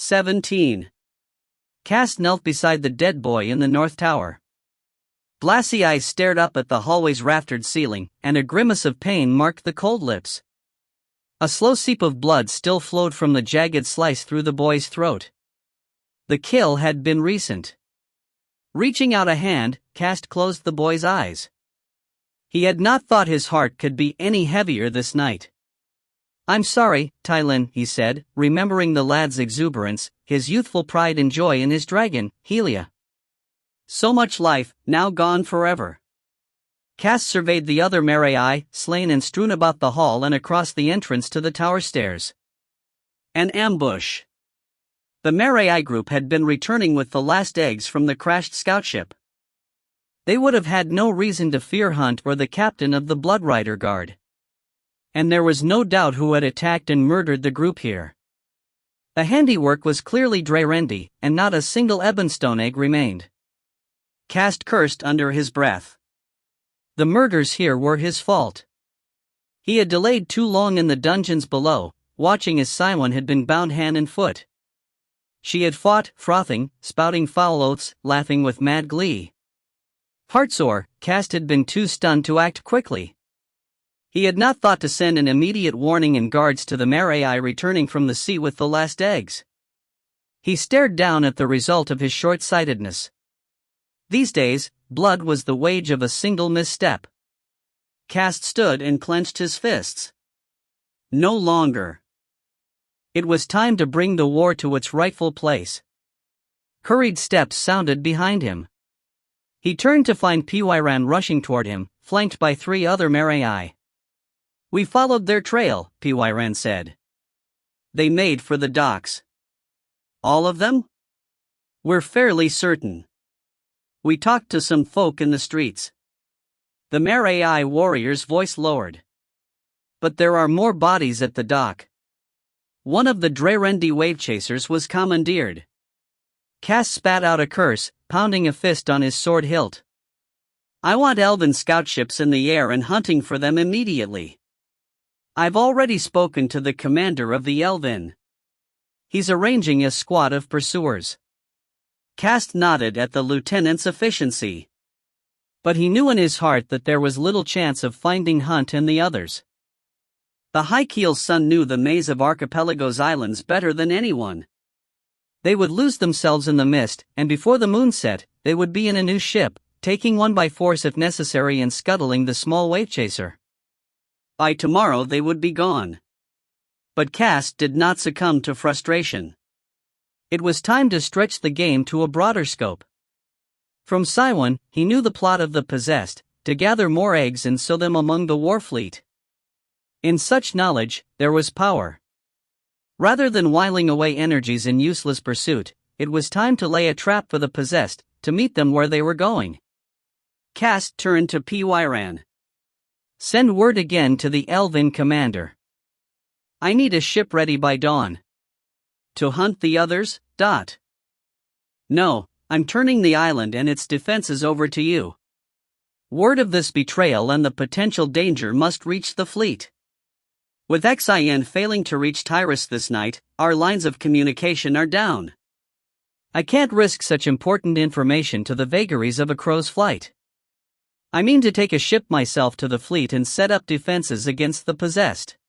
17. Cast knelt beside the dead boy in the north tower. Glassy eyes stared up at the hallway's raftered ceiling, and a grimace of pain marked the cold lips. A slow seep of blood still flowed from the jagged slice through the boy's throat. The kill had been recent. Reaching out a hand, Cast closed the boy's eyes. He had not thought his heart could be any heavier this night. "I'm sorry, Tylin," he said, remembering the lad's exuberance, his youthful pride and joy in his dragon, Helia. So much life, now gone forever. Cast surveyed the other Marai, slain and strewn about the hall and across the entrance to the tower stairs. An ambush. The Marai group had been returning with the last eggs from the crashed scoutship. They would have had no reason to fear Hunt or the captain of the Bloodrider Guard. And there was no doubt who had attacked and murdered the group here. The handiwork was clearly Drairendi, and not a single ebonstone egg remained. Cast cursed under his breath. The murders here were his fault. He had delayed too long in the dungeons below, watching as Siwan had been bound hand and foot. She had fought, frothing, spouting foul oaths, laughing with mad glee. Heartsore, Cast had been too stunned to act quickly. He had not thought to send an immediate warning and guards to the Marai returning from the sea with the last eggs. He stared down at the result of his short-sightedness. These days, blood was the wage of a single misstep. Cast stood and clenched his fists. No longer. It was time to bring the war to its rightful place. Hurried steps sounded behind him. He turned to find Piwairan rushing toward him, flanked by 3 other Marai. "We followed their trail," Piwairan said. "They made for the docks." "All of them?" "We're fairly certain. We talked to some folk in the streets." The Marai warrior's voice lowered. "But there are more bodies at the dock." One of the Drairendi wave chasers was commandeered. Cass spat out a curse, pounding a fist on his sword hilt. "I want elven scoutships in the air and hunting for them immediately. I've already spoken to the commander of the Elven. He's arranging a squad of pursuers." Cast nodded at the lieutenant's efficiency. But he knew in his heart that there was little chance of finding Hunt and the others. The High-Keel's son knew the maze of Archipelago's islands better than anyone. They would lose themselves in the mist, and before the moon set, they would be in a new ship, taking one by force if necessary and scuttling the small wave chaser. By tomorrow they would be gone. But Cast did not succumb to frustration. It was time to stretch the game to a broader scope. From Siwan, he knew the plot of the possessed, to gather more eggs and sow them among the war fleet. In such knowledge, there was power. Rather than whiling away energies in useless pursuit, it was time to lay a trap for the possessed, to meet them where they were going. Cast turned to Piwairan. "Send word again to the Elven commander. I need a ship ready by dawn." "To hunt the others, Dot?" "No, I'm turning the island and its defenses over to you. Word of this betrayal and the potential danger must reach the fleet. With Xin failing to reach Tyrus this night, our lines of communication are down. I can't risk such important information to the vagaries of a crow's flight. I mean to take a ship myself to the fleet and set up defenses against the possessed."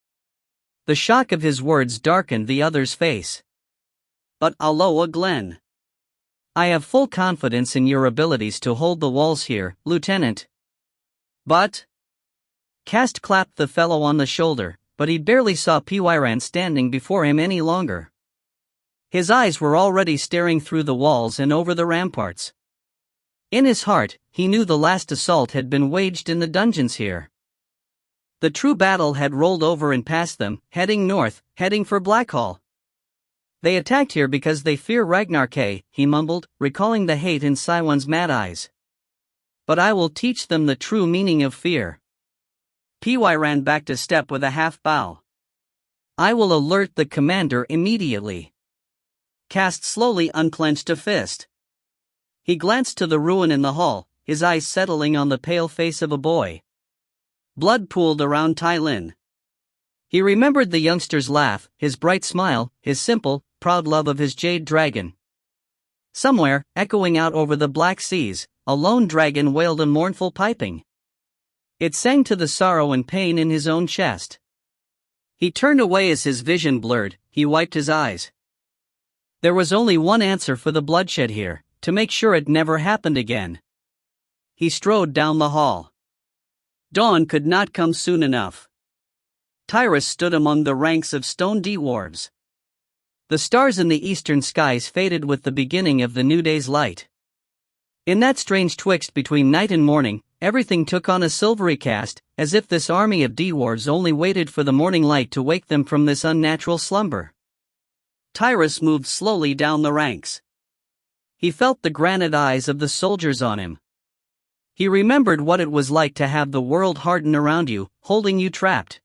The shock of his words darkened the other's face. "But Aloha Glen. I have full confidence in your abilities to hold the walls here, Lieutenant." "But—" Cast clapped the fellow on the shoulder, but he barely saw Piwairan standing before him any longer. His eyes were already staring through the walls and over the ramparts. In his heart, he knew the last assault had been waged in the dungeons here. The true battle had rolled over and past them, heading north, heading for Blackhall. "They attacked here because they fear Ragnar K," he mumbled, recalling the hate in Siwan's mad eyes. "But I will teach them the true meaning of fear." Piwairan backed a step with a half bow. "I will alert the commander immediately." Cast slowly unclenched a fist. He glanced to the ruin in the hall, his eyes settling on the pale face of a boy. Blood pooled around Tylin. He remembered the youngster's laugh, his bright smile, his simple, proud love of his jade dragon. Somewhere, echoing out over the black seas, a lone dragon wailed a mournful piping. It sang to the sorrow and pain in his own chest. He turned away as his vision blurred, he wiped his eyes. There was only one answer for the bloodshed here, to make sure it never happened again. He strode down the hall. Dawn could not come soon enough. Tyrus stood among the ranks of stone dwarves. The stars in the eastern skies faded with the beginning of the new day's light. In that strange twixt between night and morning, everything took on a silvery cast, as if this army of dwarves only waited for the morning light to wake them from this unnatural slumber. Tyrus moved slowly down the ranks. He felt the granite eyes of the soldiers on him. He remembered what it was like to have the world harden around you, holding you trapped.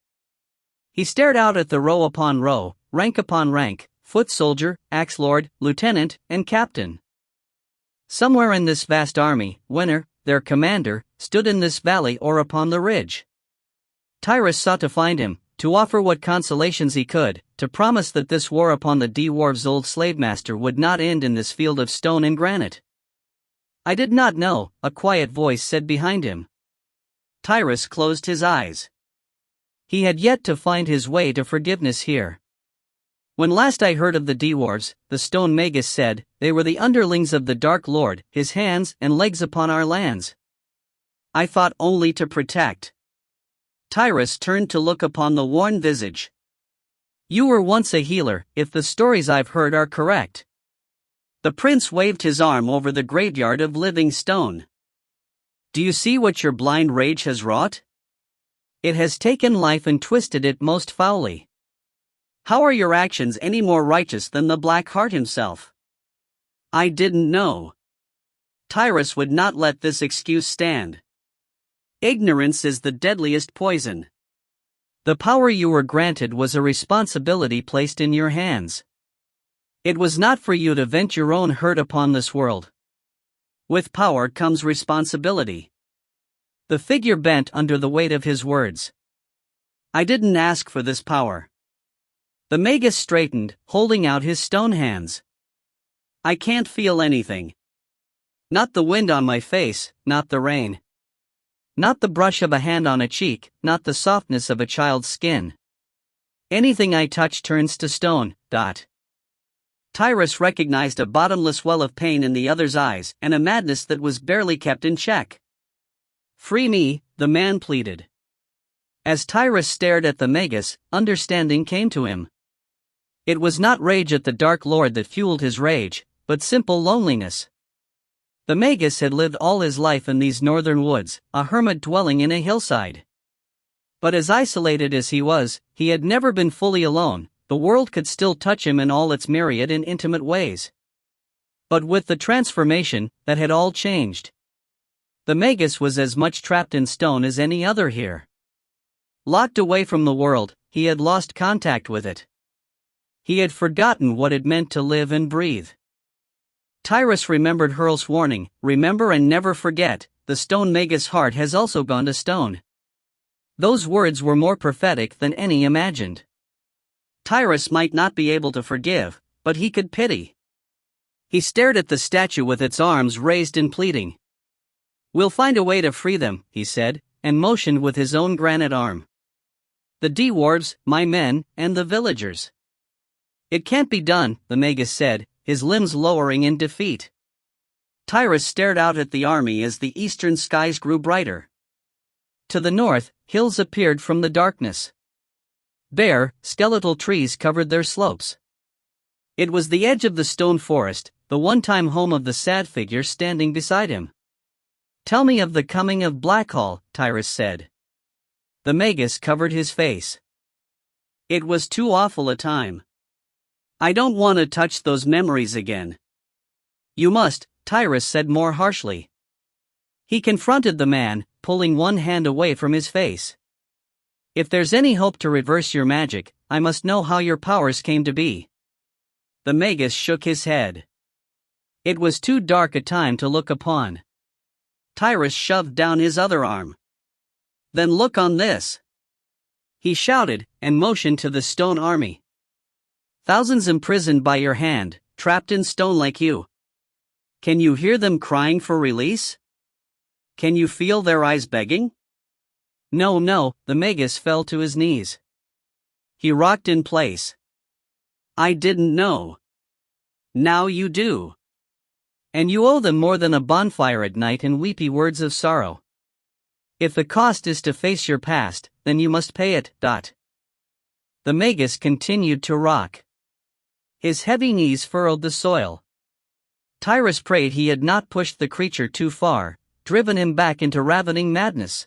He stared out at the row upon row, rank upon rank, foot soldier, axe lord, lieutenant, and captain. Somewhere in this vast army, Winter, their commander, stood in this valley or upon the ridge. Tyrus sought to find him, to offer what consolations he could, to promise that this war upon the dwarves' old slave-master would not end in this field of stone and granite. I did not know, a quiet voice said behind him. Tyrus closed his eyes. He had yet to find his way to forgiveness here. When last I heard of the dwarves, the stone magus said, they were the underlings of the Dark Lord, his hands and legs upon our lands. I thought only to protect. Tyrus turned to look upon the worn visage. You were once a healer, if the stories I've heard are correct. The prince waved his arm over the graveyard of living stone. Do you see what your blind rage has wrought? It has taken life and twisted it most foully. How are your actions any more righteous than the Black Heart himself? I didn't know. Tyrus would not let this excuse stand. Ignorance is the deadliest poison. The power you were granted was a responsibility placed in your hands. It was not for you to vent your own hurt upon this world. With power comes responsibility. The figure bent under the weight of his words. I didn't ask for this power. The magus straightened, holding out his stone hands. I can't feel anything. Not the wind on my face, not the rain. Not the brush of a hand on a cheek, not the softness of a child's skin. Anything I touch turns to stone. Tyrus recognized a bottomless well of pain in the other's eyes and a madness that was barely kept in check. Free me, the man pleaded. As Tyrus stared at the magus, understanding came to him. It was not rage at the Dark Lord that fueled his rage, but simple loneliness. The magus had lived all his life in these northern woods, a hermit dwelling in a hillside. But as isolated as he was, he had never been fully alone. The world could still touch him in all its myriad and intimate ways. But with the transformation, that had all changed. The magus was as much trapped in stone as any other here. Locked away from the world, he had lost contact with it. He had forgotten what it meant to live and breathe. Tyrus remembered Hurl's warning, remember and never forget, the stone magus' heart has also gone to stone. Those words were more prophetic than any imagined. Tyrus might not be able to forgive, but he could pity. He stared at the statue with its arms raised in pleading. We'll find a way to free them, he said, and motioned with his own granite arm. The dwarves, my men, and the villagers. It can't be done, the magus said, his limbs lowering in defeat. Tyrus stared out at the army as the eastern skies grew brighter. To the north, hills appeared from the darkness. Bare, skeletal trees covered their slopes. It was the edge of the stone forest, the one-time home of the sad figure standing beside him. Tell me of the coming of Blackhall, Tyrus said. The magus covered his face. It was too awful a time. I don't want to touch those memories again. You must, Tyrus said more harshly. He confronted the man, pulling one hand away from his face. If there's any hope to reverse your magic, I must know how your powers came to be. The magus shook his head. It was too dark a time to look upon. Tyrus shoved down his other arm. Then look on this. He shouted, and motioned to the stone army. Thousands imprisoned by your hand, trapped in stone like you. Can you hear them crying for release? Can you feel their eyes begging? No, the magus fell to his knees. He rocked in place. I didn't know. Now you do. And you owe them more than a bonfire at night and weepy words of sorrow. If the cost is to face your past, then you must pay it. The magus continued to rock. His heavy knees furrowed the soil. Tyrus prayed he had not pushed the creature too far, driven him back into ravening madness.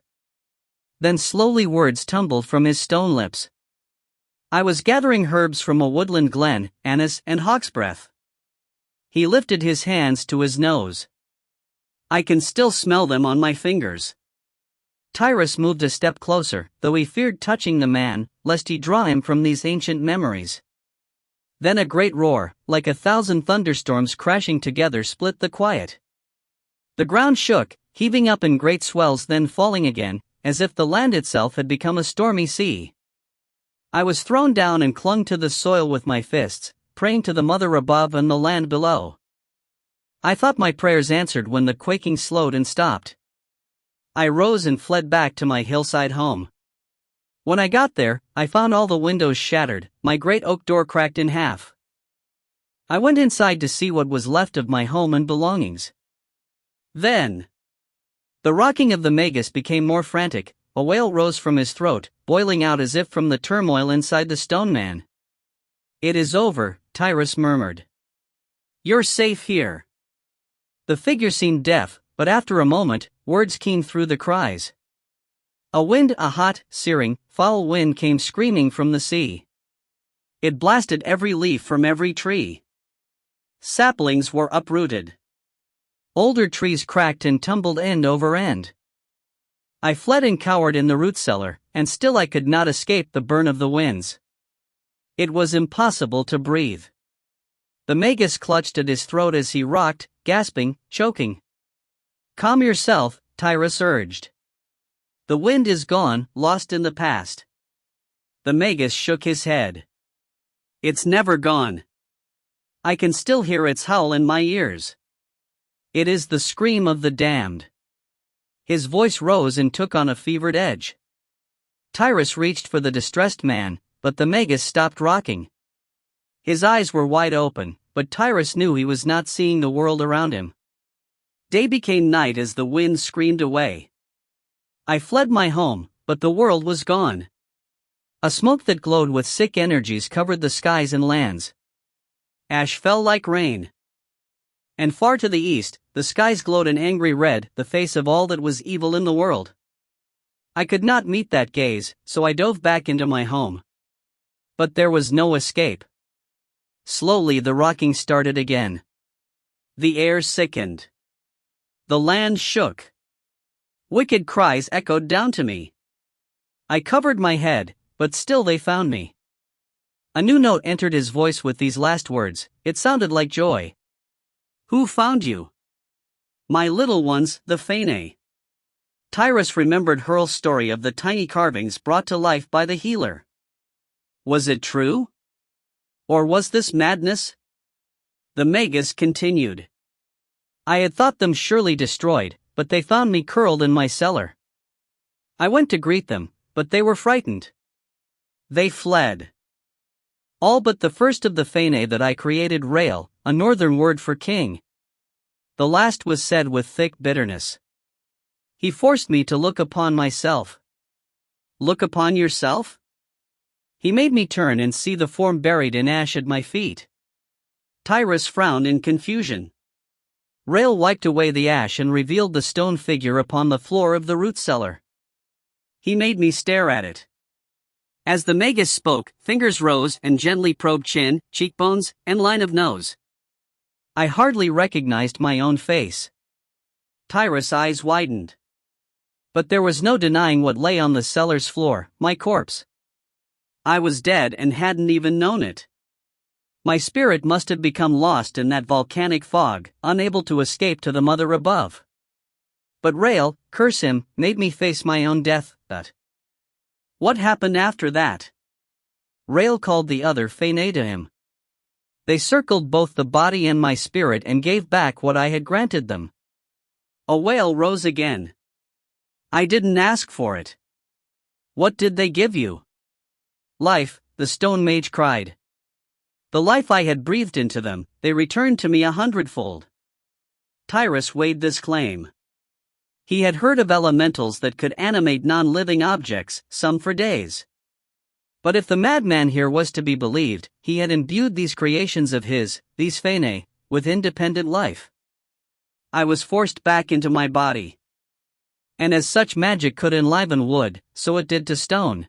Then slowly words tumbled from his stone lips. I was gathering herbs from a woodland glen, anise and hawksbreath. He lifted his hands to his nose. I can still smell them on my fingers. Tyrus moved a step closer, though he feared touching the man, lest he draw him from these ancient memories. Then a great roar, like 1,000 thunderstorms crashing together, split the quiet. The ground shook, heaving up in great swells, then falling again, as if the land itself had become a stormy sea. I was thrown down and clung to the soil with my fists, praying to the mother above and the land below. I thought my prayers answered when the quaking slowed and stopped. I rose and fled back to my hillside home. When I got there, I found all the windows shattered, my great oak door cracked in half. I went inside to see what was left of my home and belongings. Then, the rocking of the magus became more frantic. A wail rose from his throat, boiling out as if from the turmoil inside the stone man. It is over, Tyrus murmured. You're safe here. The figure seemed deaf, but after a moment, words came through the cries. A hot, searing, foul wind came screaming from the sea. It blasted every leaf from every tree. Saplings were uprooted. Older trees cracked and tumbled end over end. I fled and cowered in the root cellar, and still I could not escape the burn of the winds. It was impossible to breathe. The magus clutched at his throat as he rocked, gasping, choking. Calm yourself, Tyrus urged. The wind is gone, lost in the past. The magus shook his head. It's never gone. I can still hear its howl in my ears. It is the scream of the damned. His voice rose and took on a fevered edge. Tyrus reached for the distressed man, but the magus stopped rocking. His eyes were wide open, but Tyrus knew he was not seeing the world around him. Day became night as the wind screamed away. I fled my home, but the world was gone. A smoke that glowed with sick energies covered the skies and lands. Ash fell like rain. And far to the east, the skies glowed an angry red, the face of all that was evil in the world. I could not meet that gaze, so I dove back into my home. But there was no escape. Slowly the rocking started again. The air sickened. The land shook. Wicked cries echoed down to me. I covered my head, but still they found me. A new note entered his voice with these last words. It sounded like joy. Who found you? My little ones, the Faene. Tyrus remembered Hurl's story of the tiny carvings brought to life by the healer. Was it true? Or was this madness? The magus continued. I had thought them surely destroyed, but they found me curled in my cellar. I went to greet them, but they were frightened. They fled. All but the first of the Faene that I created, Rael, a northern word for king. The last was said with thick bitterness. He forced me to look upon myself. Look upon yourself? He made me turn and see the form buried in ash at my feet. Tyrus frowned in confusion. Rael wiped away the ash and revealed the stone figure upon the floor of the root cellar. He made me stare at it. As the magus spoke, fingers rose and gently probed chin, cheekbones, and line of nose. I hardly recognized my own face. Tyrus' eyes widened. But there was no denying what lay on the cellar's floor, my corpse. I was dead and hadn't even known it. My spirit must have become lost in that volcanic fog, unable to escape to the mother above. But Rael, curse him, made me face my own death. But what happened after that? Rael called the other Faene to him. They circled both the body and my spirit and gave back what I had granted them. A wail rose again. I didn't ask for it. What did they give you? Life, the stone mage cried. The life I had breathed into them, they returned to me 100-fold. Tyrus weighed this claim. He had heard of elementals that could animate non-living objects, some for days. But if the madman here was to be believed, he had imbued these creations of his, these Fene, with independent life. I was forced back into my body. And as such magic could enliven wood, so it did to stone.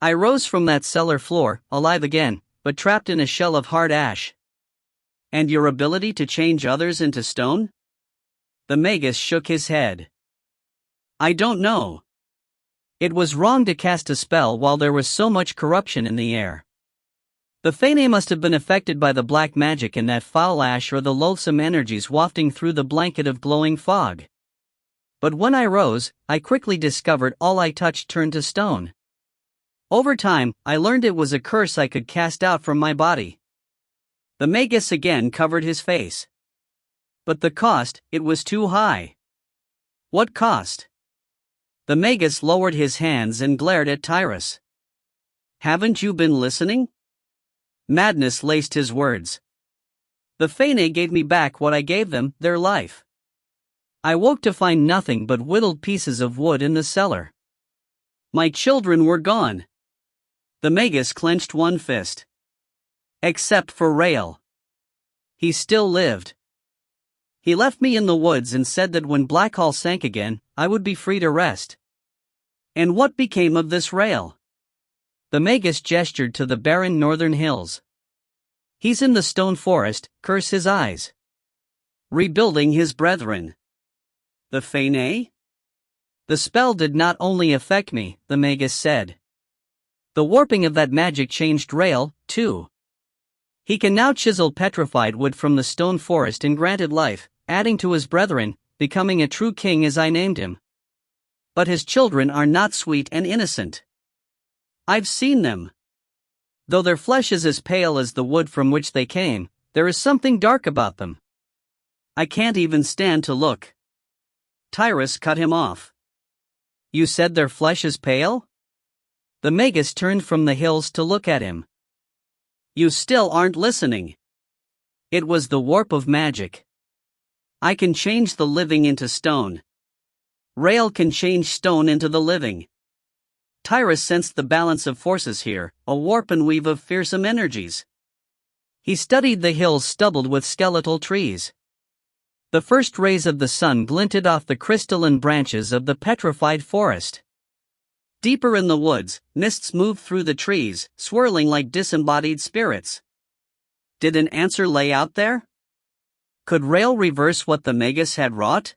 I rose from that cellar floor, alive again, but trapped in a shell of hard ash. And your ability to change others into stone? The magus shook his head. I don't know. It was wrong to cast a spell while there was so much corruption in the air. The Fene must have been affected by the black magic in that foul ash or the loathsome energies wafting through the blanket of glowing fog. But when I rose, I quickly discovered all I touched turned to stone. Over time, I learned it was a curse I could cast out from my body. The magus again covered his face. But the cost, it was too high. What cost? The magus lowered his hands and glared at Tyrus. Haven't you been listening? Madness laced his words. The Fene gave me back what I gave them, their life. I woke to find nothing but whittled pieces of wood in the cellar. My children were gone. The magus clenched one fist. Except for Rael. He still lived. He left me in the woods and said that when Blackhall sank again, I would be free to rest. And what became of this Rael? The magus gestured to the barren northern hills. He's in the stone forest, curse his eyes. Rebuilding his brethren. The Fene? The spell did not only affect me, the magus said. The warping of that magic changed Rael, too. He can now chisel petrified wood from the stone forest and granted life, adding to his brethren, becoming a true king as I named him. But his children are not sweet and innocent. I've seen them. Though their flesh is as pale as the wood from which they came, there is something dark about them. I can't even stand to look. Tyrus cut him off. You said their flesh is pale? The magus turned from the hills to look at him. You still aren't listening. It was the warp of magic. I can change the living into stone. Rael can change stone into the living. Tyrus sensed the balance of forces here, a warp and weave of fearsome energies. He studied the hills stubbled with skeletal trees. The first rays of the sun glinted off the crystalline branches of the petrified forest. Deeper in the woods, mists moved through the trees, swirling like disembodied spirits. Did an answer lay out there? Could Rael reverse what the magus had wrought?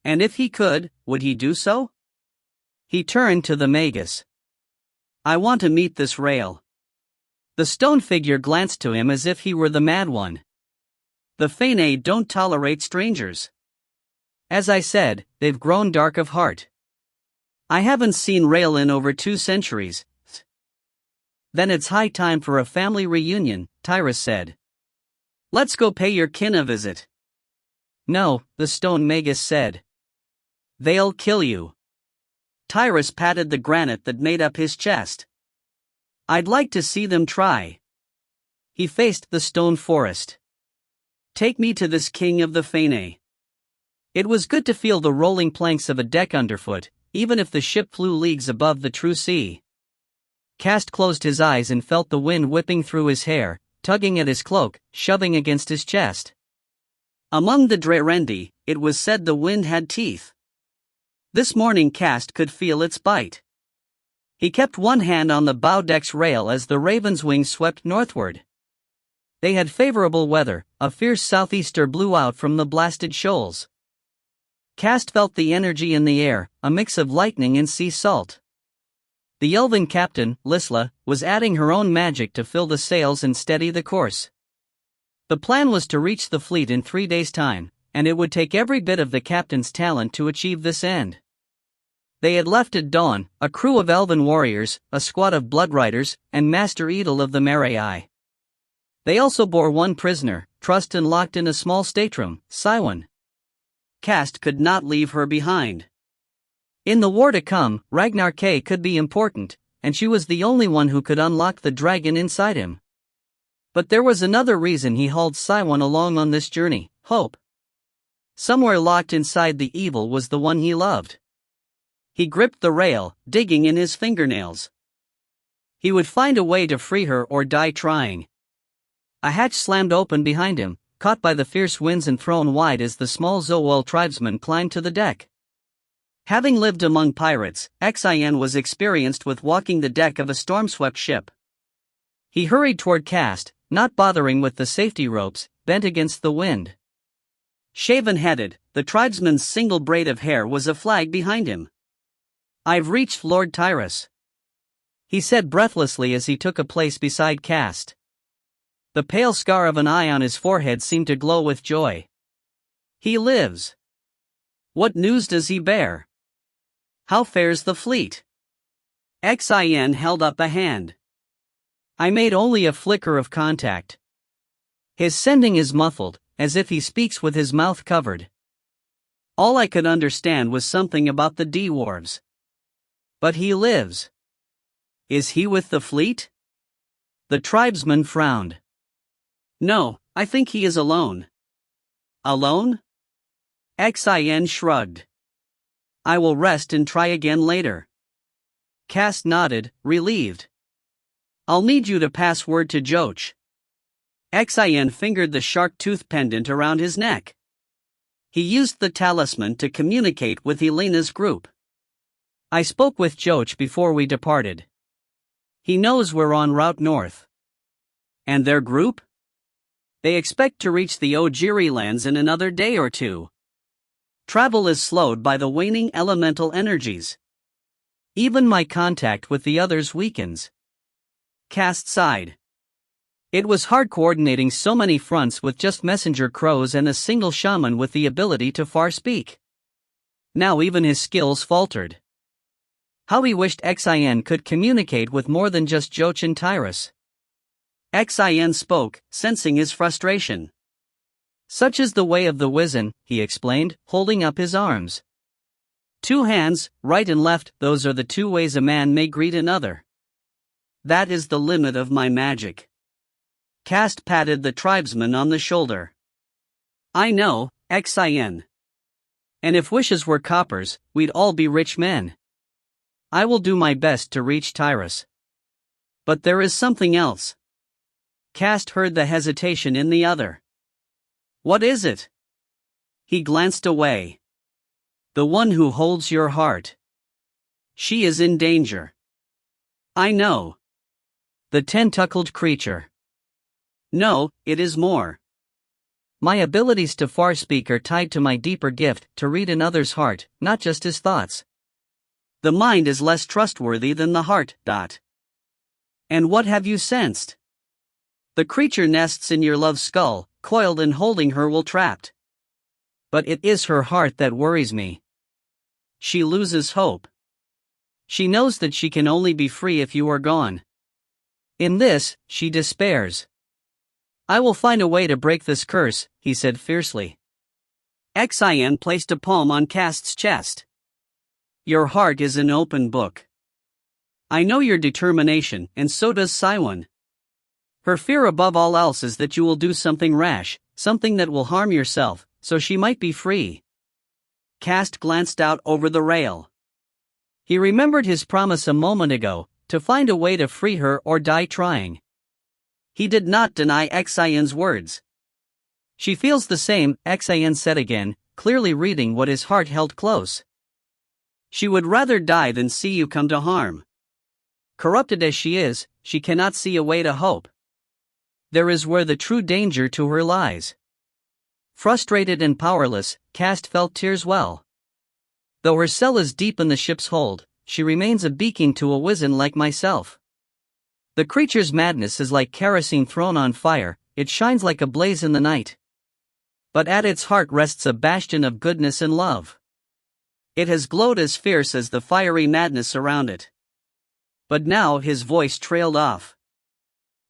And if he could, would he do so? He turned to the magus. I want to meet this Rael. The stone figure glanced to him as if he were the mad one. The Fene don't tolerate strangers. As I said, they've grown dark of heart. I haven't seen Rael in over 2 centuries. Then it's high time for a family reunion, Tyrus said. Let's go pay your kin a visit. No, the stone magus said. They'll kill you. Tyrus patted the granite that made up his chest. I'd like to see them try. He faced the stone forest. Take me to this king of the Fene. It was good to feel the rolling planks of a deck underfoot, even if the ship flew leagues above the true sea. Cast closed his eyes and felt the wind whipping through his hair, tugging at his cloak, shoving against his chest. Among the Drerendi, it was said the wind had teeth. This morning Cast could feel its bite. He kept one hand on the bow deck's rail as the Raven's wings swept northward. They had favorable weather, a fierce southeaster blew out from the blasted shoals. Cast felt the energy in the air, a mix of lightning and sea salt. The elven captain, Lisla, was adding her own magic to fill the sails and steady the course. The plan was to reach the fleet in 3 days' time, and it would take every bit of the captain's talent to achieve this end. They had left at dawn, a crew of elven warriors, a squad of blood riders, and Master Edel of the Marai. They also bore one prisoner, trussed and locked in a small stateroom, Siwan. Cast could not leave her behind. In the war to come, Ragnar K could be important, and she was the only one who could unlock the dragon inside him. But there was another reason he hauled Siwan along on this journey: hope. Somewhere locked inside the evil was the one he loved. He gripped the rail, digging in his fingernails. He would find a way to free her or die trying. A hatch slammed open behind him, caught by the fierce winds and thrown wide as the small Zowel tribesman climbed to the deck. Having lived among pirates, Xin was experienced with walking the deck of a storm-swept ship. He hurried toward Cast, not bothering with the safety ropes, bent against the wind. Shaven-headed, the tribesman's single braid of hair was a flag behind him. "I've reached Lord Tyrus," he said breathlessly as he took a place beside Cast. The pale scar of an eye on his forehead seemed to glow with joy. "He lives. What news does he bear? How fares the fleet?" Xin held up a hand. "I made only a flicker of contact. His sending is muffled, as if he speaks with his mouth covered. All I could understand was something about the dwarves. But he lives. Is he with the fleet?" The tribesman frowned. "No, I think he is alone." "Alone?" Xin shrugged. "I will rest and try again later." Cast nodded, relieved. "I'll need you to pass word to Joch." Xin fingered the shark tooth pendant around his neck. He used the talisman to communicate with Helena's group. "I spoke with Joch before we departed. He knows we're en route north." "And their group?" "They expect to reach the Ojiri lands in another day or two. Travel is slowed by the waning elemental energies. Even my contact with the others weakens." Cast sighed. It was hard coordinating so many fronts with just messenger crows and a single shaman with the ability to far speak. Now even his skills faltered. How he wished Xin could communicate with more than just Joch and Tyrus. Xin spoke, sensing his frustration. "Such is the way of the wizen," he explained, holding up his arms. "Two hands, right and left, those are the two ways a man may greet another. That is the limit of my magic." Cast patted the tribesman on the shoulder. "I know, Xin. And if wishes were coppers, we'd all be rich men. I will do my best to reach Tyrus. But there is something else." Cast heard the hesitation in the other. "What is it?" He glanced away. "The one who holds your heart. She is in danger." "I know." "The tentacled creature." "No, it is more. My abilities to far speak are tied to my deeper gift to read another's heart, not just his thoughts. The mind is less trustworthy than the heart. And what have you sensed?" "The creature nests in your love's skull, coiled and holding her will trapped. But it is her heart that worries me. She loses hope. She knows that she can only be free if you are gone. In this, she despairs. I will find a way to break this curse," he said fiercely. Xin placed a palm on Cast's chest. "Your heart is an open book. I know your determination, and so does Siwan. Her fear above all else is that you will do something rash, something that will harm yourself, so she might be free." Cast glanced out over the rail. He remembered his promise a moment ago, to find a way to free her or die trying. He did not deny Xin's words. "She feels the same," Xin said again, clearly reading what his heart held close. "She would rather die than see you come to harm. Corrupted as she is, she cannot see a way to hope. There is where the true danger to her lies." Frustrated and powerless, Cast felt tears well. "Though her cell is deep in the ship's hold, she remains a beacon to a wizen like myself. The creature's madness is like kerosene thrown on fire, it shines like a blaze in the night. But at its heart rests a bastion of goodness and love. It has glowed as fierce as the fiery madness around it." But now his voice trailed off.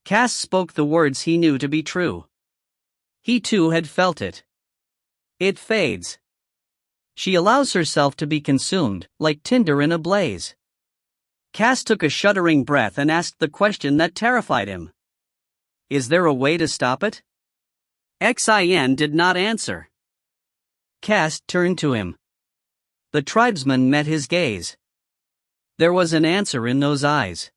Cass spoke the words he knew to be true. He too had felt it. It fades. She allows herself to be consumed, like tinder in a blaze. Cass took a shuddering breath and asked the question that terrified him. Is there a way to stop it? Xin did not answer. Cass turned to him. The tribesman met his gaze. There was an answer in those eyes.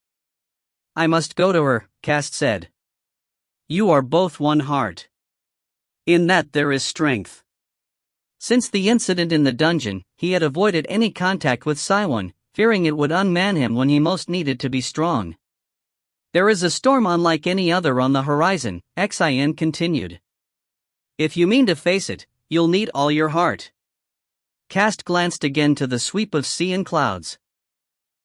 I must go to her, Cass said. You are both one heart. In that there is strength. Since the incident in the dungeon, he had avoided any contact with Siwon, fearing it would unman him when he most needed to be strong. There is a storm unlike any other on the horizon, Xin continued. If you mean to face it, you'll need all your heart. Cass glanced again to the sweep of sea and clouds.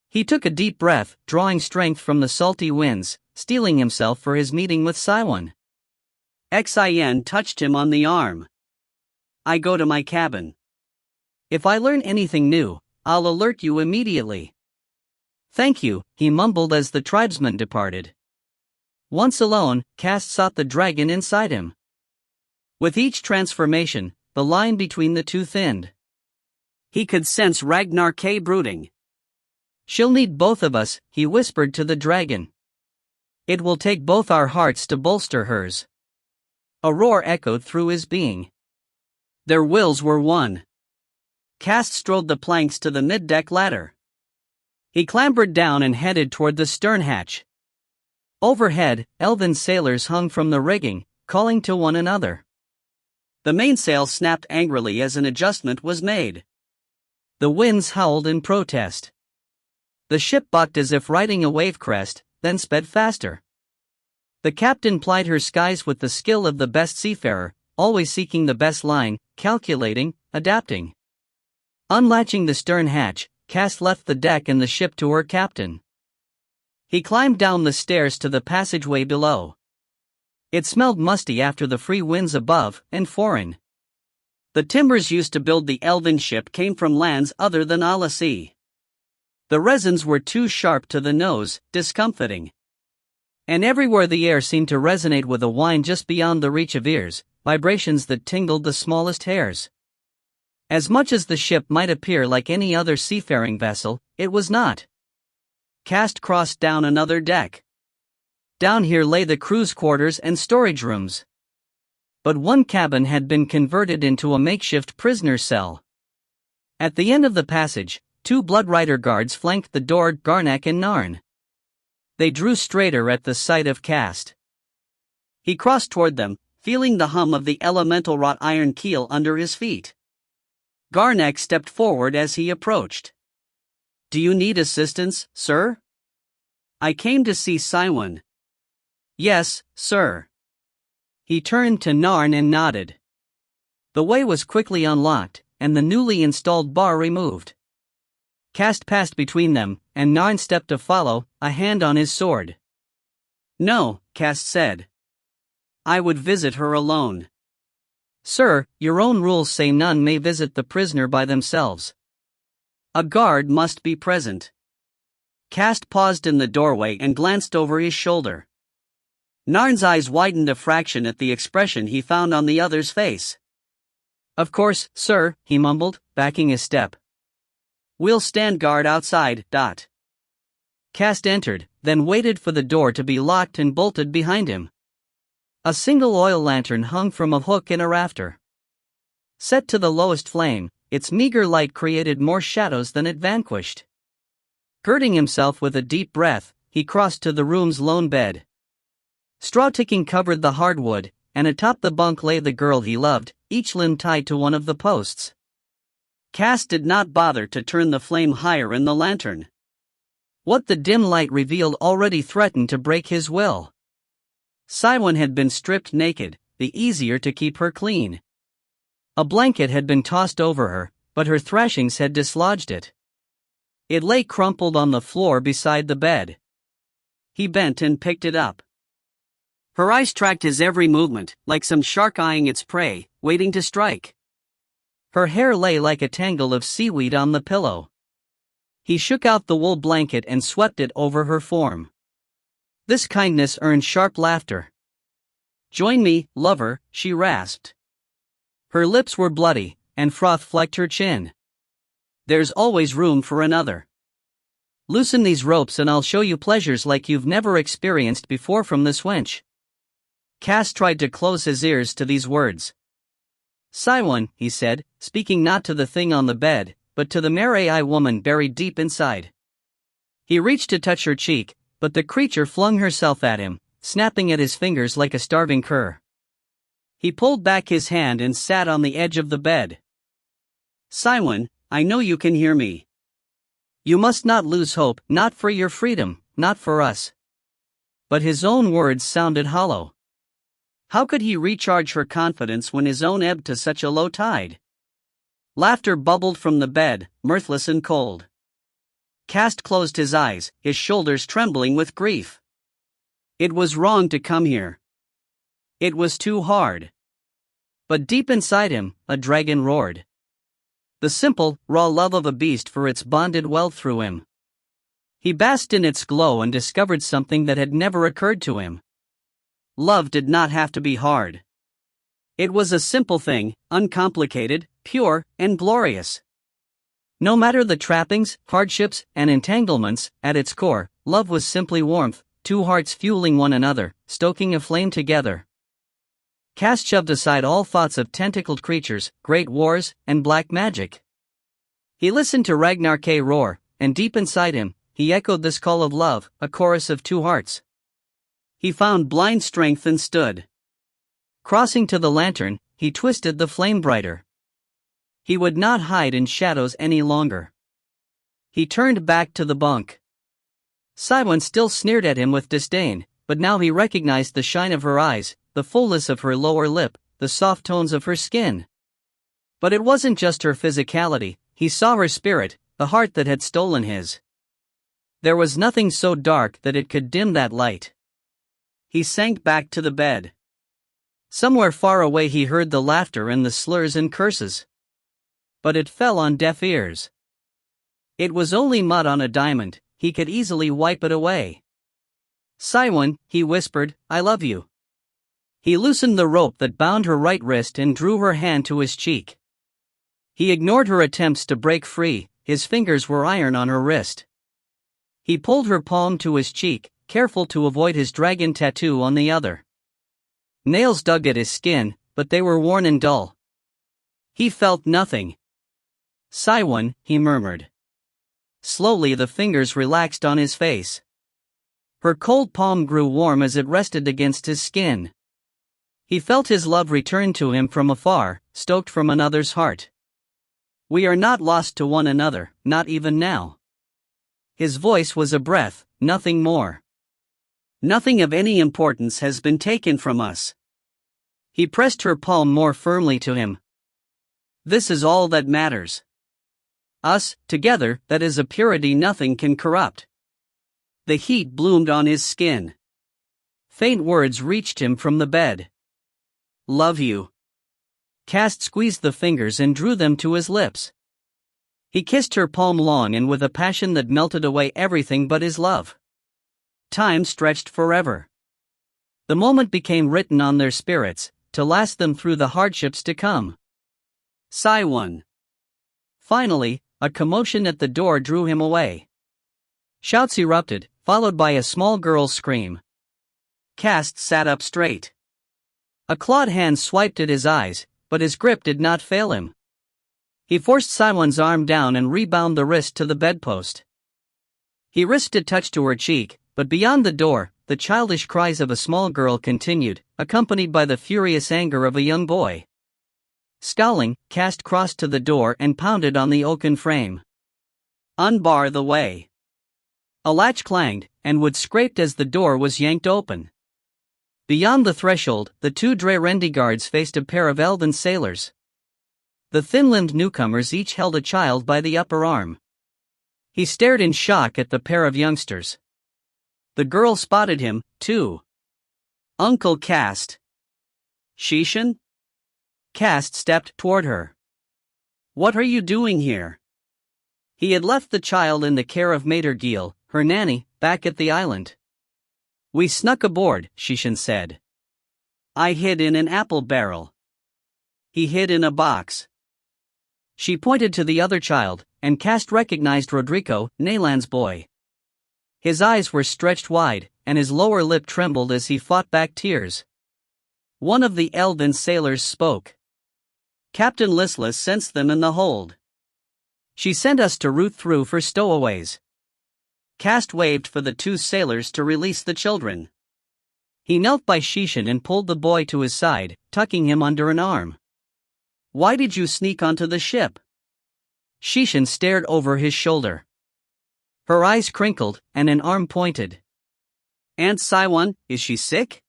He took a deep breath, drawing strength from the salty winds, steeling himself for his meeting with Siwon. Xin touched him on the arm. I go to my cabin. If I learn anything new, I'll alert you immediately. Thank you, he mumbled as the tribesman departed. Once alone, Cass sought the dragon inside him. With each transformation, the line between the two thinned. He could sense Ragnar K brooding. She'll need both of us, he whispered to the dragon. It will take both our hearts to bolster hers. A roar echoed through his being. Their wills were one. Cass strode the planks to the mid-deck ladder. He clambered down and headed toward the stern hatch. Overhead, elven sailors hung from the rigging, calling to one another. The mainsail snapped angrily as an adjustment was made. The winds howled in protest. The ship bucked as if riding a wave crest, then sped faster. The captain plied her skies with the skill of the best seafarer, always seeking the best line, calculating, adapting. Unlatching the stern hatch, Cass left the deck and the ship to her captain. He climbed down the stairs to the passageway below. It smelled musty after the free winds above, and foreign. The timbers used to build the elven ship came from lands other than Alasea. The resins were too sharp to the nose, discomfiting. And everywhere the air seemed to resonate with a whine just beyond the reach of ears, vibrations that tingled the smallest hairs. As much as the ship might appear like any other seafaring vessel, it was not. Cass crossed down another deck. Down here lay the crew's quarters and storage rooms. But one cabin had been converted into a makeshift prisoner's cell. At the end of the passage, 2 Bloodrider guards flanked the door, Garnek and Narn. They drew straighter at the sight of Cass. He crossed toward them, feeling the hum of the elemental wrought iron keel under his feet. Garnek stepped forward as he approached. Do you need assistance, sir? I came to see Siwon. Yes, sir. He turned to Narn and nodded. The way was quickly unlocked, and the newly installed bar removed. Cass passed between them, and Narn stepped to follow, a hand on his sword. No, Cass said. I would visit her alone. Sir, your own rules say none may visit the prisoner by themselves. A guard must be present. Cass paused in the doorway and glanced over his shoulder. Narn's eyes widened a fraction at the expression he found on the other's face. Of course, sir, he mumbled, backing a step. We'll stand guard outside. Cass entered, then waited for the door to be locked and bolted behind him. A single oil lantern hung from a hook in a rafter. Set to the lowest flame, its meager light created more shadows than it vanquished. Girding himself with a deep breath, he crossed to the room's lone bed. Straw ticking covered the hardwood, and atop the bunk lay the girl he loved, each limb tied to one of the posts. Cass did not bother to turn the flame higher in the lantern. What the dim light revealed already threatened to break his will. Siwon had been stripped naked, the easier to keep her clean. A blanket had been tossed over her, but her thrashings had dislodged it. It lay crumpled on the floor beside the bed. He bent and picked it up. Her eyes tracked his every movement, like some shark eyeing its prey, waiting to strike. Her hair lay like a tangle of seaweed on the pillow. He shook out the wool blanket and swept it over her form. This kindness earned sharp laughter. "Join me, lover," she rasped. Her lips were bloody, and froth flecked her chin. "There's always room for another. Loosen these ropes and I'll show you pleasures like you've never experienced before from this wench." Cass tried to close his ears to these words. "Saiwan," he said, speaking not to the thing on the bed, but to the Marai woman buried deep inside. He reached to touch her cheek, but the creature flung herself at him, snapping at his fingers like a starving cur. He pulled back his hand and sat on the edge of the bed. "Saiwan, I know you can hear me. You must not lose hope, not for your freedom, not for us." But his own words sounded hollow. How could he recharge her confidence when his own ebbed to such a low tide? Laughter bubbled from the bed, mirthless and cold. Cass closed his eyes, his shoulders trembling with grief. It was wrong to come here. It was too hard. But deep inside him, a dragon roared. The simple, raw love of a beast for its bonded welled through him. He basked in its glow and discovered something that had never occurred to him. Love did not have to be hard. It was a simple thing, uncomplicated, pure, and glorious. No matter the trappings, hardships, and entanglements, at its core, love was simply warmth, two hearts fueling one another, stoking a flame together. Cass shoved aside all thoughts of tentacled creatures, great wars, and black magic. He listened to Ragnarke roar, and deep inside him, he echoed this call of love, a chorus of two hearts. He found blind strength and stood. Crossing to the lantern, he twisted the flame brighter. He would not hide in shadows any longer. He turned back to the bunk. Saiwan still sneered at him with disdain, but now he recognized the shine of her eyes, the fullness of her lower lip, the soft tones of her skin. But it wasn't just her physicality, he saw her spirit, the heart that had stolen his. There was nothing so dark that it could dim that light. He sank back to the bed. Somewhere far away he heard the laughter and the slurs and curses. But it fell on deaf ears. It was only mud on a diamond, he could easily wipe it away. "Saiwan," he whispered, "I love you." He loosened the rope that bound her right wrist and drew her hand to his cheek. He ignored her attempts to break free, his fingers were iron on her wrist. He pulled her palm to his cheek, careful to avoid his dragon tattoo on the other. Nails dug at his skin, but they were worn and dull. He felt nothing. "Saiwan," he murmured. Slowly the fingers relaxed on his face. Her cold palm grew warm as it rested against his skin. He felt his love return to him from afar, stoked from another's heart. "We are not lost to one another, not even now." His voice was a breath, nothing more. "Nothing of any importance has been taken from us." He pressed her palm more firmly to him. "This is all that matters. Us, together, that is a purity nothing can corrupt." The heat bloomed on his skin. Faint words reached him from the bed. "Love you." Cass squeezed the fingers and drew them to his lips. He kissed her palm long and with a passion that melted away everything but his love. Time stretched forever. The moment became written on their spirits, to last them through the hardships to come. Saiwan. Finally, a commotion at the door drew him away. Shouts erupted, followed by a small girl's scream. Cass sat up straight. A clawed hand swiped at his eyes, but his grip did not fail him. He forced Saiwan's arm down and rebound the wrist to the bedpost. He risked a touch to her cheek, but beyond the door, the childish cries of a small girl continued, accompanied by the furious anger of a young boy. Scowling, Cass crossed to the door and pounded on the oaken frame. "Unbar the way." A latch clanged, and wood scraped as the door was yanked open. Beyond the threshold, the two Drerendi guards faced a pair of elven sailors. The thin-limbed newcomers each held a child by the upper arm. He stared in shock at the pair of youngsters. The girl spotted him, too. "Uncle Cass." "Shishan?" Cass stepped toward her. "What are you doing here?" He had left the child in the care of Mater Gil, her nanny, back at the island. We snuck aboard, Shishin said. I hid in an apple barrel. He hid in a box. She pointed to the other child, and Cast recognized Rodrigo, Nayland's boy. His eyes were stretched wide, and his lower lip trembled as he fought back tears. One of the elven sailors spoke. Captain Listless sensed them in the hold. She sent us to root through for stowaways. Cast waved for the two sailors to release the children. He knelt by Shishin and pulled the boy to his side, tucking him under an arm. Why did you sneak onto the ship? Shishin stared over his shoulder. Her eyes crinkled, and an arm pointed. Aunt Saiwan, is she sick?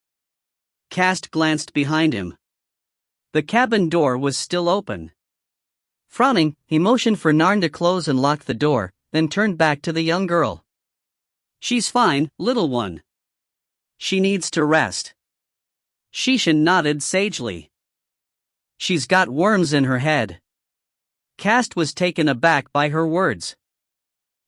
Cast glanced behind him. The cabin door was still open. Frowning, he motioned for Narn to close and lock the door, then turned back to the young girl. She's fine, little one. She needs to rest. Shishin nodded sagely. She's got worms in her head. Cast was taken aback by her words.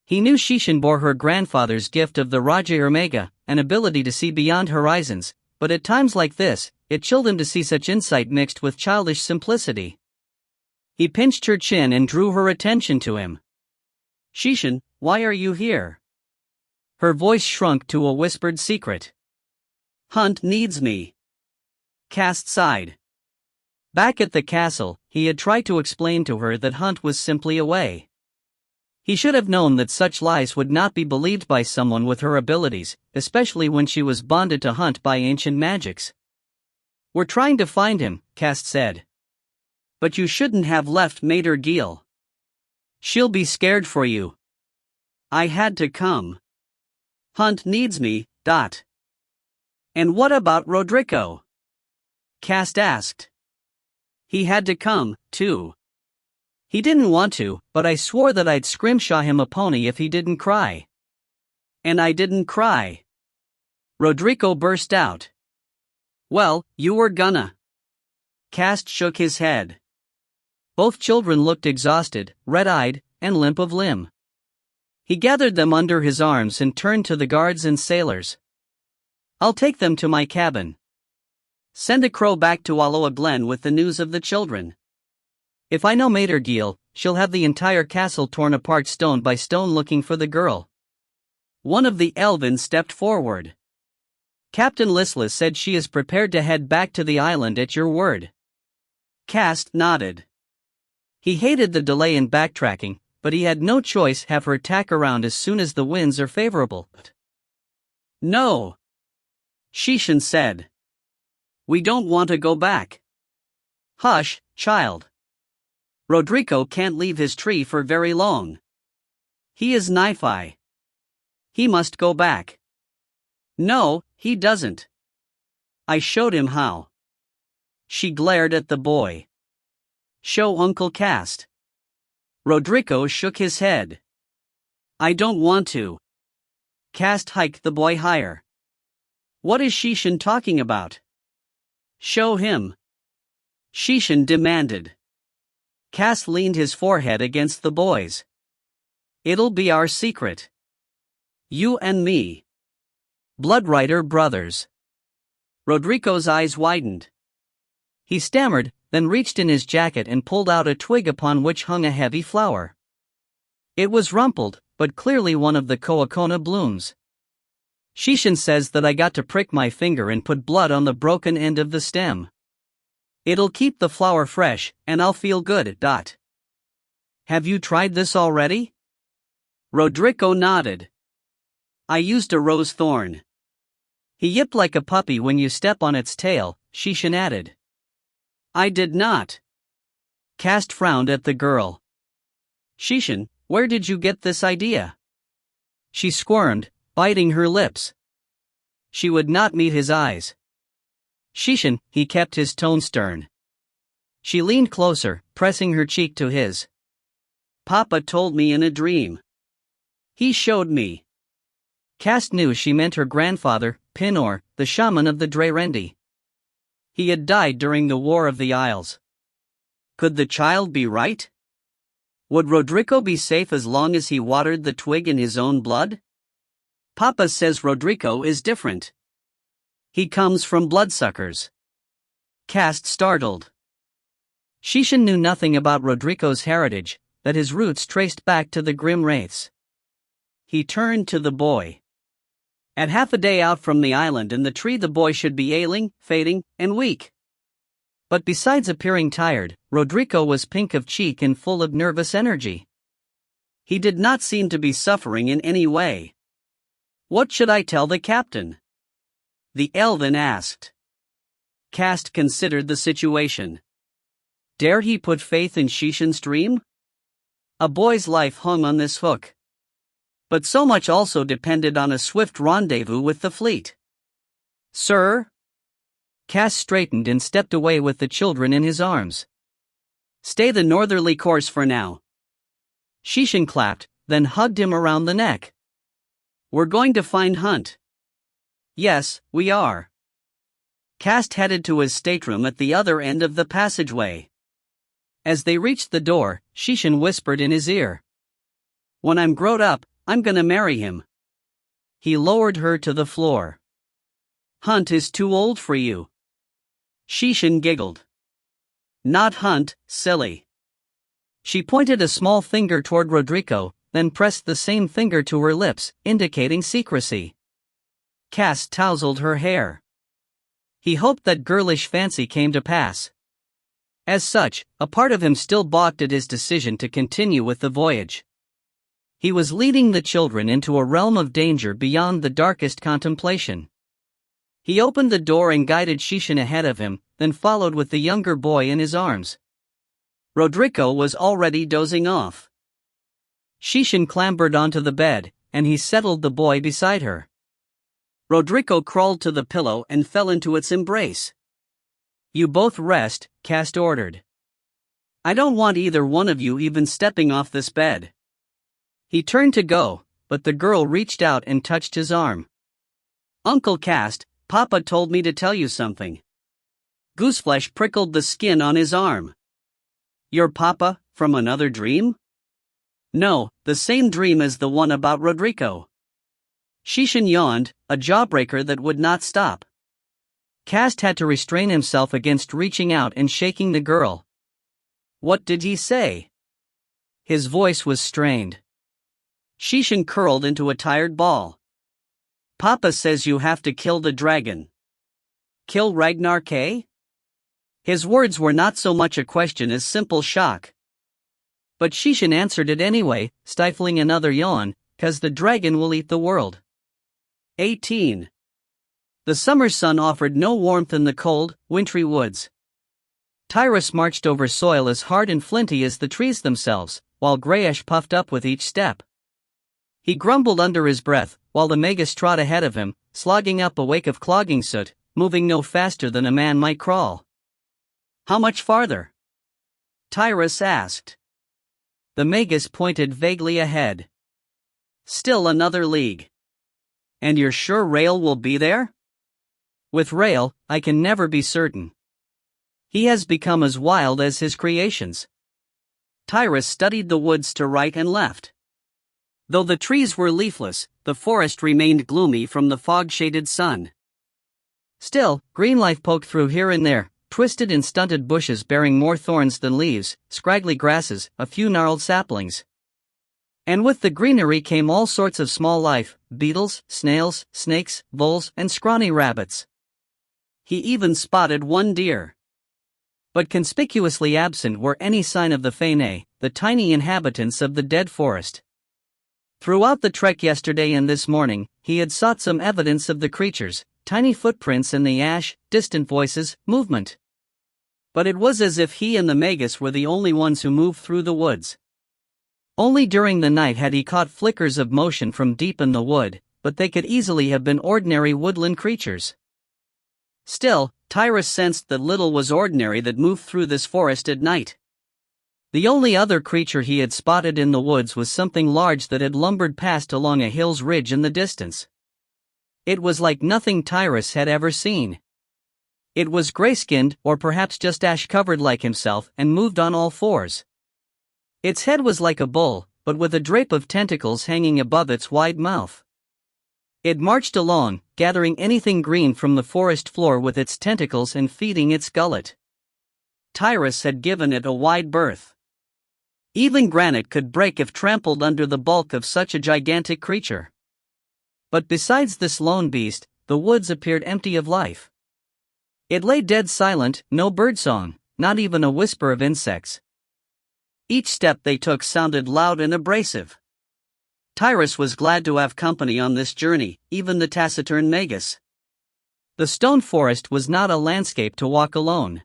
He knew Shishin bore her grandfather's gift of the Raja Ermega, an ability to see beyond horizons, but at times like this, it chilled him to see such insight mixed with childish simplicity. He pinched her chin and drew her attention to him. Shishin, why are you here? Her voice shrunk to a whispered secret. Hunt needs me. Cast sighed. Back at the castle, he had tried to explain to her that Hunt was simply away. He should have known that such lies would not be believed by someone with her abilities, especially when she was bonded to Hunt by ancient magics. We're trying to find him, Cast said. But you shouldn't have left Mater Gil. She'll be scared for you. I had to come. Hunt needs me, . And what about Rodrigo? Cast asked. He had to come, too. He didn't want to, but I swore that I'd scrimshaw him a pony if he didn't cry. And I didn't cry. Rodrigo burst out. Well, you were gonna. Cast shook his head. Both children looked exhausted, red-eyed, and limp of limb. He gathered them under his arms and turned to the guards and sailors. I'll take them to my cabin. Send a crow back to Aloha Glen with the news of the children. If I know Mater Gil, she'll have the entire castle torn apart stone by stone looking for the girl. One of the Elvins stepped forward. Captain Listless said she is prepared to head back to the island at your word. Cast nodded. He hated the delay in backtracking, but he had no choice have her tack around as soon as the winds are favorable. No. Shishin said. We don't want to go back. Hush, child. Rodrigo can't leave his tree for very long. He is Naifi. He must go back. No, he doesn't. I showed him how. She glared at the boy. Show Uncle Cast. Rodrigo shook his head. I don't want to. Cast hiked the boy higher. What is Shishin talking about? Show him. Shishin demanded. Cast leaned his forehead against the boy's. It'll be our secret. You and me. Bloodrider brothers. Rodrigo's eyes widened. He stammered, then reached in his jacket and pulled out a twig upon which hung a heavy flower. It was rumpled, but clearly one of the koakona blooms. Shishin says that I got to prick my finger and put blood on the broken end of the stem. It'll keep the flower fresh, and I'll feel good. Have you tried this already? Rodrigo nodded. I used a rose thorn. He yipped like a puppy when you step on its tail, Shishin added. I did not. Cast frowned at the girl. Shishin, where did you get this idea? She squirmed, biting her lips. She would not meet his eyes. Shishin, he kept his tone stern. She leaned closer, pressing her cheek to his. Papa told me in a dream. He showed me. Cast knew she meant her grandfather, Pinor, the shaman of the Drerendi. He had died during the War of the Isles. Could the child be right? Would Rodrigo be safe as long as he watered the twig in his own blood? Papa says Rodrigo is different. He comes from bloodsuckers. Cast startled. Shishin knew nothing about Rodrigo's heritage, that his roots traced back to the grim wraiths. He turned to the boy. At half a day out from the island in the tree, the boy should be ailing, fading, and weak. But besides appearing tired, Rodrigo was pink of cheek and full of nervous energy. He did not seem to be suffering in any way. "What should I tell the captain?" the elven asked. Cast considered the situation. Dare he put faith in Shishin's dream? A boy's life hung on this hook. But so much also depended on a swift rendezvous with the fleet. "Sir?" Cast straightened and stepped away with the children in his arms. "Stay the northerly course for now." Shishin clapped, then hugged him around the neck. "We're going to find Hunt." "Yes, we are." Cast headed to his stateroom at the other end of the passageway. As they reached the door, Shishin whispered in his ear, "When I'm grown up, I'm gonna marry him." He lowered her to the floor. "Hunt is too old for you." Shishin giggled. "Not Hunt, silly." She pointed a small finger toward Rodrigo, then pressed the same finger to her lips, indicating secrecy. Cast tousled her hair. He hoped that girlish fancy came to pass. As such, a part of him still balked at his decision to continue with the voyage. He was leading the children into a realm of danger beyond the darkest contemplation. He opened the door and guided Shishin ahead of him, then followed with the younger boy in his arms. Rodrigo was already dozing off. Shishin clambered onto the bed, and he settled the boy beside her. Rodrigo crawled to the pillow and fell into its embrace. "You both rest," Cast ordered. "I don't want either one of you even stepping off this bed." He turned to go, but the girl reached out and touched his arm. "Uncle Cast, Papa told me to tell you something." Gooseflesh prickled the skin on his arm. "Your Papa, from another dream?" "No, the same dream as the one about Rodrigo." Shishin yawned, a jawbreaker that would not stop. Cast had to restrain himself against reaching out and shaking the girl. "What did he say?" His voice was strained. Shishin curled into a tired ball. "Papa says you have to kill the dragon." "Kill Ragnar K?" His words were not so much a question as simple shock. But Shishin answered it anyway, stifling another yawn, "'Cause the dragon will eat the world." 18. The summer sun offered no warmth in the cold, wintry woods. Tyrus marched over soil as hard and flinty as the trees themselves, while grayish puffed up with each step. He grumbled under his breath, while the magus trod ahead of him, slogging up a wake of clogging soot, moving no faster than a man might crawl. "How much farther?" Tyrus asked. The magus pointed vaguely ahead. "Still another league." "And you're sure Rail will be there?" "With Rail, I can never be certain. He has become as wild as his creations." Tyrus studied the woods to right and left. Though the trees were leafless, the forest remained gloomy from the fog-shaded sun. Still, green life poked through here and there, twisted and stunted bushes bearing more thorns than leaves, scraggly grasses, a few gnarled saplings. And with the greenery came all sorts of small life, beetles, snails, snakes, voles, and scrawny rabbits. He even spotted one deer. But conspicuously absent were any sign of the Fae, the tiny inhabitants of the dead forest. Throughout the trek yesterday and this morning, he had sought some evidence of the creatures, tiny footprints in the ash, distant voices, movement. But it was as if he and the magus were the only ones who moved through the woods. Only during the night had he caught flickers of motion from deep in the wood, but they could easily have been ordinary woodland creatures. Still, Tyrus sensed that little was ordinary that moved through this forest at night. The only other creature he had spotted in the woods was something large that had lumbered past along a hill's ridge in the distance. It was like nothing Tyrus had ever seen. It was gray-skinned, or perhaps just ash-covered like himself, and moved on all fours. Its head was like a bull, but with a drape of tentacles hanging above its wide mouth. It marched along, gathering anything green from the forest floor with its tentacles and feeding its gullet. Tyrus had given it a wide berth. Even granite could break if trampled under the bulk of such a gigantic creature. But besides this lone beast, the woods appeared empty of life. It lay dead silent, no birdsong, not even a whisper of insects. Each step they took sounded loud and abrasive. Tyrus was glad to have company on this journey, even the taciturn Magus. The stone forest was not a landscape to walk alone.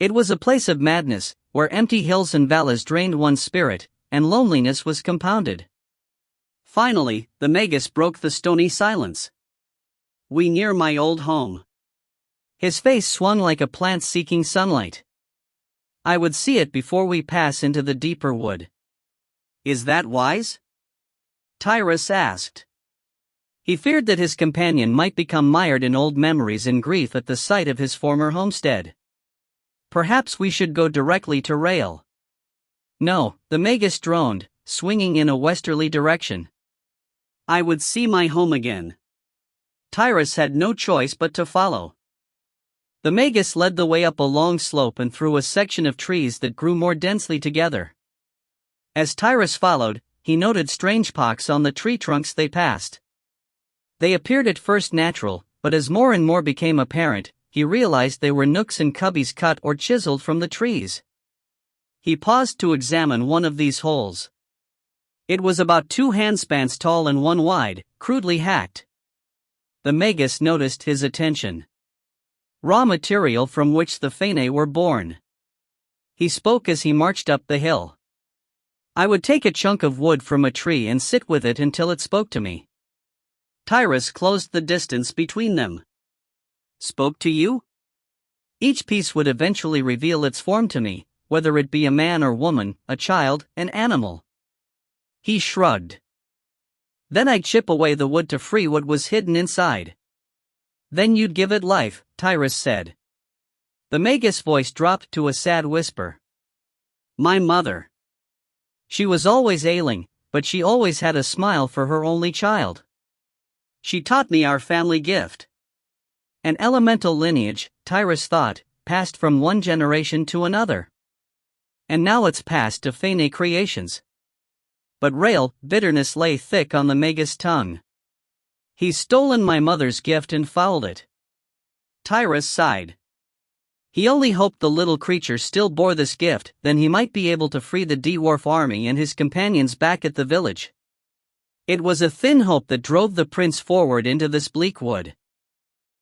It was a place of madness, where empty hills and valleys drained one's spirit, and loneliness was compounded. Finally, the Magus broke the stony silence. "We near my old home." His face swung like a plant seeking sunlight. "I would see it before we pass into the deeper wood." "Is that wise?" Tyrus asked. He feared that his companion might become mired in old memories and grief at the sight of his former homestead. "Perhaps we should go directly to Rail." "No," the Magus droned, swinging in a westerly direction. "I would see my home again." Tyrus had no choice but to follow. The Magus led the way up a long slope and through a section of trees that grew more densely together. As Tyrus followed, he noted strange pox on the tree trunks they passed. They appeared at first natural, but as more and more became apparent, he realized they were nooks and cubbies cut or chiseled from the trees. He paused to examine one of these holes. It was about 2 handspans tall and 1 wide, crudely hacked. The Magus noticed his attention. Raw material from which the Fae were born. He spoke as he marched up the hill. "I would take a chunk of wood from a tree and sit with it until it spoke to me." Tyrus closed the distance between them. "Spoke to you?" "Each piece would eventually reveal its form to me, whether it be a man or woman, a child, an animal." He shrugged. "Then I'd chip away the wood to free what was hidden inside." "Then you'd give it life," Tyrus said. The Magus' voice dropped to a sad whisper. "My mother. She was always ailing, but she always had a smile for her only child. She taught me our family gift." An elemental lineage, Tyrus thought, passed from one generation to another. And now it's passed to Fae creations. But Rail, bitterness lay thick on the Magus' tongue. "He's stolen my mother's gift and fouled it." Tyrus sighed. He only hoped the little creature still bore this gift, then he might be able to free the dwarf army and his companions back at the village. It was a thin hope that drove the prince forward into this bleak wood.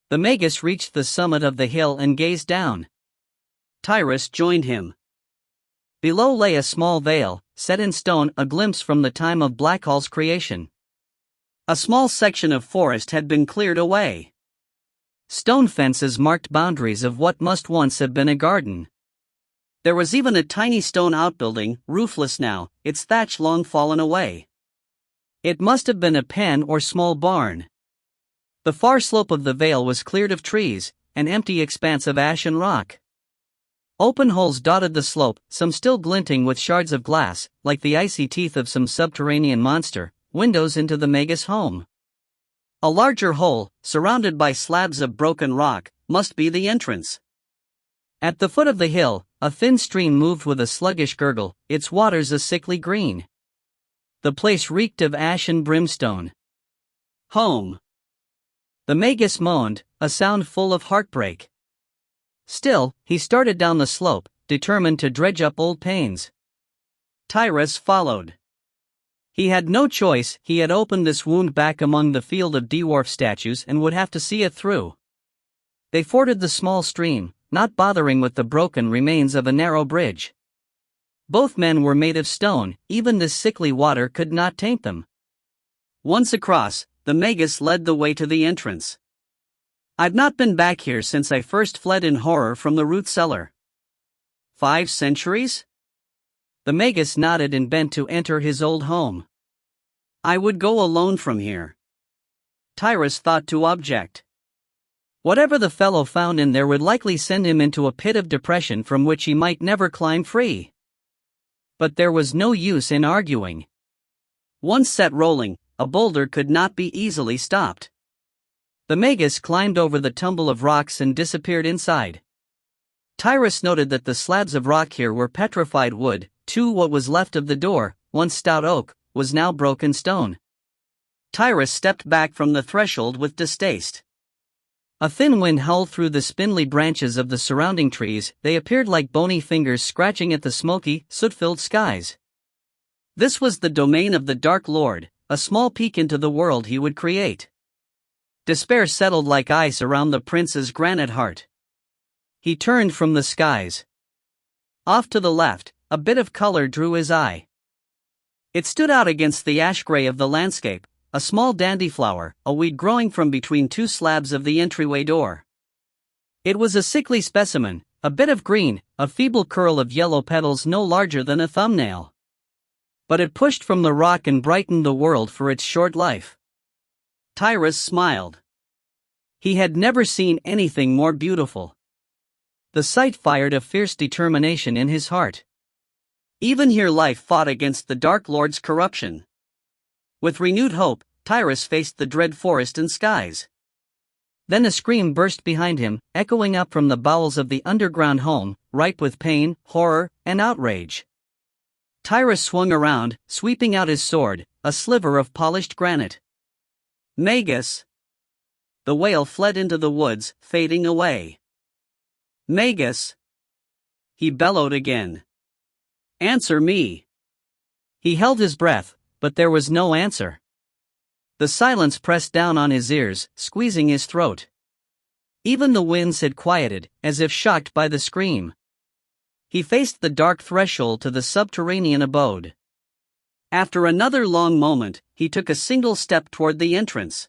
The Magus reached the summit of the hill and gazed down. Tyrus joined him. Below lay a small vale, set in stone, a glimpse from the time of Blackhall's creation. A small section of forest had been cleared away. Stone fences marked boundaries of what must once have been a garden. There was even a tiny stone outbuilding, roofless now, its thatch long fallen away. It must have been a pen or small barn. The far slope of the vale was cleared of trees, an empty expanse of ash and rock. Open holes dotted the slope, some still glinting with shards of glass, like the icy teeth of some subterranean monster, windows into the Magus' home. A larger hole, surrounded by slabs of broken rock, must be the entrance. At the foot of the hill, a thin stream moved with a sluggish gurgle, its waters a sickly green. The place reeked of ash and brimstone. "Home." The Magus moaned, a sound full of heartbreak. Still, he started down the slope, determined to dredge up old pains. Tyrus followed. He had no choice, he had opened this wound back among the field of dwarf statues and would have to see it through. They forded the small stream, not bothering with the broken remains of a narrow bridge. Both men were made of stone, even this sickly water could not taint them. Once across, the Magus led the way to the entrance. "I've not been back here since I first fled in horror from the root cellar." 5 centuries? The Magus nodded and bent to enter his old home. "I would go alone from here." Tyrus thought to object. Whatever the fellow found in there would likely send him into a pit of depression from which he might never climb free. But there was no use in arguing. Once set rolling, a boulder could not be easily stopped. The magus climbed over the tumble of rocks and disappeared inside. Tyrus noted that the slabs of rock here were petrified wood, too. What was left of the door, once stout oak, was now broken stone. Tyrus stepped back from the threshold with distaste. A thin wind howled through the spindly branches of the surrounding trees. They appeared like bony fingers scratching at the smoky, soot-filled skies. This was the domain of the Dark Lord, a small peek into the world he would create. Despair settled like ice around the prince's granite heart. He turned from the skies. Off to the left, a bit of color drew his eye. It stood out against the ash gray of the landscape, a small dandyflower, a weed growing from between two slabs of the entryway door. It was a sickly specimen, a bit of green, a feeble curl of yellow petals no larger than a thumbnail. But it pushed from the rock and brightened the world for its short life. Tyrus smiled. He had never seen anything more beautiful. The sight fired a fierce determination in his heart. Even here life fought against the Dark Lord's corruption. With renewed hope, Tyrus faced the dread forest and skies. Then a scream burst behind him, echoing up from the bowels of the underground home, ripe with pain, horror, and outrage. Tyrus swung around, sweeping out his sword, a sliver of polished granite. Magus! The wail fled into the woods, fading away. Magus! He bellowed again. Answer me! He held his breath, but there was no answer. The silence pressed down on his ears, squeezing his throat. Even the winds had quieted, as if shocked by the scream. He faced the dark threshold to the subterranean abode. After another long moment, he took a single step toward the entrance.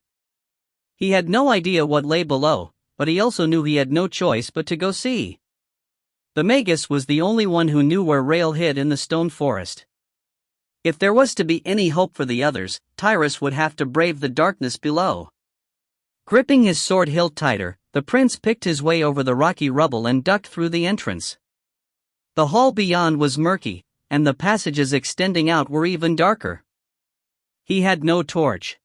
He had no idea what lay below, but he also knew he had no choice but to go see. The magus was the only one who knew where Rail hid in the stone forest. If there was to be any hope for the others, Tyrus would have to brave the darkness below. Gripping his sword hilt tighter, the prince picked his way over the rocky rubble and ducked through the entrance. The hall beyond was murky, and the passages extending out were even darker. He had no torch.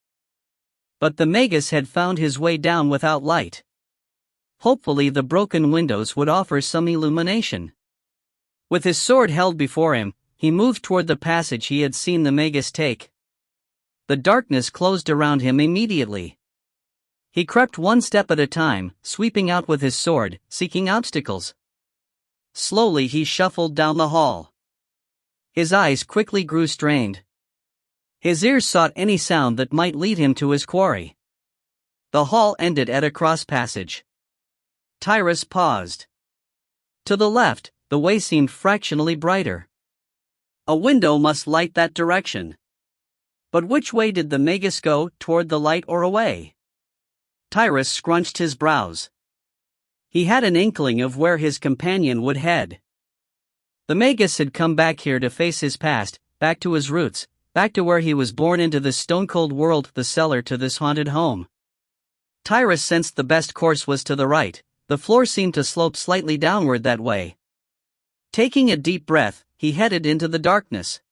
But the magus had found his way down without light. Hopefully the broken windows would offer some illumination. With his sword held before him, he moved toward the passage he had seen the magus take. The darkness closed around him immediately. He crept one step at a time, sweeping out with his sword, seeking obstacles. Slowly he shuffled down the hall. His eyes quickly grew strained. His ears sought any sound that might lead him to his quarry. The hall ended at a cross passage. Tyrus paused. To the left, the way seemed fractionally brighter. A window must light that direction. But which way did the magus go, toward the light or away? Tyrus scrunched his brows. He had an inkling of where his companion would head. The magus had come back here to face his past, back to his roots, back to where he was born into this stone-cold world, the cellar to this haunted home. Tyrus sensed the best course was to the right. The floor seemed to slope slightly downward that way. Taking a deep breath, he headed into the darkness.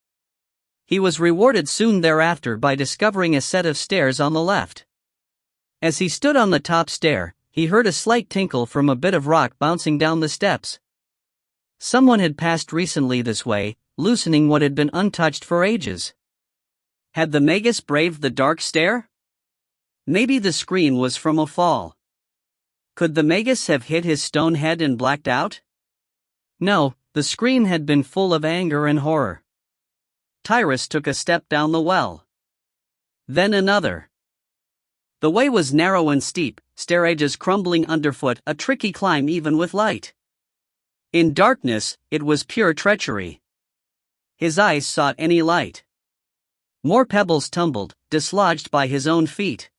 He was rewarded soon thereafter by discovering a set of stairs on the left. As he stood on the top stair, he heard a slight tinkle from a bit of rock bouncing down the steps. Someone had passed recently this way, loosening what had been untouched for ages. Had the magus braved the dark stair? Maybe the scream was from a fall. Could the magus have hit his stone head and blacked out? No, the scream had been full of anger and horror. Tyrus took a step down the well. Then another. The way was narrow and steep, stair edges crumbling underfoot, a tricky climb even with light. In darkness, it was pure treachery. His eyes sought any light. More pebbles tumbled, dislodged by his own feet.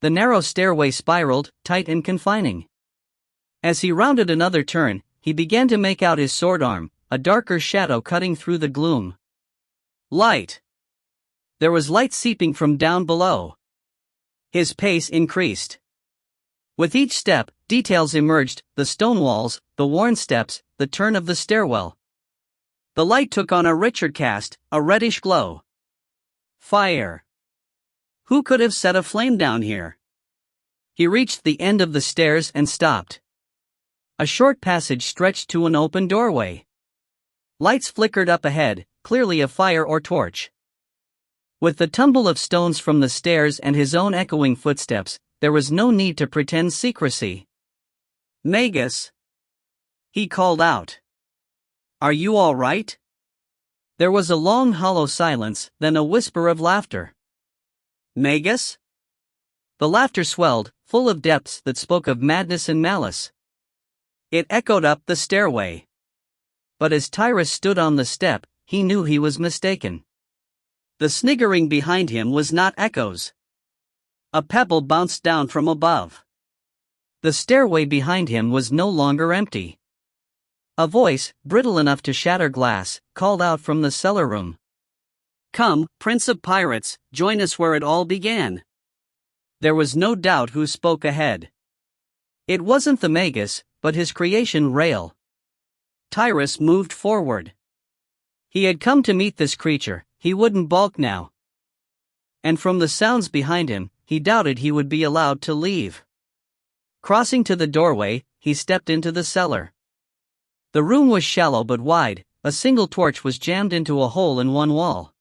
The narrow stairway spiraled, tight and confining. As he rounded another turn, he began to make out his sword arm, a darker shadow cutting through the gloom. Light! There was light seeping from down below. His pace increased. With each step, details emerged, the stone walls, the worn steps, the turn of the stairwell. The light took on a richer cast, a reddish glow. Fire! Who could have set a flame down here? He reached the end of the stairs and stopped. A short passage stretched to an open doorway. Lights flickered up ahead, clearly a fire or torch. With the tumble of stones from the stairs and his own echoing footsteps, there was no need to pretend secrecy. "Magus!" he called out. "Are you all right?" There was a long hollow silence, then a whisper of laughter. "Magus?" The laughter swelled, full of depths that spoke of madness and malice. It echoed up the stairway. But as Tyrus stood on the step, he knew he was mistaken. The sniggering behind him was not echoes. A pebble bounced down from above. The stairway behind him was no longer empty. A voice, brittle enough to shatter glass, called out from the cellar room. "Come, Prince of Pirates, join us where it all began." There was no doubt who spoke ahead. It wasn't the Magus, but his creation Rael. Tyrus moved forward. He had come to meet this creature, he wouldn't balk now. And from the sounds behind him, he doubted he would be allowed to leave. Crossing to the doorway, he stepped into the cellar. The room was shallow but wide, a single torch was jammed into a hole in one wall.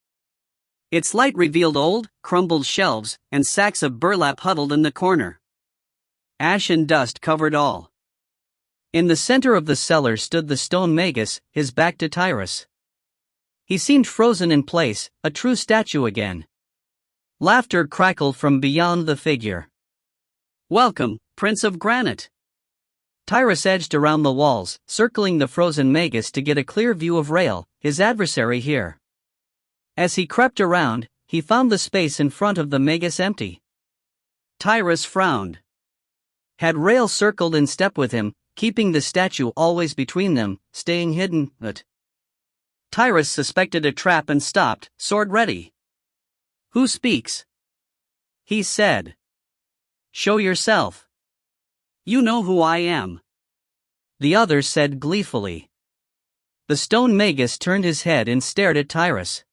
Its light revealed old, crumbled shelves, and sacks of burlap huddled in the corner. Ash and dust covered all. In the center of the cellar stood the stone Magus, his back to Tyrus. He seemed frozen in place, a true statue again. Laughter crackled from beyond the figure. "Welcome, Prince of Granite." Tyrus edged around the walls, circling the frozen Magus to get a clear view of Rael, his adversary here. As he crept around, he found the space in front of the Magus empty. Tyrus frowned. Had Rael circled in step with him, keeping the statue always between them, staying hidden, but Tyrus suspected a trap and stopped, sword ready. "Who speaks?" he said. "Show yourself." "You know who I am," the other said gleefully. The stone Magus turned his head and stared at Tyrus.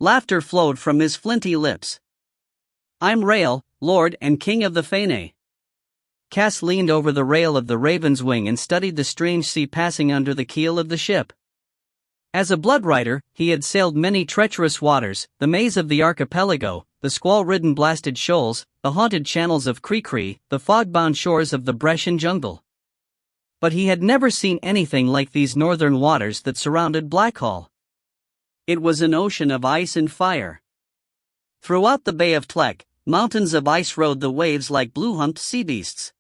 Laughter flowed from his flinty lips. "I'm Rael, Lord and King of the Faene." Cass leaned over the rail of the Raven's Wing and studied the strange sea passing under the keel of the ship. As a blood rider, he had sailed many treacherous waters, the maze of the archipelago, the squall-ridden blasted shoals, the haunted channels of Cree, the fog-bound shores of the Brescian jungle. But he had never seen anything like these northern waters that surrounded Blackhall. It was an ocean of ice and fire. Throughout the Bay of Tlek, mountains of ice rode the waves like blue-humped sea beasts.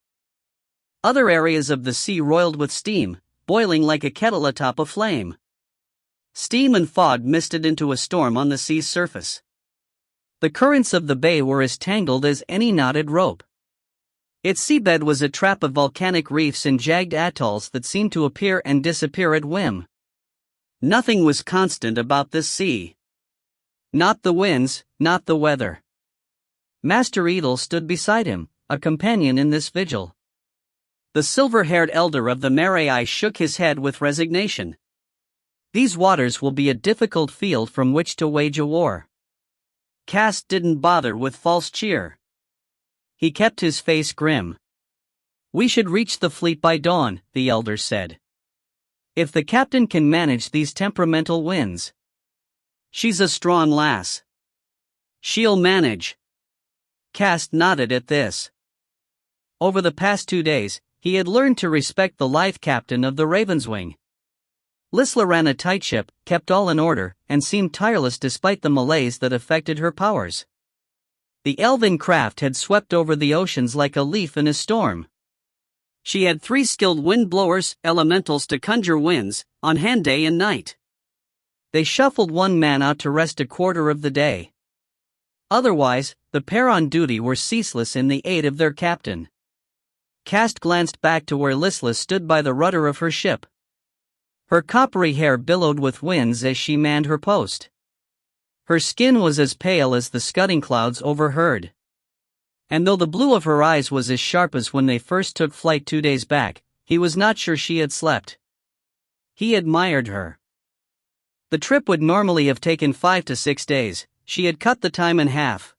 Other areas of the sea roiled with steam, boiling like a kettle atop a flame. Steam and fog misted into a storm on the sea's surface. The currents of the bay were as tangled as any knotted rope. Its seabed was a trap of volcanic reefs and jagged atolls that seemed to appear and disappear at whim. Nothing was constant about this sea. Not the winds, not the weather. Master Edel stood beside him, a companion in this vigil. The silver-haired elder of the Marai shook his head with resignation. These waters will be a difficult field from which to wage a war. Cass didn't bother with false cheer. He kept his face grim. "We should reach the fleet by dawn," the elder said. "If the captain can manage these temperamental winds." "She's a strong lass. She'll manage." Cass nodded at this. Over the past 2 days, he had learned to respect the lithe captain of the Ravenswing. Lisla ran a tight ship, kept all in order, and seemed tireless despite the malaise that affected her powers. The elven craft had swept over the oceans like a leaf in a storm. She had 3 skilled wind-blowers, elementals to conjure winds, on hand day and night. They shuffled one man out to rest a quarter of the day. Otherwise, the pair on duty were ceaseless in the aid of their captain. Cass glanced back to where Lisla stood by the rudder of her ship. Her coppery hair billowed with winds as she manned her post. Her skin was as pale as the scudding clouds overhead. And though the blue of her eyes was as sharp as when they first took flight 2 days back, he was not sure she had slept. He admired her. The trip would normally have taken 5 to 6 days, she had cut the time in half.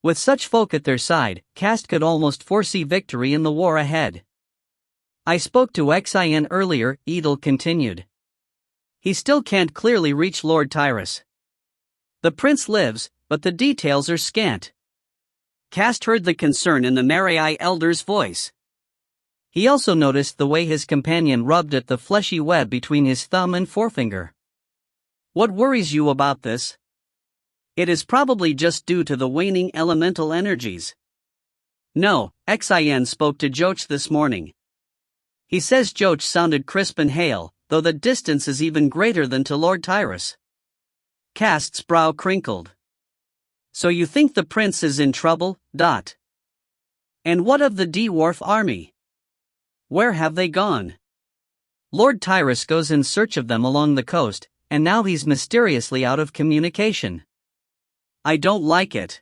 With such folk at their side, Cast could almost foresee victory in the war ahead. I spoke to Xin earlier, Edel continued. He still can't clearly reach Lord Tyrus. The prince lives, but the details are scant. Cast heard the concern in the Marai elder's voice. He also noticed the way his companion rubbed at the fleshy web between his thumb and forefinger. What worries you about this? It is probably just due to the waning elemental energies. No, Xin spoke to Joch this morning. He says Joch sounded crisp and hale, though the distance is even greater than to Lord Tyrus. Cast's brow crinkled. So you think the prince is in trouble? And what of the dwarf army? Where have they gone? Lord Tyrus goes in search of them along the coast, and now he's mysteriously out of communication. I don't like it.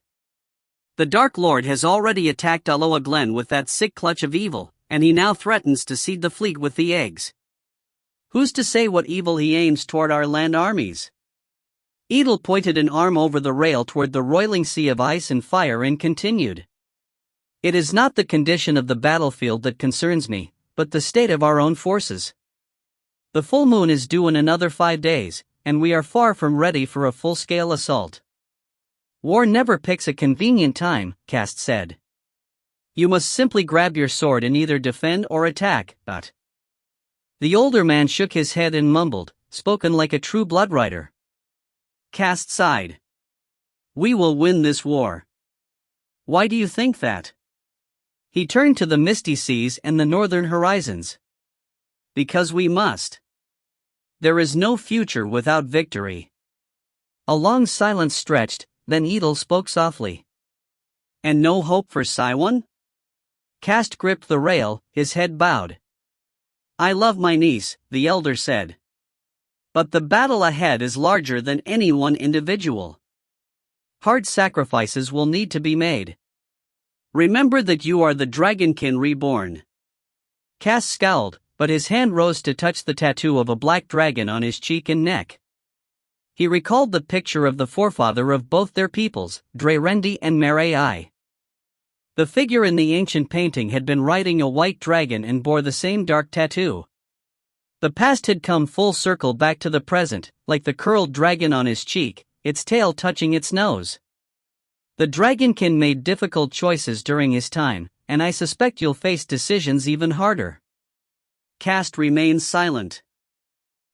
The Dark Lord has already attacked Aloha Glen with that sick clutch of evil, and he now threatens to seed the fleet with the eggs. Who's to say what evil he aims toward our land armies? Edel pointed an arm over the rail toward the roiling sea of ice and fire and continued. It is not the condition of the battlefield that concerns me, but the state of our own forces. The full moon is due in another 5 days, and we are far from ready for a full-scale assault. War never picks a convenient time, Cast said. You must simply grab your sword and either defend or attack, The older man shook his head and mumbled, spoken like a true bloodrider. Cast sighed. We will win this war. Why do you think that? He turned to the misty seas and the northern horizons. Because we must. There is no future without victory. A long silence stretched, then Edel spoke softly. And no hope for Siwan? Cast gripped the rail, his head bowed. I love my niece, the elder said. But the battle ahead is larger than any one individual. Hard sacrifices will need to be made. Remember that you are the Dragonkin reborn. Cast scowled, but his hand rose to touch the tattoo of a black dragon on his cheek and neck. He recalled the picture of the forefather of both their peoples, Drerendi and Marai. The figure in the ancient painting had been riding a white dragon and bore the same dark tattoo. The past had come full circle back to the present, like the curled dragon on his cheek, its tail touching its nose. The Dragonkin made difficult choices during his time, and I suspect you'll face decisions even harder. Cast remained silent.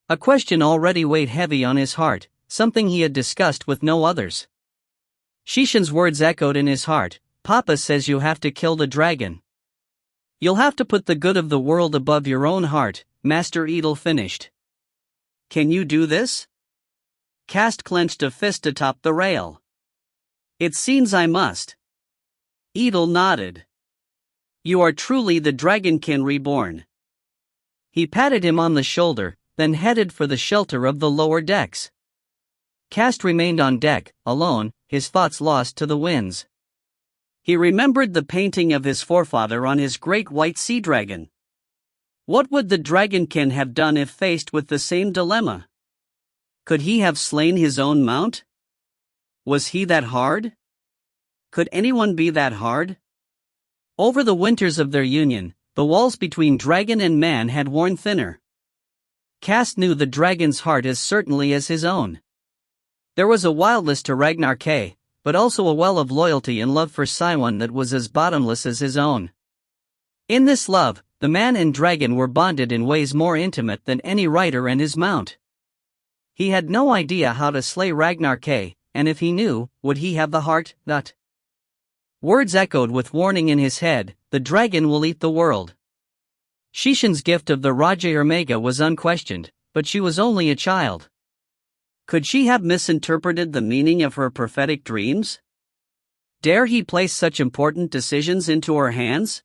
A question already weighed heavy on his heart, something he had discussed with no others. Shishan's words echoed in his heart. Papa says you have to kill the dragon. You'll have to put the good of the world above your own heart, Master Edel finished. Can you do this? Cast clenched a fist atop the rail. It seems I must. Edel nodded. You are truly the Dragonkin reborn. He patted him on the shoulder, then headed for the shelter of the lower decks. Cast remained on deck, alone, his thoughts lost to the winds. He remembered the painting of his forefather on his great white sea dragon. What would the Dragonkin have done if faced with the same dilemma? Could he have slain his own mount? Was he that hard? Could anyone be that hard? Over the winters of their union, the walls between dragon and man had worn thinner. Cast knew the dragon's heart as certainly as his own. There was a wildness to Ragnar K, but also a well of loyalty and love for Siwan that was as bottomless as his own. In this love, the man and dragon were bonded in ways more intimate than any rider and his mount. He had no idea how to slay Ragnar K, and if he knew, would he have the heart? Words echoed with warning in his head, the dragon will eat the world. Shishan's gift of the Raja Ermega was unquestioned, but she was only a child. Could she have misinterpreted the meaning of her prophetic dreams? Dare he place such important decisions into her hands?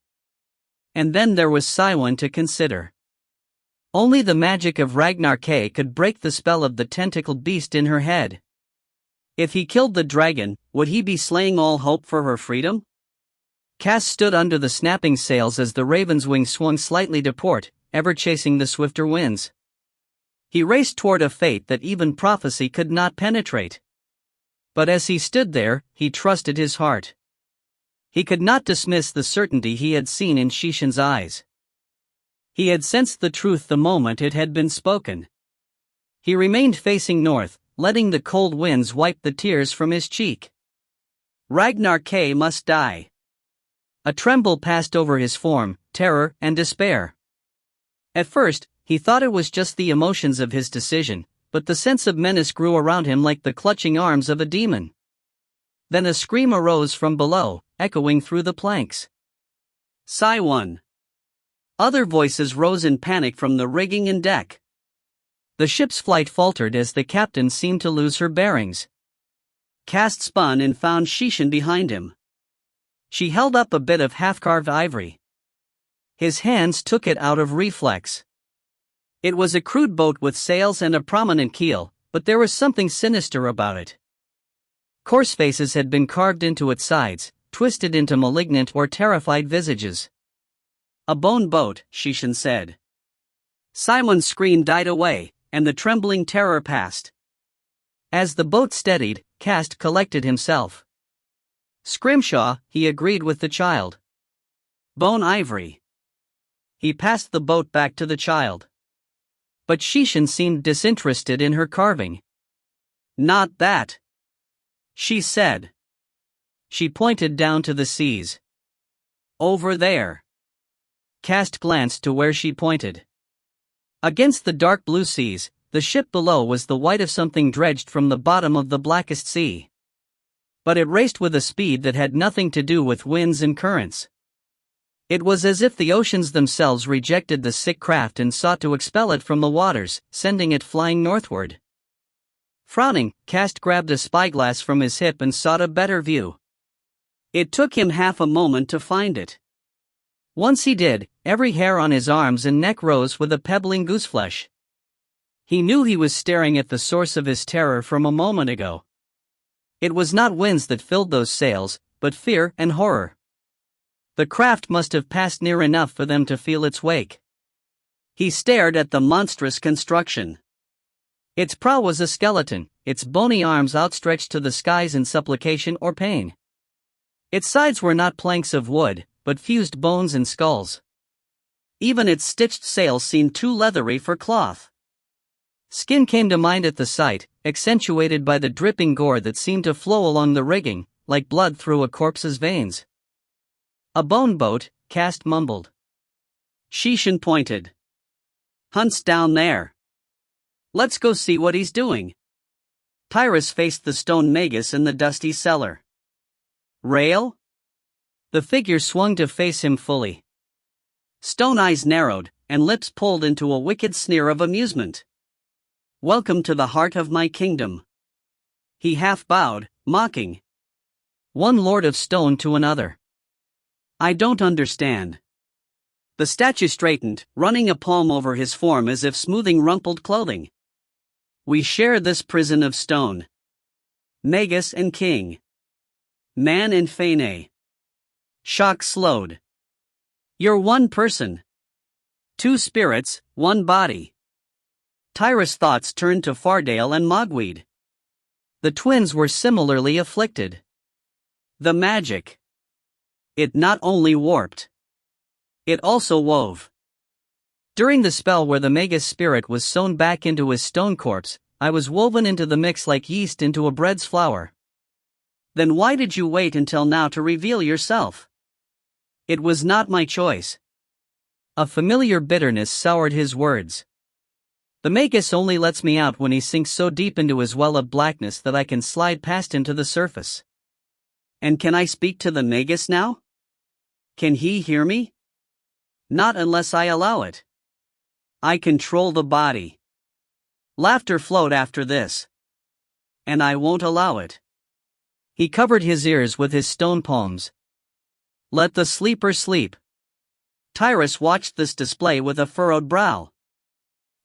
And then there was Siwan to consider. Only the magic of Ragnar K could break the spell of the tentacled beast in her head. If he killed the dragon, would he be slaying all hope for her freedom? Cass stood under the snapping sails as the Raven's wing swung slightly to port, ever chasing the swifter winds. He raced toward a fate that even prophecy could not penetrate. But as he stood there, he trusted his heart. He could not dismiss the certainty he had seen in Shishan's eyes. He had sensed the truth the moment it had been spoken. He remained facing north, letting the cold winds wipe the tears from his cheek. Ragnar K must die. A tremble passed over his form, terror and despair. At first, he thought it was just the emotions of his decision, but the sense of menace grew around him like the clutching arms of a demon. Then a scream arose from below, echoing through the planks. Sigh one. Other voices rose in panic from the rigging and deck. The ship's flight faltered as the captain seemed to lose her bearings. Cast spun and found Shishan behind him. She held up a bit of half-carved ivory. His hands took it out of reflex. It was a crude boat with sails and a prominent keel, but there was something sinister about it. Coarse faces had been carved into its sides, twisted into malignant or terrified visages. A bone boat, Shishan said. Simon's scream died away, and the trembling terror passed. As the boat steadied, Cast collected himself. Scrimshaw, he agreed with the child. Bone ivory. He passed the boat back to the child. But Shishan seemed disinterested in her carving. Not that, she said. She pointed down to the seas. Over there. Cast glanced to where she pointed. Against the dark blue seas, the ship below was the white of something dredged from the bottom of the blackest sea. But it raced with a speed that had nothing to do with winds and currents. It was as if the oceans themselves rejected the sick craft and sought to expel it from the waters, sending it flying northward. Frowning, Cast grabbed a spyglass from his hip and sought a better view. It took him half a moment to find it. Once he did, every hair on his arms and neck rose with a pebbling gooseflesh. He knew he was staring at the source of his terror from a moment ago. It was not winds that filled those sails, but fear and horror. The craft must have passed near enough for them to feel its wake. He stared at the monstrous construction. Its prow was a skeleton, its bony arms outstretched to the skies in supplication or pain. Its sides were not planks of wood, but fused bones and skulls. Even its stitched sails seemed too leathery for cloth. Skin came to mind at the sight, accentuated by the dripping gore that seemed to flow along the rigging, like blood through a corpse's veins. A bone boat, Cast mumbled. Shishan pointed. Hunt's down there. Let's go see what he's doing. Tyrus faced the stone magus in the dusty cellar. Rail? The figure swung to face him fully. Stone eyes narrowed, and lips pulled into a wicked sneer of amusement. Welcome to the heart of my kingdom. He half bowed, mocking. One lord of stone to another. I don't understand. The statue straightened, running a palm over his form as if smoothing rumpled clothing. We share this prison of stone. Magus and king. Man and Fane. Shock slowed. You're one person. Two spirits, one body. Tyrus' thoughts turned to Fardale and Mogweed. The twins were similarly afflicted. The magic. It not only warped. It also wove. During the spell where the magus spirit was sewn back into his stone corpse, I was woven into the mix like yeast into a bread's flour. Then why did you wait until now to reveal yourself? It was not my choice. A familiar bitterness soured his words. The magus only lets me out when he sinks so deep into his well of blackness that I can slide past him to the surface. And can I speak to the magus now? Can he hear me? Not unless I allow it. I control the body. Laughter flowed after this. And I won't allow it. He covered his ears with his stone palms. Let the sleeper sleep. Tyrus watched this display with a furrowed brow.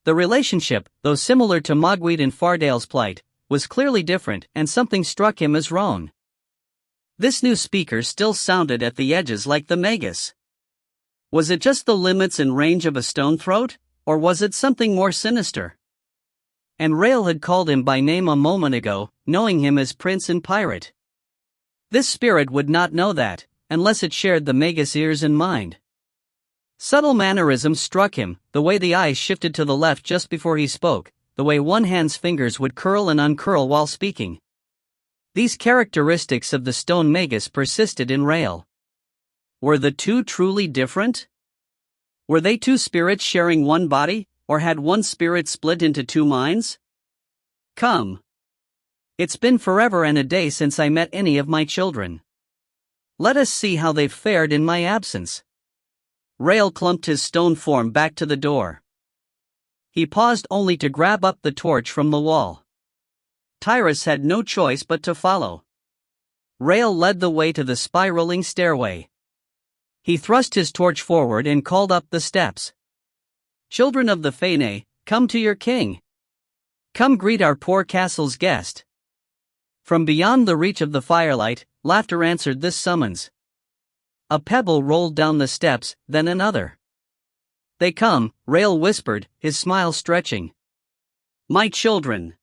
The relationship, though similar to Mogweed and Fardale's plight, was clearly different, and something struck him as wrong. This new speaker still sounded at the edges like the magus. Was it just the limits and range of a stone throat, or was it something more sinister? And Rail had called him by name a moment ago, knowing him as prince and pirate. This spirit would not know that, unless it shared the magus' ears and mind. Subtle mannerisms struck him, the way the eyes shifted to the left just before he spoke, the way one hand's fingers would curl and uncurl while speaking. These characteristics of the stone magus persisted in Rael. Were the two truly different? Were they two spirits sharing one body, or had one spirit split into two minds? Come. It's been forever and a day since I met any of my children. Let us see how they've fared in my absence. Rael clumped his stone form back to the door. He paused only to grab up the torch from the wall. Tyrus had no choice but to follow. Rael led the way to the spiraling stairway. He thrust his torch forward and called up the steps. Children of the Fae, come to your king. Come greet our poor castle's guest. From beyond the reach of the firelight, laughter answered this summons. A pebble rolled down the steps, then another. They come, Rael whispered, his smile stretching. My children.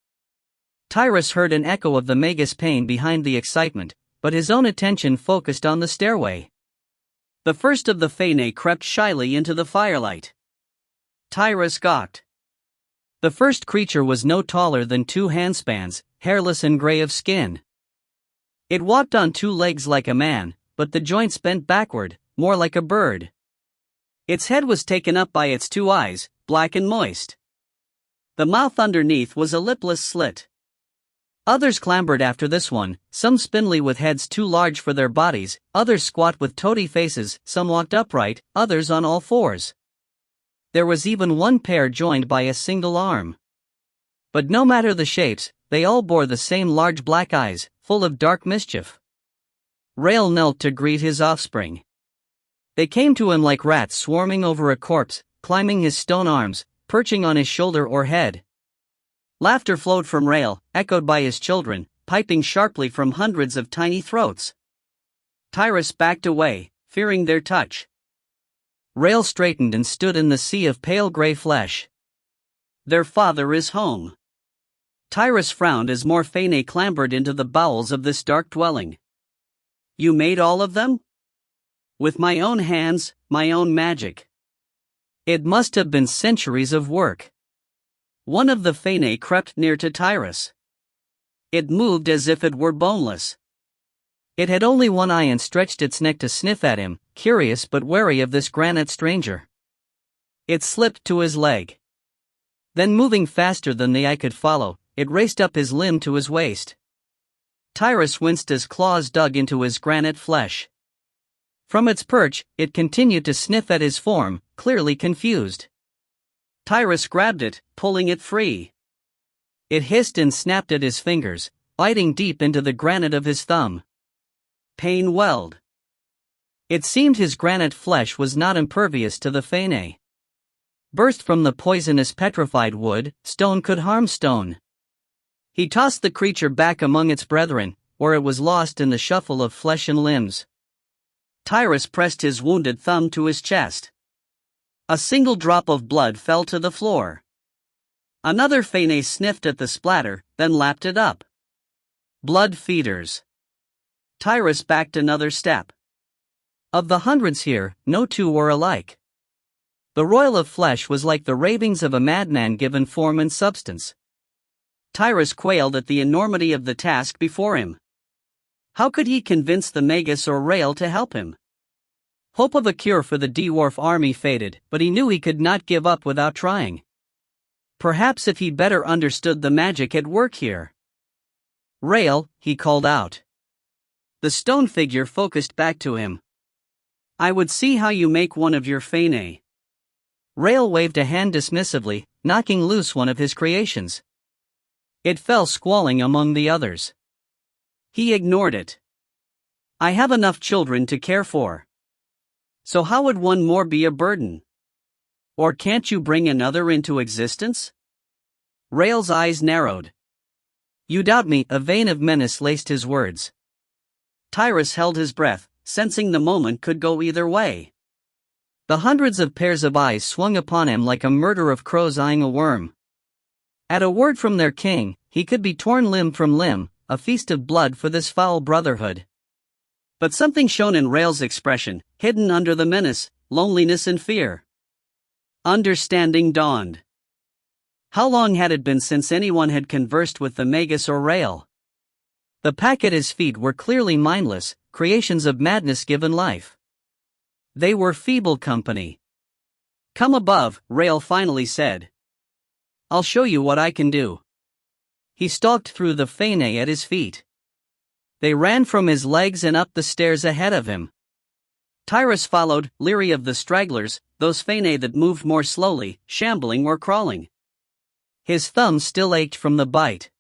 Tyrus heard an echo of the magus' pain behind the excitement, but his own attention focused on the stairway. The first of the Fae crept shyly into the firelight. Tyrus gawked. The first creature was no taller than 2 handspans, hairless and gray of skin. It walked on 2 legs like a man, but the joints bent backward, more like a bird. Its head was taken up by its 2 eyes, black and moist. The mouth underneath was a lipless slit. Others clambered after this one, some spindly with heads too large for their bodies, others squat with toady faces, some walked upright, others on all fours. There was even one pair joined by a single arm. But no matter the shapes, they all bore the same large black eyes, full of dark mischief. Rael knelt to greet his offspring. They came to him like rats swarming over a corpse, climbing his stone arms, perching on his shoulder or head. Laughter flowed from Rael, echoed by his children, piping sharply from hundreds of tiny throats. Tyrus backed away, fearing their touch. Rael straightened and stood in the sea of pale gray flesh. Their father is home. Tyrus frowned as more Fae clambered into the bowels of this dark dwelling. You made all of them? With my own hands, my own magic. It must have been centuries of work. One of the Fae crept near to Tyrus. It moved as if it were boneless. It had only one eye and stretched its neck to sniff at him, curious but wary of this granite stranger. It slipped to his leg. Then, moving faster than the eye could follow, it raced up his limb to his waist. Tyrus winced as claws dug into his granite flesh. From its perch, it continued to sniff at his form, clearly confused. Tyrus grabbed it, pulling it free. It hissed and snapped at his fingers, biting deep into the granite of his thumb. Pain welled. It seemed his granite flesh was not impervious to the Fae. Burst from the poisonous petrified wood, stone could harm stone. He tossed the creature back among its brethren, where it was lost in the shuffle of flesh and limbs. Tyrus pressed his wounded thumb to his chest. A single drop of blood fell to the floor. Another Fae sniffed at the splatter, then lapped it up. Blood feeders. Tyrus backed another step. Of the hundreds here, no 2 were alike. The roil of flesh was like the ravings of a madman given form and substance. Tyrus quailed at the enormity of the task before him. How could he convince the magus or Rael to help him? Hope of a cure for the dwarf army faded, but he knew he could not give up without trying. Perhaps if he better understood the magic at work here. Rael, he called out. The stone figure focused back to him. I would see how you make one of your Fae. Rael waved a hand dismissively, knocking loose one of his creations. It fell squalling among the others. He ignored it. I have enough children to care for. So how would one more be a burden? Or can't you bring another into existence? Rael's eyes narrowed. You doubt me, a vein of menace laced his words. Tyrus held his breath, sensing the moment could go either way. The hundreds of pairs of eyes swung upon him like a murder of crows eyeing a worm. At a word from their king, he could be torn limb from limb, a feast of blood for this foul brotherhood. But something shone in Rael's expression, hidden under the menace, loneliness and fear. Understanding dawned. How long had it been since anyone had conversed with the magus or Rael? The pack at his feet were clearly mindless, creations of madness given life. They were feeble company. "Come above," Rael finally said. "I'll show you what I can do." He stalked through the Faene at his feet. They ran from his legs and up the stairs ahead of him. Tyrus followed, leery of the stragglers, those Faene that moved more slowly, shambling or crawling. His thumbs still ached from the bite.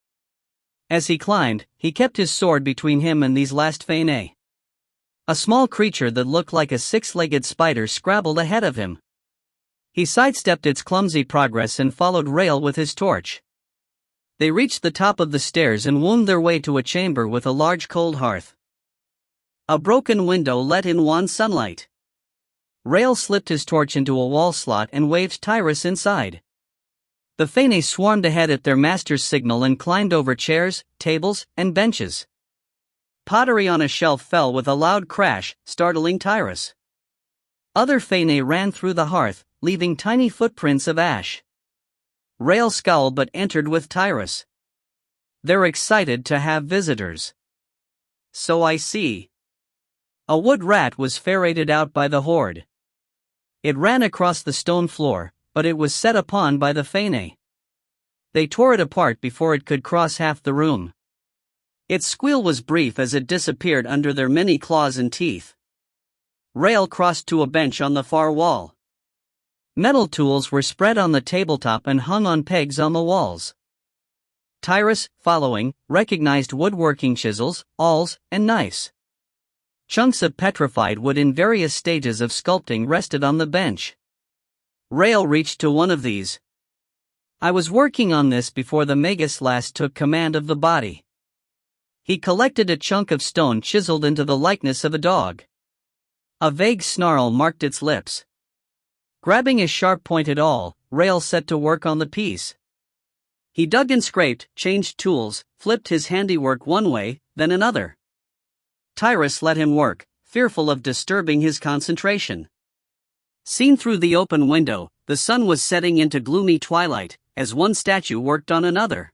As he climbed, he kept his sword between him and these last Faene. A small creature that looked like a six-legged spider scrabbled ahead of him. He sidestepped its clumsy progress and followed Rael with his torch. They reached the top of the stairs and wound their way to a chamber with a large cold hearth. A broken window let in wan sunlight. Rael slipped his torch into a wall slot and waved Tyrus inside. The Faene swarmed ahead at their master's signal and climbed over chairs, tables, and benches. Pottery on a shelf fell with a loud crash, startling Tyrus. Other Faene ran through the hearth, leaving tiny footprints of ash. Rael scowled but entered with Tyrus. "They're excited to have visitors." "So I see." A wood rat was ferreted out by the horde. It ran across the stone floor, but it was set upon by the Faene. They tore it apart before it could cross half the room. Its squeal was brief as it disappeared under their many claws and teeth. Rael crossed to a bench on the far wall. Metal tools were spread on the tabletop and hung on pegs on the walls. Tyrus, following, recognized woodworking chisels, awls, and knives. Chunks of petrified wood in various stages of sculpting rested on the bench. Rael reached to one of these. "I was working on this before the magus last took command of the body." He collected a chunk of stone chiseled into the likeness of a dog. A vague snarl marked its lips. Grabbing a sharp-pointed awl, Rael set to work on the piece. He dug and scraped, changed tools, flipped his handiwork one way, then another. Tyrus let him work, fearful of disturbing his concentration. Seen through the open window, the sun was setting into gloomy twilight, as one statue worked on another.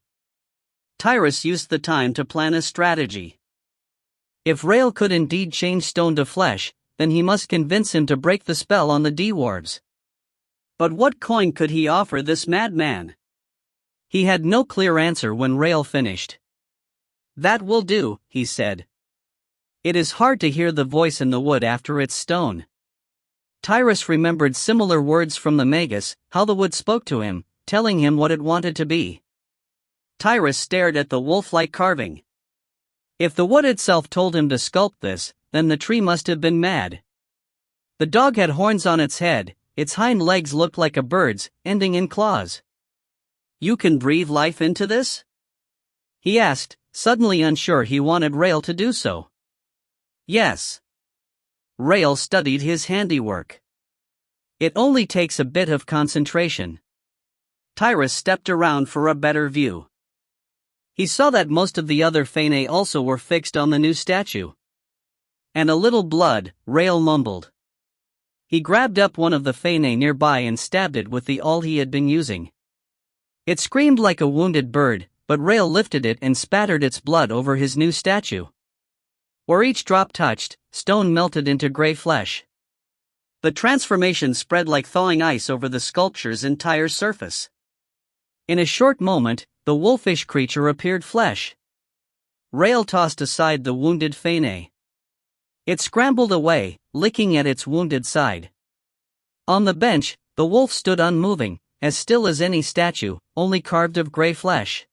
Tyrus used the time to plan a strategy. If Rael could indeed change stone to flesh, then he must convince him to break the spell on the dwarves. But what coin could he offer this madman? He had no clear answer when Rael finished. "That will do," he said. It is hard to hear the voice in the wood after it's stone. Tyrus remembered similar words from the magus, how the wood spoke to him, telling him what it wanted to be. Tyrus stared at the wolf-like carving. If the wood itself told him to sculpt this, then the tree must have been mad. The dog had horns on its head, its hind legs looked like a bird's, ending in claws. "You can breathe life into this?" he asked, suddenly unsure he wanted Rael to do so. "Yes." Rael studied his handiwork. "It only takes a bit of concentration." Tyrus stepped around for a better view. He saw that most of the other Faene also were fixed on the new statue. "And a little blood," Rael mumbled. He grabbed up one of the Faene nearby and stabbed it with the awl he had been using. It screamed like a wounded bird, but Rael lifted it and spattered its blood over his new statue. Where each drop touched, stone melted into gray flesh. The transformation spread like thawing ice over the sculpture's entire surface. In a short moment, the wolfish creature appeared flesh. Rael tossed aside the wounded Faene. It scrambled away, licking at its wounded side. On the bench, the wolf stood unmoving, as still as any statue, only carved of gray flesh.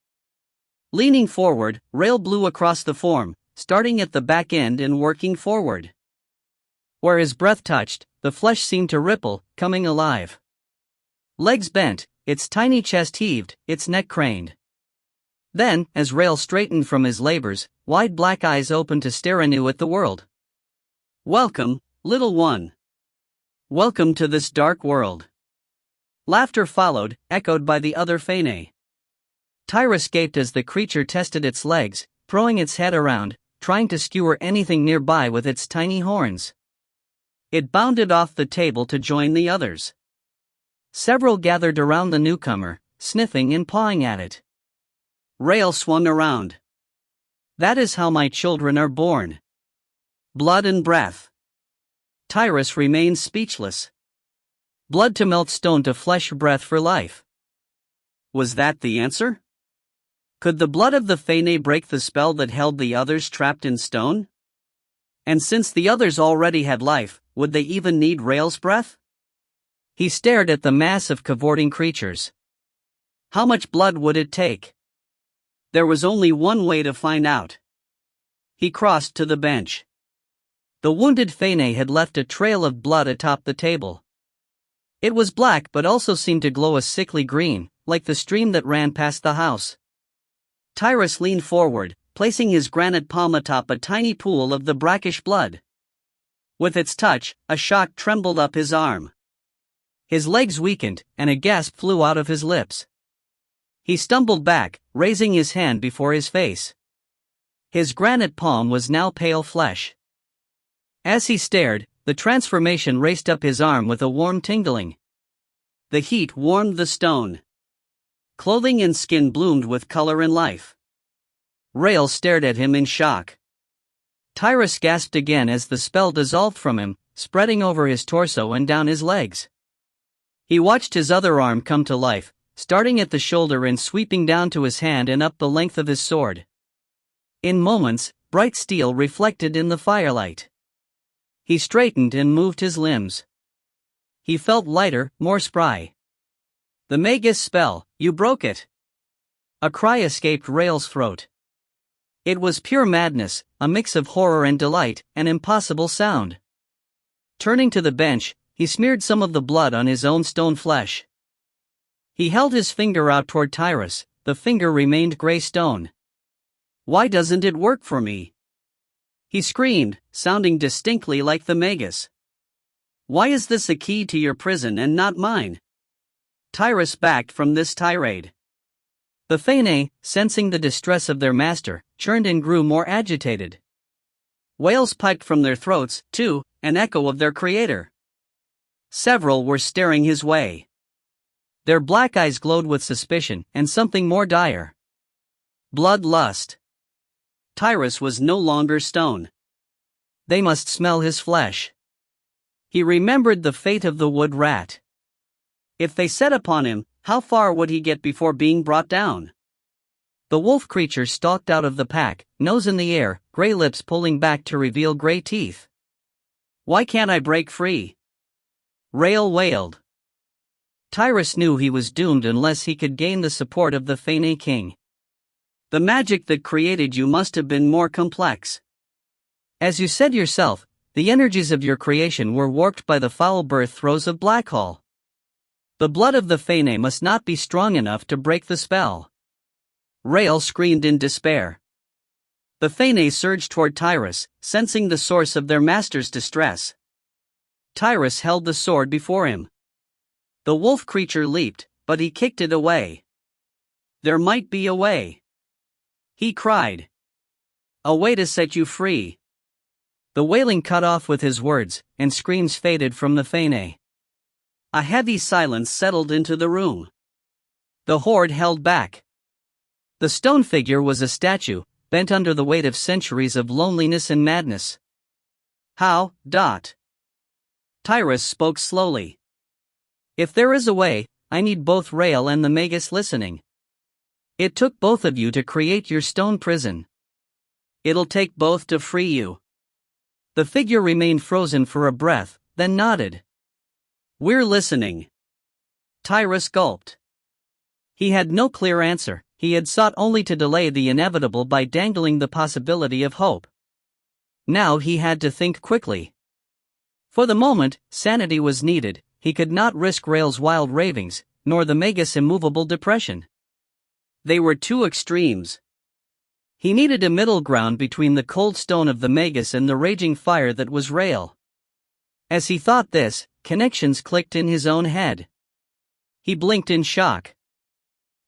Leaning forward, Rael blew across the form, starting at the back end and working forward. Where his breath touched, the flesh seemed to ripple, coming alive. Legs bent, its tiny chest heaved, its neck craned. Then, as Rael straightened from his labors, wide black eyes opened to stare anew at the world. "Welcome, little one. Welcome to this dark world." Laughter followed, echoed by the other Faene. Tyrus gaped as the creature tested its legs, throwing its head around, trying to skewer anything nearby with its tiny horns. It bounded off the table to join the others. Several gathered around the newcomer, sniffing and pawing at it. Rail swung around. "That is how my children are born. Blood and breath." Tyrus remained speechless. Blood to melt stone to flesh, breath for life. Was that the answer? Could the blood of the Fene break the spell that held the others trapped in stone? And since the others already had life, would they even need Rail's breath? He stared at the mass of cavorting creatures. How much blood would it take? There was only one way to find out. He crossed to the bench. The wounded Fene had left a trail of blood atop the table. It was black but also seemed to glow a sickly green, like the stream that ran past the house. Tyrus leaned forward, placing his granite palm atop a tiny pool of the brackish blood. With its touch, a shock trembled up his arm. His legs weakened, and a gasp flew out of his lips. He stumbled back, raising his hand before his face. His granite palm was now pale flesh. As he stared, the transformation raced up his arm with a warm tingling. The heat warmed the stone. Clothing and skin bloomed with color and life. Rail stared at him in shock. Tyrus gasped again as the spell dissolved from him, spreading over his torso and down his legs. He watched his other arm come to life, starting at the shoulder and sweeping down to his hand and up the length of his sword. In moments, bright steel reflected in the firelight. He straightened and moved his limbs. He felt lighter, more spry. "The Magus spell, you broke it." A cry escaped Rail's throat. It was pure madness, a mix of horror and delight, an impossible sound. Turning to the bench, he smeared some of the blood on his own stone flesh. He held his finger out toward Tyrus, the finger remained gray stone. "Why doesn't it work for me?" he screamed, sounding distinctly like the Magus. "Why is this a key to your prison and not mine?" Tyrus backed from this tirade. The Fene, sensing the distress of their master, churned and grew more agitated. Wails piped from their throats, too, an echo of their creator. Several were staring his way. Their black eyes glowed with suspicion and something more dire. Bloodlust. Tyrus was no longer stone. They must smell his flesh. He remembered the fate of the wood rat. If they set upon him, how far would he get before being brought down? The wolf creature stalked out of the pack, nose in the air, gray lips pulling back to reveal gray teeth. "Why can't I break free?" Rail wailed. Tyrus knew he was doomed unless he could gain the support of the Fene king. "The magic that created you must have been more complex. As you said yourself, the energies of your creation were warped by the foul birth throes of Blackhall. The blood of the Fene must not be strong enough to break the spell." Rail screamed in despair. The Fene surged toward Tyrus, sensing the source of their master's distress. Tyrus held the sword before him. The wolf creature leaped, but he kicked it away. "There might be a way," he cried. "A way to set you free." The wailing cut off with his words, and screams faded from the Fene. A heavy silence settled into the room. The horde held back. The stone figure was a statue, bent under the weight of centuries of loneliness and madness. "How, Dot?" Tyrus spoke slowly. "If there is a way, I need both Rail and the Magus listening. It took both of you to create your stone prison. It'll take both to free you." The figure remained frozen for a breath, then nodded. "We're listening." Tyrus gulped. He had no clear answer, he had sought only to delay the inevitable by dangling the possibility of hope. Now he had to think quickly. For the moment, sanity was needed, he could not risk Rail's wild ravings, nor the Magus' immovable depression. They were two extremes. He needed a middle ground between the cold stone of the Magus and the raging fire that was Rail. As he thought this, connections clicked in his own head. He blinked in shock.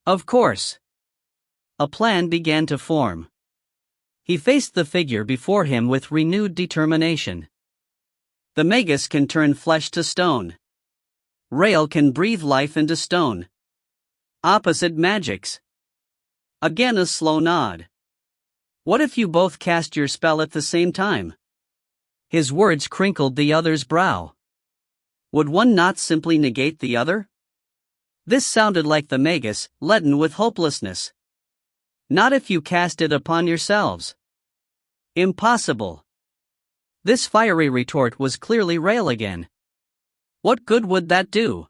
Of course. A plan began to form. He faced the figure before him with renewed determination. The magus can turn flesh to stone. Rael can breathe life into stone. Opposite magics. Again a slow nod. What if you both cast your spell at the same time? His words crinkled the other's brow. Would one not simply negate the other? This sounded like the magus, leaden with hopelessness. Not if you cast it upon yourselves. Impossible. This fiery retort was clearly Rael again. What good would that do?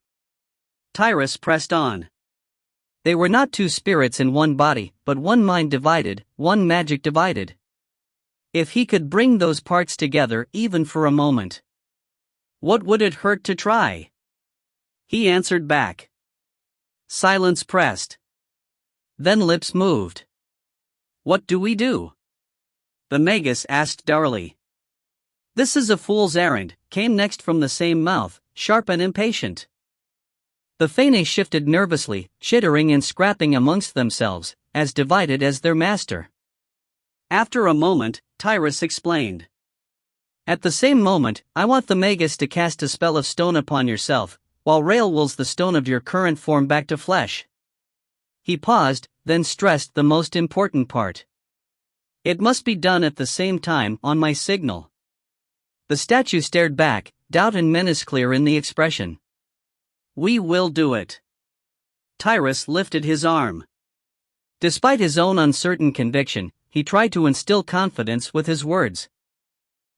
Tyrus pressed on. They were not two spirits in one body, but one mind divided, one magic divided. If he could bring those parts together even for a moment, what would it hurt to try? He answered back. Silence pressed. Then lips moved. What do we do? The magus asked dourly. This is a fool's errand, came next from the same mouth, sharp and impatient. The Fane shifted nervously, chittering and scrapping amongst themselves, as divided as their master. After a moment, Tyrus explained. At the same moment, I want the magus to cast a spell of stone upon yourself, while Rael wills the stone of your current form back to flesh. He paused, then stressed the most important part. It must be done at the same time, on my signal. The statue stared back, doubt and menace clear in the expression. We will do it. Tyrus lifted his arm. Despite his own uncertain conviction, he tried to instill confidence with his words.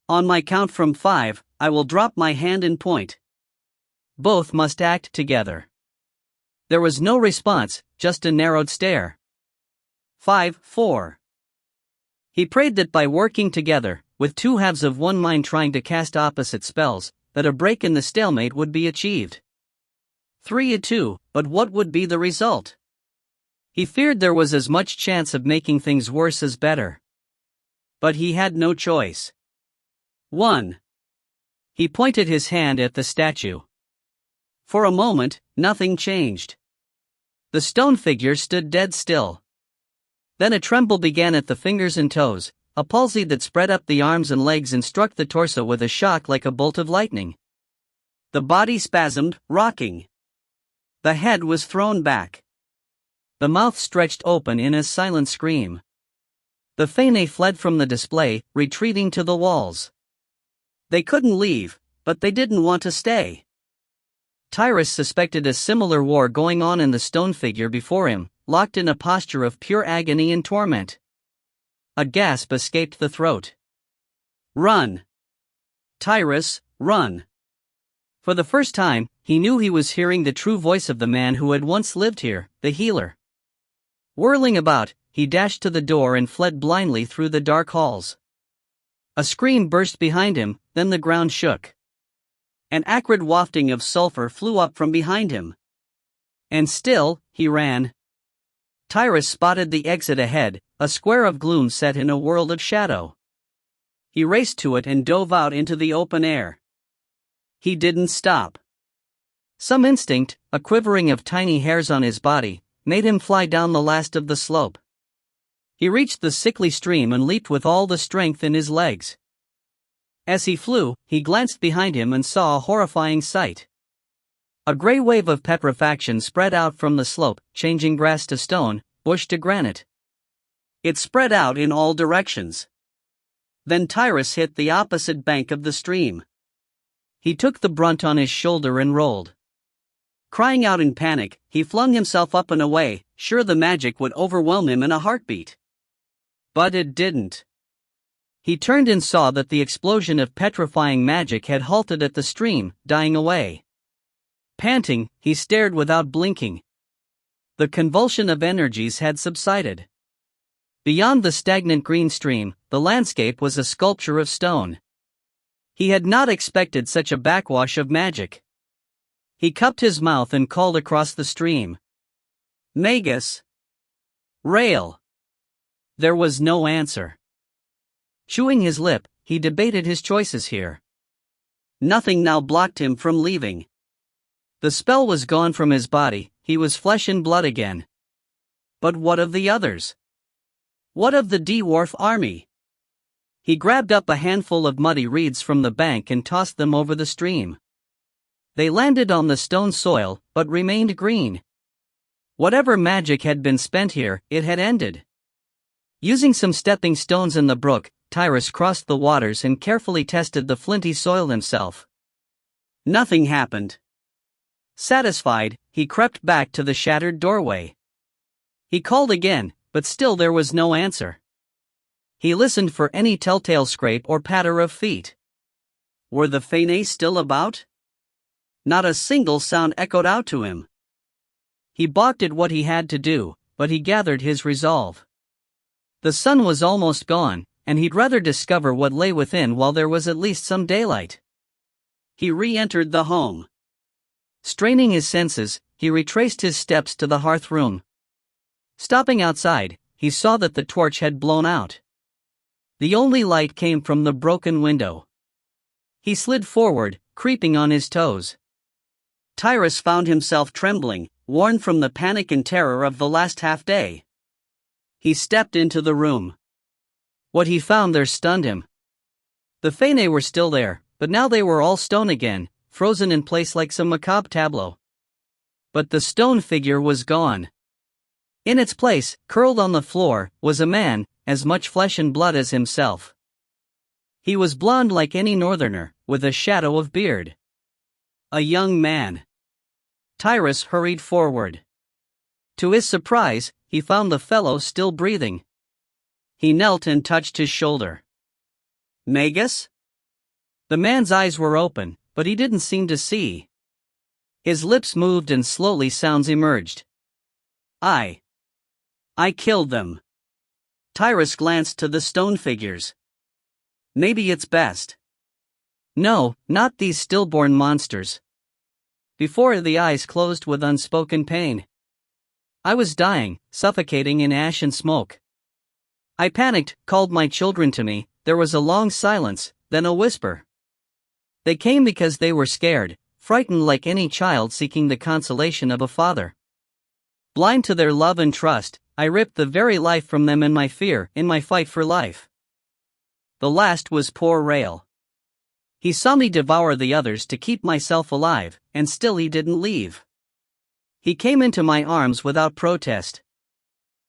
On my count from 5, I will drop my hand and point. Both must act together. There was no response, just a narrowed stare. 5, 4. He prayed that by working together, with two halves of one mind trying to cast opposite spells, that a break in the stalemate would be achieved. 3-2, but what would be the result? He feared there was as much chance of making things worse as better. But he had no choice. 1. He pointed his hand at the statue. For a moment, nothing changed. The stone figure stood dead still. Then a tremble began at the fingers and toes, a palsy that spread up the arms and legs and struck the torso with a shock like a bolt of lightning. The body spasmed, rocking. The head was thrown back. The mouth stretched open in a silent scream. The Fane fled from the display, retreating to the walls. They couldn't leave, but they didn't want to stay. Tyrus suspected a similar war going on in the stone figure before him, locked in a posture of pure agony and torment. A gasp escaped the throat. Run! Tyrus, run! For the first time, he knew he was hearing the true voice of the man who had once lived here, the healer. Whirling about, he dashed to the door and fled blindly through the dark halls. A scream burst behind him, then the ground shook. An acrid wafting of sulfur flew up from behind him. And still, he ran. Tyrus spotted the exit ahead, a square of gloom set in a world of shadow. He raced to it and dove out into the open air. He didn't stop. Some instinct, a quivering of tiny hairs on his body, made him fly down the last of the slope. He reached the sickly stream and leaped with all the strength in his legs. As he flew, he glanced behind him and saw a horrifying sight. A gray wave of petrifaction spread out from the slope, changing grass to stone, bush to granite. It spread out in all directions. Then Tyrus hit the opposite bank of the stream. He took the brunt on his shoulder and rolled. Crying out in panic, he flung himself up and away, sure the magic would overwhelm him in a heartbeat. But it didn't. He turned and saw that the explosion of petrifying magic had halted at the stream, dying away. Panting, he stared without blinking. The convulsion of energies had subsided. Beyond the stagnant green stream, the landscape was a sculpture of stone. He had not expected such a backwash of magic. He cupped his mouth and called across the stream. Magus! Rael! There was no answer. Chewing his lip, he debated his choices here. Nothing now blocked him from leaving. The spell was gone from his body, he was flesh and blood again. But what of the others? What of the dwarf army? He grabbed up a handful of muddy reeds from the bank and tossed them over the stream. They landed on the stone soil, but remained green. Whatever magic had been spent here, it had ended. Using some stepping stones in the brook, Tyrus crossed the waters and carefully tested the flinty soil himself. Nothing happened. Satisfied, he crept back to the shattered doorway. He called again, but still there was no answer. He listened for any telltale scrape or patter of feet. Were the Fae still about? Not a single sound echoed out to him. He balked at what he had to do, but he gathered his resolve. The sun was almost gone, and he'd rather discover what lay within while there was at least some daylight. He re-entered the home. Straining his senses, he retraced his steps to the hearth room. Stopping outside, he saw that the torch had blown out. The only light came from the broken window. He slid forward, creeping on his toes. Tyrus found himself trembling, worn from the panic and terror of the last half-day. He stepped into the room. What he found there stunned him. The Fae were still there, but now they were all stone again, frozen in place like some macabre tableau. But the stone figure was gone. In its place, curled on the floor, was a man, as much flesh and blood as himself. He was blond like any northerner, with a shadow of beard. A young man. Tyrus hurried forward. To his surprise, he found the fellow still breathing. He knelt and touched his shoulder. Magus? The man's eyes were open, but he didn't seem to see. His lips moved and slowly sounds emerged. I killed them. Tyrus glanced to the stone figures. Maybe it's best. No, not these stillborn monsters. Before the eyes closed with unspoken pain. I was dying, suffocating in ash and smoke. I panicked, called my children to me. There was a long silence, then a whisper. They came because they were scared, frightened like any child seeking the consolation of a father. Blind to their love and trust, I ripped the very life from them in my fear, in my fight for life. The last was poor Rael. He saw me devour the others to keep myself alive, and still he didn't leave. He came into my arms without protest.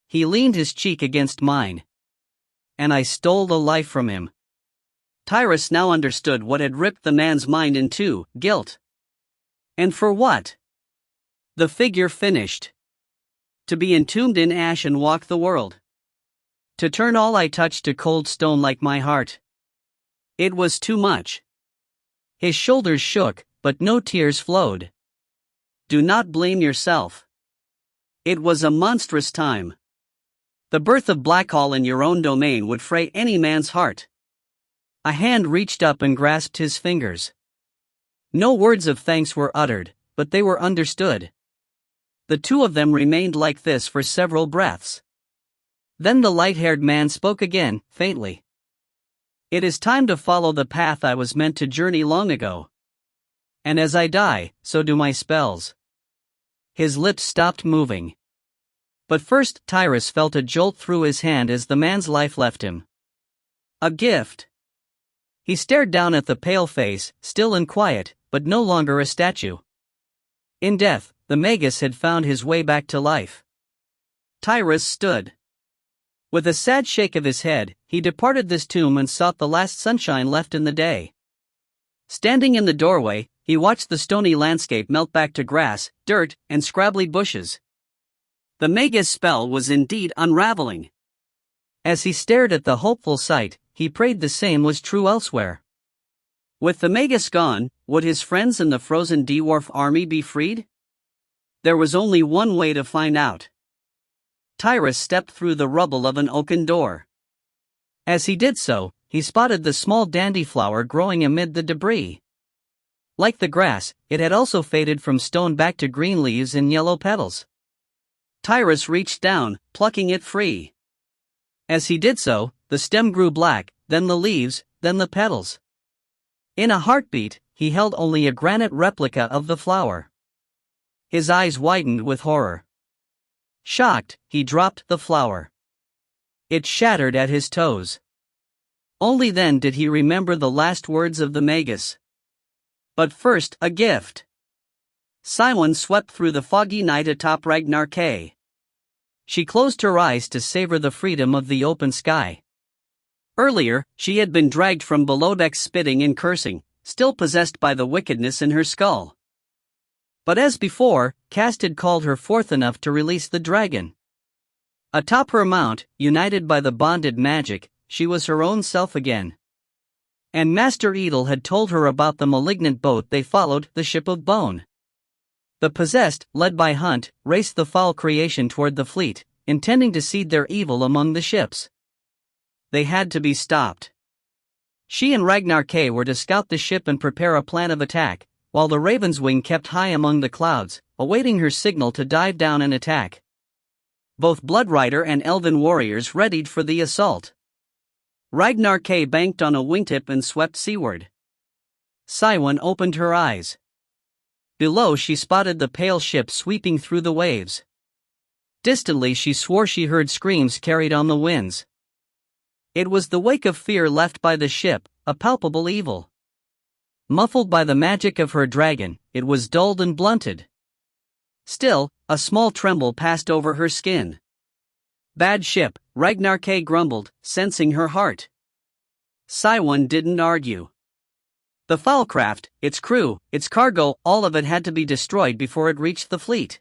He leaned his cheek against mine. And I stole the life from him. Tyrus now understood what had ripped the man's mind in two: guilt. And for what? The figure finished. To be entombed in ash and walk the world. To turn all I touched to cold stone like my heart. It was too much. His shoulders shook, but no tears flowed. Do not blame yourself. It was a monstrous time. The birth of Blackhall in your own domain would fray any man's heart. A hand reached up and grasped his fingers. No words of thanks were uttered, but they were understood. The two of them remained like this for several breaths. Then the light-haired man spoke again, faintly. It is time to follow the path I was meant to journey long ago. And as I die, so do my spells. His lips stopped moving. But first Tyrus felt a jolt through his hand as the man's life left him. A gift. He stared down at the pale face, still and quiet, but no longer a statue. In death, the Magus had found his way back to life. Tyrus stood. With a sad shake of his head, he departed this tomb and sought the last sunshine left in the day. Standing in the doorway, he watched the stony landscape melt back to grass, dirt, and scrabbly bushes. The Magus spell was indeed unraveling. As he stared at the hopeful sight, he prayed the same was true elsewhere. With the Magus gone, would his friends in the frozen dwarf army be freed? There was only one way to find out. Tyrus stepped through the rubble of an oaken door. As he did so, he spotted the small dandyflower growing amid the debris. Like the grass, it had also faded from stone back to green leaves and yellow petals. Tyrus reached down, plucking it free. As he did so, the stem grew black, then the leaves, then the petals. In a heartbeat, he held only a granite replica of the flower. His eyes widened with horror. Shocked, he dropped the flower. It shattered at his toes. Only then did he remember the last words of the magus. But first, a gift. Siwen swept through the foggy night atop Ragnar K. She closed her eyes to savor the freedom of the open sky. Earlier, she had been dragged from below deck spitting and cursing, still possessed by the wickedness in her skull. But as before, Cast had called her forth enough to release the dragon. Atop her mount, united by the bonded magic, she was her own self again. And Master Edel had told her about the malignant boat they followed, the Ship of Bone. The possessed, led by Hunt, raced the foul creation toward the fleet, intending to seed their evil among the ships. They had to be stopped. She and Ragnar K were to scout the ship and prepare a plan of attack, while the Raven's Wing kept high among the clouds, awaiting her signal to dive down and attack. Both Bloodrider and Elven warriors readied for the assault. Ragnar K banked on a wingtip and swept seaward. Siwen opened her eyes. Below she spotted the pale ship sweeping through the waves. Distantly she swore she heard screams carried on the winds. It was the wake of fear left by the ship, a palpable evil. Muffled by the magic of her dragon, it was dulled and blunted. Still, a small tremble passed over her skin. Bad ship, Ragnar K grumbled, sensing her heart. Siwen didn't argue. The foul craft, its crew, its cargo, all of it had to be destroyed before it reached the fleet.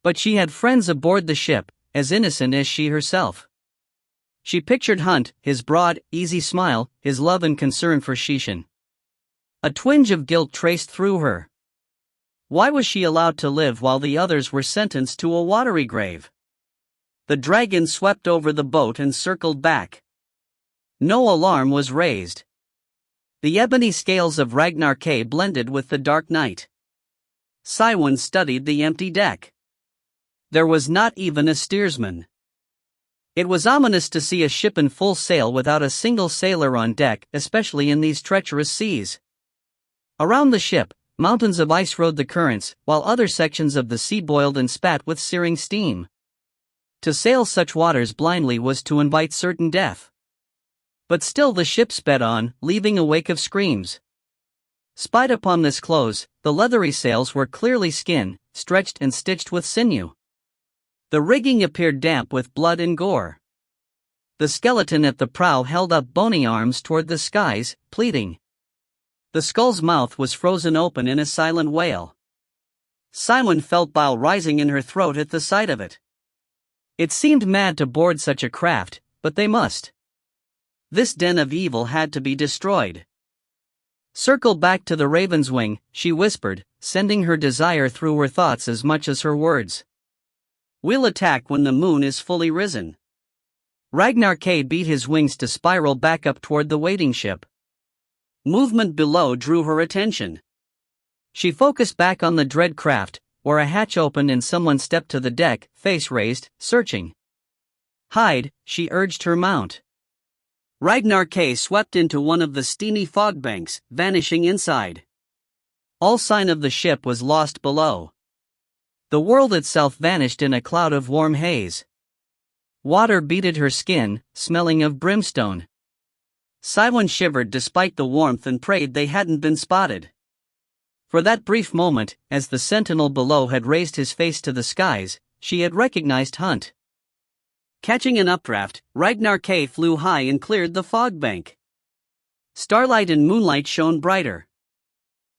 But she had friends aboard the ship, as innocent as she herself. She pictured Hunt, his broad, easy smile, his love and concern for Shishan. A twinge of guilt traced through her. Why was she allowed to live while the others were sentenced to a watery grave? The dragon swept over the boat and circled back. No alarm was raised. The ebony scales of Ragnar K blended with the dark night. Siwen studied the empty deck. There was not even a steersman. It was ominous to see a ship in full sail without a single sailor on deck, especially in these treacherous seas. Around the ship, mountains of ice rode the currents, while other sections of the sea boiled and spat with searing steam. To sail such waters blindly was to invite certain death. But still the ship sped on, leaving a wake of screams. Spied upon this close, the leathery sails were clearly skin, stretched and stitched with sinew. The rigging appeared damp with blood and gore. The skeleton at the prow held up bony arms toward the skies, pleading. The skull's mouth was frozen open in a silent wail. Siwen felt bile rising in her throat at the sight of it. It seemed mad to board such a craft, but they must. This den of evil had to be destroyed. Circle back to the Raven's Wing, she whispered, sending her desire through her thoughts as much as her words. We'll attack when the moon is fully risen. Ragnar K beat his wings to spiral back up toward the waiting ship. Movement below drew her attention. She focused back on the dread craft, where a hatch opened and someone stepped to the deck, face raised, searching. Hide, she urged her mount. Ragnar K swept into one of the steamy fog banks, vanishing inside. All sign of the ship was lost below. The world itself vanished in a cloud of warm haze. Water beaded her skin, smelling of brimstone. Siwen shivered despite the warmth and prayed they hadn't been spotted. For that brief moment, as the sentinel below had raised his face to the skies, she had recognized Hunt. Catching an updraft, Ragnar K flew high and cleared the fog bank. Starlight and moonlight shone brighter.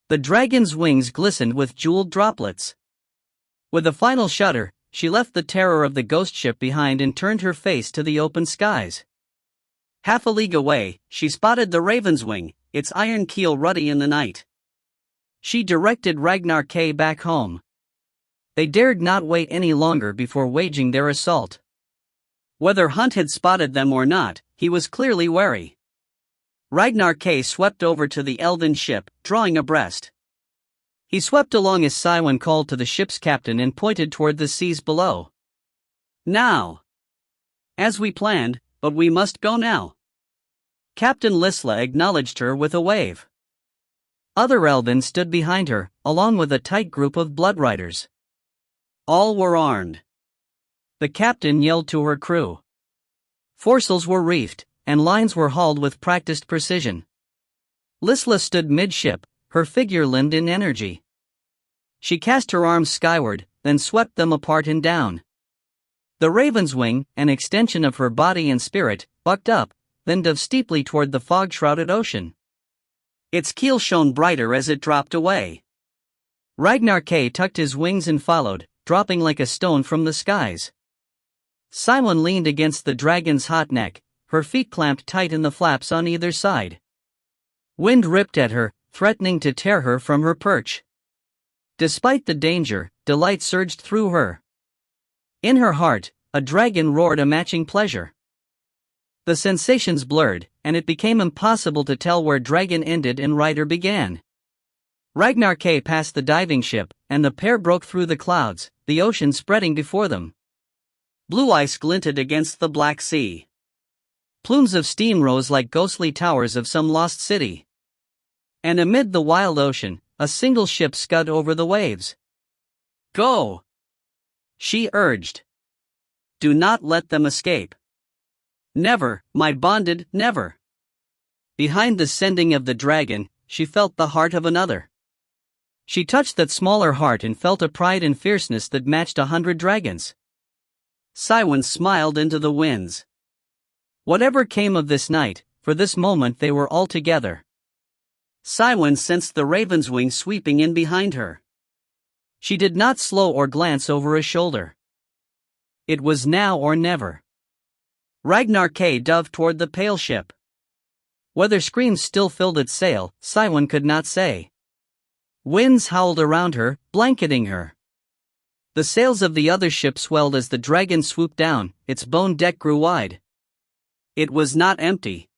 The dragon's wings glistened with jeweled droplets. With a final shudder, she left the terror of the ghost ship behind and turned her face to the open skies. Half a league away, she spotted the Raven's Wing, its iron keel ruddy in the night. She directed Ragnar K back home. They dared not wait any longer before waging their assault. Whether Hunt had spotted them or not, he was clearly wary. Ragnar K swept over to the Elven ship, drawing abreast. He swept along as Siwen called to the ship's captain and pointed toward the seas below. Now! As we planned, but we must go now. Captain Lisla acknowledged her with a wave. Other Elven stood behind her, along with a tight group of Bloodriders. All were armed. The captain yelled to her crew. Foresails were reefed, and lines were hauled with practiced precision. Lisla stood midship, her figure limned in energy. She cast her arms skyward, then swept them apart and down. The raven's wing, an extension of her body and spirit, bucked up, then dove steeply toward the fog-shrouded ocean. Its keel shone brighter as it dropped away. Ragnar K tucked his wings and followed, dropping like a stone from the skies. Simon leaned against the dragon's hot neck, her feet clamped tight in the flaps on either side. Wind ripped at her, threatening to tear her from her perch. Despite the danger, delight surged through her. In her heart, a dragon roared a matching pleasure. The sensations blurred, and it became impossible to tell where dragon ended and rider began. Ragnar K passed the diving ship, and the pair broke through the clouds, the ocean spreading before them. Blue ice glinted against the Black Sea. Plumes of steam rose like ghostly towers of some lost city. And amid the wild ocean, a single ship scud over the waves. "Go!" she urged. "Do not let them escape. Never, my bonded, never." Behind the sending of the dragon, she felt the heart of another. She touched that smaller heart and felt a pride and fierceness that matched 100 dragons. Siwen smiled into the winds. Whatever came of this night, for this moment they were all together. Siwen sensed the raven's wing sweeping in behind her. She did not slow or glance over a shoulder. It was now or never. Ragnar K dove toward the pale ship. Whether screams still filled its sail, Siwen could not say. Winds howled around her, blanketing her. The sails of the other ship swelled as the dragon swooped down, its bone deck grew wide. It was not empty.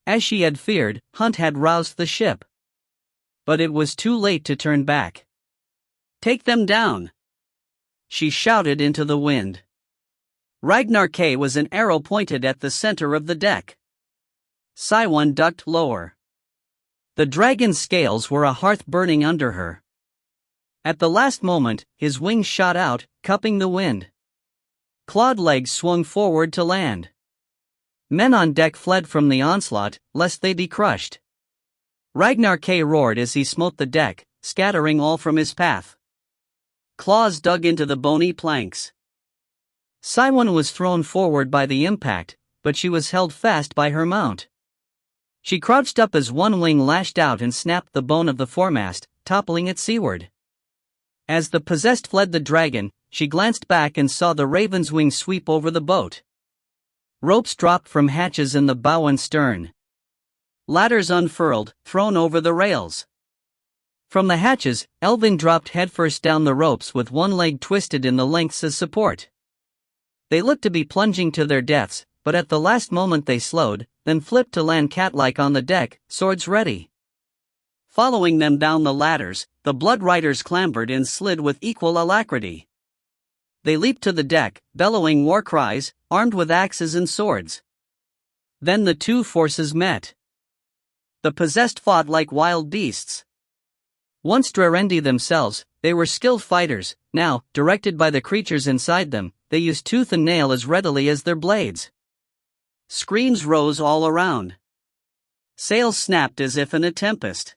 As she had feared, Hunt had roused the ship. But it was too late to turn back. "Take them down!" she shouted into the wind. Ragnar K was an arrow pointed at the center of the deck. Siwen ducked lower. The dragon's scales were a hearth burning under her. At the last moment, his wings shot out, cupping the wind. Clawed legs swung forward to land. Men on deck fled from the onslaught, lest they be crushed. Ragnar K roared as he smote the deck, scattering all from his path. Claws dug into the bony planks. Siwen was thrown forward by the impact, but she was held fast by her mount. She crouched up as one wing lashed out and snapped the bone of the foremast, toppling it seaward. As the possessed fled the dragon, she glanced back and saw the raven's wings sweep over the boat. Ropes dropped from hatches in the bow and stern. Ladders unfurled, thrown over the rails. From the hatches, Elvin dropped headfirst down the ropes with one leg twisted in the lengths as support. They looked to be plunging to their deaths, but at the last moment they slowed, then flipped to land cat-like on the deck, swords ready. Following them down the ladders, the blood riders clambered and slid with equal alacrity. They leaped to the deck, bellowing war cries, armed with axes and swords. Then the two forces met. The possessed fought like wild beasts. Once Drerendi themselves, they were skilled fighters. Now, directed by the creatures inside them, they used tooth and nail as readily as their blades. Screams rose all around. Sails snapped as if in a tempest.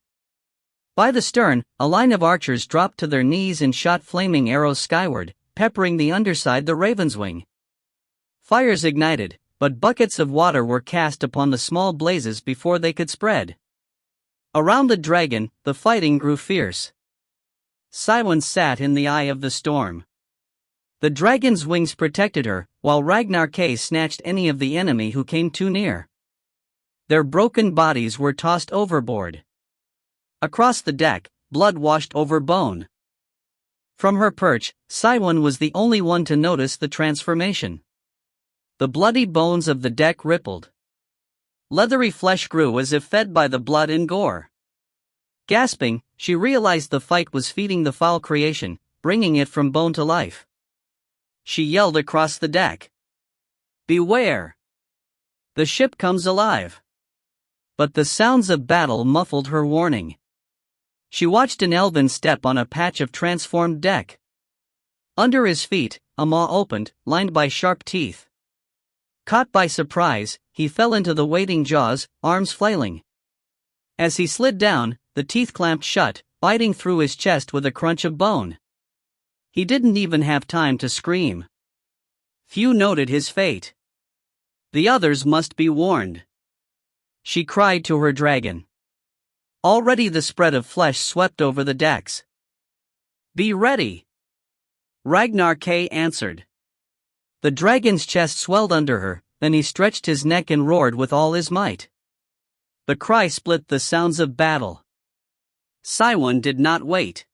By the stern, a line of archers dropped to their knees and shot flaming arrows skyward, peppering the underside the raven's wing. Fires ignited, but buckets of water were cast upon the small blazes before they could spread. Around the dragon, the fighting grew fierce. Siwen sat in the eye of the storm. The dragon's wings protected her, while Ragnar K snatched any of the enemy who came too near. Their broken bodies were tossed overboard. Across the deck, blood washed over bone. From her perch, Siwen was the only one to notice the transformation. The bloody bones of the deck rippled. Leathery flesh grew as if fed by the blood and gore. Gasping, she realized the fight was feeding the foul creation, bringing it from bone to life. She yelled across the deck. "Beware! The ship comes alive!" But the sounds of battle muffled her warning. She watched an elven step on a patch of transformed deck. Under his feet, a maw opened, lined by sharp teeth. Caught by surprise, he fell into the waiting jaws, arms flailing. As he slid down, the teeth clamped shut, biting through his chest with a crunch of bone. He didn't even have time to scream. Few noted his fate. The others must be warned. She cried to her dragon. Already the spread of flesh swept over the decks. Be ready! Ragnar K answered. The dragon's chest swelled under her, then he stretched his neck and roared with all his might. The cry split the sounds of battle. Siwon did not wait.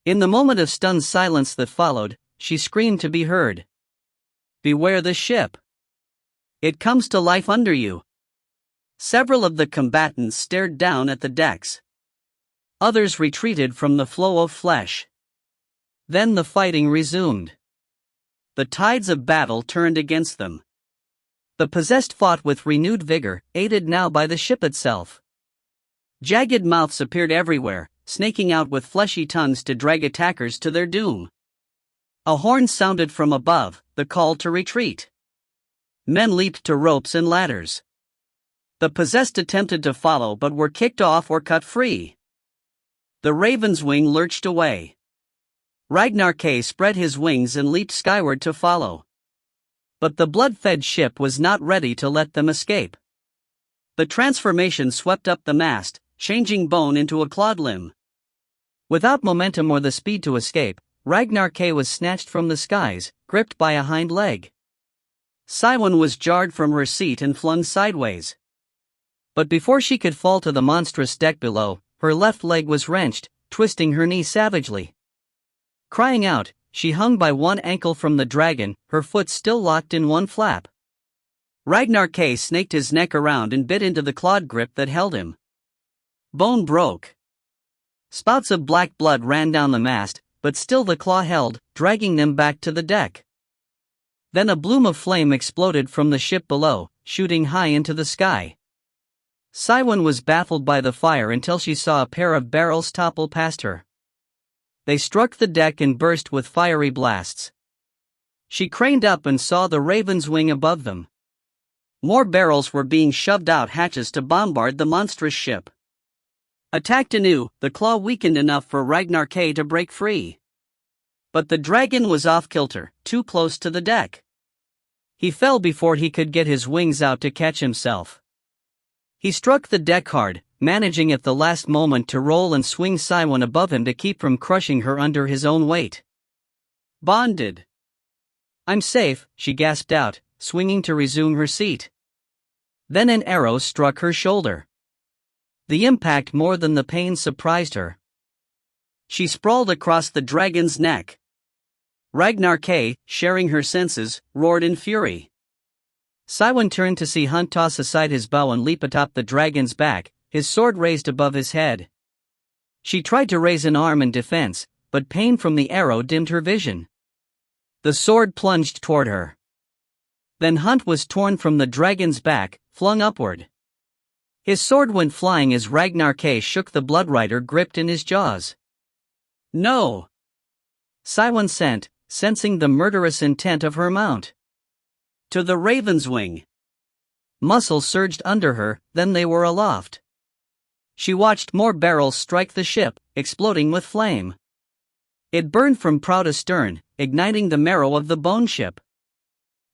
In the moment of stunned silence that followed, she screamed to be heard. Beware the ship. It comes to life under you. Several of the combatants stared down at the decks. Others retreated from the flow of flesh. Then the fighting resumed. The tides of battle turned against them. The possessed fought with renewed vigor, aided now by the ship itself. Jagged mouths appeared everywhere, snaking out with fleshy tongues to drag attackers to their doom. A horn sounded from above, the call to retreat. Men leaped to ropes and ladders. The possessed attempted to follow but were kicked off or cut free. The raven's wing lurched away. Ragnar K spread his wings and leaped skyward to follow. But the blood-fed ship was not ready to let them escape. The transformation swept up the mast, changing bone into a clawed limb. Without momentum or the speed to escape, Ragnar K was snatched from the skies, gripped by a hind leg. Siwon was jarred from her seat and flung sideways. But before she could fall to the monstrous deck below, her left leg was wrenched, twisting her knee savagely. Crying out, she hung by one ankle from the dragon, her foot still locked in one flap. Ragnar K snaked his neck around and bit into the clawed grip that held him. Bone broke. Spouts of black blood ran down the mast, but still the claw held, dragging them back to the deck. Then a bloom of flame exploded from the ship below, shooting high into the sky. Siwon was baffled by the fire until she saw a pair of barrels topple past her. They struck the deck and burst with fiery blasts. She craned up and saw the raven's wing above them. More barrels were being shoved out hatches to bombard the monstrous ship. Attacked anew, the claw weakened enough for Ragnar K to break free. But the dragon was off kilter, too close to the deck. He fell before he could get his wings out to catch himself. He struck the deck hard, managing at the last moment to roll and swing Siwon above him to keep from crushing her under his own weight. Bonded. I'm safe, she gasped out, swinging to resume her seat. Then an arrow struck her shoulder. The impact more than the pain surprised her. She sprawled across the dragon's neck. Ragnar K, sharing her senses, roared in fury. Siwon turned to see Hunt toss aside his bow and leap atop the dragon's back, his sword raised above his head. She tried to raise an arm in defense, but pain from the arrow dimmed her vision. The sword plunged toward her. Then Hunt was torn from the dragon's back, flung upward. His sword went flying as Ragnar K shook the Bloodrider gripped in his jaws. No! Siwon sent, sensing the murderous intent of her mount. To the raven's wing. Muscle surged under her, then they were aloft. She watched more barrels strike the ship, exploding with flame. It burned from prow to stern, igniting the marrow of the bone ship.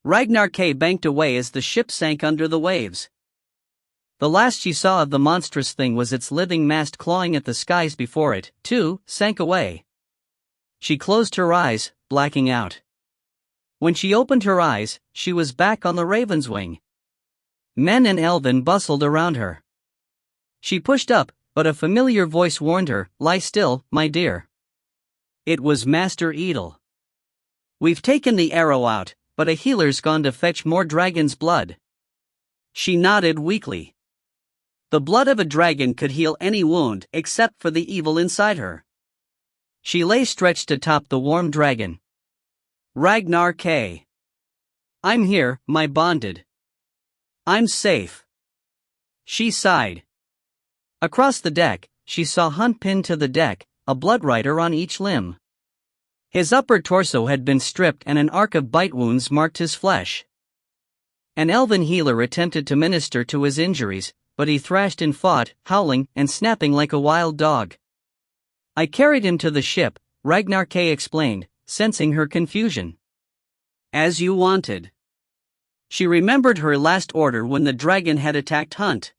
Ragnar K banked away as the ship sank under the waves. The last she saw of the monstrous thing was its living mast clawing at the skies before it, too, sank away. She closed her eyes, blacking out. When she opened her eyes, she was back on the raven's wing. Men and elven bustled around her. She pushed up, but a familiar voice warned her, "Lie still, my dear." It was Master Edel. "We've taken the arrow out, but a healer's gone to fetch more dragon's blood." She nodded weakly. The blood of a dragon could heal any wound except for the evil inside her. She lay stretched atop the warm dragon. Ragnar K. I'm here, my bonded. I'm safe. She sighed. Across the deck, she saw Hunt pinned to the deck, a Bloodrider on each limb. His upper torso had been stripped and an arc of bite wounds marked his flesh. An elven healer attempted to minister to his injuries, but he thrashed and fought, howling and snapping like a wild dog. I carried him to the ship, Ragnar K explained, sensing her confusion. As you wanted. She remembered her last order when the dragon had attacked Hunt.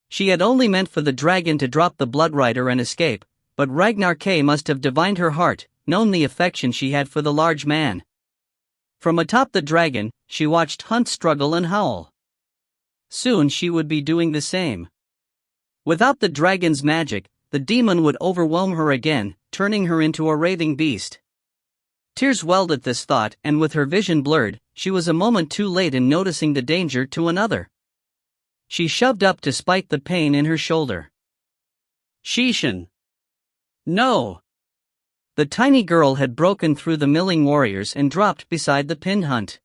She had only meant for the dragon to drop the Blood Rider and escape, but Ragnar K must have divined her heart, known the affection she had for the large man. From atop the dragon, she watched Hunt struggle and howl. Soon she would be doing the same. Without the dragon's magic, the demon would overwhelm her again, turning her into a raving beast. Tears welled at this thought, and with her vision blurred, she was a moment too late in noticing the danger to another. She shoved up despite the pain in her shoulder. Shishin! No! The tiny girl had broken through the milling warriors and dropped beside the pinned Hunt.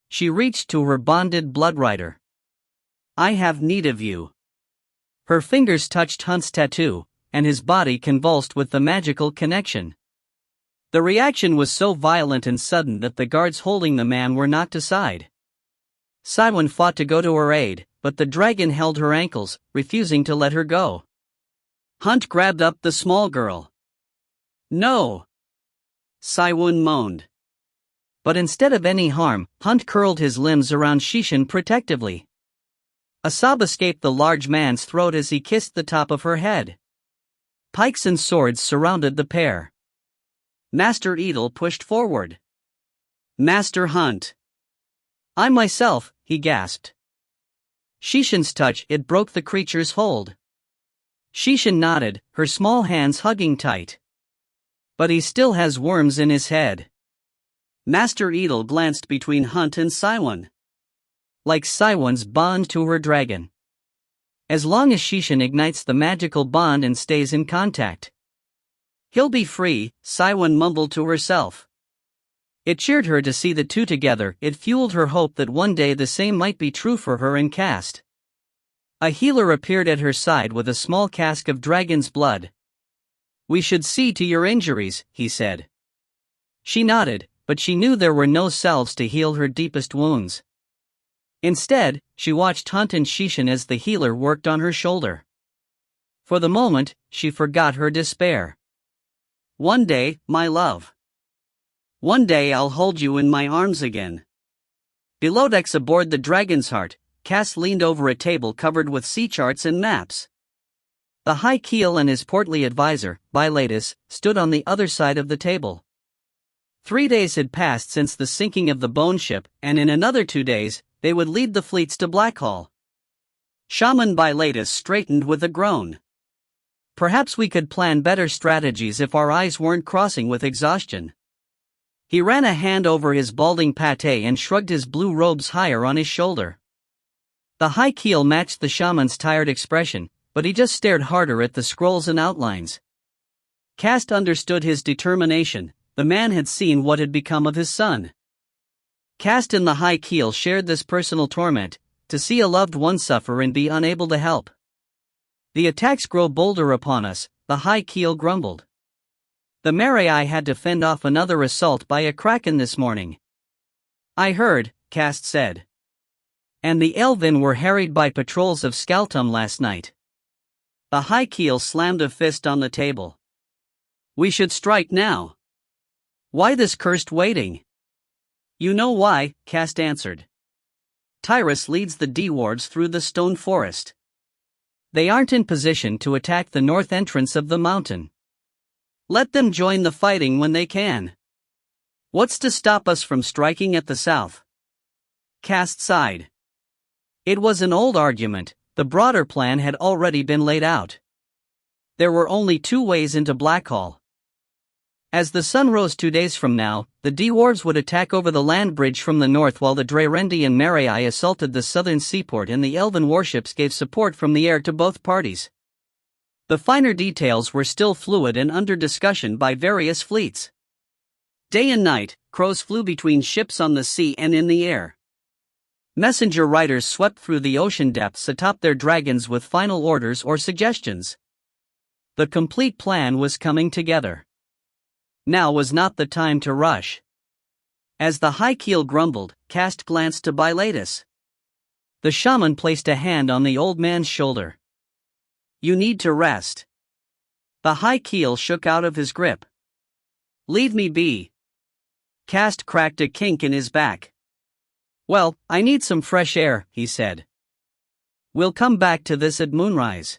She reached to her bonded Blood Rider. I have need of you. Her fingers touched Hunt's tattoo, and his body convulsed with the magical connection. The reaction was so violent and sudden that the guards holding the man were knocked aside. Saiwan fought to go to her aid, but the dragon held her ankles, refusing to let her go. Hunt grabbed up the small girl. No! Saiwan moaned. But instead of any harm, Hunt curled his limbs around Shishin protectively. A sob escaped the large man's throat as he kissed the top of her head. Pikes and swords surrounded the pair. Master Edel pushed forward. Master Hunt. I myself, he gasped. Shishin's touch, it broke the creature's hold. Shishin nodded, her small hands hugging tight. But he still has worms in his head. Master Edel glanced between Hunt and Saiwan. Like Saiwan's bond to her dragon. As long as Shishin ignites the magical bond and stays in contact, he'll be free, Saiwan mumbled to herself. It cheered her to see the two together, it fueled her hope that one day the same might be true for her and Cast. A healer appeared at her side with a small cask of dragon's blood. We should see to your injuries, he said. She nodded, but she knew there were no salves to heal her deepest wounds. Instead, she watched Hunt and Shishin as the healer worked on her shoulder. For the moment, she forgot her despair. One day, my love. One day I'll hold you in my arms again. Below decks aboard the Dragon's Heart, Cass leaned over a table covered with sea charts and maps. The High Keel and his portly advisor, Bilatus, stood on the other side of the table. 3 days had passed since the sinking of the bone ship, and in another 2 days, they would lead the fleets to Blackhall. Shaman Bilatus straightened with a groan. Perhaps we could plan better strategies if our eyes weren't crossing with exhaustion. He ran a hand over his balding pate and shrugged his blue robes higher on his shoulder. The High Keel matched the shaman's tired expression, but he just stared harder at the scrolls and outlines. Cast understood his determination. The man had seen what had become of his son. Cast and the High Keel shared this personal torment, to see a loved one suffer and be unable to help. The attacks grow bolder upon us, the High Keel grumbled. The Marai had to fend off another assault by a kraken this morning. I heard, Cast said. And the Elven were harried by patrols of Skaltum last night. The High Keel slammed a fist on the table. We should strike now. Why this cursed waiting? You know why, Cast answered. Tyrus leads the dwarves through the stone forest. They aren't in position to attack the north entrance of the mountain. Let them join the fighting when they can. What's to stop us from striking at the south? Cast sighed. It was an old argument, the broader plan had already been laid out. There were only 2 ways into Blackhall. As the sun rose 2 days from now, the dwarves would attack over the land bridge from the north while the Drairendi and Marai assaulted the southern seaport and the elven warships gave support from the air to both parties. The finer details were still fluid and under discussion by various fleets. Day and night, crows flew between ships on the sea and in the air. Messenger riders swept through the ocean depths atop their dragons with final orders or suggestions. The complete plan was coming together. Now was not the time to rush. As the High Keel grumbled, Cast glanced to Bilatus. The shaman placed a hand on the old man's shoulder. You need to rest. The high keel shook out of his grip. Leave me be. Cast cracked a kink in his back. Well, I need some fresh air, he said. We'll come back to this at moonrise.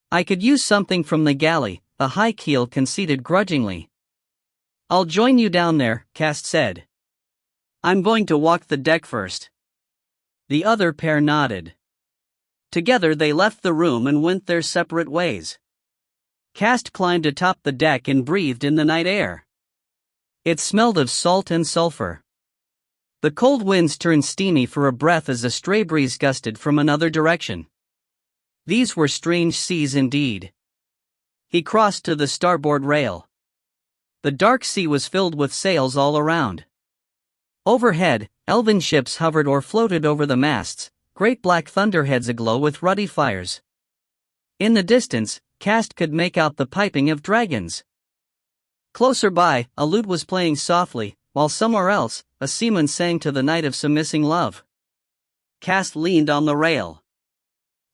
I could use something from the galley, the high keel conceded grudgingly. I'll join you down there, Cast said. I'm going to walk the deck first. The other pair nodded. Together they left the room and went their separate ways. Cast climbed atop the deck and breathed in the night air. It smelled of salt and sulfur. The cold winds turned steamy for a breath as a stray breeze gusted from another direction. These were strange seas indeed. He crossed to the starboard rail. The dark sea was filled with sails all around. Overhead, elven ships hovered or floated over the masts, great black thunderheads aglow with ruddy fires. In the distance, Cast could make out the piping of dragons. Closer by, a lute was playing softly, while somewhere else, a seaman sang to the night of some missing love. Cast leaned on the rail.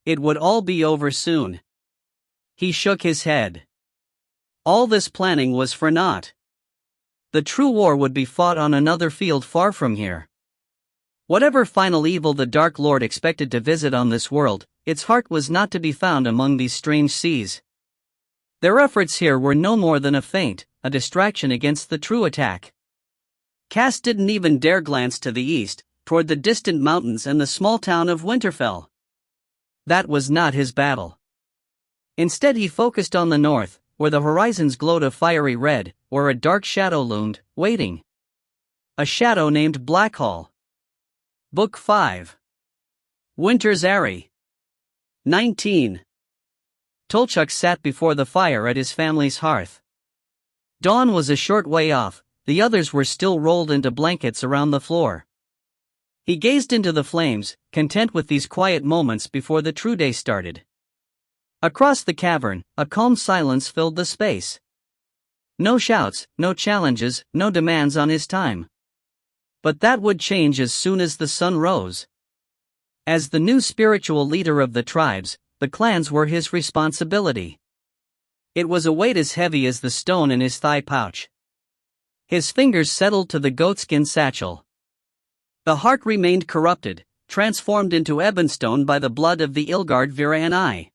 It would all be over soon. He shook his head. All this planning was for naught. The true war would be fought on another field far from here. Whatever final evil the Dark Lord expected to visit on this world, its heart was not to be found among these strange seas. Their efforts here were no more than a feint, a distraction against the true attack. Cast didn't even dare glance to the east, toward the distant mountains and the small town of Winterfell. That was not his battle. Instead he focused on the north, where the horizons glowed a fiery red, where a dark shadow loomed, waiting. A shadow named Blackhall. Book 5. Winter's Aerie. 19. Tolchuk sat before the fire at his family's hearth. Dawn was a short way off, the others were still rolled into blankets around the floor. He gazed into the flames, content with these quiet moments before the true day started. Across the cavern, a calm silence filled the space. No shouts, no challenges, no demands on his time. But that would change as soon as the sun rose. As the new spiritual leader of the tribes, the clans were his responsibility. It was a weight as heavy as the stone in his thigh pouch. His fingers settled to the goatskin satchel. The heart remained corrupted, transformed into ebonstone by the blood of the Ilgard Virani.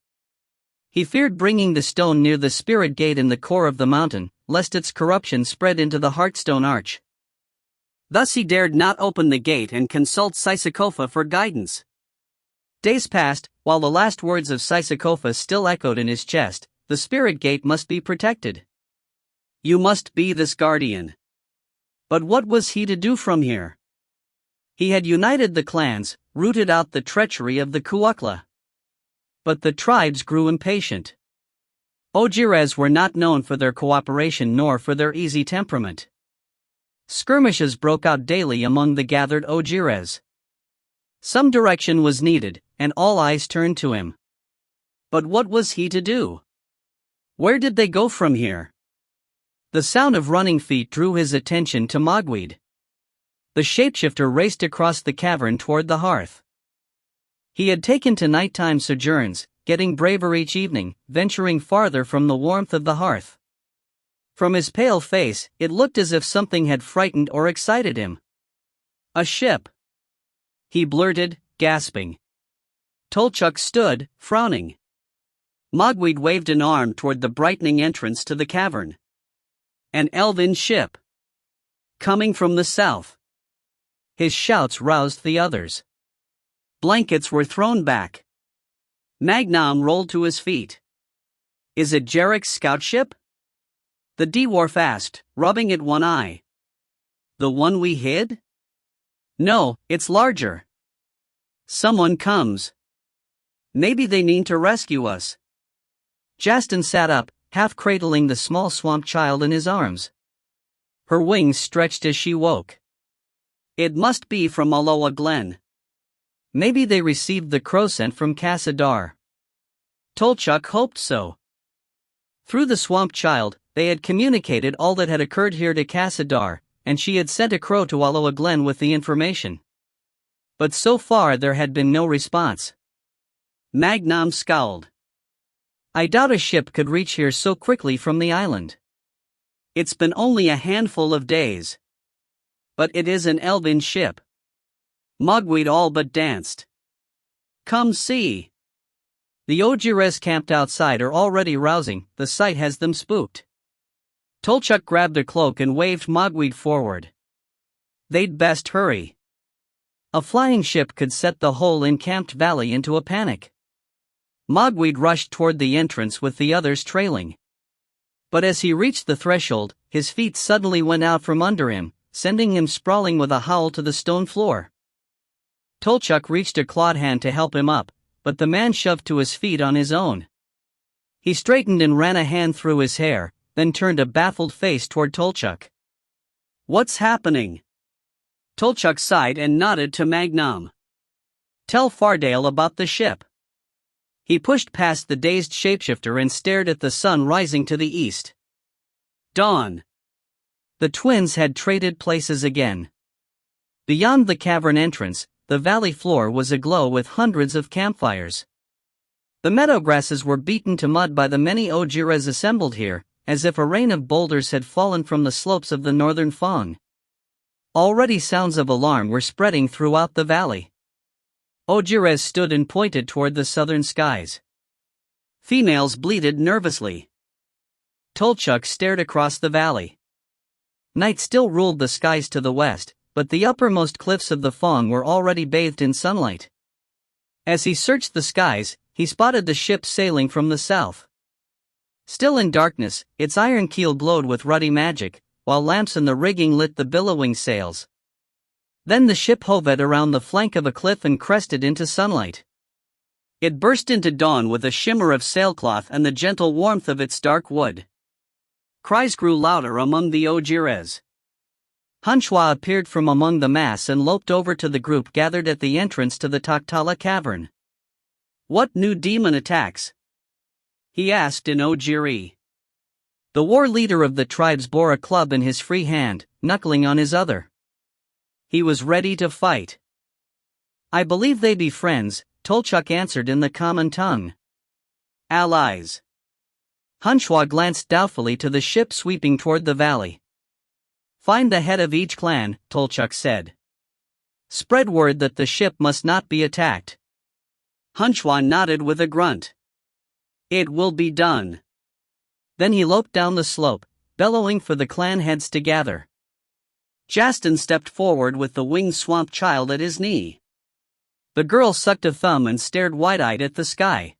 He feared bringing the stone near the spirit gate in the core of the mountain, lest its corruption spread into the heartstone arch. Thus he dared not open the gate and consult Sisycopa for guidance. Days passed, while the last words of Sisycopa still echoed in his chest, the spirit gate must be protected. You must be this guardian. But what was he to do from here? He had united the clans, rooted out the treachery of the Kuakla. But the tribes grew impatient. Ojires were not known for their cooperation nor for their easy temperament. Skirmishes broke out daily among the gathered Ojires. Some direction was needed, and all eyes turned to him. But what was he to do? Where did they go from here? The sound of running feet drew his attention to Mogweed. The shapeshifter raced across the cavern toward the hearth. He had taken to nighttime sojourns, getting braver each evening, venturing farther from the warmth of the hearth. From his pale face, it looked as if something had frightened or excited him. A ship. He blurted, gasping. Tolchuk stood, frowning. Mogweed waved an arm toward the brightening entrance to the cavern. An elven ship. Coming from the south. His shouts roused the others. Blankets were thrown back. Magnam rolled to his feet. Is it Jarek's scout ship? The dwarf asked, rubbing at one eye. The one we hid? No, it's larger. Someone comes. Maybe they mean to rescue us. Jastin sat up, half cradling the small swamp child in his arms. Her wings stretched as she woke. It must be from Aloa Glen. Maybe they received the crow scent from Cassadar. Tolchuk hoped so. Through the swamp child, they had communicated all that had occurred here to Cassadar, and she had sent a crow to Aloha Glen with the information. But so far there had been no response. Magnam scowled. I doubt a ship could reach here so quickly from the island. It's been only a handful of days. But it is an elven ship. Mogweed all but danced. Come see. The Ojires camped outside are already rousing, the sight has them spooked. Tolchuk grabbed a cloak and waved Mogweed forward. They'd best hurry. A flying ship could set the whole encamped valley into a panic. Mogweed rushed toward the entrance with the others trailing. But as he reached the threshold, his feet suddenly went out from under him, sending him sprawling with a howl to the stone floor. Tolchuk reached a clawed hand to help him up, but the man shoved to his feet on his own. He straightened and ran a hand through his hair, then turned a baffled face toward Tolchuk. What's happening? Tolchuk sighed and nodded to Magnam. Tell Fardale about the ship. He pushed past the dazed shapeshifter and stared at the sun rising to the east. Dawn. The twins had traded places again. Beyond the cavern entrance, the valley floor was aglow with hundreds of campfires. The meadow grasses were beaten to mud by the many Ojires assembled here, as if a rain of boulders had fallen from the slopes of the northern Fong. Already sounds of alarm were spreading throughout the valley. Ojires stood and pointed toward the southern skies. Females bleated nervously. Tolchuk stared across the valley. Night still ruled the skies to the west, but the uppermost cliffs of the Fong were already bathed in sunlight. As he searched the skies, he spotted the ship sailing from the south. Still in darkness, its iron keel glowed with ruddy magic, while lamps in the rigging lit the billowing sails. Then the ship hove at around the flank of a cliff and crested into sunlight. It burst into dawn with a shimmer of sailcloth and the gentle warmth of its dark wood. Cries grew louder among the Ojires. Hunchwa appeared from among the mass and loped over to the group gathered at the entrance to the Taktala cavern. What new demon attacks? He asked in Ojiri. The war leader of the tribes bore a club in his free hand, knuckling on his other. He was ready to fight. I believe they be friends, Tolchuk answered in the common tongue. Allies. Hunchwa glanced doubtfully to the ship sweeping toward the valley. Find the head of each clan, Tolchuk said. Spread word that the ship must not be attacked. Hunchwa nodded with a grunt. It will be done. Then he loped down the slope, bellowing for the clan heads to gather. Jastin stepped forward with the winged swamp child at his knee. The girl sucked a thumb and stared wide-eyed at the sky.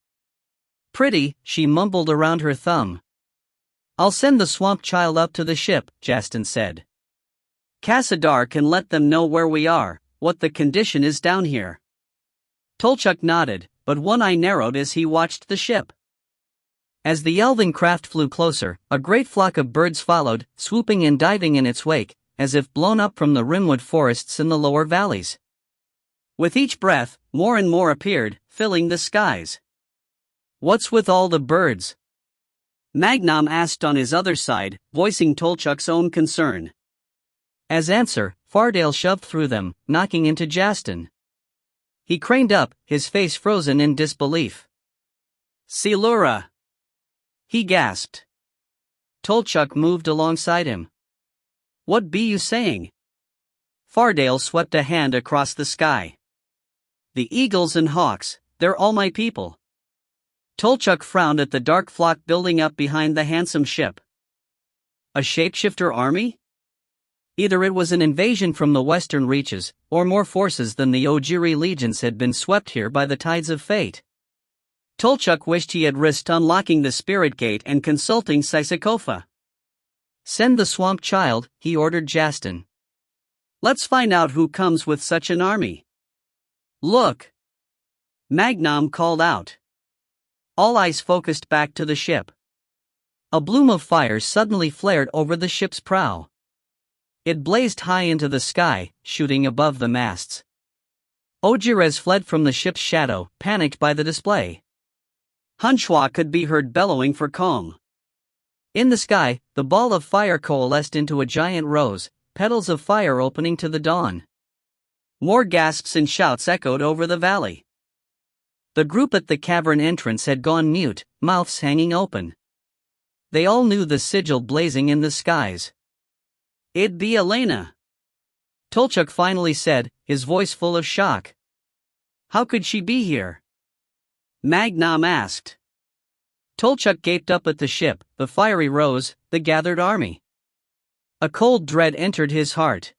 Pretty, she mumbled around her thumb. I'll send the swamp child up to the ship, Jastin said. Kassadar can let them know where we are, what the condition is down here. Tolchuk nodded, but one eye narrowed as he watched the ship. As the elven craft flew closer, a great flock of birds followed, swooping and diving in its wake, as if blown up from the rimwood forests in the lower valleys. With each breath, more and more appeared, filling the skies. What's with all the birds? Magnam asked on his other side, voicing Tolchuk's own concern. As answer, Fardale shoved through them, knocking into Jastin. He craned up, his face frozen in disbelief. Silura! He gasped. Tolchuk moved alongside him. What be you saying? Fardale swept a hand across the sky. The eagles and hawks, they're all my people. Tolchuk frowned at the dark flock building up behind the handsome ship. A shapeshifter army? Either it was an invasion from the western reaches, or more forces than the Ojiri legions had been swept here by the tides of fate. Tolchuk wished he had risked unlocking the spirit gate and consulting Sisakofa. Send the swamp child, he ordered Jastin. Let's find out who comes with such an army. Look! Magnam called out. All eyes focused back to the ship. A bloom of fire suddenly flared over the ship's prow. It blazed high into the sky, shooting above the masts. Ojires fled from the ship's shadow, panicked by the display. Hunchwa could be heard bellowing for calm. In the sky, the ball of fire coalesced into a giant rose, petals of fire opening to the dawn. More gasps and shouts echoed over the valley. The group at the cavern entrance had gone mute, mouths hanging open. They all knew the sigil blazing in the skies. "It'd be Elena," Tolchuk finally said, his voice full of shock. "How could she be here?" Magnam asked. Tolchuk gaped up at the ship, the fiery rose, the gathered army. A cold dread entered his heart.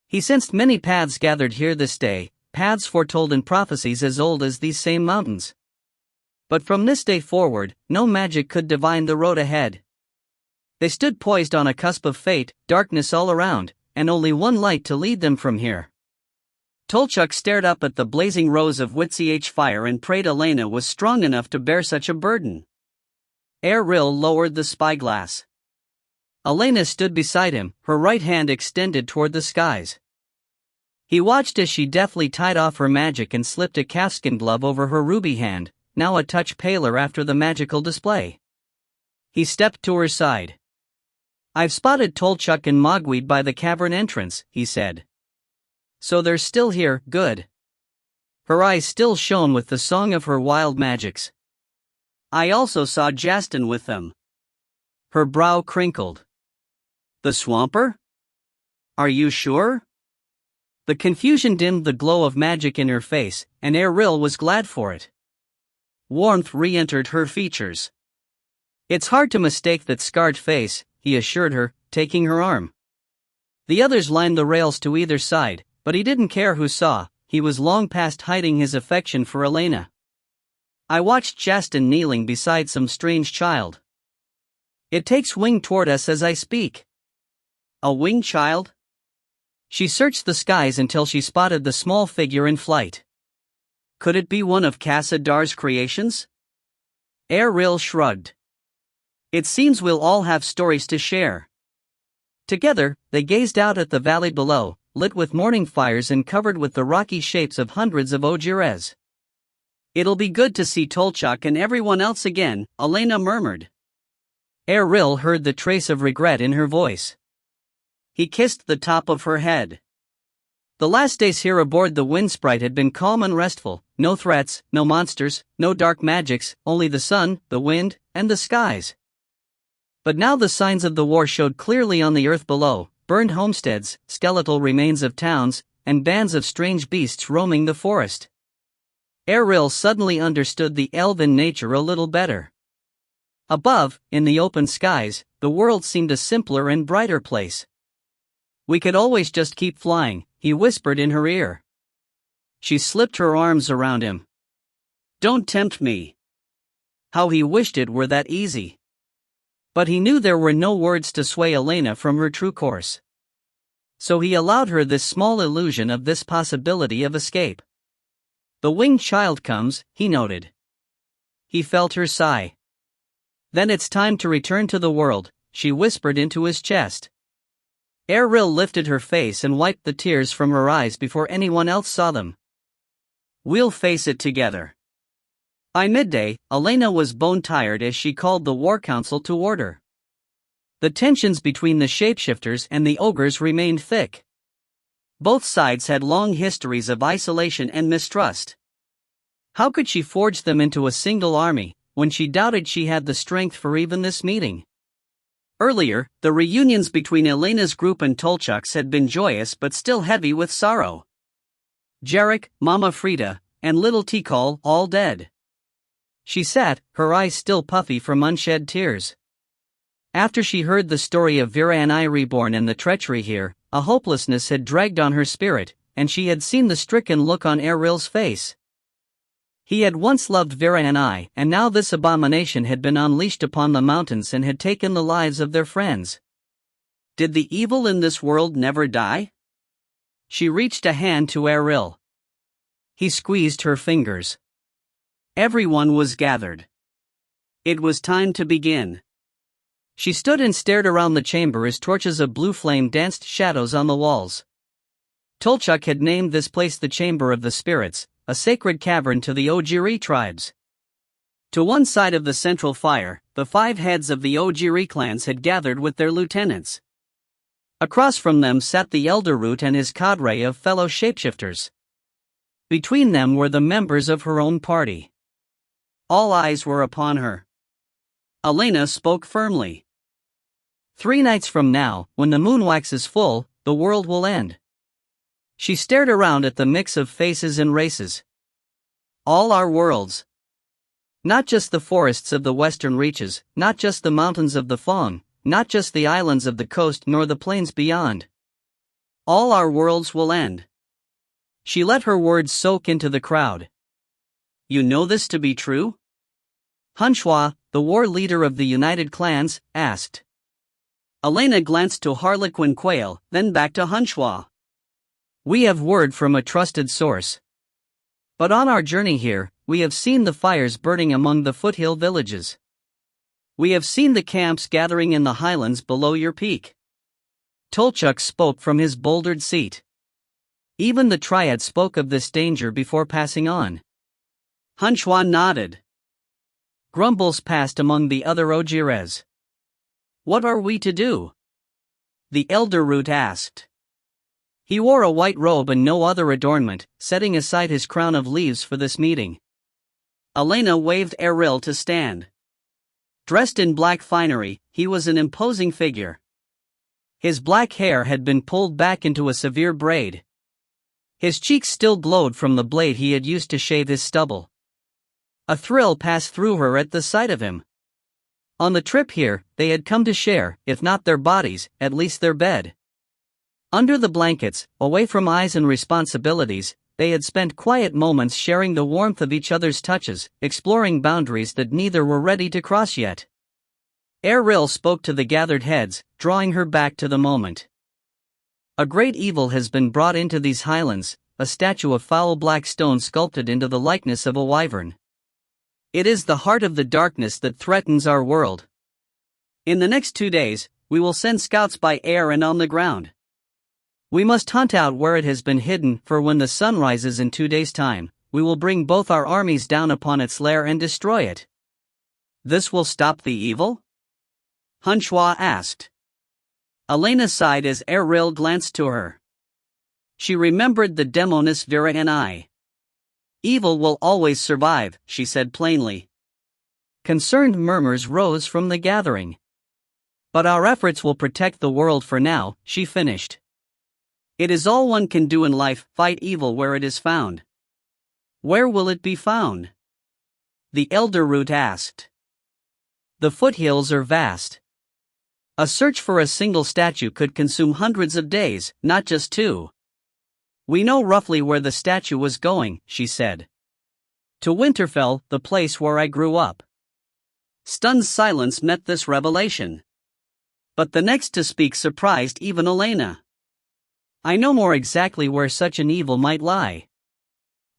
He sensed many paths gathered here this day, paths foretold in prophecies as old as these same mountains. But from this day forward, no magic could divine the road ahead. They stood poised on a cusp of fate, darkness all around, and only one light to lead them from here. Tolchuk stared up at the blazing rose of Witch fire and prayed Elena was strong enough to bear such a burden. Eril lowered the spyglass. Elena stood beside him, her right hand extended toward the skies. He watched as she deftly tied off her magic and slipped a calfskin glove over her ruby hand, now a touch paler after the magical display. He stepped to her side. "I've spotted Tolchuk and Mogweed by the cavern entrance," he said. "So they're still here, good." Her eyes still shone with the song of her wild magics. "I also saw Jastin with them." Her brow crinkled. "The swamper? Are you sure?" The confusion dimmed the glow of magic in her face, and Eril was glad for it. Warmth re-entered her features. "It's hard to mistake that scarred face," he assured her, taking her arm. The others lined the rails to either side, but he didn't care who saw, he was long past hiding his affection for Elena. "I watched Jastin kneeling beside some strange child. It takes wing toward us as I speak." "A winged child?" She searched the skies until she spotted the small figure in flight. "Could it be one of Cassadar's creations?" Eril shrugged. "It seems we'll all have stories to share." Together, they gazed out at the valley below, lit with morning fires and covered with the rocky shapes of hundreds of ojires. "It'll be good to see Tolchuk and everyone else again," Elena murmured. Eril heard the trace of regret in her voice. He kissed the top of her head. The last days here aboard the Wind Sprite had been calm and restful, no threats, no monsters, no dark magics, only the sun, the wind, and the skies. But now the signs of the war showed clearly on the earth below, burned homesteads, skeletal remains of towns, and bands of strange beasts roaming the forest. Eril suddenly understood the elven nature a little better. Above, in the open skies, the world seemed a simpler and brighter place. "We could always just keep flying," he whispered in her ear. She slipped her arms around him. "Don't tempt me." How he wished it were that easy. But he knew there were no words to sway Elena from her true course. So he allowed her this small illusion of this possibility of escape. "The winged child comes," he noted. He felt her sigh. "Then it's time to return to the world," she whispered into his chest. Eril lifted her face and wiped the tears from her eyes before anyone else saw them. "We'll face it together." By midday, Elena was bone-tired as she called the War Council to order. The tensions between the shapeshifters and the ogres remained thick. Both sides had long histories of isolation and mistrust. How could she forge them into a single army, when she doubted she had the strength for even this meeting? Earlier, the reunions between Elena's group and Tolchuk's had been joyous but still heavy with sorrow. Jarek, Mama Frida, and little Tikal all dead. She sat, her eyes still puffy from unshed tears. After she heard the story of Vera and I reborn and the treachery here, a hopelessness had dragged on her spirit, and she had seen the stricken look on Eril's face. He had once loved Vera and I, and now this abomination had been unleashed upon the mountains and had taken the lives of their friends. Did the evil in this world never die? She reached a hand to Eril. He squeezed her fingers. Everyone was gathered. It was time to begin. She stood and stared around the chamber as torches of blue flame danced shadows on the walls. Tolchuk had named this place the Chamber of the Spirits, a sacred cavern to the Ojiri tribes. To one side of the central fire, the 5 heads of the Ojiri clans had gathered with their lieutenants. Across from them sat the elder root and his cadre of fellow shapeshifters. Between them were the members of her own party. All eyes were upon her. Elena spoke firmly. 3 nights from now, when the moon waxes full, the world will end. She stared around at the mix of faces and races. All our worlds. Not just the forests of the western reaches, not just the mountains of the Fong, not just the islands of the coast nor the plains beyond. All our worlds will end. She let her words soak into the crowd. You know this to be true? Hunchua, the war leader of the United Clans, asked. Elena glanced to Harlequin Quail, then back to Hunchua. We have word from a trusted source. But on our journey here, we have seen the fires burning among the foothill villages. We have seen the camps gathering in the highlands below your peak. Tolchuk spoke from his bouldered seat. Even the Triad spoke of this danger before passing on. Hunchua nodded. Grumbles passed among the other Ojires. What are we to do? The elder root asked. He wore a white robe and no other adornment, setting aside his crown of leaves for this meeting. Elena waved Eril to stand. Dressed in black finery, he was an imposing figure. His black hair had been pulled back into a severe braid. His cheeks still glowed from the blade he had used to shave his stubble. A thrill passed through her at the sight of him. On the trip here, they had come to share, if not their bodies, at least their bed. Under the blankets, away from eyes and responsibilities, they had spent quiet moments sharing the warmth of each other's touches, exploring boundaries that neither were ready to cross yet. Eril spoke to the gathered heads, drawing her back to the moment. A great evil has been brought into these highlands, a statue of foul black stone sculpted into the likeness of a wyvern. It is the heart of the darkness that threatens our world. In the next 2 days, we will send scouts by air and on the ground. We must hunt out where it has been hidden, for when the sun rises in 2 days' time, we will bring both our armies down upon its lair and destroy it. This will stop the evil? Hunchua asked. Elena sighed as Eril glanced to her. She remembered the Demonis Vera and I. Evil will always survive, she said plainly. Concerned murmurs rose from the gathering. But our efforts will protect the world for now, she finished. It is all one can do in life, fight evil where it is found. Where will it be found? The elder root asked. The foothills are vast. A search for a single statue could consume hundreds of days, not just 2. We know roughly where the statue was going, she said. To Winterfell, the place where I grew up. Stunned silence met this revelation. But the next to speak surprised even Elena. I know more exactly where such an evil might lie.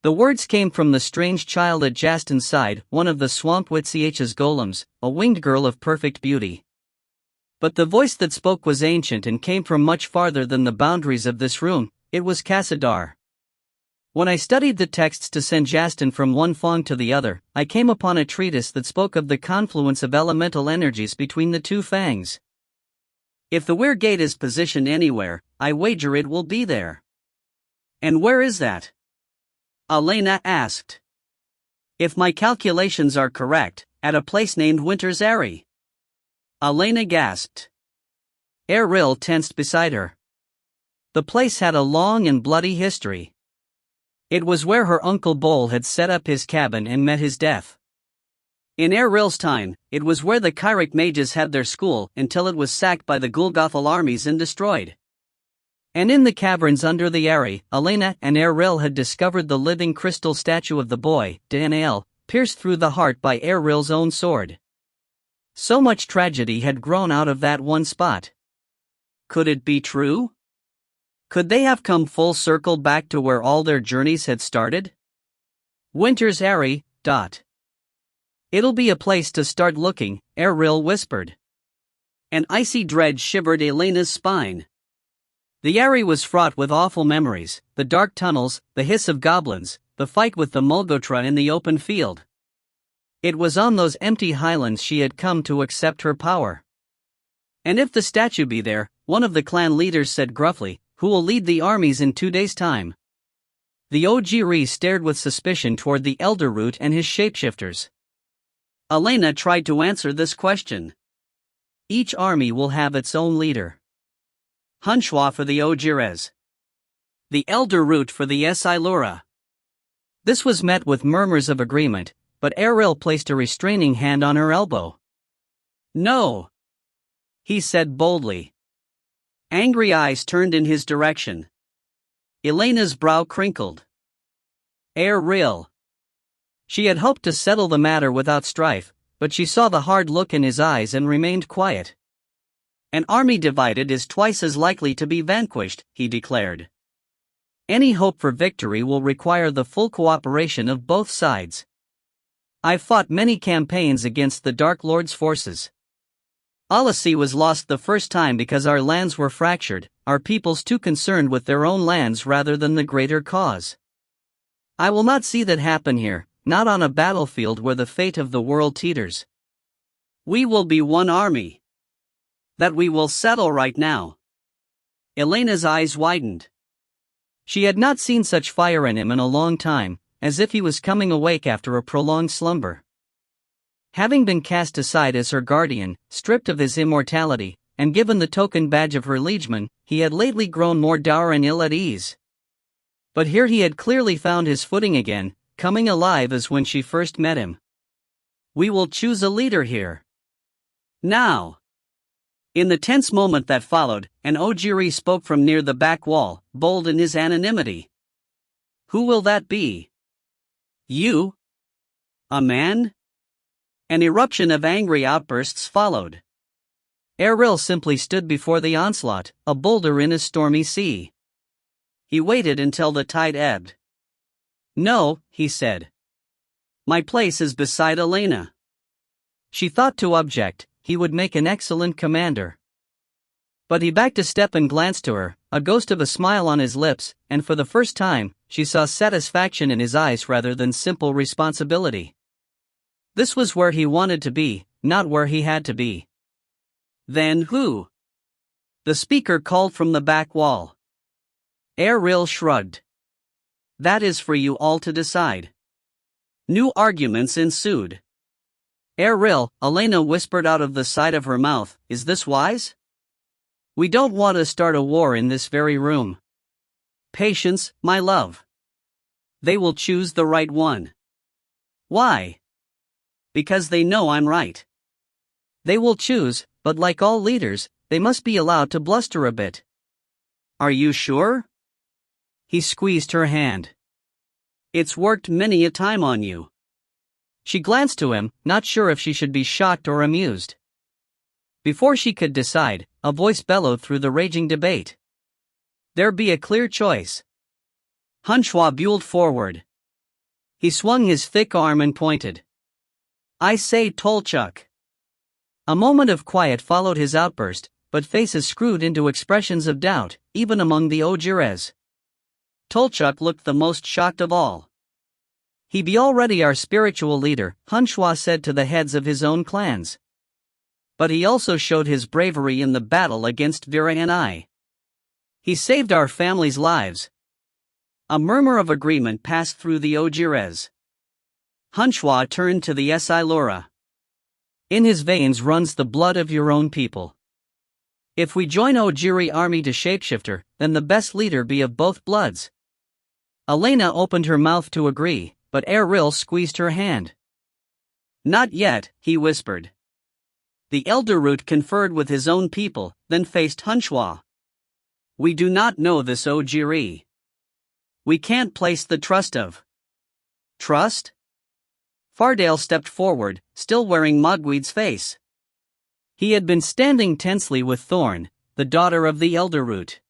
The words came from the strange child at Jastin's side, one of the Swamp Witch's golems, a winged girl of perfect beauty. But the voice that spoke was ancient and came from much farther than the boundaries of this room. It was Cassadar. When I studied the texts to send Jastin from one Fong to the other, I came upon a treatise that spoke of the confluence of elemental energies between the 2 fangs. If the Weir Gate is positioned anywhere, I wager it will be there. And where is that? Elena asked. If my calculations are correct, at a place named Winter's Eyrie. Elena gasped. Eril tensed beside her. The place had a long and bloody history. It was where her uncle Bol had set up his cabin and met his death. In Eril's time, it was where the Kyric mages had their school until it was sacked by the Gulgothal armies and destroyed. And in the caverns under the Eyrie, Elena and Eril had discovered the living crystal statue of the boy, Danael, pierced through the heart by Eril's own sword. So much tragedy had grown out of that one spot. Could it be true? Could they have come full circle back to where all their journeys had started? Winter's Eyrie. It'll be a place to start looking, Eril whispered. An icy dread shivered Elena's spine. The Eyrie was fraught with awful memories, the dark tunnels, the hiss of goblins, the fight with the Mulgotra in the open field. It was on those empty highlands she had come to accept her power. And if the statue be there, one of the clan leaders said gruffly, who will lead the armies in 2 days' time? The Ojiri stared with suspicion toward the elder root and his shapeshifters. Elena tried to answer this question. Each army will have its own leader. Hunchwa for the Ojires. The elder root for the Esailura. This was met with murmurs of agreement, but Eril placed a restraining hand on her elbow. No, he said boldly. Angry eyes turned in his direction. Elena's brow crinkled. Eril. She had hoped to settle the matter without strife, but she saw the hard look in his eyes and remained quiet. An army divided is twice as likely to be vanquished, he declared. Any hope for victory will require the full cooperation of both sides. I've fought many campaigns against the Dark Lord's forces. Alasi was lost the first time because our lands were fractured, our peoples too concerned with their own lands rather than the greater cause. I will not see that happen here, not on a battlefield where the fate of the world teeters. We will be one army. That we will settle right now. Elena's eyes widened. She had not seen such fire in him in a long time, as if he was coming awake after a prolonged slumber. Having been cast aside as her guardian, stripped of his immortality, and given the token badge of her liegeman, he had lately grown more dour and ill at ease. But here he had clearly found his footing again, coming alive as when she first met him. We will choose a leader here. Now. In the tense moment that followed, an Ojiri spoke from near the back wall, bold in his anonymity. Who will that be? You? A man? An eruption of angry outbursts followed. Eril simply stood before the onslaught, a boulder in a stormy sea. He waited until the tide ebbed. No, he said. My place is beside Elena. She thought to object, he would make an excellent commander. But he backed a step and glanced to her, a ghost of a smile on his lips, and for the first time, she saw satisfaction in his eyes rather than simple responsibility. This was where he wanted to be, not where he had to be. Then who? The speaker called from the back wall. Eril shrugged. That is for you all to decide. New arguments ensued. Eril, Elena whispered out of the side of her mouth, is this wise? We don't want to start a war in this very room. Patience, my love. They will choose the right one. Why? Because they know I'm right. They will choose, but like all leaders, they must be allowed to bluster a bit. Are you sure? He squeezed her hand. It's worked many a time on you. She glanced to him, not sure if she should be shocked or amused. Before she could decide, a voice bellowed through the raging debate. There be a clear choice. Hunchwa buelled forward. He swung his thick arm and pointed. I say Tolchuk. A moment of quiet followed his outburst, but faces screwed into expressions of doubt, even among the Ojires. Tolchuk looked the most shocked of all. He be already our spiritual leader, Hunchwa said to the heads of his own clans. But he also showed his bravery in the battle against Vera and I. He saved our family's lives. A murmur of agreement passed through the Ojires. Hunchwa turned to the Esailura. In his veins runs the blood of your own people. If we join Ojiri army to shapeshifter, then the best leader be of both bloods. Elena opened her mouth to agree, but Eril squeezed her hand. Not yet, he whispered. The elder root conferred with his own people, then faced Hunchwa. We do not know this Ojiri. We can't place the trust of. Trust? Fardale stepped forward, still wearing Mogweed's face. He had been standing tensely with Thorn, the daughter of the elder root.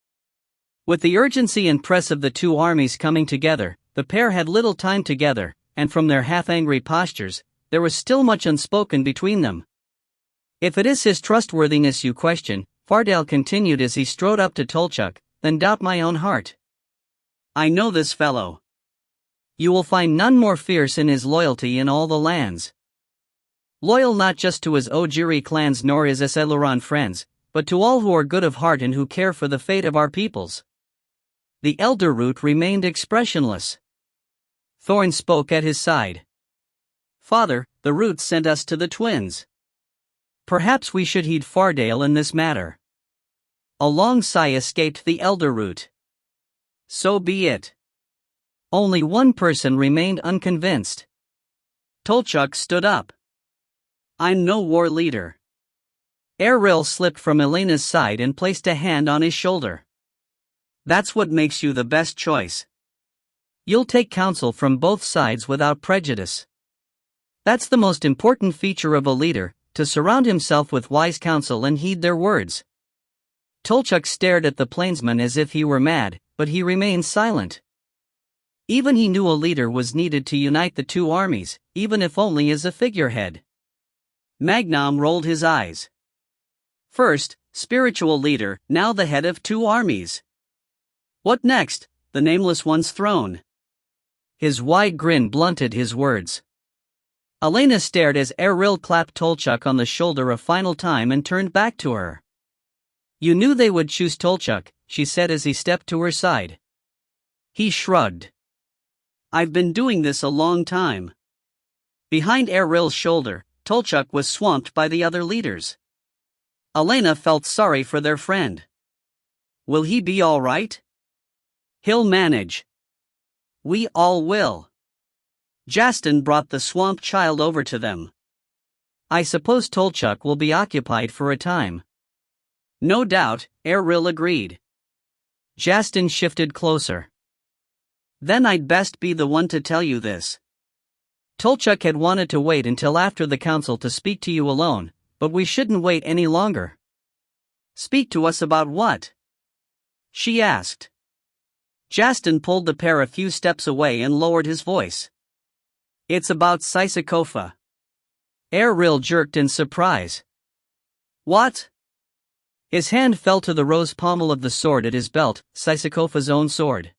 With the urgency and press of the two armies coming together, the pair had little time together, and from their half-angry postures, there was still much unspoken between them. If it is his trustworthiness you question, Fardale continued as he strode up to Tolchuk, then doubt my own heart. I know this fellow. You will find none more fierce in his loyalty in all the lands. Loyal not just to his Ojiri clans nor his Esailuran friends, but to all who are good of heart and who care for the fate of our peoples." The elder root remained expressionless. Thorn spoke at his side. "Father, the roots sent us to the twins. Perhaps we should heed Fardale in this matter." A long sigh escaped the elder root. "So be it." Only one person remained unconvinced. Tolchuk stood up. "I'm no war leader." Erril slipped from Elena's side and placed a hand on his shoulder. "That's what makes you the best choice. You'll take counsel from both sides without prejudice. That's the most important feature of a leader, to surround himself with wise counsel and heed their words." Tolchuk stared at the plainsman as if he were mad, but he remained silent. Even he knew a leader was needed to unite the two armies, even if only as a figurehead. Magnam rolled his eyes. First, spiritual leader, now the head of two armies. What next? The Nameless One's throne. His wide grin blunted his words. Elena stared as Erril clapped Tolchuk on the shoulder a final time and turned back to her. "You knew they would choose Tolchuk," she said as he stepped to her side. He shrugged. "I've been doing this a long time." Behind Erril's shoulder, Tolchuk was swamped by the other leaders. Elena felt sorry for their friend. "Will he be all right?" "He'll manage. We all will." Justin brought the swamp child over to them. "I suppose Tolchuk will be occupied for a time." "No doubt," Erril agreed. Justin shifted closer. "Then I'd best be the one to tell you this. Tolchuk had wanted to wait until after the council to speak to you alone, but we shouldn't wait any longer." "Speak to us about what?" she asked. Justin pulled the pair a few steps away and lowered his voice. "It's about Sysakofa." Erril jerked in surprise. "What?" His hand fell to the rose pommel of the sword at his belt, Sysakofa's own sword.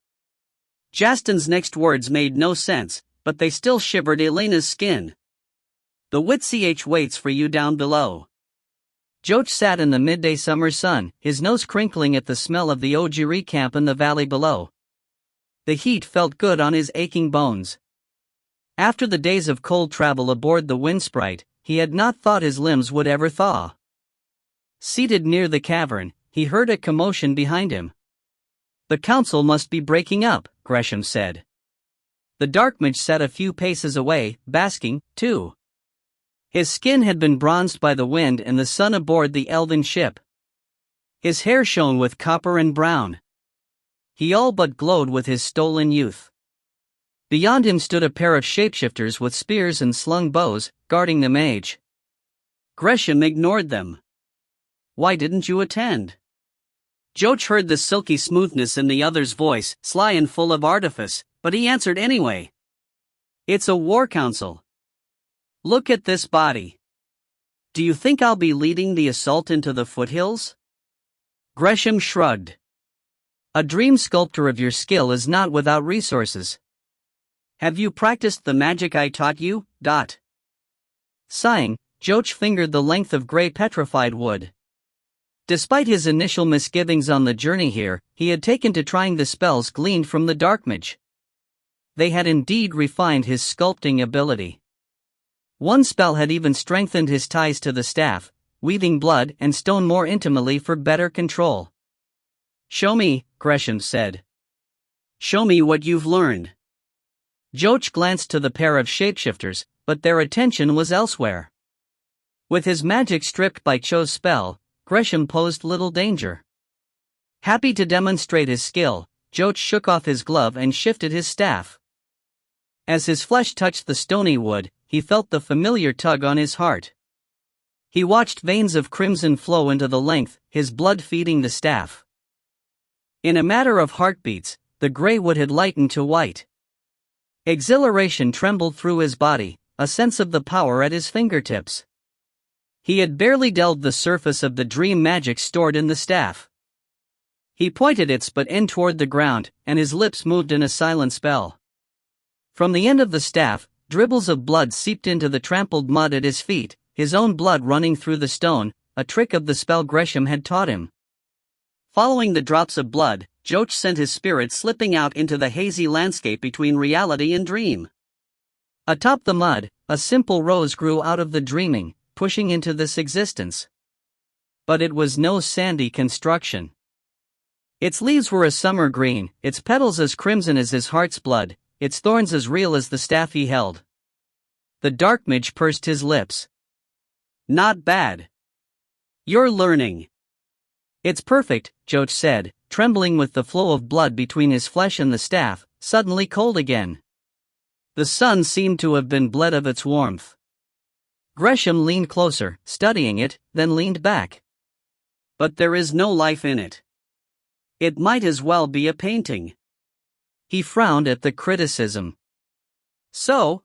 Justin's next words made no sense, but they still shivered Elena's skin. "The Witch waits for you down below." Joch sat in the midday summer sun, his nose crinkling at the smell of the Ojiri camp in the valley below. The heat felt good on his aching bones. After the days of cold travel aboard the Windsprite, he had not thought his limbs would ever thaw. Seated near the cavern, he heard a commotion behind him. "The council must be breaking up," Gresham said. The dark mage sat a few paces away, basking, too. His skin had been bronzed by the wind and the sun aboard the elven ship. His hair shone with copper and brown. He all but glowed with his stolen youth. Beyond him stood a pair of shapeshifters with spears and slung bows, guarding the mage. Gresham ignored them. "Why didn't you attend?" Joch heard the silky smoothness in the other's voice, sly and full of artifice, but he answered anyway. "It's a war council. Look at this body. Do you think I'll be leading the assault into the foothills?" Gresham shrugged. "A dream sculptor of your skill is not without resources. Have you practiced the magic I taught you? Sighing, Joch fingered the length of gray petrified wood. Despite his initial misgivings on the journey here, he had taken to trying the spells gleaned from the dark mage. They had indeed refined his sculpting ability. One spell had even strengthened his ties to the staff, weaving blood and stone more intimately for better control. "Show me," Gresham said. "Show me what you've learned." Joch glanced to the pair of shapeshifters, but their attention was elsewhere. With his magic stripped by Cho's spell, Gresham posed little danger. Happy to demonstrate his skill, Joch shook off his glove and shifted his staff. As his flesh touched the stony wood, he felt the familiar tug on his heart. He watched veins of crimson flow into the length, his blood feeding the staff. In a matter of heartbeats, the gray wood had lightened to white. Exhilaration trembled through his body, a sense of the power at his fingertips. He had barely delved the surface of the dream magic stored in the staff. He pointed its butt end toward the ground, and his lips moved in a silent spell. From the end of the staff, dribbles of blood seeped into the trampled mud at his feet, his own blood running through the stone, a trick of the spell Gresham had taught him. Following the drops of blood, Joch sent his spirit slipping out into the hazy landscape between reality and dream. Atop the mud, a simple rose grew out of the dreaming, pushing into this existence. But it was no sandy construction. Its leaves were a summer green, its petals as crimson as his heart's blood, its thorns as real as the staff he held. The dark mage pursed his lips. Not bad. You're learning. It's perfect, Joch said, trembling with the flow of blood between his flesh and the staff, suddenly cold again. The sun seemed to have been bled of its warmth. Gresham leaned closer, studying it, then leaned back. But there is no life in it. It might as well be a painting. He frowned at the criticism. So?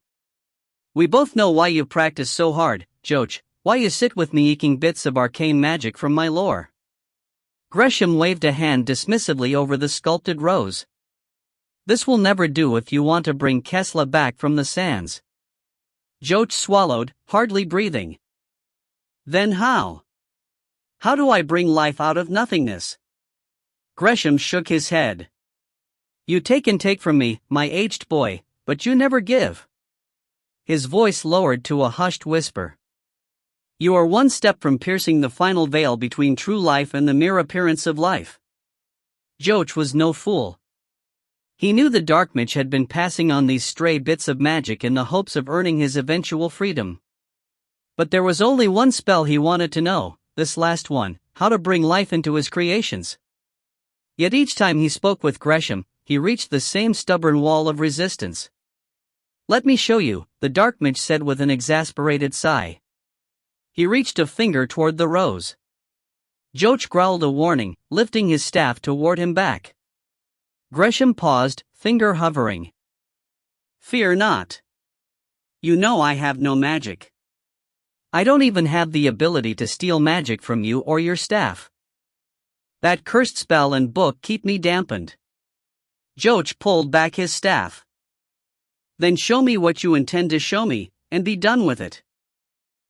We both know why you practice so hard, Joch, why you sit with me eking bits of arcane magic from my lore. Gresham waved a hand dismissively over the sculpted rose. This will never do if you want to bring Kesla back from the sands. Joch swallowed, hardly breathing. Then how? How do I bring life out of nothingness? Gresham shook his head. You take and take from me, my aged boy, but you never give. His voice lowered to a hushed whisper. You are one step from piercing the final veil between true life and the mere appearance of life. Joch was no fool. He knew the dark mage had been passing on these stray bits of magic in the hopes of earning his eventual freedom. But there was only one spell he wanted to know, this last one, how to bring life into his creations. Yet each time he spoke with Gresham, he reached the same stubborn wall of resistance. Let me show you, the dark mage said with an exasperated sigh. He reached a finger toward the rose. Joch growled a warning, lifting his staff to ward him back. Gresham paused, finger hovering. Fear not. You know I have no magic. I don't even have the ability to steal magic from you or your staff. That cursed spell and book keep me dampened. Joch pulled back his staff. Then show me what you intend to show me, and be done with it.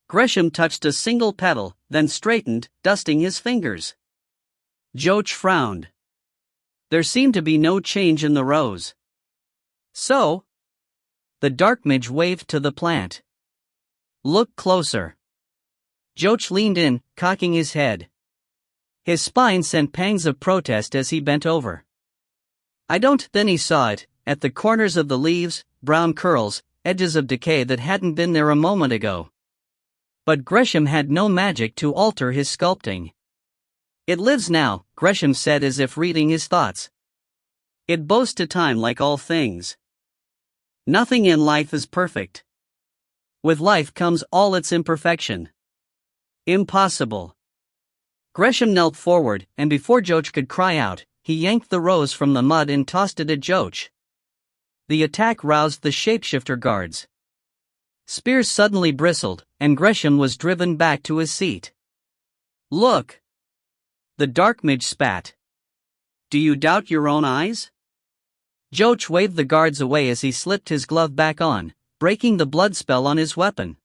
Gresham touched a single petal, then straightened, dusting his fingers. Joch frowned. There seemed to be no change in the rose. So? The dark mage waved to the plant. Look closer. Joch leaned in, cocking his head. His spine sent pangs of protest as he bent over. I don't. Then he saw it, at the corners of the leaves, brown curls, edges of decay that hadn't been there a moment ago. But Gresham had no magic to alter his sculpting. It lives now, Gresham said as if reading his thoughts. It bows to time like all things. Nothing in life is perfect. With life comes all its imperfection. Impossible. Gresham knelt forward, and before Joch could cry out, he yanked the rose from the mud and tossed it at Joch. The attack roused the shapeshifter guards. Spears suddenly bristled, and Gresham was driven back to his seat. Look! The dark mage spat. Do you doubt your own eyes? Joch waved the guards away as he slipped his glove back on, breaking the blood spell on his weapon.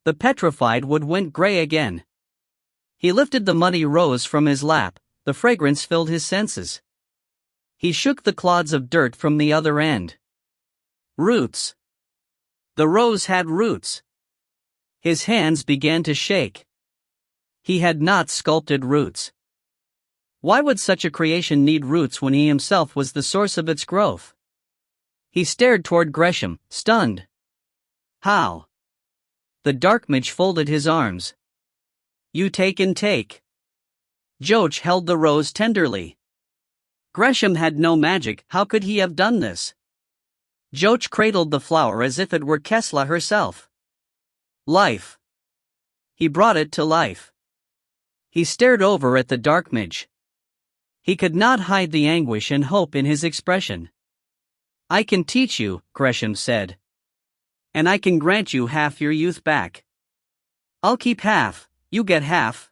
The petrified wood went gray again. He lifted the muddy rose from his lap, the fragrance filled his senses. He shook the clods of dirt from the other end. Roots. The rose had roots. His hands began to shake. He had not sculpted roots. Why would such a creation need roots when he himself was the source of its growth? He stared toward Gresham, stunned. How? The dark mage folded his arms. You take and take. Joch held the rose tenderly. Gresham had no magic, how could he have done this? Joch cradled the flower as if it were Kesla herself. Life. He brought it to life. He stared over at the dark mage. He could not hide the anguish and hope in his expression. I can teach you, Gresham said. And I can grant you half your youth back. I'll keep half, you get half.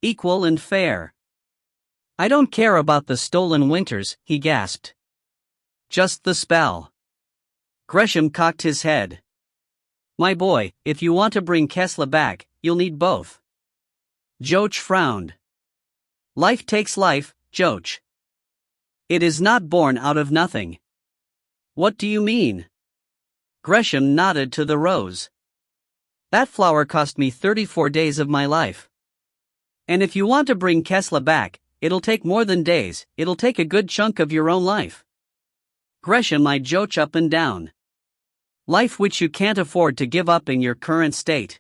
Equal and fair. I don't care about the stolen winters, he gasped. Just the spell. Gresham cocked his head. My boy, if you want to bring Kesla back, you'll need both. Joach frowned. Life takes life, Joach. It is not born out of nothing. What do you mean? Gresham nodded to the rose. That flower cost me 34 days of my life. And if you want to bring Kesla back, it'll take more than days, it'll take a good chunk of your own life. Gresham eyed Joach up and down. Life which you can't afford to give up in your current state.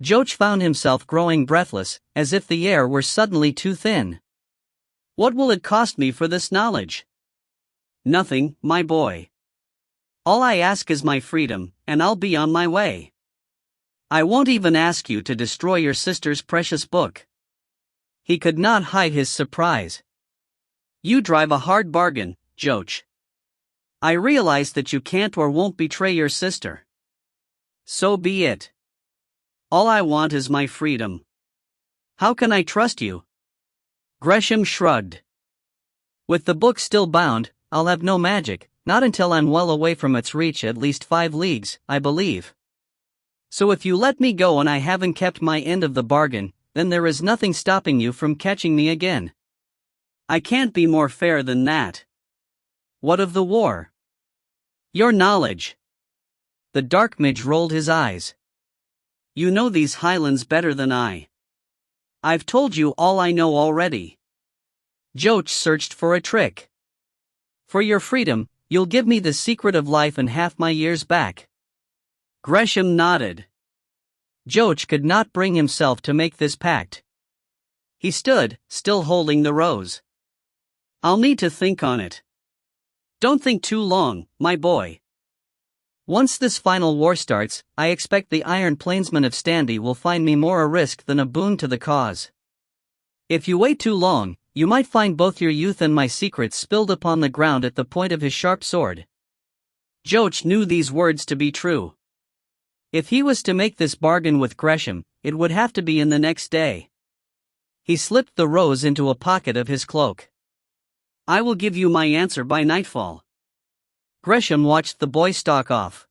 Joach found himself growing breathless, as if the air were suddenly too thin. What will it cost me for this knowledge? Nothing, my boy. All I ask is my freedom, and I'll be on my way. I won't even ask you to destroy your sister's precious book. He could not hide his surprise. You drive a hard bargain, Joach. I realize that you can't or won't betray your sister. So be it. All I want is my freedom. How can I trust you? Gresham shrugged. With the book still bound, I'll have no magic, not until I'm well away from its reach, at least 5 leagues, I believe. So if you let me go and I haven't kept my end of the bargain, then there is nothing stopping you from catching me again. I can't be more fair than that. What of the war? Your knowledge. The dark mage rolled his eyes. You know these highlands better than I. I've told you all I know already. Joach searched for a trick. For your freedom, you'll give me the secret of life and half my years back. Gresham nodded. Joach could not bring himself to make this pact. He stood, still holding the rose. I'll need to think on it. Don't think too long, my boy. Once this final war starts, I expect the Iron Plainsmen of Standy will find me more a risk than a boon to the cause. If you wait too long, you might find both your youth and my secrets spilled upon the ground at the point of his sharp sword. Joach knew these words to be true. If he was to make this bargain with Gresham, it would have to be in the next day. He slipped the rose into a pocket of his cloak. I will give you my answer by nightfall. Gresham watched the boy stalk off.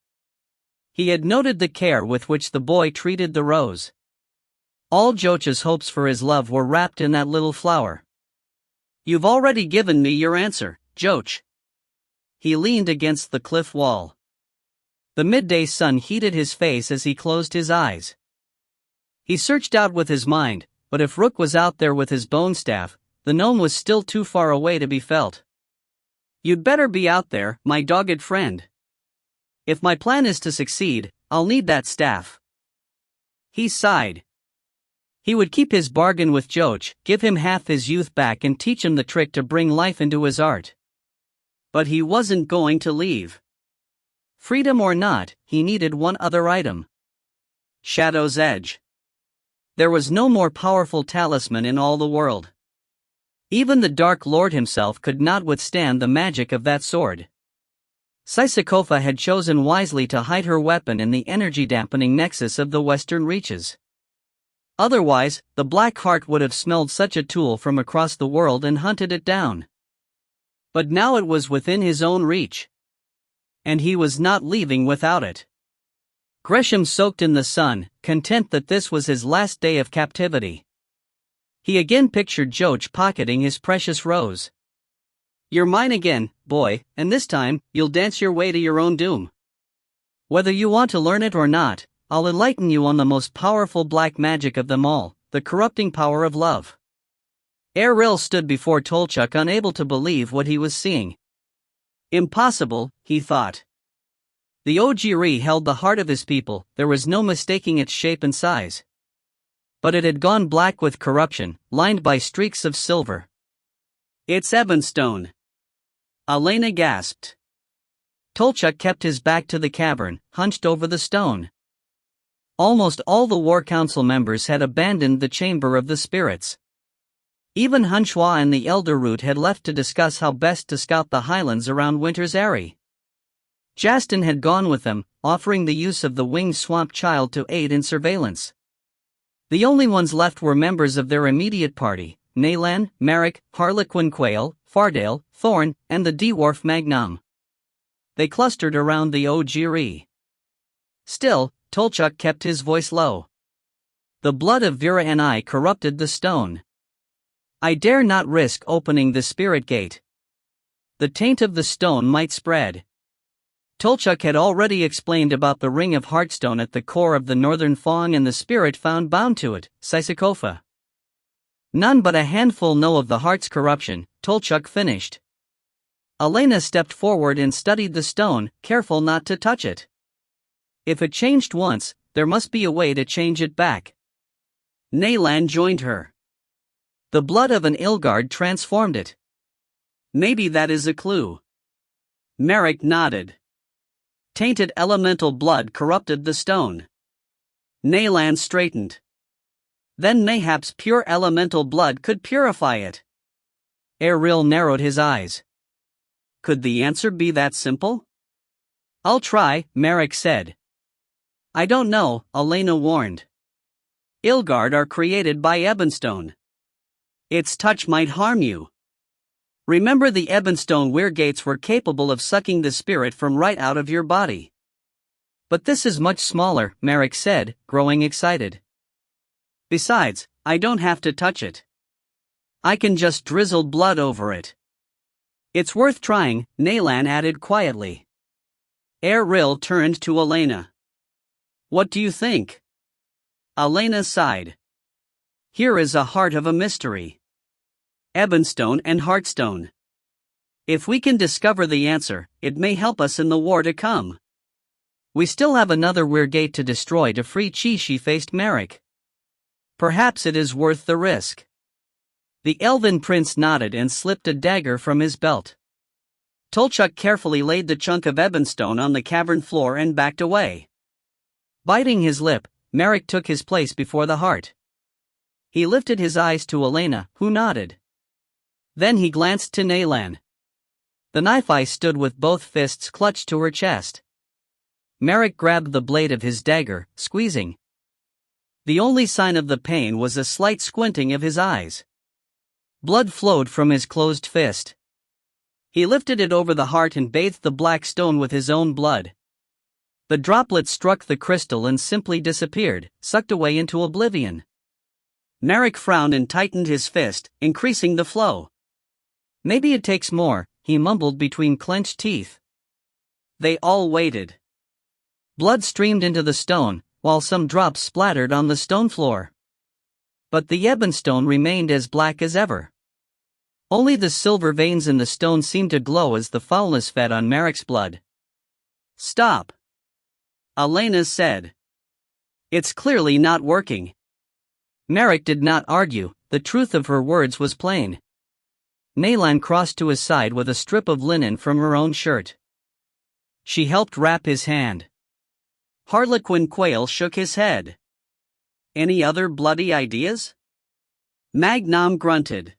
He had noted the care with which the boy treated the rose. All Joach's hopes for his love were wrapped in that little flower. You've already given me your answer, Joach. He leaned against the cliff wall. The midday sun heated his face as he closed his eyes. He searched out with his mind, but if Rook was out there with his bone staff, the gnome was still too far away to be felt. You'd better be out there, my dogged friend. If my plan is to succeed, I'll need that staff. He sighed. He would keep his bargain with Joach, give him half his youth back and teach him the trick to bring life into his art. But he wasn't going to leave. Freedom or not, he needed one other item. Shadow's Edge. There was no more powerful talisman in all the world. Even the Dark Lord himself could not withstand the magic of that sword. Sisycopa had chosen wisely to hide her weapon in the energy-dampening nexus of the western reaches. Otherwise, the Black Heart would have smelled such a tool from across the world and hunted it down. But now it was within his own reach. And he was not leaving without it. Gresham soaked in the sun, content that this was his last day of captivity. He again pictured Joach pocketing his precious rose. You're mine again, boy, and this time, you'll dance your way to your own doom. Whether you want to learn it or not, I'll enlighten you on the most powerful black magic of them all, the corrupting power of love. Eril stood before Tolchuk, unable to believe what he was seeing. Impossible, he thought. The Ojiri held the heart of his people, there was no mistaking its shape and size. But it had gone black with corruption, lined by streaks of silver. It's Ebonstone. Elena gasped. Tolchuk kept his back to the cavern, hunched over the stone. Almost all the War Council members had abandoned the Chamber of the Spirits. Even Hunchua and the Elder Root had left to discuss how best to scout the highlands around Winter's Eyrie. Jastin had gone with them, offering the use of the winged swamp child to aid in surveillance. The only ones left were members of their immediate party, Nalan, Marek, Harlequin Quail, Fardale, Thorn, and the dwarf Magnum. They clustered around the Ojiri. Still, Tolchuk kept his voice low. The blood of Vera and I corrupted the stone. I dare not risk opening the spirit gate. The taint of the stone might spread. Tolchuk had already explained about the ring of heartstone at the core of the northern Fong and the spirit found bound to it, Sisakofa. None but a handful know of the heart's corruption, Tolchuk finished. Elena stepped forward and studied the stone, careful not to touch it. If it changed once, there must be a way to change it back. Nayland joined her. The blood of an Ilgard transformed it. Maybe that is a clue. Merrick nodded. Tainted elemental blood corrupted the stone. Nayland straightened. Then mayhaps pure elemental blood could purify it. Erril narrowed his eyes. Could the answer be that simple? I'll try, Merrick said. I don't know, Elena warned. Ilgard are created by Ebonstone. Its touch might harm you. Remember, the Ebonstone weregates were capable of sucking the spirit from right out of your body. But this is much smaller, Merrick said, growing excited. Besides, I don't have to touch it. I can just drizzle blood over it. It's worth trying, Nayland added quietly. Erril turned to Elena. What do you think? Elena sighed. Here is a heart of a mystery. Ebonstone and Heartstone. If we can discover the answer, it may help us in the war to come. We still have another weregate to destroy to free Chi. She faced Merrick. Perhaps it is worth the risk. The elven prince nodded and slipped a dagger from his belt. Tolchuk carefully laid the chunk of Ebonstone on the cavern floor and backed away. Biting his lip, Merrick took his place before the heart. He lifted his eyes to Elena, who nodded. Then he glanced to Nayland. The knife eye stood with both fists clutched to her chest. Merrick grabbed the blade of his dagger, squeezing. The only sign of the pain was a slight squinting of his eyes. Blood flowed from his closed fist. He lifted it over the heart and bathed the black stone with his own blood. The droplets struck the crystal and simply disappeared, sucked away into oblivion. Merrick frowned and tightened his fist, increasing the flow. Maybe it takes more, he mumbled between clenched teeth. They all waited. Blood streamed into the stone, while some drops splattered on the stone floor. But the Ebonstone remained as black as ever. Only the silver veins in the stone seemed to glow as the foulness fed on Merrick's blood. Stop, Elena said. It's clearly not working. Merrick did not argue, the truth of her words was plain. Nayland crossed to his side with a strip of linen from her own shirt. She helped wrap his hand. Harlequin Quail shook his head. Any other bloody ideas? Magnum grunted.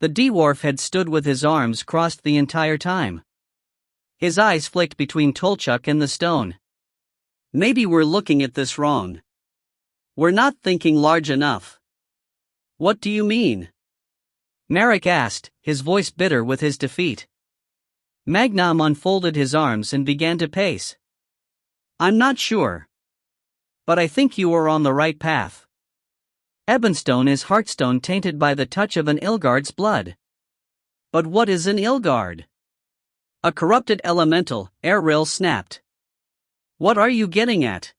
The dwarf had stood with his arms crossed the entire time. His eyes flicked between Tolchuk and the stone. Maybe we're looking at this wrong. We're not thinking large enough. What do you mean? Merrick asked, his voice bitter with his defeat. Magnum unfolded his arms and began to pace. I'm not sure. But I think you are on the right path. Ebonstone is heartstone tainted by the touch of an Ilgard's blood. But what is an Ilgard? A corrupted elemental, Erril snapped. What are you getting at?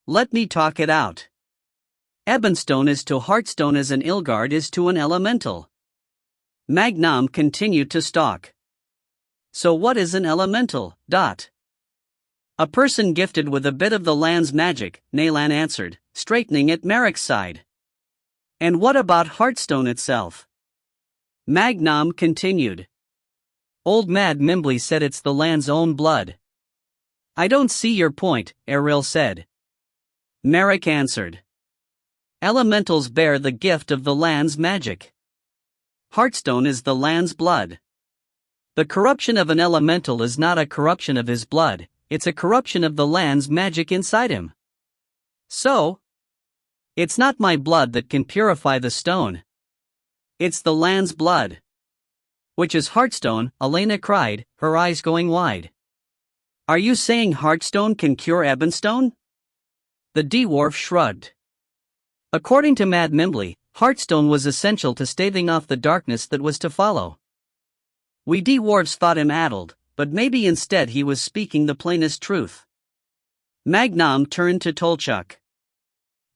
Let me talk it out. Ebonstone is to heartstone as an Ilgard is to an elemental. Magnum continued to stalk. So what is an elemental? A person gifted with a bit of the land's magic, Nayland answered, straightening at Merrick's side. And what about Heartstone itself? Magnum continued. Old Mad Mimbly said it's the land's own blood. I don't see your point, Erril said. Merrick answered. Elementals bear the gift of the land's magic. Heartstone is the land's blood. The corruption of an elemental is not a corruption of his blood, it's a corruption of the land's magic inside him. So, it's not my blood that can purify the stone. It's the land's blood. Which is Heartstone, Elena cried, her eyes going wide. Are you saying Heartstone can cure Ebonstone? The dwarf shrugged. According to Mad Mimbly, Heartstone was essential to staving off the darkness that was to follow. We dwarves thought him addled, but maybe instead he was speaking the plainest truth. Magnam turned to Tolchuk.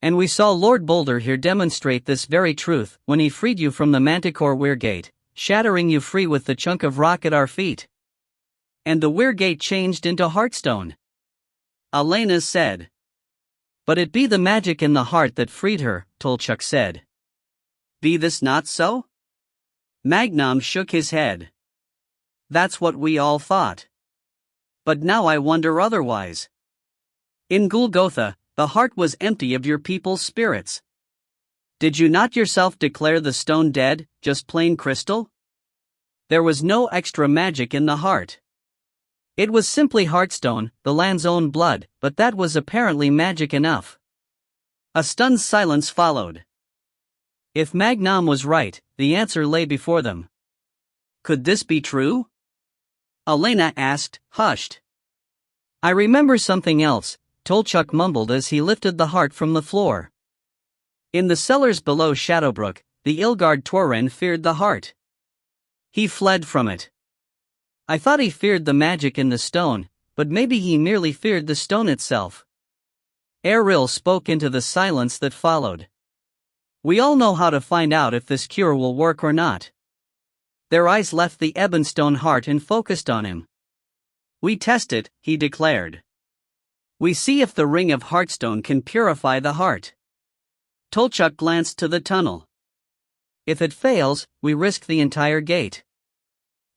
And we saw Lord Boulder here demonstrate this very truth when he freed you from the Manticore Weirgate, shattering you free with the chunk of rock at our feet. And the Weirgate changed into Heartstone. Elena said. But it be the magic in the heart that freed her, Tolchuk said. Be this not so? Magnam shook his head. That's what we all thought. But now I wonder otherwise. In Golgotha, the heart was empty of your people's spirits. Did you not yourself declare the stone dead, just plain crystal? There was no extra magic in the heart. It was simply Heartstone, the land's own blood, but that was apparently magic enough. A stunned silence followed. If Magnam was right, the answer lay before them. Could this be true? Elena asked, hushed. I remember something else, Tolchuk mumbled as he lifted the heart from the floor. In the cellars below Shadowbrook, the Ilgard Tauren feared the heart. He fled from it. I thought he feared the magic in the stone, but maybe he merely feared the stone itself. Eril spoke into the silence that followed. We all know how to find out if this cure will work or not. Their eyes left the Ebonstone heart and focused on him. We test it, he declared. We see if the ring of Heartstone can purify the heart. Tolchuk glanced to the tunnel. If it fails, we risk the entire gate.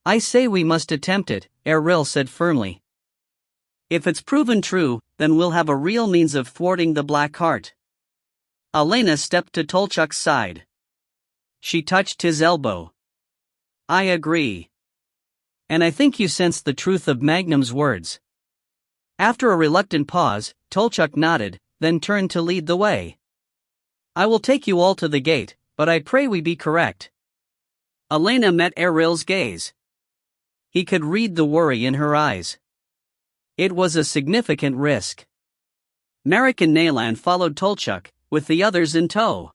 I say we must attempt it, Eril said firmly. If it's proven true, then we'll have a real means of thwarting the Black Heart. Elena stepped to Tolchuk's side. She touched his elbow. I agree. And I think you sensed the truth of Magnam's words. After a reluctant pause, Tolchuk nodded, then turned to lead the way. I will take you all to the gate, but I pray we be correct. Elena met Eril's gaze. He could read the worry in her eyes. It was a significant risk. Marek and Nalan followed Tolchuk, with the others in tow.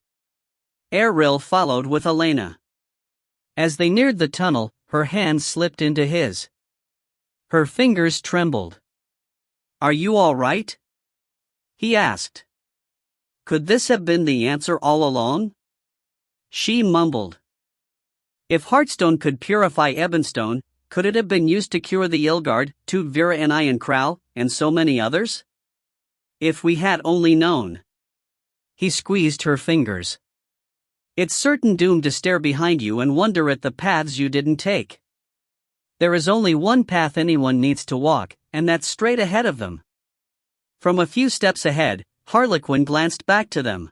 Eril followed with Elena. As they neared the tunnel, her hand slipped into his. Her fingers trembled. Are you all right? He asked. Could this have been the answer all along? She mumbled. If Heartstone could purify Ebonstone, could it have been used to cure the Ilgard, Tutvira and Iron Kral, and so many others? If we had only known. He squeezed her fingers. It's certain doom to stare behind you and wonder at the paths you didn't take. There is only one path anyone needs to walk, and that's straight ahead of them. From a few steps ahead, Harlequin glanced back to them.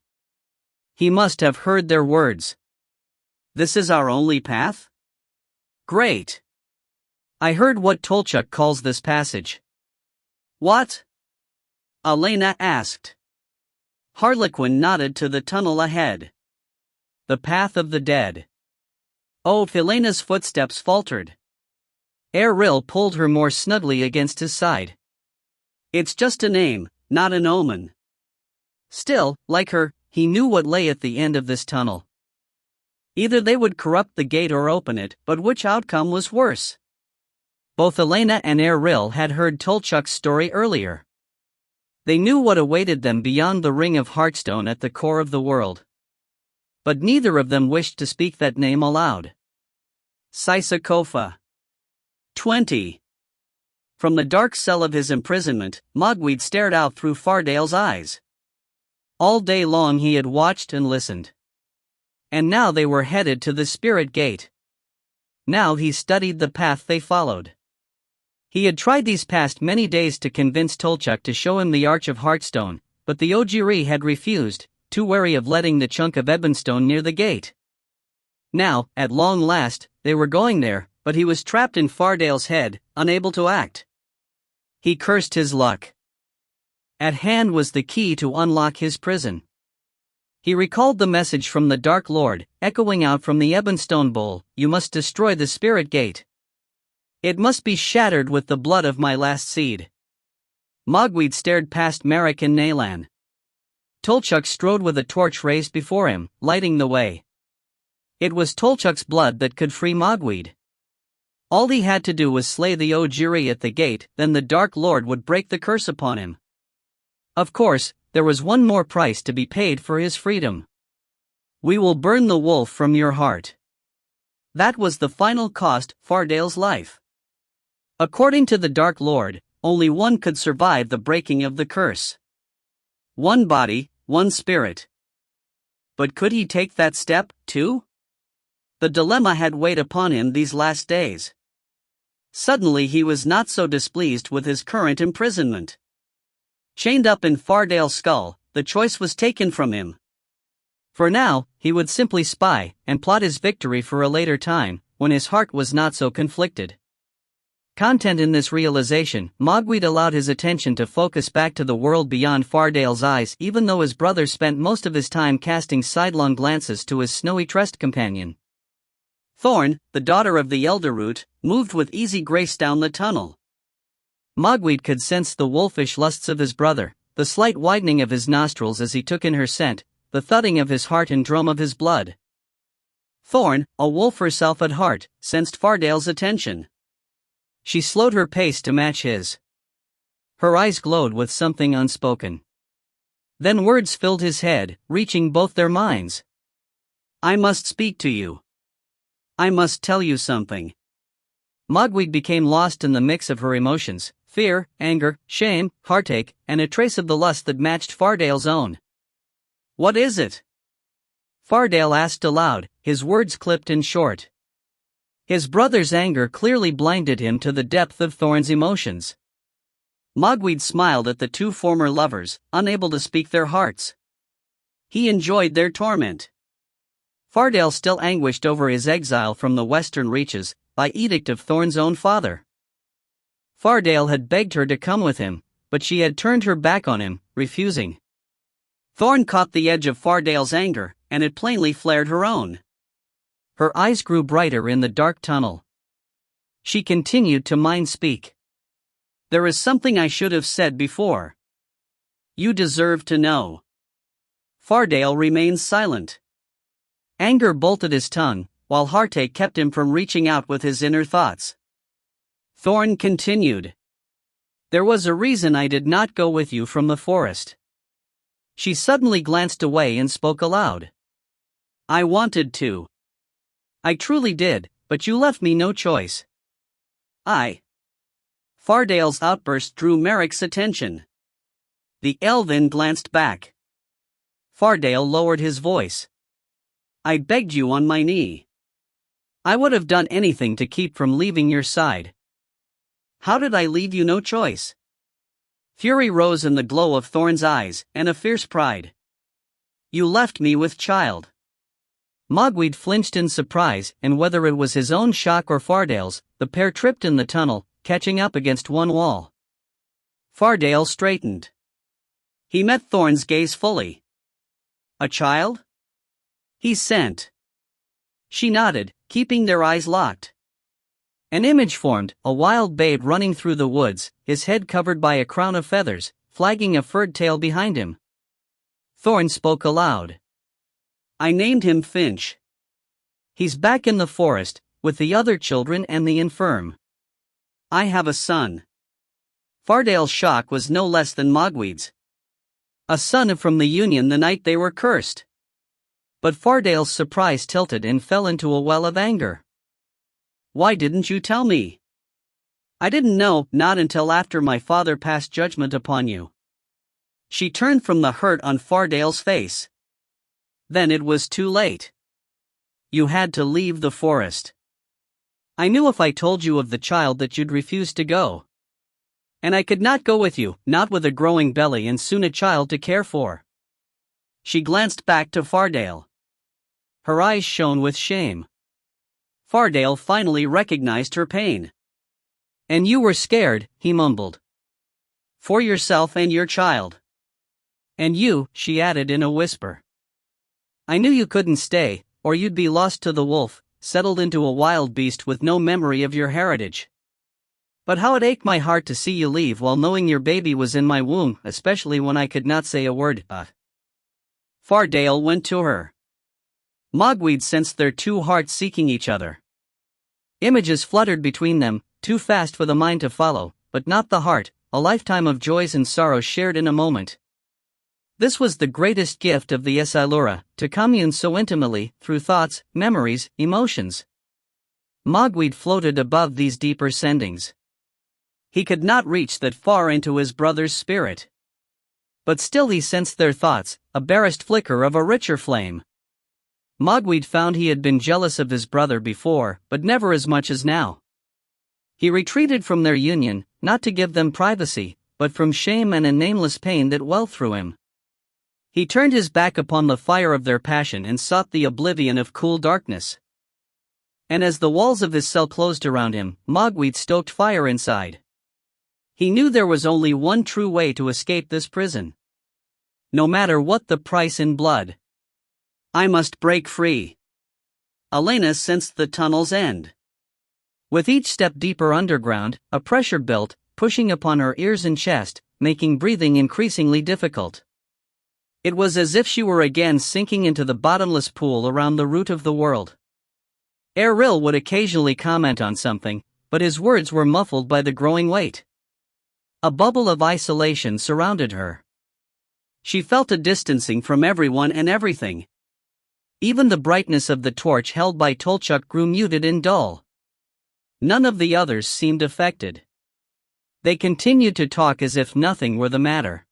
He must have heard their words. This is our only path? Great. I heard what Tolchuk calls this passage. What? Elena asked. Harlequin nodded to the tunnel ahead. The path of the dead. Oh, Elena's footsteps faltered. Eril pulled her more snugly against his side. It's just a name, not an omen. Still, like her, he knew what lay at the end of this tunnel. Either they would corrupt the gate or open it, but which outcome was worse? Both Elena and Eril had heard Tolchuk's story earlier. They knew what awaited them beyond the ring of Heartstone at the core of the world. But neither of them wished to speak that name aloud. Sisakofa. 20. From the dark cell of his imprisonment, Mogweed stared out through Fardale's eyes. All day long he had watched and listened. And now they were headed to the Spirit Gate. Now he studied the path they followed. He had tried these past many days to convince Tolchuk to show him the Arch of Heartstone, but the Ojiri had refused, too wary of letting the chunk of Ebonstone near the gate. Now, at long last, they were going there, but he was trapped in Fardale's head, unable to act. He cursed his luck. At hand was the key to unlock his prison. He recalled the message from the Dark Lord, echoing out from the Ebonstone Bowl, "You must destroy the Spirit Gate. It must be shattered with the blood of my last seed." Mogweed stared past Marek and Nalan. Tolchuk strode with a torch raised before him, lighting the way. It was Tolchuk's blood that could free Mogweed. All he had to do was slay the Ojiri at the gate, then the Dark Lord would break the curse upon him. Of course, there was one more price to be paid for his freedom. We will burn the wolf from your heart. That was the final cost, Fardale's life. According to the Dark Lord, only one could survive the breaking of the curse. One body, one spirit. But could he take that step, too? The dilemma had weighed upon him these last days. Suddenly he was not so displeased with his current imprisonment. Chained up in Fardale's skull, the choice was taken from him. For now, he would simply spy and plot his victory for a later time, when his heart was not so conflicted. Content in this realization, Mogweed allowed his attention to focus back to the world beyond Fardale's eyes, even though his brother spent most of his time casting sidelong glances to his snowy-tressed companion. Thorn, the daughter of the Elder Root, moved with easy grace down the tunnel. Mogweed could sense the wolfish lusts of his brother, the slight widening of his nostrils as he took in her scent, the thudding of his heart and drum of his blood. Thorn, a wolf herself at heart, sensed Fardale's attention. She slowed her pace to match his. Her eyes glowed with something unspoken. Then words filled his head, reaching both their minds. I must speak to you. I must tell you something. Mogweed became lost in the mix of her emotions, fear, anger, shame, heartache, and a trace of the lust that matched Fardale's own. What is it? Fardale asked aloud, his words clipped and short. His brother's anger clearly blinded him to the depth of Thorn's emotions. Mogweed smiled at the two former lovers, unable to speak their hearts. He enjoyed their torment. Fardale still anguished over his exile from the western reaches, by edict of Thorn's own father. Fardale had begged her to come with him, but she had turned her back on him, refusing. Thorn caught the edge of Fardale's anger, and it plainly flared her own. Her eyes grew brighter in the dark tunnel. She continued to mind speak. There is something I should have said before. You deserve to know. Fardale remained silent. Anger bolted his tongue, while heartache kept him from reaching out with his inner thoughts. Thorn continued. There was a reason I did not go with you from the forest. She suddenly glanced away and spoke aloud. I wanted to. I truly did, but you left me no choice. Fardale's outburst drew Merrick's attention. The elven glanced back. Fardale lowered his voice. I begged you on my knee. I would have done anything to keep from leaving your side. How did I leave you no choice? Fury rose in the glow of Thorn's eyes, and a fierce pride. You left me with child. Mogweed flinched in surprise, and whether it was his own shock or Fardale's, the pair tripped in the tunnel, catching up against one wall. Fardale straightened. He met Thorn's gaze fully. A child? He sent. She nodded, keeping their eyes locked. An image formed, a wild babe running through the woods, his head covered by a crown of feathers, flagging a furred tail behind him. Thorn spoke aloud. I named him Finch. He's back in the forest, with the other children and the infirm. I have a son. Fardale's shock was no less than Mogweed's. A son from the Union the night they were cursed. But Fardale's surprise tilted and fell into a well of anger. Why didn't you tell me? I didn't know, not until after my father passed judgment upon you. She turned from the hurt on Fardale's face. Then it was too late. You had to leave the forest. I knew if I told you of the child that you'd refuse to go. And I could not go with you, not with a growing belly and soon a child to care for. She glanced back to Fardale. Her eyes shone with shame. Fardale finally recognized her pain. And you were scared, he mumbled. For yourself and your child. And you, she added in a whisper. I knew you couldn't stay, or you'd be lost to the wolf, settled into a wild beast with no memory of your heritage. But how it ached my heart to see you leave while knowing your baby was in my womb, especially when I could not say a word. Fardale went to her. Mogweed sensed their two hearts seeking each other. Images fluttered between them, too fast for the mind to follow, but not the heart, a lifetime of joys and sorrows shared in a moment. This was the greatest gift of the Esilura, to commune so intimately, through thoughts, memories, emotions. Mogweed floated above these deeper sendings. He could not reach that far into his brother's spirit. But still he sensed their thoughts, a barest flicker of a richer flame. Mogweed found he had been jealous of his brother before, but never as much as now. He retreated from their union, not to give them privacy, but from shame and a nameless pain that welled through him. He turned his back upon the fire of their passion and sought the oblivion of cool darkness. And as the walls of his cell closed around him, Mogweed stoked fire inside. He knew there was only one true way to escape this prison. No matter what the price in blood. I must break free. Elena sensed the tunnel's end. With each step deeper underground, a pressure built, pushing upon her ears and chest, making breathing increasingly difficult. It was as if she were again sinking into the bottomless pool around the root of the world. Erril would occasionally comment on something, but his words were muffled by the growing weight. A bubble of isolation surrounded her. She felt a distancing from everyone and everything. Even the brightness of the torch held by Tolchuk grew muted and dull. None of the others seemed affected. They continued to talk as if nothing were the matter.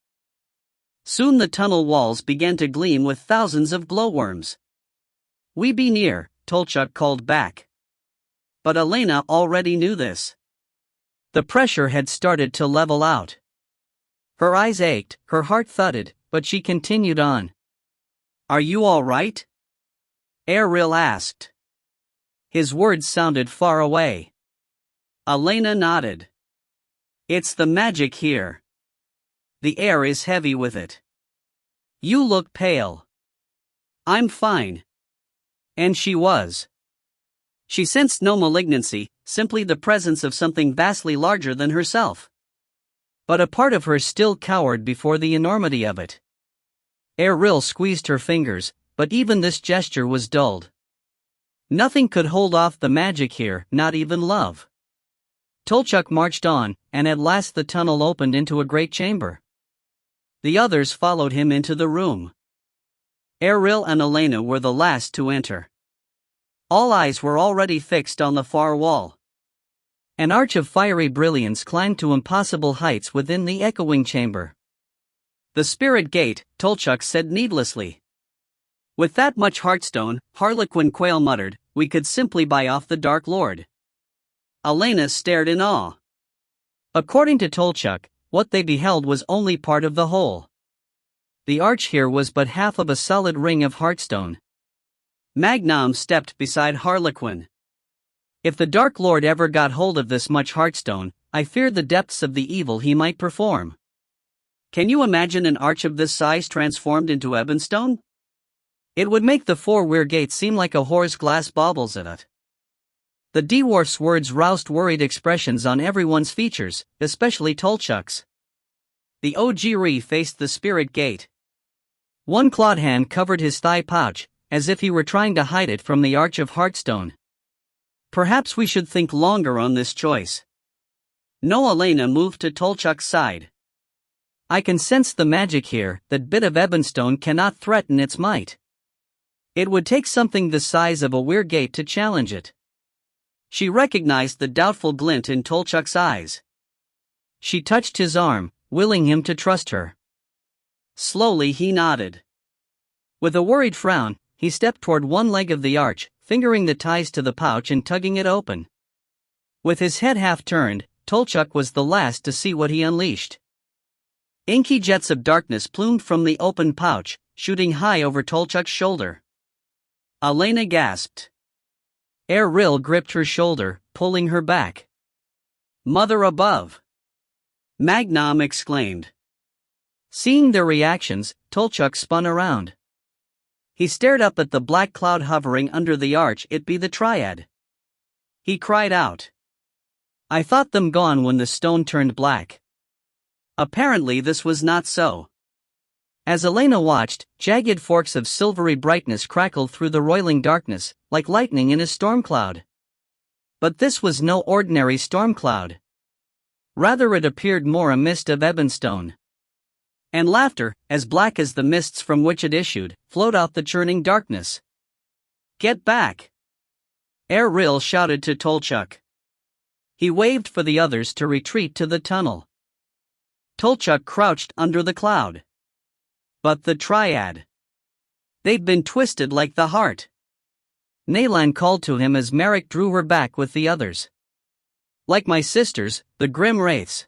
Soon the tunnel walls began to gleam with thousands of glowworms. "We be near," Tolchuk called back. But Elena already knew this. The pressure had started to level out. Her eyes ached, her heart thudded, but she continued on. "Are you all right?" Erril asked. His words sounded far away. Elena nodded. "It's the magic here. The air is heavy with it. You look pale." "I'm fine." And she was. She sensed no malignancy, simply the presence of something vastly larger than herself. But a part of her still cowered before the enormity of it. Erril squeezed her fingers, but even this gesture was dulled. Nothing could hold off the magic here, not even love. Tolchuk marched on, and at last the tunnel opened into a great chamber. The others followed him into the room. Erril and Elena were the last to enter. All eyes were already fixed on the far wall. An arch of fiery brilliance climbed to impossible heights within the echoing chamber. "The spirit gate," Tolchuk said needlessly. "With that much heartstone," Harlequin Quail muttered, "we could simply buy off the Dark Lord." Elena stared in awe. According to Tolchuk, what they beheld was only part of the whole. The arch here was but half of a solid ring of heartstone. Magnam stepped beside Harlequin. "If the Dark Lord ever got hold of this much heartstone, I fear the depths of the evil he might perform. Can you imagine an arch of this size transformed into ebonstone? It would make the four weir gates seem like a whore's glass baubles at it." The dwarf's words roused worried expressions on everyone's features, especially Tolchuk's. The Ojiri faced the spirit gate. One clawed hand covered his thigh pouch, as if he were trying to hide it from the arch of heartstone. "Perhaps we should think longer on this choice." No, Elena moved to Tolchuk's side. "I can sense the magic here, that bit of ebonstone cannot threaten its might. It would take something the size of a weir gate to challenge it." She recognized the doubtful glint in Tolchuk's eyes. She touched his arm, willing him to trust her. Slowly he nodded. With a worried frown, he stepped toward one leg of the arch, fingering the ties to the pouch and tugging it open. With his head half turned, Tolchuk was the last to see what he unleashed. Inky jets of darkness plumed from the open pouch, shooting high over Tolchuk's shoulder. Elena gasped. Erril gripped her shoulder, pulling her back. "Mother above!" Magnam exclaimed. Seeing their reactions, Tolchuk spun around. He stared up at the black cloud hovering under the arch. "It be the Triad." He cried out. "I thought them gone when the stone turned black." Apparently this was not so. As Elena watched, jagged forks of silvery brightness crackled through the roiling darkness, like lightning in a storm cloud. But this was no ordinary storm cloud. Rather, it appeared more a mist of ebonstone. And laughter, as black as the mists from which it issued, flowed out the churning darkness. "Get back!" Erril shouted to Tolchuk. He waved for the others to retreat to the tunnel. Tolchuk crouched under the cloud. But the triad. They'd been twisted like the heart. Naylan called to him as Merrick drew her back with the others. "Like my sisters, the grim wraiths."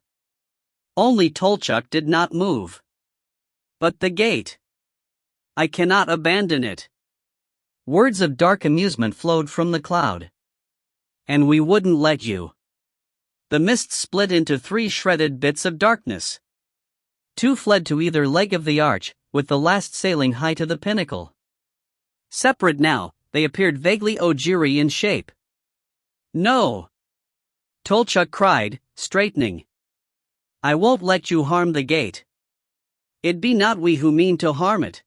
Only Tolchuk did not move. "But the gate. I cannot abandon it." Words of dark amusement flowed from the cloud. "And we wouldn't let you." The mist split into 3 shredded bits of darkness. 2 fled to either leg of the arch, with the last sailing high to the pinnacle. Separate now, they appeared vaguely Ojiri in shape. "No!" Tolchuk cried, straightening. "I won't let you harm the gate. It be not we who mean to harm it."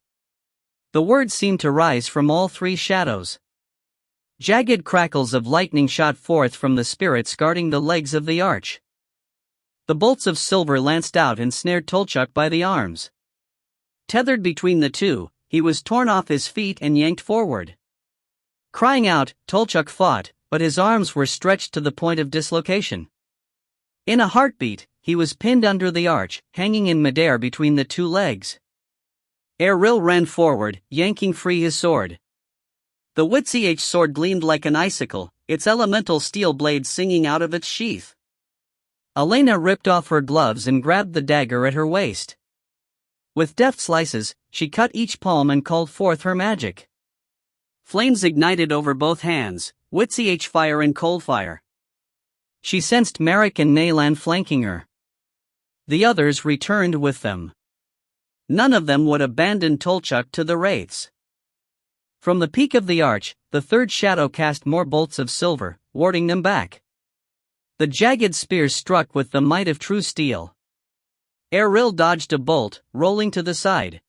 The words seemed to rise from all 3 shadows. Jagged crackles of lightning shot forth from the spirits guarding the legs of the arch. The bolts of silver lanced out and snared Tolchuk by the arms. Tethered between the 2, he was torn off his feet and yanked forward. Crying out, Tolchuk fought, but his arms were stretched to the point of dislocation. In a heartbeat, he was pinned under the arch, hanging in midair between the 2 legs. Erril ran forward, yanking free his sword. The Witch sword gleamed like an icicle, its elemental steel blade singing out of its sheath. Elena ripped off her gloves and grabbed the dagger at her waist. With deft slices, she cut each palm and called forth her magic. Flames ignited over both hands, Witch fire and cold fire. She sensed Merrick and Naylan flanking her. The others returned with them. None of them would abandon Tolchuk to the wraiths. From the peak of the arch, the 3rd shadow cast more bolts of silver, warding them back. The jagged spears struck with the might of true steel. Erril dodged a bolt, rolling to the side.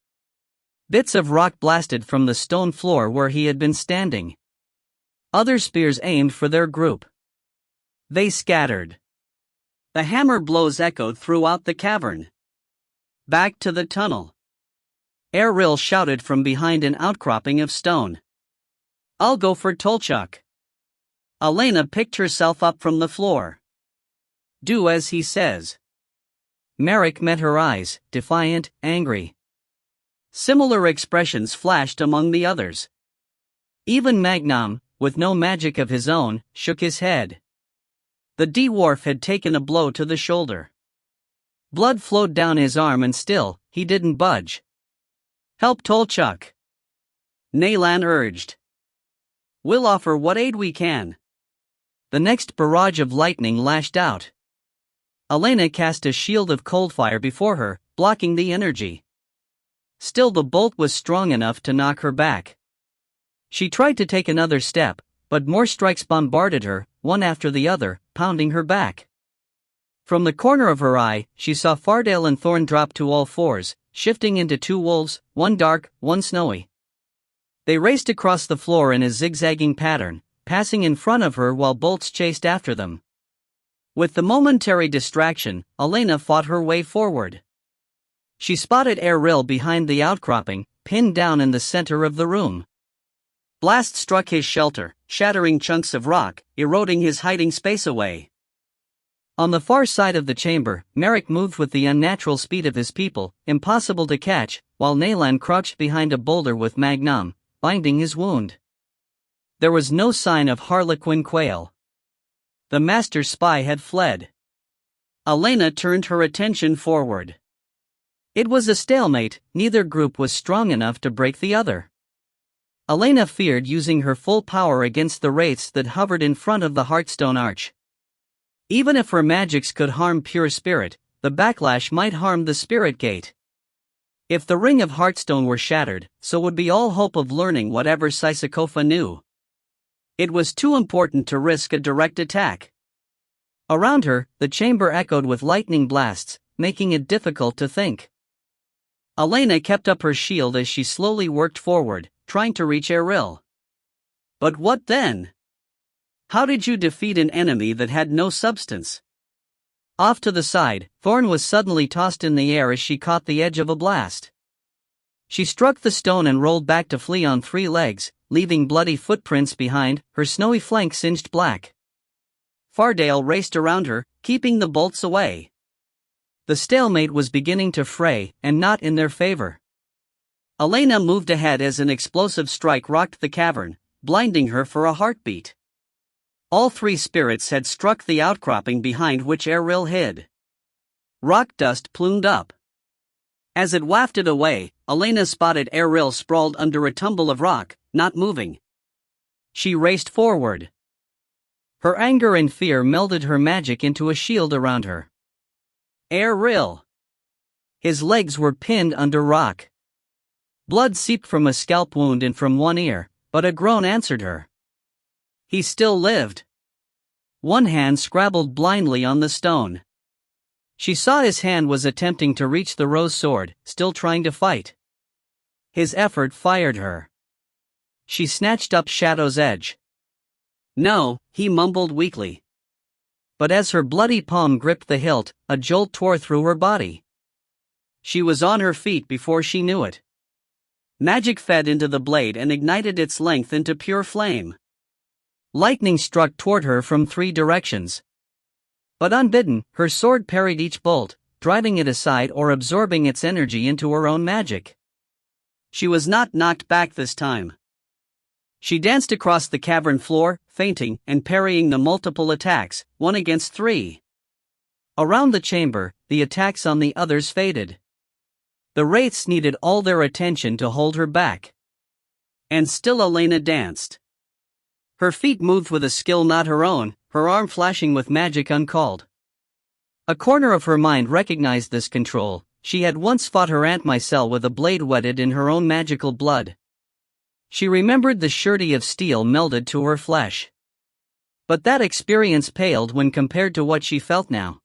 Bits of rock blasted from the stone floor where he had been standing. Other spears aimed for their group. They scattered. The hammer blows echoed throughout the cavern. Back to the tunnel. Erril shouted from behind an outcropping of stone. "I'll go for Tolchuk." Elena picked herself up from the floor. "Do as he says." Merrick met her eyes, defiant, angry. Similar expressions flashed among the others. Even Magnum, with no magic of his own, shook his head. The dwarf had taken a blow to the shoulder. Blood flowed down his arm and still, he didn't budge. "Help Tolchuk," Naylan urged. "We'll offer what aid we can." The next barrage of lightning lashed out. Elena cast a shield of cold fire before her, blocking the energy. Still, the bolt was strong enough to knock her back. She tried to take another step, but more strikes bombarded her, one after the other, pounding her back. From the corner of her eye, she saw Fardale and Thorn drop to all fours, shifting into 2 wolves, one dark, one snowy. They raced across the floor in a zigzagging pattern, passing in front of her while bolts chased after them. With the momentary distraction, Elena fought her way forward. She spotted Erril behind the outcropping, pinned down in the center of the room. Blast struck his shelter, shattering chunks of rock, eroding his hiding space away. On the far side of the chamber, Merrick moved with the unnatural speed of his people, impossible to catch, while Naylan crouched behind a boulder with Magnum, binding his wound. There was no sign of Harlequin Quail. The master spy had fled. Elena turned her attention forward. It was a stalemate, neither group was strong enough to break the other. Elena feared using her full power against the wraiths that hovered in front of the Heartstone Arch. Even if her magics could harm pure spirit, the backlash might harm the spirit gate. If the ring of Heartstone were shattered, so would be all hope of learning whatever Sisycopa knew. It was too important to risk a direct attack. Around her, the chamber echoed with lightning blasts, making it difficult to think. Elena kept up her shield as she slowly worked forward, trying to reach Eril. But what then? How did you defeat an enemy that had no substance? Off to the side, Thorn was suddenly tossed in the air as she caught the edge of a blast. She struck the stone and rolled back to flee on 3 legs, leaving bloody footprints behind, her snowy flank singed black. Fardale raced around her, keeping the bolts away. The stalemate was beginning to fray, and not in their favor. Elena moved ahead as an explosive strike rocked the cavern, blinding her for a heartbeat. All 3 spirits had struck the outcropping behind which Eril hid. Rock dust plumed up. As it wafted away, Elena spotted Eril sprawled under a tumble of rock, not moving. She raced forward. Her anger and fear melded her magic into a shield around her. Eril! His legs were pinned under rock. Blood seeped from a scalp wound and from one ear, but a groan answered her. He still lived. One hand scrabbled blindly on the stone. She saw his hand was attempting to reach the rose sword, still trying to fight. His effort fired her. She snatched up Shadow's edge. No, he mumbled weakly. But as her bloody palm gripped the hilt, a jolt tore through her body. She was on her feet before she knew it. Magic fed into the blade and ignited its length into pure flame. Lightning struck toward her from 3 directions. But unbidden, her sword parried each bolt, driving it aside or absorbing its energy into her own magic. She was not knocked back this time. She danced across the cavern floor, feinting and parrying the multiple attacks, 1 against 3. Around the chamber, the attacks on the others faded. The wraiths needed all their attention to hold her back. And still Elena danced. Her feet moved with a skill not her own, her arm flashing with magic uncalled. A corner of her mind recognized this control. She had once fought her Aunt Micelle with a blade wetted in her own magical blood. She remembered the surety of steel melded to her flesh. But that experience paled when compared to what she felt now.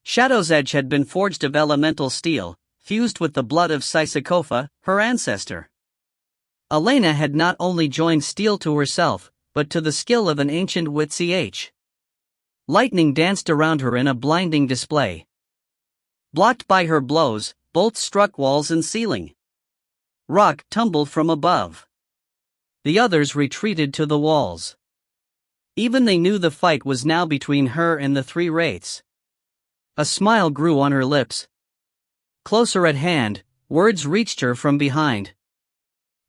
Shadow's edge had been forged of elemental steel, fused with the blood of Sisycopa, her ancestor. Elena had not only joined steel to herself, but to the skill of an ancient witch. Lightning danced around her in a blinding display. Blocked by her blows, bolts struck walls and ceiling. Rock tumbled from above. The others retreated to the walls. Even they knew the fight was now between her and the 3 wraiths. A smile grew on her lips. Closer at hand, words reached her from behind.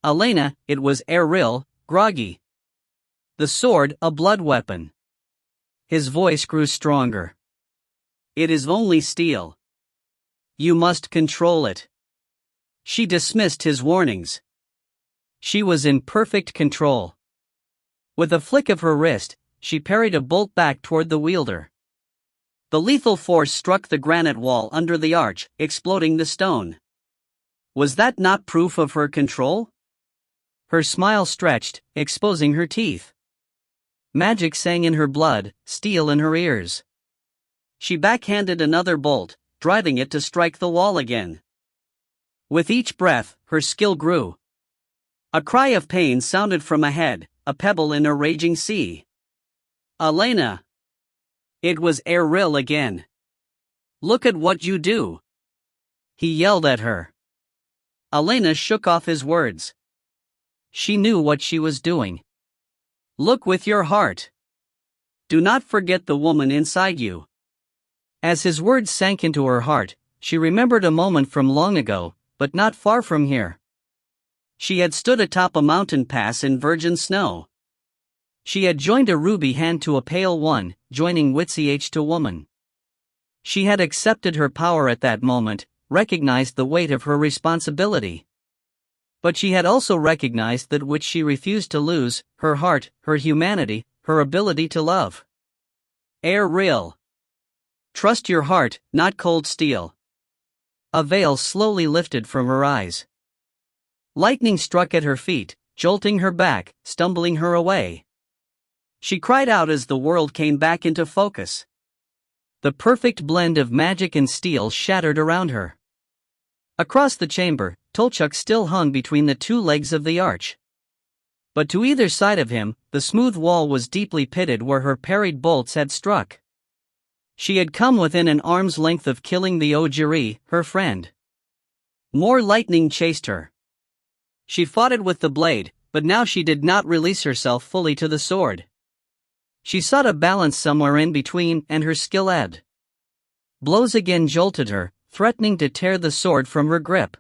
Elena, it was Eril, groggy. The sword, a blood weapon. His voice grew stronger. It is only steel. You must control it. She dismissed his warnings. She was in perfect control. With a flick of her wrist, she parried a bolt back toward the wielder. The lethal force struck the granite wall under the arch, exploding the stone. Was that not proof of her control? Her smile stretched, exposing her teeth. Magic sang in her blood, steel in her ears. She backhanded another bolt, driving it to strike the wall again. With each breath, her skill grew. A cry of pain sounded from ahead, a pebble in a raging sea. Elena! It was Eril again. Look at what you do! He yelled at her. Elena shook off his words. She knew what she was doing. Look with your heart. Do not forget the woman inside you. As his words sank into her heart, she remembered a moment from long ago, but not far from here. She had stood atop a mountain pass in virgin snow. She had joined a ruby hand to a pale one, joining witch to woman. She had accepted her power at that moment, recognized the weight of her responsibility. But she had also recognized that which she refused to lose, her heart, her humanity, her ability to love. Eril. Trust your heart, not cold steel. A veil slowly lifted from her eyes. Lightning struck at her feet, jolting her back, stumbling her away. She cried out as the world came back into focus. The perfect blend of magic and steel shattered around her. Across the chamber, Tolchuk still hung between the two legs of the arch. But to either side of him, the smooth wall was deeply pitted where her parried bolts had struck. She had come within an arm's length of killing the Ojiri, her friend. More lightning chased her. She fought it with the blade, but now she did not release herself fully to the sword. She sought a balance somewhere in between, and her skill ebbed. Blows again jolted her, threatening to tear the sword from her grip.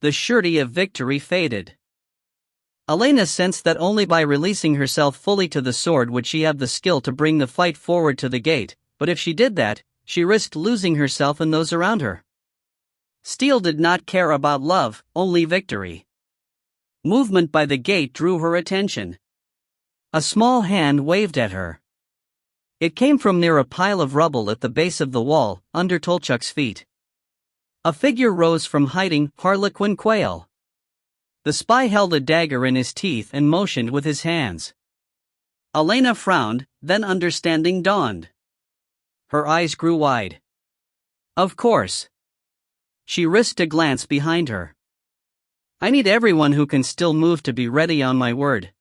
The surety of victory faded. Elena sensed that only by releasing herself fully to the sword would she have the skill to bring the fight forward to the gate, but if she did that, she risked losing herself and those around her. Steel did not care about love, only victory. Movement by the gate drew her attention. A small hand waved at her. It came from near a pile of rubble at the base of the wall, under Tolchuk's feet. A figure rose from hiding, Harlequin Quail. The spy held a dagger in his teeth and motioned with his hands. Elena frowned, then understanding dawned. Her eyes grew wide. Of course. She risked a glance behind her. I need everyone who can still move to be ready on my word.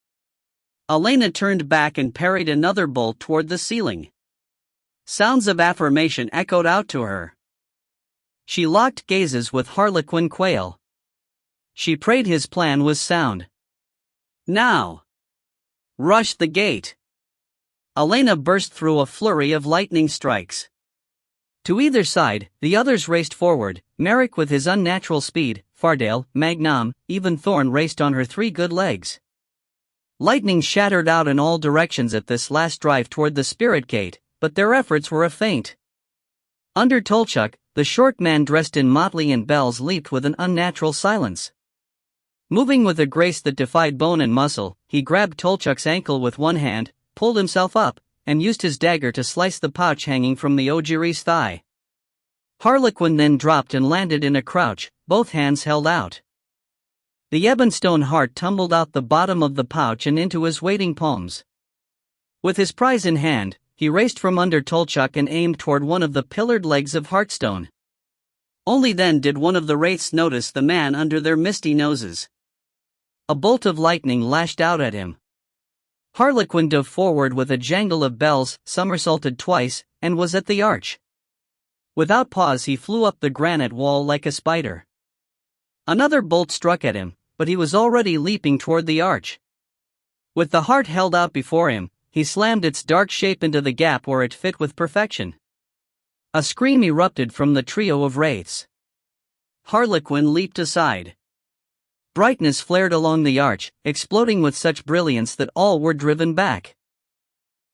Elena turned back and parried another bolt toward the ceiling. Sounds of affirmation echoed out to her. She locked gazes with Harlequin Quail. She prayed his plan was sound. Now! Rush the gate! Elena burst through a flurry of lightning strikes. To either side, the others raced forward, Merrick with his unnatural speed, Fardale, Magnam, even Thorn raced on her 3 good legs. Lightning shattered out in all directions at this last drive toward the Spirit Gate, but their efforts were a feint. Under Tolchuk, the short man dressed in motley and bells leaped with an unnatural silence. Moving with a grace that defied bone and muscle, he grabbed Tolchuk's ankle with one hand, pulled himself up, and used his dagger to slice the pouch hanging from the Ojiri's thigh. Harlequin then dropped and landed in a crouch, both hands held out. The ebonstone heart tumbled out the bottom of the pouch and into his waiting palms. With his prize in hand, he raced from under Tolchuk and aimed toward one of the pillared legs of Heartstone. Only then did one of the wraiths notice the man under their misty noses. A bolt of lightning lashed out at him. Harlequin dove forward with a jangle of bells, somersaulted twice, and was at the arch. Without pause he flew up the granite wall like a spider. Another bolt struck at him, but he was already leaping toward the arch. With the heart held out before him, he slammed its dark shape into the gap where it fit with perfection. A scream erupted from the trio of wraiths. Harlequin leaped aside. Brightness flared along the arch, exploding with such brilliance that all were driven back.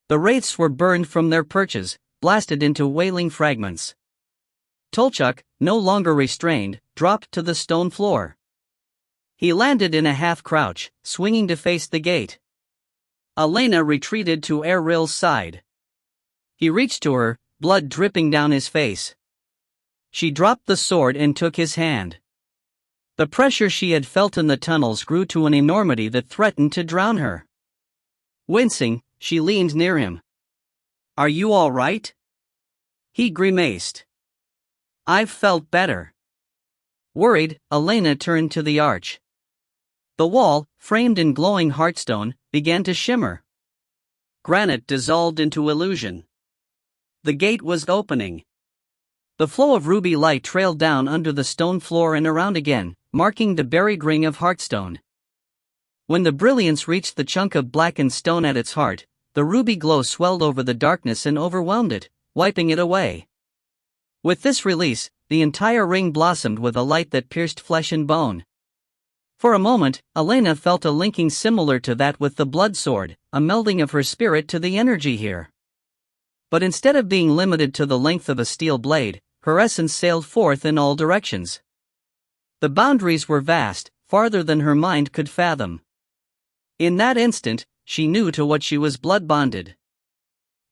The wraiths were burned from their perches, blasted into wailing fragments. Tolchuk, no longer restrained, dropped to the stone floor. He landed in a half-crouch, swinging to face the gate. Elena retreated to Eril's side. He reached to her, blood dripping down his face. She dropped the sword and took his hand. The pressure she had felt in the tunnels grew to an enormity that threatened to drown her. Wincing, she leaned near him. "Are you all right?" He grimaced. "I've felt better." Worried, Elena turned to the arch. The wall, framed in glowing heartstone, began to shimmer. Granite dissolved into illusion. The gate was opening. The flow of ruby light trailed down under the stone floor and around again, marking the buried ring of heartstone. When the brilliance reached the chunk of blackened stone at its heart, the ruby glow swelled over the darkness and overwhelmed it, wiping it away. With this release, the entire ring blossomed with a light that pierced flesh and bone. For a moment, Elena felt a linking similar to that with the blood sword, a melding of her spirit to the energy here. But instead of being limited to the length of a steel blade, her essence sailed forth in all directions. The boundaries were vast, farther than her mind could fathom. In that instant, she knew to what she was blood bonded.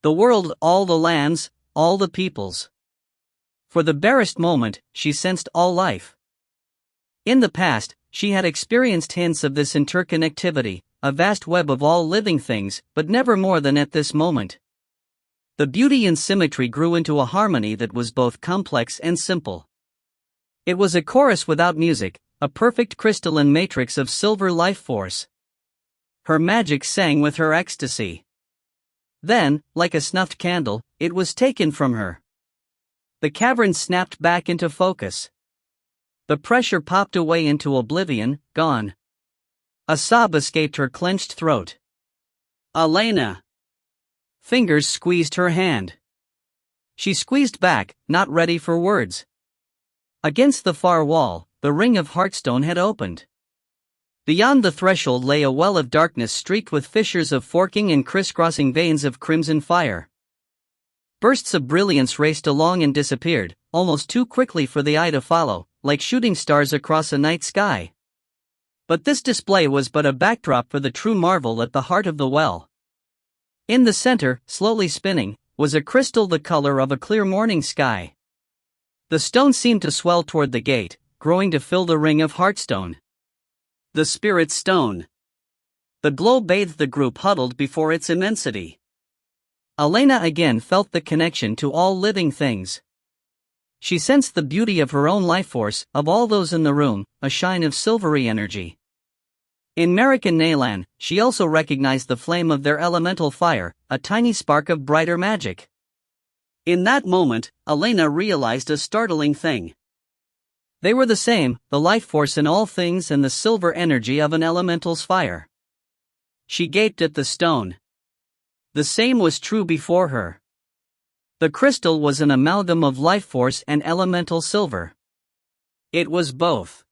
The world, all the lands, all the peoples. For the barest moment, she sensed all life. In the past, she had experienced hints of this interconnectivity, a vast web of all living things, but never more than at this moment. The beauty and symmetry grew into a harmony that was both complex and simple. It was a chorus without music, a perfect crystalline matrix of silver life force. Her magic sang with her ecstasy. Then, like a snuffed candle, it was taken from her. The cavern snapped back into focus. The pressure popped away into oblivion, gone. A sob escaped her clenched throat. Elena! Fingers squeezed her hand. She squeezed back, not ready for words. Against the far wall, the ring of heartstone had opened. Beyond the threshold lay a well of darkness streaked with fissures of forking and crisscrossing veins of crimson fire. Bursts of brilliance raced along and disappeared, almost too quickly for the eye to follow, like shooting stars across a night sky. But this display was but a backdrop for the true marvel at the heart of the well. In the center, slowly spinning, was a crystal the color of a clear morning sky. The stone seemed to swell toward the gate, growing to fill the ring of heartstone. The spirit stone. The glow bathed the group huddled before its immensity. Elena again felt the connection to all living things. She sensed the beauty of her own life force, of all those in the room, a shine of silvery energy. In Merrick and Naylan, she also recognized the flame of their elemental fire, a tiny spark of brighter magic. In that moment, Elena realized a startling thing. They were the same, the life force in all things and the silver energy of an elemental's fire. She gaped at the stone. The same was true before her. The crystal was an amalgam of life force and elemental silver. It was both.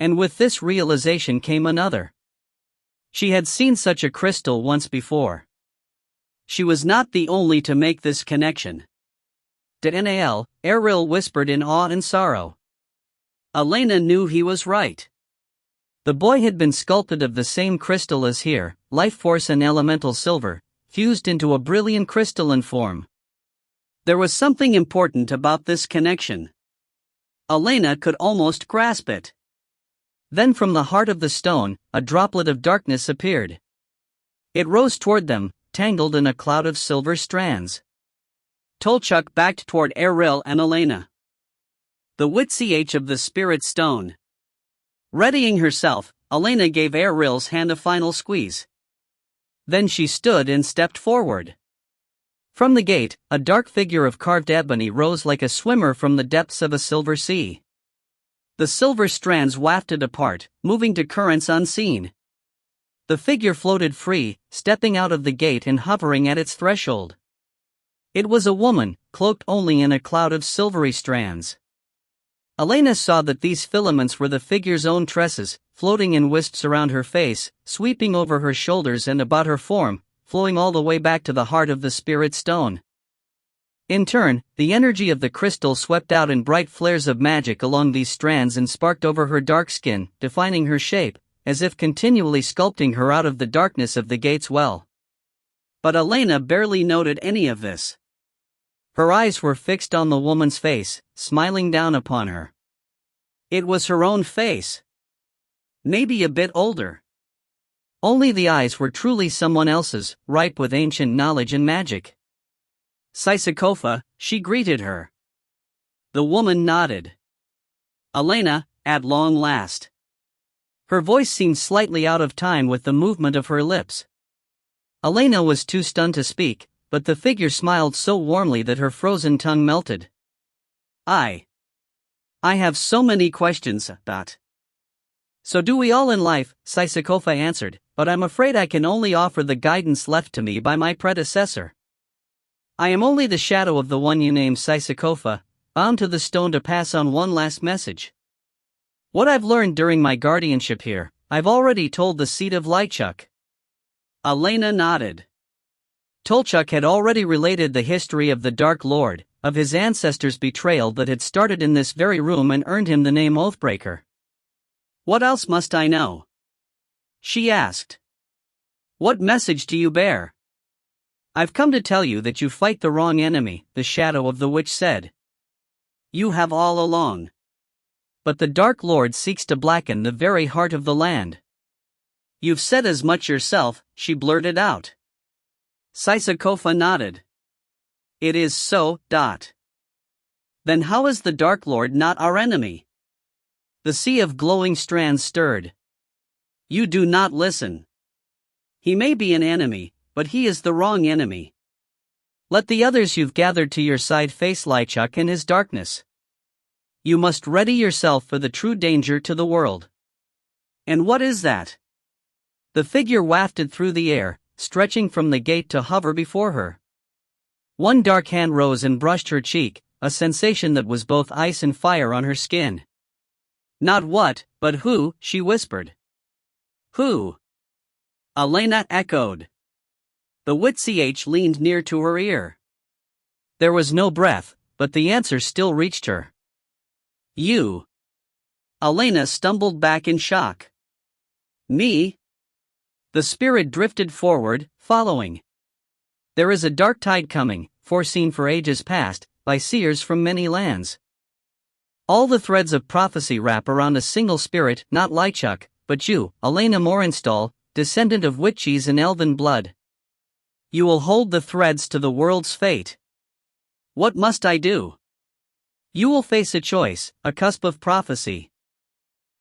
And with this realization came another. She had seen such a crystal once before. She was not the only to make this connection. Daniel, Eril whispered in awe and sorrow. Elena knew he was right. The boy had been sculpted of the same crystal as here, life force and elemental silver, fused into a brilliant crystalline form. There was something important about this connection. Elena could almost grasp it. Then from the heart of the stone, a droplet of darkness appeared. It rose toward them, tangled in a cloud of silver strands. Tolchuk backed toward Eril and Elena. The Witch of the Spirit Stone. Readying herself, Elena gave Eril's hand a final squeeze. Then she stood and stepped forward. From the gate, a dark figure of carved ebony rose like a swimmer from the depths of a silver sea. The silver strands wafted apart, moving to currents unseen. The figure floated free, stepping out of the gate and hovering at its threshold. It was a woman, cloaked only in a cloud of silvery strands. Elena saw that these filaments were the figure's own tresses, floating in wisps around her face, sweeping over her shoulders and about her form, flowing all the way back to the heart of the spirit stone. In turn, the energy of the crystal swept out in bright flares of magic along these strands and sparked over her dark skin, defining her shape, as if continually sculpting her out of the darkness of the gate's well. But Elena barely noted any of this. Her eyes were fixed on the woman's face, smiling down upon her. It was her own face. Maybe a bit older. Only the eyes were truly someone else's, ripe with ancient knowledge and magic. Sisikofa, she greeted her. The woman nodded. Elena, at long last. Her voice seemed slightly out of time with the movement of her lips. Elena was too stunned to speak, but the figure smiled so warmly that her frozen tongue melted. I have so many questions, Dot. So do we all in life, Sisikofa answered, but I'm afraid I can only offer the guidance left to me by my predecessor. I am only the shadow of the one you named Sisikofa, bound to the stone to pass on one last message. What I've learned during my guardianship here, I've already told the seat of Lychuk. Elena nodded. Tolchuk had already related the history of the Dark Lord, of his ancestors' betrayal that had started in this very room and earned him the name Oathbreaker. What else must I know? She asked. What message do you bear? I've come to tell you that you fight the wrong enemy, the shadow of the witch said. You have all along. But the Dark Lord seeks to blacken the very heart of the land. You've said as much yourself, she blurted out. Sisikofa nodded. It is so. Then how is the Dark Lord not our enemy? The sea of glowing strands stirred. You do not listen. He may be an enemy, but he is the wrong enemy. Let the others you've gathered to your side face Lychuk and his darkness. You must ready yourself for the true danger to the world. And what is that? The figure wafted through the air, stretching from the gate to hover before her. One dark hand rose and brushed her cheek, a sensation that was both ice and fire on her skin. Not what, but who, she whispered. Who? Elena echoed. The witch leaned near to her ear. There was no breath, but the answer still reached her. You. Elena stumbled back in shock. Me? The spirit drifted forward, following. There is a dark tide coming, foreseen for ages past, by seers from many lands. All the threads of prophecy wrap around a single spirit, not Lychuk, but you, Elena Morinstall, descendant of witches and elven blood. You will hold the threads to the world's fate. What must I do? You will face a choice, a cusp of prophecy.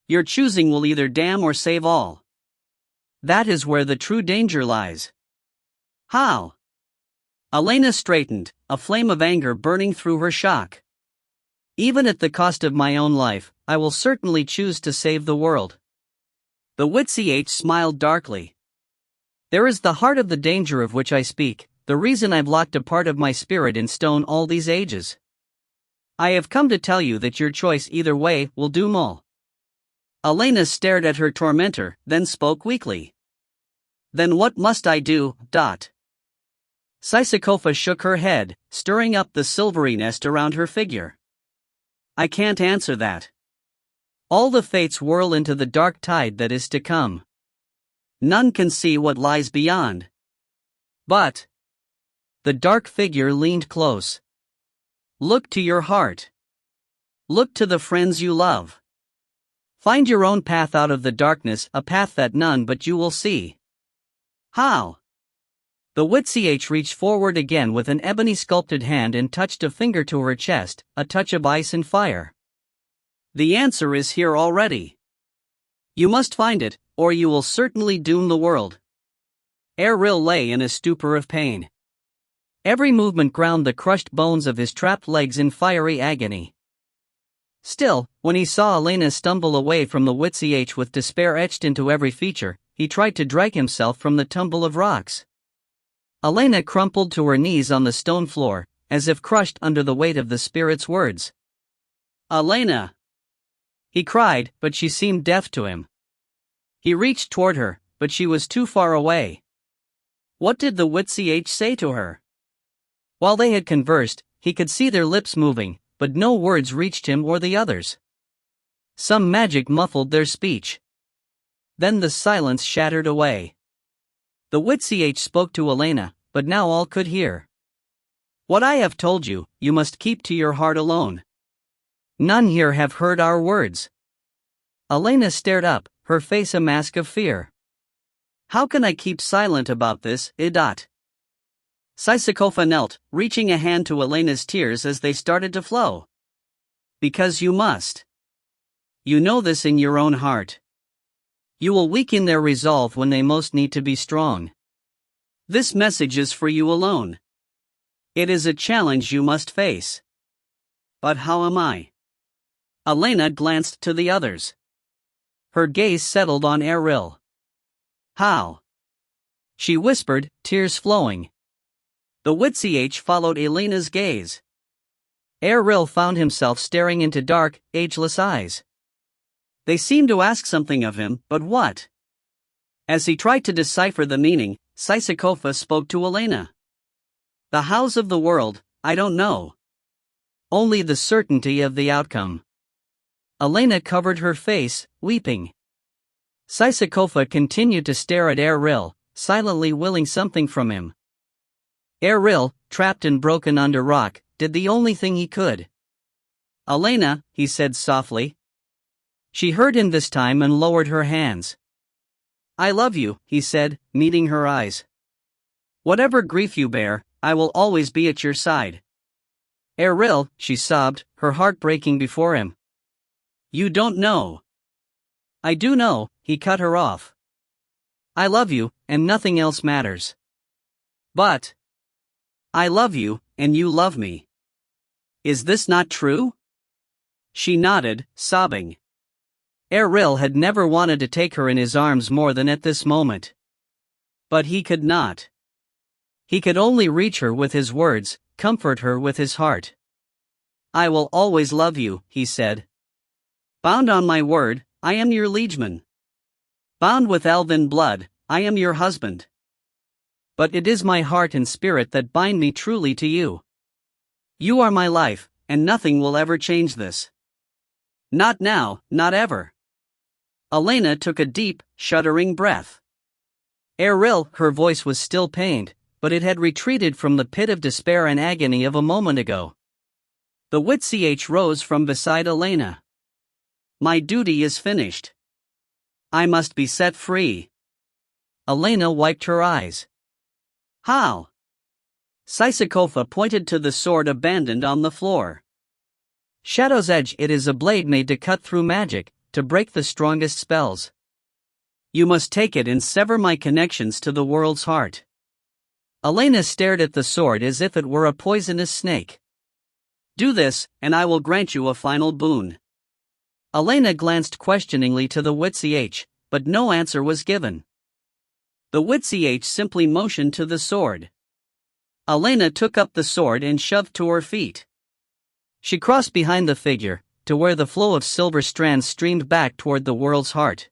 Your choosing will either damn or save all. That is where the true danger lies. How? Elena straightened, a flame of anger burning through her shock. Even at the cost of my own life, I will certainly choose to save the world. The witch smiled darkly. There is the heart of the danger of which I speak, the reason I've locked a part of my spirit in stone all these ages. I have come to tell you that your choice either way will doom all. Elena stared at her tormentor, then spoke weakly. Then what must I do? Sisikofa shook her head, stirring up the silvery nest around her figure. I can't answer that. All the fates whirl into the dark tide that is to come. None can see what lies beyond. But the dark figure leaned close. Look to your heart. Look to the friends you love. Find your own path out of the darkness, a path that none but you will see. How? The witch reached forward again with an ebony sculpted hand and touched a finger to her chest, a touch of ice and fire. The answer is here already. You must find it, or you will certainly doom the world. Erril lay in a stupor of pain. Every movement ground the crushed bones of his trapped legs in fiery agony. Still, when he saw Elena stumble away from the witch with despair etched into every feature, he tried to drag himself from the tumble of rocks. Elena crumpled to her knees on the stone floor, as if crushed under the weight of the spirit's words. Elena! He cried, but she seemed deaf to him. He reached toward her, but she was too far away. What did the witch say to her? While they had conversed, he could see their lips moving, but no words reached him or the others. Some magic muffled their speech. Then the silence shattered away. The witch spoke to Elena, but now all could hear. What I have told you, you must keep to your heart alone. None here have heard our words. Elena stared up, her face a mask of fear. How can I keep silent about this, Sisikofa knelt, reaching a hand to Elena's tears as they started to flow. Because you must. You know this in your own heart. You will weaken their resolve when they most need to be strong. This message is for you alone. It is a challenge you must face. But how am I? Elena glanced to the others. Her gaze settled on Erril. How? She whispered, tears flowing. The witch followed Elena's gaze. Erril found himself staring into dark, ageless eyes. They seemed to ask something of him, but what? As he tried to decipher the meaning, Sisikofa spoke to Elena. The hows of the world, I don't know. Only the certainty of the outcome. Elena covered her face, weeping. Sisikofa continued to stare at Erril, silently willing something from him. Erril, trapped and broken under rock, did the only thing he could. Elena, he said softly. She heard him this time and lowered her hands. I love you, he said, meeting her eyes. Whatever grief you bear, I will always be at your side. Erril, she sobbed, her heart breaking before him. You don't know. I do know, he cut her off. I love you, and nothing else matters. But I love you, and you love me. Is this not true? She nodded, sobbing. Erril had never wanted to take her in his arms more than at this moment. But he could not. He could only reach her with his words, comfort her with his heart. I will always love you, he said. Bound on my word, I am your liegeman. Bound with elven blood, I am your husband. But it is my heart and spirit that bind me truly to you. You are my life, and nothing will ever change this. Not now, not ever. Elena took a deep, shuddering breath. Erril, her voice was still pained, but it had retreated from the pit of despair and agony of a moment ago. The witch rose from beside Elena. My duty is finished. I must be set free. Elena wiped her eyes. How? Sisakopha pointed to the sword abandoned on the floor. Shadow's edge. It is a blade made to cut through magic, to break the strongest spells. You must take it and sever my connections to the world's heart. Elena stared at the sword as if it were a poisonous snake. Do this, and I will grant you a final boon. Elena glanced questioningly to the witch, but no answer was given. The witch simply motioned to the sword. Elena took up the sword and shoved to her feet. She crossed behind the figure, to where the flow of silver strands streamed back toward the world's heart.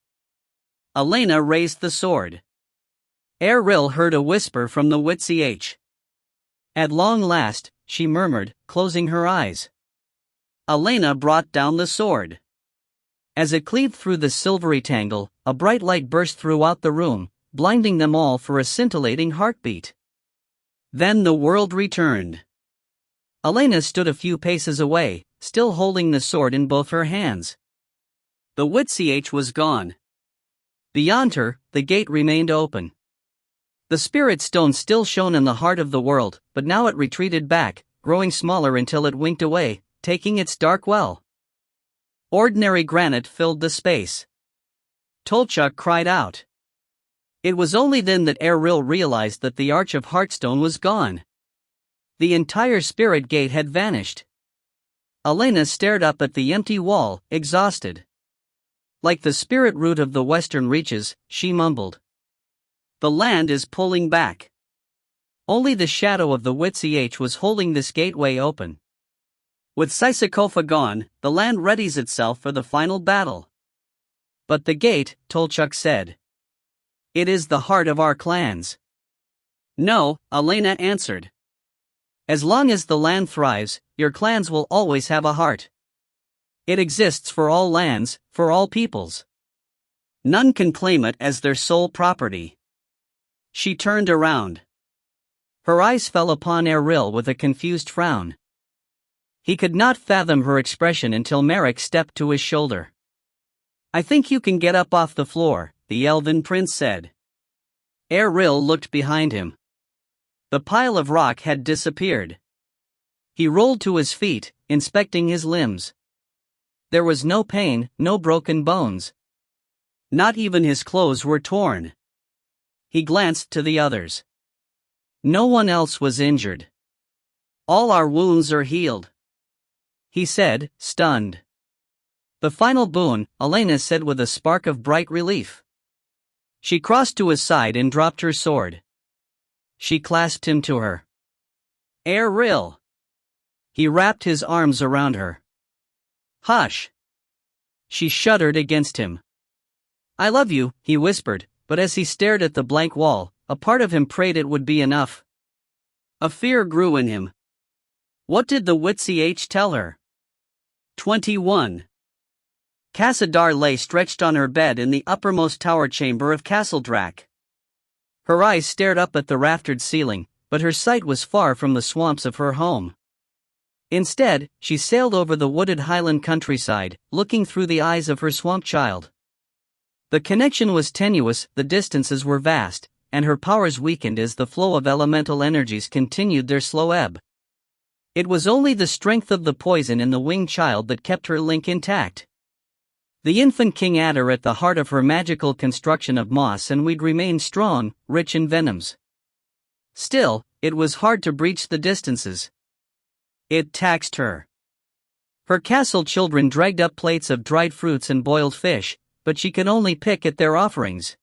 Elena raised the sword. Erril heard a whisper from the witch. At long last, she murmured, closing her eyes. Elena brought down the sword. As it cleaved through the silvery tangle, a bright light burst throughout the room, blinding them all for a scintillating heartbeat. Then the world returned. Elena stood a few paces away, still holding the sword in both her hands. The witch was gone. Beyond her, the gate remained open. The spirit stone still shone in the heart of the world, but now it retreated back, growing smaller until it winked away, taking its dark well. Ordinary granite filled the space. Tolchuk cried out. It was only then that Erril realized that the Arch of Heartstone was gone. The entire spirit gate had vanished. Elena stared up at the empty wall, exhausted. Like the spirit root of the western reaches, she mumbled. The land is pulling back. Only the shadow of the witch was holding this gateway open. With Sisakopha gone, the land readies itself for the final battle. But the gate, Tolchuk said. It is the heart of our clans. No, Elena answered. As long as the land thrives, your clans will always have a heart. It exists for all lands, for all peoples. None can claim it as their sole property. She turned around. Her eyes fell upon Erril with a confused frown. He could not fathom her expression until Merrick stepped to his shoulder. I think you can get up off the floor, the elven prince said. Erril looked behind him. The pile of rock had disappeared. He rolled to his feet, inspecting his limbs. There was no pain, no broken bones. Not even his clothes were torn. He glanced to the others. No one else was injured. All our wounds are healed, he said, stunned. The final boon, Elena said with a spark of bright relief. She crossed to his side and dropped her sword. She clasped him to her. Erril. He wrapped his arms around her. Hush. She shuddered against him. I love you, he whispered, but as he stared at the blank wall, a part of him prayed it would be enough. A fear grew in him. What did the witch tell her? 21. Cassadar lay stretched on her bed in the uppermost tower chamber of Castle Drak. Her eyes stared up at the raftered ceiling, but her sight was far from the swamps of her home. Instead, she sailed over the wooded highland countryside, looking through the eyes of her swamp child. The connection was tenuous, the distances were vast, and her powers weakened as the flow of elemental energies continued their slow ebb. It was only the strength of the poison in the winged child that kept her link intact. The infant king adder at the heart of her magical construction of moss and weed remained strong, rich in venoms. Still, it was hard to breach the distances. It taxed her. Her castle children dragged up plates of dried fruits and boiled fish, but she could only pick at their offerings.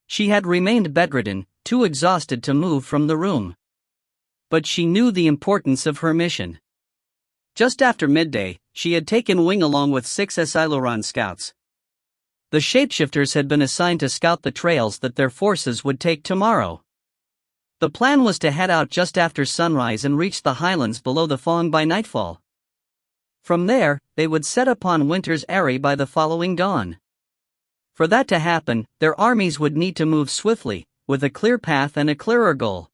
She had remained bedridden, too exhausted to move from the room. But she knew the importance of her mission. Just after midday, she had taken wing along with 6 Asiloran scouts. The shapeshifters had been assigned to scout the trails that their forces would take tomorrow. The plan was to head out just after sunrise and reach the highlands below the Fong by nightfall. From there, they would set upon Winter's Eyrie by the following dawn. For that to happen, their armies would need to move swiftly, with a clear path and a clearer goal.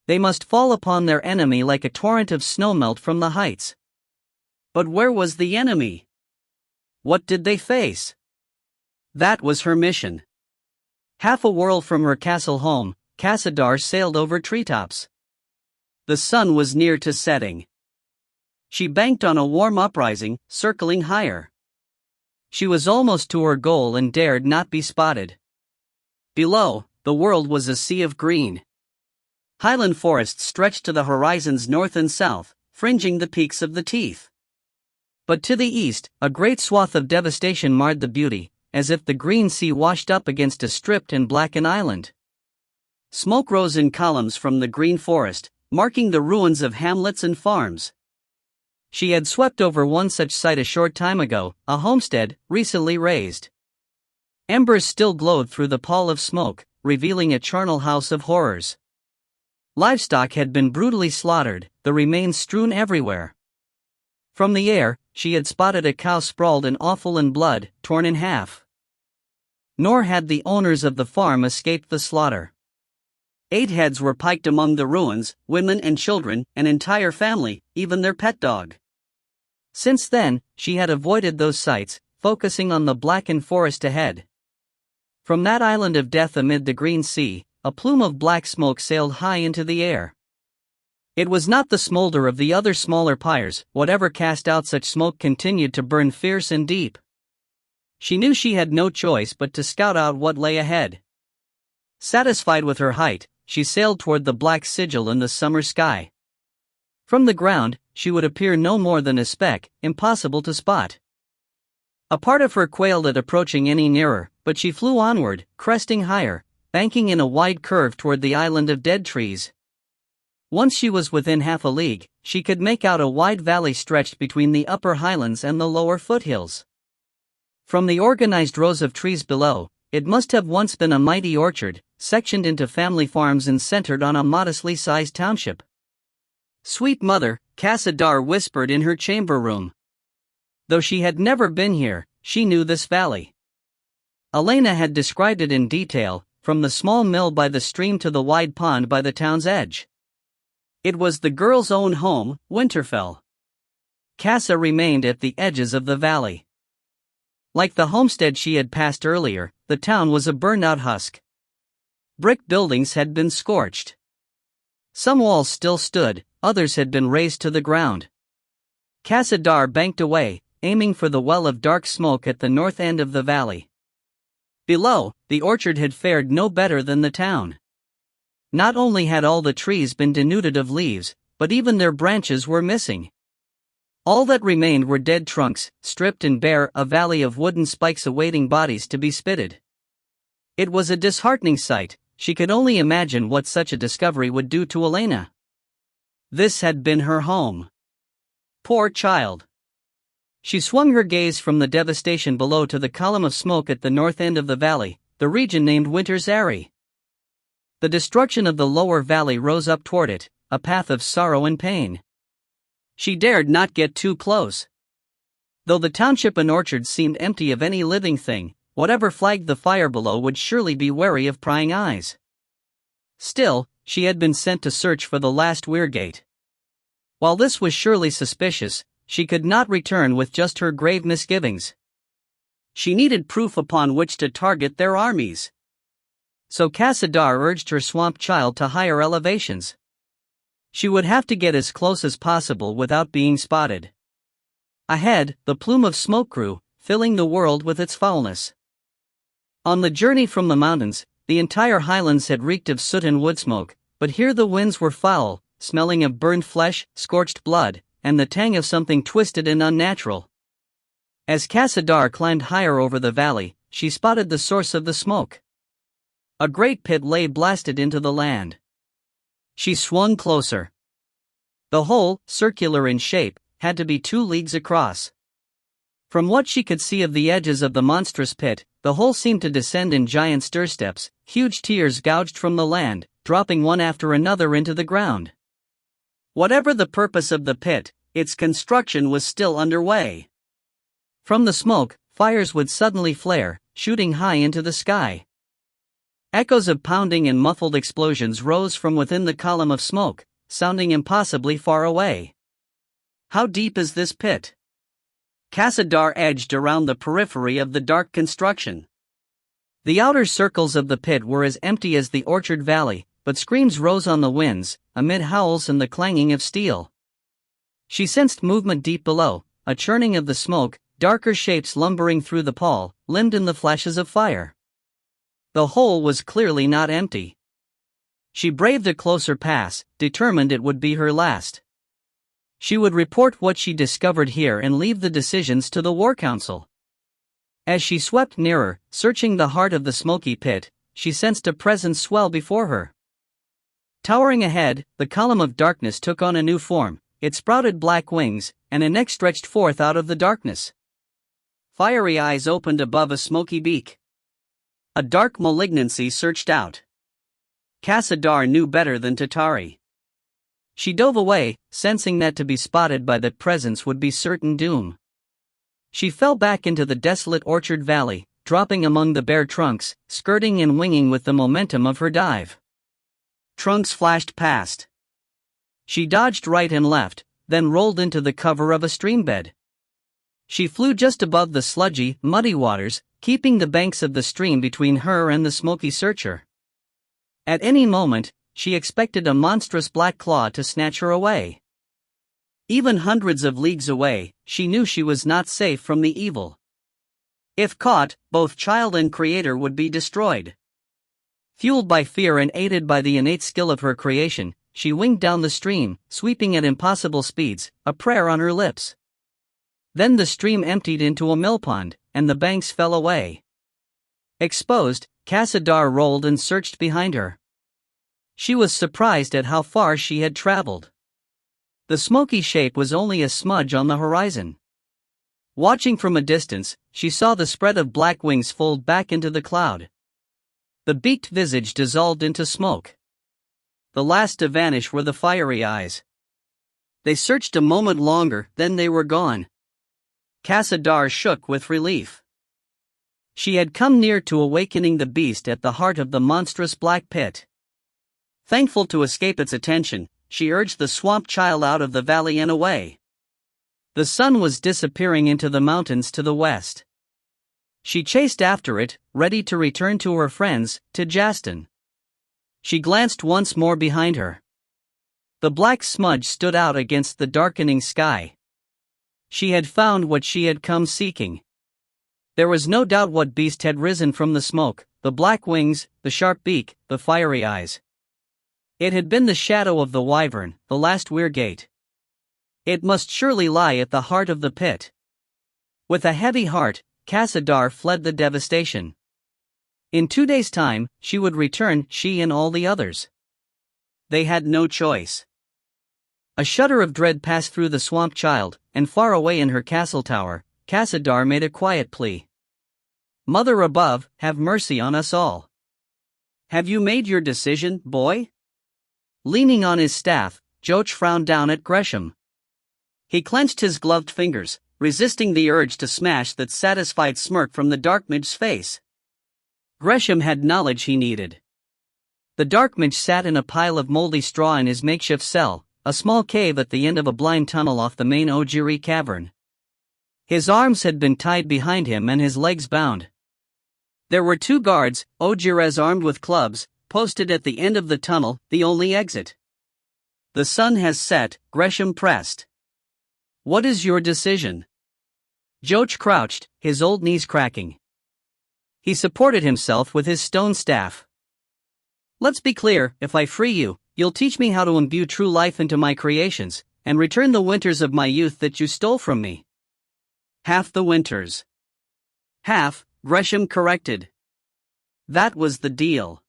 They must fall upon their enemy like a torrent of snowmelt from the heights. But where was the enemy? What did they face? That was her mission. Half a whirl from her castle home, Cassadar sailed over treetops. The sun was near to setting. She banked on a warm uprising, circling higher. She was almost to her goal and dared not be spotted. Below, the world was a sea of green. Highland forests stretched to the horizons north and south, fringing the peaks of the Teeth. But to the east, a great swath of devastation marred the beauty, as if the green sea washed up against a stripped and blackened island. Smoke rose in columns from the green forest, marking the ruins of hamlets and farms. She had swept over one such site a short time ago, a homestead, recently raised. Embers still glowed through the pall of smoke, revealing a charnel house of horrors. Livestock had been brutally slaughtered, the remains strewn everywhere. From the air, she had spotted a cow sprawled in offal and blood, torn in half. Nor had the owners of the farm escaped the slaughter. 8 heads were piked among the ruins, women and children, an entire family, even their pet dog. Since then, she had avoided those sights, focusing on the blackened forest ahead. From that island of death amid the green sea, a plume of black smoke sailed high into the air. It was not the smolder of the other smaller pyres, whatever cast out such smoke continued to burn fierce and deep. She knew she had no choice but to scout out what lay ahead. Satisfied with her height, she sailed toward the black sigil in the summer sky. From the ground, she would appear no more than a speck, impossible to spot. A part of her quailed at approaching any nearer, but she flew onward, cresting higher, banking in a wide curve toward the island of dead trees. Once she was within half a league, she could make out a wide valley stretched between the upper highlands and the lower foothills. From the organized rows of trees below, it must have once been a mighty orchard, sectioned into family farms and centered on a modestly sized township. "Sweet mother," Cassadar whispered in her chamber room. Though she had never been here, she knew this valley. Elena had described it in detail, from the small mill by the stream to the wide pond by the town's edge. It was the girl's own home, Winterfell. Cassa remained at the edges of the valley. Like the homestead she had passed earlier, the town was a burned-out husk. Brick buildings had been scorched. Some walls still stood, others had been razed to the ground. Cassadar banked away, aiming for the well of dark smoke at the north end of the valley. Below, the orchard had fared no better than the town. Not only had all the trees been denuded of leaves, but even their branches were missing. All that remained were dead trunks, stripped and bare, a valley of wooden spikes awaiting bodies to be spitted. It was a disheartening sight. She could only imagine what such a discovery would do to Elena. This had been her home. Poor child. She swung her gaze from the devastation below to the column of smoke at the north end of the valley, the region named Winter's Eyrie. The destruction of the lower valley rose up toward it, a path of sorrow and pain. She dared not get too close. Though the township and orchard seemed empty of any living thing, whatever flagged the fire below would surely be wary of prying eyes. Still, she had been sent to search for the last weirgate. While this was surely suspicious, she could not return with just her grave misgivings. She needed proof upon which to target their armies. So Cassadar urged her swamp child to higher elevations. She would have to get as close as possible without being spotted. Ahead, the plume of smoke grew, filling the world with its foulness. On the journey from the mountains, the entire highlands had reeked of soot and wood smoke, but here the winds were foul, smelling of burned flesh, scorched blood, and the tang of something twisted and unnatural. As Cassadar climbed higher over the valley, she spotted the source of the smoke. A great pit lay blasted into the land. She swung closer. The hole, circular in shape, had to be 2 leagues across. From what she could see of the edges of the monstrous pit, the hole seemed to descend in giant stairsteps, huge tiers gouged from the land, dropping one after another into the ground. Whatever the purpose of the pit, its construction was still underway. From the smoke, fires would suddenly flare, shooting high into the sky. Echoes of pounding and muffled explosions rose from within the column of smoke, sounding impossibly far away. How deep is this pit? Cassadar edged around the periphery of the dark construction. The outer circles of the pit were as empty as the orchard valley, but screams rose on the winds, amid howls and the clanging of steel. She sensed movement deep below, a churning of the smoke, darker shapes lumbering through the pall, limned in the flashes of fire. The hole was clearly not empty. She braved a closer pass, determined it would be her last. She would report what she discovered here and leave the decisions to the War Council. As she swept nearer, searching the heart of the smoky pit, she sensed a presence swell before her. Towering ahead, the column of darkness took on a new form. It sprouted black wings, and a neck stretched forth out of the darkness. Fiery eyes opened above a smoky beak. A dark malignancy searched out. Cassadar knew better than to tarry. She dove away, sensing that to be spotted by that presence would be certain doom. She fell back into the desolate orchard valley, dropping among the bare trunks, skirting and winging with the momentum of her dive. Trunks flashed past. She dodged right and left, then rolled into the cover of a streambed. She flew just above the sludgy, muddy waters, keeping the banks of the stream between her and the smoky searcher. At any moment, she expected a monstrous black claw to snatch her away. Even hundreds of leagues away, she knew she was not safe from the evil. If caught, both child and creator would be destroyed. Fueled by fear and aided by the innate skill of her creation, she winged down the stream, sweeping at impossible speeds, a prayer on her lips. Then the stream emptied into a millpond, and the banks fell away. Exposed, Cassadar rolled and searched behind her. She was surprised at how far she had traveled. The smoky shape was only a smudge on the horizon. Watching from a distance, she saw the spread of black wings fold back into the cloud. The beaked visage dissolved into smoke. The last to vanish were the fiery eyes. They searched a moment longer, then they were gone. Cassadar shook with relief. She had come near to awakening the beast at the heart of the monstrous black pit. Thankful to escape its attention, she urged the swamp child out of the valley and away. The sun was disappearing into the mountains to the west. She chased after it, ready to return to her friends, to Jastin. She glanced once more behind her. The black smudge stood out against the darkening sky. She had found what she had come seeking. There was no doubt what beast had risen from the smoke, the black wings, the sharp beak, the fiery eyes. It had been the shadow of the wyvern, the last weirgate. It must surely lie at the heart of the pit. With a heavy heart, Cassadar fled the devastation. In 2 days' time, she would return, she and all the others. They had no choice. A shudder of dread passed through the swamp child, and far away in her castle tower, Cassadar made a quiet plea. Mother above, have mercy on us all. Have you made your decision, boy? Leaning on his staff, Joach frowned down at Gresham. He clenched his gloved fingers, resisting the urge to smash that satisfied smirk from the dark mage's face. Gresham had knowledge he needed. The dark mage sat in a pile of moldy straw in his makeshift cell, a small cave at the end of a blind tunnel off the main Ojiri cavern. His arms had been tied behind him and his legs bound. There were 2 guards, Ojires armed with clubs, posted at the end of the tunnel, the only exit. The sun has set, Gresham pressed. What is your decision? Joach crouched, his old knees cracking. He supported himself with his stone staff. Let's be clear, if I free you, you'll teach me how to imbue true life into my creations, and return the winters of my youth that you stole from me. Half the winters. Half, Gresham corrected. That was the deal.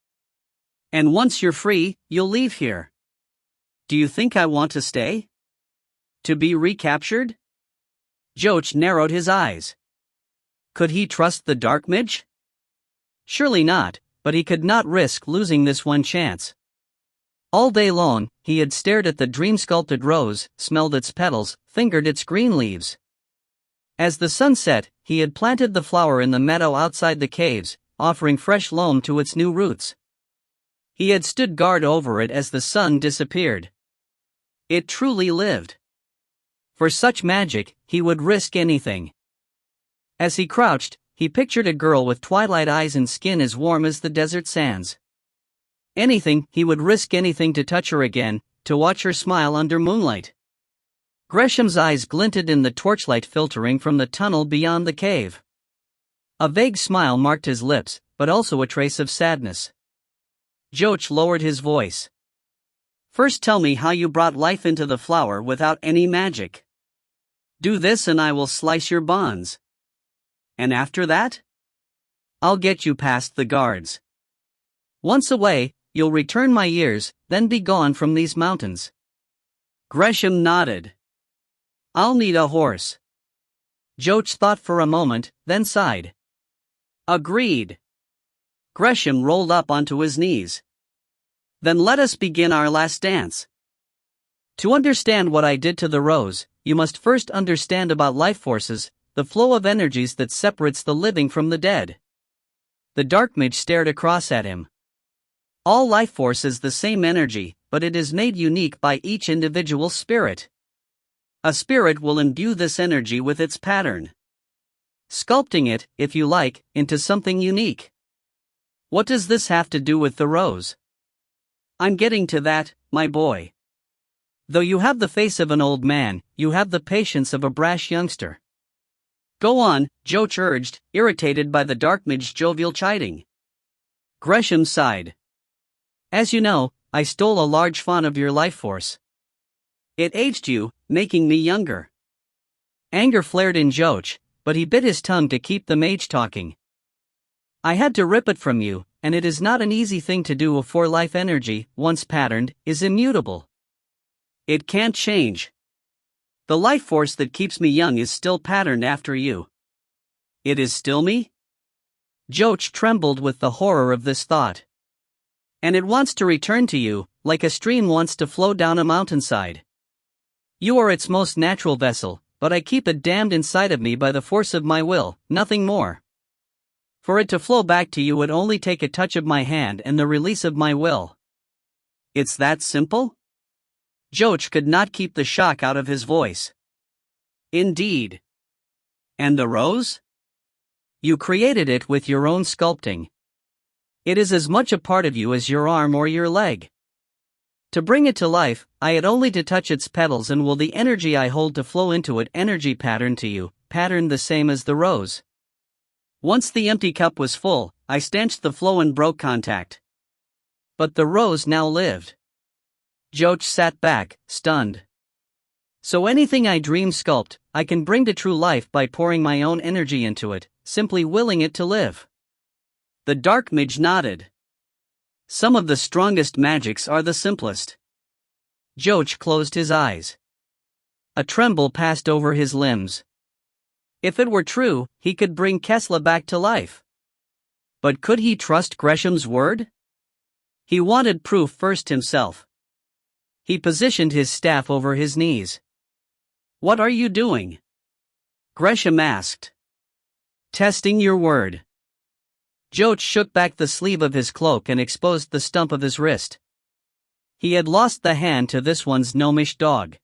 And once you're free, you'll leave here. Do you think I want to stay? To be recaptured? Joach narrowed his eyes. Could he trust the dark mage? Surely not, but he could not risk losing this one chance. All day long, he had stared at the dream-sculpted rose, smelled its petals, fingered its green leaves. As the sun set, he had planted the flower in the meadow outside the caves, offering fresh loam to its new roots. He had stood guard over it as the sun disappeared. It truly lived. For such magic, he would risk anything. As he crouched, he pictured a girl with twilight eyes and skin as warm as the desert sands. Anything, he would risk anything to touch her again, to watch her smile under moonlight. Gresham's eyes glinted in the torchlight filtering from the tunnel beyond the cave. A vague smile marked his lips, but also a trace of sadness. Joach lowered his voice. First tell me how you brought life into the flower without any magic. Do this and I will slice your bonds. And after that? I'll get you past the guards. Once away, you'll return my years, then be gone from these mountains. Gresham nodded. I'll need a horse. Joach thought for a moment, then sighed. Agreed. Gresham rolled up onto his knees. Then let us begin our last dance. To understand what I did to the rose, you must first understand about life forces, the flow of energies that separates the living from the dead. The dark mage stared across at him. All life force is the same energy, but it is made unique by each individual spirit. A spirit will imbue this energy with its pattern, sculpting it, if you like, into something unique. What does this have to do with the rose? I'm getting to that, my boy. Though you have the face of an old man, you have the patience of a brash youngster. Go on, Joach urged, irritated by the dark mage's jovial chiding. Gresham sighed. As you know, I stole a large font of your life force. It aged you, making me younger. Anger flared in Joach, but he bit his tongue to keep the mage talking. I had to rip it from you, and it is not an easy thing to do, for life energy, once patterned, is immutable. It can't change. The life force that keeps me young is still patterned after you. It is still me? Joach trembled with the horror of this thought. And it wants to return to you, like a stream wants to flow down a mountainside. You are its most natural vessel, but I keep it dammed inside of me by the force of my will, nothing more. For it to flow back to you would only take a touch of my hand and the release of my will. It's that simple? Joach could not keep the shock out of his voice. Indeed. And the rose? You created it with your own sculpting. It is as much a part of you as your arm or your leg. To bring it to life, I had only to touch its petals, and will the energy I hold to flow into it energy pattern to you, patterned the same as the rose. Once the empty cup was full, I stanched the flow and broke contact. But the rose now lived. Joach sat back, stunned. So anything I dream sculpt, I can bring to true life by pouring my own energy into it, simply willing it to live. The dark mage nodded. Some of the strongest magics are the simplest. Joach closed his eyes. A tremble passed over his limbs. If it were true, he could bring Kesla back to life. But could he trust Gresham's word? He wanted proof first himself. He positioned his staff over his knees. What are you doing? Gresham asked. Testing your word. Joach shook back the sleeve of his cloak and exposed the stump of his wrist. He had lost the hand to this one's gnomish dog.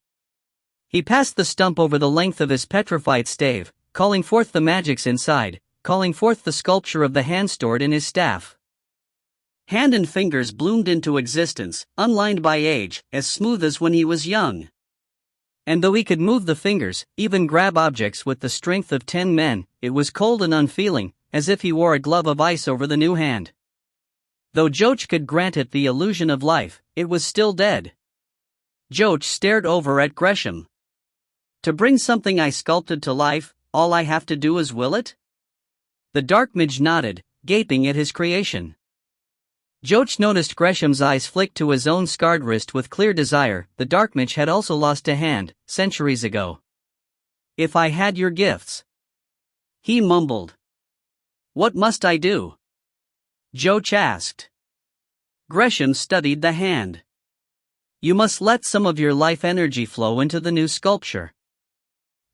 He passed the stump over the length of his petrified stave, calling forth the magics inside, calling forth the sculpture of the hand stored in his staff. Hand and fingers bloomed into existence, unlined by age, as smooth as when he was young. And though he could move the fingers, even grab objects with the strength of 10 men, it was cold and unfeeling, as if he wore a glove of ice over the new hand. Though Joach could grant it the illusion of life, it was still dead. Joach stared over at Gresham. To bring something I sculpted to life, all I have to do is will it? The dark mage nodded, gaping at his creation. Joach noticed Gresham's eyes flick to his own scarred wrist with clear desire. The dark mage had also lost a hand, centuries ago. If I had your gifts. He mumbled. What must I do? Joach asked. Gresham studied the hand. You must let some of your life energy flow into the new sculpture.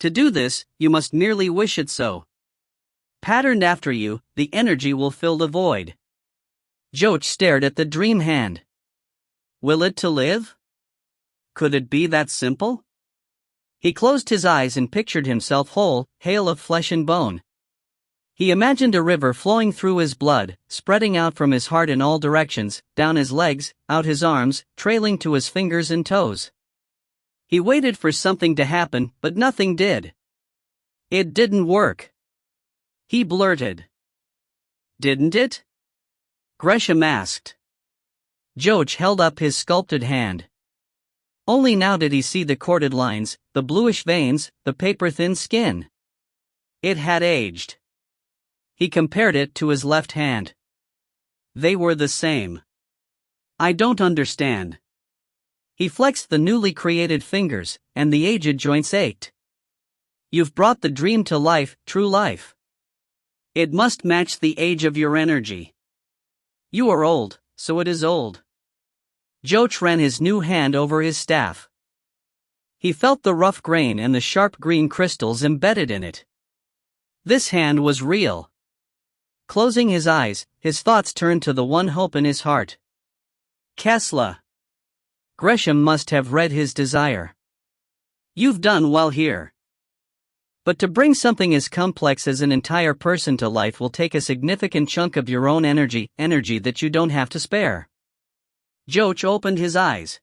To do this, you must merely wish it so. Patterned after you, the energy will fill the void. Joach stared at the dream hand. Will it to live? Could it be that simple? He closed his eyes and pictured himself whole, hale of flesh and bone. He imagined a river flowing through his blood, spreading out from his heart in all directions, down his legs, out his arms, trailing to his fingers and toes. He waited for something to happen, but nothing did. It didn't work. He blurted. Didn't it? Gresham asked. Joach held up his sculpted hand. Only now did he see the corded lines, the bluish veins, the paper-thin skin. It had aged. He compared it to his left hand. They were the same. I don't understand. He flexed the newly created fingers, and the aged joints ached. You've brought the dream to life, true life. It must match the age of your energy. You are old, so it is old. Joach ran his new hand over his staff. He felt the rough grain and the sharp green crystals embedded in it. This hand was real. Closing his eyes, his thoughts turned to the one hope in his heart. Kesla. Gresham must have read his desire. You've done well here. But to bring something as complex as an entire person to life will take a significant chunk of your own energy that you don't have to spare. Joach opened his eyes.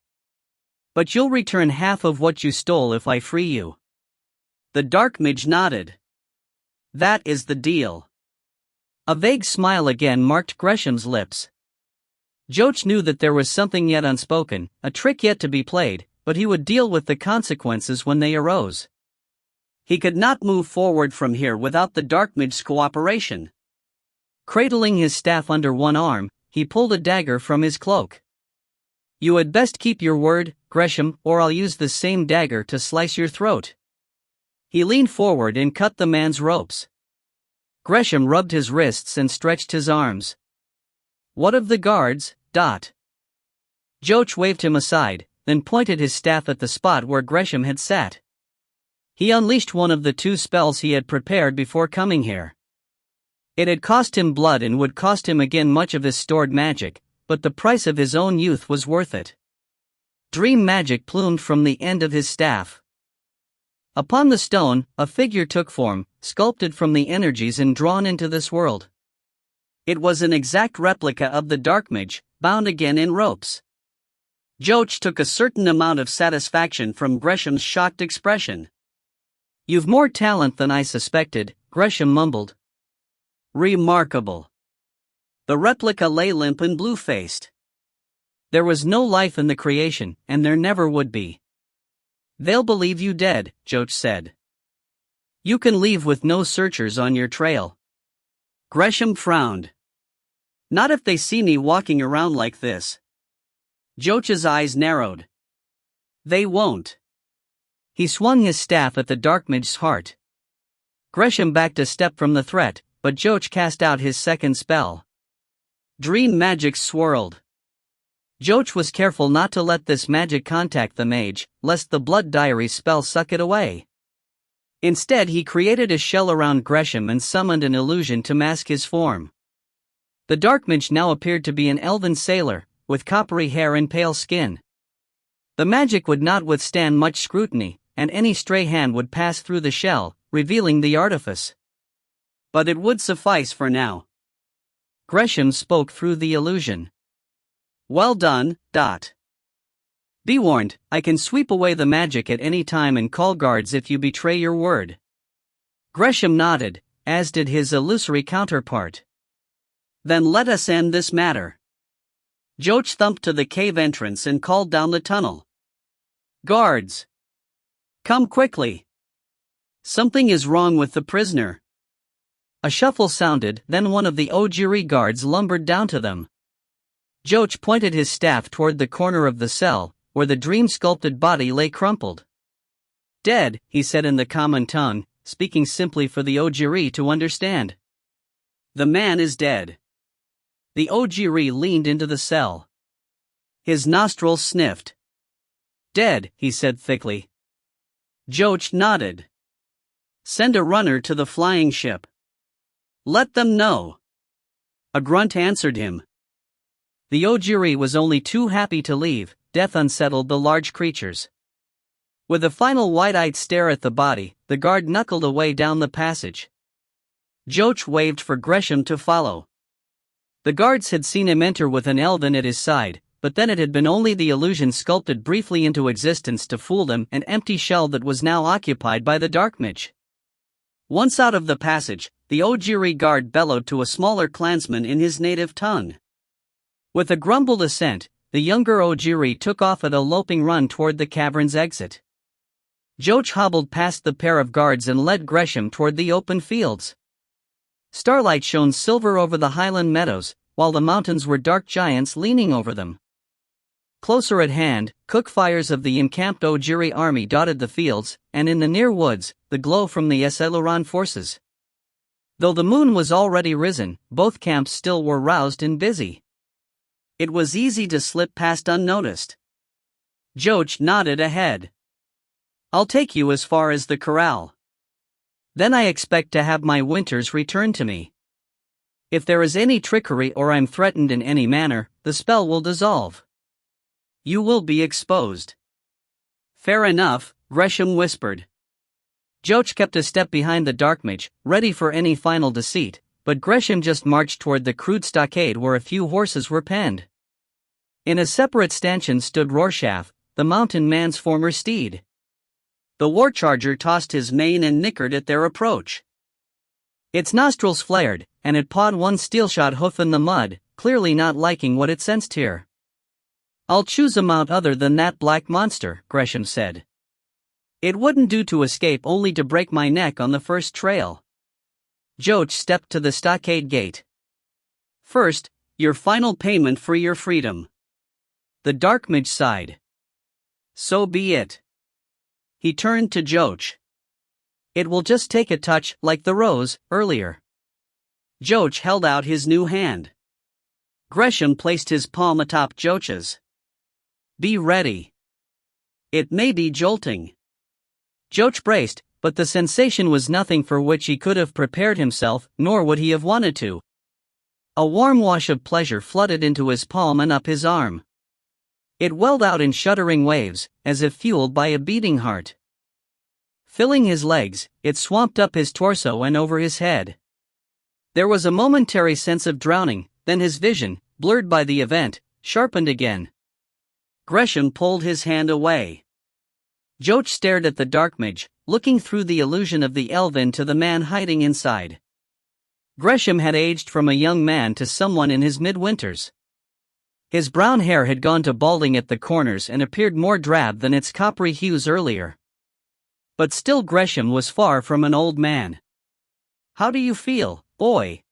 But you'll return half of what you stole if I free you. The dark mage nodded. That is the deal. A vague smile again marked Gresham's lips. Joach knew that there was something yet unspoken, a trick yet to be played, but he would deal with the consequences when they arose. He could not move forward from here without the dark mage's cooperation. Cradling his staff under one arm, he pulled a dagger from his cloak. You had best keep your word, Gresham, or I'll use the same dagger to slice your throat. He leaned forward and cut the man's ropes. Gresham rubbed his wrists and stretched his arms. What of the guards, Dot? Joach waved him aside, then pointed his staff at the spot where Gresham had sat. He unleashed one of the 2 spells he had prepared before coming here. It had cost him blood and would cost him again much of his stored magic, but the price of his own youth was worth it. Dream magic plumed from the end of his staff. Upon the stone, a figure took form, sculpted from the energies and drawn into this world. It was an exact replica of the dark mage, bound again in ropes. Joach took a certain amount of satisfaction from Gresham's shocked expression. You've more talent than I suspected, Gresham mumbled. Remarkable. The replica lay limp and blue-faced. There was no life in the creation, and there never would be. They'll believe you dead, Joach said. You can leave with no searchers on your trail. Gresham frowned. Not if they see me walking around like this. Joach's eyes narrowed. They won't. He swung his staff at the dark mage's heart. Gresham backed a step from the threat, but Joach cast out his second spell. Dream magic swirled. Joach was careful not to let this magic contact the mage, lest the blood diary spell suck it away. Instead, he created a shell around Gresham and summoned an illusion to mask his form. The dark mage now appeared to be an elven sailor, with coppery hair and pale skin. The magic would not withstand much scrutiny, and any stray hand would pass through the shell, revealing the artifice. But it would suffice for now. Gresham spoke through the illusion. Well done. Be warned, I can sweep away the magic at any time and call guards if you betray your word. Gresham nodded, as did his illusory counterpart. Then let us end this matter. Joach thumped to the cave entrance and called down the tunnel. Guards! Come quickly! Something is wrong with the prisoner. A shuffle sounded, then one of the Ojiri guards lumbered down to them. Joach pointed his staff toward the corner of the cell, where the dream-sculpted body lay crumpled. Dead, he said in the common tongue, speaking simply for the Ojiri to understand. The man is dead. The Ojiri leaned into the cell. His nostrils sniffed. Dead, he said thickly. Joach nodded. Send a runner to the flying ship. Let them know. A grunt answered him. The Ojiri was only too happy to leave. Death unsettled the large creatures. With a final wide-eyed stare at the body, the guard knuckled away down the passage. Joach waved for Gresham to follow. The guards had seen him enter with an elven at his side, but then it had been only the illusion sculpted briefly into existence to fool them, an empty shell that was now occupied by the dark mage. Once out of the passage, the Ojiri guard bellowed to a smaller clansman in his native tongue. With a grumbled assent, the younger Ojiri took off at a loping run toward the cavern's exit. Joach hobbled past the pair of guards and led Gresham toward the open fields. Starlight shone silver over the highland meadows, while the mountains were dark giants leaning over them. Closer at hand, cook fires of the encamped Ojiri army dotted the fields, and in the near woods, the glow from the Eseluran forces. Though the moon was already risen, both camps still were roused and busy. It was easy to slip past unnoticed. Joach nodded ahead. I'll take you as far as the corral. Then I expect to have my winters returned to me. If there is any trickery or I'm threatened in any manner, the spell will dissolve. You will be exposed. Fair enough, Gresham whispered. Joach kept a step behind the dark mage, ready for any final deceit, but Gresham just marched toward the crude stockade where a few horses were penned. In a separate stanchion stood Rorschach, the mountain man's former steed. The war charger tossed his mane and nickered at their approach. Its nostrils flared, and it pawed one steel-shod hoof in the mud, clearly not liking what it sensed here. I'll choose a mount other than that black monster, Gresham said. It wouldn't do to escape only to break my neck on the first trail. Joach stepped to the stockade gate. First, your final payment for your freedom. The dark mage sighed. So be it. He turned to Joach. It will just take a touch, like the rose, earlier. Joach held out his new hand. Gresham placed his palm atop Joach's. Be ready. It may be jolting. Joach braced, but the sensation was nothing for which he could have prepared himself, nor would he have wanted to. A warm wash of pleasure flooded into his palm and up his arm. It welled out in shuddering waves, as if fueled by a beating heart. Filling his legs, it swamped up his torso and over his head. There was a momentary sense of drowning, then his vision, blurred by the event, sharpened again. Gresham pulled his hand away. Joach stared at the dark mage, looking through the illusion of the elven to the man hiding inside. Gresham had aged from a young man to someone in his midwinters. His brown hair had gone to balding at the corners and appeared more drab than its coppery hues earlier. But still Gresham was far from an old man. How do you feel, boy?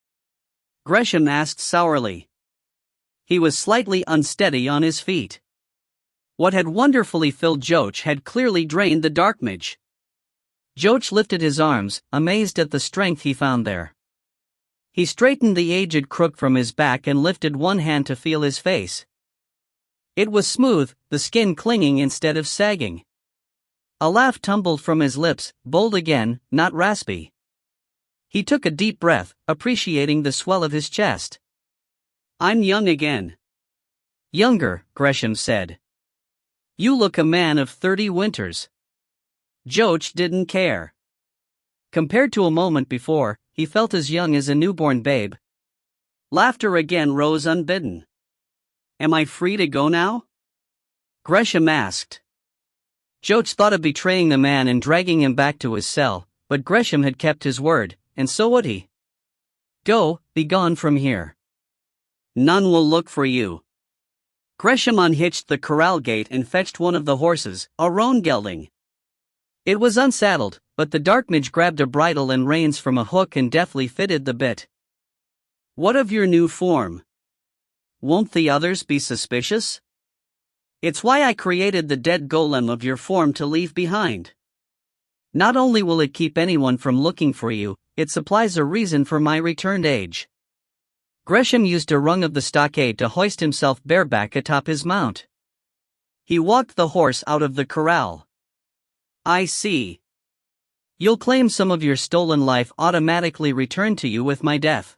Gresham asked sourly. He was slightly unsteady on his feet. What had wonderfully filled Joach had clearly drained the dark mage. Joach lifted his arms, amazed at the strength he found there. He straightened the aged crook from his back and lifted one hand to feel his face. It was smooth, the skin clinging instead of sagging. A laugh tumbled from his lips, bold again, not raspy. He took a deep breath, appreciating the swell of his chest. I'm young again. Younger, Gresham said. You look a man of 30 winters. Joach didn't care. Compared to a moment before, he felt as young as a newborn babe. Laughter again rose unbidden. Am I free to go now? Gresham asked. Joach thought of betraying the man and dragging him back to his cell, but Gresham had kept his word, and so would he. Go, be gone from here. None will look for you. Gresham unhitched the corral gate and fetched one of the horses, a roan gelding. It was unsaddled, but the dark mage grabbed a bridle and reins from a hook and deftly fitted the bit. What of your new form? Won't the others be suspicious? It's why I created the dead golem of your form to leave behind. Not only will it keep anyone from looking for you, it supplies a reason for my returned age. Gresham used a rung of the stockade to hoist himself bareback atop his mount. He walked the horse out of the corral. I see. You'll claim some of your stolen life automatically returned to you with my death.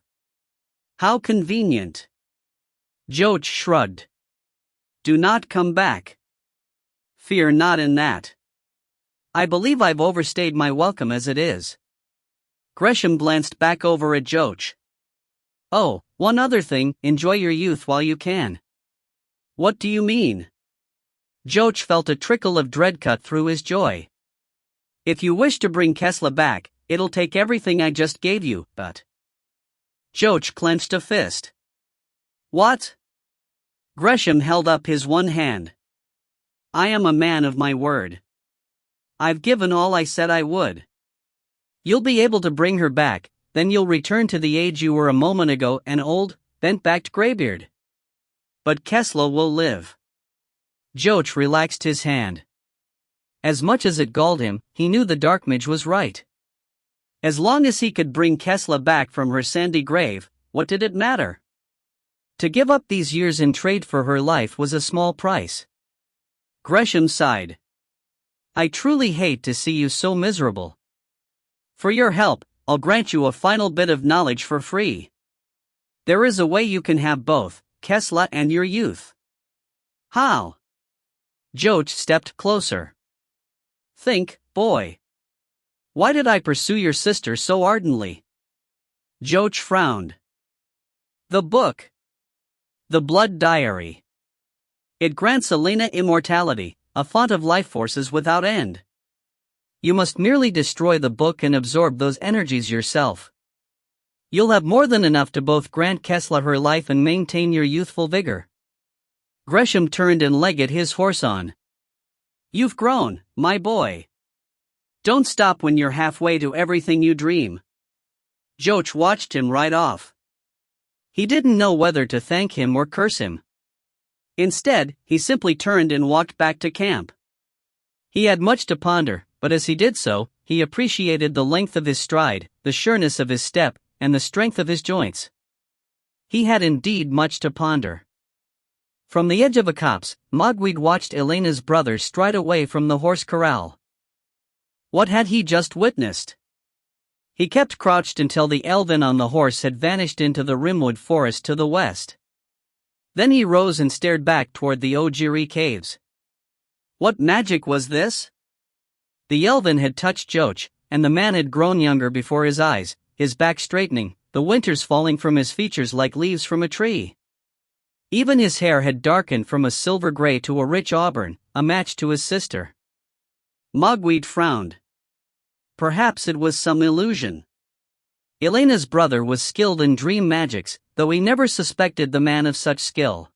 How convenient. Joach shrugged. Do not come back. Fear not in that. I believe I've overstayed my welcome as it is. Gresham glanced back over at Joach. Oh, one other thing, enjoy your youth while you can. What do you mean? Joach felt a trickle of dread cut through his joy. If you wish to bring Kesla back, it'll take everything I just gave you, but... Joach clenched a fist. What? Gresham held up his one hand. I am a man of my word. I've given all I said I would. You'll be able to bring her back, then you'll return to the age you were a moment ago, an old, bent-backed graybeard. But Kesla will live. Joach relaxed his hand. As much as it galled him, he knew the dark mage was right. As long as he could bring Kesla back from her sandy grave, what did it matter? To give up these years in trade for her life was a small price. Gresham sighed. I truly hate to see you so miserable. For your help, I'll grant you a final bit of knowledge for free. There is a way you can have both, Kesla and your youth. How? Joach stepped closer. Think, boy. Why did I pursue your sister so ardently? Joach frowned. The book. The Blood Diary. It grants Elena immortality, a font of life forces without end. You must merely destroy the book and absorb those energies yourself. You'll have more than enough to both grant Kesla her life and maintain your youthful vigor. Gresham turned and legged his horse on. You've grown, my boy. Don't stop when you're halfway to everything you dream. Joach watched him ride off. He didn't know whether to thank him or curse him. Instead, he simply turned and walked back to camp. He had much to ponder, but as he did so, he appreciated the length of his stride, the sureness of his step, and the strength of his joints. He had indeed much to ponder. From the edge of a copse, Mogwid watched Elena's brother stride away from the horse corral. What had he just witnessed? He kept crouched until the elven on the horse had vanished into the rimwood forest to the west. Then he rose and stared back toward the Ojiri caves. What magic was this? The elven had touched Joach, and the man had grown younger before his eyes, his back straightening, the winters falling from his features like leaves from a tree. Even his hair had darkened from a silver gray to a rich auburn, a match to his sister. Mogwid frowned. Perhaps it was some illusion. Elena's brother was skilled in dream magics, though he never suspected the man of such skill.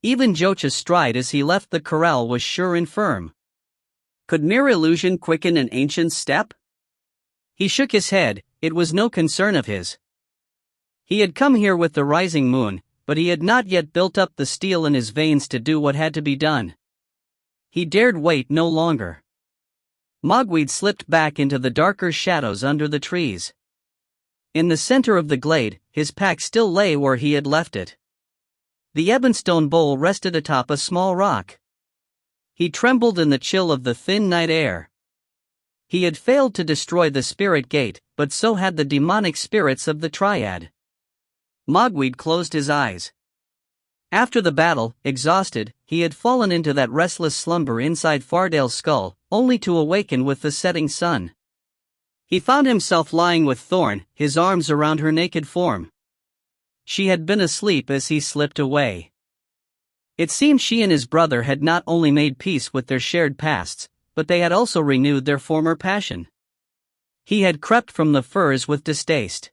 Even Joach's stride as he left the corral was sure and firm. Could mere illusion quicken an ancient's step? He shook his head, it was no concern of his. He had come here with the rising moon, but he had not yet built up the steel in his veins to do what had to be done. He dared wait no longer. Mogwid slipped back into the darker shadows under the trees. In the center of the glade, his pack still lay where he had left it. The ebonstone bowl rested atop a small rock. He trembled in the chill of the thin night air. He had failed to destroy the spirit gate, but so had the demonic spirits of the triad. Mogwid closed his eyes. After the battle, exhausted, he had fallen into that restless slumber inside Fardale's skull, only to awaken with the setting sun. He found himself lying with Thorn, his arms around her naked form. She had been asleep as he slipped away. It seemed she and his brother had not only made peace with their shared pasts, but they had also renewed their former passion. He had crept from the furs with distaste.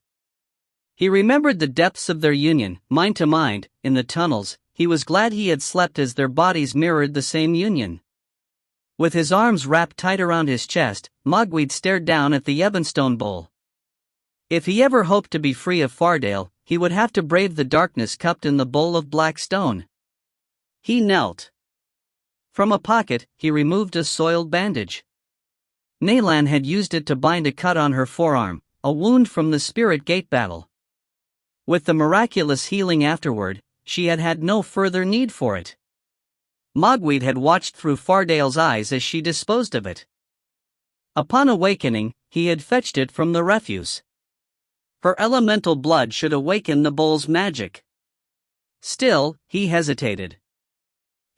He remembered the depths of their union, mind to mind, in the tunnels. He was glad he had slept as their bodies mirrored the same union. With his arms wrapped tight around his chest, Mogwai stared down at the ebonstone bowl. If he ever hoped to be free of Fardale, he would have to brave the darkness cupped in the bowl of black stone. He knelt. From a pocket, he removed a soiled bandage. Naylan had used it to bind a cut on her forearm, a wound from the spirit gate battle. With the miraculous healing afterward, she had had no further need for it. Mogwai had watched through Fardale's eyes as she disposed of it. Upon awakening, he had fetched it from the refuse. Her elemental blood should awaken the bowl's magic. Still, he hesitated.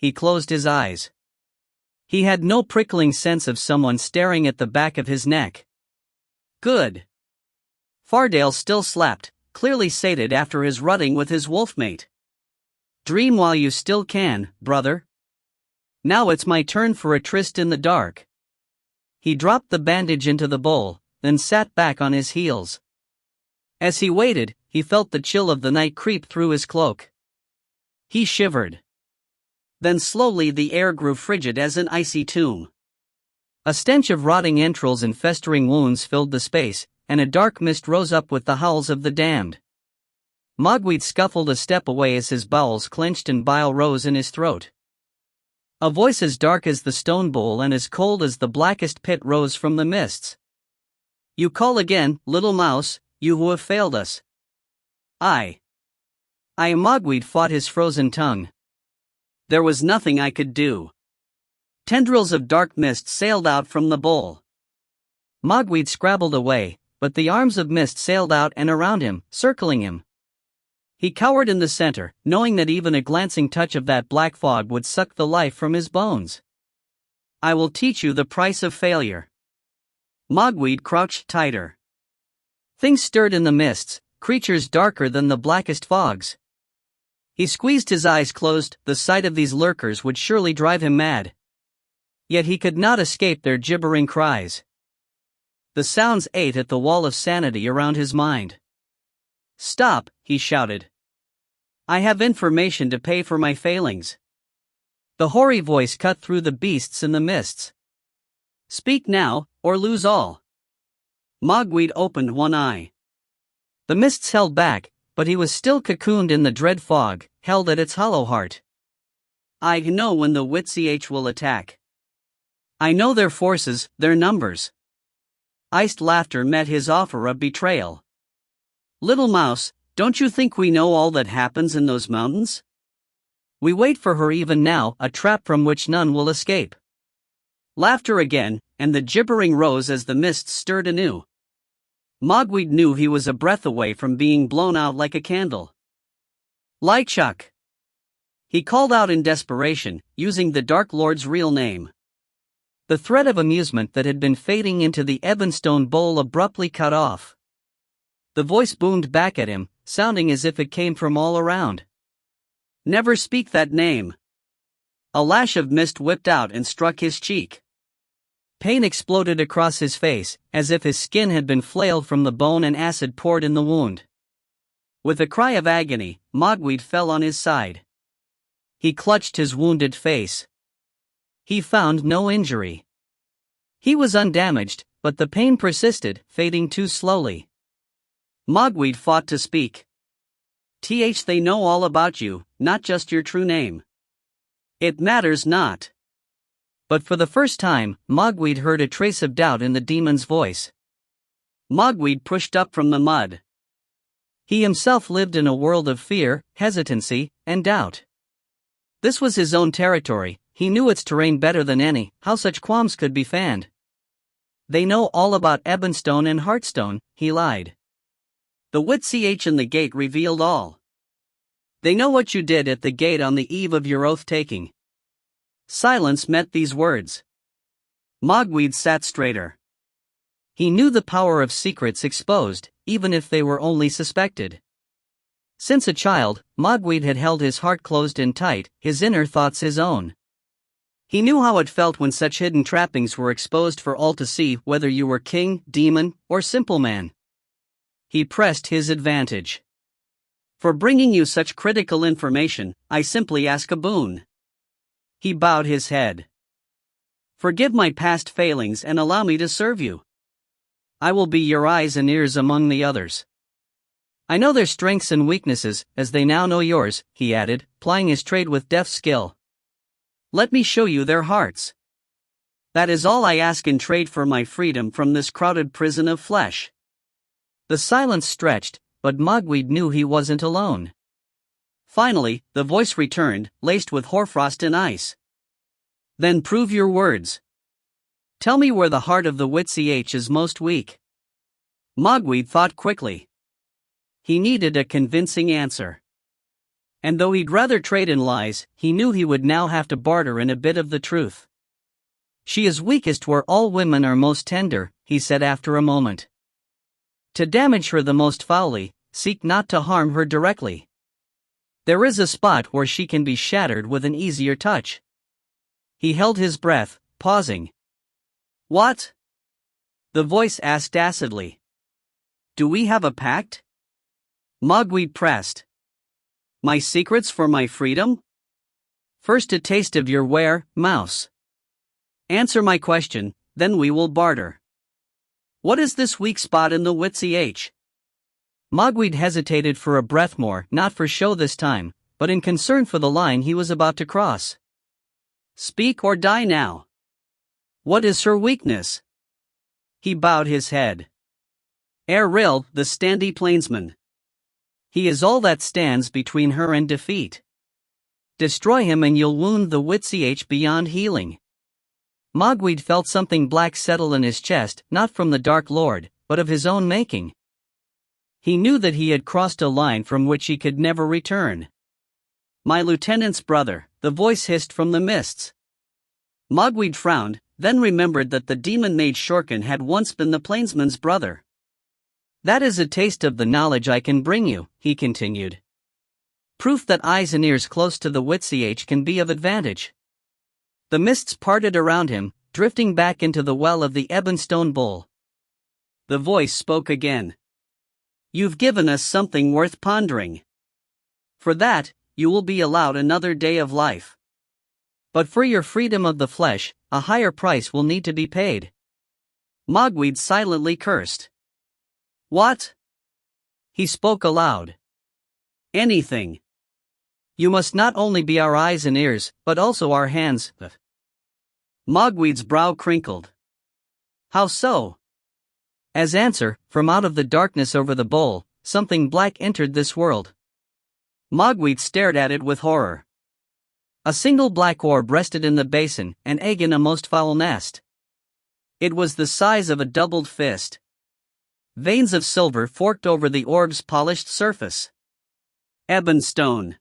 He closed his eyes. He had no prickling sense of someone staring at the back of his neck. Good. Fardale still slept, clearly sated after his rutting with his wolfmate. Dream while you still can, brother. Now it's my turn for a tryst in the dark. He dropped the bandage into the bowl, then sat back on his heels. As he waited, he felt the chill of the night creep through his cloak. He shivered. Then slowly the air grew frigid as an icy tomb. A stench of rotting entrails and festering wounds filled the space, and a dark mist rose up with the howls of the damned. Mogwai scuffled a step away as his bowels clenched and bile rose in his throat. A voice as dark as the stone bowl and as cold as the blackest pit rose from the mists. You call again, little mouse, you who have failed us. I. Mogwai fought his frozen tongue. There was nothing I could do. Tendrils of dark mist sailed out from the bowl. Mogwai scrabbled away, but the arms of mist sailed out and around him, circling him. He cowered in the center, knowing that even a glancing touch of that black fog would suck the life from his bones. I will teach you the price of failure. Mogwai crouched tighter. Things stirred in the mists, creatures darker than the blackest fogs. He squeezed his eyes closed, the sight of these lurkers would surely drive him mad. Yet he could not escape their gibbering cries. The sounds ate at the wall of sanity around his mind. Stop, he shouted. I have information to pay for my failings. The hoary voice cut through the beasts in the mists. Speak now, or lose all. Mogwai opened one eye. The mists held back, but he was still cocooned in the dread fog, held at its hollow heart. I know when the Witch will attack. I know their forces, their numbers. Iced laughter met his offer of betrayal. Little mouse, don't you think we know all that happens in those mountains? We wait for her even now, a trap from which none will escape. Laughter again, and the gibbering rose as the mists stirred anew. Mogwai knew he was a breath away from being blown out like a candle. Lychuk! He called out in desperation, using the Dark Lord's real name. The thread of amusement that had been fading into the ebonstone bowl abruptly cut off. The voice boomed back at him, sounding as if it came from all around. Never speak that name. A lash of mist whipped out and struck his cheek. Pain exploded across his face, as if his skin had been flailed from the bone and acid poured in the wound. With a cry of agony, Mogwai fell on his side. He clutched his wounded face. He found no injury. He was undamaged, but the pain persisted, fading too slowly. Mogwai fought to speak. They know all about you, not just your true name. It matters not. But for the first time, Mogwai heard a trace of doubt in the demon's voice. Mogwai pushed up from the mud. He himself lived in a world of fear, hesitancy, and doubt. This was his own territory, he knew its terrain better than any, how such qualms could be fanned. They know all about Ebonstone and Heartstone, he lied. The Witch in the gate revealed all. They know what you did at the gate on the eve of your oath-taking. Silence met these words. Mogwai sat straighter. He knew the power of secrets exposed, even if they were only suspected. Since a child, Mogwai had held his heart closed and tight, his inner thoughts his own. He knew how it felt when such hidden trappings were exposed for all to see, whether you were king, demon, or simple man. He pressed his advantage. For bringing you such critical information, I simply ask a boon. He bowed his head. Forgive my past failings and allow me to serve you. I will be your eyes and ears among the others. I know their strengths and weaknesses, as they now know yours, he added, plying his trade with deft skill. Let me show you their hearts. That is all I ask in trade for my freedom from this crowded prison of flesh. The silence stretched, but Mogwai knew he wasn't alone. Finally, the voice returned, laced with hoarfrost and ice. Then prove your words. Tell me where the heart of the Witch is most weak. Mogwai thought quickly. He needed a convincing answer. And though he'd rather trade in lies, he knew he would now have to barter in a bit of the truth. She is weakest where all women are most tender, he said after a moment. To damage her the most foully, seek not to harm her directly. There is a spot where she can be shattered with an easier touch. He held his breath, pausing. What? The voice asked acidly. Do we have a pact? Mogwai pressed. My secrets for my freedom? First a taste of your mouse. Answer my question, then we will barter. What is this weak spot in the Witch? Mogwai hesitated for a breath more, not for show this time, but in concern for the line he was about to cross. Speak or die now. What is her weakness? He bowed his head. Eril, the standy plainsman. He is all that stands between her and defeat. Destroy him and you'll wound the Witch beyond healing. Mogwai felt something black settle in his chest, not from the Dark Lord, but of his own making. He knew that he had crossed a line from which he could never return. My lieutenant's brother, the voice hissed from the mists. Mogwai frowned, then remembered that the demon mage Shorkin had once been the plainsman's brother. That is a taste of the knowledge I can bring you, he continued. Proof that eyes and ears close to the Witch can be of advantage. The mists parted around him, drifting back into the well of the ebonstone bowl. The voice spoke again. You've given us something worth pondering. For that, you will be allowed another day of life. But for your freedom of the flesh, a higher price will need to be paid. Mogwai silently cursed. What? He spoke aloud. Anything. You must not only be our eyes and ears, but also our hands. Mogwai's brow crinkled. How so? As answer, from out of the darkness over the bowl, something black entered this world. Mogwai stared at it with horror. A single black orb rested in the basin, an egg in a most foul nest. It was the size of a doubled fist. Veins of silver forked over the orb's polished surface. Ebonstone.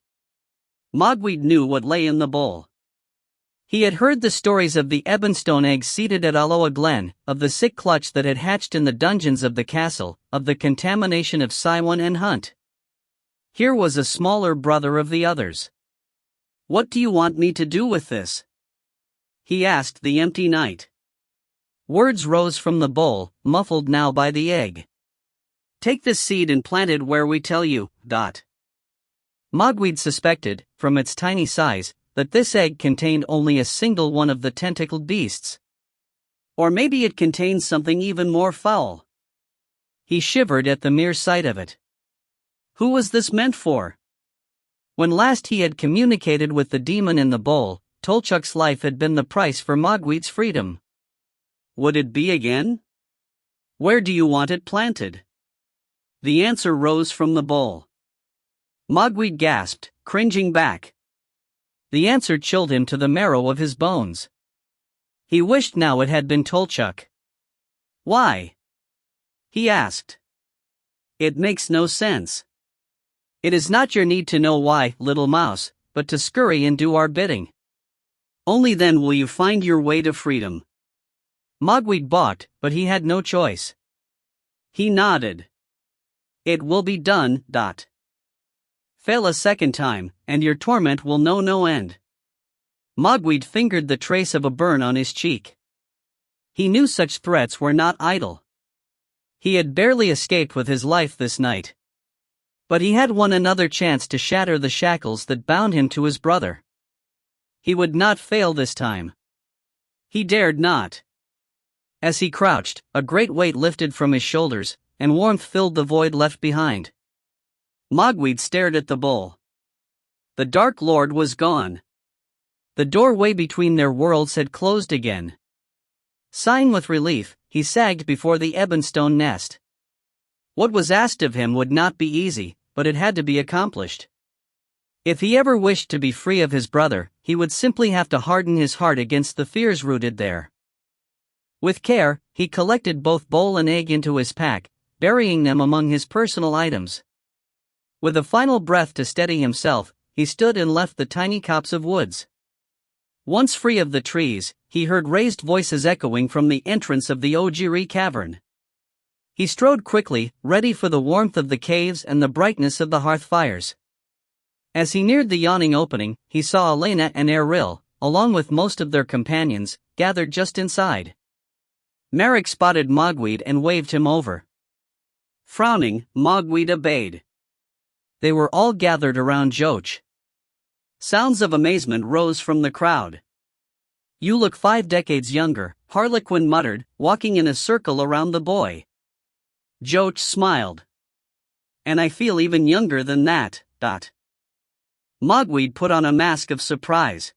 Mogwai knew what lay in the bowl. He had heard the stories of the ebonstone egg seated at Aloha Glen, of the sick clutch that had hatched in the dungeons of the castle, of the contamination of Siwan and Hunt. Here was a smaller brother of the others. What do you want me to do with this? He asked the empty night. Words rose from the bowl, muffled now by the egg. Take this seed and plant it where we tell you. Mogwai suspected, from its tiny size, that this egg contained only a single one of the tentacled beasts. Or maybe it contained something even more foul. He shivered at the mere sight of it. Who was this meant for? When last he had communicated with the demon in the bowl, Tolchuk's life had been the price for Mogwai's freedom. Would it be again? Where do you want it planted? The answer rose from the bowl. Mogwai gasped, cringing back. The answer chilled him to the marrow of his bones. He wished now it had been Tolchuk. Why? He asked. It makes no sense. It is not your need to know why, little mouse, but to scurry and do our bidding. Only then will you find your way to freedom. Mogwai balked, but he had no choice. He nodded. It will be done. Fail a second time, and your torment will know no end. Mogwai fingered the trace of a burn on his cheek. He knew such threats were not idle. He had barely escaped with his life this night. But he had another chance to shatter the shackles that bound him to his brother. He would not fail this time. He dared not. As he crouched, a great weight lifted from his shoulders, and warmth filled the void left behind. Mogwai stared at the bull. The Dark Lord was gone. The doorway between their worlds had closed again. Sighing with relief, he sagged before the ebonstone nest. What was asked of him would not be easy, but it had to be accomplished. If he ever wished to be free of his brother, he would simply have to harden his heart against the fears rooted there. With care, he collected both bowl and egg into his pack, burying them among his personal items. With a final breath to steady himself, he stood and left the tiny copse of woods. Once free of the trees, he heard raised voices echoing from the entrance of the Ojiri cavern. He strode quickly, ready for the warmth of the caves and the brightness of the hearth fires. As he neared the yawning opening, he saw Elena and Eril, along with most of their companions, gathered just inside. Merrick spotted Mogwai and waved him over. Frowning, Mogwai obeyed. They were all gathered around Joch. Sounds of amazement rose from the crowd. "You look 5 decades younger," Harlequin muttered, walking in a circle around the boy. Joch smiled. "And I feel even younger than that." Mogwai put on a mask of surprise.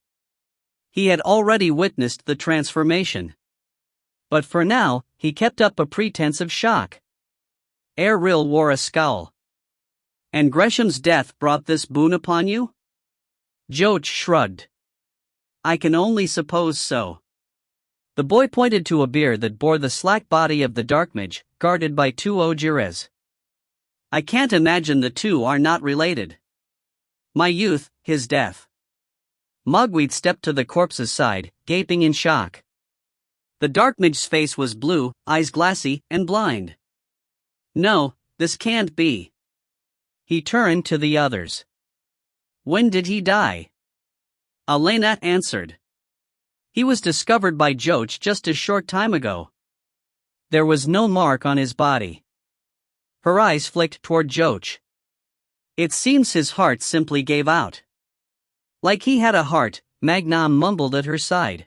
He had already witnessed the transformation. But for now, he kept up a pretense of shock. Eril wore a scowl. "And Gresham's death brought this boon upon you?" Joch shrugged. "I can only suppose so." The boy pointed to a bier that bore the slack body of the dark mage, guarded by 2 Ojires. "I can't imagine the two are not related." "My youth, his death." Mogwai stepped to the corpse's side, gaping in shock. The dark mage's face was blue, eyes glassy and blind. "No, this can't be." He turned to the others. "When did he die?" Elena answered. "He was discovered by Joch just a short time ago." There was no mark on his body. Her eyes flicked toward Joch. "It seems his heart simply gave out." "Like he had a heart," Magnam mumbled at her side.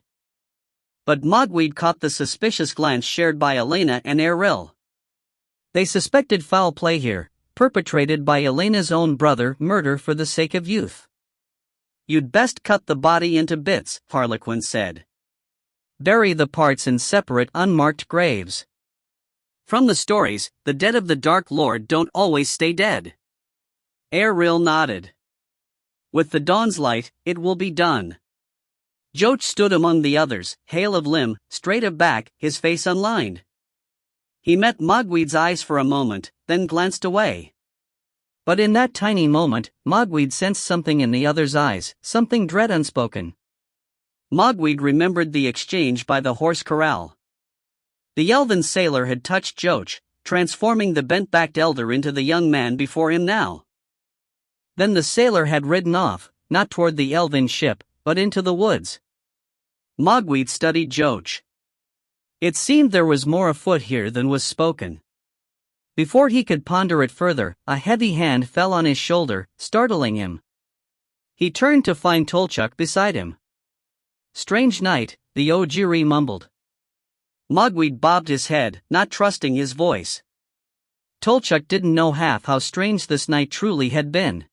But Mogwai caught the suspicious glance shared by Elena and Eril. They suspected foul play here, perpetrated by Elena's own brother, murder for the sake of youth. "You'd best cut the body into bits," Harlequin said. "Bury the parts in separate unmarked graves. From the stories, the dead of the Dark Lord don't always stay dead." Eril nodded. "With the dawn's light, it will be done." Joch stood among the others, hale of limb, straight of back, his face unlined. He met Mogwai's eyes for a moment, then glanced away. But in that tiny moment, Mogwai sensed something in the other's eyes, something dread unspoken. Mogwai remembered the exchange by the horse corral. The elven sailor had touched Joch, transforming the bent-backed elder into the young man before him now. Then the sailor had ridden off, not toward the elven ship, but into the woods. Mogwai studied Joch. It seemed there was more afoot here than was spoken. Before he could ponder it further, a heavy hand fell on his shoulder, startling him. He turned to find Tolchuk beside him. "Strange night," the Ojiri mumbled. Mogwai bobbed his head, not trusting his voice. Tolchuk didn't know half how strange this night truly had been.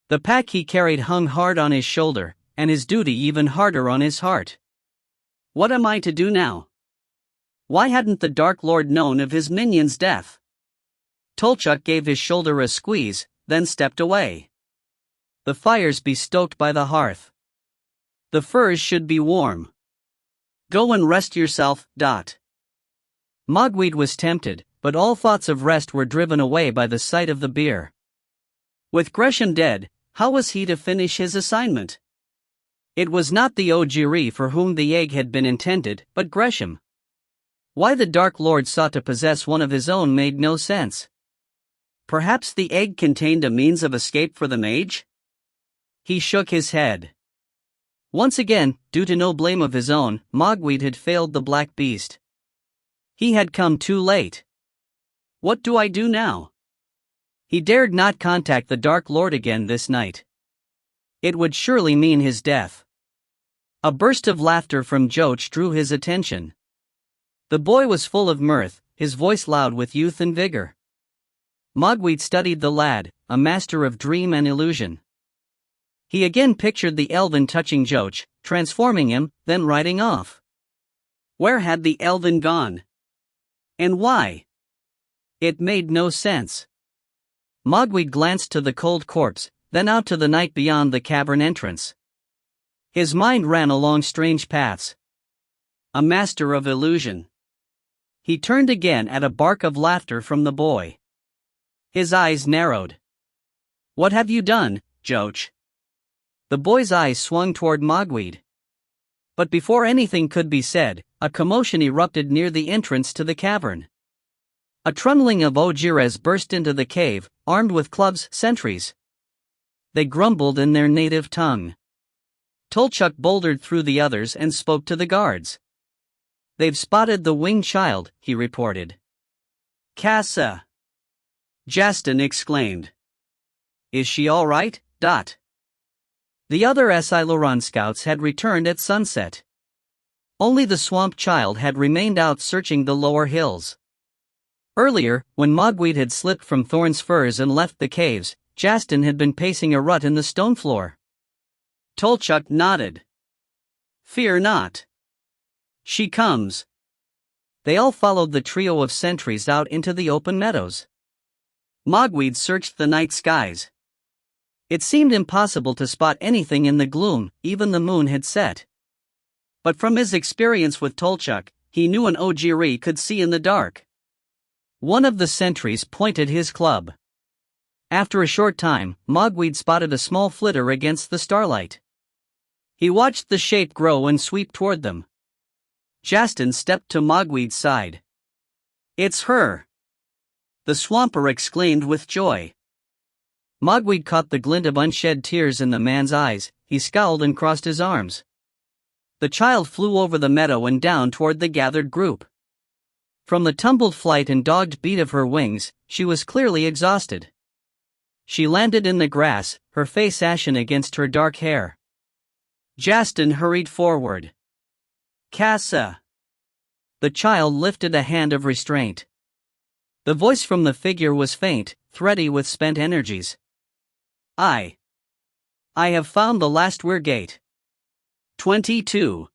The pack he carried hung hard on his shoulder, and his duty even harder on his heart. "What am I to do now? Why hadn't the Dark Lord known of his minion's death?" Tolchuk gave his shoulder a squeeze, then stepped away. "The fires be stoked by the hearth. The furs should be warm. Go and rest yourself." Mogwai was tempted, but all thoughts of rest were driven away by the sight of the bier. With Gresham dead, how was he to finish his assignment? It was not the Ojiri for whom the egg had been intended, but Gresham. Why the Dark Lord sought to possess one of his own made no sense. Perhaps the egg contained a means of escape for the mage? He shook his head. Once again, due to no blame of his own, Mogweed had failed the black beast. He had come too late. What do I do now? He dared not contact the Dark Lord again this night. It would surely mean his death. A burst of laughter from Joach drew his attention. The boy was full of mirth, his voice loud with youth and vigor. Mogweed studied the lad, a master of dream and illusion. He again pictured the elven touching Joach, transforming him, then riding off. Where had the elven gone? And why? It made no sense. Mogweed glanced to the cold corpse, then out to the night beyond the cavern entrance. His mind ran along strange paths. A master of illusion. He turned again at a bark of laughter from the boy. His eyes narrowed. What have you done, Joach? The boy's eyes swung toward Mogweed. But before anything could be said, a commotion erupted near the entrance to the cavern. A trundling of Ogiers burst into the cave, armed with clubs, sentries. They grumbled in their native tongue. Tolchuk bouldered through the others and spoke to the guards. They've spotted the winged child, he reported. Casa! Jastin exclaimed. Is she all right? The other Siloran scouts had returned at sunset. Only the swamp child had remained out searching the lower hills. Earlier, when Mogweed had slipped from Thorn's furs and left the caves, Jastin had been pacing a rut in the stone floor. Tolchuk nodded. Fear not. She comes. They all followed the trio of sentries out into the open meadows. Mogweed searched the night skies. It seemed impossible to spot anything in the gloom, even the moon had set. But from his experience with Tolchuk, he knew an Ojiri could see in the dark. One of the sentries pointed his club. After a short time, Mogweed spotted a small flitter against the starlight. He watched the shape grow and sweep toward them. Jastin stepped to Mogweed's side. It's her! The swamper exclaimed with joy. Mogweed caught the glint of unshed tears in the man's eyes. He scowled and crossed his arms. The child flew over the meadow and down toward the gathered group. From the tumbled flight and dogged beat of her wings, she was clearly exhausted. She landed in the grass, her face ashen against her dark hair. Jastin hurried forward. Casa! The child lifted a hand of restraint. The voice from the figure was faint, thready with spent energies. I have found the last weir gate. 22.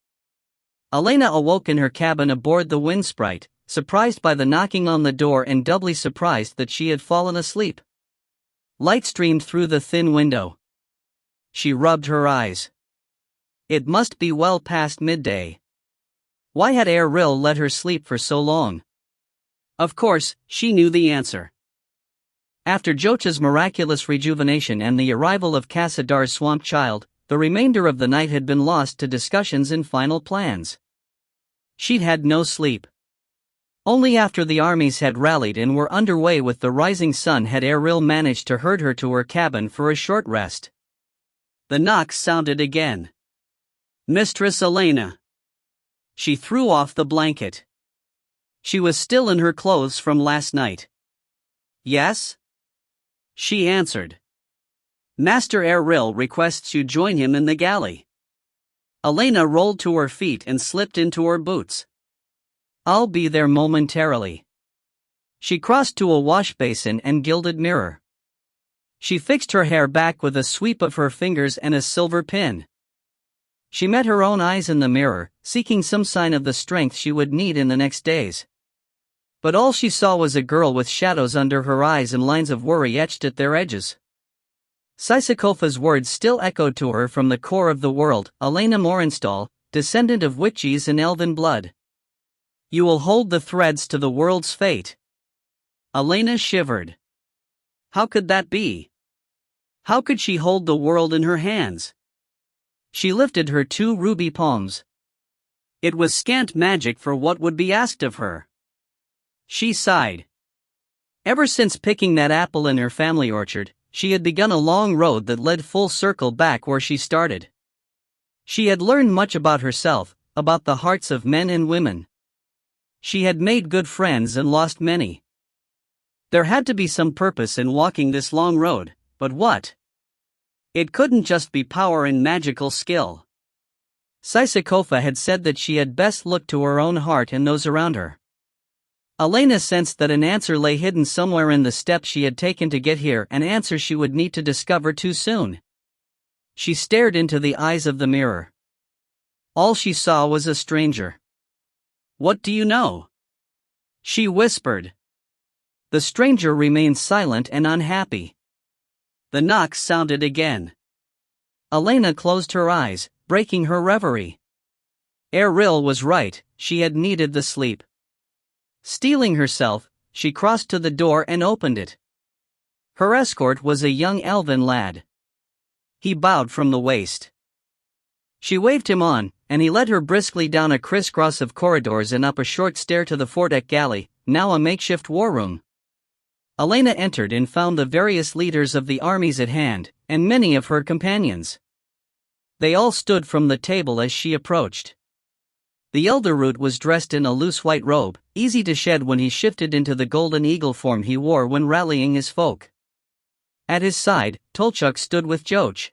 Elena awoke in her cabin aboard the Wind Sprite, surprised by the knocking on the door and doubly surprised that she had fallen asleep. Light streamed through the thin window. She rubbed her eyes. It must be well past midday. Why had Erril let her sleep for so long? Of course, she knew the answer. After Joach's miraculous rejuvenation and the arrival of Cassadar's swamp child, the remainder of the night had been lost to discussions and final plans. She'd had no sleep. Only after the armies had rallied and were underway with the rising sun had Erril managed to herd her to her cabin for a short rest. The knock sounded again. Mistress Elena. She threw off the blanket. She was still in her clothes from last night. Yes? She answered. Master Erril requests you join him in the galley. Elena rolled to her feet and slipped into her boots. I'll be there momentarily. She crossed to a wash basin and gilded mirror. She fixed her hair back with a sweep of her fingers and a silver pin. She met her own eyes in the mirror, seeking some sign of the strength she would need in the next days. But all she saw was a girl with shadows under her eyes and lines of worry etched at their edges. Sisykofa's words still echoed to her from the core of the world, Elena Morinstall, descendant of witches in elven blood. You will hold the threads to the world's fate. Elena shivered. How could that be? How could she hold the world in her hands? She lifted her 2 ruby palms. It was scant magic for what would be asked of her. She sighed. Ever since picking that apple in her family orchard, she had begun a long road that led full circle back where she started. She had learned much about herself, about the hearts of men and women. She had made good friends and lost many. There had to be some purpose in walking this long road, but what? It couldn't just be power and magical skill. Sisykofa had said that she had best look to her own heart and those around her. Elena sensed that an answer lay hidden somewhere in the steps she had taken to get here, an answer she would need to discover too soon. She stared into the eyes of the mirror. All she saw was a stranger. "What do you know?" she whispered. The stranger remained silent and unhappy. The knock sounded again. Elena closed her eyes, breaking her reverie. Eril was right, she had needed the sleep. Steeling herself, she crossed to the door and opened it. Her escort was a young elven lad. He bowed from the waist. She waved him on, and he led her briskly down a crisscross of corridors and up a short stair to the foredeck galley, now a makeshift war room. Elena entered and found the various leaders of the armies at hand, and many of her companions. They all stood from the table as she approached. The elder root was dressed in a loose white robe, easy to shed when he shifted into the golden eagle form he wore when rallying his folk. At his side, Tolchuk stood with Joch.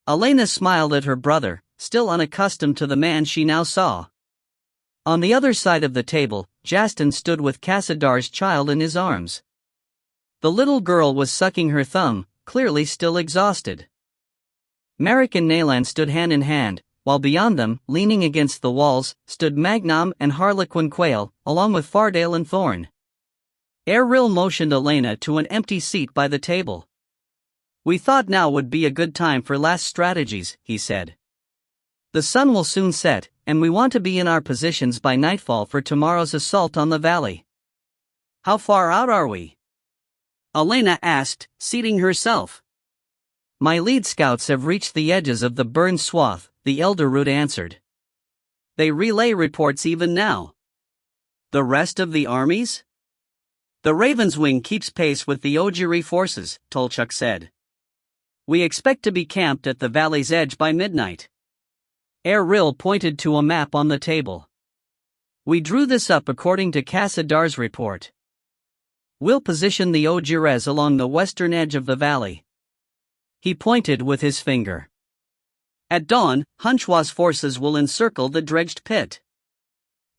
Elena smiled at her brother, still unaccustomed to the man she now saw. On the other side of the table, Jastin stood with Cassidar's child in his arms. The little girl was sucking her thumb, clearly still exhausted. Marek and Nalan stood hand in hand, while beyond them, leaning against the walls, stood Magnum and Harlequin Quail, along with Fardale and Thorn. Eril motioned Elena to an empty seat by the table. "We thought now would be a good time for last strategies," he said. "The sun will soon set, and we want to be in our positions by nightfall for tomorrow's assault on the valley." "How far out are we?" Elena asked, seating herself. "My lead scouts have reached the edges of the burned swath," the elder root answered. "They relay reports even now." "The rest of the armies?" "The Raven's Wing keeps pace with the Ojiri forces," Tolchuk said. "We expect to be camped at the valley's edge by midnight." Eril pointed to a map on the table. "We drew this up according to Cassidar's report. We'll position the Ojires along the western edge of the valley." He pointed with his finger. "At dawn, Hunchwa's forces will encircle the dredged pit.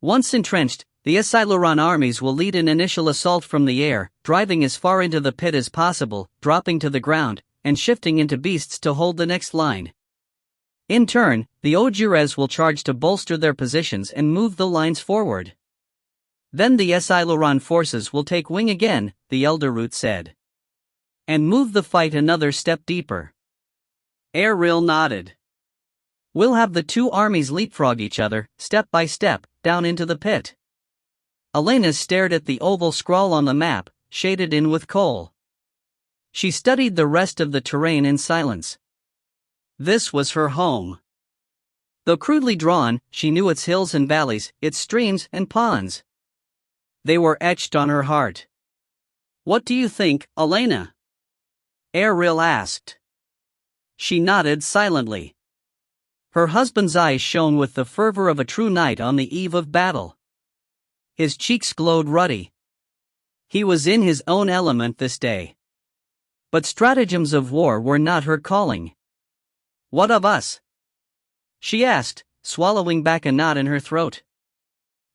Once entrenched, the Esiluran armies will lead an initial assault from the air, driving as far into the pit as possible, dropping to the ground, and shifting into beasts to hold the next line. In turn, the Ojires will charge to bolster their positions and move the lines forward. Then the Esiluran forces will take wing again," the elder root said. "And move the fight another step deeper." Eril nodded. "We'll have the two armies leapfrog each other, step by step, down into the pit." Elena stared at the oval scrawl on the map, shaded in with coal. She studied the rest of the terrain in silence. This was her home. Though crudely drawn, she knew its hills and valleys, its streams and ponds. They were etched on her heart. "What do you think, Elena?" Eril asked. She nodded silently. Her husband's eyes shone with the fervor of a true knight on the eve of battle. His cheeks glowed ruddy. He was in his own element this day. But stratagems of war were not her calling. "What of us?" she asked, swallowing back a knot in her throat.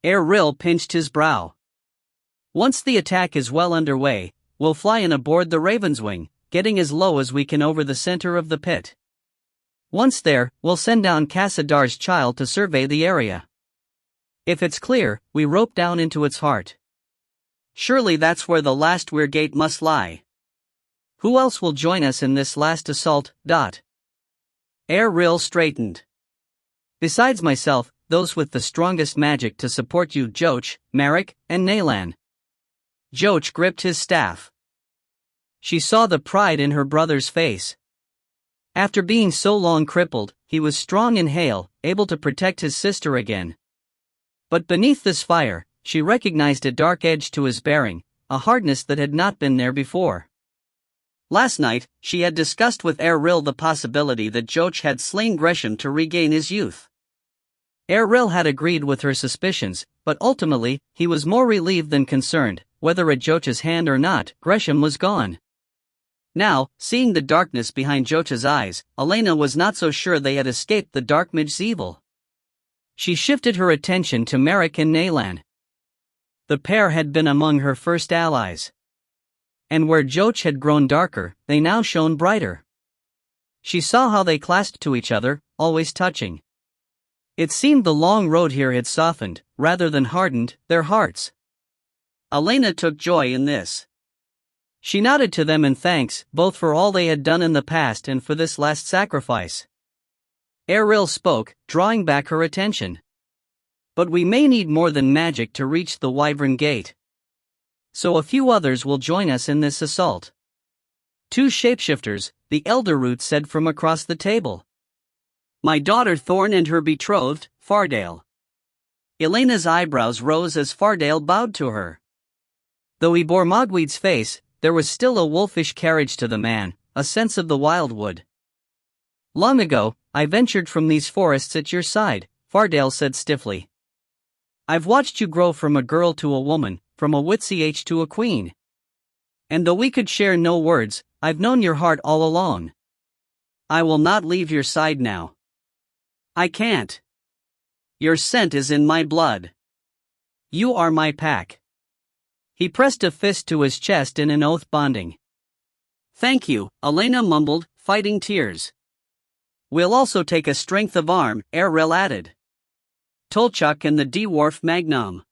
Eril pinched his brow. "Once the attack is well underway, we'll fly in aboard the Raven's Wing, getting as low as we can over the center of the pit. Once there, we'll send down Cassidar's child to survey the area. If it's clear, we rope down into its heart. Surely that's where the last weir gate must lie. Who else will join us in this last assault?" Eril straightened. "Besides myself, those with the strongest magic to support you, Joch, Marek, and Nalan." Joch gripped his staff. She saw the pride in her brother's face. After being so long crippled, he was strong and hale, able to protect his sister again. But beneath this fire, she recognized a dark edge to his bearing, a hardness that had not been there before. Last night, she had discussed with Erril the possibility that Joch had slain Gresham to regain his youth. Erril had agreed with her suspicions, but ultimately, he was more relieved than concerned. Whether at Joch's hand or not, Gresham was gone. Now, seeing the darkness behind Joch's eyes, Elena was not so sure they had escaped the dark mage's evil. She shifted her attention to Merrick and Naylan. The pair had been among her first allies. And where Joch had grown darker, they now shone brighter. She saw how they clasped to each other, always touching. It seemed the long road here had softened, rather than hardened, their hearts. Elena took joy in this. She nodded to them in thanks, both for all they had done in the past and for this last sacrifice. Erril spoke, drawing back her attention. But we may need more than magic to reach the Wyvern Gate. So a few others will join us in this assault. 2 shapeshifters, the elder root said from across the table. My daughter Thorn and her betrothed, Fardale. Elena's eyebrows rose as Fardale bowed to her. Though he bore Mogweed's face, there was still a wolfish carriage to the man, a sense of the wildwood. Long ago, I ventured from these forests at your side, Fardale said stiffly. I've watched you grow from a girl to a woman, from a Witch to a queen. And though we could share no words, I've known your heart all along. I will not leave your side now. I can't. Your scent is in my blood. You are my pack. He pressed a fist to his chest in an oath bonding. Thank you, Elena mumbled, fighting tears. We'll also take a strength of arm, Erril added. Tolchuk and the dwarf Magnum.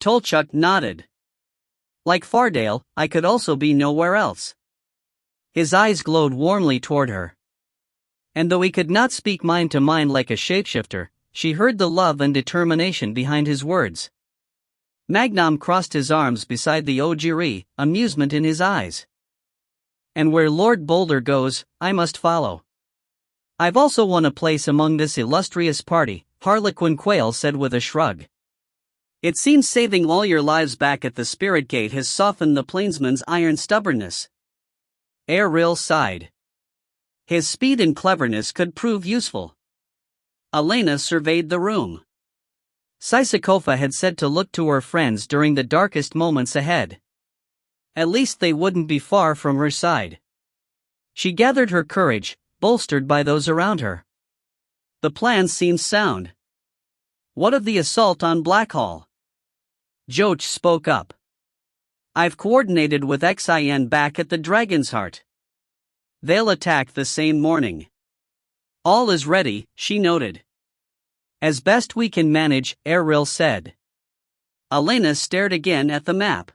Tolchuk nodded. Like Fardale, I could also be nowhere else. His eyes glowed warmly toward her. And though he could not speak mind to mind like a shapeshifter, she heard the love and determination behind his words. Magnum crossed his arms beside the Ojiri, amusement in his eyes. And where Lord Boulder goes, I must follow. I've also won a place among this illustrious party, Harlequin Quail said with a shrug. It seems saving all your lives back at the Spirit Gate has softened the plainsman's iron stubbornness. Erril sighed. His speed and cleverness could prove useful. Elena surveyed the room. Sisakofa had said to look to her friends during the darkest moments ahead. At least they wouldn't be far from her side. She gathered her courage, bolstered by those around her. The plan seemed sound. What of the assault on Blackhall? Joch spoke up. I've coordinated with XIN back at the Dragon's Heart. They'll attack the same morning. All is ready, she noted. As best we can manage, Erril said. Elena stared again at the map.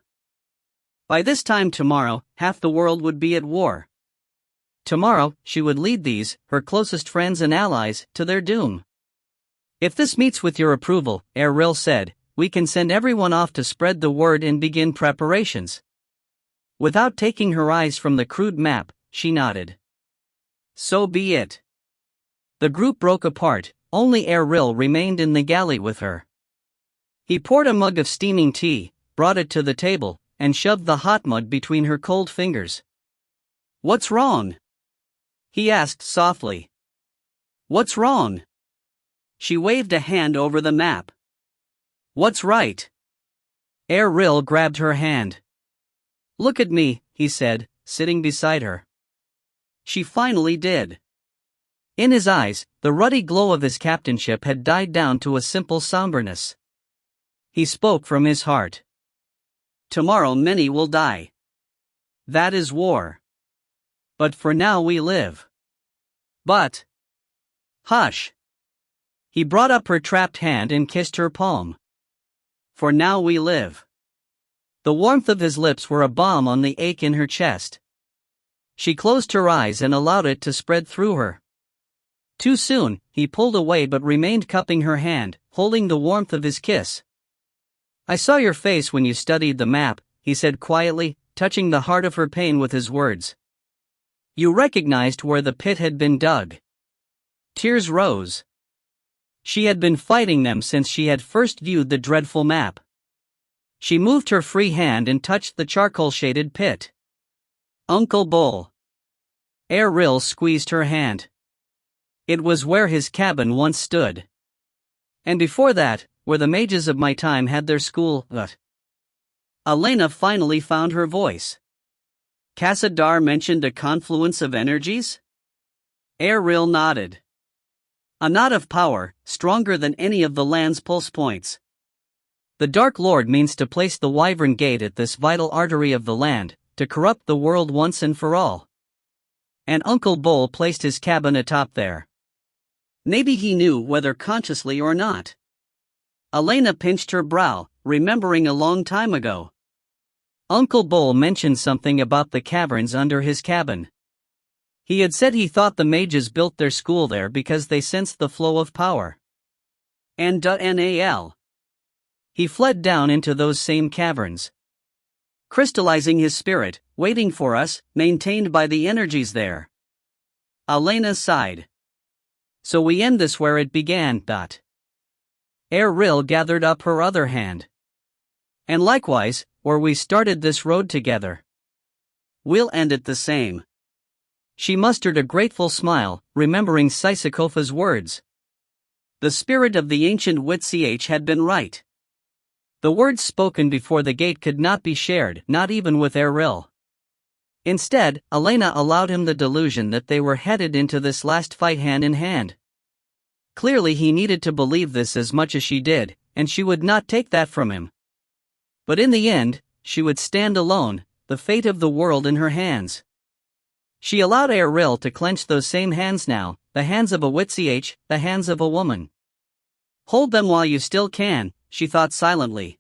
By this time tomorrow, half the world would be at war. Tomorrow, she would lead these, her closest friends and allies, to their doom. If this meets with your approval, Erril said, we can send everyone off to spread the word and begin preparations. Without taking her eyes from the crude map, she nodded. So be it. The group broke apart, only Erril remained in the galley with her. He poured a mug of steaming tea, brought it to the table, and shoved the hot mug between her cold fingers. What's wrong? He asked softly. What's wrong? She waved a hand over the map. What's right? Erril grabbed her hand. Look at me, he said, sitting beside her. She finally did. In his eyes, the ruddy glow of his captainship had died down to a simple somberness. He spoke from his heart. Tomorrow many will die. That is war. But for now we live. But... Hush. He brought up her trapped hand and kissed her palm. For now we live. The warmth of his lips were a balm on the ache in her chest. She closed her eyes and allowed it to spread through her. Too soon, he pulled away but remained cupping her hand, holding the warmth of his kiss. I saw your face when you studied the map, he said quietly, touching the heart of her pain with his words. You recognized where the pit had been dug. Tears rose. She had been fighting them since she had first viewed the dreadful map. She moved her free hand and touched the charcoal-shaded pit. Uncle Bull. Ariel squeezed her hand. It was where his cabin once stood. And before that, where the mages of my time had their school. Elena finally found her voice. Cassadar mentioned a confluence of energies? Ariel nodded. A knot of power, stronger than any of the land's pulse points. The Dark Lord means to place the Wyvern Gate at this vital artery of the land, to corrupt the world once and for all. And Uncle Bull placed his cabin atop there. Maybe he knew whether consciously or not. Elena pinched her brow, remembering a long time ago. Uncle Bull mentioned something about the caverns under his cabin. He had said he thought the mages built their school there because they sensed the flow of power. And Nal. He fled down into those same caverns, crystallizing his spirit, waiting for us, maintained by the energies there. Elena sighed. So we end this where it began. Ariel gathered up her other hand. And likewise, where we started this road together. We'll end it the same. She mustered a grateful smile, remembering Sisykofa's words. The spirit of the ancient wit had been right. The words spoken before the gate could not be shared, not even with Ariel. Instead, Elena allowed him the delusion that they were headed into this last fight hand in hand. Clearly he needed to believe this as much as she did, and she would not take that from him. But in the end, she would stand alone, the fate of the world in her hands. She allowed Ariel to clench those same hands now, the hands of a witch, the hands of a woman. Hold them while you still can, she thought silently.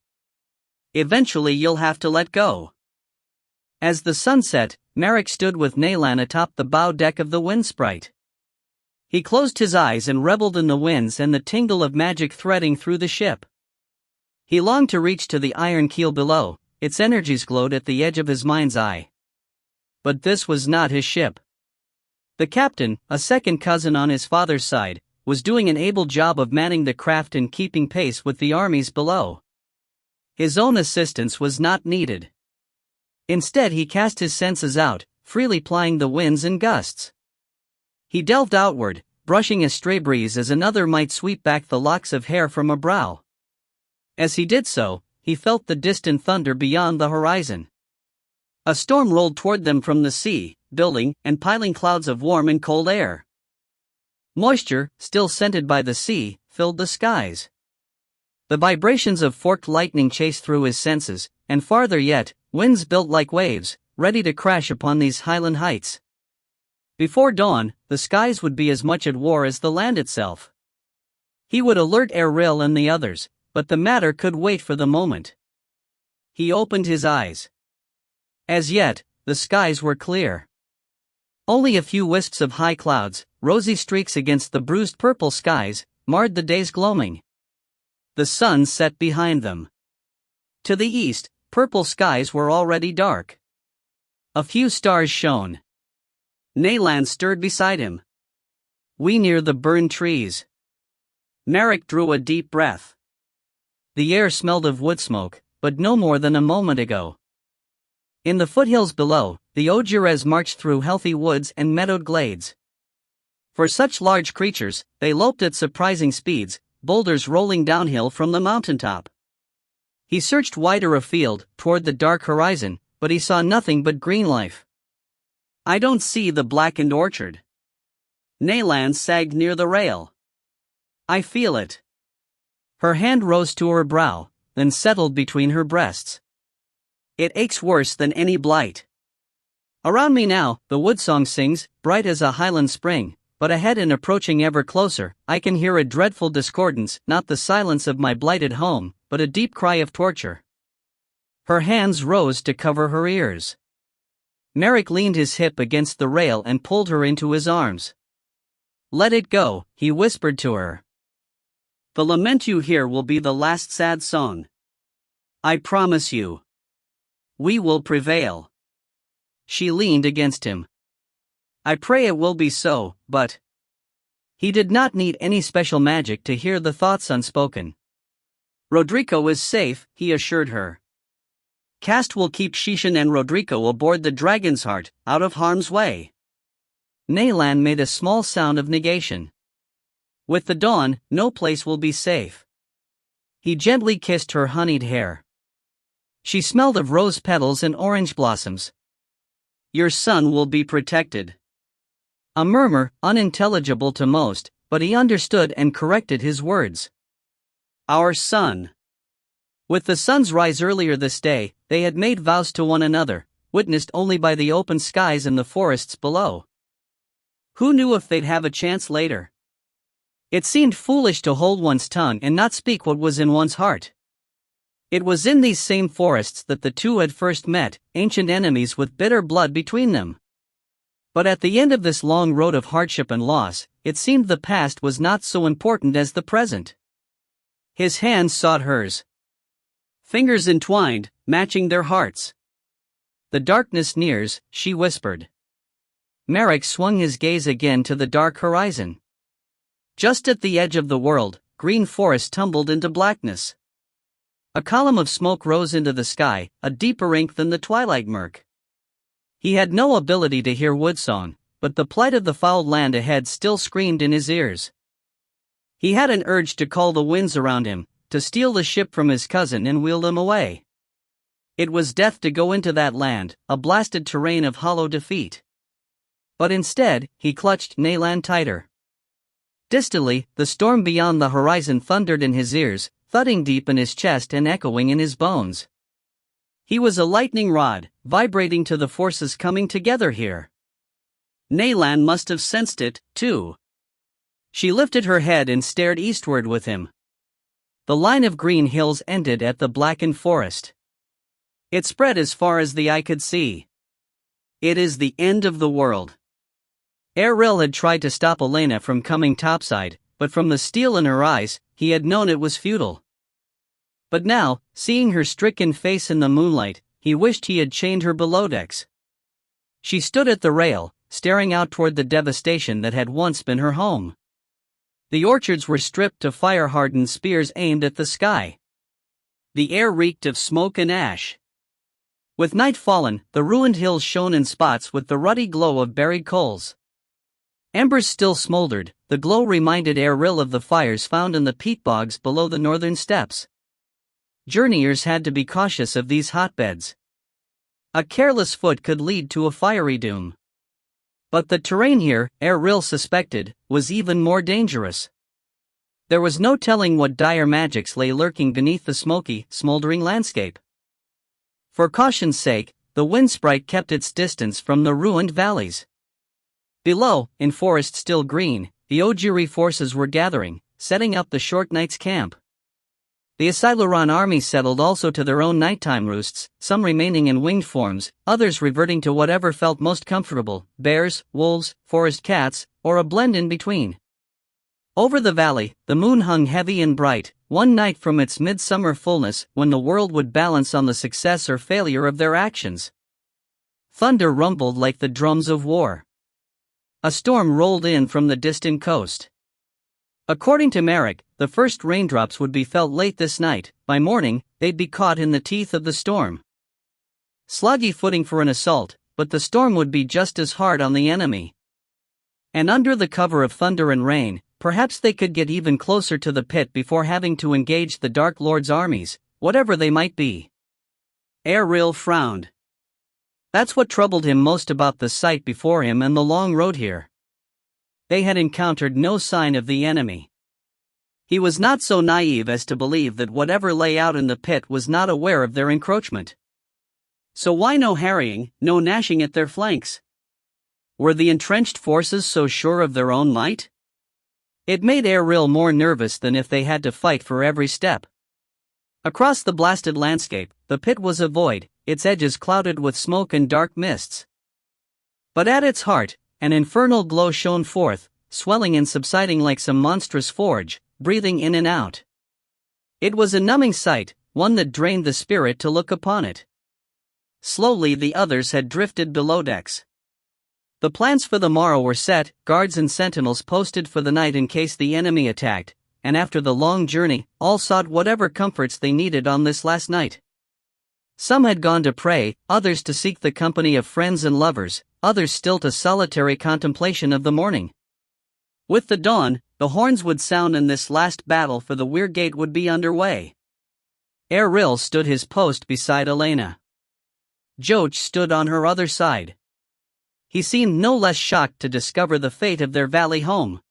Eventually you'll have to let go. As the sun set, Merrick stood with Nalan atop the bow deck of the Wind Sprite. He closed his eyes and reveled in the winds and the tingle of magic threading through the ship. He longed to reach to the iron keel below, its energies glowed at the edge of his mind's eye. But this was not his ship. The captain, a second cousin on his father's side, was doing an able job of manning the craft and keeping pace with the armies below. His own assistance was not needed. Instead he cast his senses out, freely plying the winds and gusts. He delved outward, brushing a stray breeze as another might sweep back the locks of hair from a brow. As he did so, he felt the distant thunder beyond the horizon. A storm rolled toward them from the sea, building and piling clouds of warm and cold air. Moisture, still scented by the sea, filled the skies. The vibrations of forked lightning chased through his senses, and farther yet, winds built like waves, ready to crash upon these highland heights. Before dawn, the skies would be as much at war as the land itself. He would alert Ariel and the others, but the matter could wait for the moment. He opened his eyes. As yet, the skies were clear. Only a few wisps of high clouds, rosy streaks against the bruised purple skies, marred the day's gloaming. The sun set behind them. To the east, purple skies were already dark. A few stars shone. Nalan stirred beside him. We near the burned trees. Merrick drew a deep breath. The air smelled of wood smoke, but no more than a moment ago. In the foothills below, the Ojires marched through healthy woods and meadowed glades. For such large creatures, they loped at surprising speeds, boulders rolling downhill from the mountaintop. He searched wider afield, toward the dark horizon, but he saw nothing but green life. I don't see the blackened orchard. Nalan sagged near the rail. I feel it. Her hand rose to her brow, then settled between her breasts. It aches worse than any blight. Around me now, the woodsong sings, bright as a highland spring, but ahead and approaching ever closer, I can hear a dreadful discordance, not the silence of my blighted home, but a deep cry of torture. Her hands rose to cover her ears. Merrick leaned his hip against the rail and pulled her into his arms. Let it go, he whispered to her. The lament you hear will be the last sad song. I promise you. We will prevail. She leaned against him. I pray it will be so, but... He did not need any special magic to hear the thoughts unspoken. Rodrigo is safe, he assured her. Cast will keep Shishan and Rodrigo aboard the Dragon's Heart, out of harm's way. Nayland made a small sound of negation. With the dawn, no place will be safe. He gently kissed her honeyed hair. She smelled of rose petals and orange blossoms. Your son will be protected. A murmur, unintelligible to most, but he understood and corrected his words. Our son. With the sun's rise earlier this day, they had made vows to one another, witnessed only by the open skies and the forests below. Who knew if they'd have a chance later? It seemed foolish to hold one's tongue and not speak what was in one's heart. It was in these same forests that the two had first met, ancient enemies with bitter blood between them. But at the end of this long road of hardship and loss, it seemed the past was not so important as the present. His hand sought hers. Fingers entwined, matching their hearts. The darkness nears, she whispered. Merrick swung his gaze again to the dark horizon. Just at the edge of the world, green forest tumbled into blackness. A column of smoke rose into the sky, a deeper ink than the twilight murk. He had no ability to hear woodsong, but the plight of the fouled land ahead still screamed in his ears. He had an urge to call the winds around him, to steal the ship from his cousin and wheel them away. It was death to go into that land, a blasted terrain of hollow defeat. But instead, he clutched Nayland tighter. Distantly, the storm beyond the horizon thundered in his ears, thudding deep in his chest and echoing in his bones. He was a lightning rod, vibrating to the forces coming together here. Nayland must have sensed it, too. She lifted her head and stared eastward with him. The line of green hills ended at the blackened forest. It spread as far as the eye could see. It is the end of the world. Errol had tried to stop Elena from coming topside, but from the steel in her eyes, he had known it was futile. But now, seeing her stricken face in the moonlight, he wished he had chained her below decks. She stood at the rail, staring out toward the devastation that had once been her home. The orchards were stripped to fire-hardened spears aimed at the sky. The air reeked of smoke and ash. With night fallen, the ruined hills shone in spots with the ruddy glow of buried coals. Embers still smoldered, the glow reminded Errol of the fires found in the peat bogs below the northern steppes. Journeyers had to be cautious of these hotbeds. A careless foot could lead to a fiery doom. But the terrain here, Errol suspected, was even more dangerous. There was no telling what dire magics lay lurking beneath the smoky, smoldering landscape. For caution's sake, the wind sprite kept its distance from the ruined valleys. Below, in forest still green, the Ojiri forces were gathering, setting up the short night's camp. The Asiluran army settled also to their own nighttime roosts, some remaining in winged forms, others reverting to whatever felt most comfortable, bears, wolves, forest cats, or a blend in between. Over the valley, the moon hung heavy and bright, one night from its midsummer fullness when the world would balance on the success or failure of their actions. Thunder rumbled like the drums of war. A storm rolled in from the distant coast. According to Merrick, the first raindrops would be felt late this night. By morning, they'd be caught in the teeth of the storm. Sloggy footing for an assault, but the storm would be just as hard on the enemy. And under the cover of thunder and rain, perhaps they could get even closer to the pit before having to engage the Dark Lord's armies, whatever they might be. Errol frowned. That's what troubled him most about the sight before him and the long road here. They had encountered no sign of the enemy. He was not so naive as to believe that whatever lay out in the pit was not aware of their encroachment. So why no harrying, no gnashing at their flanks? Were the entrenched forces so sure of their own might? It made Errol more nervous than if they had to fight for every step. Across the blasted landscape, the pit was a void, its edges clouded with smoke and dark mists. But at its heart, an infernal glow shone forth, swelling and subsiding like some monstrous forge, breathing in and out. It was a numbing sight, one that drained the spirit to look upon it. Slowly the others had drifted below decks. The plans for the morrow were set, guards and sentinels posted for the night in case the enemy attacked, and after the long journey, all sought whatever comforts they needed on this last night. Some had gone to pray, others to seek the company of friends and lovers, others still to solitary contemplation of the morning. With the dawn, the horns would sound and this last battle for the Weirgate would be underway. Errol stood his post beside Elena. Joach stood on her other side. He seemed no less shocked to discover the fate of their valley home.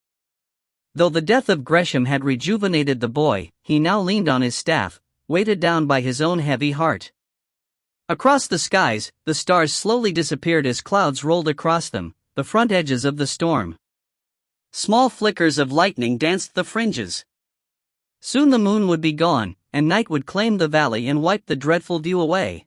Though the death of Gresham had rejuvenated the boy, he now leaned on his staff, weighted down by his own heavy heart. Across the skies, the stars slowly disappeared as clouds rolled across them, the front edges of the storm. Small flickers of lightning danced the fringes. Soon the moon would be gone, and night would claim the valley and wipe the dreadful view away.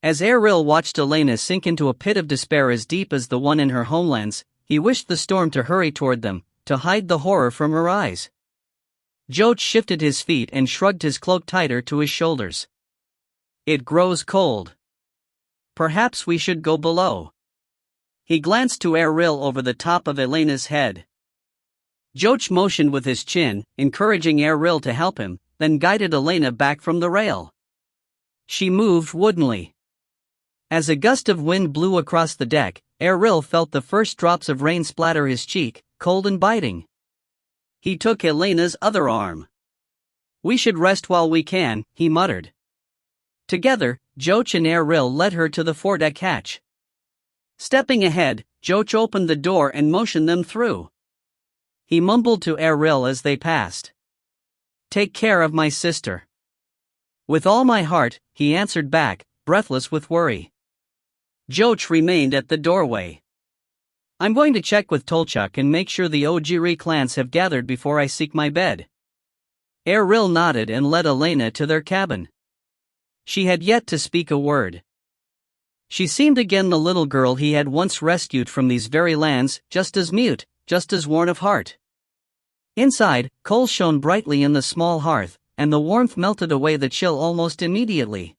As Errol watched Elena sink into a pit of despair as deep as the one in her homelands, he wished the storm to hurry toward them, to hide the horror from her eyes. Joach shifted his feet and shrugged his cloak tighter to his shoulders. It grows cold. Perhaps we should go below. He glanced to Errol over the top of Elena's head. Joach motioned with his chin, encouraging Errol to help him, then guided Elena back from the rail. She moved woodenly. As a gust of wind blew across the deck, Errol felt the first drops of rain splatter his cheek, cold and biting. He took Elena's other arm. We should rest while we can, he muttered. Together, Joach and Errol led her to the foredeck hatch. Stepping ahead, Joach opened the door and motioned them through. He mumbled to Errol as they passed. Take care of my sister. With all my heart, he answered back, breathless with worry. Joach remained at the doorway. I'm going to check with Tolchuk and make sure the Ojiri clans have gathered before I seek my bed. Errol nodded and led Elena to their cabin. She had yet to speak a word. She seemed again the little girl he had once rescued from these very lands, just as mute, just as worn of heart. Inside, coals shone brightly in the small hearth, and the warmth melted away the chill almost immediately.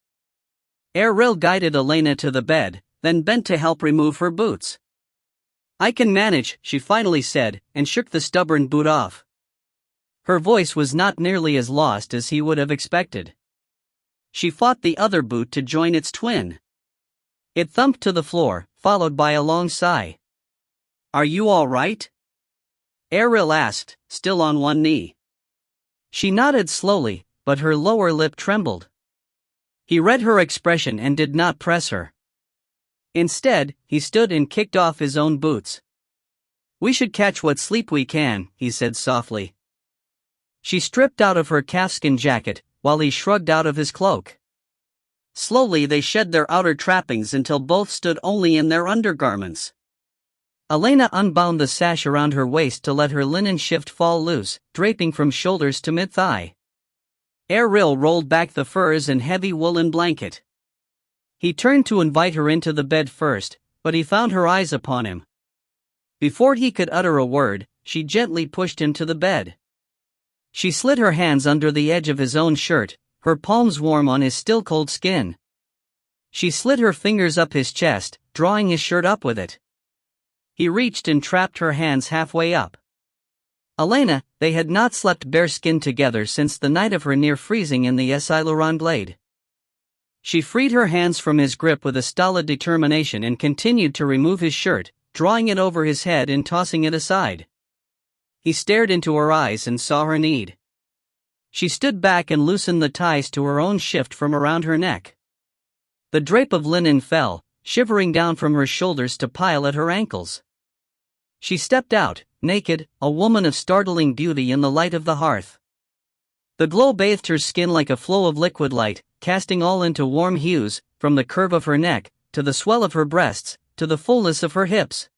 Errol guided Elena to the bed, then bent to help remove her boots. I can manage, she finally said, and shook the stubborn boot off. Her voice was not nearly as lost as he would have expected. She fought the other boot to join its twin. It thumped to the floor, followed by a long sigh. Are you all right? Errol asked, still on one knee. She nodded slowly, but her lower lip trembled. He read her expression and did not press her. Instead, he stood and kicked off his own boots. We should catch what sleep we can, he said softly. She stripped out of her calfskin jacket, while he shrugged out of his cloak. Slowly they shed their outer trappings until both stood only in their undergarments. Elena unbound the sash around her waist to let her linen shift fall loose, draping from shoulders to mid-thigh. Errol rolled back the furs and heavy woolen blanket. He turned to invite her into the bed first, but he found her eyes upon him. Before he could utter a word, she gently pushed him to the bed. She slid her hands under the edge of his own shirt, her palms warm on his still cold skin. She slid her fingers up his chest, drawing his shirt up with it. He reached and trapped her hands halfway up. Elena, they had not slept bare-skinned together since the night of her near freezing in the Esiluron glade. She freed her hands from his grip with a stolid determination and continued to remove his shirt, drawing it over his head and tossing it aside. He stared into her eyes and saw her need. She stood back and loosened the ties to her own shift from around her neck. The drape of linen fell, shivering down from her shoulders to pile at her ankles. She stepped out, naked, a woman of startling beauty in the light of the hearth. The glow bathed her skin like a flow of liquid light, casting all into warm hues, from the curve of her neck, to the swell of her breasts, to the fullness of her hips.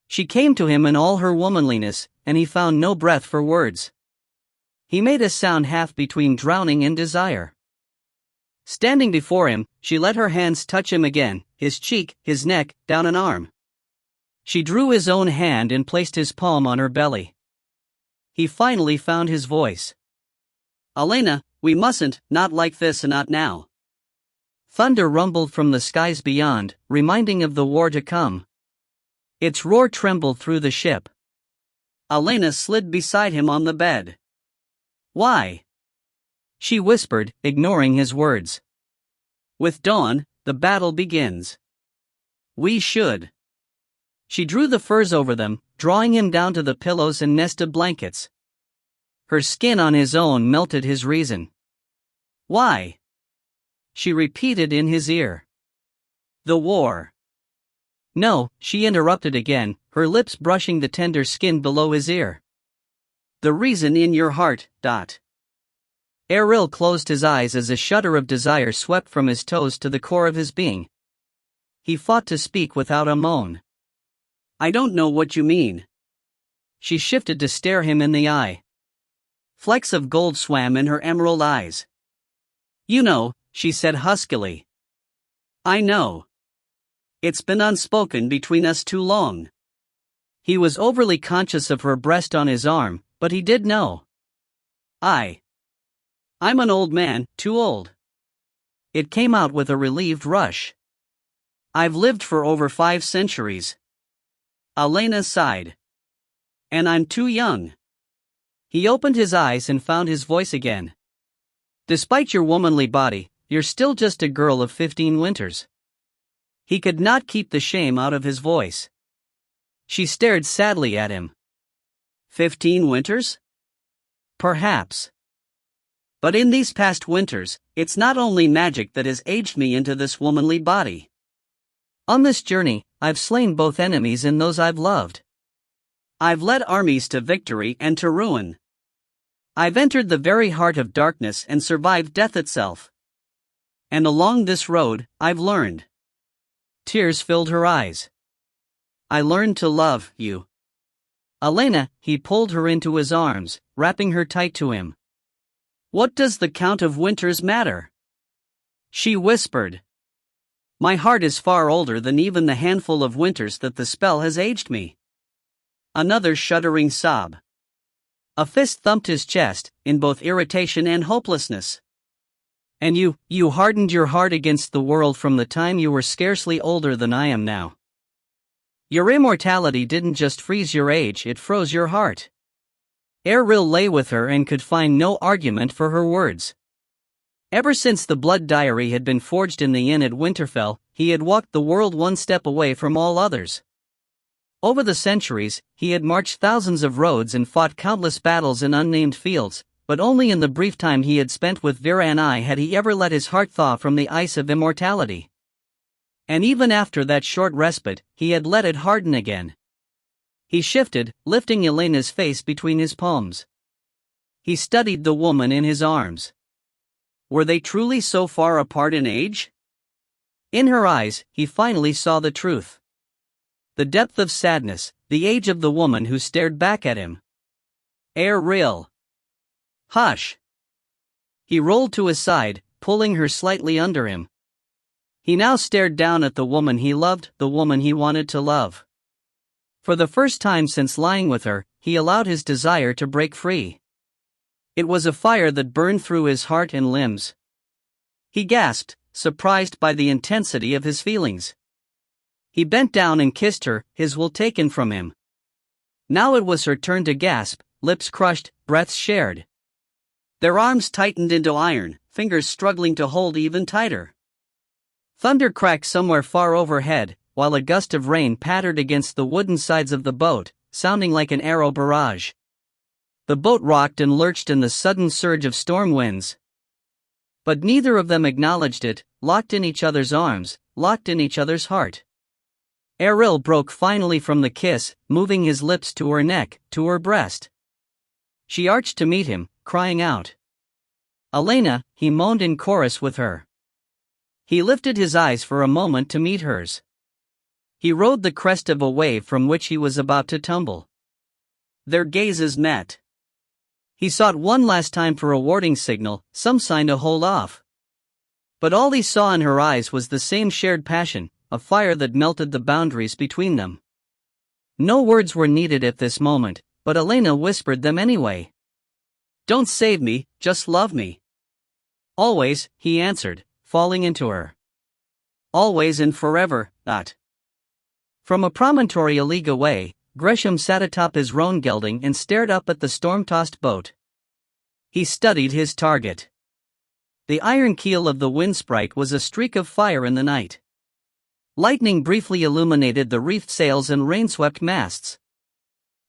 She came to him in all her womanliness, and he found no breath for words. He made a sound half between drowning and desire. Standing before him, she let her hands touch him again, his cheek, his neck, down an arm. She drew his own hand and placed his palm on her belly. He finally found his voice. Elena, we mustn't, not like this and not now. Thunder rumbled from the skies beyond, reminding of the war to come. Its roar trembled through the ship. Elena slid beside him on the bed. Why? She whispered, ignoring his words. With dawn, the battle begins. We should. She drew the furs over them, drawing him down to the pillows and nested blankets. Her skin on his own melted his reason. Why? She repeated in his ear. The war. No, she interrupted again, her lips brushing the tender skin below his ear. The reason in your heart. Errol closed his eyes as a shudder of desire swept from his toes to the core of his being. He fought to speak without a moan. I don't know what you mean. She shifted to stare him in the eye. Flecks of gold swam in her emerald eyes. You know, she said huskily. I know. It's been unspoken between us too long. He was overly conscious of her breast on his arm, but he did know. I'm an old man, too old. It came out with a relieved rush. I've lived for over 5 centuries. Elena sighed. And I'm too young. He opened his eyes and found his voice again. Despite your womanly body, you're still just a girl of 15 winters. He could not keep the shame out of his voice. She stared sadly at him. 15 winters? Perhaps. But in these past winters, it's not only magic that has aged me into this womanly body. On this journey, I've slain both enemies and those I've loved. I've led armies to victory and to ruin. I've entered the very heart of darkness and survived death itself. And along this road, I've learned. Tears filled her eyes. I learned to love you. Elena, he pulled her into his arms, wrapping her tight to him. What does the count of winters matter? She whispered. My heart is far older than even the handful of winters that the spell has aged me. Another shuddering sob. A fist thumped his chest, in both irritation and hopelessness. And you hardened your heart against the world from the time you were scarcely older than I am now. Your immortality didn't just freeze your age, it froze your heart. Errol lay with her and could find no argument for her words. Ever since the blood diary had been forged in the inn at Winterfell, he had walked the world one step away from all others. Over the centuries, he had marched thousands of roads and fought countless battles in unnamed fields, but only in the brief time he had spent with Virani had he ever let his heart thaw from the ice of immortality. And even after that short respite, he had let it harden again. He shifted, lifting Elena's face between his palms. He studied the woman in his arms. Were they truly so far apart in age? In her eyes, he finally saw the truth. The depth of sadness, the age of the woman who stared back at him. Errol. Hush. He rolled to his side, pulling her slightly under him. He now stared down at the woman he loved, the woman he wanted to love. For the first time since lying with her, he allowed his desire to break free. It was a fire that burned through his heart and limbs. He gasped, surprised by the intensity of his feelings. He bent down and kissed her, his will taken from him. Now it was her turn to gasp, lips crushed, breaths shared. Their arms tightened into iron, fingers struggling to hold even tighter. Thunder cracked somewhere far overhead, while a gust of rain pattered against the wooden sides of the boat, sounding like an arrow barrage. The boat rocked and lurched in the sudden surge of storm winds. But neither of them acknowledged it, locked in each other's arms, locked in each other's heart. Errol broke finally from the kiss, moving his lips to her neck, to her breast. She arched to meet him, crying out. Elena, he moaned in chorus with her. He lifted his eyes for a moment to meet hers. He rode the crest of a wave from which he was about to tumble. Their gazes met. He sought one last time for a warning signal, some sign to hold off. But all he saw in her eyes was the same shared passion, a fire that melted the boundaries between them. No words were needed at this moment, but Elena whispered them anyway. Don't save me, just love me. Always, he answered, falling into her. Always and forever, not. From a promontory a league away, Gresham sat atop his roan gelding and stared up at the storm-tossed boat. He studied his target. The iron keel of the wind sprite was a streak of fire in the night. Lightning briefly illuminated the reefed sails and rain-swept masts.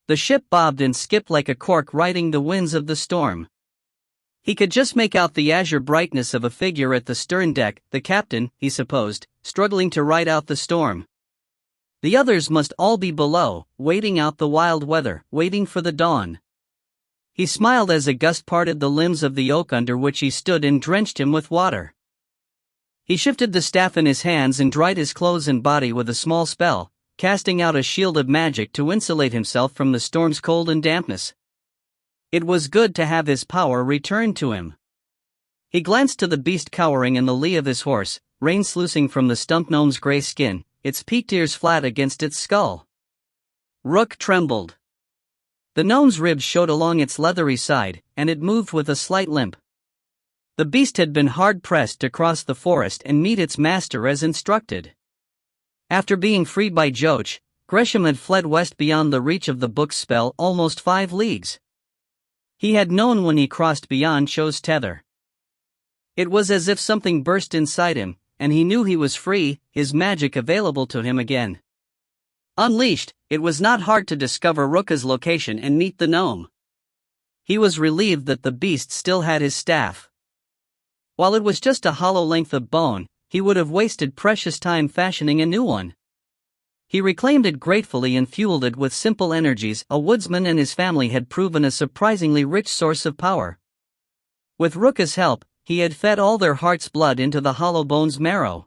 The ship bobbed and skipped like a cork riding the winds of the storm. He could just make out the azure brightness of a figure at the stern deck, the captain, he supposed, struggling to ride out the storm. The others must all be below, waiting out the wild weather, waiting for the dawn. He smiled as a gust parted the limbs of the oak under which he stood and drenched him with water. He shifted the staff in his hands and dried his clothes and body with a small spell, casting out a shield of magic to insulate himself from the storm's cold and dampness. It was good to have his power returned to him. He glanced to the beast cowering in the lee of his horse, rain sluicing from the stump gnome's gray skin, its peaked ears flat against its skull. Rook trembled. The gnome's ribs showed along its leathery side, and it moved with a slight limp. The beast had been hard-pressed to cross the forest and meet its master as instructed. After being freed by Joach, Gresham had fled west beyond the reach of the book's spell almost 5 leagues. He had known when he crossed beyond Cho's tether. It was as if something burst inside him, and he knew he was free, his magic available to him again. Unleashed, it was not hard to discover Rook's location and meet the gnome. He was relieved that the beast still had his staff. While it was just a hollow length of bone, he would have wasted precious time fashioning a new one. He reclaimed it gratefully and fueled it with simple energies. A woodsman and his family had proven a surprisingly rich source of power. With Rook's help, he had fed all their heart's blood into the hollow bone's marrow.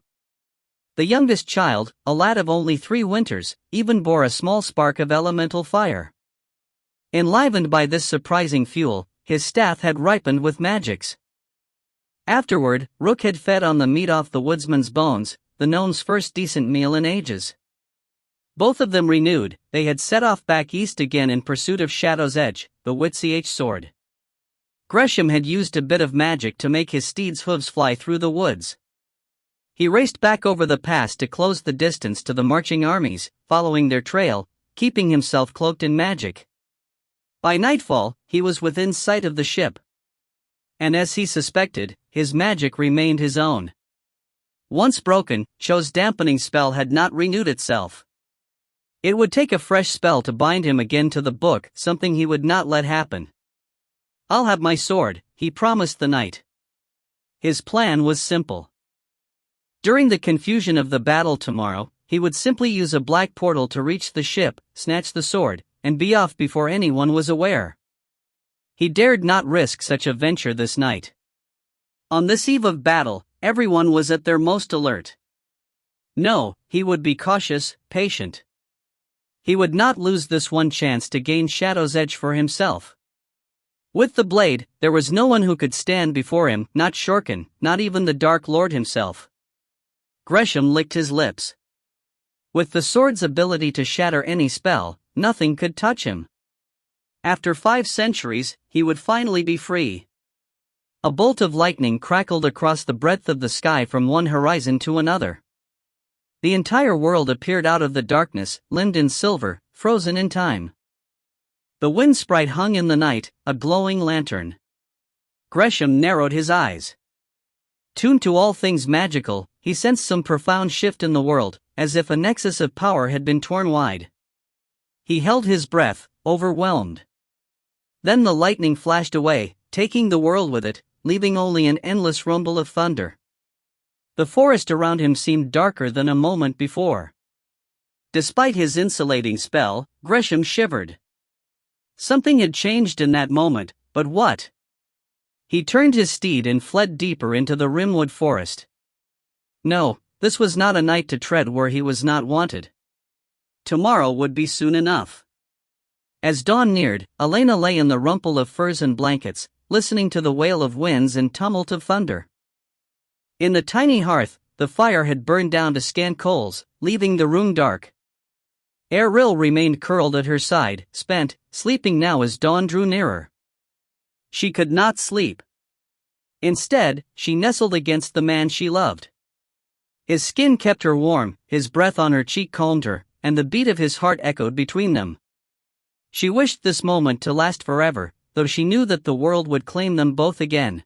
The youngest child, a lad of only 3 winters, even bore a small spark of elemental fire. Enlivened by this surprising fuel, his staff had ripened with magics. Afterward, Rook had fed on the meat off the woodsman's bones, the gnome's first decent meal in ages. Both of them renewed, they had set off back east again in pursuit of Shadow's Edge, the Witch sword. Gresham had used a bit of magic to make his steed's hooves fly through the woods. He raced back over the pass to close the distance to the marching armies, following their trail, keeping himself cloaked in magic. By nightfall, he was within sight of the ship. And as he suspected, his magic remained his own. Once broken, Cho's dampening spell had not renewed itself. It would take a fresh spell to bind him again to the book, something he would not let happen. "I'll have my sword," he promised the knight. His plan was simple. During the confusion of the battle tomorrow, he would simply use a black portal to reach the ship, snatch the sword, and be off before anyone was aware. He dared not risk such a venture this night. On this eve of battle, everyone was at their most alert. No, he would be cautious, patient. He would not lose this one chance to gain Shadow's Edge for himself. With the blade, there was no one who could stand before him, not Shorkin, not even the Dark Lord himself. Gresham licked his lips. With the sword's ability to shatter any spell, nothing could touch him. After 5 centuries, he would finally be free. A bolt of lightning crackled across the breadth of the sky from one horizon to another. The entire world appeared out of the darkness, limned in silver, frozen in time. The wind sprite hung in the night, a glowing lantern. Gresham narrowed his eyes. Tuned to all things magical, he sensed some profound shift in the world, as if a nexus of power had been torn wide. He held his breath, overwhelmed. Then the lightning flashed away, taking the world with it, leaving only an endless rumble of thunder. The forest around him seemed darker than a moment before. Despite his insulating spell, Gresham shivered. Something had changed in that moment, but what? He turned his steed and fled deeper into the rimwood forest. No, this was not a night to tread where he was not wanted. Tomorrow would be soon enough. As dawn neared, Elena lay in the rumple of furs and blankets, listening to the wail of winds and tumult of thunder. In the tiny hearth, the fire had burned down to scant coals, leaving the room dark. Errol remained curled at her side, spent, sleeping now as dawn drew nearer. She could not sleep. Instead, she nestled against the man she loved. His skin kept her warm, his breath on her cheek calmed her, and the beat of his heart echoed between them. She wished this moment to last forever, though she knew that the world would claim them both again.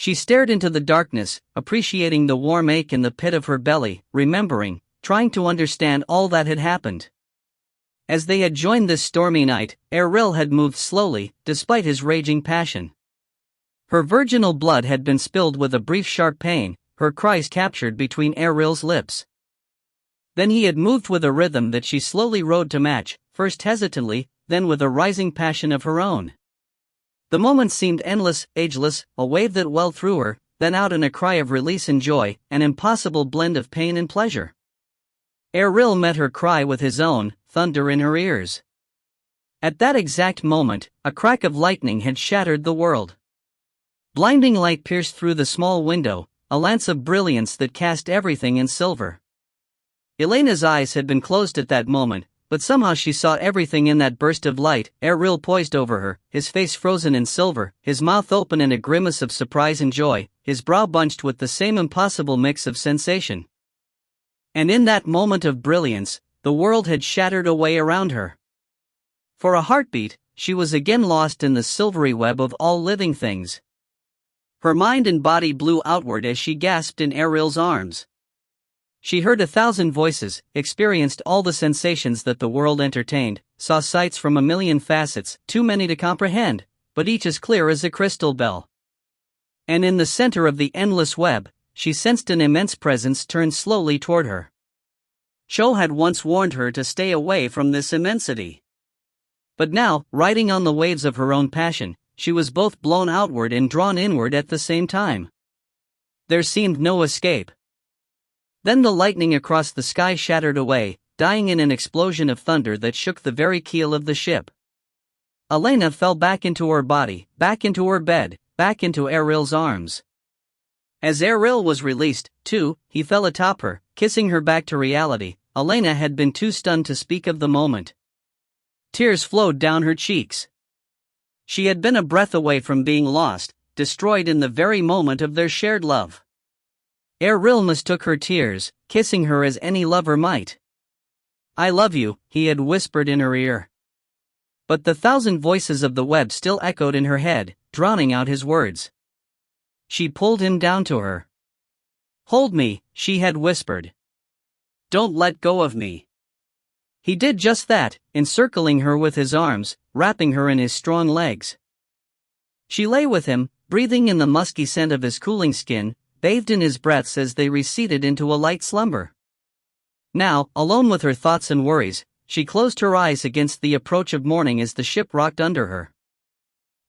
She stared into the darkness, appreciating the warm ache in the pit of her belly, remembering, trying to understand all that had happened. As they had joined this stormy night, Erril had moved slowly, despite his raging passion. Her virginal blood had been spilled with a brief sharp pain, her cries captured between Erril's lips. Then he had moved with a rhythm that she slowly rode to match, first hesitantly, then with a rising passion of her own. The moment seemed endless, ageless, a wave that welled through her, then out in a cry of release and joy, an impossible blend of pain and pleasure. Erril met her cry with his own, thunder in her ears. At that exact moment, a crack of lightning had shattered the world. Blinding light pierced through the small window, a lance of brilliance that cast everything in silver. Elena's eyes had been closed at that moment, but somehow she saw everything in that burst of light. Erril poised over her, his face frozen in silver, his mouth open in a grimace of surprise and joy, his brow bunched with the same impossible mix of sensation. And in that moment of brilliance, the world had shattered away around her. For a heartbeat, she was again lost in the silvery web of all living things. Her mind and body blew outward as she gasped in Erril's arms. She heard 1,000 voices, experienced all the sensations that the world entertained, saw sights from a million facets, too many to comprehend, but each as clear as a crystal bell. And in the center of the endless web, she sensed an immense presence turn slowly toward her. Cho had once warned her to stay away from this immensity. But now, riding on the waves of her own passion, she was both blown outward and drawn inward at the same time. There seemed no escape. Then the lightning across the sky shattered away, dying in an explosion of thunder that shook the very keel of the ship. Elena fell back into her body, back into her bed, back into Erril's arms. As Erril was released, too, he fell atop her, kissing her back to reality. Elena had been too stunned to speak of the moment. Tears flowed down her cheeks. She had been a breath away from being lost, destroyed in the very moment of their shared love. Erril mistook her tears, kissing her as any lover might. "I love you," he had whispered in her ear. But the 1,000 voices of the web still echoed in her head, drowning out his words. She pulled him down to her. "Hold me," she had whispered. "Don't let go of me." He did just that, encircling her with his arms, wrapping her in his strong legs. She lay with him, breathing in the musky scent of his cooling skin, bathed in his breaths as they receded into a light slumber. Now, alone with her thoughts and worries, she closed her eyes against the approach of morning as the ship rocked under her.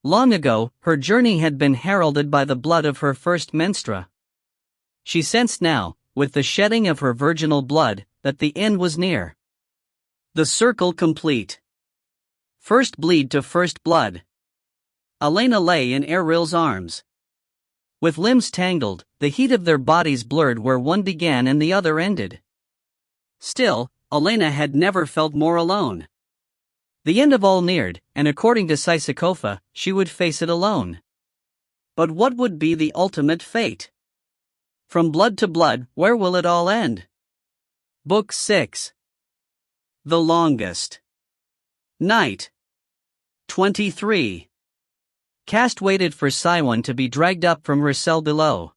Long ago, her journey had been heralded by the blood of her first menstrua. She sensed now, with the shedding of her virginal blood, that the end was near. The circle complete. First bleed to first blood. Elena lay in Erril's arms. With limbs tangled, the heat of their bodies blurred where one began and the other ended. Still, Elena had never felt more alone. The end of all neared, and according to Sisikofa, she would face it alone. But what would be the ultimate fate? From blood to blood, where will it all end? Book 6. The Longest. Night. 23. Cast waited for Siwon to be dragged up from her cell below.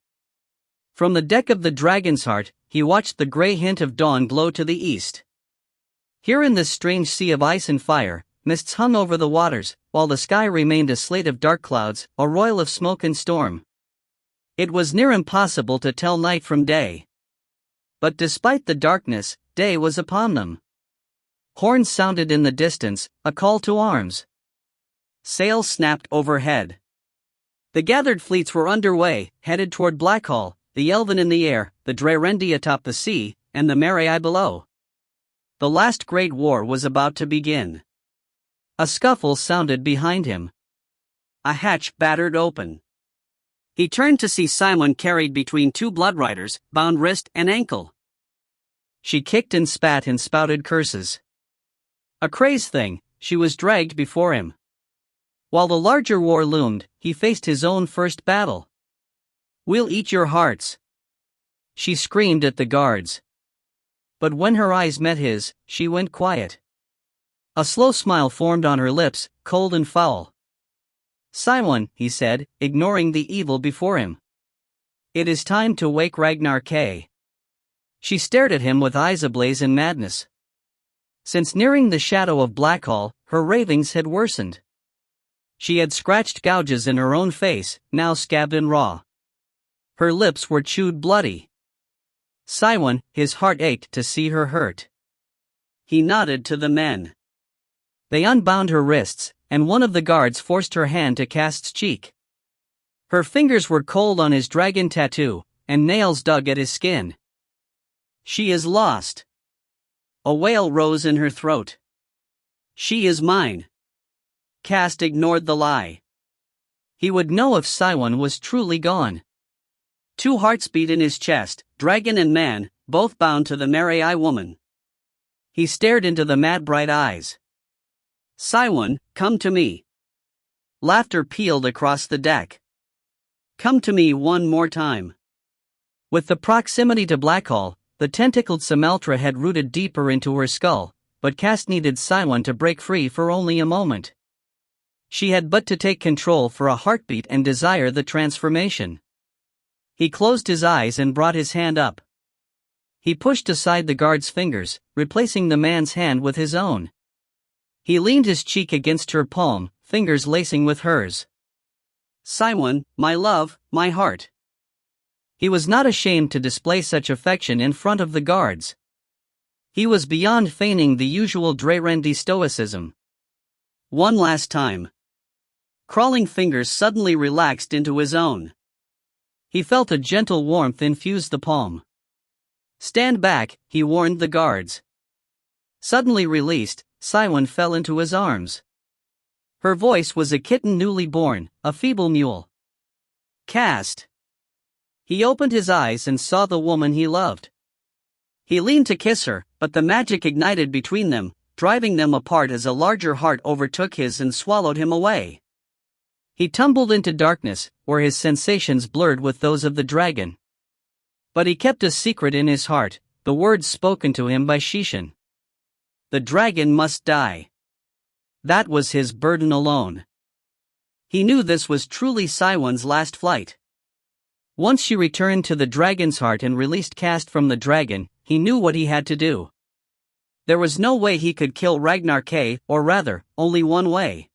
From the deck of the Dragon's Heart, he watched the gray hint of dawn glow to the east. Here in this strange sea of ice and fire, mists hung over the waters, while the sky remained a slate of dark clouds, a roil of smoke and storm. It was near impossible to tell night from day. But despite the darkness, day was upon them. Horns sounded in the distance, a call to arms. Sails snapped overhead. The gathered fleets were underway, headed toward Blackhall, the Elven in the air, the Drerendi atop the sea, and the Marai below. The last great war was about to begin. A scuffle sounded behind him. A hatch battered open. He turned to see Simon carried between two bloodriders, bound wrist and ankle. She kicked and spat and spouted curses. A crazed thing, she was dragged before him. While the larger war loomed, he faced his own first battle. "We'll eat your hearts," she screamed at the guards. But when her eyes met his, she went quiet. A slow smile formed on her lips, cold and foul. "Siwon," he said, ignoring the evil before him. It is time to wake Ragnar K. She stared at him with eyes ablaze in madness. Since nearing the shadow of Blackhall, her ravings had worsened. She had scratched gouges in her own face, now scabbed and raw. Her lips were chewed bloody. Saiwan, his heart ached to see her hurt. He nodded to the men. They unbound her wrists, and one of the guards forced her hand to Cast's cheek. Her fingers were cold on his dragon tattoo, and nails dug at his skin. She is lost. A wail rose in her throat. She is mine. Cast ignored the lie. He would know if Saiwan was truly gone. Two hearts beat in his chest, dragon and man, both bound to the Marai woman. He stared into the mad bright eyes. Saiwan, come to me. Laughter pealed across the deck. Come to me one more time. With the proximity to Blackhall, the tentacled Sameltra had rooted deeper into her skull, but Cast needed Saiwan to break free for only a moment. She had but to take control for a heartbeat and desire the transformation. He closed his eyes and brought his hand up. He pushed aside the guard's fingers, replacing the man's hand with his own. He leaned his cheek against her palm, fingers lacing with hers. Saiwan, my love, my heart. He was not ashamed to display such affection in front of the guards. He was beyond feigning the usual Drerendi stoicism. One last time. Crawling fingers suddenly relaxed into his own. He felt a gentle warmth infuse the palm. Stand back, he warned the guards. Suddenly released, Saiwan fell into his arms. Her voice was a kitten newly born, a feeble mule. Cast. He opened his eyes and saw the woman he loved. He leaned to kiss her, but the magic ignited between them, driving them apart as a larger heart overtook his and swallowed him away. He tumbled into darkness, where his sensations blurred with those of the dragon. But he kept a secret in his heart, the words spoken to him by Shishin. The dragon must die. That was his burden alone. He knew this was truly Saiwan's last flight. Once she returned to the dragon's heart and released Cast from the dragon, he knew what he had to do. There was no way he could kill Ragnar K, or rather, only one way.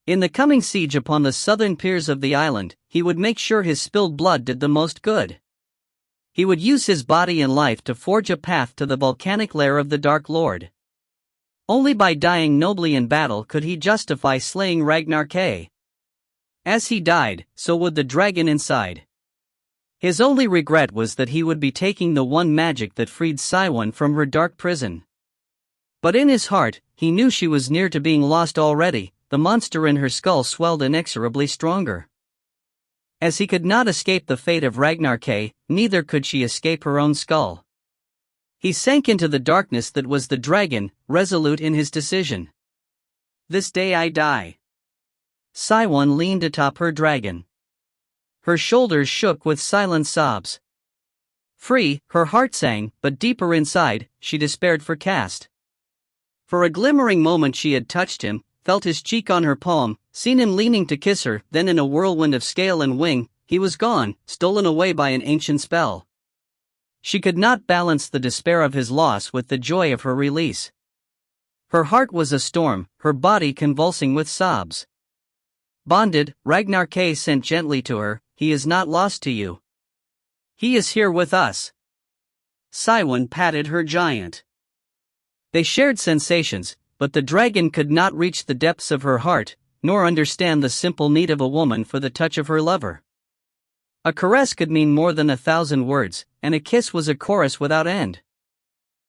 In the coming siege upon the southern piers of the island, he would make sure his spilled blood did the most good. He would use his body and life to forge a path to the volcanic lair of the Dark Lord. Only by dying nobly in battle could he justify slaying Ragnar K. As he died, so would the dragon inside. His only regret was that he would be taking the one magic that freed Saiwan from her dark prison. But in his heart, he knew she was near to being lost already. The monster in her skull swelled inexorably stronger. As he could not escape the fate of Ragnar K, neither could she escape her own skull. He sank into the darkness that was the dragon, resolute in his decision. This day I die. Saiwan leaned atop her dragon. Her shoulders shook with silent sobs. Free, her heart sang, but deeper inside, she despaired for Cast. For a glimmering moment she had touched him, felt his cheek on her palm, seen him leaning to kiss her, then in a whirlwind of scale and wing, he was gone, stolen away by an ancient spell. She could not balance the despair of his loss with the joy of her release. Her heart was a storm, her body convulsing with sobs. Bonded, Ragnar K sent gently to her, he is not lost to you. He is here with us. Saiwan patted her giant. They shared sensations, but the dragon could not reach the depths of her heart, nor understand the simple need of a woman for the touch of her lover. A caress could mean more than 1,000 words, and a kiss was a chorus without end.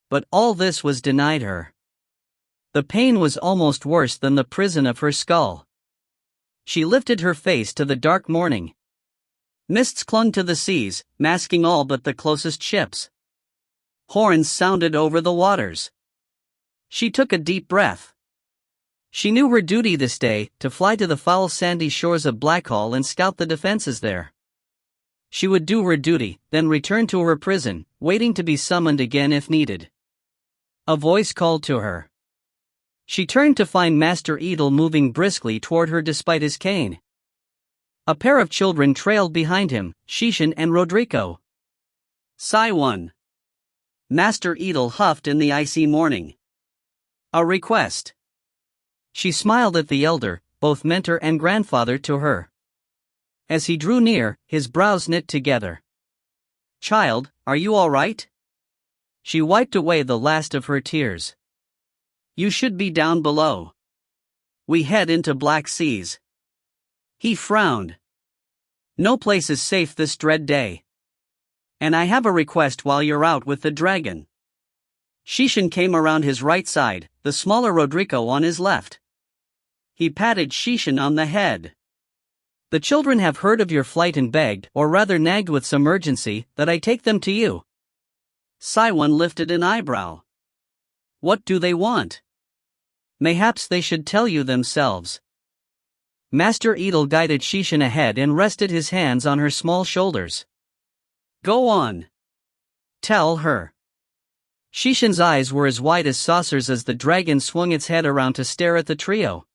But all this was denied her. The pain was almost worse than the prison of her skull. She lifted her face to the dark morning. Mists clung to the seas, masking all but the closest ships. Horns sounded over the waters. She took a deep breath. She knew her duty this day, to fly to the foul sandy shores of Blackhall and scout the defenses there. She would do her duty, then return to her prison, waiting to be summoned again if needed. A voice called to her. She turned to find Master Edel moving briskly toward her despite his cane. A pair of children trailed behind him, Shishin and Rodrigo. Sigh 1. Master Edel huffed in the icy morning. A request. She smiled at the elder, both mentor and grandfather to her. As he drew near, his brows knit together. Child, are you all right? She wiped away the last of her tears. You should be down below. We head into Black Seas. He frowned. No place is safe this dread day. And I have a request while you're out with the dragon. Shishin came around his right side, the smaller Rodrigo on his left. He patted Shishin on the head. The children have heard of your flight and begged, or rather nagged with some urgency, that I take them to you. Saiwan lifted an eyebrow. What do they want? Mayhaps they should tell you themselves. Master Edel guided Shishin ahead and rested his hands on her small shoulders. Go on. Tell her. Shishin's eyes were as wide as saucers as the dragon swung its head around to stare at the trio.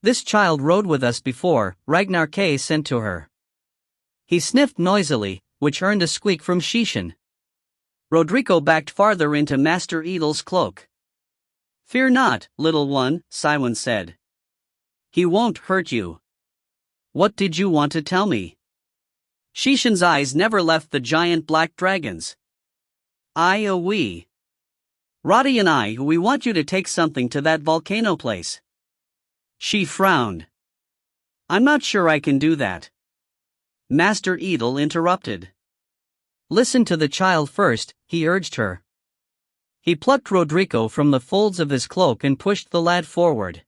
This child rode with us before, Ragnar K sent to her. He sniffed noisily, which earned a squeak from Shishin. Rodrigo backed farther into Master Edel's cloak. Fear not, little one, Saiwan said. He won't hurt you. What did you want to tell me? Shishin's eyes never left the giant black dragons. We. Roddy and we want you to take something to that volcano place. She frowned. I'm not sure I can do that. Master Edel interrupted. Listen to the child first, he urged her. He plucked Rodrigo from the folds of his cloak and pushed the lad forward.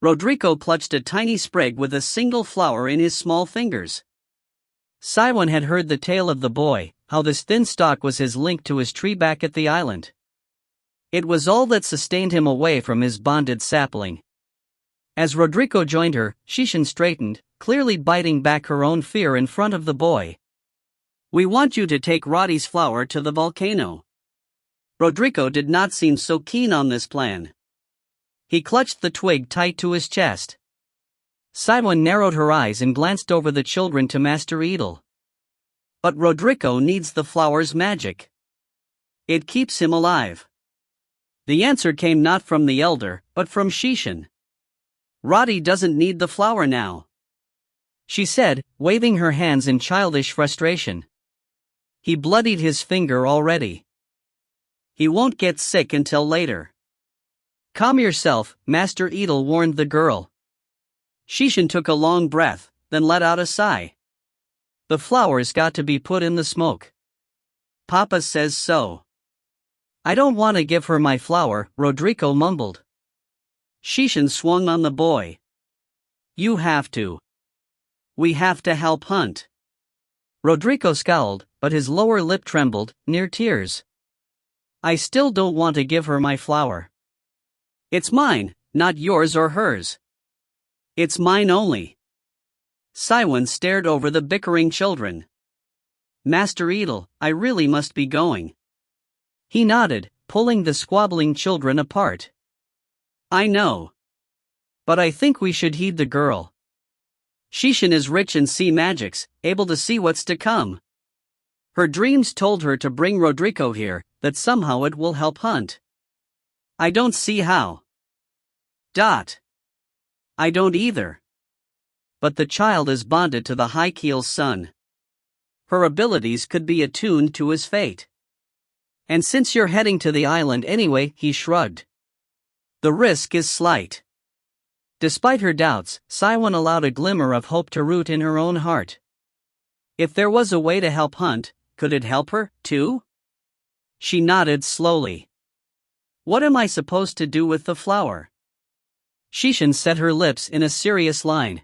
Rodrigo clutched a tiny sprig with a single flower in his small fingers. Saiwan had heard the tale of the boy, how this thin stalk was his link to his tree back at the island. It was all that sustained him away from his bonded sapling. As Rodrigo joined her, Shishin straightened, clearly biting back her own fear in front of the boy. We want you to take Roddy's flower to the volcano. Rodrigo did not seem so keen on this plan. He clutched the twig tight to his chest. Saiwan narrowed her eyes and glanced over the children to Master Edel. But Rodrigo needs the flower's magic. It keeps him alive. The answer came not from the elder, but from Shishin. Roddy doesn't need the flower now, she said, waving her hands in childish frustration. He bloodied his finger already. He won't get sick until later. Calm yourself, Master Edel warned the girl. Shishin took a long breath, then let out a sigh. The flower's got to be put in the smoke. Papa says so. I don't want to give her my flower, Rodrigo mumbled. Shishin swung on the boy. You have to. We have to help hunt. Rodrigo scowled, but his lower lip trembled, near tears. I still don't want to give her my flower. It's mine, not yours or hers. It's mine only. Saiwan stared over the bickering children. Master Edel, I really must be going. He nodded, pulling the squabbling children apart. I know. But I think we should heed the girl. Shishin is rich in sea magics, able to see what's to come. Her dreams told her to bring Rodrigo here, that somehow it will help hunt. I don't see how. I don't either. But the child is bonded to the High Keel's son. Her abilities could be attuned to his fate. And since you're heading to the island anyway, he shrugged. The risk is slight. Despite her doubts, Saiwan allowed a glimmer of hope to root in her own heart. If there was a way to help hunt, could it help her, too? She nodded slowly. What am I supposed to do with the flower? Shishin set her lips in a serious line.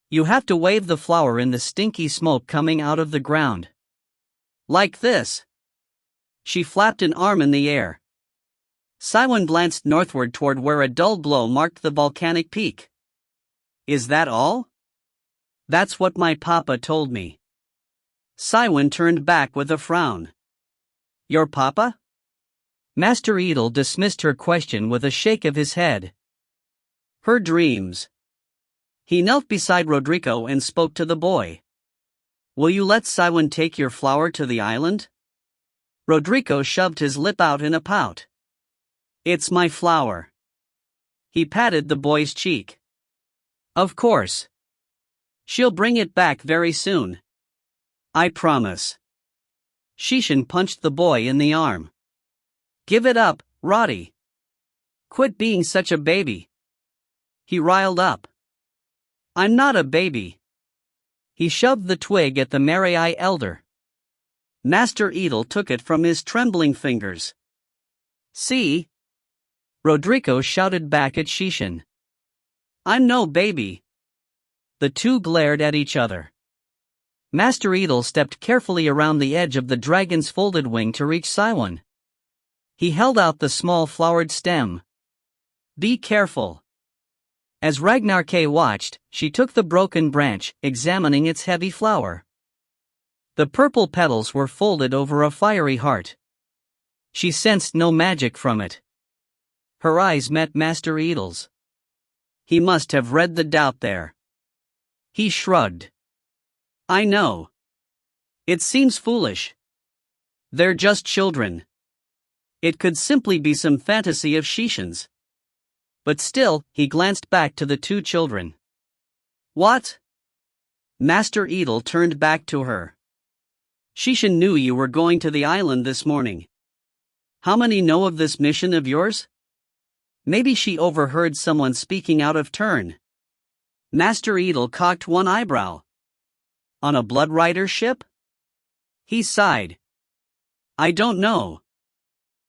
You have to wave the flower in the stinky smoke coming out of the ground. Like this. She flapped an arm in the air. Saiwan glanced northward toward where a dull glow marked the volcanic peak. Is that all? That's what my papa told me. Saiwan turned back with a frown. Your papa? Master Edel dismissed her question with a shake of his head. Her dreams. He knelt beside Rodrigo and spoke to the boy. "Will you let Siwan take your flower to the island?" Rodrigo shoved his lip out in a pout. "It's my flower." He patted the boy's cheek. "Of course. She'll bring it back very soon. I promise." Shishin punched the boy in the arm. "Give it up, Roddy. Quit being such a baby." He riled up. "I'm not a baby." He shoved the twig at the Marai elder. Master Edel took it from his trembling fingers. "See?" Rodrigo shouted back at Shishin. "I'm no baby." The two glared at each other. Master Edel stepped carefully around the edge of the dragon's folded wing to reach Siwan. He held out the small flowered stem. "Be careful." As Ragnar K watched, she took the broken branch, examining its heavy flower. The purple petals were folded over a fiery heart. She sensed no magic from it. Her eyes met Master Edel's. He must have read the doubt there. He shrugged. "I know. It seems foolish. They're just children. It could simply be some fantasy of Shishin's." But still, he glanced back to the two children. "What?" Master Edel turned back to her. "Shishin knew you were going to the island this morning. How many know of this mission of yours?" Maybe she overheard someone speaking out of turn. Master Edel cocked one eyebrow. "On a Blood Rider ship?" He sighed. "I don't know.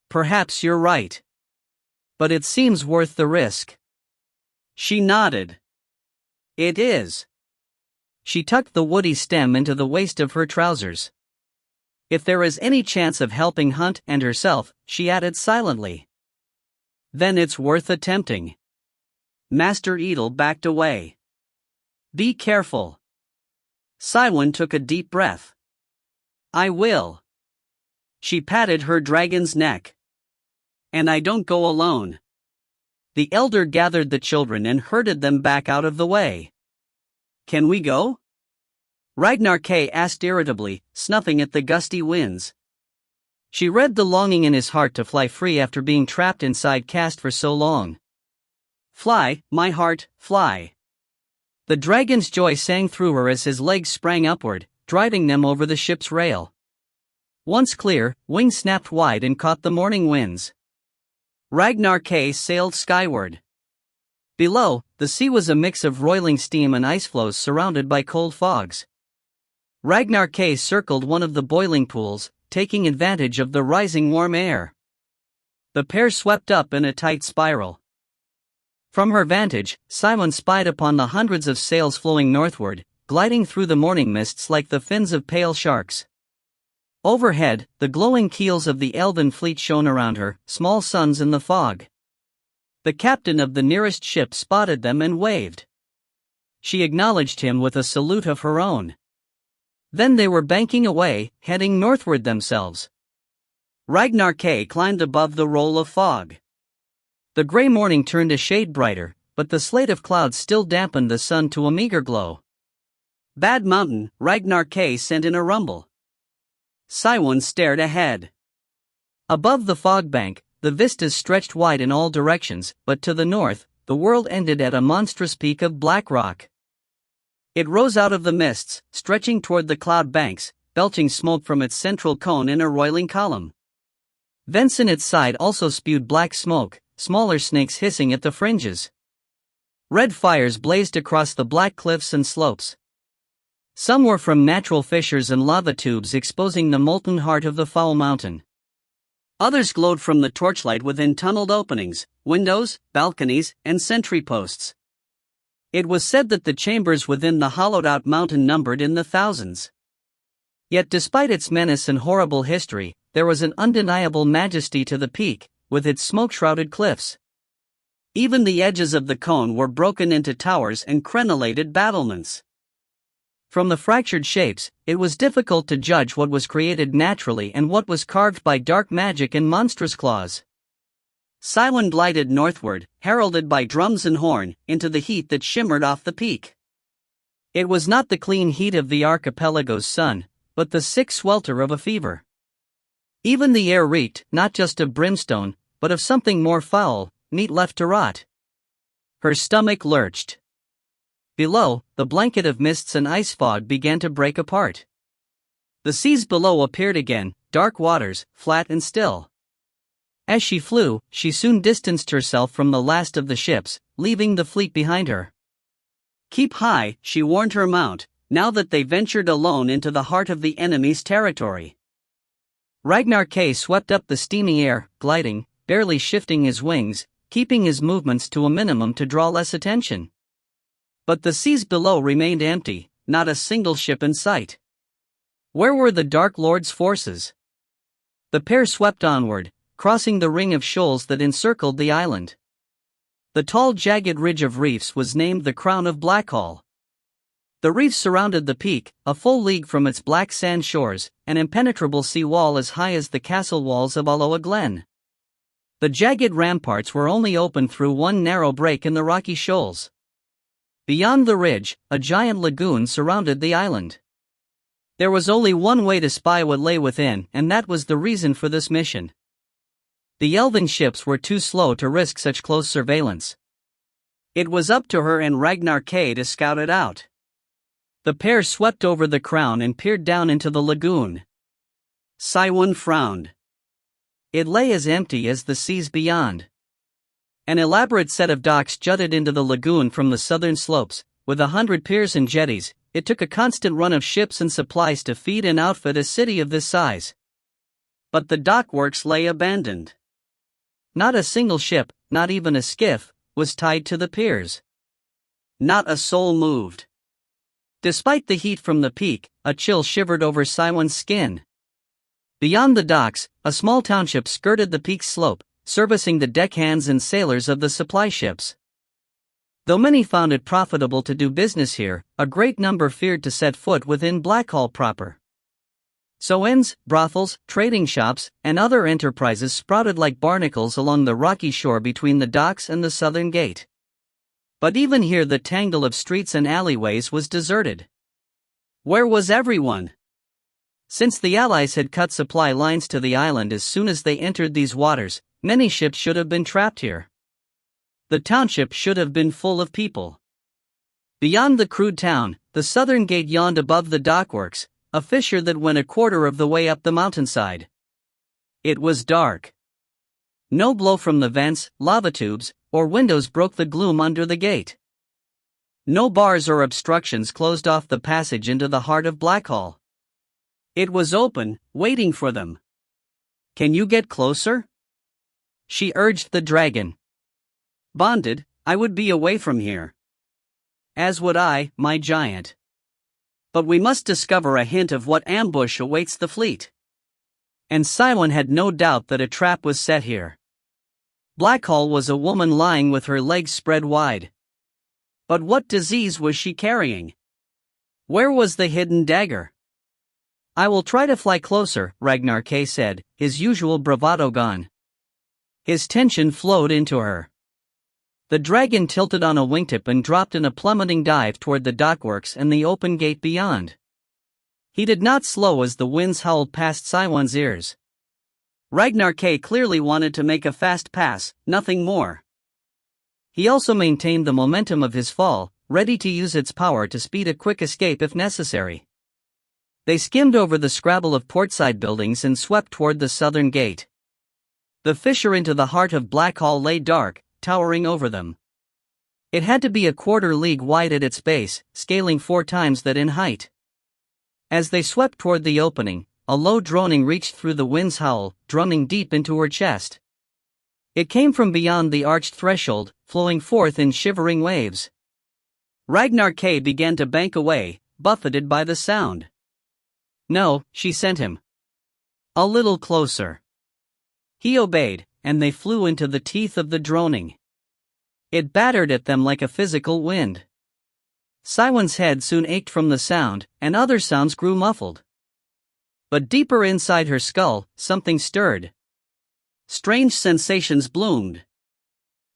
Perhaps you're right. But it seems worth the risk." She nodded. "It is." She tucked the woody stem into the waist of her trousers. "If there is any chance of helping Hunt and herself," she added silently, "then it's worth attempting." Master Edel backed away. "Be careful." Siwan took a deep breath. "I will." She patted her dragon's neck. "And I don't go alone." The elder gathered the children and herded them back out of the way. "Can we go?" Ragnar K asked irritably, snuffing at the gusty winds. She read the longing in his heart to fly free after being trapped inside caste for so long. "Fly, my heart, fly." The dragon's joy sang through her as his legs sprang upward, driving them over the ship's rail. Once clear, wings snapped wide and caught the morning winds. Ragnar K sailed skyward. Below, the sea was a mix of roiling steam and ice floes surrounded by cold fogs. Ragnar K circled one of the boiling pools, taking advantage of the rising warm air. The pair swept up in a tight spiral. From her vantage, Simon spied upon the hundreds of sails flowing northward, gliding through the morning mists like the fins of pale sharks. Overhead, the glowing keels of the elven fleet shone around her, small suns in the fog. The captain of the nearest ship spotted them and waved. She acknowledged him with a salute of her own. Then they were banking away, heading northward themselves. Ragnar K climbed above the roll of fog. The gray morning turned a shade brighter, but the slate of clouds still dampened the sun to a meager glow. "Bad Mountain," Ragnar K sent in a rumble. Siwan stared ahead. Above the fog bank, the vistas stretched wide in all directions, but to the north, the world ended at a monstrous peak of black rock. It rose out of the mists, stretching toward the cloud banks, belching smoke from its central cone in a roiling column. Vents in its side also spewed black smoke, smaller snakes hissing at the fringes. Red fires blazed across the black cliffs and slopes. Some were from natural fissures and lava tubes exposing the molten heart of the foul mountain. Others glowed from the torchlight within tunneled openings, windows, balconies, and sentry posts. It was said that the chambers within the hollowed-out mountain numbered in the thousands. Yet despite its menace and horrible history, there was an undeniable majesty to the peak, with its smoke-shrouded cliffs. Even the edges of the cone were broken into towers and crenellated battlements. From the fractured shapes, it was difficult to judge what was created naturally and what was carved by dark magic and monstrous claws. Cylon glided northward, heralded by drums and horn, into the heat that shimmered off the peak. It was not the clean heat of the archipelago's sun, but the sick swelter of a fever. Even the air reeked, not just of brimstone, but of something more foul, meat left to rot. Her stomach lurched. Below, the blanket of mists and ice fog began to break apart. The seas below appeared again, dark waters, flat and still. As she flew, she soon distanced herself from the last of the ships, leaving the fleet behind her. Keep high, she warned her mount, now that they ventured alone into the heart of the enemy's territory. Ragnar K swept up the steamy air, gliding, barely shifting his wings, keeping his movements to a minimum to draw less attention. But the seas below remained empty, not a single ship in sight. Where were the Dark Lord's forces? The pair swept onward, crossing the ring of shoals that encircled the island. The tall jagged ridge of reefs was named the Crown of Blackhall. The reefs surrounded the peak, a full league from its black sand shores, an impenetrable sea wall as high as the castle walls of Aloha Glen. The jagged ramparts were only open through one narrow break in the rocky shoals. Beyond the ridge, a giant lagoon surrounded the island. There was only one way to spy what lay within, and that was the reason for this mission. The elven ships were too slow to risk such close surveillance. It was up to her and Ragnar K to scout it out. The pair swept over the crown and peered down into the lagoon. Cylon frowned. It lay as empty as the seas beyond. An elaborate set of docks jutted into the lagoon from the southern slopes. With 100 piers and jetties, it took a constant run of ships and supplies to feed and outfit a city of this size. But the dockworks lay abandoned. Not a single ship, not even a skiff, was tied to the piers. Not a soul moved. Despite the heat from the peak, a chill shivered over Cylon's skin. Beyond the docks, a small township skirted the peak's slope, servicing the deckhands and sailors of the supply ships. Though many found it profitable to do business here, a great number feared to set foot within Blackhall proper. So inns, brothels, trading shops, and other enterprises sprouted like barnacles along the rocky shore between the docks and the southern gate. But even here the tangle of streets and alleyways was deserted. Where was everyone? Since the Allies had cut supply lines to the island as soon as they entered these waters, many ships should have been trapped here. The township should have been full of people. Beyond the crude town, the southern gate yawned above the dockworks, a fissure that went a quarter of the way up the mountainside. It was dark. No blow from the vents, lava tubes, or windows broke the gloom under the gate. No bars or obstructions closed off the passage into the heart of Blackhall. It was open, waiting for them. Can you get closer? She urged the dragon. Bonded, I would be away from here. As would I, my giant. But we must discover a hint of what ambush awaits the fleet. And Cylon had no doubt that a trap was set here. Blackhall was a woman lying with her legs spread wide. But what disease was she carrying? Where was the hidden dagger? I will try to fly closer, Ragnar K said, his usual bravado gone. His tension flowed into her. The dragon tilted on a wingtip and dropped in a plummeting dive toward the dockworks and the open gate beyond. He did not slow as the winds howled past Cylon's ears. Ragnar K clearly wanted to make a fast pass, nothing more. He also maintained the momentum of his fall, ready to use its power to speed a quick escape if necessary. They skimmed over the scrabble of portside buildings and swept toward the southern gate. The fissure into the heart of Blackhall lay dark, towering over them. It had to be a quarter league wide at its base, scaling 4 times that in height. As they swept toward the opening, a low droning reached through the wind's howl, drumming deep into her chest. It came from beyond the arched threshold, flowing forth in shivering waves. Ragnar K began to bank away, buffeted by the sound. No, she sent him. A little closer. He obeyed, and they flew into the teeth of the droning. It battered at them like a physical wind. Cylon's head soon ached from the sound, and other sounds grew muffled. But deeper inside her skull, something stirred. Strange sensations bloomed.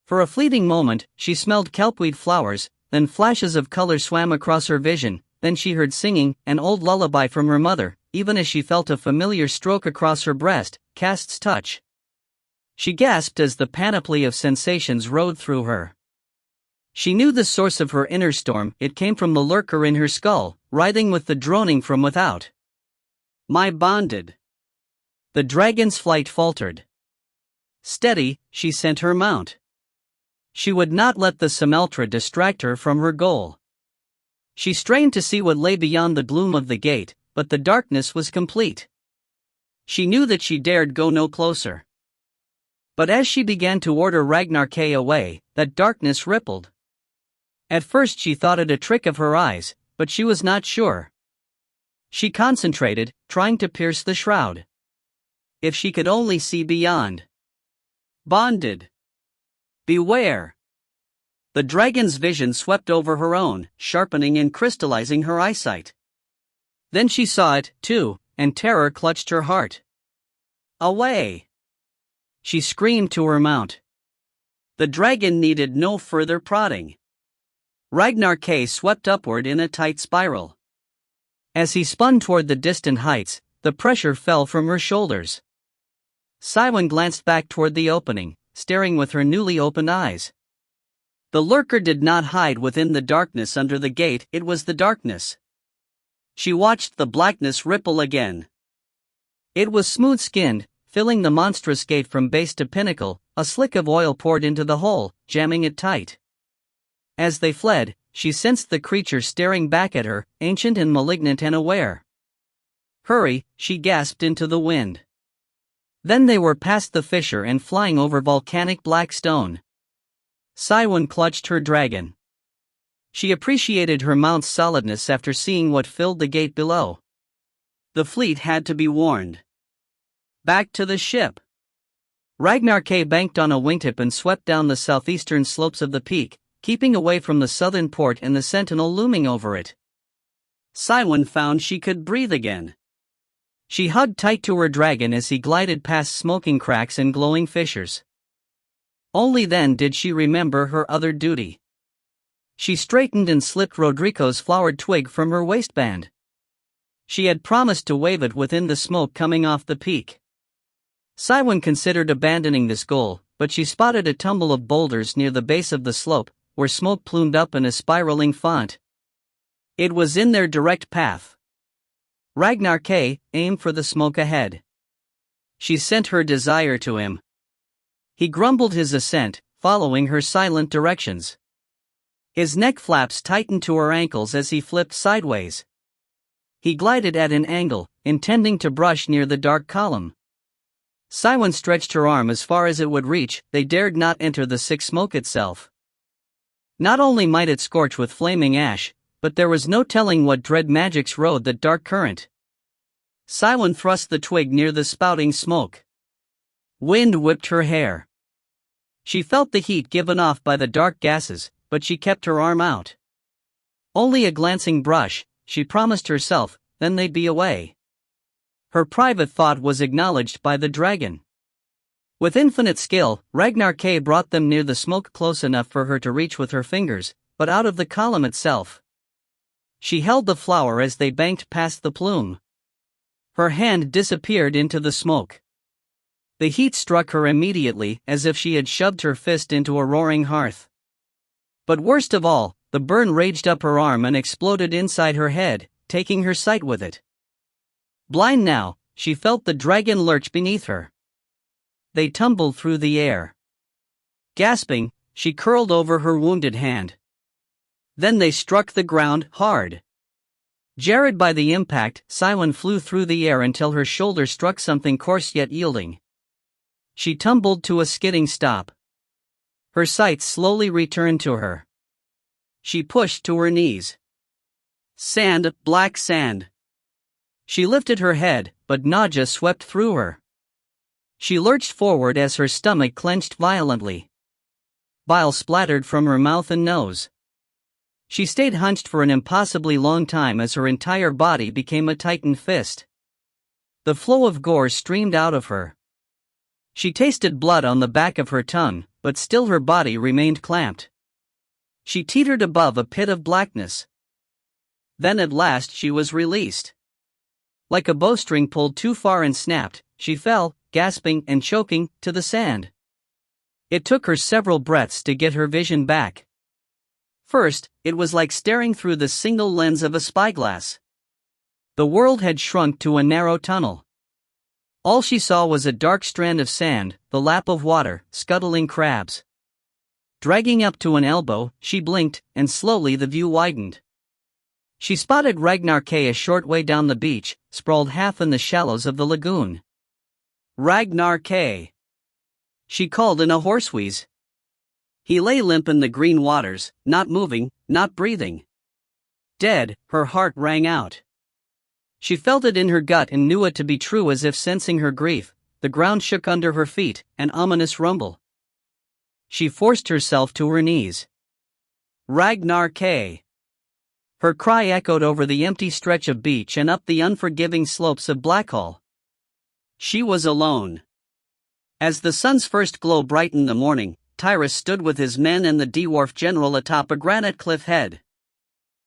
For a fleeting moment, she smelled kelpweed flowers, then flashes of color swam across her vision, then she heard singing, an old lullaby from her mother, even as she felt a familiar stroke across her breast, Cast's touch. She gasped as the panoply of sensations rode through her. She knew the source of her inner storm, it came from the lurker in her skull, writhing with the droning from without. My bonded. The dragon's flight faltered. Steady, she sent her mount. She would not let the Sameltra distract her from her goal. She strained to see what lay beyond the gloom of the gate, but the darkness was complete. She knew that she dared go no closer. But as she began to order Ragnar K away, that darkness rippled. At first she thought it a trick of her eyes, but she was not sure. She concentrated, trying to pierce the shroud. If she could only see beyond. Bonded. Beware. The dragon's vision swept over her own, sharpening and crystallizing her eyesight. Then she saw it, too, and terror clutched her heart. Away! She screamed to her mount. The dragon needed no further prodding. Ragnar K swept upward in a tight spiral. As he spun toward the distant heights, the pressure fell from her shoulders. Cywin glanced back toward the opening, staring with her newly opened eyes. The lurker did not hide within the darkness under the gate, it was the darkness. She watched the blackness ripple again. It was smooth-skinned, filling the monstrous gate from base to pinnacle, a slick of oil poured into the hole, jamming it tight. As they fled, she sensed the creature staring back at her, ancient and malignant and aware. Hurry, she gasped into the wind. Then they were past the fissure and flying over volcanic black stone. Cywin clutched her dragon. She appreciated her mount's solidness after seeing what filled the gate below. The fleet had to be warned. Back to the ship. Ragnar K banked on a wingtip and swept down the southeastern slopes of the peak, keeping away from the southern port and the sentinel looming over it. Cywin found she could breathe again. She hugged tight to her dragon as he glided past smoking cracks and glowing fissures. Only then did she remember her other duty. She straightened and slipped Rodrigo's flowered twig from her waistband. She had promised to wave it within the smoke coming off the peak. Cywin considered abandoning this goal, but she spotted a tumble of boulders near the base of the slope, where smoke plumed up in a spiraling font. It was in their direct path. Ragnar K aimed for the smoke ahead. She sent her desire to him. He grumbled his assent, following her silent directions. His neck flaps tightened to her ankles as he flipped sideways. He glided at an angle, intending to brush near the dark column. Cywin stretched her arm as far as it would reach, they dared not enter the sick smoke itself. Not only might it scorch with flaming ash, but there was no telling what dread magics rode that dark current. Cywin thrust the twig near the spouting smoke. Wind whipped her hair. She felt the heat given off by the dark gases, but she kept her arm out. Only a glancing brush, she promised herself, then they'd be away. Her private thought was acknowledged by the dragon. With infinite skill, Ragnar K brought them near the smoke close enough for her to reach with her fingers, but out of the column itself. She held the flower as they banked past the plume. Her hand disappeared into the smoke. The heat struck her immediately, as if she had shoved her fist into a roaring hearth. But worst of all, the burn raged up her arm and exploded inside her head, taking her sight with it. Blind now, she felt the dragon lurch beneath her. They tumbled through the air. Gasping, she curled over her wounded hand. Then they struck the ground hard. Jarred by the impact, Cywin flew through the air until her shoulder struck something coarse yet yielding. She tumbled to a skidding stop. Her sight slowly returned to her. She pushed to her knees. Sand, black sand. She lifted her head, but nausea swept through her. She lurched forward as her stomach clenched violently. Bile splattered from her mouth and nose. She stayed hunched for an impossibly long time as her entire body became a tightened fist. The flow of gore streamed out of her. She tasted blood on the back of her tongue, but still her body remained clamped. She teetered above a pit of blackness. Then at last she was released. Like a bowstring pulled too far and snapped, she fell, gasping and choking, to the sand. It took her several breaths to get her vision back. First, it was like staring through the single lens of a spyglass. The world had shrunk to a narrow tunnel. All she saw was a dark strand of sand, the lap of water, scuttling crabs. Dragging up to an elbow, she blinked, and slowly the view widened. She spotted Ragnar K a short way down the beach, sprawled half in the shallows of the lagoon. Ragnar K, she called in a hoarse wheeze. He lay limp in the green waters, not moving, not breathing. Dead, her heart rang out. She felt it in her gut and knew it to be true. As if sensing her grief, the ground shook under her feet, an ominous rumble. She forced herself to her knees. Ragnar K. Her cry echoed over the empty stretch of beach and up the unforgiving slopes of Blackhall. She was alone. As the sun's first glow brightened the morning, Tyrus stood with his men and the dwarf general atop a granite cliff head.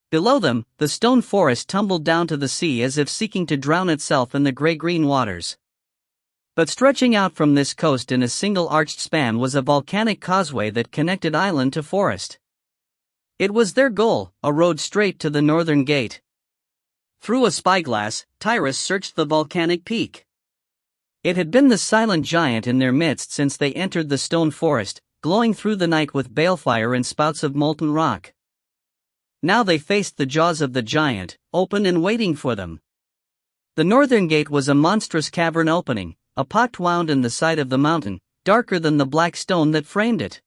Below them, the stone forest tumbled down to the sea as if seeking to drown itself in the gray-green waters. But stretching out from this coast in a single arched span was a volcanic causeway that connected island to forest. It was their goal, a road straight to the northern gate. Through a spyglass, Tyrus searched the volcanic peak. It had been the silent giant in their midst since they entered the stone forest, glowing through the night with balefire and spouts of molten rock. Now they faced the jaws of the giant, open and waiting for them. The northern gate was a monstrous cavern opening, a pot wound in the side of the mountain, darker than the black stone that framed it.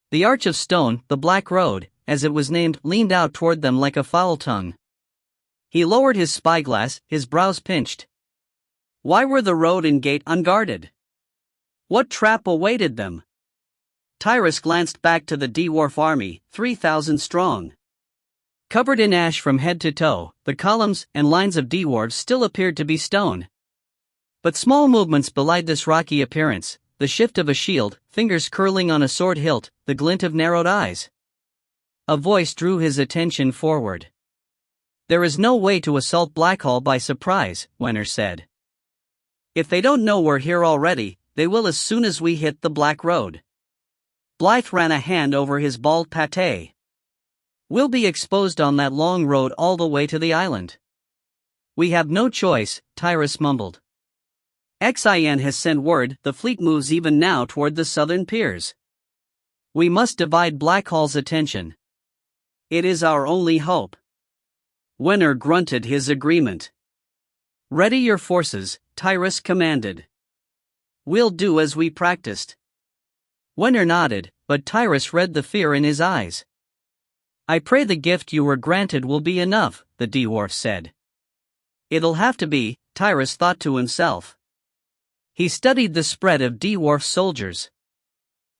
The arch of stone, the Black Road, as it was named, leaned out toward them like a foul tongue. He lowered his spyglass, his brows pinched. Why were the road and gate unguarded? What trap awaited them? Tyrus glanced back to the dwarf army, 3,000 strong. Covered in ash from head to toe, the columns and lines of dwarves still appeared to be stone. But small movements belied this rocky appearance, the shift of a shield, fingers curling on a sword hilt, the glint of narrowed eyes. A voice drew his attention forward. There is no way to assault Blackhall by surprise, Wenner said. If they don't know we're here already, they will as soon as we hit the Black Road. Blythe ran a hand over his bald pate. We'll be exposed on that long road all the way to the island. We have no choice, Tyrus mumbled. Xin has sent word the fleet moves even now toward the southern piers. We must divide Blackhall's attention. It is our only hope. Wenner grunted his agreement. Ready your forces, Tyrus commanded. We'll do as we practiced. Wenner nodded, but Tyrus read the fear in his eyes. I pray the gift you were granted will be enough, the dwarf said. It'll have to be, Tyrus thought to himself. He studied the spread of dwarf soldiers.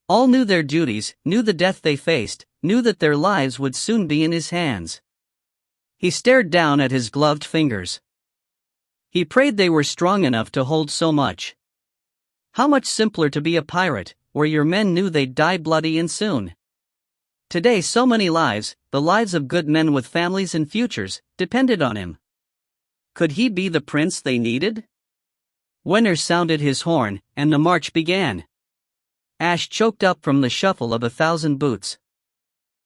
All knew their duties, knew the death they faced, knew that their lives would soon be in his hands. He stared down at his gloved fingers. He prayed they were strong enough to hold so much. How much simpler to be a pirate, where your men knew they'd die bloody and soon. Today so many lives, the lives of good men with families and futures, depended on him. Could he be the prince they needed? Wenner sounded his horn, and the march began. Ash choked up from the shuffle of 1,000 boots.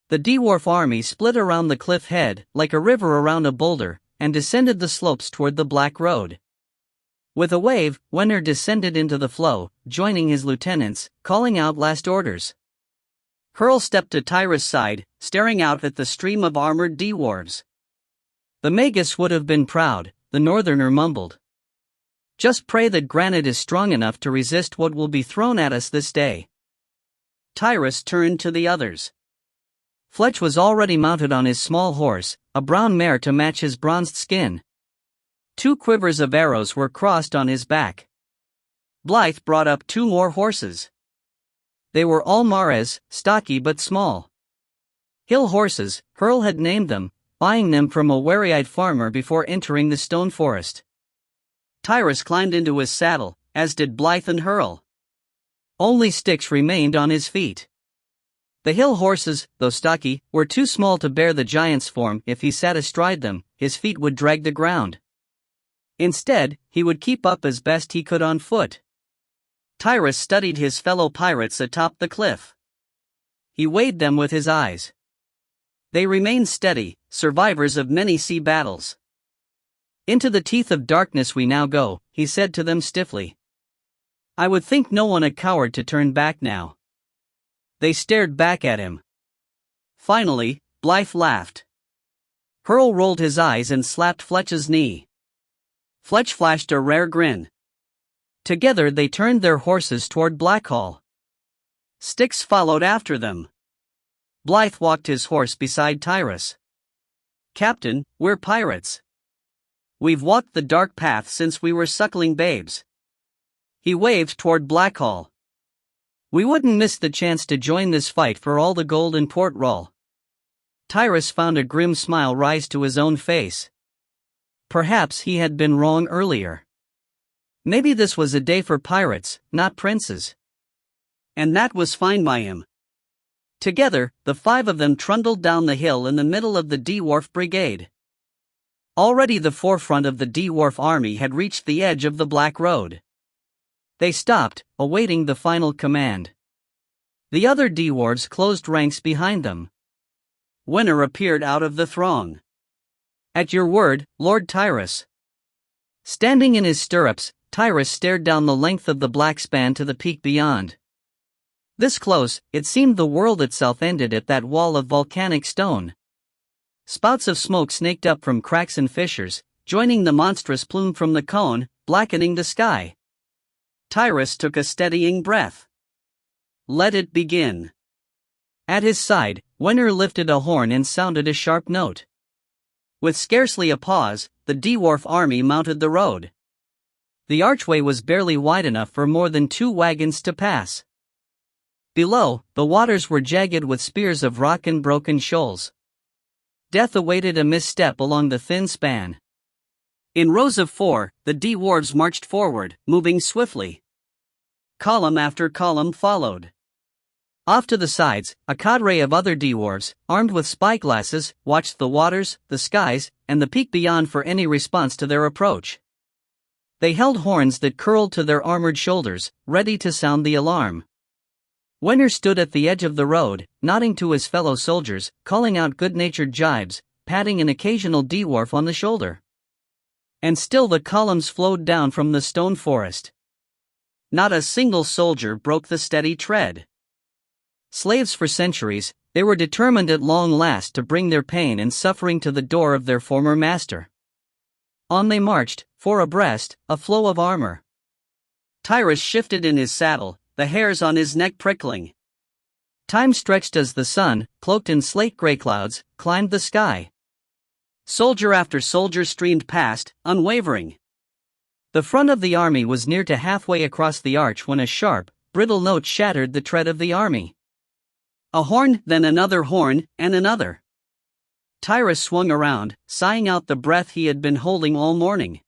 The dwarf army split around the cliff head, like a river around a boulder, and descended the slopes toward the Black Road. With a wave, Wenner descended into the flow, joining his lieutenants, calling out last orders. Hurl stepped to Tyrus' side, staring out at the stream of armored dwarves. The magus would have been proud, the northerner mumbled. Just pray that granite is strong enough to resist what will be thrown at us this day. Tyrus turned to the others. Fletch was already mounted on his small horse, a brown mare to match his bronzed skin. 2 quivers of arrows were crossed on his back. Blythe brought up 2 more horses. They were all mares, stocky but small. Hill horses, Hurl had named them, buying them from a wary-eyed farmer before entering the stone forest. Tyrus climbed into his saddle, as did Blythe and Hurl. Only sticks remained on his feet. The hill horses, though stocky, were too small to bear the giant's form. If he sat astride them, his feet would drag the ground. Instead, he would keep up as best he could on foot. Tyrus studied his fellow pirates atop the cliff. He weighed them with his eyes. They remained steady, survivors of many sea battles. "Into the teeth of darkness we now go," he said to them stiffly. "I would think no one a coward to turn back now." They stared back at him. Finally, Blythe laughed. Hurl rolled his eyes and slapped Fletch's knee. Fletch flashed a rare grin. Together they turned their horses toward Blackhall. Styx followed after them. Blythe walked his horse beside Tyrus. "Captain, we're pirates. We've walked the dark path since we were suckling babes." He waved toward Blackhall. "We wouldn't miss the chance to join this fight for all the gold in Port Royal." Tyrus found a grim smile rise to his own face. Perhaps he had been wrong earlier. Maybe this was a day for pirates, not princes. And that was fine by him. Together, the five of them trundled down the hill in the middle of the Dwarf Brigade. Already the forefront of the Dwarf army had reached the edge of the Black Road. They stopped, awaiting the final command. The other dwarves closed ranks behind them. Winter appeared out of the throng. "At your word, Lord Tyrus." Standing in his stirrups, Tyrus stared down the length of the black span to the peak beyond. This close, it seemed the world itself ended at that wall of volcanic stone. Spouts of smoke snaked up from cracks and fissures, joining the monstrous plume from the cone, blackening the sky. Tyrus took a steadying breath. Let it begin. At his side, Winter lifted a horn and sounded a sharp note. With scarcely a pause, the Dwarf army mounted the road. The archway was barely wide enough for more than 2 wagons to pass. Below, the waters were jagged with spears of rock and broken shoals. Death awaited a misstep along the thin span. In rows of 4, the dwarves marched forward, moving swiftly. Column after column followed. Off to the sides, a cadre of other dwarves, armed with spyglasses, watched the waters, the skies, and the peak beyond for any response to their approach. They held horns that curled to their armored shoulders, ready to sound the alarm. Winter stood at the edge of the road, nodding to his fellow soldiers, calling out good-natured jibes, patting an occasional dwarf on the shoulder. And still the columns flowed down from the stone forest. Not a single soldier broke the steady tread. Slaves for centuries, they were determined at long last to bring their pain and suffering to the door of their former master. On they marched, 4 abreast, a flow of armor. Tyrus shifted in his saddle, the hairs on his neck prickling. Time stretched as the sun, cloaked in slate-gray clouds, climbed the sky. Soldier after soldier streamed past, unwavering. The front of the army was near to halfway across the arch when a sharp, brittle note shattered the tread of the army. A horn, then another horn, and another. Tyrus swung around, sighing out the breath he had been holding all morning.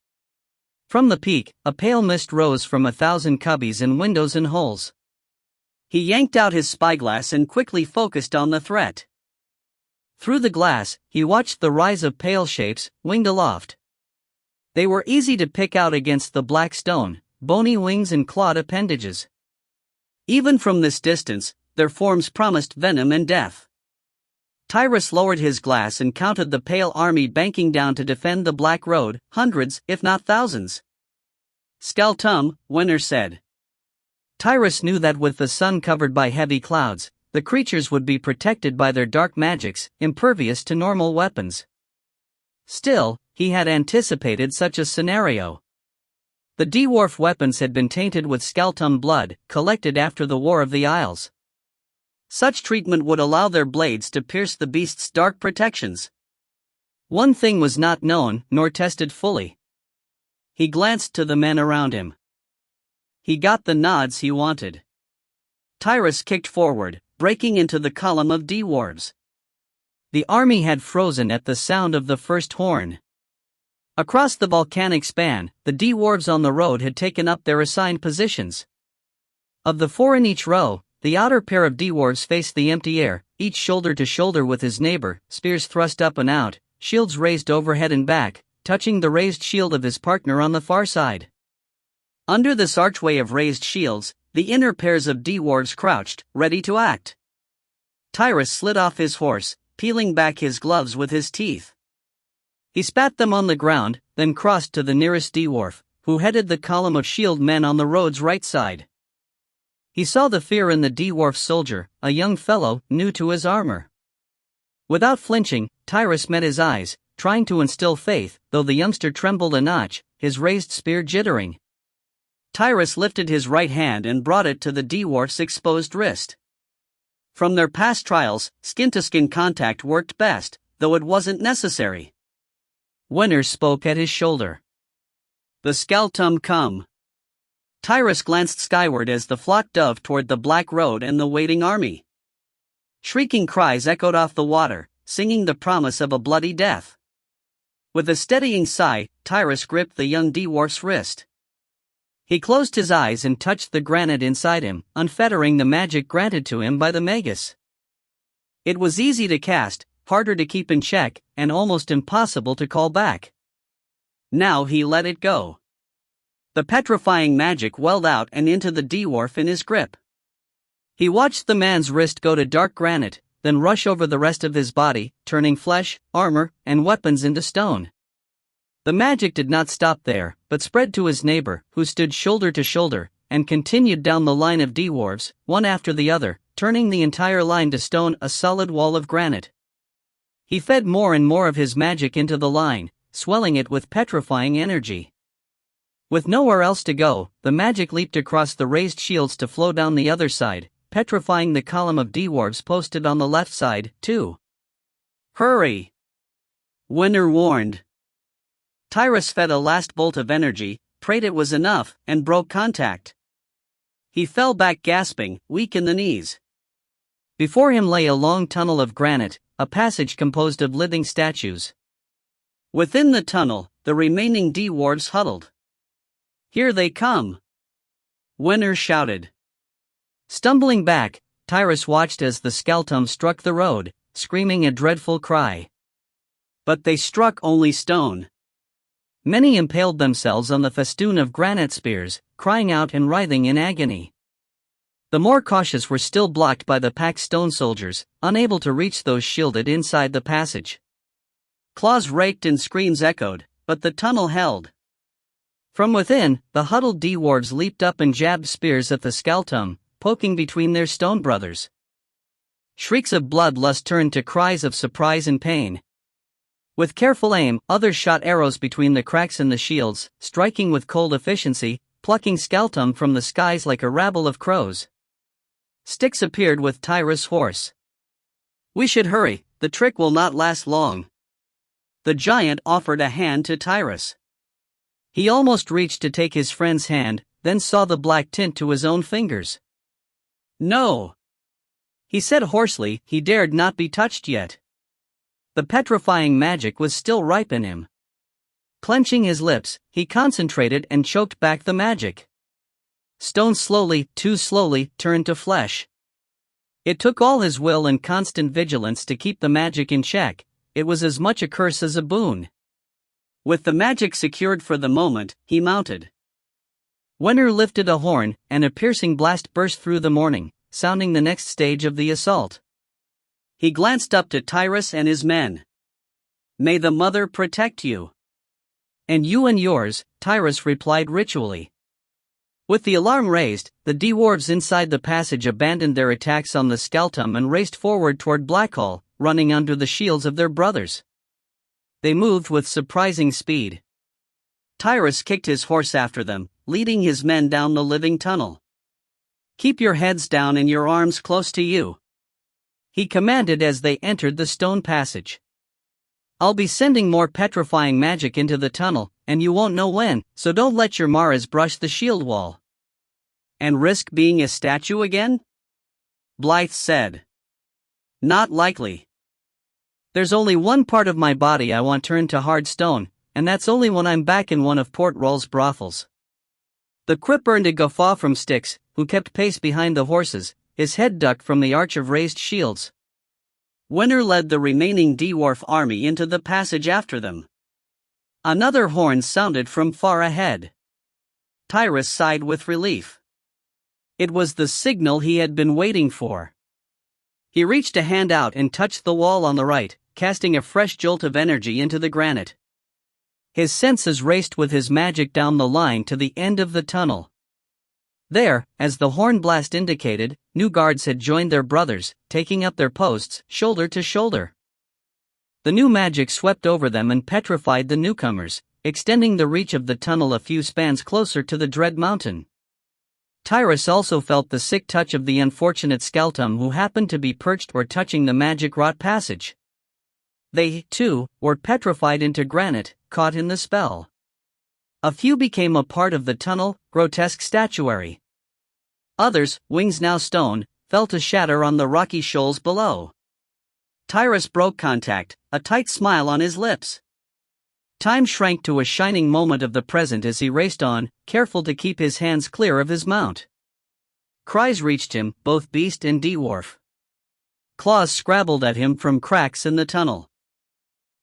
From the peak, a pale mist rose from 1,000 cubbies and windows and holes. He yanked out his spyglass and quickly focused on the threat. Through the glass, he watched the rise of pale shapes, winged aloft. They were easy to pick out against the black stone, bony wings and clawed appendages. Even from this distance, their forms promised venom and death. Tyrus lowered his glass and counted the pale army banking down to defend the Black Road, hundreds, if not thousands. "Skeltum," Winter said. Tyrus knew that with the sun covered by heavy clouds, the creatures would be protected by their dark magics, impervious to normal weapons. Still, he had anticipated such a scenario. The dwarf weapons had been tainted with Skeltum blood, collected after the War of the Isles. Such treatment would allow their blades to pierce the beast's dark protections. One thing was not known, nor tested fully. He glanced to the men around him. He got the nods he wanted. Tyrus kicked forward, breaking into the column of dwarves. The army had frozen at the sound of the first horn. Across the volcanic span, the dwarves on the road had taken up their assigned positions. Of the 4 in each row, the outer pair of dwarves faced the empty air, each shoulder to shoulder with his neighbor, spears thrust up and out, shields raised overhead and back, touching the raised shield of his partner on the far side. Under this archway of raised shields, the inner pairs of dwarves crouched, ready to act. Tyrus slid off his horse, peeling back his gloves with his teeth. He spat them on the ground, then crossed to the nearest dwarf, who headed the column of shield men on the road's right side. He saw the fear in the dwarf soldier, a young fellow, new to his armor. Without flinching, Tyrus met his eyes, trying to instill faith, though the youngster trembled a notch, his raised spear jittering. Tyrus lifted his right hand and brought it to the dwarf's exposed wrist. From their past trials, skin-to-skin contact worked best, though it wasn't necessary. Wenner spoke at his shoulder. "The Skaltum come." Tyrus glanced skyward as the flock dove toward the black road and the waiting army. Shrieking cries echoed off the water, singing the promise of a bloody death. With a steadying sigh, Tyrus gripped the young dwarf's wrist. He closed his eyes and touched the granite inside him, unfettering the magic granted to him by the magus. It was easy to cast, harder to keep in check, and almost impossible to call back. Now he let it go. The petrifying magic welled out and into the dwarf in his grip. He watched the man's wrist go to dark granite, then rush over the rest of his body, turning flesh, armor, and weapons into stone. The magic did not stop there, but spread to his neighbor, who stood shoulder to shoulder, and continued down the line of dwarves, one after the other, turning the entire line to stone, a solid wall of granite. He fed more and more of his magic into the line, swelling it with petrifying energy. With nowhere else to go, the magic leaped across the raised shields to flow down the other side, petrifying the column of dwarves posted on the left side, too. "Hurry!" Wenner warned. Tyrus fed a last bolt of energy, prayed it was enough, and broke contact. He fell back gasping, weak in the knees. Before him lay a long tunnel of granite, a passage composed of living statues. Within the tunnel, the remaining dwarves huddled. "Here they come!" Wenner shouted. Stumbling back, Tyrus watched as the Skaltum struck the road, screaming a dreadful cry. But they struck only stone. Many impaled themselves on the festoon of granite spears, crying out and writhing in agony. The more cautious were still blocked by the packed stone soldiers, unable to reach those shielded inside the passage. Claws raked and screams echoed, but the tunnel held. From within, the huddled dwarves leaped up and jabbed spears at the Skaltum, poking between their stone brothers. Shrieks of bloodlust turned to cries of surprise and pain. With careful aim, others shot arrows between the cracks in the shields, striking with cold efficiency, plucking Skaltum from the skies like a rabble of crows. Sticks appeared with Tyrus' horse. "We should hurry, the trick will not last long." The giant offered a hand to Tyrus. He almost reached to take his friend's hand, then saw the black tint to his own fingers. "No," he said hoarsely, he dared not be touched yet. The petrifying magic was still ripe in him. Clenching his lips, he concentrated and choked back the magic. Stone slowly, too slowly, turned to flesh. It took all his will and constant vigilance to keep the magic in check. It was as much a curse as a boon. With the magic secured for the moment, he mounted. Wenner lifted a horn, and a piercing blast burst through the morning, sounding the next stage of the assault. He glanced up to Tyrus and his men. "May the Mother protect you." "And you and yours," Tyrus replied ritually. With the alarm raised, the dwarves inside the passage abandoned their attacks on the Skaltum and raced forward toward Blackhall, running under the shields of their brothers. They moved with surprising speed. Tyrus kicked his horse after them, leading his men down the living tunnel. "Keep your heads down and your arms close to you," he commanded as they entered the stone passage. "I'll be sending more petrifying magic into the tunnel, and you won't know when, so don't let your maras brush the shield wall." "And risk being a statue again?" Blythe said. "Not likely. There's only one part of my body I want turned to hard stone, and that's only when I'm back in one of Port Roll's brothels." The quip earned a guffaw from Styx, who kept pace behind the horses, his head ducked from the arch of raised shields. Winter led the remaining dwarf army into the passage after them. Another horn sounded from far ahead. Tyrus sighed with relief. It was the signal he had been waiting for. He reached a hand out and touched the wall on the right, casting a fresh jolt of energy into the granite. His senses raced with his magic down the line to the end of the tunnel. There, as the horn blast indicated, new guards had joined their brothers, taking up their posts, shoulder to shoulder. The new magic swept over them and petrified the newcomers, extending the reach of the tunnel a few spans closer to the dread mountain. Tyrus also felt the sick touch of the unfortunate Skeltum who happened to be perched or touching the magic-wrought passage. They, too, were petrified into granite, caught in the spell. A few became a part of the tunnel, grotesque statuary. Others, wings now stone, fell to shatter on the rocky shoals below. Tyrus broke contact, a tight smile on his lips. Time shrank to a shining moment of the present as he raced on, careful to keep his hands clear of his mount. Cries reached him, both beast and dwarf. Claws scrabbled at him from cracks in the tunnel.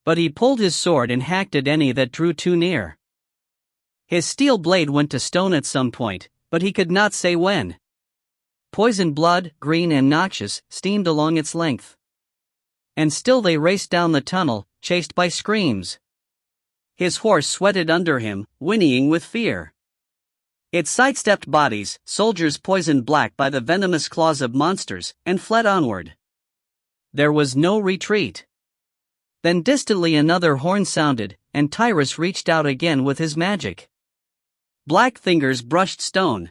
But he pulled his sword and hacked at any that drew too near. His steel blade went to stone at some point, but he could not say when. Poison blood, green and noxious, steamed along its length. And still they raced down the tunnel, chased by screams. His horse sweated under him, whinnying with fear. It sidestepped bodies, soldiers poisoned black by the venomous claws of monsters, and fled onward. There was no retreat. Then distantly another horn sounded, and Tyrus reached out again with his magic. Black fingers brushed stone.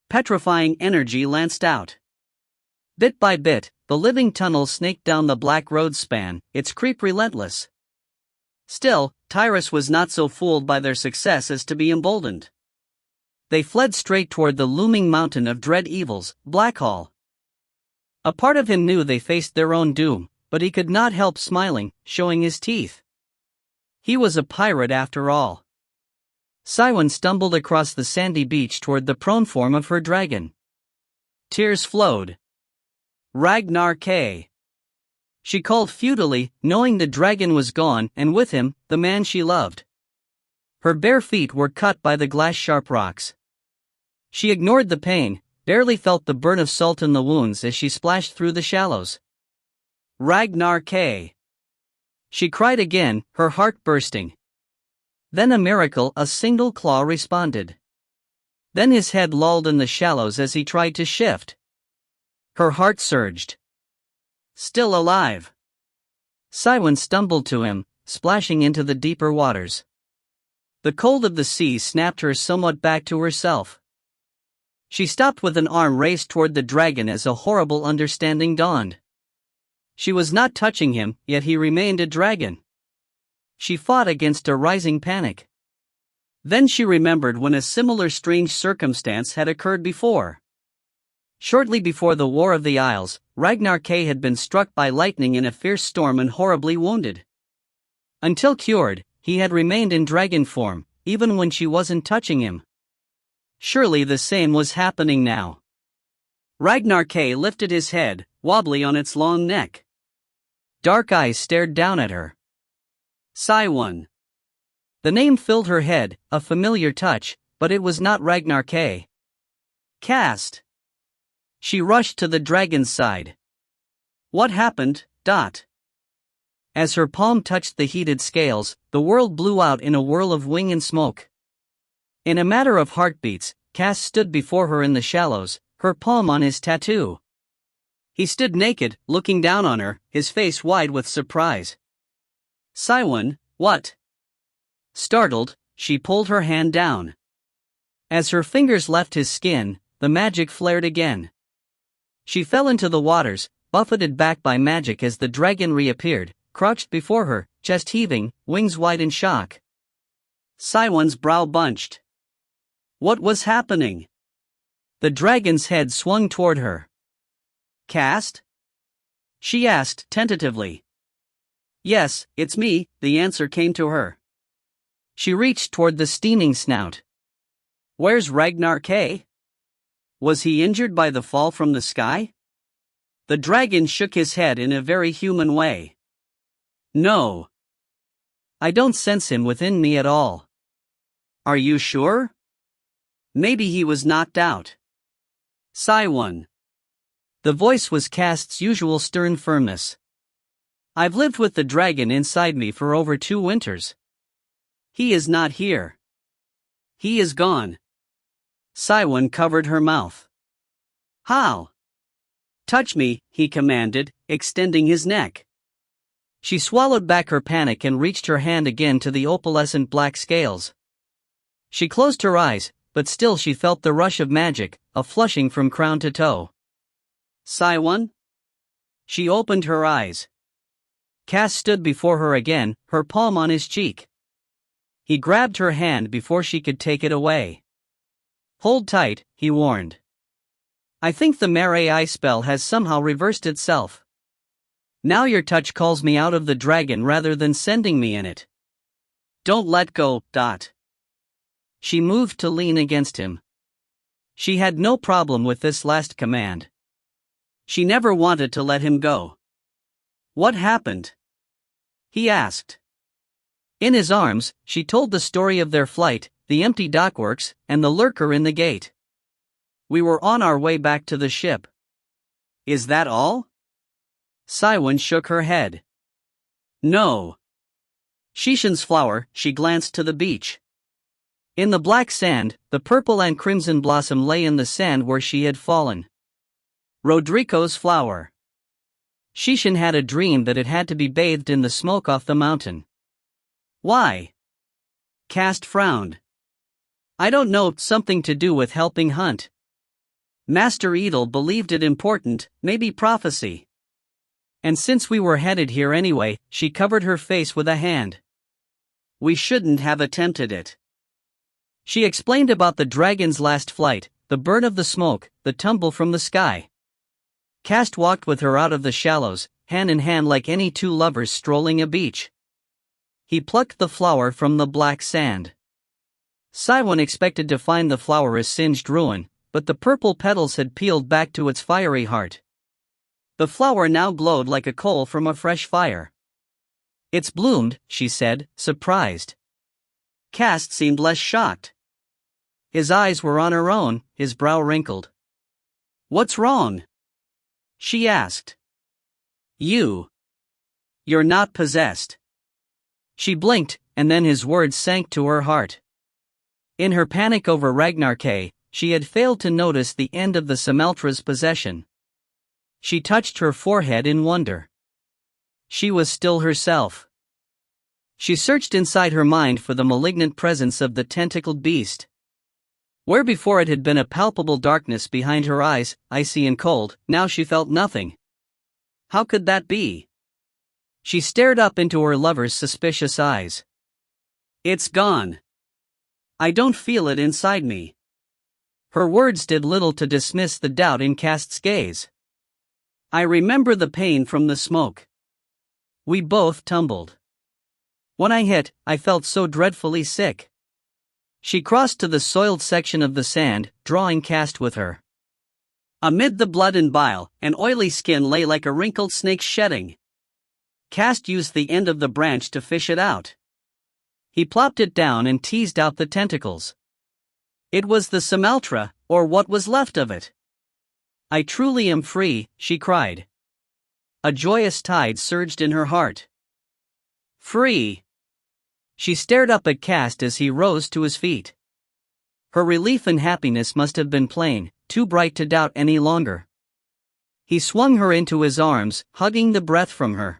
Petrifying energy lanced out. Bit by bit, the living tunnel snaked down the black road span, its creep relentless. Still, Tyrus was not so fooled by their success as to be emboldened. They fled straight toward the looming mountain of dread evils, Blackhall. A part of him knew they faced their own doom, but he could not help smiling, showing his teeth. He was a pirate after all. Siwen stumbled across the sandy beach toward the prone form of her dragon. Tears flowed. Ragnar K. She called futilely, knowing the dragon was gone, and with him, the man she loved. Her bare feet were cut by the glass-sharp rocks. She ignored the pain, barely felt the burn of salt in the wounds as she splashed through the shallows. Ragnar K. She cried again, her heart bursting. Then a miracle, a single claw responded. Then his head lolled in the shallows as he tried to shift. Her heart surged. Still alive. Siwen stumbled to him, splashing into the deeper waters. The cold of the sea snapped her somewhat back to herself. She stopped with an arm raised toward the dragon as a horrible understanding dawned. She was not touching him, yet he remained a dragon. She fought against a rising panic. Then she remembered when a similar strange circumstance had occurred before. Shortly before the War of the Isles, Ragnar K had been struck by lightning in a fierce storm and horribly wounded. Until cured, he had remained in dragon form, even when she wasn't touching him. Surely the same was happening now. Ragnar K lifted his head, wobbly on its long neck. Dark eyes stared down at her. Siwen. The name filled her head, a familiar touch, but it was not Ragnar K. Cast. She rushed to the dragon's side. What happened? As her palm touched the heated scales, the world blew out in a whirl of wing and smoke. In a matter of heartbeats, Cass stood before her in the shallows, her palm on his tattoo. He stood naked, looking down on her, his face wide with surprise. Siwen, what? Startled, she pulled her hand down. As her fingers left his skin, the magic flared again. She fell into the waters, buffeted back by magic as the dragon reappeared, crouched before her, chest heaving, wings wide in shock. Siwen's brow bunched. What was happening? The dragon's head swung toward her. Cast? She asked tentatively. Yes, it's me, the answer came to her. She reached toward the steaming snout. Where's Ragnar K? Was he injured by the fall from the sky? The dragon shook his head in a very human way. No. I don't sense him within me at all. Are you sure? Maybe he was knocked out. Sigh one. The voice was Cast's usual stern firmness. I've lived with the dragon inside me for over 2 winters. He is not here. He is gone. Siwan covered her mouth. How? Touch me, he commanded, extending his neck. She swallowed back her panic and reached her hand again to the opalescent black scales. She closed her eyes, but still she felt the rush of magic, a flushing from crown to toe. Siwan? She opened her eyes. Cass stood before her again, her palm on his cheek. He grabbed her hand before she could take it away. Hold tight, he warned. I think the Mare spell has somehow reversed itself. Now your touch calls me out of the dragon rather than sending me in it. Don't let go, Dot. She moved to lean against him. She had no problem with this last command. She never wanted to let him go. What happened? He asked. In his arms, she told the story of their flight, the empty dockworks, and the lurker in the gate. We were on our way back to the ship. Is that all? Siwan shook her head. No. Shishan's flower, she glanced to the beach. In the black sand, the purple and crimson blossom lay in the sand where she had fallen. Rodrigo's flower. Shishan had a dream that it had to be bathed in the smoke off the mountain. Why? Cast frowned. I don't know, something to do with helping hunt. Master Edel believed it important, maybe prophecy. And since we were headed here anyway, she covered her face with a hand. We shouldn't have attempted it. She explained about the dragon's last flight, the burn of the smoke, the tumble from the sky. Cast walked with her out of the shallows, hand in hand like any 2 lovers strolling a beach. He plucked the flower from the black sand. Siwan expected to find the flower a singed ruin, but the purple petals had peeled back to its fiery heart. The flower now glowed like a coal from a fresh fire. It's bloomed, she said, surprised. Cast seemed less shocked. His eyes were on her own, his brow wrinkled. What's wrong? She asked. You're not possessed. She blinked, and then his words sank to her heart. In her panic over Ragnar K, she had failed to notice the end of the Sameltra's possession. She touched her forehead in wonder. She was still herself. She searched inside her mind for the malignant presence of the tentacled beast. Where before it had been a palpable darkness behind her eyes, icy and cold, now she felt nothing. How could that be? She stared up into her lover's suspicious eyes. It's gone. I don't feel it inside me. Her words did little to dismiss the doubt in Cast's gaze. I remember the pain from the smoke. We both tumbled. When I hit, I felt so dreadfully sick. She crossed to the soiled section of the sand, drawing Cast with her. Amid the blood and bile, an oily skin lay like a wrinkled snake's shedding. Cast used the end of the branch to fish it out. He plopped it down and teased out the tentacles. It was the Sameltra, or what was left of it. I truly am free, she cried. A joyous tide surged in her heart. Free! She stared up at Cast as he rose to his feet. Her relief and happiness must have been plain, too bright to doubt any longer. He swung her into his arms, hugging the breath from her.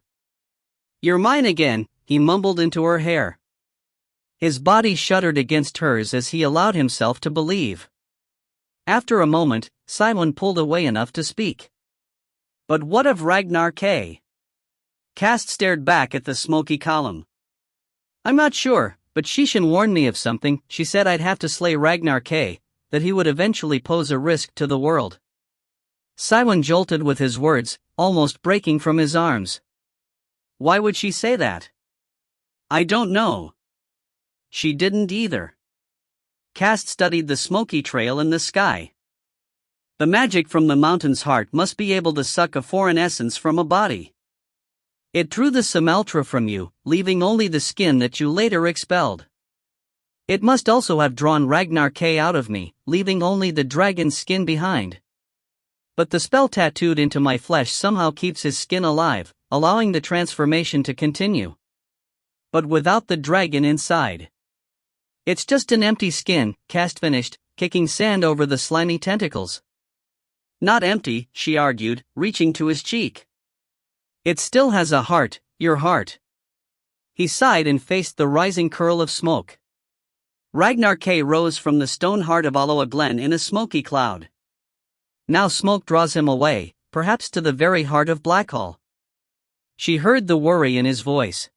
You're mine again, he mumbled into her hair. His body shuddered against hers as he allowed himself to believe. After a moment, Simon pulled away enough to speak. But what of Ragnar K? Cast stared back at the smoky column. I'm not sure, but Shishan warned me of something. She said I'd have to slay Ragnar K, that he would eventually pose a risk to the world. Simon jolted with his words, almost breaking from his arms. Why would she say that? I don't know. She didn't either. Cast studied the smoky trail in the sky. The magic from the mountain's heart must be able to suck a foreign essence from a body. It drew the Samaltra from you, leaving only the skin that you later expelled. It must also have drawn Ragnar K out of me, leaving only the dragon's skin behind. But the spell tattooed into my flesh somehow keeps his skin alive, allowing the transformation to continue. But without the dragon inside. It's just an empty skin, Cast finished, kicking sand over the slimy tentacles. Not empty, she argued, reaching to his cheek. It still has a heart, your heart. He sighed and faced the rising curl of smoke. Ragnar K rose from the stone heart of Aloha Glen in a smoky cloud. Now smoke draws him away, perhaps to the very heart of Blackhall. She heard the worry in his voice.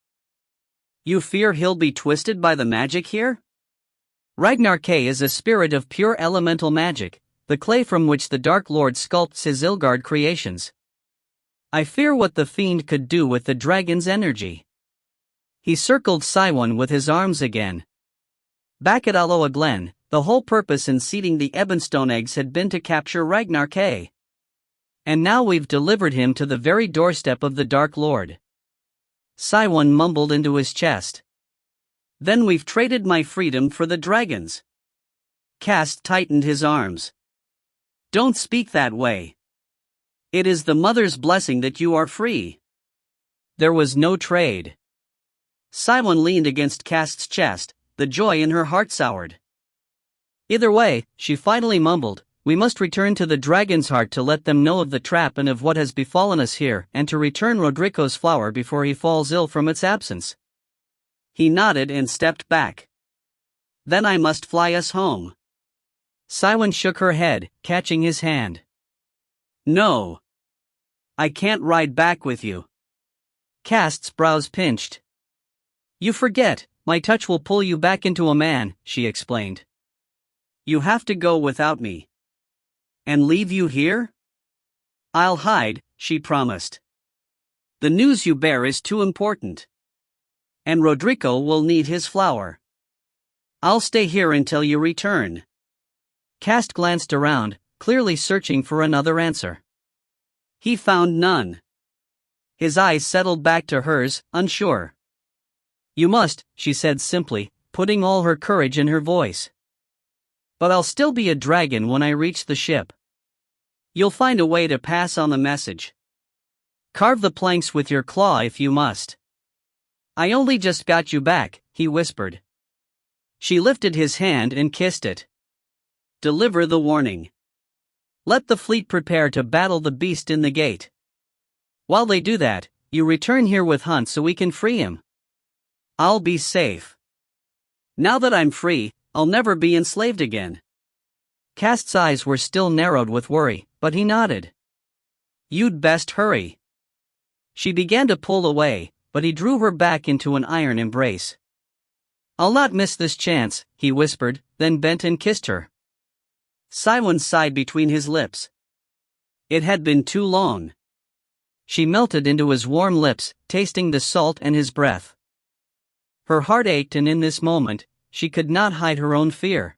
You fear he'll be twisted by the magic here? Ragnar K is a spirit of pure elemental magic, the clay from which the Dark Lord sculpts his Ilgard creations. I fear what the fiend could do with the dragon's energy. He circled Siwon with his arms again. Back at Aloha Glen, the whole purpose in seeding the Ebonstone eggs had been to capture Ragnar K. And now we've delivered him to the very doorstep of the Dark Lord. Siwon mumbled into his chest. Then we've traded my freedom for the dragon's. Cast tightened his arms. Don't speak that way. It is the mother's blessing that you are free. There was no trade. Siwon leaned against Cast's chest, the joy in her heart soured. Either way, she finally mumbled, we must return to the dragon's heart to let them know of the trap and of what has befallen us here, and to return Rodrigo's flower before he falls ill from its absence. He nodded and stepped back. Then I must fly us home. Siwon shook her head, catching his hand. No. I can't ride back with you. Cast's brows pinched. You forget, my touch will pull you back into a man, she explained. You have to go without me. And leave you here? I'll hide, she promised. The news you bear is too important. And Rodrigo will need his flower. I'll stay here until you return. Cast glanced around, clearly searching for another answer. He found none. His eyes settled back to hers, unsure. You must, she said simply, putting all her courage in her voice. But I'll still be a dragon when I reach the ship. You'll find a way to pass on the message. Carve the planks with your claw if you must. I only just got you back, he whispered. She lifted his hand and kissed it. Deliver the warning. Let the fleet prepare to battle the beast in the gate. While they do that, you return here with Hunt so we can free him. I'll be safe. Now that I'm free, I'll never be enslaved again. Cast's eyes were still narrowed with worry, but he nodded. You'd best hurry. She began to pull away, but he drew her back into an iron embrace. I'll not miss this chance, he whispered, then bent and kissed her. Siwon sighed between his lips. It had been too long. She melted into his warm lips, tasting the salt and his breath. Her heart ached, and in this moment, she could not hide her own fear.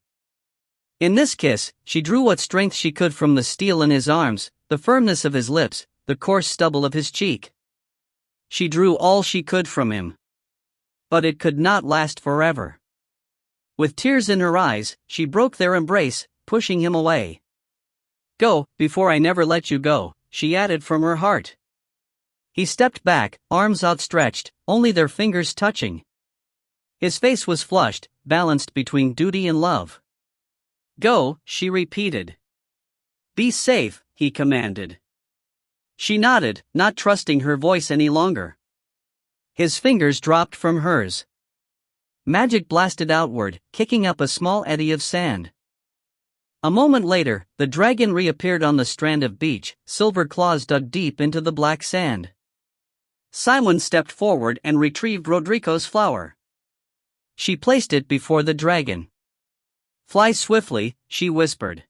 In this kiss, she drew what strength she could from the steel in his arms, the firmness of his lips, the coarse stubble of his cheek. She drew all she could from him. But it could not last forever. With tears in her eyes, she broke their embrace, pushing him away. Go, before I never let you go, she added from her heart. He stepped back, arms outstretched, only their fingers touching. His face was flushed, balanced between duty and love. Go, she repeated. Be safe, he commanded. She nodded, not trusting her voice any longer. His fingers dropped from hers. Magic blasted outward, kicking up a small eddy of sand. A moment later, the dragon reappeared on the strand of beach, silver claws dug deep into the black sand. Siwon stepped forward and retrieved Rodrigo's flower. She placed it before the dragon. Fly swiftly, she whispered.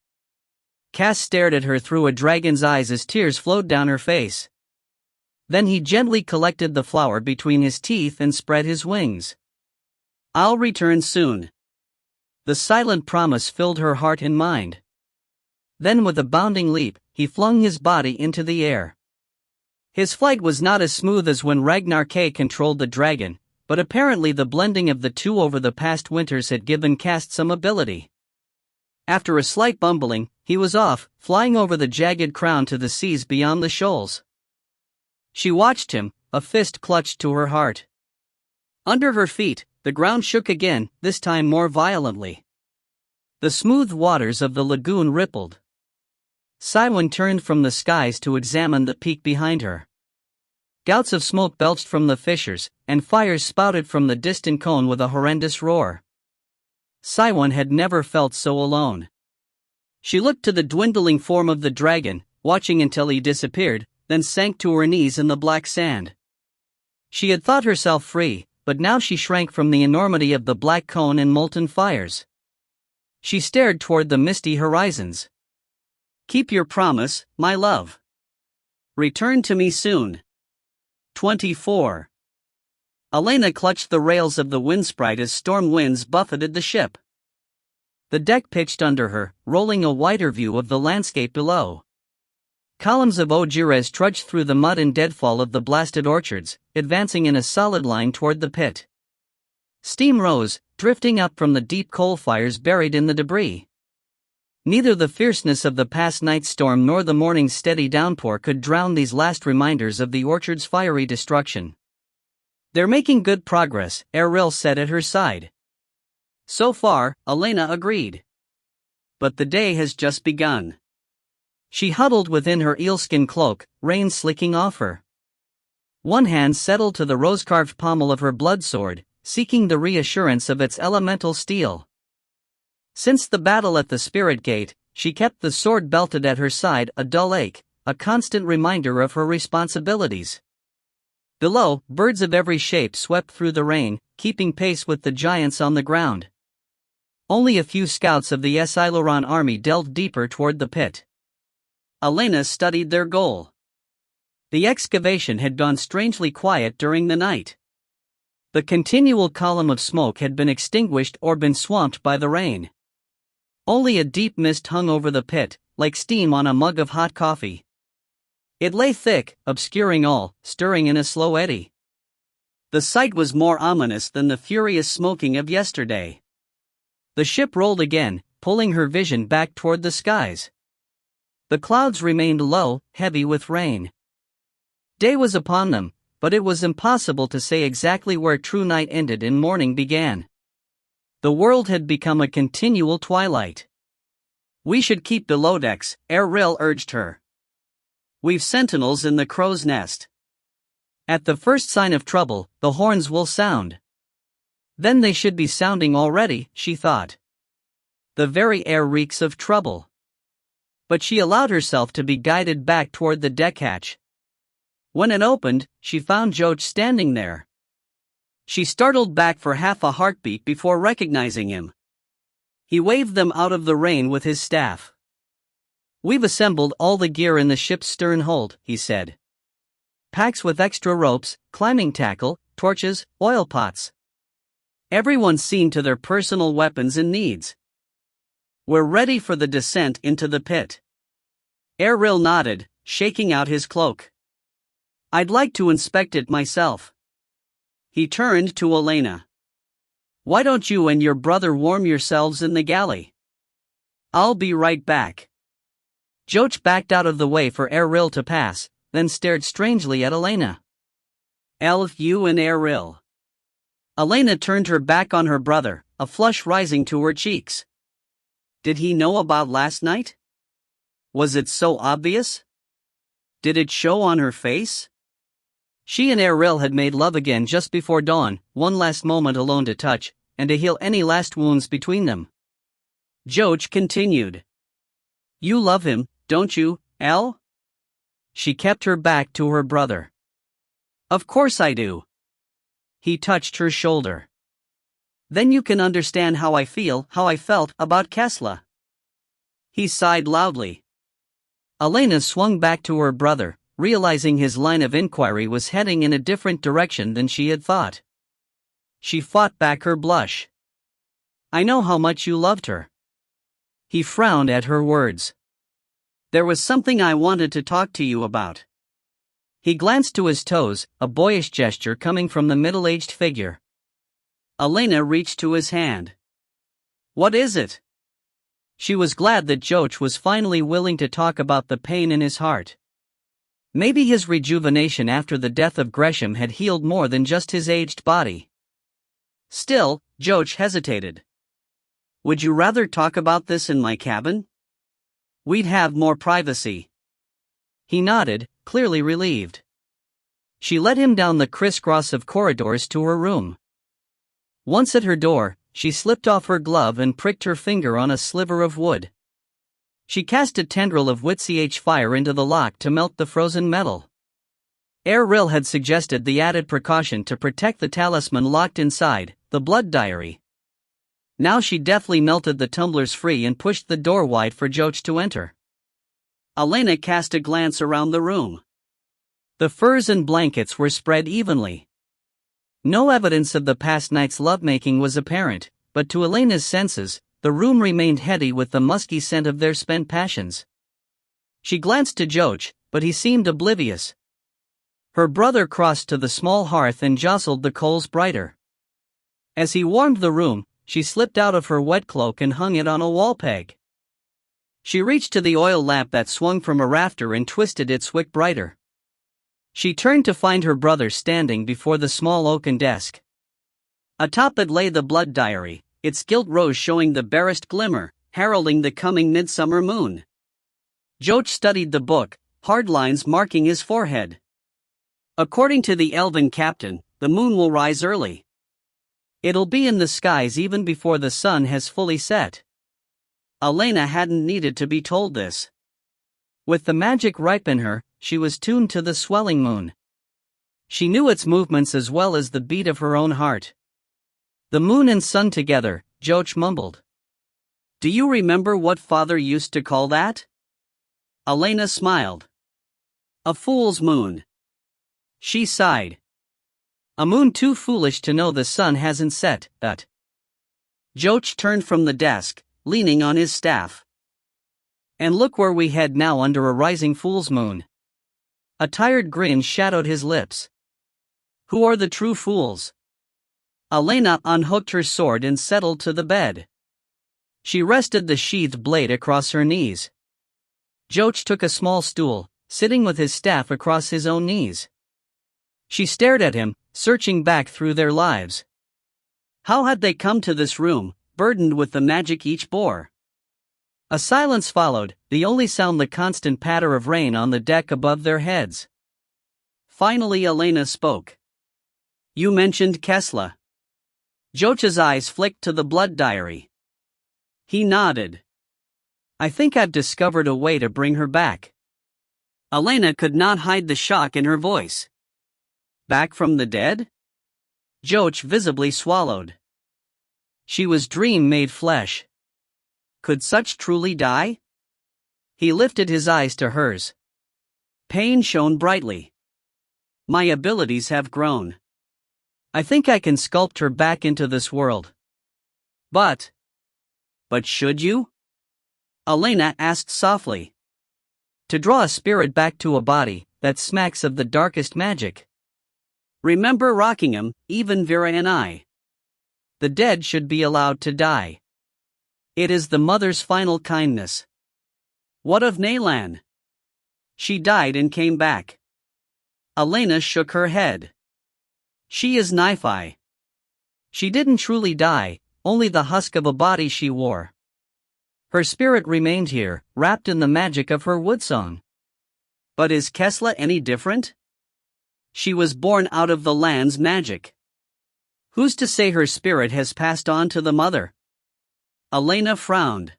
Cass stared at her through a dragon's eyes as tears flowed down her face. Then he gently collected the flower between his teeth and spread his wings. I'll return soon. The silent promise filled her heart and mind. Then with a bounding leap, he flung his body into the air. His flight was not as smooth as when Ragnar K controlled the dragon, but apparently the blending of the two over the past winters had given Cast some ability. After a slight bumbling, he was off, flying over the jagged crown to the seas beyond the shoals. She watched him, a fist clutched to her heart. Under her feet, the ground shook again, this time more violently. The smooth waters of the lagoon rippled. Cywin turned from the skies to examine the peak behind her. Gouts of smoke belched from the fissures, and fires spouted from the distant cone with a horrendous roar. Cywin had never felt so alone. She looked to the dwindling form of the dragon, watching until he disappeared, then sank to her knees in the black sand. She had thought herself free, but now she shrank from the enormity of the black cone and molten fires. She stared toward the misty horizons. "Keep your promise, my love. Return to me soon." 24. Elena clutched the rails of the windsprite as storm winds buffeted the ship. The deck pitched under her, rolling a wider view of the landscape below. Columns of ogiers trudged through the mud and deadfall of the blasted orchards, advancing in a solid line toward the pit. Steam rose, drifting up from the deep coal fires buried in the debris. Neither the fierceness of the past night's storm nor the morning's steady downpour could drown these last reminders of the orchard's fiery destruction. "They're making good progress," Erril said at her side. "So far," Elena agreed. "But the day has just begun." She huddled within her eelskin cloak, rain slicking off her. One hand settled to the rose-carved pommel of her blood sword, seeking the reassurance of its elemental steel. Since the battle at the Spirit Gate, she kept the sword belted at her side, a dull ache, a constant reminder of her responsibilities. Below, birds of every shape swept through the rain, keeping pace with the giants on the ground. Only a few scouts of the Esiloran army delved deeper toward the pit. Elena studied their goal. The excavation had gone strangely quiet during the night. The continual column of smoke had been extinguished or been swamped by the rain. Only a deep mist hung over the pit, like steam on a mug of hot coffee. It lay thick, obscuring all, stirring in a slow eddy. The sight was more ominous than the furious smoking of yesterday. The ship rolled again, pulling her vision back toward the skies. The clouds remained low, heavy with rain. Day was upon them, but it was impossible to say exactly where true night ended and morning began. The world had become a continual twilight. "We should keep below decks," Erril urged her. "We've sentinels in the crow's nest. At the first sign of trouble, the horns will sound." Then they should be sounding already, she thought. The very air reeks of trouble. But she allowed herself to be guided back toward the deck hatch. When it opened, she found Joach standing there. She startled back for half a heartbeat before recognizing him. He waved them out of the rain with his staff. "We've assembled all the gear in the ship's stern hold," he said. "Packs with extra ropes, climbing tackle, torches, oil pots. Everyone's seen to their personal weapons and needs. We're ready for the descent into the pit." Erril nodded, shaking out his cloak. "I'd like to inspect it myself." He turned to Elena. "Why don't you and your brother warm yourselves in the galley? I'll be right back." Joach backed out of the way for Erril to pass, then stared strangely at Elena. "Elf, you and Erril." Elena turned her back on her brother, a flush rising to her cheeks. Did he know about last night? Was it so obvious? Did it show on her face? She and Erril had made love again just before dawn, one last moment alone to touch, and to heal any last wounds between them. Joach continued. "You love him, don't you, El?" She kept her back to her brother. "Of course I do." He touched her shoulder. "Then you can understand how I felt about Kesla." He sighed loudly. Elena swung back to her brother, realizing his line of inquiry was heading in a different direction than she had thought. She fought back her blush. I know how much you loved her." He frowned at her words. "There was something I wanted to talk to you about." He glanced to his toes, a boyish gesture coming from the middle-aged figure. Elena reached to his hand. "What is it?" She was glad that Joch was finally willing to talk about the pain in his heart. Maybe his rejuvenation after the death of Gresham had healed more than just his aged body. Still, Joch hesitated. "Would you rather talk about this in my cabin? We'd have more privacy." He nodded, clearly relieved. She led him down the crisscross of corridors to her room. Once at her door, she slipped off her glove and pricked her finger on a sliver of wood. She cast a tendril of witch fire into the lock to melt the frozen metal. Erril had suggested the added precaution to protect the talisman locked inside, the blood diary. Now she deftly melted the tumblers free and pushed the door wide for Joch to enter. Elena cast a glance around the room. The furs and blankets were spread evenly. No evidence of the past night's lovemaking was apparent, but to Elena's senses, the room remained heady with the musky scent of their spent passions. She glanced to Joch, but he seemed oblivious. Her brother crossed to the small hearth and jostled the coals brighter. As he warmed the room, she slipped out of her wet cloak and hung it on a wall peg. She reached to the oil lamp that swung from a rafter and twisted its wick brighter. She turned to find her brother standing before the small oaken desk. Atop it lay the blood diary, its gilt rose showing the barest glimmer, heralding the coming midsummer moon. Joch studied the book, hard lines marking his forehead. "According to the elven captain, the moon will rise early. It'll be in the skies even before the sun has fully set." Elena hadn't needed to be told this. With the magic ripe in her, she was tuned to the swelling moon. She knew its movements as well as the beat of her own heart. "The moon and sun together," Joch mumbled. "Do you remember what father used to call that?" Elena smiled. "A fool's moon." She sighed. "A moon too foolish to know the sun hasn't set, but." Joch turned from the desk, leaning on his staff. "And look where we head now under a rising fool's moon." A tired grin shadowed his lips. "Who are the true fools?" Elena unhooked her sword and settled to the bed. She rested the sheathed blade across her knees. Joch took a small stool, sitting with his staff across his own knees. She stared at him, searching back through their lives. How had they come to this room, burdened with the magic each bore? A silence followed, the only sound the constant patter of rain on the deck above their heads. Finally Elena spoke. "You mentioned Kesla." Joch's eyes flicked to the blood diary. He nodded. "I think I've discovered a way to bring her back." Elena could not hide the shock in her voice. "Back from the dead?" Joch visibly swallowed. She was dream made flesh. Could such truly die? He lifted his eyes to hers. Pain shone brightly. "My abilities have grown. I think I can sculpt her back into this world." But should you?" Elena asked softly. "To draw a spirit back to a body, that smacks of the darkest magic. Remember Rockingham, even Vera and I. The dead should be allowed to die. It is the mother's final kindness. What of Naylan? She died and came back." Elena shook her head. "She is Nephi. She didn't truly die, only the husk of a body she wore. Her spirit remained here, wrapped in the magic of her woodsong." "But is Kesla any different? She was born out of the land's magic. Who's to say her spirit has passed on to the mother?" Elena frowned.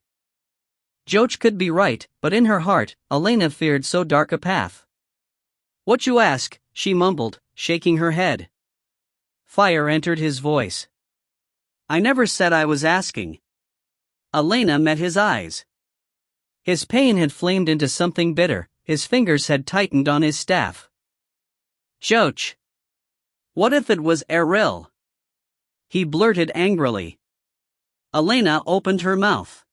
Joch could be right, but in her heart, Elena feared so dark a path. "What you ask?" she mumbled, shaking her head. Fire entered his voice. "I never said I was asking." Elena met his eyes. His pain had flamed into something bitter, his fingers had tightened on his staff. "Joch! What if it was Erril?" He blurted angrily. Elena opened her mouth.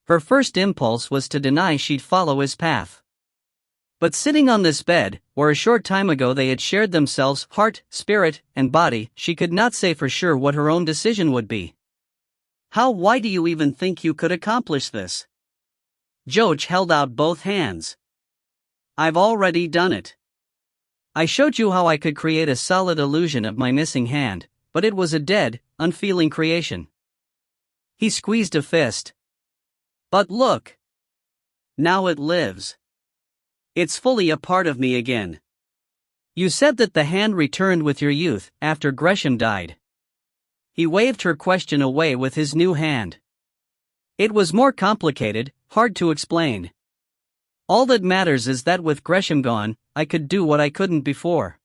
Her first impulse was to deny she'd follow his path. But sitting on this bed, where a short time ago they had shared themselves, heart, spirit, and body, she could not say for sure what her own decision would be. Why do you even think you could accomplish this? Joach held out both hands. I've already done it. I showed you how I could create a solid illusion of my missing hand, but it was a dead, unfeeling creation. He squeezed a fist. But look! Now it lives. It's fully a part of me again. You said that the hand returned with your youth, after Gresham died. He waved her question away with his new hand. It was more complicated, hard to explain. All that matters is that with Gresham gone, I could do what I couldn't before.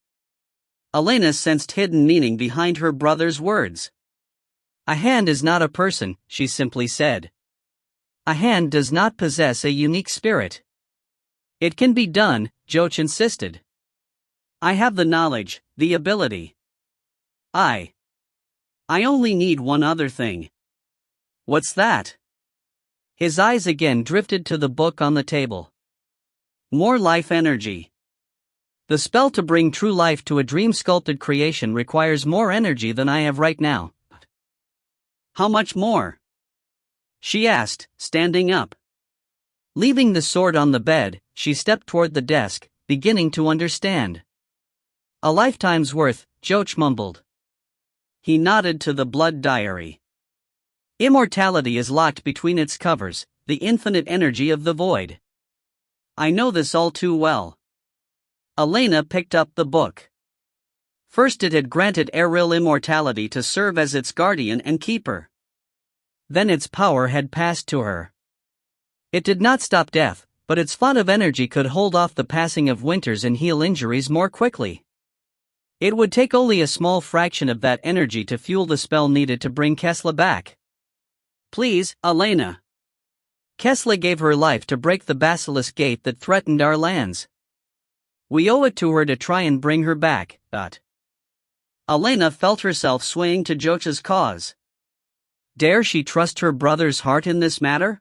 Elena sensed hidden meaning behind her brother's words. A hand is not a person, she simply said. A hand does not possess a unique spirit. It can be done, Joach insisted. I have the knowledge, the ability. I only need one other thing. What's that? His eyes again drifted to the book on the table. More life energy. The spell to bring true life to a dream-sculpted creation requires more energy than I have right now. How much more? She asked, standing up. Leaving the sword on the bed, she stepped toward the desk, beginning to understand. A lifetime's worth, Joach mumbled. He nodded to the blood diary. Immortality is locked between its covers, the infinite energy of the void. I know this all too well. Elena picked up the book. First it had granted Eril immortality to serve as its guardian and keeper. Then its power had passed to her. It did not stop death, but its font of energy could hold off the passing of winters and heal injuries more quickly. It would take only a small fraction of that energy to fuel the spell needed to bring Kesla back. Please, Elena. Kesla gave her life to break the basilisk gate that threatened our lands. We owe it to her to try and bring her back, but... Elena felt herself swaying to Joach's cause. Dare she trust her brother's heart in this matter?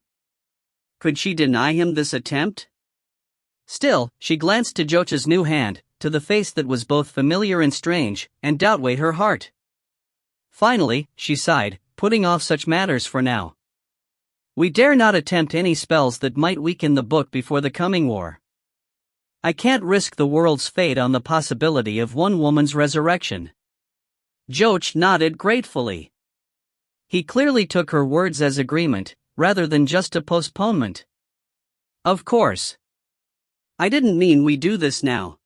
Could she deny him this attempt? Still, she glanced to Joach's new hand, to the face that was both familiar and strange, and doubt weighed her heart. Finally, she sighed, putting off such matters for now. We dare not attempt any spells that might weaken the book before the coming war. I can't risk the world's fate on the possibility of one woman's resurrection. Joach nodded gratefully. He clearly took her words as agreement, rather than just a postponement. Of course. I didn't mean we do this now.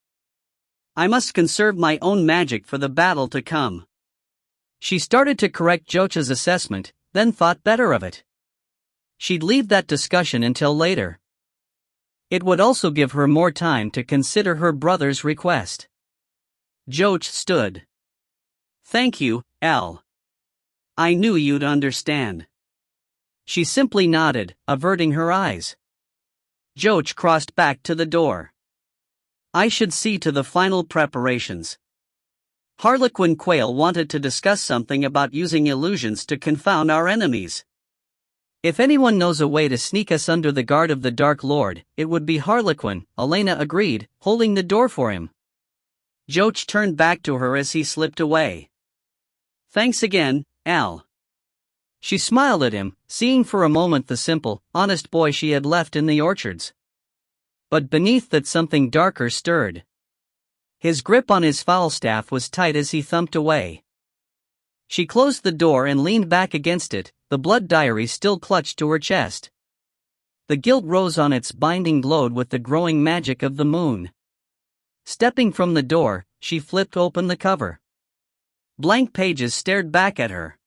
I must conserve my own magic for the battle to come. She started to correct Joach's assessment, then thought better of it. She'd leave that discussion until later. It would also give her more time to consider her brother's request. Joach stood. Thank you, Elle. I knew you'd understand. She simply nodded, averting her eyes. Joach crossed back to the door. I should see to the final preparations. Harlequin Quail wanted to discuss something about using illusions to confound our enemies. If anyone knows a way to sneak us under the guard of the Dark Lord, it would be Harlequin, Elena agreed, holding the door for him. Joach turned back to her as he slipped away. Thanks again, Al. She smiled at him, seeing for a moment the simple, honest boy she had left in the orchards. But beneath that something darker stirred. His grip on his foul-staff was tight as he thumped away. She closed the door and leaned back against it, the blood diary still clutched to her chest. The gilt rose on its binding glowed with the growing magic of the moon. Stepping from the door, she flipped open the cover. Blank pages stared back at her.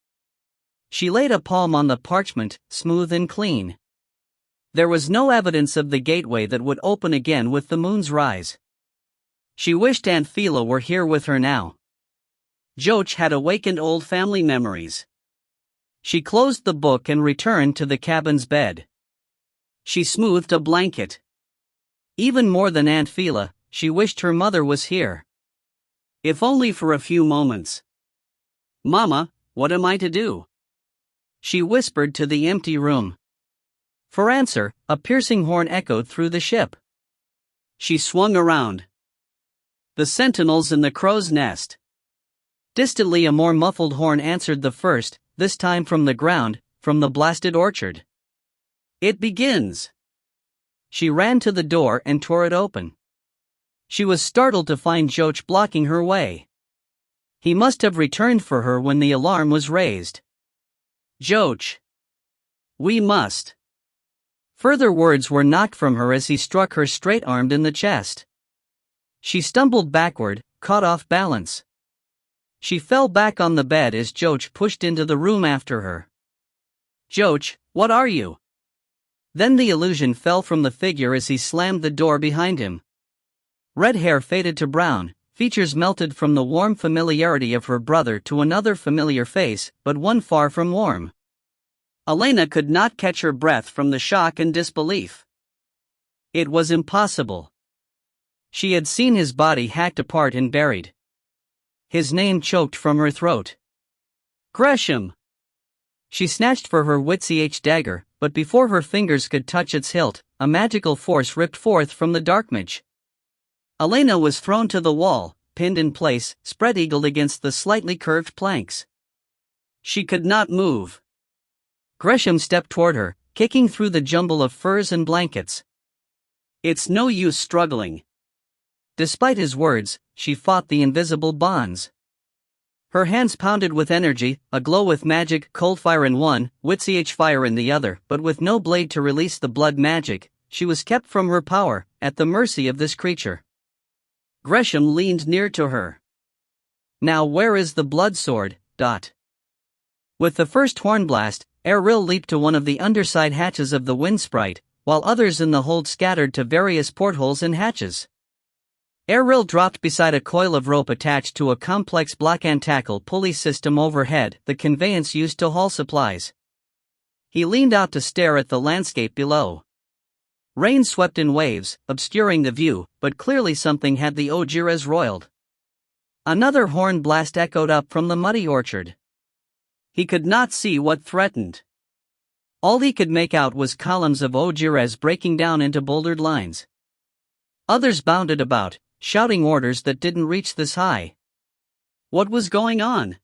She laid a palm on the parchment, smooth and clean. There was no evidence of the gateway that would open again with the moon's rise. She wished Aunt Phila were here with her now. Joach had awakened old family memories. She closed the book and returned to the cabin's bed. She smoothed a blanket. Even more than Aunt Phila, she wished her mother was here. If only for a few moments. Mama, what am I to do? she whispered to the empty room. For answer, a piercing horn echoed through the ship. She swung around. The sentinels in the crow's nest. Distantly, a more muffled horn answered the first, this time from the ground, from the blasted orchard. It begins! She ran to the door and tore it open. She was startled to find Joach blocking her way. He must have returned for her when the alarm was raised. Joach! We must! Further words were knocked from her as he struck her straight-armed in the chest. She stumbled backward, caught off balance. She fell back on the bed as Joach pushed into the room after her. Joach, what are you? Then the illusion fell from the figure as he slammed the door behind him. Red hair faded to brown, features melted from the warm familiarity of her brother to another familiar face, but one far from warm. Elena could not catch her breath from the shock and disbelief. It was impossible. She had seen his body hacked apart and buried. His name choked from her throat. Gresham! She snatched for her witch dagger, but before her fingers could touch its hilt, a magical force ripped forth from the darkmage. Elena was thrown to the wall, pinned in place, spread-eagled against the slightly curved planks. She could not move. Gresham stepped toward her, kicking through the jumble of furs and blankets. It's no use struggling. Despite his words, she fought the invisible bonds. Her hands pounded with energy, aglow with magic, cold fire in one, witch fire in the other, but with no blade to release the blood magic, she was kept from her power, at the mercy of this creature. Gresham leaned near to her. Now where is the blood sword? With the first horn blast, Erril leaped to one of the underside hatches of the wind sprite, while others in the hold scattered to various portholes and hatches. Erril dropped beside a coil of rope attached to a complex block and tackle pulley system overhead, the conveyance used to haul supplies. He leaned out to stare at the landscape below. Rain swept in waves, obscuring the view, but clearly something had the Ogiras roiled. Another horn blast echoed up from the muddy orchard. He could not see what threatened. All he could make out was columns of Ogiras breaking down into bouldered lines. Others bounded about, shouting orders that didn't reach this high. What was going on?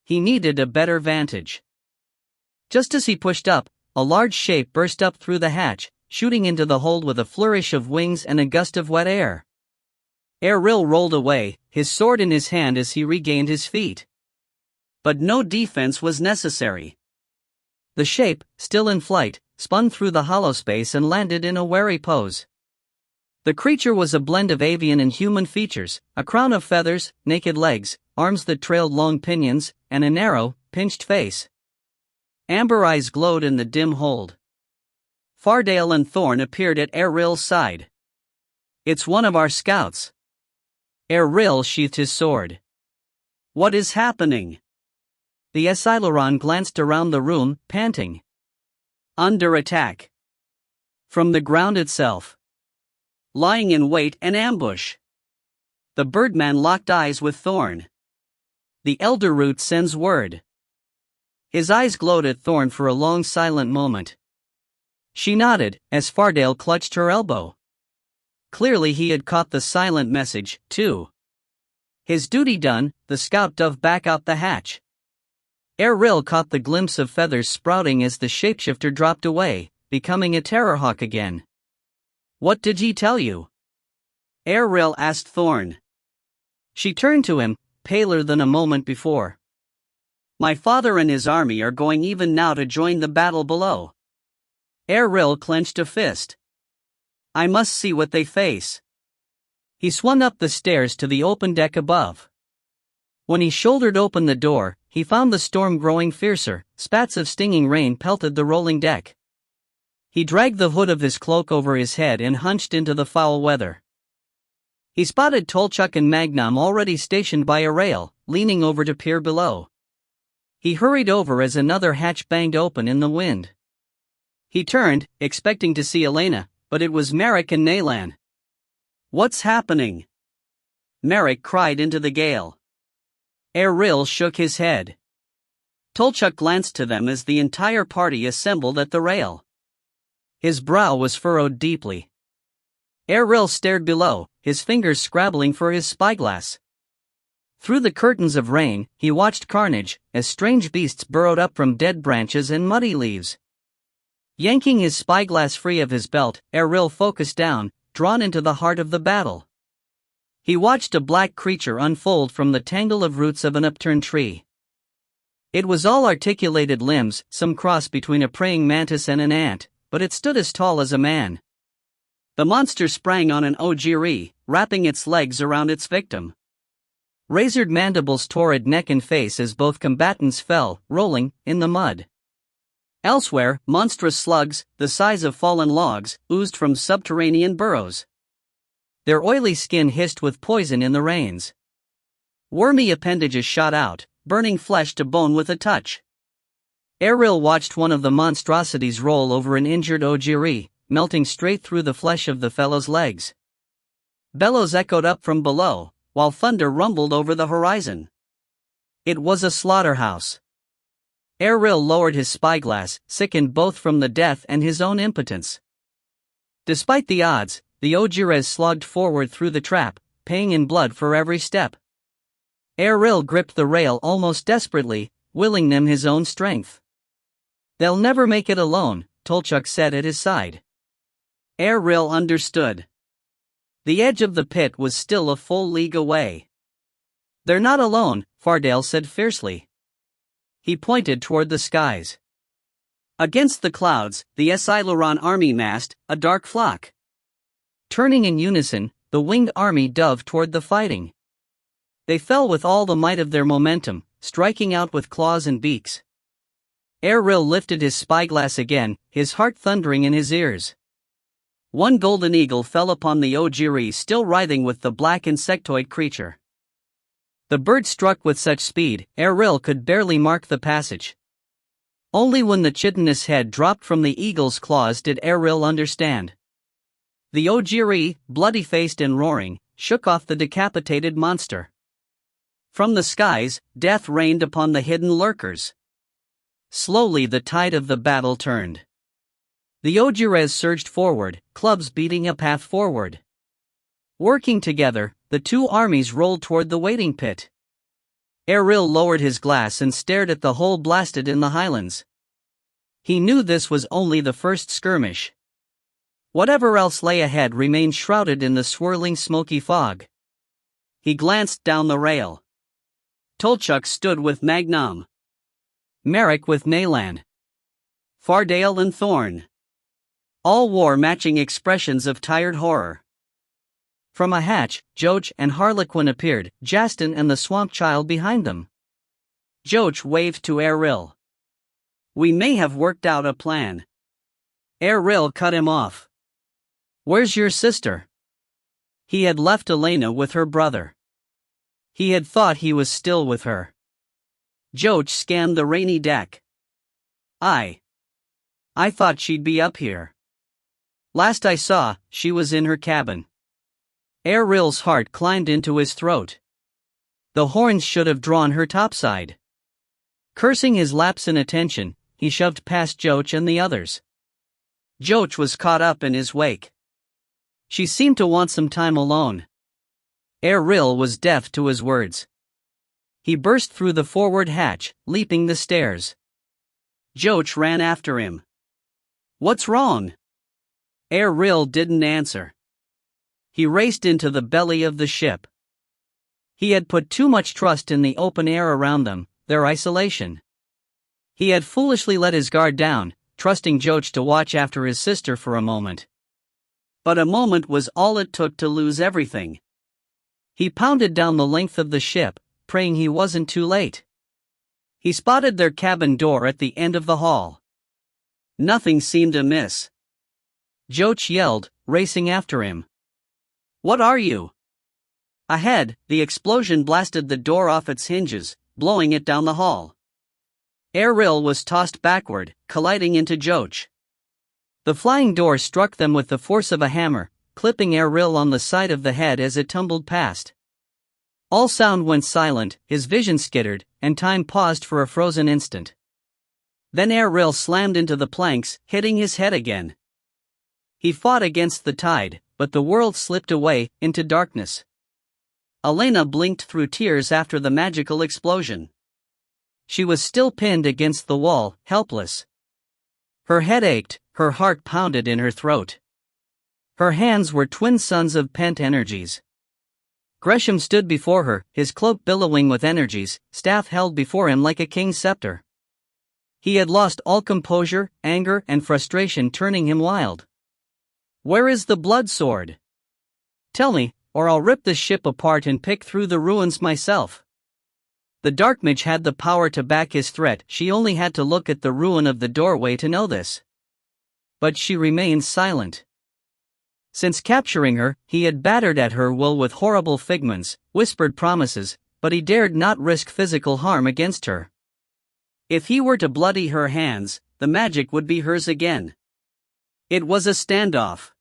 He needed a better vantage. Just as he pushed up, a large shape burst up through the hatch, shooting into the hold with a flourish of wings and a gust of wet air. Erril rolled away, his sword in his hand as he regained his feet. But no defense was necessary. The shape, still in flight, spun through the hollow space and landed in a wary pose. The creature was a blend of avian and human features, a crown of feathers, naked legs, arms that trailed long pinions, and a narrow, pinched face. Amber eyes glowed in the dim hold. Fardale and Thorn appeared at Erril's side. It's one of our scouts. Erril sheathed his sword. What is happening? The Esileron glanced around the room, panting. Under attack. From the ground itself. Lying in wait and ambush. The birdman locked eyes with Thorn. The elder root sends word. His eyes glowed at Thorn for a long silent moment. She nodded, as Fardale clutched her elbow. Clearly he had caught the silent message, too. His duty done, the scout dove back out the hatch. Erril caught the glimpse of feathers sprouting as the shapeshifter dropped away, becoming a terrorhawk again. What did he tell you? Erril asked Thorn. She turned to him, paler than a moment before. My father and his army are going even now to join the battle below. Erril clenched a fist. I must see what they face. He swung up the stairs to the open deck above. When he shouldered open the door, he found the storm growing fiercer, spats of stinging rain pelted the rolling deck. He dragged the hood of his cloak over his head and hunched into the foul weather. He spotted Tolchuk and Magnum already stationed by a rail, leaning over to peer below. He hurried over as another hatch banged open in the wind. He turned, expecting to see Elena, but it was Merrick and Nalan. What's happening? Merrick cried into the gale. Erril shook his head. Tolchuk glanced to them as the entire party assembled at the rail. His brow was furrowed deeply. Erril stared below, his fingers scrabbling for his spyglass. Through the curtains of rain, he watched carnage, as strange beasts burrowed up from dead branches and muddy leaves. Yanking his spyglass free of his belt, Erril focused down, drawn into the heart of the battle. He watched a black creature unfold from the tangle of roots of an upturned tree. It was all articulated limbs, some cross between a praying mantis and an ant, but it stood as tall as a man. The monster sprang on an ojiri, wrapping its legs around its victim. Razored mandibles tore at neck and face as both combatants fell, rolling, in the mud. Elsewhere, monstrous slugs, the size of fallen logs, oozed from subterranean burrows. Their oily skin hissed with poison in the rains. Wormy appendages shot out, burning flesh to bone with a touch. Erril watched one of the monstrosities roll over an injured ojiri, melting straight through the flesh of the fellow's legs. Bellows echoed up from below, while thunder rumbled over the horizon. It was a slaughterhouse. Erril lowered his spyglass, sickened both from the death and his own impotence. Despite the odds, the ojires slogged forward through the trap, paying in blood for every step. Erril gripped the rail almost desperately, willing them his own strength. "They'll never make it alone," Tolchuk said at his side. Erril understood. The edge of the pit was still a full league away. "They're not alone," Fardale said fiercely. He pointed toward the skies. Against the clouds, the Esiluran army massed, a dark flock. Turning in unison, the winged army dove toward the fighting. They fell with all the might of their momentum, striking out with claws and beaks. Erril lifted his spyglass again, his heart thundering in his ears. One golden eagle fell upon the ojiri still writhing with the black insectoid creature. The bird struck with such speed, Erril could barely mark the passage. Only when the chitinous head dropped from the eagle's claws did Erril understand. The ojiri, bloody-faced and roaring, shook off the decapitated monster. From the skies, death rained upon the hidden lurkers. Slowly the tide of the battle turned. The ojires surged forward, clubs beating a path forward. Working together, the two armies rolled toward the waiting pit. Erril lowered his glass and stared at the hole blasted in the highlands. He knew this was only the first skirmish. Whatever else lay ahead remained shrouded in the swirling smoky fog. He glanced down the rail. Tolchuk stood with Magnum. Merrick with Nalan. Fardale and Thorn. All wore matching expressions of tired horror. From a hatch, Joach and Harlequin appeared, Jastin and the swamp child behind them. Joach waved to Erril. "We may have worked out a plan." Erril cut him off. "Where's your sister?" He had left Elena with her brother. He had thought he was still with her. Joach scanned the rainy deck. I thought she'd be up here. Last I saw, she was in her cabin." Erril's heart climbed into his throat. The horns should have drawn her topside. Cursing his lapse in attention, he shoved past Joach and the others. Joach was caught up in his wake. She seemed to want some time alone. Erril was deaf to his words. He burst through the forward hatch, leaping the stairs. Joach ran after him. "What's wrong?" Erril didn't answer. He raced into the belly of the ship. He had put too much trust in the open air around them, their isolation. He had foolishly let his guard down, trusting Joach to watch after his sister for a moment. But a moment was all it took to lose everything. He pounded down the length of the ship, praying he wasn't too late. He spotted their cabin door at the end of the hall. Nothing seemed amiss. Joach yelled, racing after him. "What are you?" Ahead, the explosion blasted the door off its hinges, blowing it down the hall. Erril was tossed backward, colliding into Joach. The flying door struck them with the force of a hammer, clipping Erril on the side of the head as it tumbled past. All sound went silent, his vision skittered, and time paused for a frozen instant. Then Ariel slammed into the planks, hitting his head again. He fought against the tide, but the world slipped away, into darkness. Elena blinked through tears after the magical explosion. She was still pinned against the wall, helpless. Her head ached, her heart pounded in her throat. Her hands were twin suns of pent energies. Gresham stood before her, his cloak billowing with energies, staff held before him like a king's scepter. He had lost all composure, anger, and frustration turning him wild. "Where is the blood sword? Tell me, or I'll rip this ship apart and pick through the ruins myself." The dark mage had the power to back his threat, she only had to look at the ruin of the doorway to know this. But she remained silent. Since capturing her, he had battered at her will with horrible figments, whispered promises, but he dared not risk physical harm against her. If he were to bloody her hands, the magic would be hers again. It was a standoff.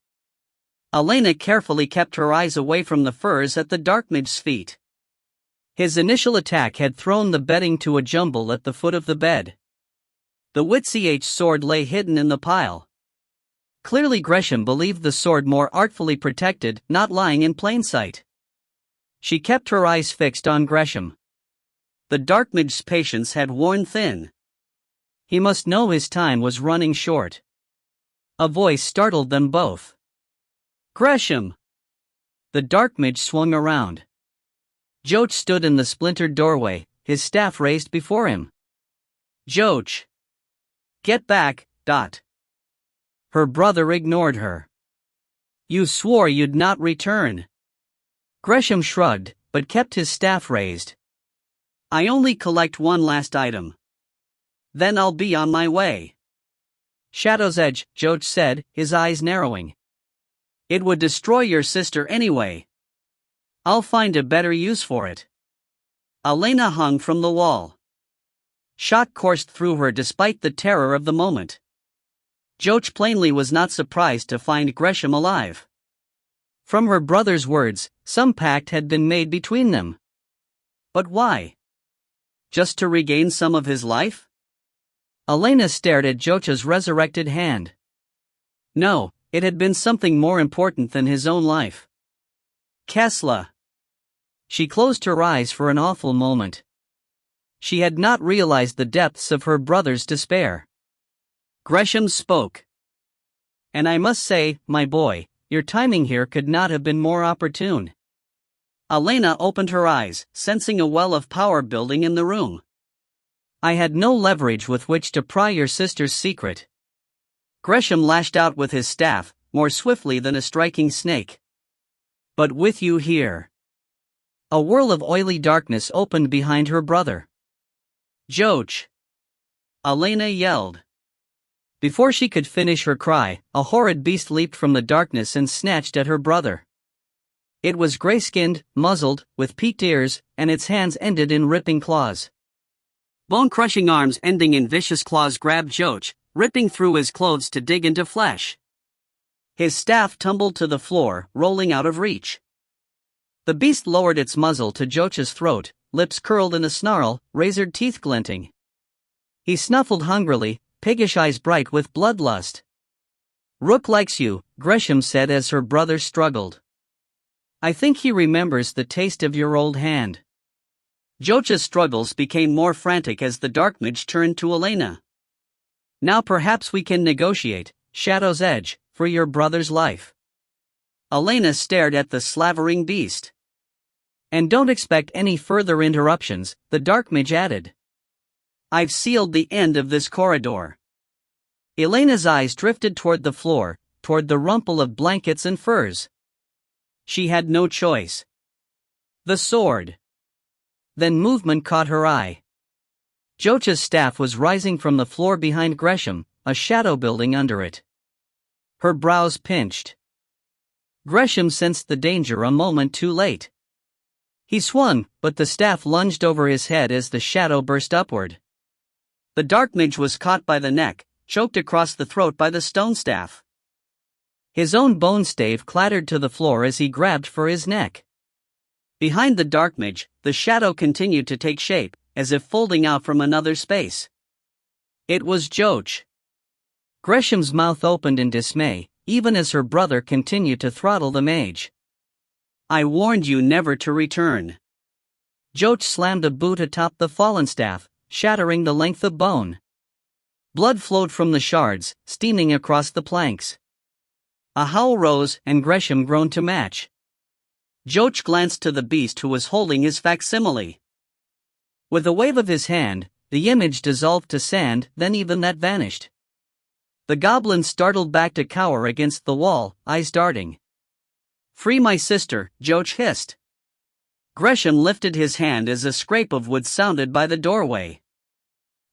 Elena carefully kept her eyes away from the furs at the dark mage's feet. His initial attack had thrown the bedding to a jumble at the foot of the bed. The Witch sword lay hidden in the pile. Clearly Gresham believed the sword more artfully protected, not lying in plain sight. She kept her eyes fixed on Gresham. The dark mage's patience had worn thin. He must know his time was running short. A voice startled them both. "Gresham!" The dark mage swung around. Joach stood in the splintered doorway, his staff raised before him. "Joach! Get back, Dot!" Her brother ignored her. "You swore you'd not return." Gresham shrugged, but kept his staff raised. "I only collect one last item. Then I'll be on my way." "Shadow's Edge," Joach said, his eyes narrowing. "It would destroy your sister anyway. I'll find a better use for it." Elena hung from the wall. Shot coursed through her despite the terror of the moment. Joach plainly was not surprised to find Gresham alive. From her brother's words, some pact had been made between them. But why? Just to regain some of his life? Elena stared at Joach's resurrected hand. No, it had been something more important than his own life. Kesla. She closed her eyes for an awful moment. She had not realized the depths of her brother's despair. Gresham spoke. "And I must say, my boy, your timing here could not have been more opportune." Elena opened her eyes, sensing a well of power building in the room. "I had no leverage with which to pry your sister's secret." Gresham lashed out with his staff, more swiftly than a striking snake. "But with you here." A whirl of oily darkness opened behind her brother. "Joach!" Elena yelled. Before she could finish her cry, a horrid beast leaped from the darkness and snatched at her brother. It was gray-skinned, muzzled, with peaked ears, and its hands ended in ripping claws. Bone-crushing arms ending in vicious claws grabbed Joach, ripping through his clothes to dig into flesh. His staff tumbled to the floor, rolling out of reach. The beast lowered its muzzle to Joach's throat, lips curled in a snarl, razored teeth glinting. He snuffled hungrily, piggish eyes bright with bloodlust. "Rook likes you," Gresham said as her brother struggled. "I think he remembers the taste of your old hand." Joach's struggles became more frantic as the dark mage turned to Elena. "Now perhaps we can negotiate, Shadow's Edge, for your brother's life." Elena stared at the slavering beast. "And don't expect any further interruptions," the dark mage added. "I've sealed the end of this corridor." Elena's eyes drifted toward the floor, toward the rumple of blankets and furs. She had no choice. The sword. Then movement caught her eye. Joach's staff was rising from the floor behind Gresham, a shadow building under it. Her brows pinched. Gresham sensed the danger a moment too late. He swung, but the staff lunged over his head as the shadow burst upward. The dark mage was caught by the neck, choked across the throat by the stone staff. His own bone stave clattered to the floor as he grabbed for his neck. Behind the dark mage, the shadow continued to take shape, as if folding out from another space. It was Joach. Gresham's mouth opened in dismay, even as her brother continued to throttle the mage. "I warned you never to return." Joach slammed a boot atop the fallen staff, shattering the length of bone. Blood flowed from the shards, steaming across the planks. A howl rose, and Gresham groaned to match. Joach glanced to the beast who was holding his facsimile. With a wave of his hand, the image dissolved to sand, then even that vanished. The goblin startled back to cower against the wall, eyes darting. "Free my sister," Joach hissed. Gresham lifted his hand as a scrape of wood sounded by the doorway.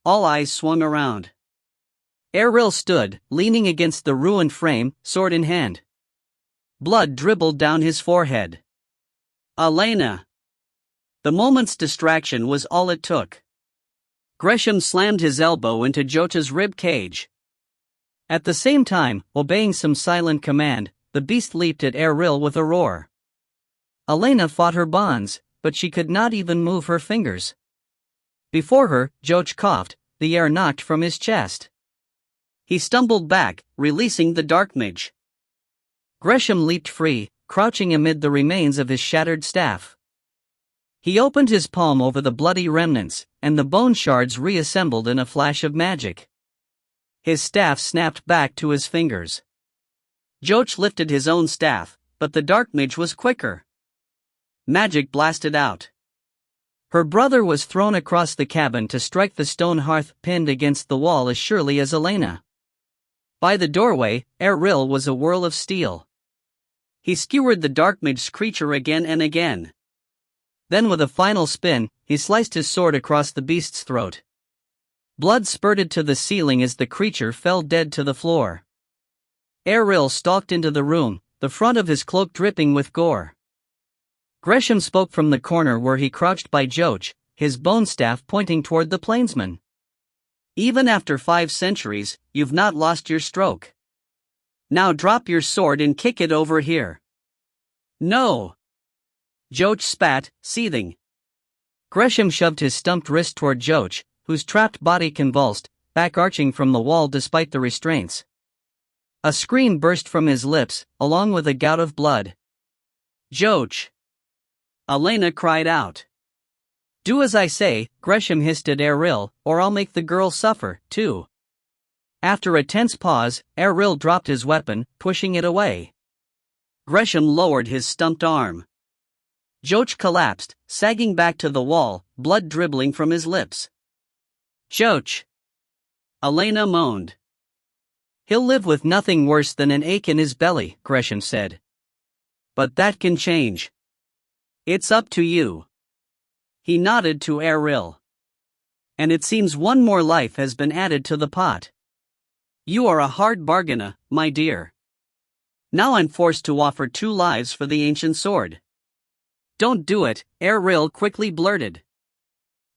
All eyes swung around. Errol stood, leaning against the ruined frame, sword in hand. Blood dribbled down his forehead. "Elena!" The moment's distraction was all it took. Gresham slammed his elbow into Joach's rib cage. At the same time, obeying some silent command, the beast leaped at Errol with a roar. Elena fought her bonds, but she could not even move her fingers. Before her, Joach coughed, the air knocked from his chest. He stumbled back, releasing the dark mage. Gresham leaped free, crouching amid the remains of his shattered staff. He opened his palm over the bloody remnants, and the bone shards reassembled in a flash of magic. His staff snapped back to his fingers. Joach lifted his own staff, but the dark mage was quicker. Magic blasted out. Her brother was thrown across the cabin to strike the stone hearth pinned against the wall as surely as Elena. By the doorway, Errol was a whirl of steel. He skewered the dark mage's creature again and again. Then with a final spin, he sliced his sword across the beast's throat. Blood spurted to the ceiling as the creature fell dead to the floor. Errol stalked into the room, the front of his cloak dripping with gore. Gresham spoke from the corner where he crouched by Joach, his bone staff pointing toward the plainsman. "Even after 5 centuries, you've not lost your stroke. Now drop your sword and kick it over here." "No!" Joach spat, seething. Gresham shoved his stumped wrist toward Joach, whose trapped body convulsed, back arching from the wall despite the restraints. A scream burst from his lips, along with a gout of blood. "Joach!" Elena cried out. "Do as I say," Gresham hissed at Errol, "or I'll make the girl suffer, too." After a tense pause, Errol dropped his weapon, pushing it away. Gresham lowered his stumped arm. Joach collapsed, sagging back to the wall, blood dribbling from his lips. "Joach!" Elena moaned. "He'll live with nothing worse than an ache in his belly," Gresham said. "But that can change. It's up to you." He nodded to Errol. "And it seems one more life has been added to the pot. You are a hard bargainer, my dear. Now I'm forced to offer 2 lives for the ancient sword." "Don't do it," Errol quickly blurted.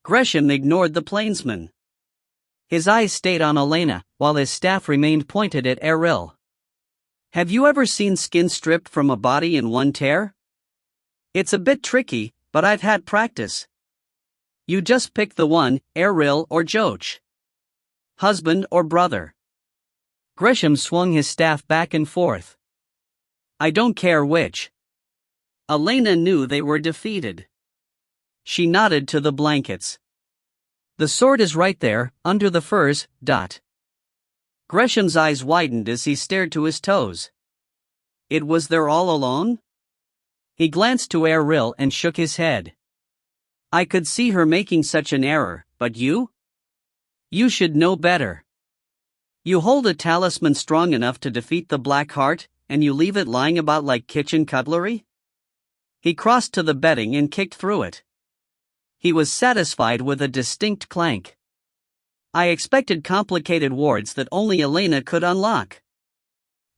Gresham ignored the plainsman. His eyes stayed on Elena, while his staff remained pointed at Errol. "Have you ever seen skin stripped from a body in one tear? It's a bit tricky, but I've had practice. You just pick the one, Errol or Joach. Husband or brother." Gresham swung his staff back and forth. "I don't care which." Elena knew they were defeated. She nodded to the blankets. "The sword is right there, under the furs, Dot." Gresham's eyes widened as he stared to his toes. It was there all along? He glanced to Errol and shook his head. "I could see her making such an error, but you? You should know better. You hold a talisman strong enough to defeat the Black Heart, and you leave it lying about like kitchen cutlery?" He crossed to the bedding and kicked through it. He was satisfied with a distinct clank. "I expected complicated wards that only Elena could unlock."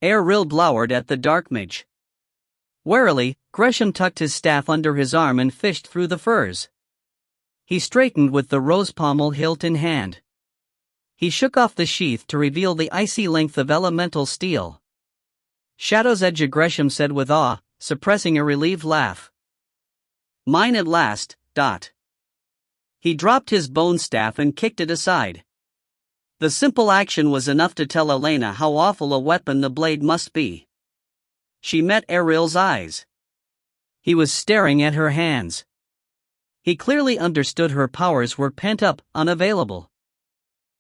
Errol glowered at the dark mage. Warily, Gresham tucked his staff under his arm and fished through the furs. He straightened with the rose pommel hilt in hand. He shook off the sheath to reveal the icy length of elemental steel. "Shadow's edge," Gresham said with awe, suppressing a relieved laugh. "Mine at last, Dot." He dropped his bone staff and kicked it aside. The simple action was enough to tell Elena how awful a weapon the blade must be. She met Eril's eyes. He was staring at her hands. He clearly understood her powers were pent up, unavailable.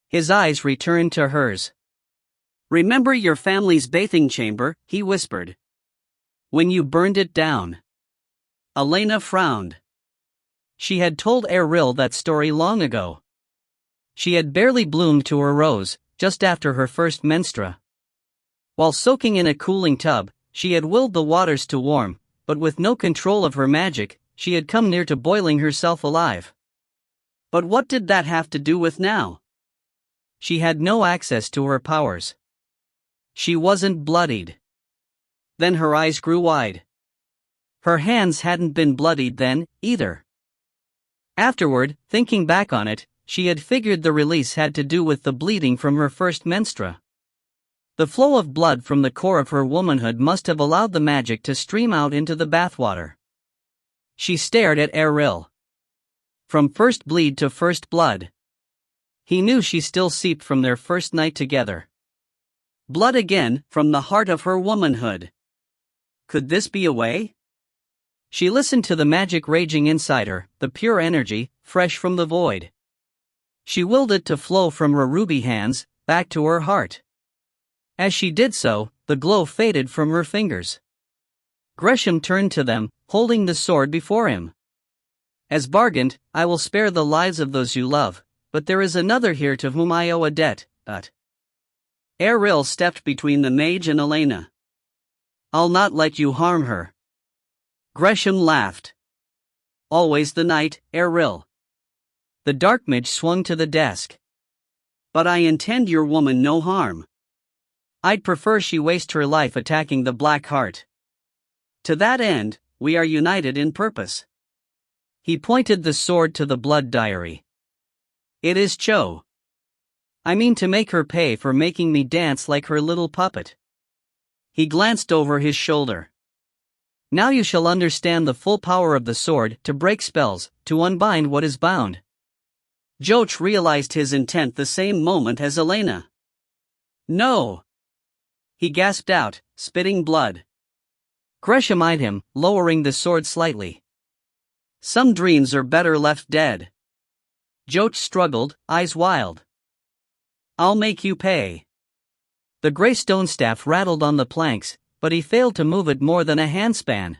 His eyes returned to hers. "Remember your family's bathing chamber," he whispered. "When you burned it down." Elena frowned. She had told Eril that story long ago. She had barely bloomed to her rose, just after her first menstrua. While soaking in a cooling tub, she had willed the waters to warm, but with no control of her magic, she had come near to boiling herself alive. But what did that have to do with now? She had no access to her powers. She wasn't bloodied. Then her eyes grew wide. Her hands hadn't been bloodied then, either. Afterward, thinking back on it, she had figured the release had to do with the bleeding from her first menstrua. The flow of blood from the core of her womanhood must have allowed the magic to stream out into the bathwater. She stared at Eril. From first bleed to first blood. He knew she still seeped from their first night together. Blood again, from the heart of her womanhood. Could this be a way? She listened to the magic raging inside her, the pure energy, fresh from the void. She willed it to flow from her ruby hands, back to her heart. As she did so, the glow faded from her fingers. Gresham turned to them, holding the sword before him. "As bargained, I will spare the lives of those you love, but there is another here to whom I owe a debt." Eril stepped between the mage and Elena. "I'll not let you harm her." Gresham laughed. "Always the knight, Eril." The dark mage swung to the desk. "But I intend your woman no harm. I'd prefer she waste her life attacking the Black Heart. To that end, we are united in purpose." He pointed the sword to the blood diary. "It is Cho. I mean to make her pay for making me dance like her little puppet." He glanced over his shoulder. "Now you shall understand the full power of the sword to break spells, to unbind what is bound." Joch realized his intent the same moment as Elena. "No!" he gasped out, spitting blood. Gresham eyed him, lowering the sword slightly. "Some dreams are better left dead." Joch struggled, eyes wild. "I'll make you pay." The gray stone staff rattled on the planks, but he failed to move it more than a handspan.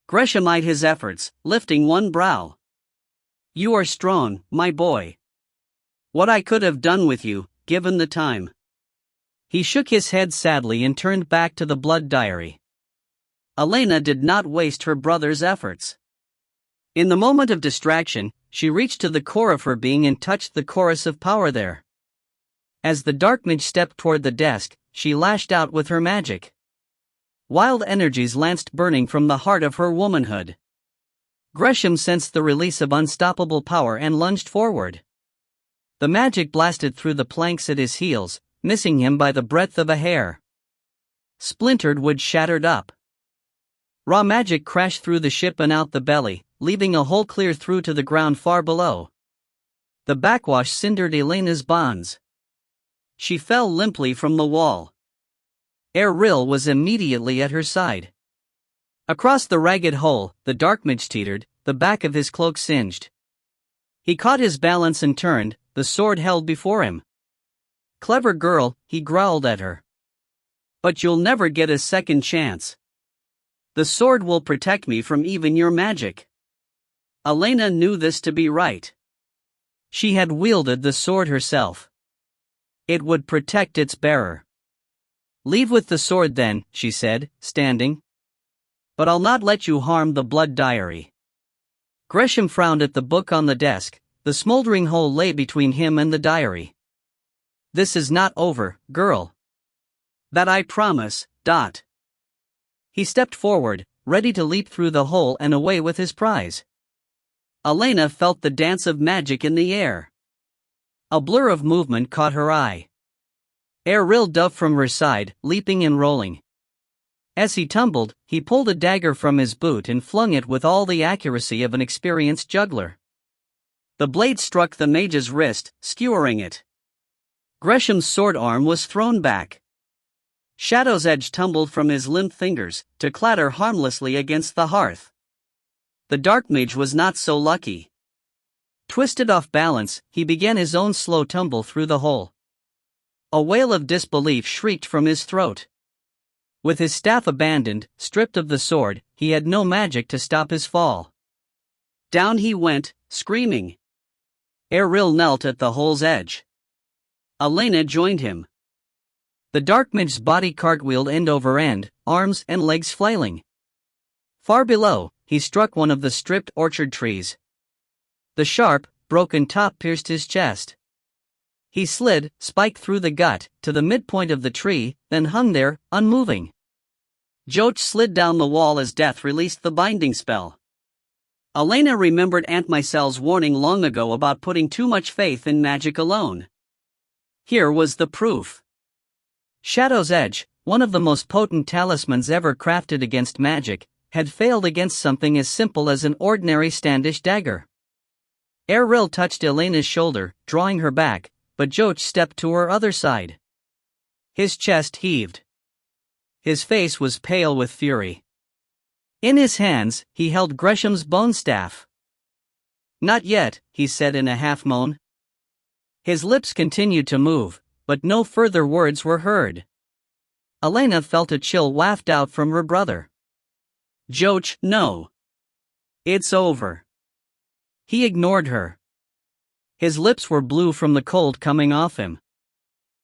Gresham eyed his efforts, lifting one brow. "You are strong, my boy. What I could have done with you, given the time." He shook his head sadly and turned back to the blood diary. Elena did not waste her brother's efforts. In the moment of distraction, she reached to the core of her being and touched the chorus of power there. As the dark mage stepped toward the desk, she lashed out with her magic. Wild energies lanced burning from the heart of her womanhood. Gresham sensed the release of unstoppable power and lunged forward. The magic blasted through the planks at his heels, missing him by the breadth of a hair. Splintered wood shattered up. Raw magic crashed through the ship and out the belly, leaving a hole clear through to the ground far below. The backwash cindered Elena's bonds. She fell limply from the wall. Eril was immediately at her side. Across the ragged hole, the dark mage teetered, the back of his cloak singed. He caught his balance and turned, the sword held before him. "Clever girl," he growled at her. "But you'll never get a second chance. The sword will protect me from even your magic." Elena knew this to be right. She had wielded the sword herself. It would protect its bearer. "Leave with the sword then," she said, standing. "But I'll not let you harm the blood diary." Gresham frowned at the book on the desk. The smoldering hole lay between him and the diary. "This is not over, girl. That I promise." He stepped forward, ready to leap through the hole and away with his prize. Elena felt the dance of magic in the air. A blur of movement caught her eye. Eril dove from her side, leaping and rolling. As he tumbled, he pulled a dagger from his boot and flung it with all the accuracy of an experienced juggler. The blade struck the mage's wrist, skewering it. Gresham's sword arm was thrown back. Shadow's edge tumbled from his limp fingers, to clatter harmlessly against the hearth. The dark mage was not so lucky. Twisted off balance, he began his own slow tumble through the hole. A wail of disbelief shrieked from his throat. With his staff abandoned, stripped of the sword, he had no magic to stop his fall. Down he went, screaming. Errol knelt at the hole's edge. Elena joined him. The dark mage's body cartwheeled end over end, arms and legs flailing. Far below, he struck one of the stripped orchard trees. The sharp, broken top pierced his chest. He slid, spike through the gut, to the midpoint of the tree, then hung there, unmoving. Joach slid down the wall as death released the binding spell. Elena remembered Aunt Mycel's warning long ago about putting too much faith in magic alone. Here was the proof. Shadow's Edge, one of the most potent talismans ever crafted against magic, had failed against something as simple as an ordinary Standish dagger. Errol touched Elena's shoulder, drawing her back, but Joach stepped to her other side. His chest heaved. His face was pale with fury. In his hands, he held Gresham's bone staff. "Not yet," he said in a half-moan. His lips continued to move, but no further words were heard. Elena felt a chill waft out from her brother. "Joach, no. It's over." He ignored her. His lips were blue from the cold coming off him.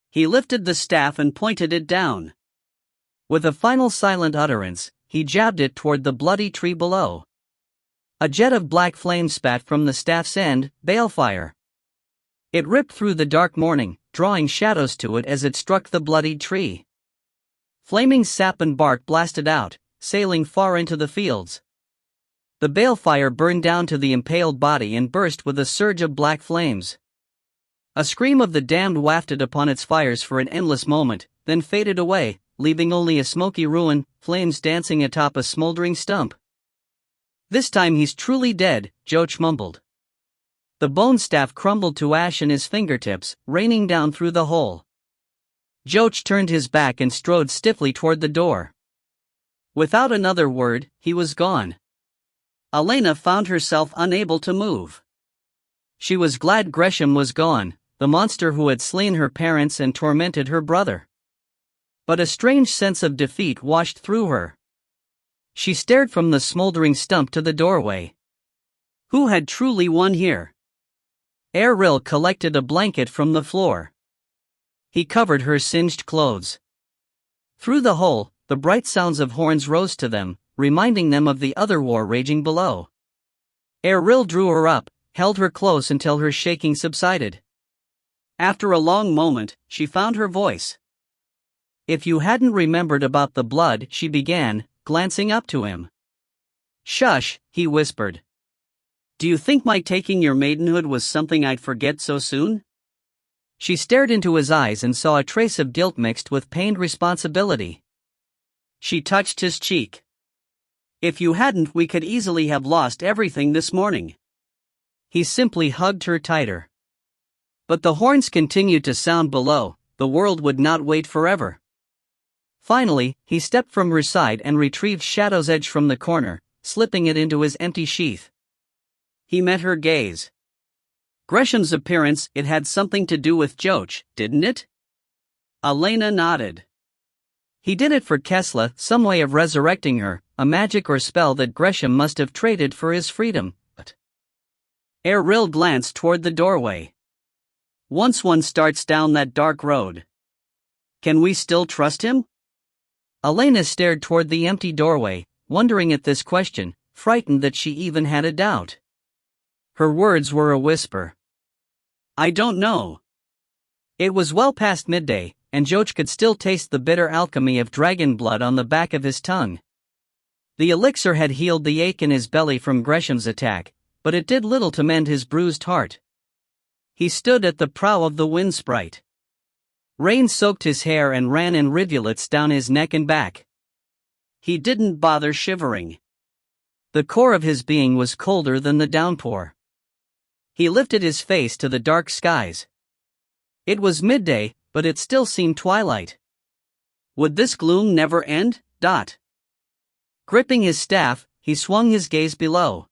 He lifted the staff and pointed it down. With a final silent utterance, he jabbed it toward the bloody tree below. A jet of black flame spat from the staff's end, balefire. It ripped through the dark morning, drawing shadows to it as it struck the bloodied tree. Flaming sap and bark blasted out, sailing far into the fields. The balefire burned down to the impaled body and burst with a surge of black flames. A scream of the damned wafted upon its fires for an endless moment, then faded away, leaving only a smoky ruin, flames dancing atop a smoldering stump. "This time he's truly dead," Joach mumbled. The bone staff crumbled to ash in his fingertips, raining down through the hole. Joach turned his back and strode stiffly toward the door. Without another word, he was gone. Elena found herself unable to move. She was glad Gresham was gone, the monster who had slain her parents and tormented her brother. But a strange sense of defeat washed through her. She stared from the smoldering stump to the doorway. Who had truly won here? Errol collected a blanket from the floor. He covered her singed clothes. Through the hole, the bright sounds of horns rose to them, reminding them of the other war raging below. Errol drew her up, held her close until her shaking subsided. After a long moment, she found her voice. "If you hadn't remembered about the blood," she began, glancing up to him. "Shush," he whispered. "Do you think my taking your maidenhood was something I'd forget so soon?" She stared into his eyes and saw a trace of guilt mixed with pained responsibility. She touched his cheek. "If you hadn't, we could easily have lost everything this morning." He simply hugged her tighter. But the horns continued to sound below, the world would not wait forever. Finally, he stepped from her side and retrieved Shadow's Edge from the corner, slipping it into his empty sheath. He met her gaze. "Gresham's appearance, it had something to do with Joach, didn't it?" Elena nodded. "He did it for Kesla, some way of resurrecting her, a magic or spell that Gresham must have traded for his freedom, but..." Errol glanced toward the doorway. "Once one starts down that dark road, can we still trust him?" Elena stared toward the empty doorway, wondering at this question, frightened that she even had a doubt. Her words were a whisper. "I don't know." It was well past midday, and Joach could still taste the bitter alchemy of dragon blood on the back of his tongue. The elixir had healed the ache in his belly from Gresham's attack, but it did little to mend his bruised heart. He stood at the prow of the wind sprite. Rain soaked his hair and ran in rivulets down his neck and back. He didn't bother shivering. The core of his being was colder than the downpour. He lifted his face to the dark skies. It was midday, but it still seemed twilight. Would this gloom never end? Gripping his staff, he swung his gaze below.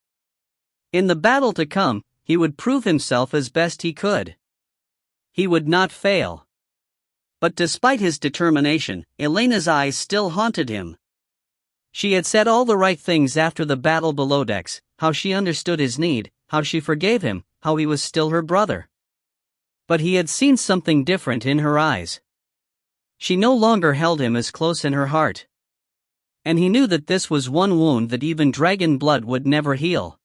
In the battle to come, he would prove himself as best he could. He would not fail. But despite his determination, Elena's eyes still haunted him. She had said all the right things after the battle below decks, how she understood his need, how she forgave him, how he was still her brother. But he had seen something different in her eyes. She no longer held him as close in her heart. And he knew that this was one wound that even dragon blood would never heal.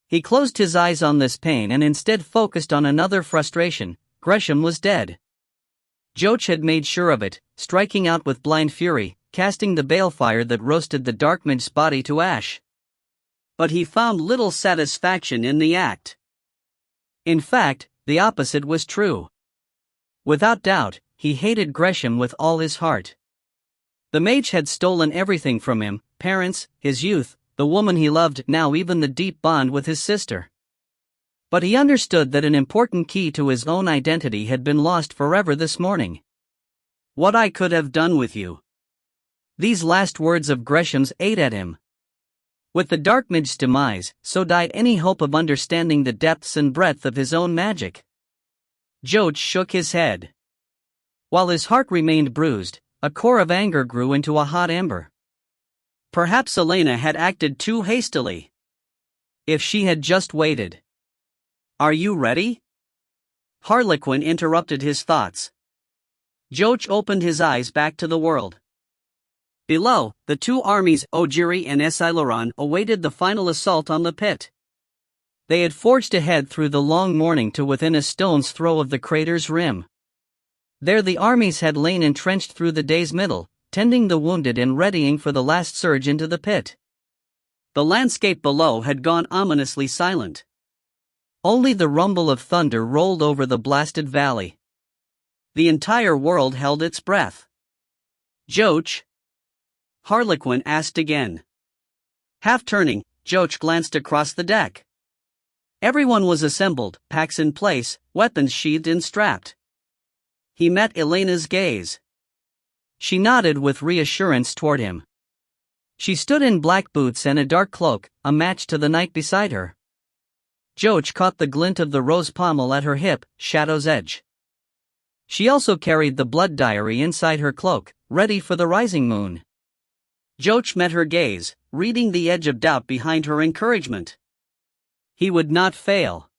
He closed his eyes on this pain and instead focused on another frustration. Gresham was dead. Joach had made sure of it, striking out with blind fury, casting the balefire that roasted the dark mage's body to ash. But he found little satisfaction in the act. In fact, the opposite was true. Without doubt, he hated Gresham with all his heart. The mage had stolen everything from him: parents, his youth, the woman he loved, now even the deep bond with his sister. But he understood that an important key to his own identity had been lost forever this morning. "What I could have done with you." These last words of Gresham's ate at him. With the dark mage's demise, so died any hope of understanding the depths and breadth of his own magic. Joach shook his head. While his heart remained bruised, a core of anger grew into a hot ember. Perhaps Elena had acted too hastily. If she had just waited. "Are you ready?" Harlequin interrupted his thoughts. Joach opened his eyes back to the world. Below, the two armies, Ojiri and Esiloron, awaited the final assault on the pit. They had forged ahead through the long morning to within a stone's throw of the crater's rim. There the armies had lain entrenched through the day's middle, tending the wounded and readying for the last surge into the pit. The landscape below had gone ominously silent. Only the rumble of thunder rolled over the blasted valley. The entire world held its breath. "Joach?" Harlequin asked again. Half turning, Joach glanced across the deck. Everyone was assembled, packs in place, weapons sheathed and strapped. He met Elena's gaze. She nodded with reassurance toward him. She stood in black boots and a dark cloak, a match to the knight beside her. Joach caught the glint of the rose pommel at her hip, shadow's edge. She also carried the blood diary inside her cloak, ready for the rising moon. Joach met her gaze, reading the edge of doubt behind her encouragement. He would not fail.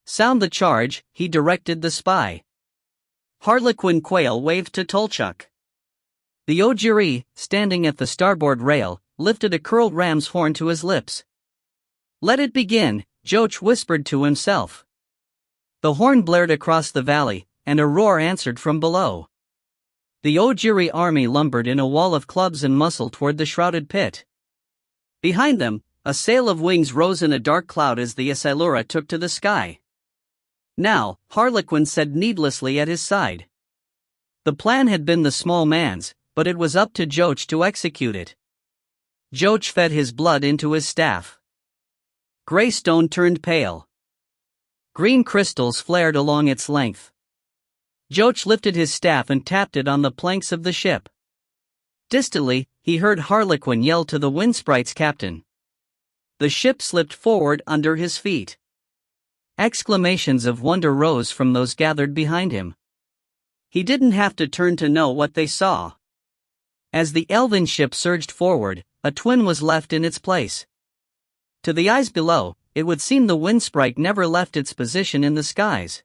"Sound the charge," he directed the spy. Harlequin Quail waved to Tolchuk. The Ojiri, standing at the starboard rail, lifted a curled ram's horn to his lips. "Let it begin," Joach whispered to himself. The horn blared across the valley, and a roar answered from below. The Ojiri army lumbered in a wall of clubs and muscle toward the shrouded pit. Behind them, a sail of wings rose in a dark cloud as the Esilura took to the sky. Now, Harlequin said needlessly at his side. The plan had been the small man's, but it was up to Joach to execute it. Joach fed his blood into his staff. Gray stone turned pale. Green crystals flared along its length. Joach lifted his staff and tapped it on the planks of the ship. Distantly, he heard Harlequin yell to the wind sprite's captain. The ship slipped forward under his feet. Exclamations of wonder rose from those gathered behind him. He didn't have to turn to know what they saw. As the elven ship surged forward, a twin was left in its place. To the eyes below, it would seem the wind sprite never left its position in the skies.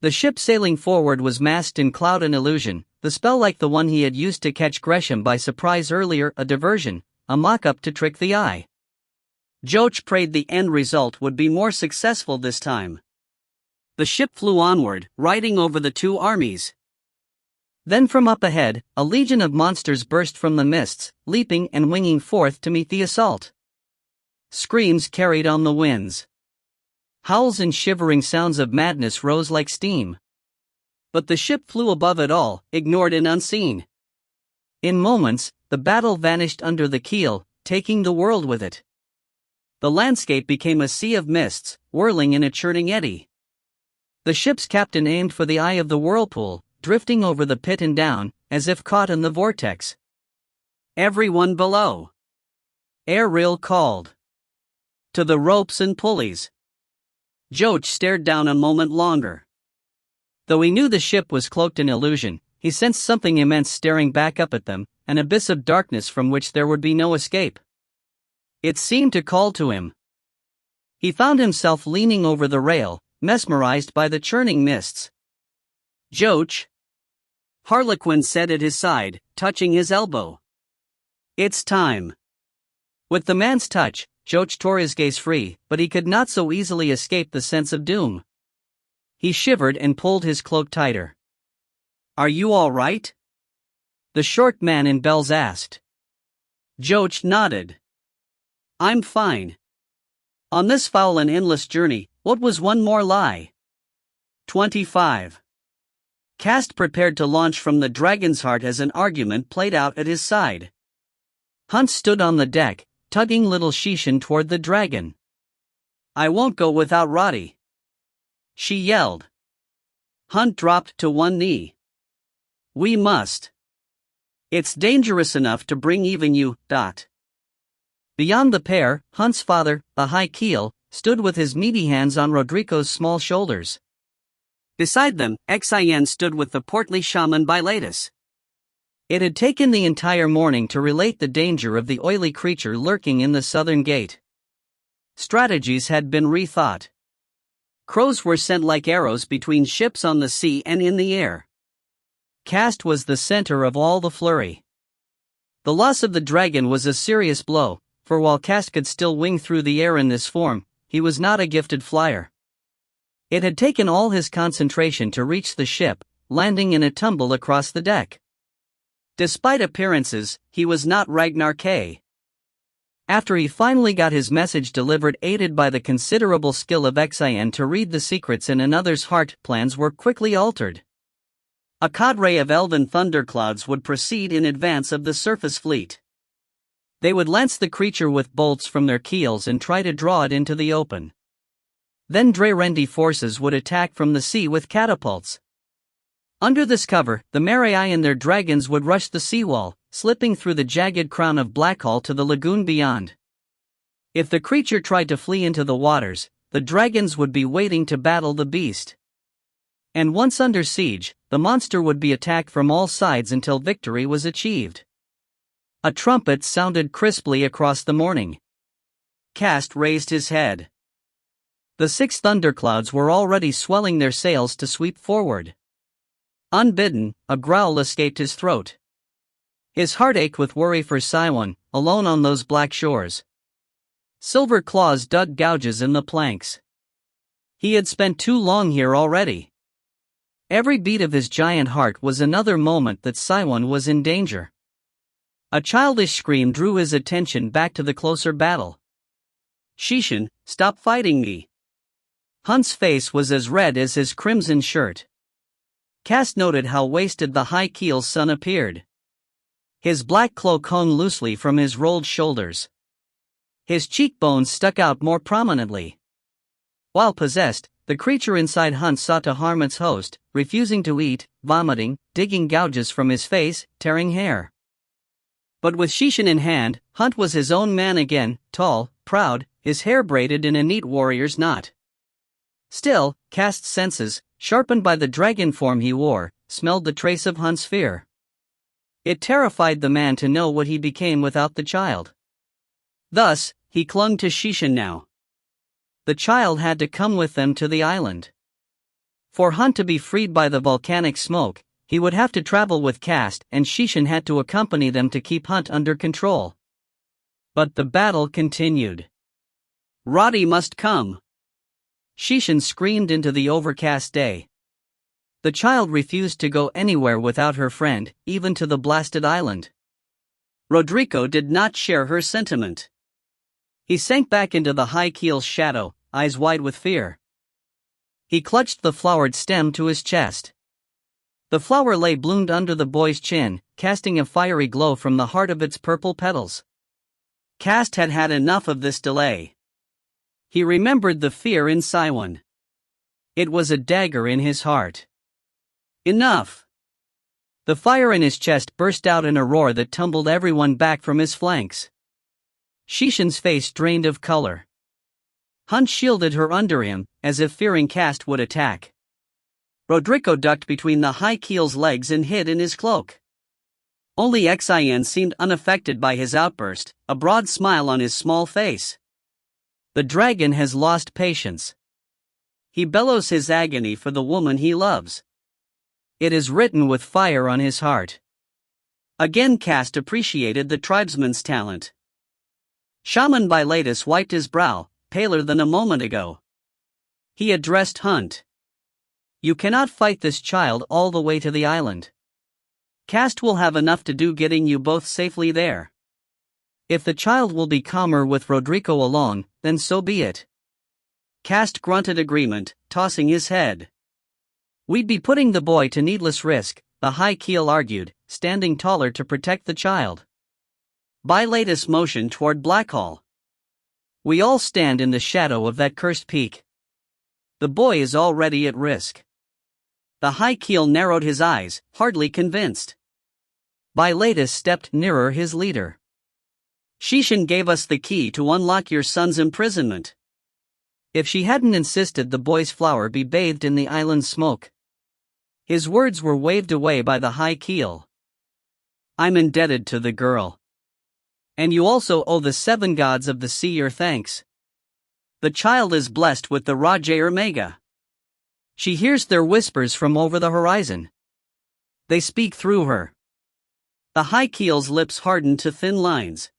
The ship sailing forward was masked in cloud and illusion, the spell like the one he had used to catch Gresham by surprise earlier, a diversion, a mock-up to trick the eye. Joach prayed the end result would be more successful this time. The ship flew onward, riding over the two armies. Then from up ahead, a legion of monsters burst from the mists, leaping and winging forth to meet the assault. Screams carried on the winds. Howls and shivering sounds of madness rose like steam. But the ship flew above it all, ignored and unseen. In moments, the battle vanished under the keel, taking the world with it. The landscape became a sea of mists, whirling in a churning eddy. The ship's captain aimed for the eye of the whirlpool, drifting over the pit and down, as if caught in the vortex. Everyone below! Ariel called. To the ropes and pulleys. Joach stared down a moment longer. Though he knew the ship was cloaked in illusion, he sensed something immense staring back up at them, an abyss of darkness from which there would be no escape. It seemed to call to him. He found himself leaning over the rail, mesmerized by the churning mists. Joach! Harlequin said at his side, touching his elbow. It's time. With the man's touch, Joach tore his gaze free, but he could not so easily escape the sense of doom. He shivered and pulled his cloak tighter. Are you all right? The short man in bells asked. Joach nodded. I'm fine. On this foul and endless journey, what was one more lie? 25. Cast prepared to launch from the dragon's heart as an argument played out at his side. Hunt stood on the deck, tugging little Shishin toward the dragon. I won't go without Roddy. She yelled. Hunt dropped to one knee. We must. It's dangerous enough to bring even you. Beyond the pair, Hunt's father, a high keel, stood with his meaty hands on Rodrigo's small shoulders. Beside them, Xin stood with the portly shaman Bilatus. It had taken the entire morning to relate the danger of the oily creature lurking in the southern gate. Strategies had been rethought. Crows were sent like arrows between ships on the sea and in the air. Cast was the center of all the flurry. The loss of the dragon was a serious blow, for while Cast could still wing through the air in this form, he was not a gifted flyer. It had taken all his concentration to reach the ship, landing in a tumble across the deck. Despite appearances, he was not Ragnar K. After he finally got his message delivered, aided by the considerable skill of Xin to read the secrets in another's heart, plans were quickly altered. A cadre of elven thunderclouds would proceed in advance of the surface fleet. They would lance the creature with bolts from their keels and try to draw it into the open. Then Drerendi forces would attack from the sea with catapults. Under this cover, the Marai and their dragons would rush the seawall, slipping through the jagged crown of Blackhall to the lagoon beyond. If the creature tried to flee into the waters, the dragons would be waiting to battle the beast. And once under siege, the monster would be attacked from all sides until victory was achieved. A trumpet sounded crisply across the morning. Cast raised his head. The 6 thunderclouds were already swelling their sails to sweep forward. Unbidden, a growl escaped his throat. His heart ached with worry for Siwan, alone on those black shores. Silver claws dug gouges in the planks. He had spent too long here already. Every beat of his giant heart was another moment that Siwan was in danger. A childish scream drew his attention back to the closer battle. Shishin, stop fighting me. Hunt's face was as red as his crimson shirt. Cast noted how wasted the high keel's son appeared. His black cloak hung loosely from his rolled shoulders. His cheekbones stuck out more prominently. While possessed, the creature inside Hunt sought to harm its host, refusing to eat, vomiting, digging gouges from his face, tearing hair. But with Shishin in hand, Hunt was his own man again, tall, proud, his hair braided in a neat warrior's knot. Still, Cast's senses, sharpened by the dragon form he wore, smelled the trace of Hunt's fear. It terrified the man to know what he became without the child. Thus, he clung to Shishin now. The child had to come with them to the island. For Hunt to be freed by the volcanic smoke, he would have to travel with Cast, and Shishin had to accompany them to keep Hunt under control. But the battle continued. Roddy must come. Shishin screamed into the overcast day. The child refused to go anywhere without her friend, even to the blasted island. Rodrigo did not share her sentiment. He sank back into the high keel's shadow, eyes wide with fear. He clutched the flowered stem to his chest. The flower lay bloomed under the boy's chin, casting a fiery glow from the heart of its purple petals. Cast had had enough of this delay. He remembered the fear in Siwan. It was a dagger in his heart. Enough! The fire in his chest burst out in a roar that tumbled everyone back from his flanks. Shishan's face drained of color. Hunt shielded her under him, as if fearing Cast would attack. Rodrigo ducked between the high keel's legs and hid in his cloak. Only Xian seemed unaffected by his outburst, a broad smile on his small face. The dragon has lost patience. He bellows his agony for the woman he loves. It is written with fire on his heart. Again Cast appreciated the tribesman's talent. Shaman Bilatus wiped his brow, paler than a moment ago. He addressed Hunt. You cannot fight this child all the way to the island. Cast will have enough to do getting you both safely there. If the child will be calmer with Rodrigo along, then so be it. Cast grunted agreement, tossing his head. We'd be putting the boy to needless risk, the high keel argued, standing taller to protect the child. Bilatus motioned toward Blackhall. We all stand in the shadow of that cursed peak. The boy is already at risk. The high keel narrowed his eyes, hardly convinced. Bilatus stepped nearer his leader. Shishan gave us the key to unlock your son's imprisonment. If she hadn't insisted the boy's flower be bathed in the island's smoke. His words were waved away by the high keel. I'm indebted to the girl. And you also owe the 7 gods of the sea your thanks. The child is blessed with the Raja Mega. She hears their whispers from over the horizon. They speak through her. The high keel's lips hardened to thin lines.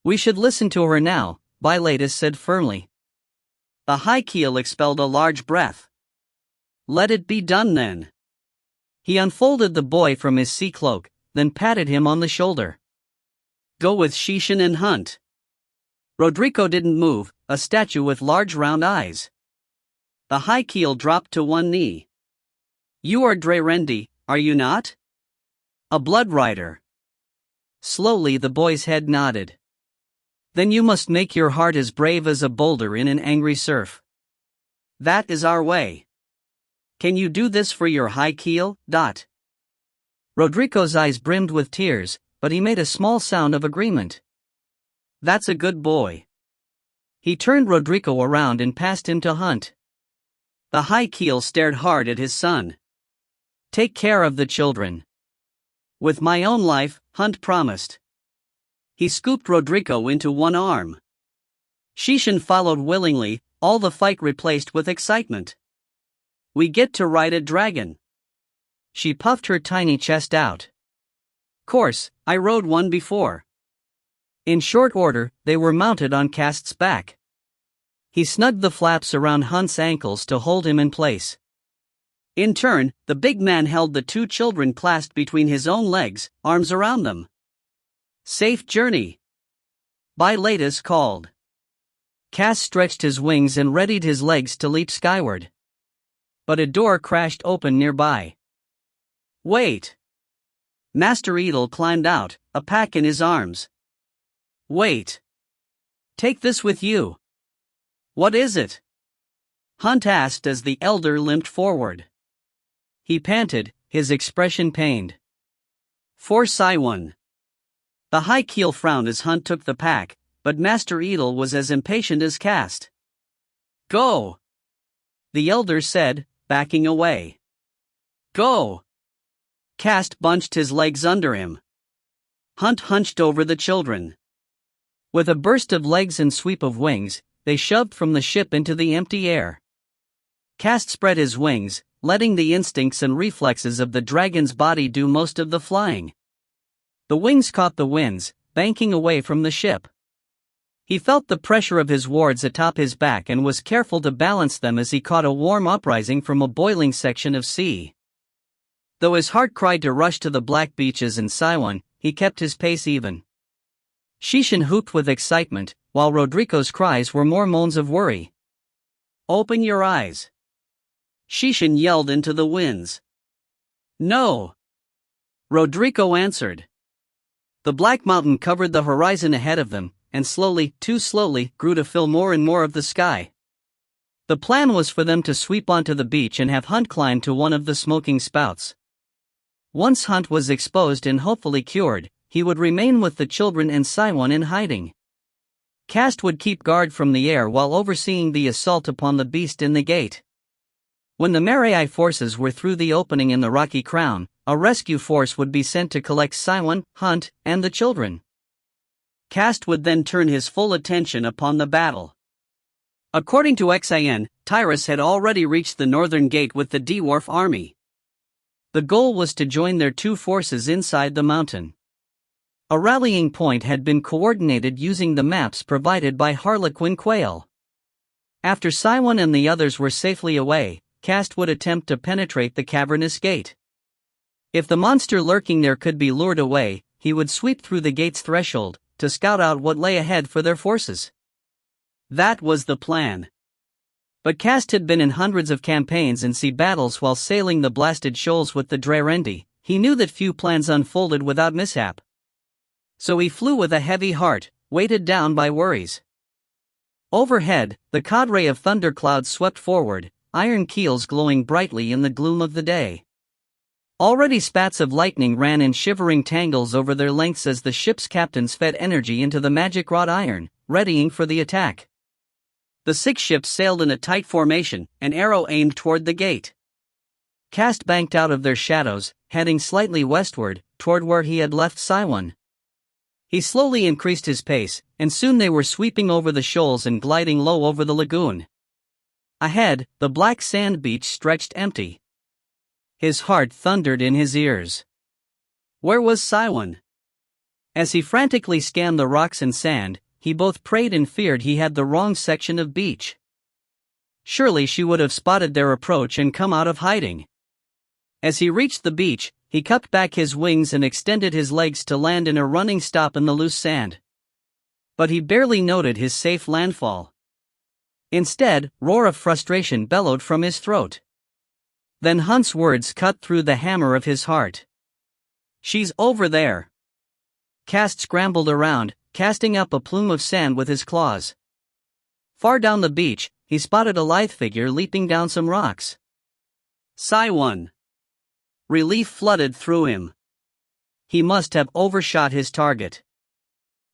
We should listen to her now, Bilatus said firmly. The high keel expelled a large breath. Let it be done then. He unfolded the boy from his sea cloak, then patted him on the shoulder. Go with Shishan and Hunt. Rodrigo didn't move, a statue with large round eyes. The high keel dropped to one knee. You are Drerendi, are you not? A blood rider. Slowly the boy's head nodded. Then you must make your heart as brave as a boulder in an angry surf. That is our way. Can you do this for your high keel? Rodrigo's eyes brimmed with tears, but he made a small sound of agreement. That's a good boy. He turned Rodrigo around and passed him to Hunt. The high keel stared hard at his son. Take care of the children. With my own life, Hunt promised. He scooped Rodrigo into one arm. Shishan followed willingly, all the fight replaced with excitement. We get to ride a dragon. She puffed her tiny chest out. Course, I rode one before. In short order, they were mounted on Cast's back. He snugged the flaps around Hunt's ankles to hold him in place. In turn, the big man held the 2 children clasped between his own legs, arms around them. Safe journey. Bilatus called. Cast stretched his wings and readied his legs to leap skyward. But a door crashed open nearby. Wait. Master Edel climbed out, a pack in his arms. Wait. Take this with you. What is it? Hunt asked as the elder limped forward. He panted, his expression pained. For Siwan. The high keel frowned as Hunt took the pack, but Master Edel was as impatient as Cast. Go! The elder said, backing away. Go! Cast bunched his legs under him. Hunt hunched over the children. With a burst of legs and sweep of wings, they shoved from the ship into the empty air. Cast spread his wings, letting the instincts and reflexes of the dragon's body do most of the flying. The wings caught the winds, banking away from the ship. He felt the pressure of his wards atop his back and was careful to balance them as he caught a warm uprising from a boiling section of sea. Though his heart cried to rush to the black beaches in Siwan, he kept his pace even. Shishan hooped with excitement, while Rodrigo's cries were more moans of worry. Open your eyes. Shishan yelled into the winds. No. Rodrigo answered. The black mountain covered the horizon ahead of them, and slowly, too slowly, grew to fill more and more of the sky. The plan was for them to sweep onto the beach and have Hunt climb to one of the smoking spouts. Once Hunt was exposed and hopefully cured, he would remain with the children and Siwon in hiding. Cast would keep guard from the air while overseeing the assault upon the beast in the gate. When the Marai forces were through the opening in the rocky crown, a rescue force would be sent to collect Siwon, Hunt, and the children. Cast would then turn his full attention upon the battle. According to XIN, Tyrus had already reached the northern gate with the dwarf army. The goal was to join their two forces inside the mountain. A rallying point had been coordinated using the maps provided by Harlequin Quail. After Siwon and the others were safely away, Cast would attempt to penetrate the cavernous gate. If the monster lurking there could be lured away, he would sweep through the gate's threshold to scout out what lay ahead for their forces. That was the plan. But Cast had been in hundreds of campaigns and sea battles while sailing the blasted shoals with the Drerendi. He knew that few plans unfolded without mishap. So he flew with a heavy heart, weighted down by worries. Overhead, the cadre of thunderclouds swept forward, iron keels glowing brightly in the gloom of the day. Already spats of lightning ran in shivering tangles over their lengths as the ship's captains fed energy into the magic-wrought iron, readying for the attack. The 6 ships sailed in a tight formation, an arrow aimed toward the gate. Cast banked out of their shadows, heading slightly westward, toward where he had left Siwon. He slowly increased his pace, and soon they were sweeping over the shoals and gliding low over the lagoon. Ahead, the black sand beach stretched empty. His heart thundered in his ears. Where was Siwon? As he frantically scanned the rocks and sand, he both prayed and feared he had the wrong section of beach. Surely she would have spotted their approach and come out of hiding. As he reached the beach, he cupped back his wings and extended his legs to land in a running stop in the loose sand. But he barely noted his safe landfall. Instead, roar of frustration bellowed from his throat. Then Hunt's words cut through the hammer of his heart. "She's over there." Cast scrambled around, casting up a plume of sand with his claws. Far down the beach, he spotted a lithe figure leaping down some rocks. Siwon. Relief flooded through him. He must have overshot his target.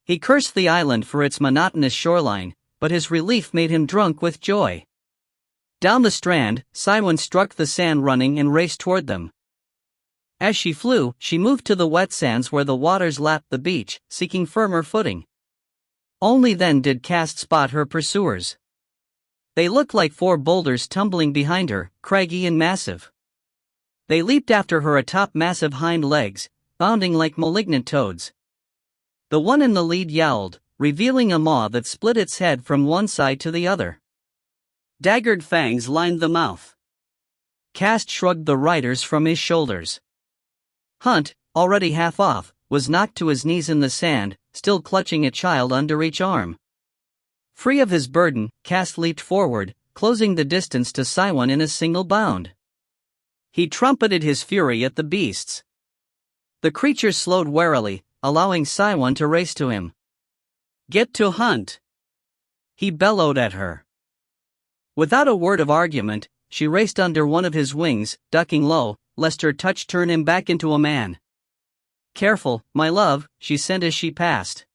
He cursed the island for its monotonous shoreline, but his relief made him drunk with joy. Down the strand, Siwon struck the sand running and raced toward them. As she flew, she moved to the wet sands where the waters lapped the beach, seeking firmer footing. Only then did Cast spot her pursuers. They looked like 4 boulders tumbling behind her, craggy and massive. They leaped after her atop massive hind legs, bounding like malignant toads. The one in the lead yowled, revealing a maw that split its head from one side to the other. Daggered fangs lined the mouth. Cast shrugged the riders from his shoulders. Hunt, already half off, was knocked to his knees in the sand, still clutching a child under each arm. Free of his burden, Cast leaped forward, closing the distance to Siwon in a single bound. He trumpeted his fury at the beasts. The creatures slowed warily, allowing Siwon to race to him. "Get to Hunt!" he bellowed at her. Without a word of argument, she raced under one of his wings, ducking low, lest her touch turn him back into a man. "Careful, my love," she sent as she passed.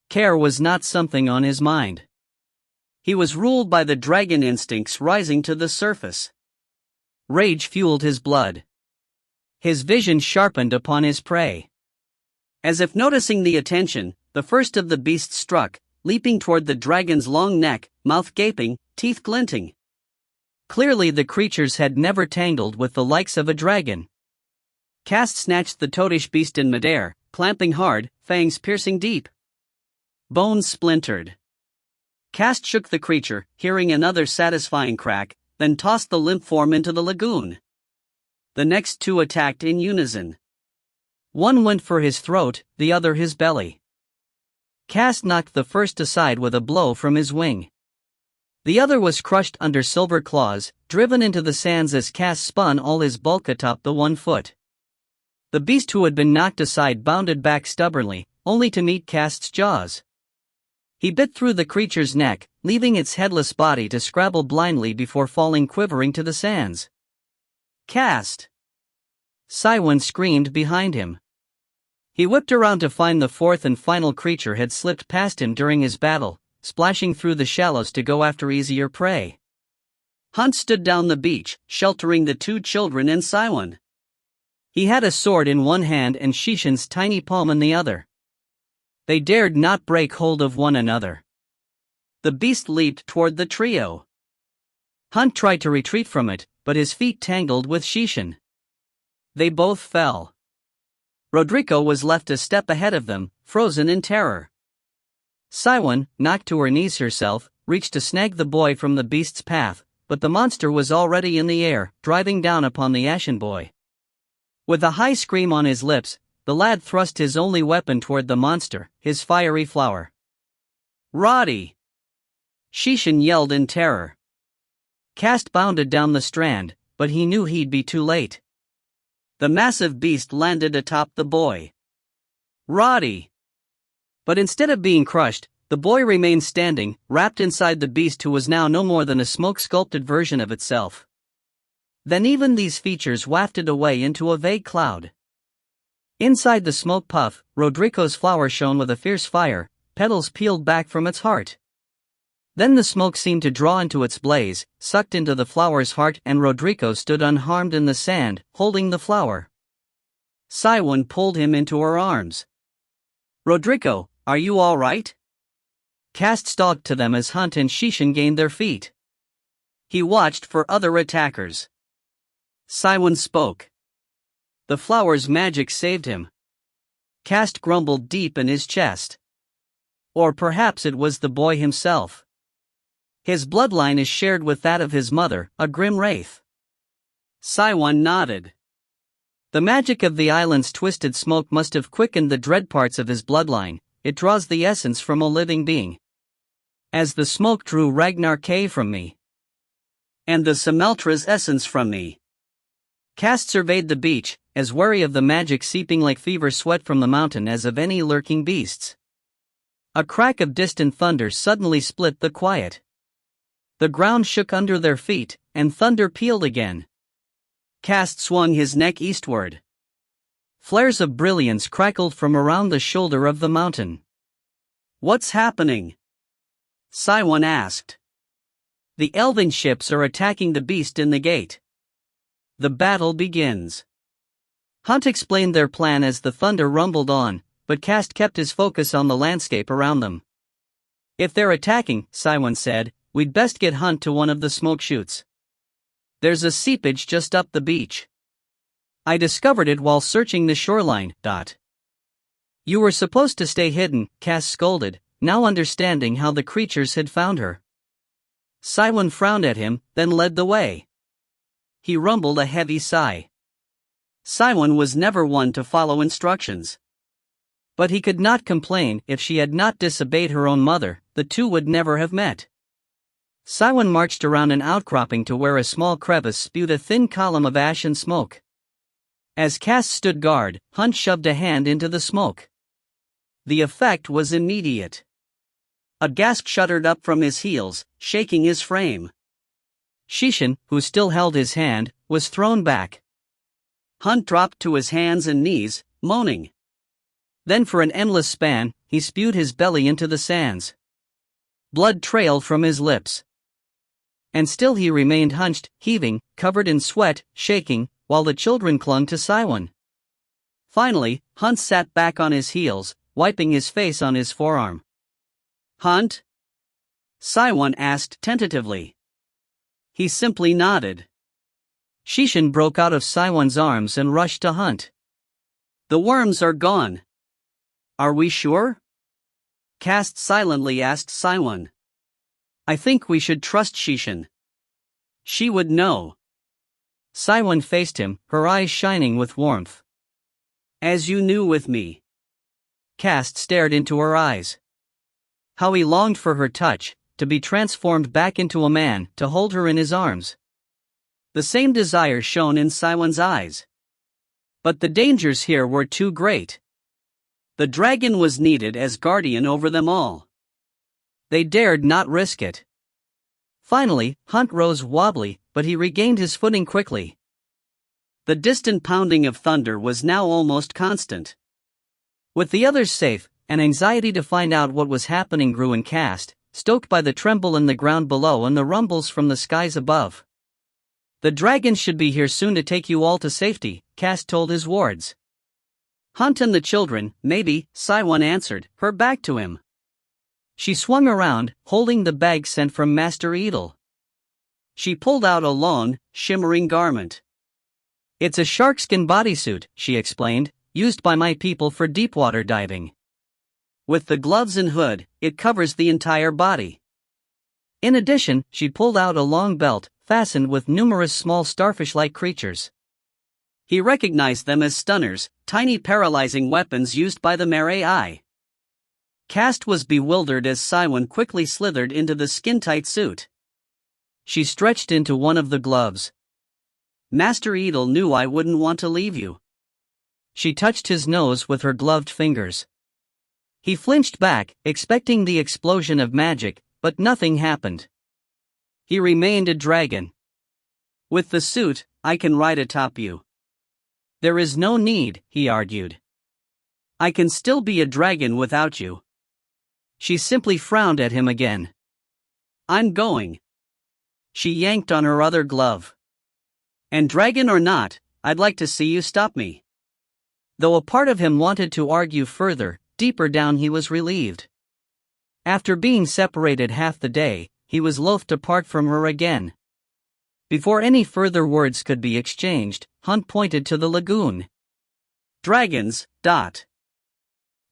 Care was not something on his mind. He was ruled by the dragon instincts rising to the surface. Rage fueled his blood. His vision sharpened upon his prey. As if noticing the attention, the first of the beasts struck, leaping toward the dragon's long neck, mouth gaping, teeth glinting. Clearly the creatures had never tangled with the likes of a dragon. Cast snatched the toadish beast in midair, clamping hard, fangs piercing deep. Bones splintered. Cast shook the creature, hearing another satisfying crack, then tossed the limp form into the lagoon. The next 2 attacked in unison. One went for his throat, the other his belly. Cast knocked the first aside with a blow from his wing. The other was crushed under silver claws, driven into the sands as Cast spun all his bulk atop the 1 foot. The beast who had been knocked aside bounded back stubbornly, only to meet Cast's jaws. He bit through the creature's neck, leaving its headless body to scrabble blindly before falling quivering to the sands. Cast! Saiwan screamed behind him. He whipped around to find the fourth and final creature had slipped past him during his battle, splashing through the shallows to go after easier prey. Hunt stood down the beach, sheltering the two children and Saiwan. He had a sword in one hand and Shishin's tiny palm in the other. They dared not break hold of one another. The beast leaped toward the trio. Hunt tried to retreat from it, but his feet tangled with Shishin. They both fell. Rodrigo was left a step ahead of them, frozen in terror. Saiwan, knocked to her knees herself, reached to snag the boy from the beast's path, but the monster was already in the air, driving down upon the ashen boy. With a high scream on his lips, the lad thrust his only weapon toward the monster, his fiery flower. Roddy! Shishin yelled in terror. Cast bounded down the strand, but he knew he'd be too late. The massive beast landed atop the boy. Roddy! But instead of being crushed, the boy remained standing, wrapped inside the beast who was now no more than a smoke-sculpted version of itself. Then even these features wafted away into a vague cloud. Inside the smoke puff, Rodrigo's flower shone with a fierce fire, petals peeled back from its heart. Then the smoke seemed to draw into its blaze, sucked into the flower's heart, and Rodrigo stood unharmed in the sand, holding the flower. Saiwan pulled him into her arms. Rodrigo, are you all right? Cast stalked to them as Hunt and Shishin gained their feet. He watched for other attackers. Saiwan spoke. The flower's magic saved him. Cast grumbled deep in his chest. Or perhaps it was the boy himself. His bloodline is shared with that of his mother, a grim wraith. Saiwan nodded. The magic of the island's twisted smoke must have quickened the dread parts of his bloodline. It draws the essence from a living being. As the smoke drew Ragnar K from me. And the Semeltra's essence from me. Cast surveyed the beach, as wary of the magic seeping like fever sweat from the mountain as of any lurking beasts. A crack of distant thunder suddenly split the quiet. The ground shook under their feet, and thunder pealed again. Cast swung his neck eastward. Flares of brilliance crackled from around the shoulder of the mountain. What's happening? Saiwan asked. The elven ships are attacking the beast in the gate. The battle begins. Hunt explained their plan as the thunder rumbled on, but Cast kept his focus on the landscape around them. If they're attacking, Saiwan said, we'd best get Hunt to one of the smoke chutes. There's a seepage just up the beach. I discovered it while searching the shoreline. You were supposed to stay hidden, Cast scolded, now understanding how the creatures had found her. Saiwan frowned at him, then led the way. He rumbled a heavy sigh. Saiwan was never one to follow instructions. But he could not complain. If she had not disobeyed her own mother, the two would never have met. Saiwan marched around an outcropping to where a small crevice spewed a thin column of ash and smoke. As Cast stood guard, Hunt shoved a hand into the smoke. The effect was immediate. A gasp shuddered up from his heels, shaking his frame. Shishin, who still held his hand, was thrown back. Hunt dropped to his hands and knees, moaning. Then for an endless span, he spewed his belly into the sands. Blood trailed from his lips. And still he remained hunched, heaving, covered in sweat, shaking, while the children clung to Saiwan. Finally, Hunt sat back on his heels, wiping his face on his forearm. Hunt? Saiwan asked tentatively. He simply nodded. Shishin broke out of Saiwan's arms and rushed to Hunt. The worms are gone. Are we sure? Cast silently asked Saiwan. I think we should trust Shishin. She would know. Saiwan faced him, her eyes shining with warmth. As you knew with me. Cast stared into her eyes. How he longed for her touch, to be transformed back into a man, to hold her in his arms. The same desire shone in Saiwan's eyes. But the dangers here were too great. The dragon was needed as guardian over them all. They dared not risk it. Finally, Hunt rose wobbly, but he regained his footing quickly. The distant pounding of thunder was now almost constant. With the others safe, an anxiety to find out what was happening grew in Cast, stoked by the tremble in the ground below and the rumbles from the skies above. "The dragons should be here soon to take you all to safety," Cast told his wards. "Hunt and the children, maybe," Siwan answered, her back to him. She swung around, holding the bag sent from Master Edel. She pulled out a long, shimmering garment. "It's a sharkskin bodysuit," she explained, "used by my people for deepwater diving. With the gloves and hood, it covers the entire body." In addition, she pulled out a long belt, fastened with numerous small starfish-like creatures. He recognized them as stunners, tiny paralyzing weapons used by the Mare. Cast was bewildered as Siwan quickly slithered into the skin-tight suit. She stretched into one of the gloves. "Master Edel knew I wouldn't want to leave you." She touched his nose with her gloved fingers. He flinched back, expecting the explosion of magic, but nothing happened. He remained a dragon. "With the suit, I can ride atop you." "There is no need," he argued. "I can still be a dragon without you." She simply frowned at him again. "I'm going." She yanked on her other glove. "And dragon or not, I'd like to see you stop me." Though a part of him wanted to argue further, deeper down he was relieved. After being separated half the day, he was loath to part from her again. Before any further words could be exchanged, Hunt pointed to the lagoon. "Dragons, dot."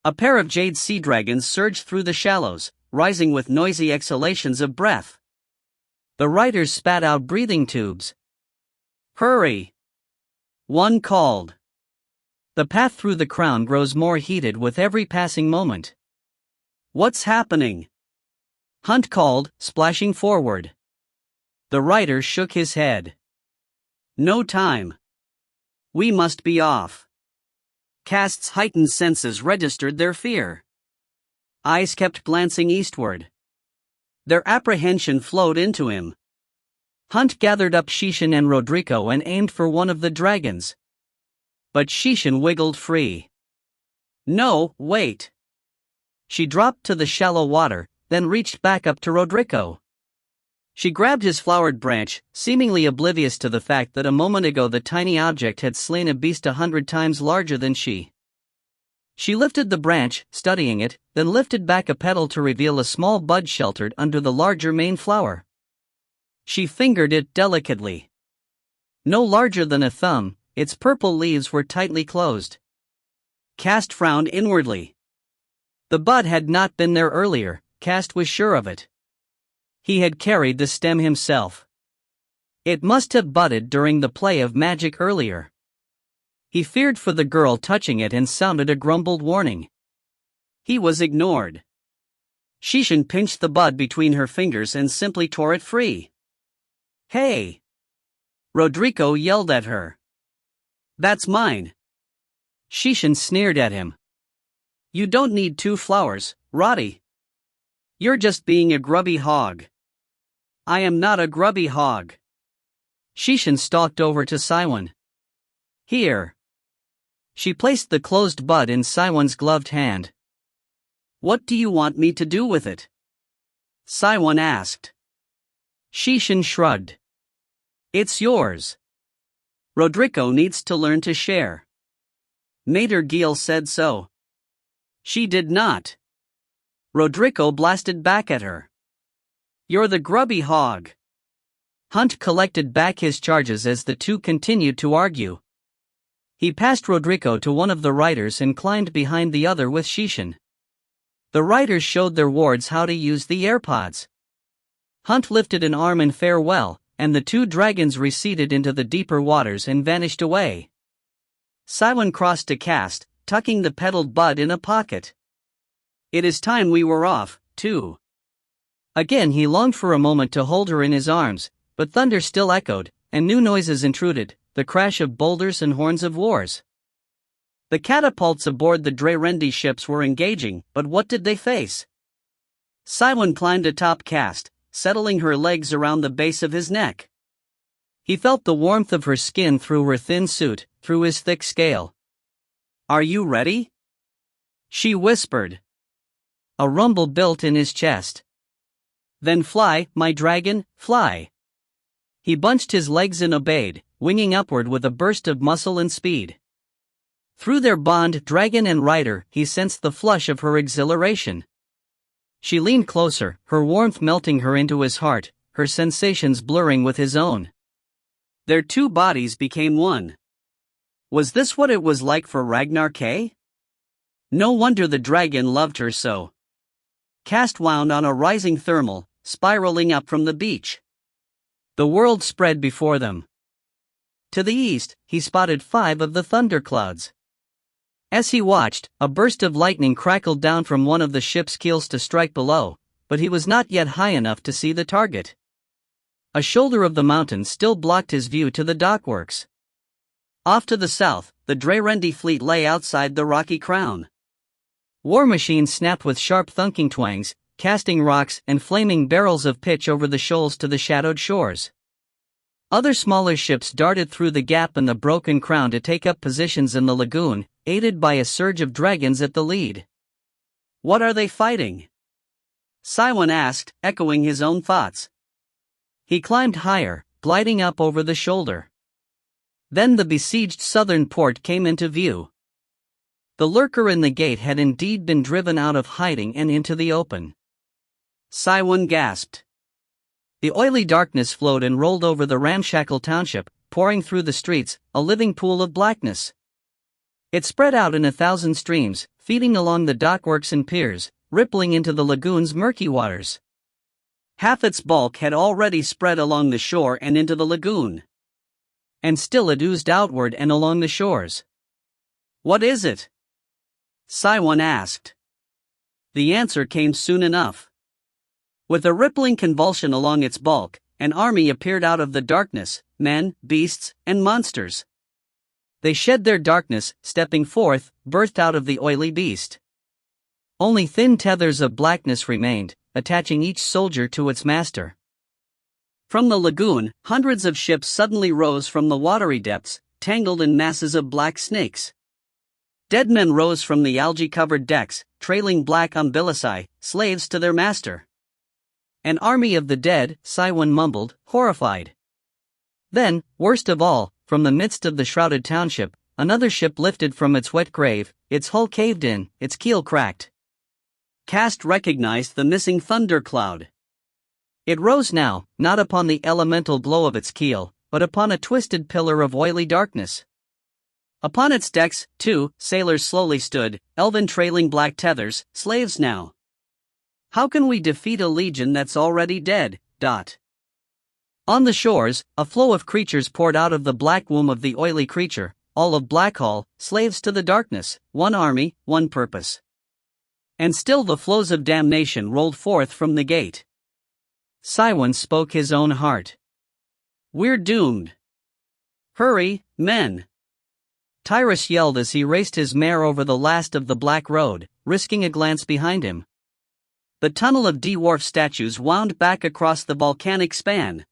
A pair of jade sea dragons surged through the shallows, rising with noisy exhalations of breath. The riders spat out breathing tubes. "Hurry!" one called. The path through the crown grows more heated with every passing moment. "What's happening?" Hunt called, splashing forward. The rider shook his head. "No time. We must be off." Cast's heightened senses registered their fear. Eyes kept glancing eastward. Their apprehension flowed into him. Hunt gathered up Shishin and Rodrigo and aimed for one of the dragons. But Shishin wiggled free. "No, wait." She dropped to the shallow water, then reached back up to Rodrigo. She grabbed his flowered branch, seemingly oblivious to the fact that a moment ago the tiny object had slain a beast 100 times larger than she. She lifted the branch, studying it, then lifted back a petal to reveal a small bud sheltered under the larger main flower. She fingered it delicately. No larger than a thumb, its purple leaves were tightly closed. Cast frowned inwardly. The bud had not been there earlier, Cast was sure of it. He had carried the stem himself. It must have budded during the play of magic earlier. He feared for the girl touching it and sounded a grumbled warning. He was ignored. Shishin pinched the bud between her fingers and simply tore it free. "Hey!" Rodrigo yelled at her. "That's mine." Shishin sneered at him. "You don't need 2 flowers, Roddy. You're just being a grubby hog." "I am not a grubby hog." Shishin stalked over to Siwan. "Here." She placed the closed bud in Siwan's gloved hand. "What do you want me to do with it?" Siwan asked. Shishin shrugged. "It's yours. Rodrigo needs to learn to share." Mater Gil said so. She did not. Rodrigo blasted back at her. "You're the grubby hog." Hunt collected back his charges as the two continued to argue. He passed Rodrigo to one of the riders and climbed behind the other with Shishin. The riders showed their wards how to use the AirPods. Hunt lifted an arm in farewell, and the 2 dragons receded into the deeper waters and vanished away. Siwan crossed to Cast, tucking the petaled bud in a pocket. "It is time we were off, too." Again he longed for a moment to hold her in his arms, but thunder still echoed, and new noises intruded, the crash of boulders and horns of wars. The catapults aboard the Drerendi ships were engaging, but what did they face? Cywin climbed atop Cast, settling her legs around the base of his neck. He felt the warmth of her skin through her thin suit, through his thick scale. "Are you ready?" she whispered. A rumble built in his chest. "Then fly, my dragon, fly." He bunched his legs and obeyed, winging upward with a burst of muscle and speed. Through their bond, dragon and rider, he sensed the flush of her exhilaration. She leaned closer, her warmth melting her into his heart, her sensations blurring with his own. Their two bodies became one. Was this what it was like for Ragnar K? No wonder the dragon loved her so. Cast wound on a rising thermal, spiraling up from the beach. The world spread before them. To the east, he spotted 5 of the thunderclouds. As he watched, a burst of lightning crackled down from one of the ship's keels to strike below, but he was not yet high enough to see the target. A shoulder of the mountain still blocked his view to the dockworks. Off to the south, the Dreyrendi fleet lay outside the rocky crown. War machines snapped with sharp thunking twangs, casting rocks and flaming barrels of pitch over the shoals to the shadowed shores. Other smaller ships darted through the gap in the broken crown to take up positions in the lagoon, aided by a surge of dragons at the lead. "What are they fighting?" Cywin asked, echoing his own thoughts. He climbed higher, gliding up over the shoulder. Then the besieged southern port came into view. The lurker in the gate had indeed been driven out of hiding and into the open. Cywin gasped. The oily darkness flowed and rolled over the ramshackle township, pouring through the streets, a living pool of blackness. It spread out in 1,000 streams, feeding along the dockworks and piers, rippling into the lagoon's murky waters. Half its bulk had already spread along the shore and into the lagoon. And still it oozed outward and along the shores. "What is it?" Cywin asked. The answer came soon enough. With a rippling convulsion along its bulk, an army appeared out of the darkness, men, beasts, and monsters. They shed their darkness, stepping forth, birthed out of the oily beast. Only thin tethers of blackness remained, attaching each soldier to its master. From the lagoon, hundreds of ships suddenly rose from the watery depths, tangled in masses of black snakes. Dead men rose from the algae-covered decks, trailing black umbilici, slaves to their master. "An army of the dead," Cywin mumbled, horrified. Then, worst of all, from the midst of the shrouded township, another ship lifted from its wet grave, its hull caved in, its keel cracked. Cast recognized the missing thundercloud. It rose now, not upon the elemental glow of its keel, but upon a twisted pillar of oily darkness. Upon its decks, too, sailors slowly stood, elven trailing black tethers, slaves now. "How can we defeat a legion that's already dead?" On the shores, a flow of creatures poured out of the black womb of the oily creature, all of Blackhall, slaves to the darkness, one army, one purpose. And still the flows of damnation rolled forth from the gate. Cywin spoke his own heart. "We're doomed. Hurry, men!" Tyrus yelled as he raced his mare over the last of the black road, risking a glance behind him. The tunnel of dwarf statues wound back across the volcanic span.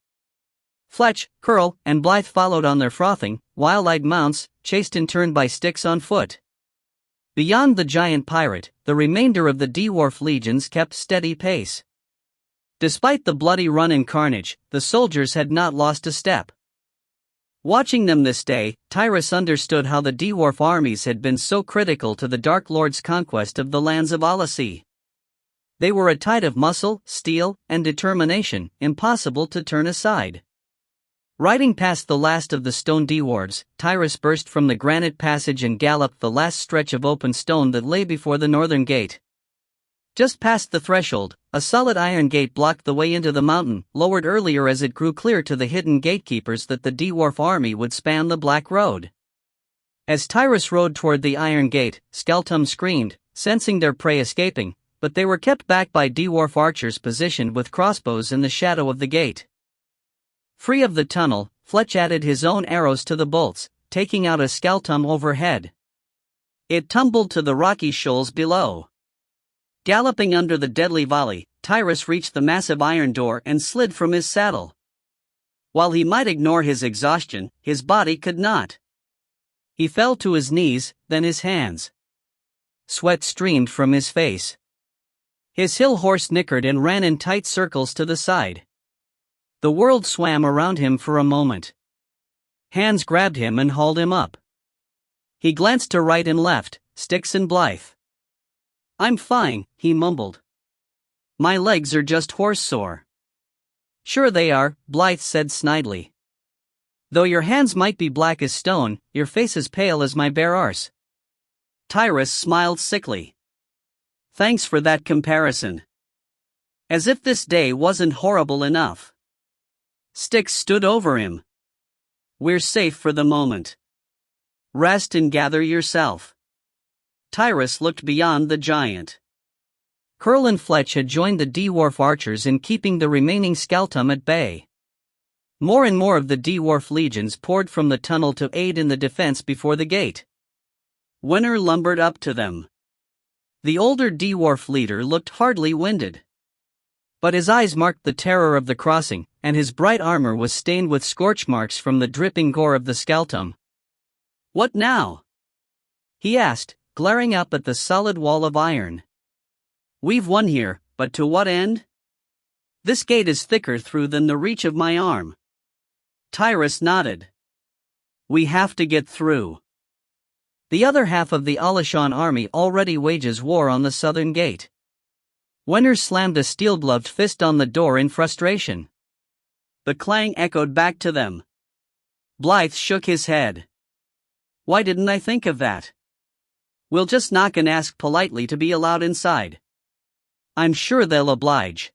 Fletch, Curl, and Blythe followed on their frothing, wild-eyed mounts, chased in turn by sticks on foot. Beyond the giant pirate, the remainder of the dwarf legions kept steady pace. Despite the bloody run and carnage, the soldiers had not lost a step. Watching them this day, Tyrus understood how the dwarf armies had been so critical to the Dark Lord's conquest of the lands of Olasea. They were a tide of muscle, steel, and determination, impossible to turn aside. Riding past the last of the stone dwarves, Tyrus burst from the granite passage and galloped the last stretch of open stone that lay before the northern gate. Just past the threshold, a solid iron gate blocked the way into the mountain, lowered earlier as it grew clear to the hidden gatekeepers that the dwarf army would span the Black Road. As Tyrus rode toward the iron gate, Skeltum screamed, sensing their prey escaping, but they were kept back by dwarf archers positioned with crossbows in the shadow of the gate. Free of the tunnel, Fletch added his own arrows to the bolts, taking out a Skeltum overhead. It tumbled to the rocky shoals below. Galloping under the deadly volley, Tyrus reached the massive iron door and slid from his saddle. While he might ignore his exhaustion, his body could not. He fell to his knees, then his hands. Sweat streamed from his face. His hill horse nickered and ran in tight circles to the side. The world swam around him for a moment. Hands grabbed him and hauled him up. He glanced to right and left, Styx and Blythe. "I'm fine," he mumbled. "My legs are just horse sore." "Sure they are," Blythe said snidely. "Though your hands might be black as stone, your face is pale as my bare arse." Tyrus smiled sickly. "Thanks for that comparison. As if this day wasn't horrible enough." Styx stood over him. "We're safe for the moment. Rest and gather yourself." Tyrus looked beyond the giant. Curl and Fletch had joined the dwarf archers in keeping the remaining Skaltum at bay. More and more of the dwarf legions poured from the tunnel to aid in the defense before the gate. Winter lumbered up to them. The older dwarf leader looked hardly winded. But his eyes marked the terror of the crossing, and his bright armor was stained with scorch marks from the dripping gore of the Skaltum. "What now?" he asked, glaring up at the solid wall of iron. "We've won here, but to what end? This gate is thicker through than the reach of my arm." Tyrus nodded. "We have to get through. The other half of the Alishan army already wages war on the southern gate." Winter slammed a steel-gloved fist on the door in frustration. The clang echoed back to them. Blythe shook his head. "Why didn't I think of that? We'll just knock and ask politely to be allowed inside. I'm sure they'll oblige."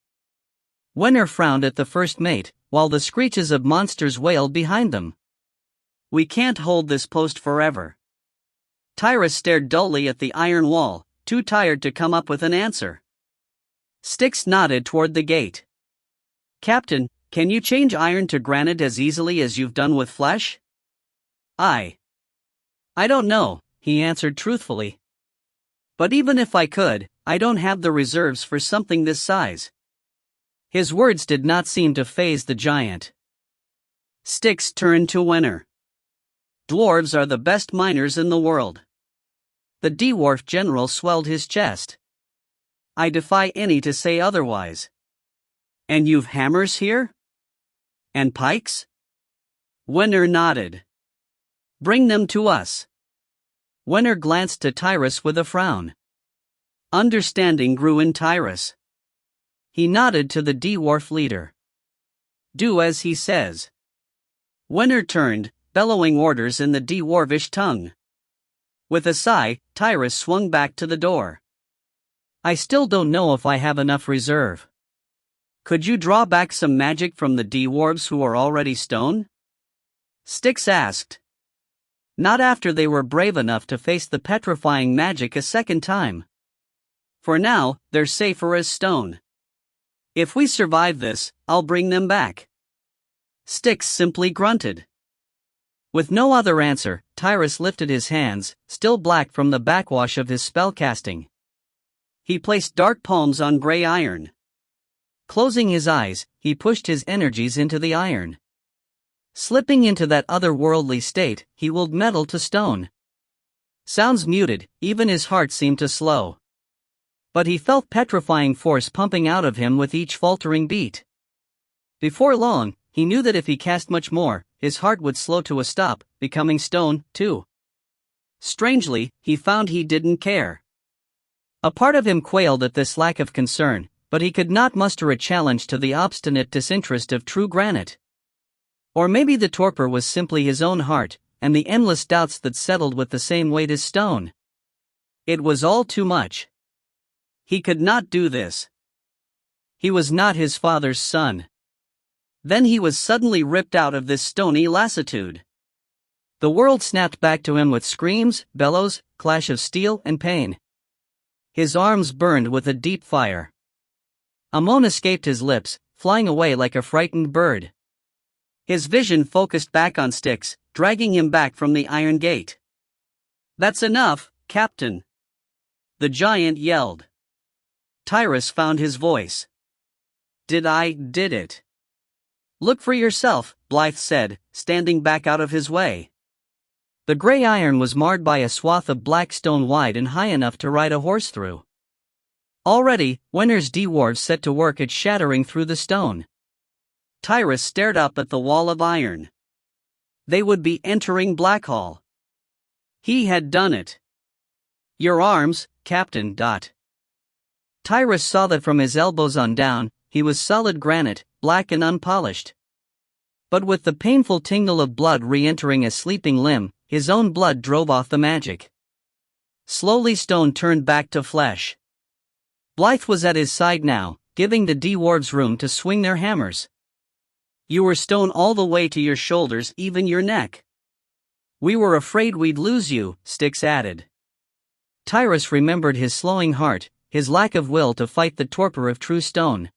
Winter frowned at the first mate, while the screeches of monsters wailed behind them. "We can't hold this post forever." Tyrus stared dully at the iron wall, too tired to come up with an answer. Styx nodded toward the gate. "Captain, can you change iron to granite as easily as you've done with flesh?" I don't know," he answered truthfully. "But even if I could, I don't have the reserves for something this size." His words did not seem to faze the giant. Styx turned to Winter. "Dwarves are the best miners in the world." The dwarf general swelled his chest. "I defy any to say otherwise." "And you've hammers here? And pikes?" Winter nodded. "Bring them to us." Winter glanced to Tyrus with a frown. Understanding grew in Tyrus. He nodded to the dwarf leader. "Do as he says." Winter turned, bellowing orders in the dwarvish tongue. With a sigh, Tyrus swung back to the door. "I still don't know if I have enough reserve. Could you draw back some magic from the dwarves who are already stone?" Styx asked. "Not after they were brave enough to face the petrifying magic a second time. For now, they're safer as stone. If we survive this, I'll bring them back." Styx simply grunted. With no other answer, Tyrus lifted his hands, still black from the backwash of his spellcasting. He placed dark palms on gray iron. Closing his eyes, he pushed his energies into the iron. Slipping into that otherworldly state, he willed metal to stone. Sounds muted, even his heart seemed to slow. But he felt petrifying force pumping out of him with each faltering beat. Before long, he knew that if he cast much more, his heart would slow to a stop, becoming stone, too. Strangely, he found he didn't care. A part of him quailed at this lack of concern, but he could not muster a challenge to the obstinate disinterest of true granite. Or maybe the torpor was simply his own heart, and the endless doubts that settled with the same weight as stone. It was all too much. He could not do this. He was not his father's son. Then he was suddenly ripped out of this stony lassitude. The world snapped back to him with screams, bellows, clash of steel, and pain. His arms burned with a deep fire. A moan escaped his lips, flying away like a frightened bird. His vision focused back on Styx, dragging him back from the iron gate. "That's enough, Captain!" the giant yelled. Tyrus found his voice. did it. Look for yourself, Blythe said, standing back out of his way. The gray iron was marred by a swath of black stone wide and high enough to ride a horse through. Already, Winter's dwarves set to work at shattering through the stone. Tyrus stared up at the wall of iron. They would be entering Blackhall. He had done it. Your arms, Captain. Tyrus saw that from his elbows on down, he was solid granite, black and unpolished. But with the painful tingle of blood re-entering a sleeping limb, his own blood drove off the magic. Slowly stone turned back to flesh. Blythe was at his side now, giving the dwarves room to swing their hammers. You were stone all the way to your shoulders, even your neck. We were afraid we'd lose you, Styx added. Tyrus remembered his slowing heart, his lack of will to fight the torpor of true stone.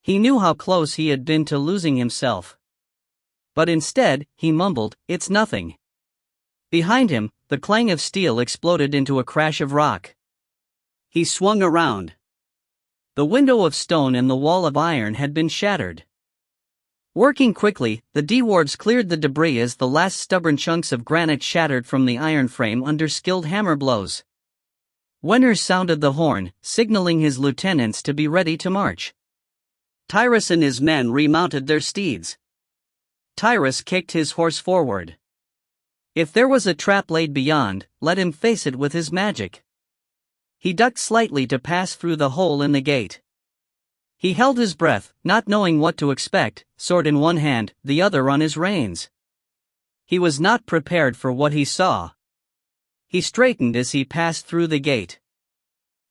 He knew how close he had been to losing himself. But instead, he mumbled, "It's nothing." Behind him, the clang of steel exploded into a crash of rock. He swung around. The window of stone and the wall of iron had been shattered. Working quickly, the dwarves cleared the debris as the last stubborn chunks of granite shattered from the iron frame under skilled hammer blows. Winters sounded the horn, signaling his lieutenants to be ready to march. Tyrus and his men remounted their steeds. Tyrus kicked his horse forward. If there was a trap laid beyond, let him face it with his magic. He ducked slightly to pass through the hole in the gate. He held his breath, not knowing what to expect, sword in one hand, the other on his reins. He was not prepared for what he saw. He straightened as he passed through the gate.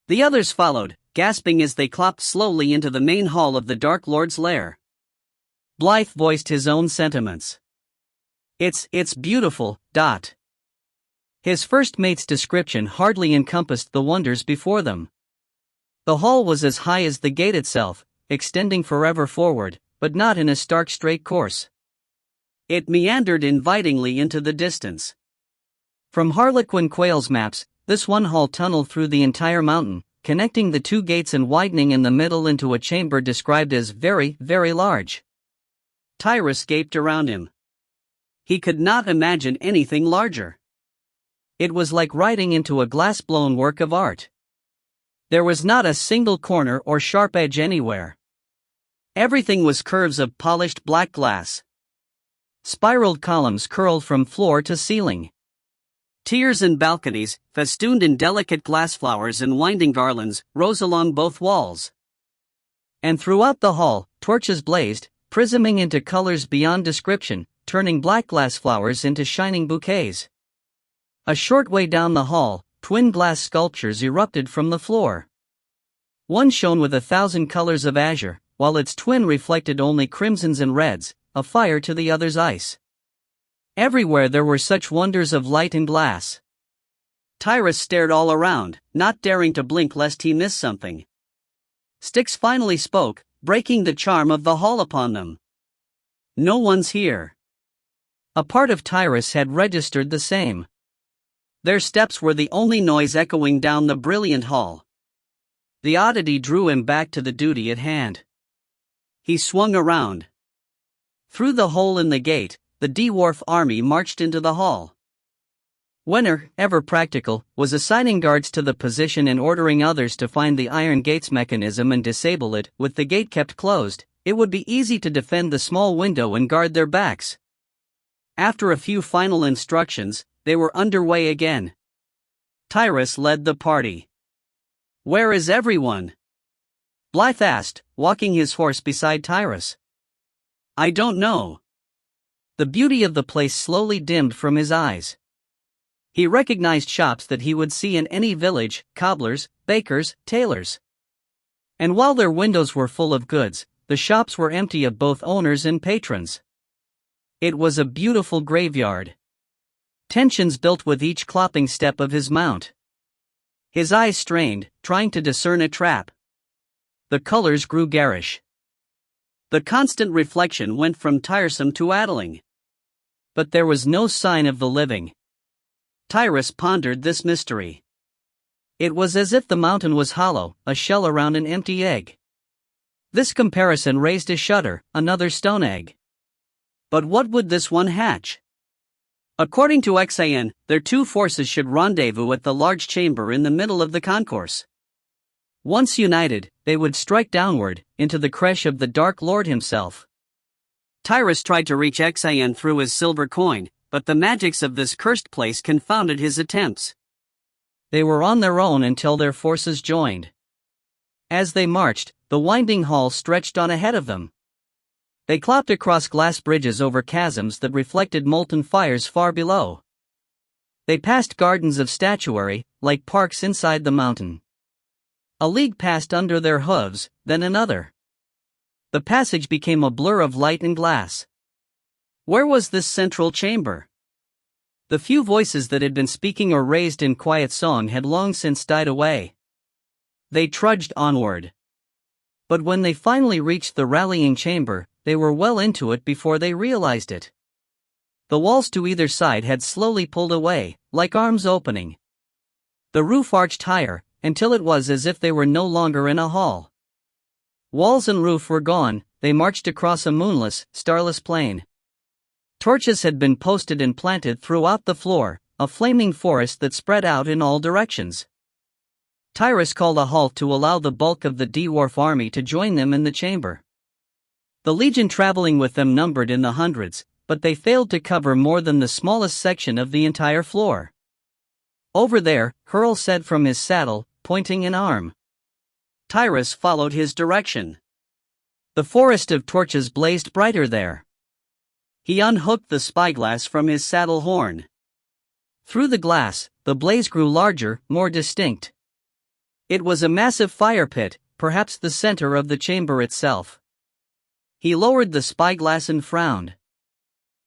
The others followed, gasping as they clopped slowly into the main hall of the Dark Lord's lair. Blythe voiced his own sentiments. It's beautiful. His first mate's description hardly encompassed the wonders before them. The hall was as high as the gate itself, extending forever forward, but not in a stark straight course. It meandered invitingly into the distance. From Harlequin Quayle's maps, this one hall tunneled through the entire mountain, connecting the two gates and widening in the middle into a chamber described as very, very large. Tyrus gaped around him. He could not imagine anything larger. It was like riding into a glass-blown work of art. There was not a single corner or sharp edge anywhere. Everything was curves of polished black glass. Spiraled columns curled from floor to ceiling. Tiers and balconies, festooned in delicate glass flowers and winding garlands, rose along both walls. And throughout the hall, torches blazed, prisming into colors beyond description, turning black glass flowers into shining bouquets. A short way down the hall, twin glass sculptures erupted from the floor. One shone with 1,000 colors of azure, while its twin reflected only crimsons and reds, a fire to the other's ice. Everywhere there were such wonders of light and glass. Tyrus stared all around, not daring to blink lest he miss something. Styx finally spoke, breaking the charm of the hall upon them. "No one's here." A part of Tyrus had registered the same. Their steps were the only noise echoing down the brilliant hall. The oddity drew him back to the duty at hand. He swung around. Through the hole in the gate, the dwarf army marched into the hall. Winter, ever practical, was assigning guards to the position and ordering others to find the iron gate's mechanism and disable it. With the gate kept closed, it would be easy to defend the small window and guard their backs. After a few final instructions, they were underway again. Tyrus led the party. "Where is everyone?" Blythe asked, walking his horse beside Tyrus. "I don't know." The beauty of the place slowly dimmed from his eyes. He recognized shops that he would see in any village, cobblers, bakers, tailors. And while their windows were full of goods, the shops were empty of both owners and patrons. It was a beautiful graveyard. Tensions built with each clopping step of his mount. His eyes strained, trying to discern a trap. The colors grew garish. The constant reflection went from tiresome to addling. But there was no sign of the living. Tyrus pondered this mystery. It was as if the mountain was hollow, a shell around an empty egg. This comparison raised a shudder, another stone egg. But what would this one hatch? According to Xian, their two forces should rendezvous at the large chamber in the middle of the concourse. Once united, they would strike downward, into the creche of the Dark Lord himself. Tyrus tried to reach Xian through his silver coin, but the magics of this cursed place confounded his attempts. They were on their own until their forces joined. As they marched, the winding hall stretched on ahead of them. They clopped across glass bridges over chasms that reflected molten fires far below. They passed gardens of statuary, like parks inside the mountain. A league passed under their hooves, then another. The passage became a blur of light and glass. Where was this central chamber? The few voices that had been speaking or raised in quiet song had long since died away. They trudged onward. But when they finally reached the rallying chamber, they were well into it before they realized it. The walls to either side had slowly pulled away, like arms opening. The roof arched higher, until it was as if they were no longer in a hall. Walls and roof were gone, they marched across a moonless, starless plain. Torches had been posted and planted throughout the floor, a flaming forest that spread out in all directions. Tyrus called a halt to allow the bulk of the dwarf army to join them in the chamber. The legion traveling with them numbered in the hundreds, but they failed to cover more than the smallest section of the entire floor. "Over there," Hurl said from his saddle, pointing an arm. Tyrus followed his direction. The forest of torches blazed brighter there. He unhooked the spyglass from his saddle horn. Through the glass, the blaze grew larger, more distinct. It was a massive fire pit, perhaps the center of the chamber itself. He lowered the spyglass and frowned.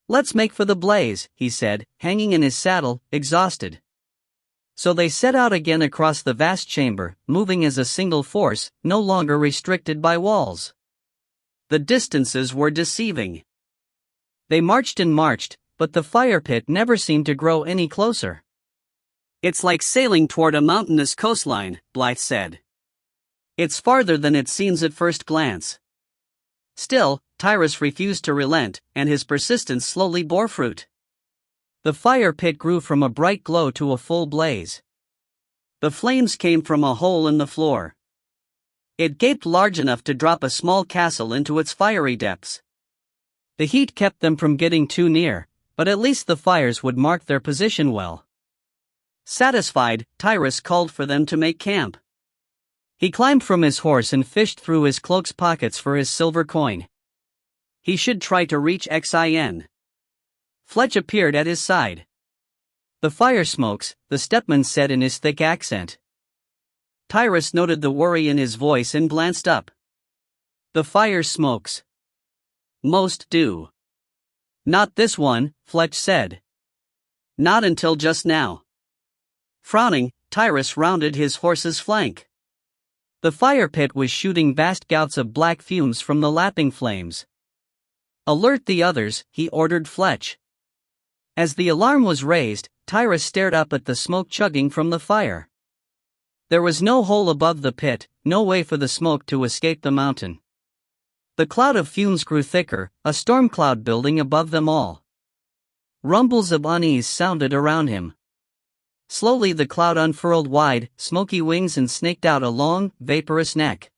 "Let's make for the blaze," he said, hanging in his saddle, exhausted. So they set out again across the vast chamber, moving as a single force, no longer restricted by walls. The distances were deceiving. They marched and marched, but the fire pit never seemed to grow any closer. "It's like sailing toward a mountainous coastline," Blythe said. "It's farther than it seems at first glance." Still, Tyrus refused to relent, and his persistence slowly bore fruit. The fire pit grew from a bright glow to a full blaze. The flames came from a hole in the floor. It gaped large enough to drop a small castle into its fiery depths. The heat kept them from getting too near, but at least the fires would mark their position well. Satisfied, Tyrus called for them to make camp. He climbed from his horse and fished through his cloak's pockets for his silver coin. He should try to reach Xin. Fletch appeared at his side. "The fire smokes," the stepman said in his thick accent. Tyrus noted the worry in his voice and glanced up. "The fire smokes. Most do." "Not this one," Fletch said. "Not until just now." Frowning, Tyrus rounded his horse's flank. The fire pit was shooting vast gouts of black fumes from the lapping flames. "Alert the others," he ordered Fletch. As the alarm was raised, Tyrus stared up at the smoke chugging from the fire. There was no hole above the pit, no way for the smoke to escape the mountain. The cloud of fumes grew thicker, a storm cloud building above them all. Rumbles of unease sounded around him. Slowly the cloud unfurled wide, smoky wings and snaked out a long, vaporous neck.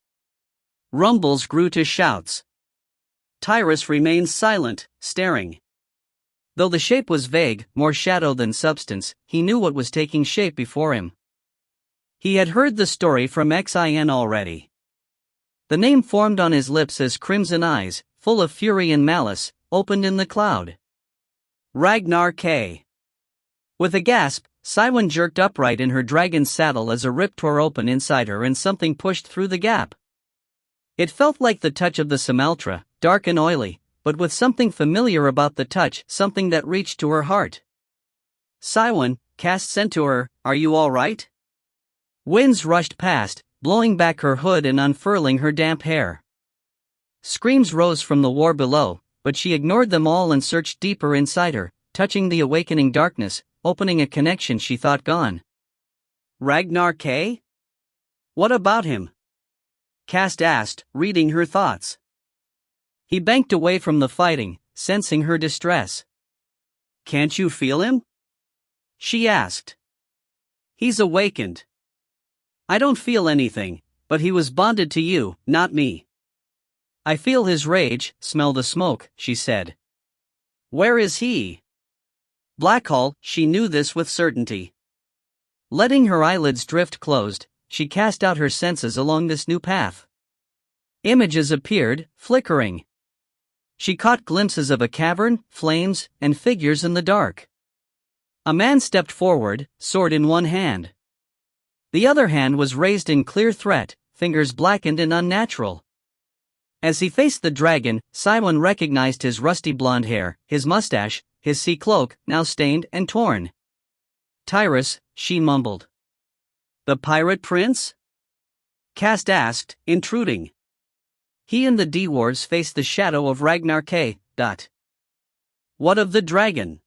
Rumbles grew to shouts. Tyrus remained silent, staring. Though the shape was vague, more shadow than substance, he knew what was taking shape before him. He had heard the story from Xin already. The name formed on his lips as crimson eyes, full of fury and malice, opened in the cloud. Ragnar K. With a gasp, Siwen jerked upright in her dragon's saddle as a rip tore open inside her and something pushed through the gap. It felt like the touch of the Samaltra, dark and oily, but with something familiar about the touch, something that reached to her heart. "Siwen," Cass sent to her, "are you all right?" Winds rushed past, blowing back her hood and unfurling her damp hair. Screams rose from the war below, but she ignored them all and searched deeper inside her, touching the awakening darkness, opening a connection she thought gone. Ragnar K? What about him? Cast asked, reading her thoughts. He banked away from the fighting, sensing her distress. Can't you feel him? She asked. He's awakened. I don't feel anything, but he was bonded to you, not me. I feel his rage, smell the smoke, she said. Where is he? Blackhall, she knew this with certainty. Letting her eyelids drift closed, she cast out her senses along this new path. Images appeared, flickering. She caught glimpses of a cavern, flames, and figures in the dark. A man stepped forward, sword in one hand. The other hand was raised in clear threat, fingers blackened and unnatural. As he faced the dragon, Simon recognized his rusty blonde hair, his mustache, his sea cloak, now stained and torn. Tyrus, she mumbled. The pirate prince? Cast asked, intruding. He and the dwarves faced the shadow of Ragnar K. What of the dragon?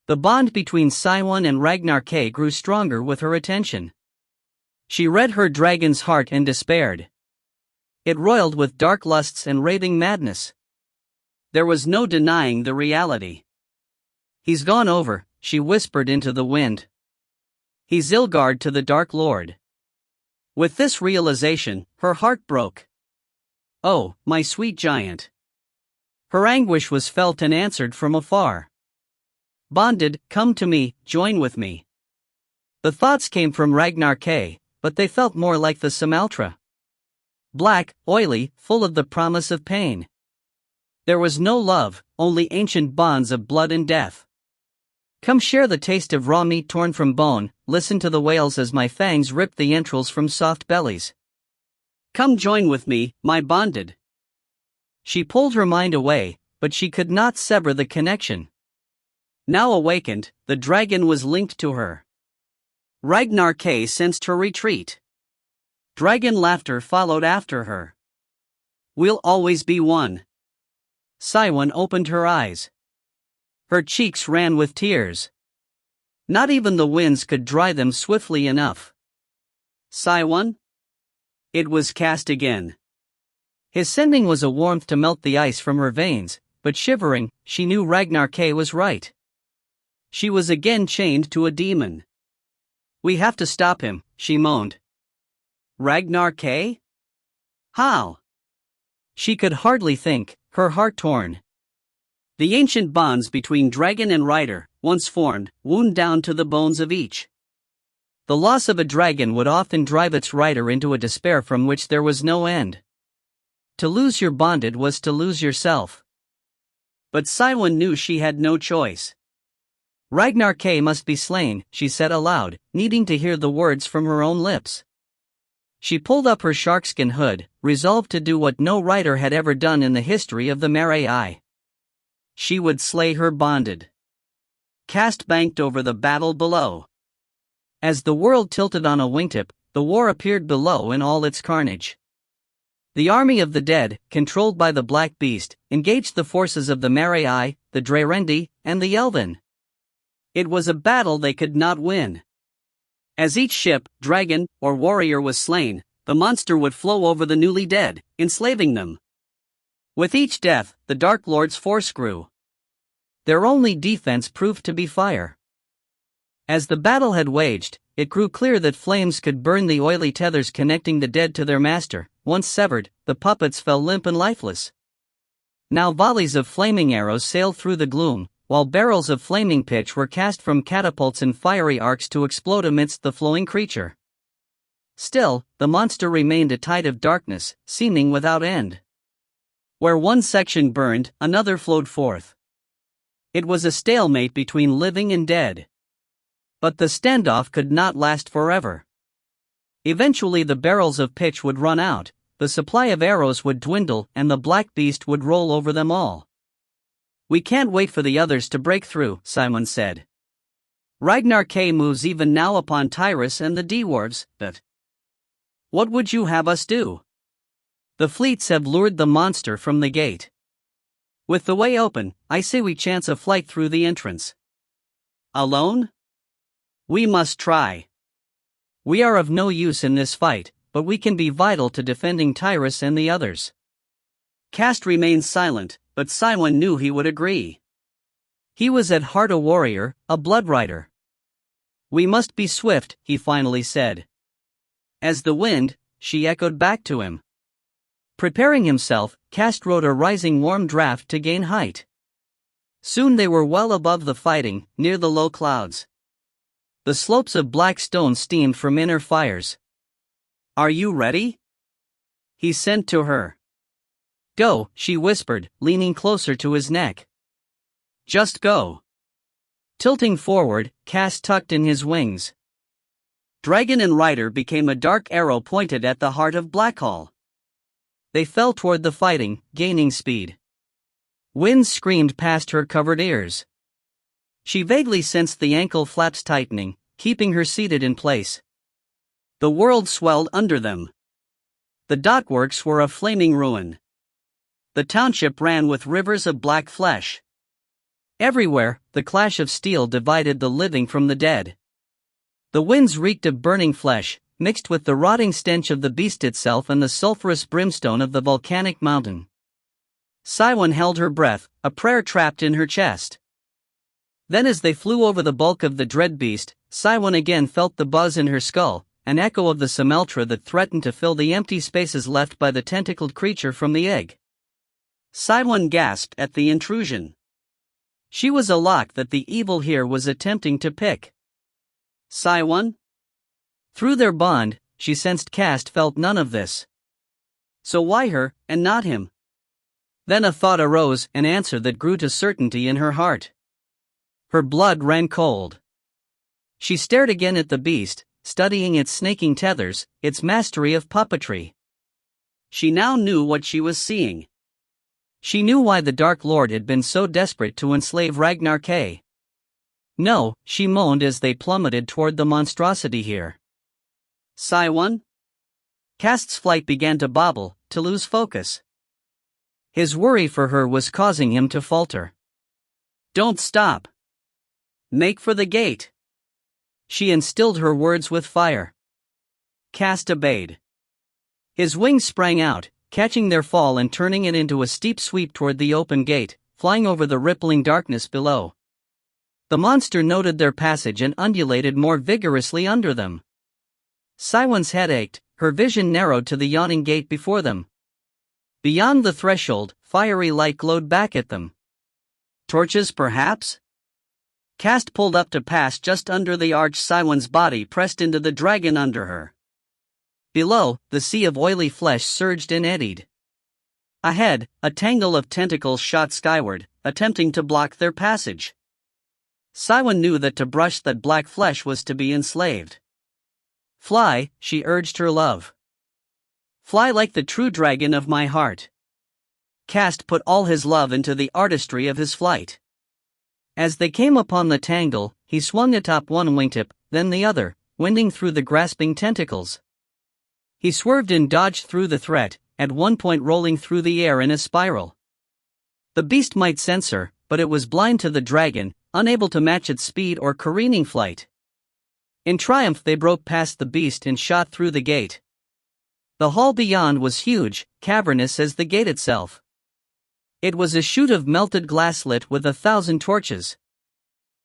The bond between Simon and Ragnar K grew stronger with her attention. She read her dragon's heart and despaired. It roiled with dark lusts and raving madness. There was no denying the reality. He's gone over, she whispered into the wind. He's Ilgard to the Dark Lord. With this realization, her heart broke. Oh, my sweet giant. Her anguish was felt and answered from afar. Bonded, come to me, join with me. The thoughts came from Ragnar K, but they felt more like the Samaltra. Black, oily, full of the promise of pain. There was no love, only ancient bonds of blood and death. Come share the taste of raw meat torn from bone, listen to the wails as my fangs rip the entrails from soft bellies. Come join with me, my bonded. She pulled her mind away, but she could not sever the connection. Now awakened, the dragon was linked to her. Ragnar K sensed her retreat. Dragon laughter followed after her. We'll always be one. Siwen opened her eyes. Her cheeks ran with tears. Not even the winds could dry them swiftly enough. Siwen? It was Cast again. His sending was a warmth to melt the ice from her veins, but shivering, she knew Ragnar K was right. She was again chained to a demon. We have to stop him, she moaned. Ragnar K? How? She could hardly think, her heart torn. The ancient bonds between dragon and rider, once formed, wound down to the bones of each. The loss of a dragon would often drive its rider into a despair from which there was no end. To lose your bonded was to lose yourself. But Siwen knew she had no choice. Ragnar K must be slain, she said aloud, needing to hear the words from her own lips. She pulled up her sharkskin hood, resolved to do what no rider had ever done in the history of the Mare. She would slay her bonded. Cast banked over the battle below. As the world tilted on a wingtip, the war appeared below in all its carnage. The army of the dead, controlled by the Black Beast, engaged the forces of the Mare, the Drerendi, and the Elven. It was a battle they could not win. As each ship, dragon, or warrior was slain, the monster would flow over the newly dead, enslaving them. With each death, the Dark Lord's force grew. Their only defense proved to be fire. As the battle had waged, it grew clear that flames could burn the oily tethers connecting the dead to their master. Once severed, the puppets fell limp and lifeless. Now volleys of flaming arrows sailed through the gloom, while barrels of flaming pitch were cast from catapults and fiery arcs to explode amidst the flowing creature. Still, the monster remained a tide of darkness, seeming without end. Where one section burned, another flowed forth. It was a stalemate between living and dead. But the standoff could not last forever. Eventually the barrels of pitch would run out, the supply of arrows would dwindle, and the Black Beast would roll over them all. We can't wait for the others to break through, Simon said. Ragnar K moves even now upon Tyrus and the dwarves, but what would you have us do? The fleets have lured the monster from the gate. With the way open, I say we chance a flight through the entrance. Alone? We must try. We are of no use in this fight, but we can be vital to defending Tyrus and the others." Cast remained silent, but Cywin knew he would agree. He was at heart a warrior, a blood rider. "We must be swift," he finally said. "As the wind," she echoed back to him. Preparing himself, Cast rode a rising warm draft to gain height. Soon they were well above the fighting, near the low clouds. The slopes of black stone steamed from inner fires. "Are you ready?" he sent to her. "Go," she whispered, leaning closer to his neck. "Just go." Tilting forward, Cast tucked in his wings. Dragon and rider became a dark arrow pointed at the heart of Blackhall. They fell toward the fighting, gaining speed. Wind screamed past her covered ears. She vaguely sensed the ankle flaps tightening, keeping her seated in place. The world swelled under them. The dockworks were a flaming ruin. The township ran with rivers of black flesh. Everywhere, the clash of steel divided the living from the dead. The winds reeked of burning flesh, mixed with the rotting stench of the beast itself and the sulphurous brimstone of the volcanic mountain. Cywin held her breath, a prayer trapped in her chest. Then as they flew over the bulk of the dread beast, Cywin again felt the buzz in her skull, an echo of the Semeltra that threatened to fill the empty spaces left by the tentacled creature from the egg. Cywin gasped at the intrusion. She was a lock that the evil here was attempting to pick. "Cywin?" Through their bond, she sensed Cast felt none of this. So why her, and not him? Then a thought arose, an answer that grew to certainty in her heart. Her blood ran cold. She stared again at the beast, studying its snaking tethers, its mastery of puppetry. She now knew what she was seeing. She knew why the Dark Lord had been so desperate to enslave Ragnar K. "No," she moaned as they plummeted toward the monstrosity here. "Cywin?" Cast's flight began to bobble, to lose focus. His worry for her was causing him to falter. "Don't stop. Make for the gate." She instilled her words with fire. Cast obeyed. His wings sprang out, catching their fall and turning it into a steep sweep toward the open gate, flying over the rippling darkness below. The monster noted their passage and undulated more vigorously under them. Cywin's head ached, her vision narrowed to the yawning gate before them. Beyond the threshold, fiery light glowed back at them. Torches, perhaps? Cast pulled up to pass just under the arch. Cywin's body pressed into the dragon under her. Below, the sea of oily flesh surged and eddied. Ahead, a tangle of tentacles shot skyward, attempting to block their passage. Cywin knew that to brush that black flesh was to be enslaved. "Fly," she urged her love. "Fly like the true dragon of my heart." Cast put all his love into the artistry of his flight. As they came upon the tangle, he swung atop one wingtip, then the other, winding through the grasping tentacles. He swerved and dodged through the threat, at one point rolling through the air in a spiral. The beast might sense her, but it was blind to the dragon, unable to match its speed or careening flight. In triumph they broke past the beast and shot through the gate. The hall beyond was huge, cavernous as the gate itself. It was a chute of melted glass lit with 1,000 torches.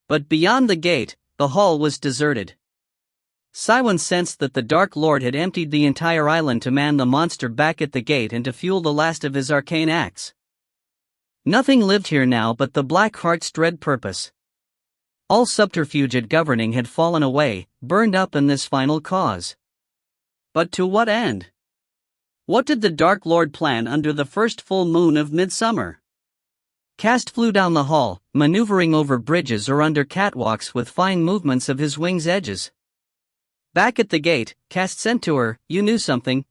But beyond the gate, the hall was deserted. Cywin sensed that the Dark Lord had emptied the entire island to man the monster back at the gate and to fuel the last of his arcane acts. Nothing lived here now but the Black Heart's dread purpose. All subterfuge at governing had fallen away, burned up in this final cause. But to what end? What did the Dark Lord plan under the first full moon of midsummer? Cast flew down the hall, maneuvering over bridges or under catwalks with fine movements of his wings' edges. Back at the gate, Cast sent to her, "You knew something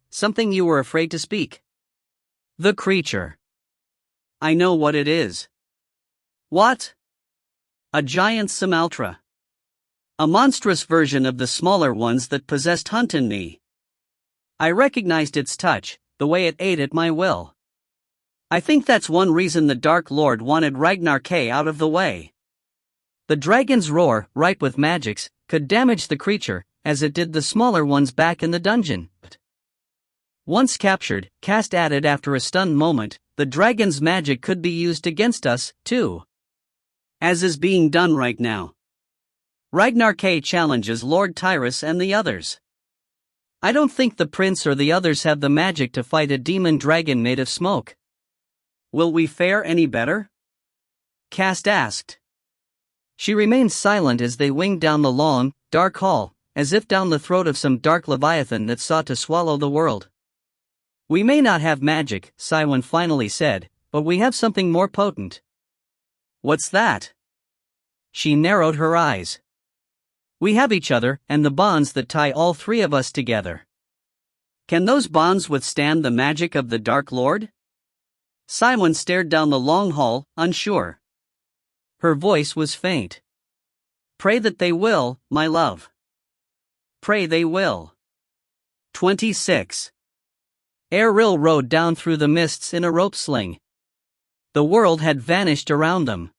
you were afraid to speak." "The creature." "I know what it is." "What?" "A giant Semeltra. A monstrous version of the smaller ones that possessed Hunt and me. I recognized its touch, the way it ate at my will. I think that's one reason the Dark Lord wanted Ragnar K out of the way. The dragon's roar, ripe with magics, could damage the creature, as it did the smaller ones back in the dungeon. Once captured, Cast added after a stunned moment, the dragon's magic could be used against us, too. As is being done right now. Ragnar K challenges Lord Tyrus and the others. I don't think the prince or the others have the magic to fight a demon dragon made of smoke. Will we fare any better? Cast asked. She remained silent as they winged down the long, dark hall, as if down the throat of some dark leviathan that sought to swallow the world. We may not have magic, Cywin finally said, but we have something more potent. What's that? She narrowed her eyes. We have each other, and the bonds that tie all three of us together. Can those bonds withstand the magic of the Dark Lord? Cywin stared down the long hall, unsure. Her voice was faint. Pray that they will, my love. Pray they will. 26. Eäril rode down through the mists in a rope sling. The world had vanished around them.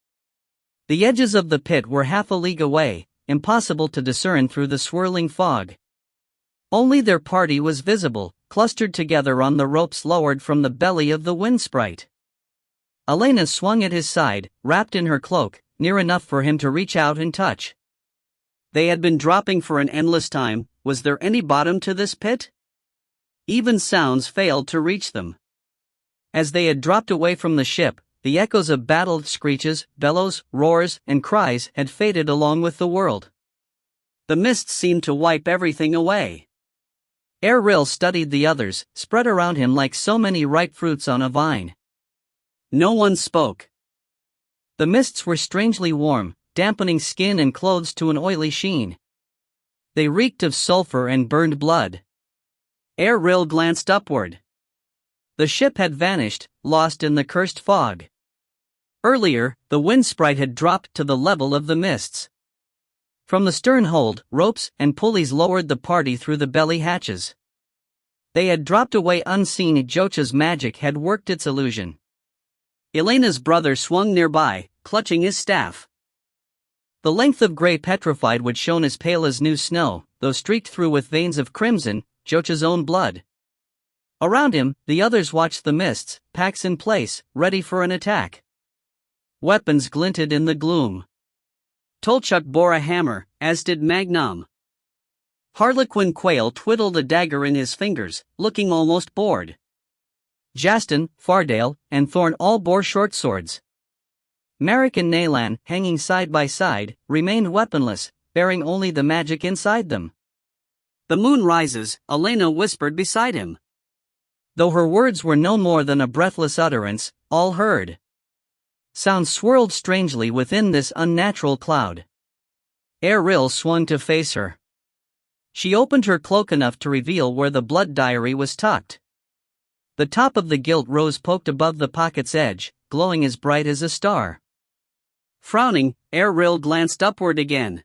The edges of the pit were half a league away, impossible to discern through the swirling fog. Only their party was visible, clustered together on the ropes lowered from the belly of the wind sprite. Elena swung at his side, wrapped in her cloak, near enough for him to reach out and touch. They had been dropping for an endless time. Was there any bottom to this pit? Even sounds failed to reach them. As they had dropped away from the ship, the echoes of battled screeches, bellows, roars, and cries had faded along with the world. The mist seemed to wipe everything away. Eäril studied the others, spread around him like so many ripe fruits on a vine. No one spoke. The mists were strangely warm, dampening skin and clothes to an oily sheen. They reeked of sulfur and burned blood. Eäril glanced upward. The ship had vanished, lost in the cursed fog. Earlier, the wind sprite had dropped to the level of the mists. From the stern hold, ropes and pulleys lowered the party through the belly hatches. They had dropped away unseen. Jocha's magic had worked its illusion. Elena's brother swung nearby, clutching his staff. The length of gray petrified wood shone as pale as new snow, though streaked through with veins of crimson, Jocha's own blood. Around him, the others watched the mists, packs in place, ready for an attack. Weapons glinted in the gloom. Tolchuk bore a hammer, as did Magnum. Harlequin Quail twiddled a dagger in his fingers, looking almost bored. Jastin, Fardale, and Thorn all bore short swords. Merrick and Nalan, hanging side by side, remained weaponless, bearing only the magic inside them. The moon rises, Elena whispered beside him. Though her words were no more than a breathless utterance, all heard. Sound swirled strangely within this unnatural cloud. Eäril swung to face her. She opened her cloak enough to reveal where the blood diary was tucked. The top of the gilt rose poked above the pocket's edge, glowing as bright as a star. Frowning, Eäril glanced upward again.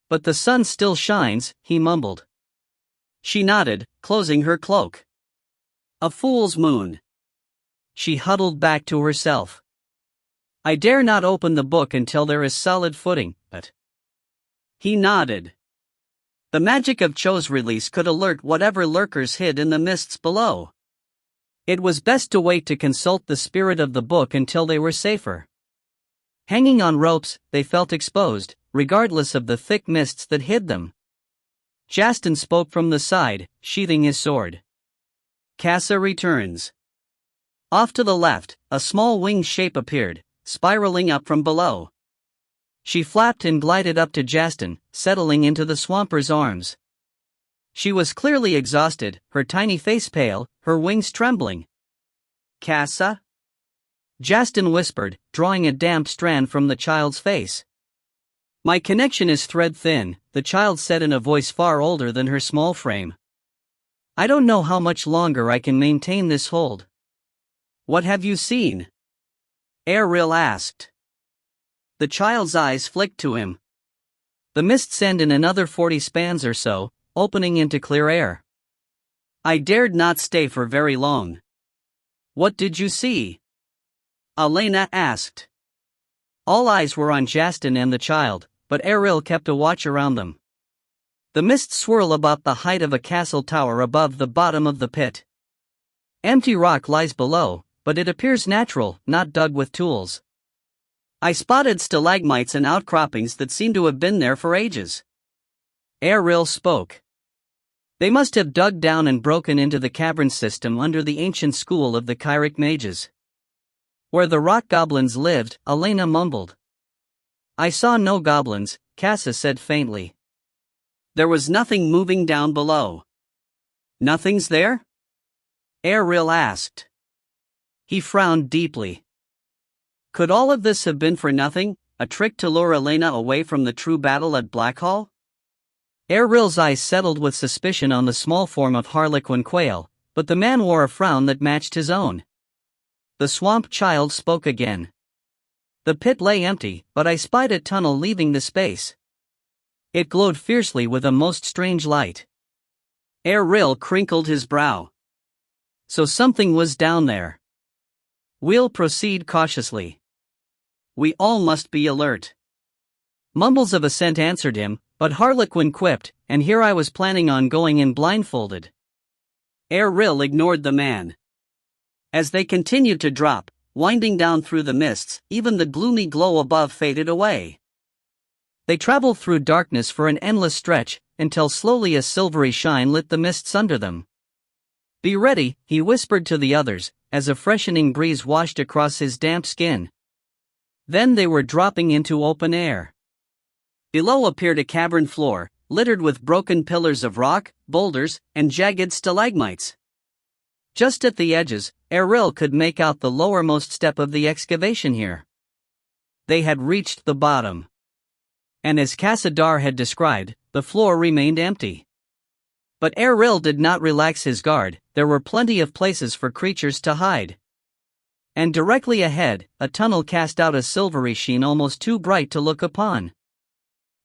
But the sun still shines, he mumbled. She nodded, closing her cloak. A fool's moon. She huddled back to herself. I dare not open the book until there is solid footing, but... He nodded. The magic of Cho's release could alert whatever lurkers hid in the mists below. It was best to wait to consult the spirit of the book until they were safer. Hanging on ropes, they felt exposed, regardless of the thick mists that hid them. Jastin spoke from the side, sheathing his sword. Cassa returns. Off to the left, a small winged shape appeared, spiraling up from below. She flapped and glided up to Jastin, settling into the swamper's arms. She was clearly exhausted, her tiny face pale, her wings trembling. Cassa? Jastin whispered, drawing a damp strand from the child's face. My connection is thread thin, the child said in a voice far older than her small frame. I don't know how much longer I can maintain this hold. What have you seen? Eäril asked. The child's eyes flicked to him. The mists end in another 40 spans or so, opening into clear air. I dared not stay for very long. What did you see? Elena asked. All eyes were on Jastin and the child, but Eäril kept a watch around them. The mists swirl about the height of a castle tower above the bottom of the pit. Empty rock lies below, but it appears natural, not dug with tools. I spotted stalagmites and outcroppings that seem to have been there for ages. Erril spoke. They must have dug down and broken into the cavern system under the ancient school of the Kyric mages. Where the rock goblins lived, Elena mumbled. I saw no goblins, Cassa said faintly. There was nothing moving down below. Nothing's there? Erril asked. He frowned deeply. Could all of this have been for nothing, a trick to lure Elena away from the true battle at Blackhall? Erril's eyes settled with suspicion on the small form of Harlequin Quail, but the man wore a frown that matched his own. The swamp child spoke again. The pit lay empty, but I spied a tunnel leaving the space. It glowed fiercely with a most strange light. Erril crinkled his brow. So something was down there. We'll proceed cautiously. We all must be alert. Mumbles of assent answered him, but Harlequin quipped, and here I was planning on going in blindfolded. Erril ignored the man. As they continued to drop, winding down through the mists, even the gloomy glow above faded away. They traveled through darkness for an endless stretch, until slowly a silvery shine lit the mists under them. Be ready, he whispered to the others, as a freshening breeze washed across his damp skin. Then they were dropping into open air. Below appeared a cavern floor, littered with broken pillars of rock, boulders, and jagged stalagmites. Just at the edges, Erril could make out the lowermost step of the excavation here. They had reached the bottom. And as Cassadar had described, the floor remained empty. But Erril did not relax his guard, there were plenty of places for creatures to hide. And directly ahead, a tunnel cast out a silvery sheen almost too bright to look upon.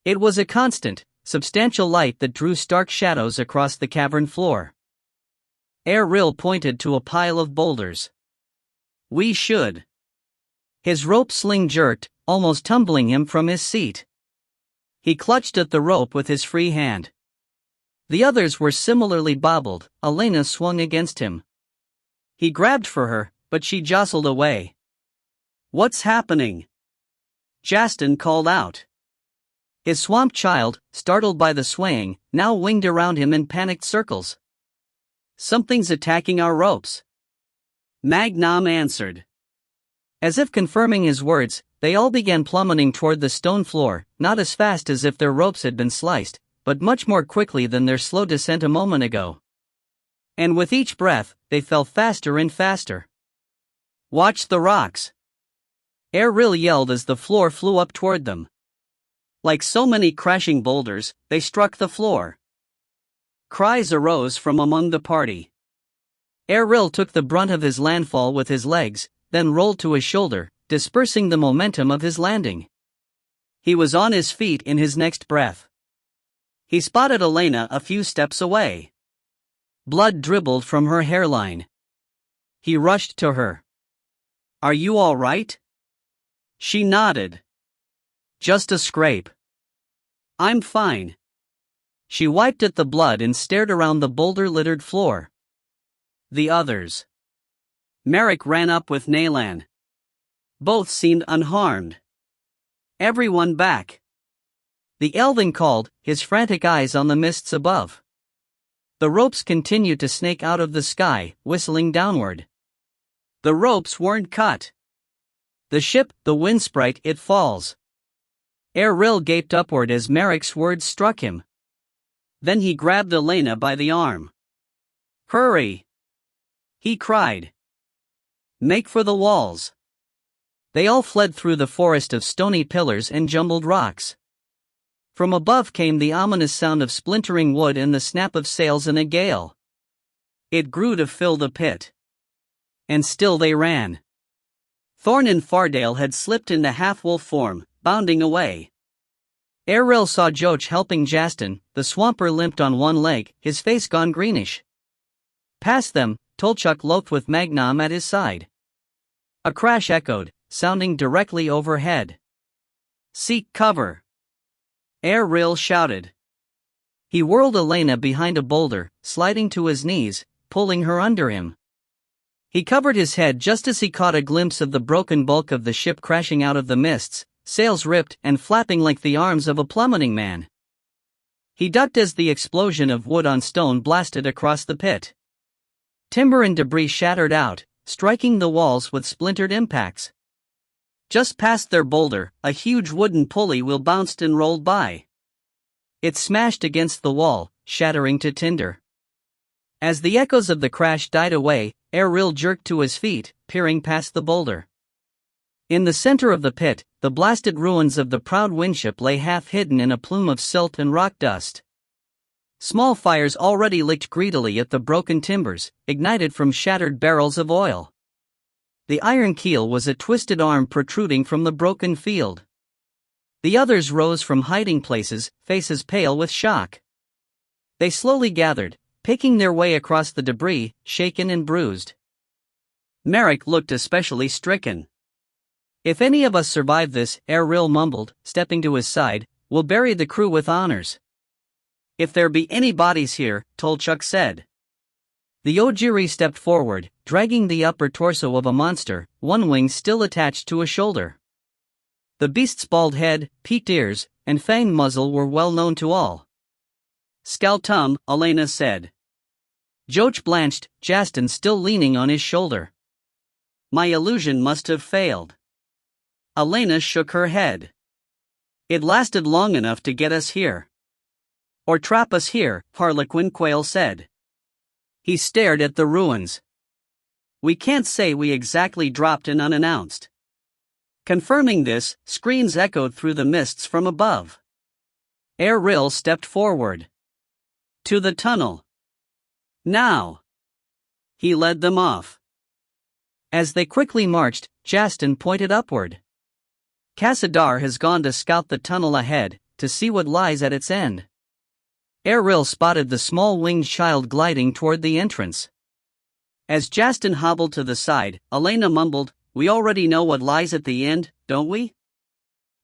It was a constant, substantial light that drew stark shadows across the cavern floor. Erril pointed to a pile of boulders. We should. His rope sling jerked, almost tumbling him from his seat. He clutched at the rope with his free hand. The others were similarly bobbled. Elena swung against him. He grabbed for her, but she jostled away. What's happening? Justin called out. His swamp child, startled by the swaying, now winged around him in panicked circles. Something's attacking our ropes. Magnum answered. As if confirming his words, they all began plummeting toward the stone floor, not as fast as if their ropes had been sliced, but much more quickly than their slow descent a moment ago. And with each breath, they fell faster and faster. Watch the rocks! Erril yelled as the floor flew up toward them. Like so many crashing boulders, they struck the floor. Cries arose from among the party. Erril took the brunt of his landfall with his legs, then rolled to his shoulder, dispersing the momentum of his landing. He was on his feet in his next breath. He spotted Elena a few steps away. Blood dribbled from her hairline. He rushed to her. Are you all right? She nodded. Just a scrape. I'm fine. She wiped at the blood and stared around the boulder-littered floor. The others. Merrick ran up with Nalan. Both seemed unharmed. Everyone back. The elven called, his frantic eyes on the mists above. The ropes continued to snake out of the sky, whistling downward. The ropes weren't cut. The ship, the wind sprite, it falls. Erril gaped upward as Merrick's words struck him. Then he grabbed Elena by the arm. Hurry! He cried. Make for the walls. They all fled through the forest of stony pillars and jumbled rocks. From above came the ominous sound of splintering wood and the snap of sails in a gale. It grew to fill the pit. And still they ran. Thorn and Fardale had slipped into half-wolf form, bounding away. Erril saw Joach helping Justin, the swamper limped on one leg, his face gone greenish. Past them, Tolchuk loped with Magnum at his side. A crash echoed, sounding directly overhead. Seek cover! Erril shouted. He whirled Elena behind a boulder, sliding to his knees, pulling her under him. He covered his head just as he caught a glimpse of the broken bulk of the ship crashing out of the mists, sails ripped and flapping like the arms of a plummeting man. He ducked as the explosion of wood on stone blasted across the pit. Timber and debris shattered out, striking the walls with splintered impacts. Just past their boulder, a huge wooden pulley wheel bounced and rolled by. It smashed against the wall, shattering to tinder. As the echoes of the crash died away, Errol jerked to his feet, peering past the boulder. In the center of the pit, the blasted ruins of the proud windship lay half hidden in a plume of silt and rock dust. Small fires already licked greedily at the broken timbers, ignited from shattered barrels of oil. The iron keel was a twisted arm protruding from the broken field. The others rose from hiding places, faces pale with shock. They slowly gathered, picking their way across the debris, shaken and bruised. Merrick looked especially stricken. "If any of us survive this," Errol mumbled, stepping to his side, "we'll bury the crew with honors." "If there be any bodies here," Tolchuk said. The Ojiri stepped forward, dragging the upper torso of a monster, one wing still attached to a shoulder. The beast's bald head, peaked ears, and fanged muzzle were well known to all. "Scoutum," Elena said. Joch blanched, Jastin still leaning on his shoulder. "My illusion must have failed." Elena shook her head. "It lasted long enough to get us here." "Or trap us here," Harlequin Quail said. He stared at the ruins. "We can't say we exactly dropped in unannounced." Confirming this, screams echoed through the mists from above. Errol stepped forward. "To the tunnel. Now." He led them off. As they quickly marched, Jastin pointed upward. "Cassadar has gone to scout the tunnel ahead, to see what lies at its end." Errol spotted the small winged child gliding toward the entrance. As Jastin hobbled to the side, Elena mumbled, "We already know what lies at the end, don't we?"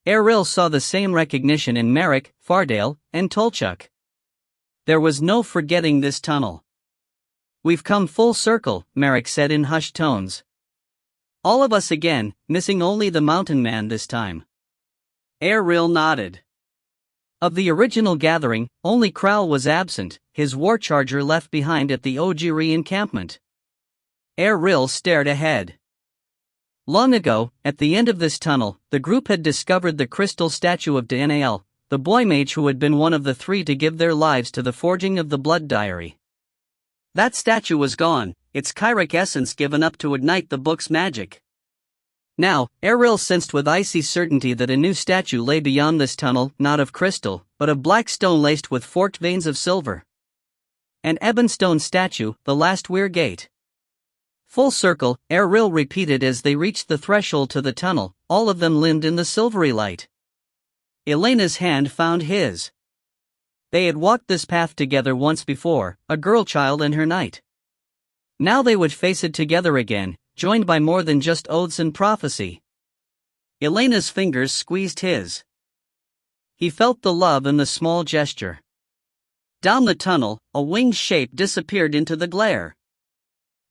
Errol saw the same recognition in Merrick, Fardale, and Tolchuk. There was no forgetting this tunnel. "We've come full circle," Merrick said in hushed tones. "All of us again, missing only the mountain man this time." Errol nodded. Of the original gathering, only Krall was absent, his war charger left behind at the Ojiri encampment. Errol stared ahead. Long ago, at the end of this tunnel, the group had discovered the crystal statue of Danael, the boy mage who had been one of the three to give their lives to the forging of the blood diary. That statue was gone, its chiric essence given up to ignite the book's magic. Now, Errol sensed with icy certainty that a new statue lay beyond this tunnel, not of crystal, but of black stone laced with forked veins of silver. An ebon stone statue, the last weir gate. "Full circle," Errol repeated as they reached the threshold to the tunnel, all of them limned in the silvery light. Elena's hand found his. They had walked this path together once before, a girl child and her knight. Now they would face it together again, joined by more than just oaths and prophecy. Elena's fingers squeezed his. He felt the love in the small gesture. Down the tunnel, a winged shape disappeared into the glare.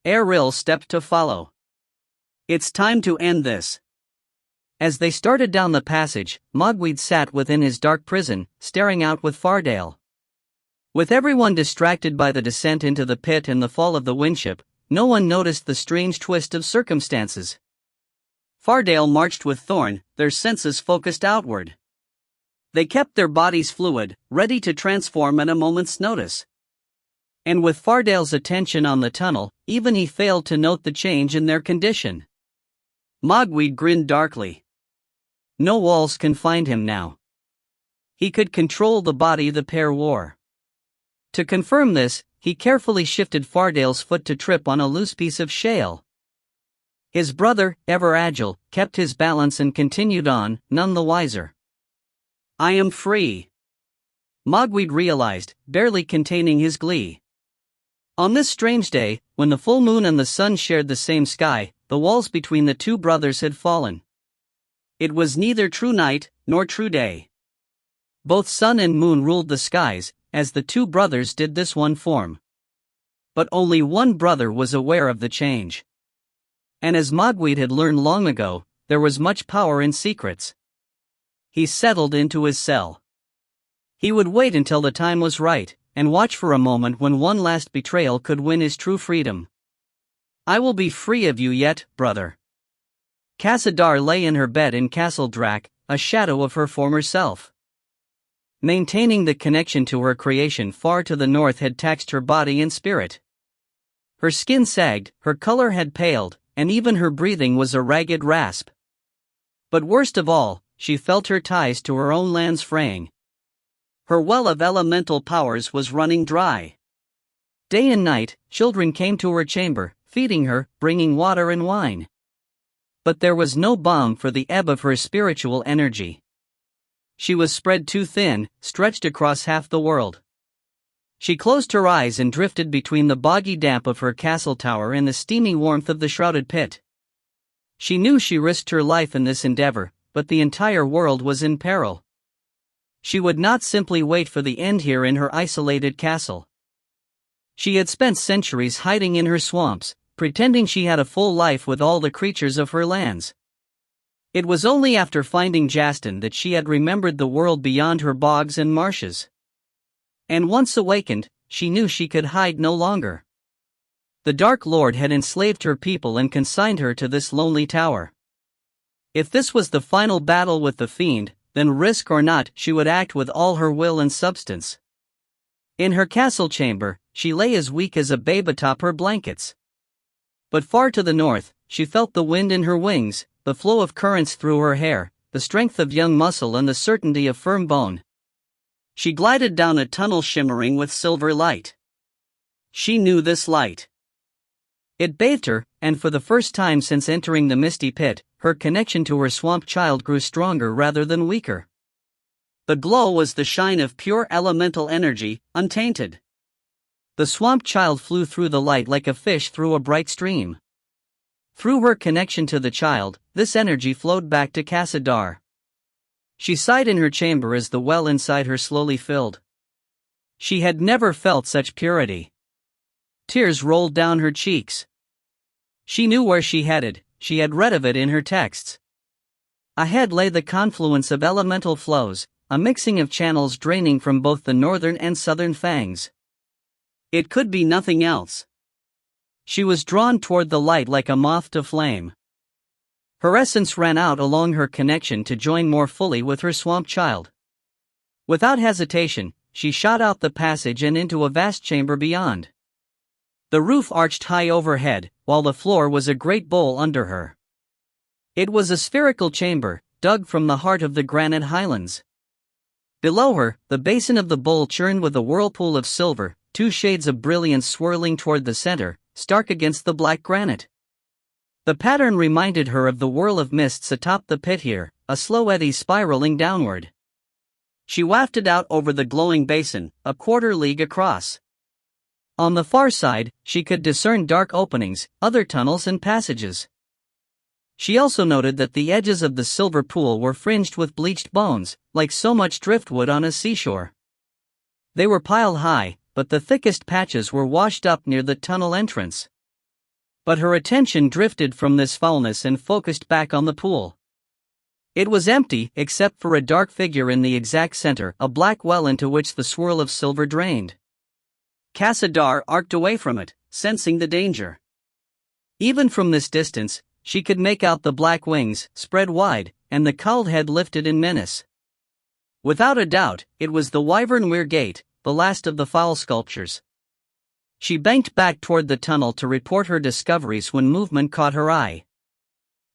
Errol stepped to follow. "It's time to end this." As they started down the passage, Mogweed sat within his dark prison, staring out with Fardale. With everyone distracted by the descent into the pit and the fall of the windship, no one noticed the strange twist of circumstances. Fardale marched with Thorn, their senses focused outward. They kept their bodies fluid, ready to transform at a moment's notice. And with Fardale's attention on the tunnel, even he failed to note the change in their condition. Mogweed grinned darkly. No walls confined him now. He could control the body the pair wore. To confirm this, he carefully shifted Fardale's foot to trip on a loose piece of shale. His brother, ever agile, kept his balance and continued on, none the wiser. "I am free," Mogweed realized, barely containing his glee. On this strange day, when the full moon and the sun shared the same sky, the walls between the two brothers had fallen. It was neither true night, nor true day. Both sun and moon ruled the skies, as the two brothers did this one form. But only one brother was aware of the change. And as Mogwai had learned long ago, there was much power in secrets. He settled into his cell. He would wait until the time was right, and watch for a moment when one last betrayal could win his true freedom. "I will be free of you yet, brother." Cassadar lay in her bed in Castle Drac, a shadow of her former self. Maintaining the connection to her creation far to the north had taxed her body and spirit. Her skin sagged, her color had paled, and even her breathing was a ragged rasp. But worst of all, she felt her ties to her own lands fraying. Her well of elemental powers was running dry. Day and night, children came to her chamber, feeding her, bringing water and wine. But there was no balm for the ebb of her spiritual energy. She was spread too thin, stretched across half the world. She closed her eyes and drifted between the boggy damp of her castle tower and the steamy warmth of the shrouded pit. She knew she risked her life in this endeavor, but the entire world was in peril. She would not simply wait for the end here in her isolated castle. She had spent centuries hiding in her swamps, pretending she had a full life with all the creatures of her lands. It was only after finding Jastin that she had remembered the world beyond her bogs and marshes. And once awakened, she knew she could hide no longer. The Dark Lord had enslaved her people and consigned her to this lonely tower. If this was the final battle with the fiend, then risk or not, she would act with all her will and substance. In her castle chamber, she lay as weak as a babe atop her blankets. But far to the north, she felt the wind in her wings, the flow of currents through her hair, the strength of young muscle and the certainty of firm bone. She glided down a tunnel shimmering with silver light. She knew this light. It bathed her, and for the first time since entering the misty pit, her connection to her swamp child grew stronger rather than weaker. The glow was the shine of pure elemental energy, untainted. The swamp child flew through the light like a fish through a bright stream. Through her connection to the child, this energy flowed back to Cassadar. She sighed in her chamber as the well inside her slowly filled. She had never felt such purity. Tears rolled down her cheeks. She knew where she headed, she had read of it in her texts. Ahead lay the confluence of elemental flows, a mixing of channels draining from both the northern and southern fangs. It could be nothing else. She was drawn toward the light like a moth to flame. Her essence ran out along her connection to join more fully with her swamp child. Without hesitation, she shot out the passage and into a vast chamber beyond. The roof arched high overhead, while the floor was a great bowl under her. It was a spherical chamber, dug from the heart of the granite highlands. Below her, the basin of the bowl churned with a whirlpool of silver, two shades of brilliance swirling toward the center, stark against the black granite. The pattern reminded her of the whirl of mists atop the pit here, a slow eddy spiraling downward. She wafted out over the glowing basin, a quarter league across. On the far side, she could discern dark openings, other tunnels and passages. She also noted that the edges of the silver pool were fringed with bleached bones, like so much driftwood on a seashore. They were piled high, but the thickest patches were washed up near the tunnel entrance. But her attention drifted from this foulness and focused back on the pool. It was empty except for a dark figure in the exact center, a black well into which the swirl of silver drained. Cassadar arced away from it, sensing the danger. Even from this distance, she could make out the black wings, spread wide, and the cowled head lifted in menace. Without a doubt, it was the Wyvern Weir Gate, the last of the foul sculptures. She banked back toward the tunnel to report her discoveries when movement caught her eye.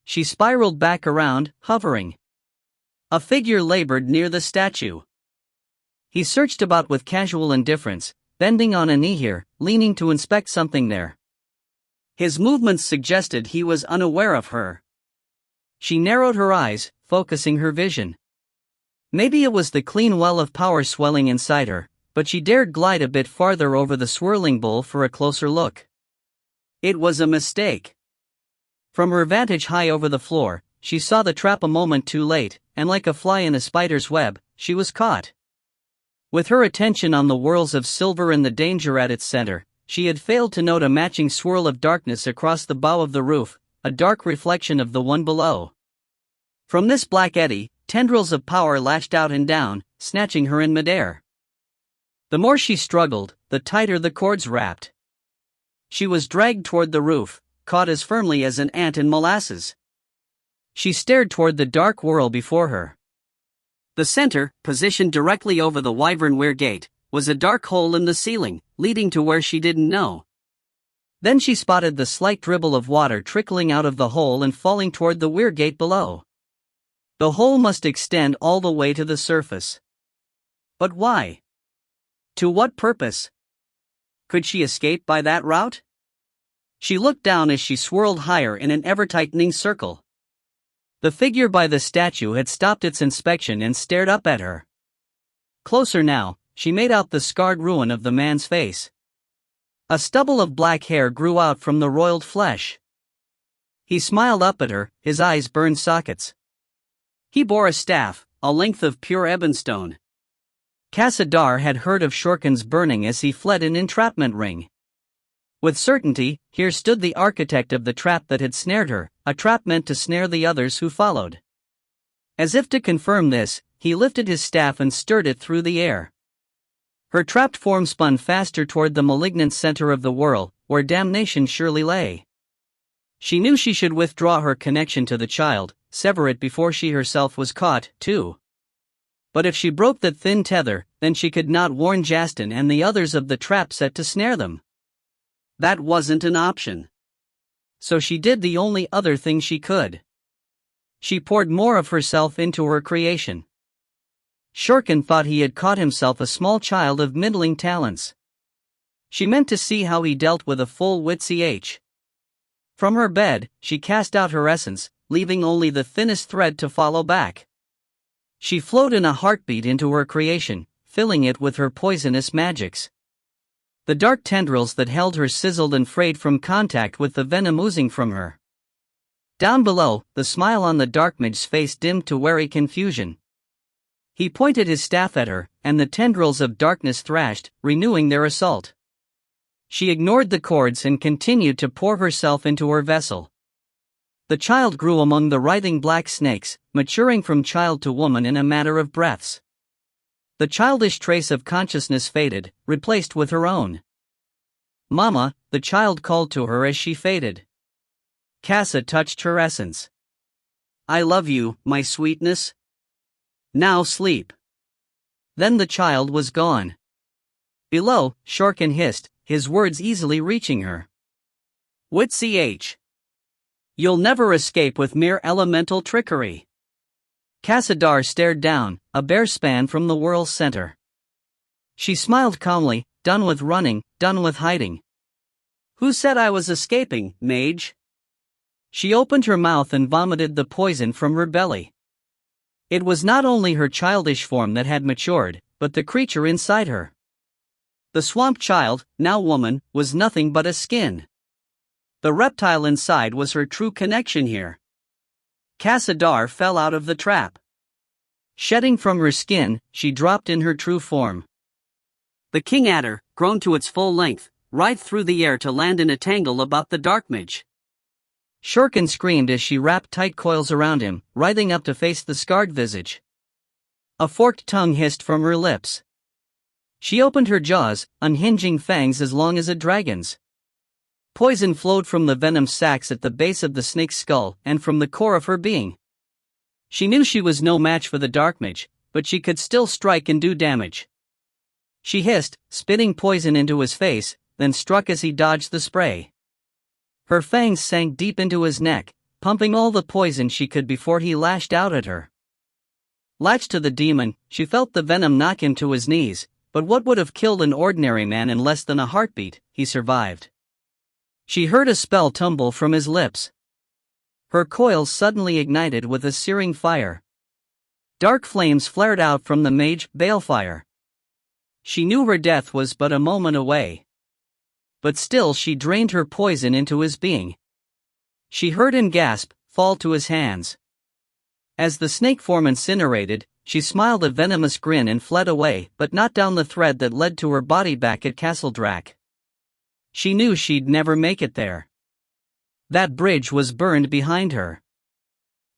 She spiraled back around, hovering. A figure labored near the statue. He searched about with casual indifference, bending on a knee here, leaning to inspect something there. His movements suggested he was unaware of her. She narrowed her eyes, focusing her vision. Maybe it was the clean well of power swelling inside her, but she dared glide a bit farther over the swirling bowl for a closer look. It was a mistake. From her vantage high over the floor, she saw the trap a moment too late, and like a fly in a spider's web, she was caught. With her attention on the whirls of silver and the danger at its center, she had failed to note a matching swirl of darkness across the bow of the roof, a dark reflection of the one below. From this black eddy, tendrils of power lashed out and down, snatching her in midair. The more she struggled, the tighter the cords wrapped. She was dragged toward the roof, caught as firmly as an ant in molasses. She stared toward the dark whirl before her. The center, positioned directly over the wyvern weir gate, was a dark hole in the ceiling, leading to where she didn't know. Then she spotted the slight dribble of water trickling out of the hole and falling toward the weir gate below. The hole must extend all the way to the surface. But why? To what purpose? Could she escape by that route? She looked down as she swirled higher in an ever-tightening circle. The figure by the statue had stopped its inspection and stared up at her. Closer now, she made out the scarred ruin of the man's face. A stubble of black hair grew out from the roiled flesh. He smiled up at her, his eyes burned sockets. He bore a staff, a length of pure ebonstone. Cassadar had heard of Shorkin's burning as he fled an entrapment ring. With certainty, here stood the architect of the trap that had snared her, a trap meant to snare the others who followed. As if to confirm this, he lifted his staff and stirred it through the air. Her trapped form spun faster toward the malignant center of the whirl, where damnation surely lay. She knew she should withdraw her connection to the child, sever it before she herself was caught, too. But if she broke the thin tether, then she could not warn Justin and the others of the trap set to snare them. That wasn't an option. So she did the only other thing she could. She poured more of herself into her creation. Shorkin thought he had caught himself a small child of middling talents. She meant to see how he dealt with a full wit-ch. From her bed, she cast out her essence, leaving only the thinnest thread to follow back. She flowed in a heartbeat into her creation, filling it with her poisonous magics. The dark tendrils that held her sizzled and frayed from contact with the venom oozing from her. Down below, the smile on the dark mage's face dimmed to wary confusion. He pointed his staff at her, and the tendrils of darkness thrashed, renewing their assault. She ignored the cords and continued to pour herself into her vessel. The child grew among the writhing black snakes, maturing from child to woman in a matter of breaths. The childish trace of consciousness faded, replaced with her own. "Mama," the child called to her as she faded. Cassa touched her essence. "I love you, my sweetness. Now sleep." Then the child was gone. Below, Shorkin hissed, his words easily reaching her. "Wit-ch. You'll never escape with mere elemental trickery." Cassadar stared down, a bare span from the whirl's center. She smiled calmly, done with running, done with hiding. "Who said I was escaping, mage?" She opened her mouth and vomited the poison from her belly. It was not only her childish form that had matured, but the creature inside her. The swamp child, now woman, was nothing but a skin. The reptile inside was her true connection here. Cassadar fell out of the trap. Shedding from her skin, she dropped in her true form. The king adder, grown to its full length, writhed through the air to land in a tangle about the dark mage. Shorkin screamed as she wrapped tight coils around him, writhing up to face the scarred visage. A forked tongue hissed from her lips. She opened her jaws, unhinging fangs as long as a dragon's. Poison flowed from the venom sacs at the base of the snake's skull and from the core of her being. She knew she was no match for the dark mage, but she could still strike and do damage. She hissed, spitting poison into his face, then struck as he dodged the spray. Her fangs sank deep into his neck, pumping all the poison she could before he lashed out at her. Latched to the demon, she felt the venom knock him to his knees, but what would have killed an ordinary man in less than a heartbeat, he survived. She heard a spell tumble from his lips. Her coils suddenly ignited with a searing fire. Dark flames flared out from the mage balefire. She knew her death was but a moment away. But still she drained her poison into his being. She heard him gasp, fall to his hands. As the snake form incinerated, she smiled a venomous grin and fled away, but not down the thread that led to her body back at Castle Drac. She knew she'd never make it there. That bridge was burned behind her.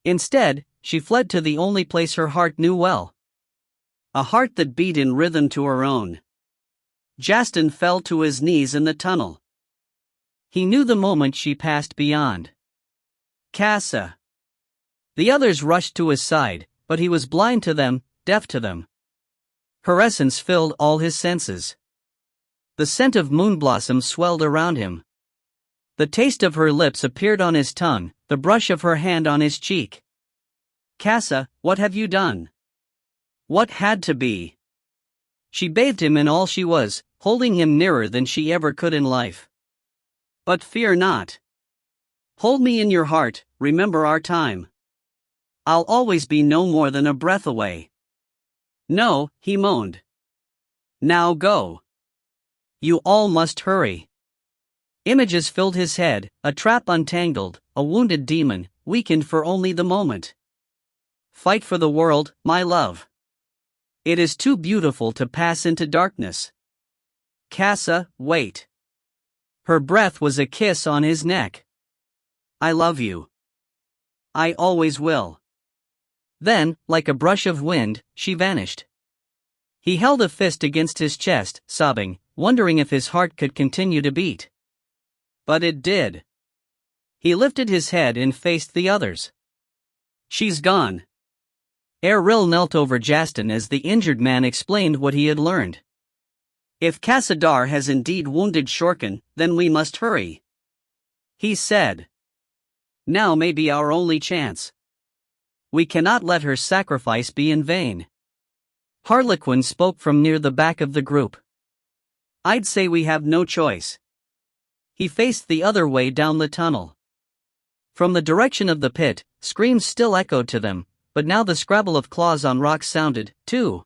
Instead, she fled to the only place her heart knew well. A heart that beat in rhythm to her own. Justin fell to his knees in the tunnel. He knew the moment she passed beyond. Casa. The others rushed to his side, but he was blind to them, deaf to them. Her essence filled all his senses. The scent of moonblossom swelled around him. The taste of her lips appeared on his tongue, the brush of her hand on his cheek. Casa, what have you done? What had to be? She bathed him in all she was, holding him nearer than she ever could in life. But fear not. Hold me in your heart, remember our time. I'll always be no more than a breath away. No, he moaned. Now go. You all must hurry. Images filled his head, a trap untangled, a wounded demon, weakened for only the moment. Fight for the world, my love. It is too beautiful to pass into darkness. Casa, wait. Her breath was a kiss on his neck. I love you. I always will. Then, like a brush of wind, she vanished. He held a fist against his chest, sobbing, wondering if his heart could continue to beat. But it did. He lifted his head and faced the others. She's gone. Errol knelt over Justin as the injured man explained what he had learned. If Casadar has indeed wounded Shorkin, then we must hurry. He said. Now may be our only chance. We cannot let her sacrifice be in vain. Harlequin spoke from near the back of the group. I'd say we have no choice. He faced the other way down the tunnel. From the direction of the pit, screams still echoed to them, but now the scrabble of claws on rocks sounded, too.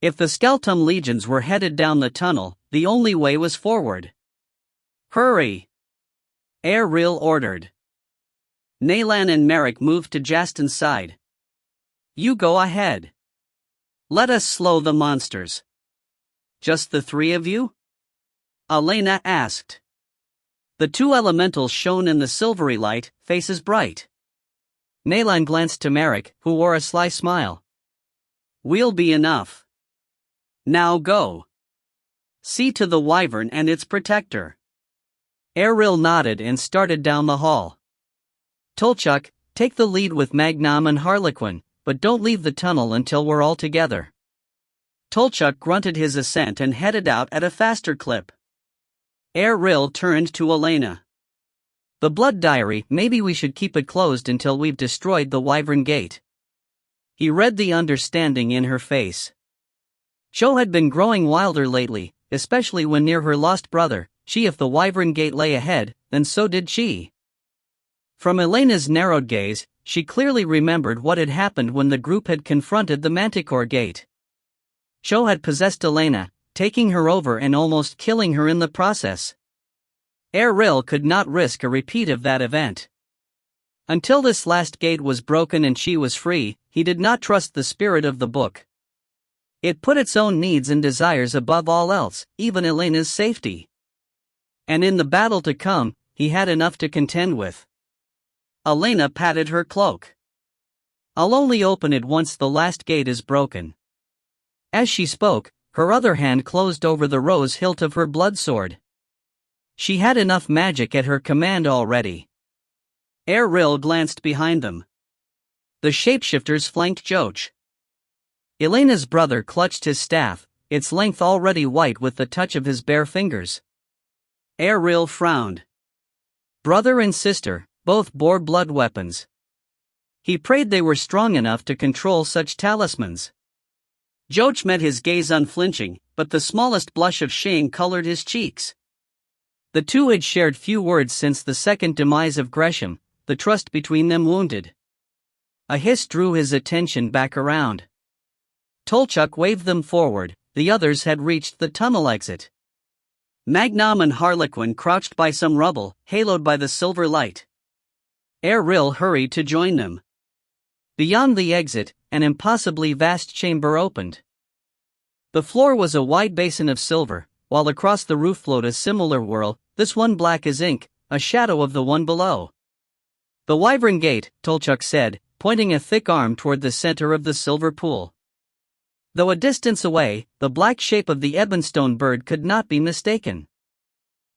If the Skeltum legions were headed down the tunnel, the only way was forward. Hurry! Errol ordered. Nalan and Merrick moved to Justin's side. You go ahead. Let us slow the monsters. Just the three of you? Elena asked. The two elementals shone in the silvery light, faces bright. Nalan glanced to Merrick, who wore a sly smile. We'll be enough. Now go. See to the wyvern and its protector. Errol nodded and started down the hall. Tolchuk, take the lead with Magnum and Harlequin, but don't leave the tunnel until we're all together. Tolchuk grunted his assent and headed out at a faster clip. Errol turned to Elena. The blood diary, maybe we should keep it closed until we've destroyed the wyvern gate. He read the understanding in her face. Jo had been growing wilder lately, especially when near her lost brother. If the wyvern gate lay ahead, then so did she. From Elena's narrowed gaze, she clearly remembered what had happened when the group had confronted the Manticore gate. Jo had possessed Elena, taking her over and almost killing her in the process. Errol could not risk a repeat of that event. Until this last gate was broken and she was free, he did not trust the spirit of the book. It put its own needs and desires above all else, even Elena's safety. And in the battle to come, he had enough to contend with. Elena patted her cloak. I'll only open it once the last gate is broken. As she spoke, her other hand closed over the rose hilt of her blood sword. She had enough magic at her command already. Errol glanced behind them. The shapeshifters flanked Joch. Elena's brother clutched his staff, its length already white with the touch of his bare fingers. Errol frowned. Brother and sister, both bore blood weapons. He prayed they were strong enough to control such talismans. Joch met his gaze unflinching, but the smallest blush of shame colored his cheeks. The two had shared few words since the second demise of Gresham, the trust between them wounded. A hiss drew his attention back around. Tolchuk waved them forward, the others had reached the tunnel exit. Magnum and Harlequin crouched by some rubble, haloed by the silver light. Errol hurried to join them. Beyond the exit, an impossibly vast chamber opened. The floor was a wide basin of silver, while across the roof flowed a similar whirl, this one black as ink, a shadow of the one below. The Wyvern Gate, Tolchuk said, pointing a thick arm toward the center of the silver pool. Though a distance away, the black shape of the ebonstone bird could not be mistaken.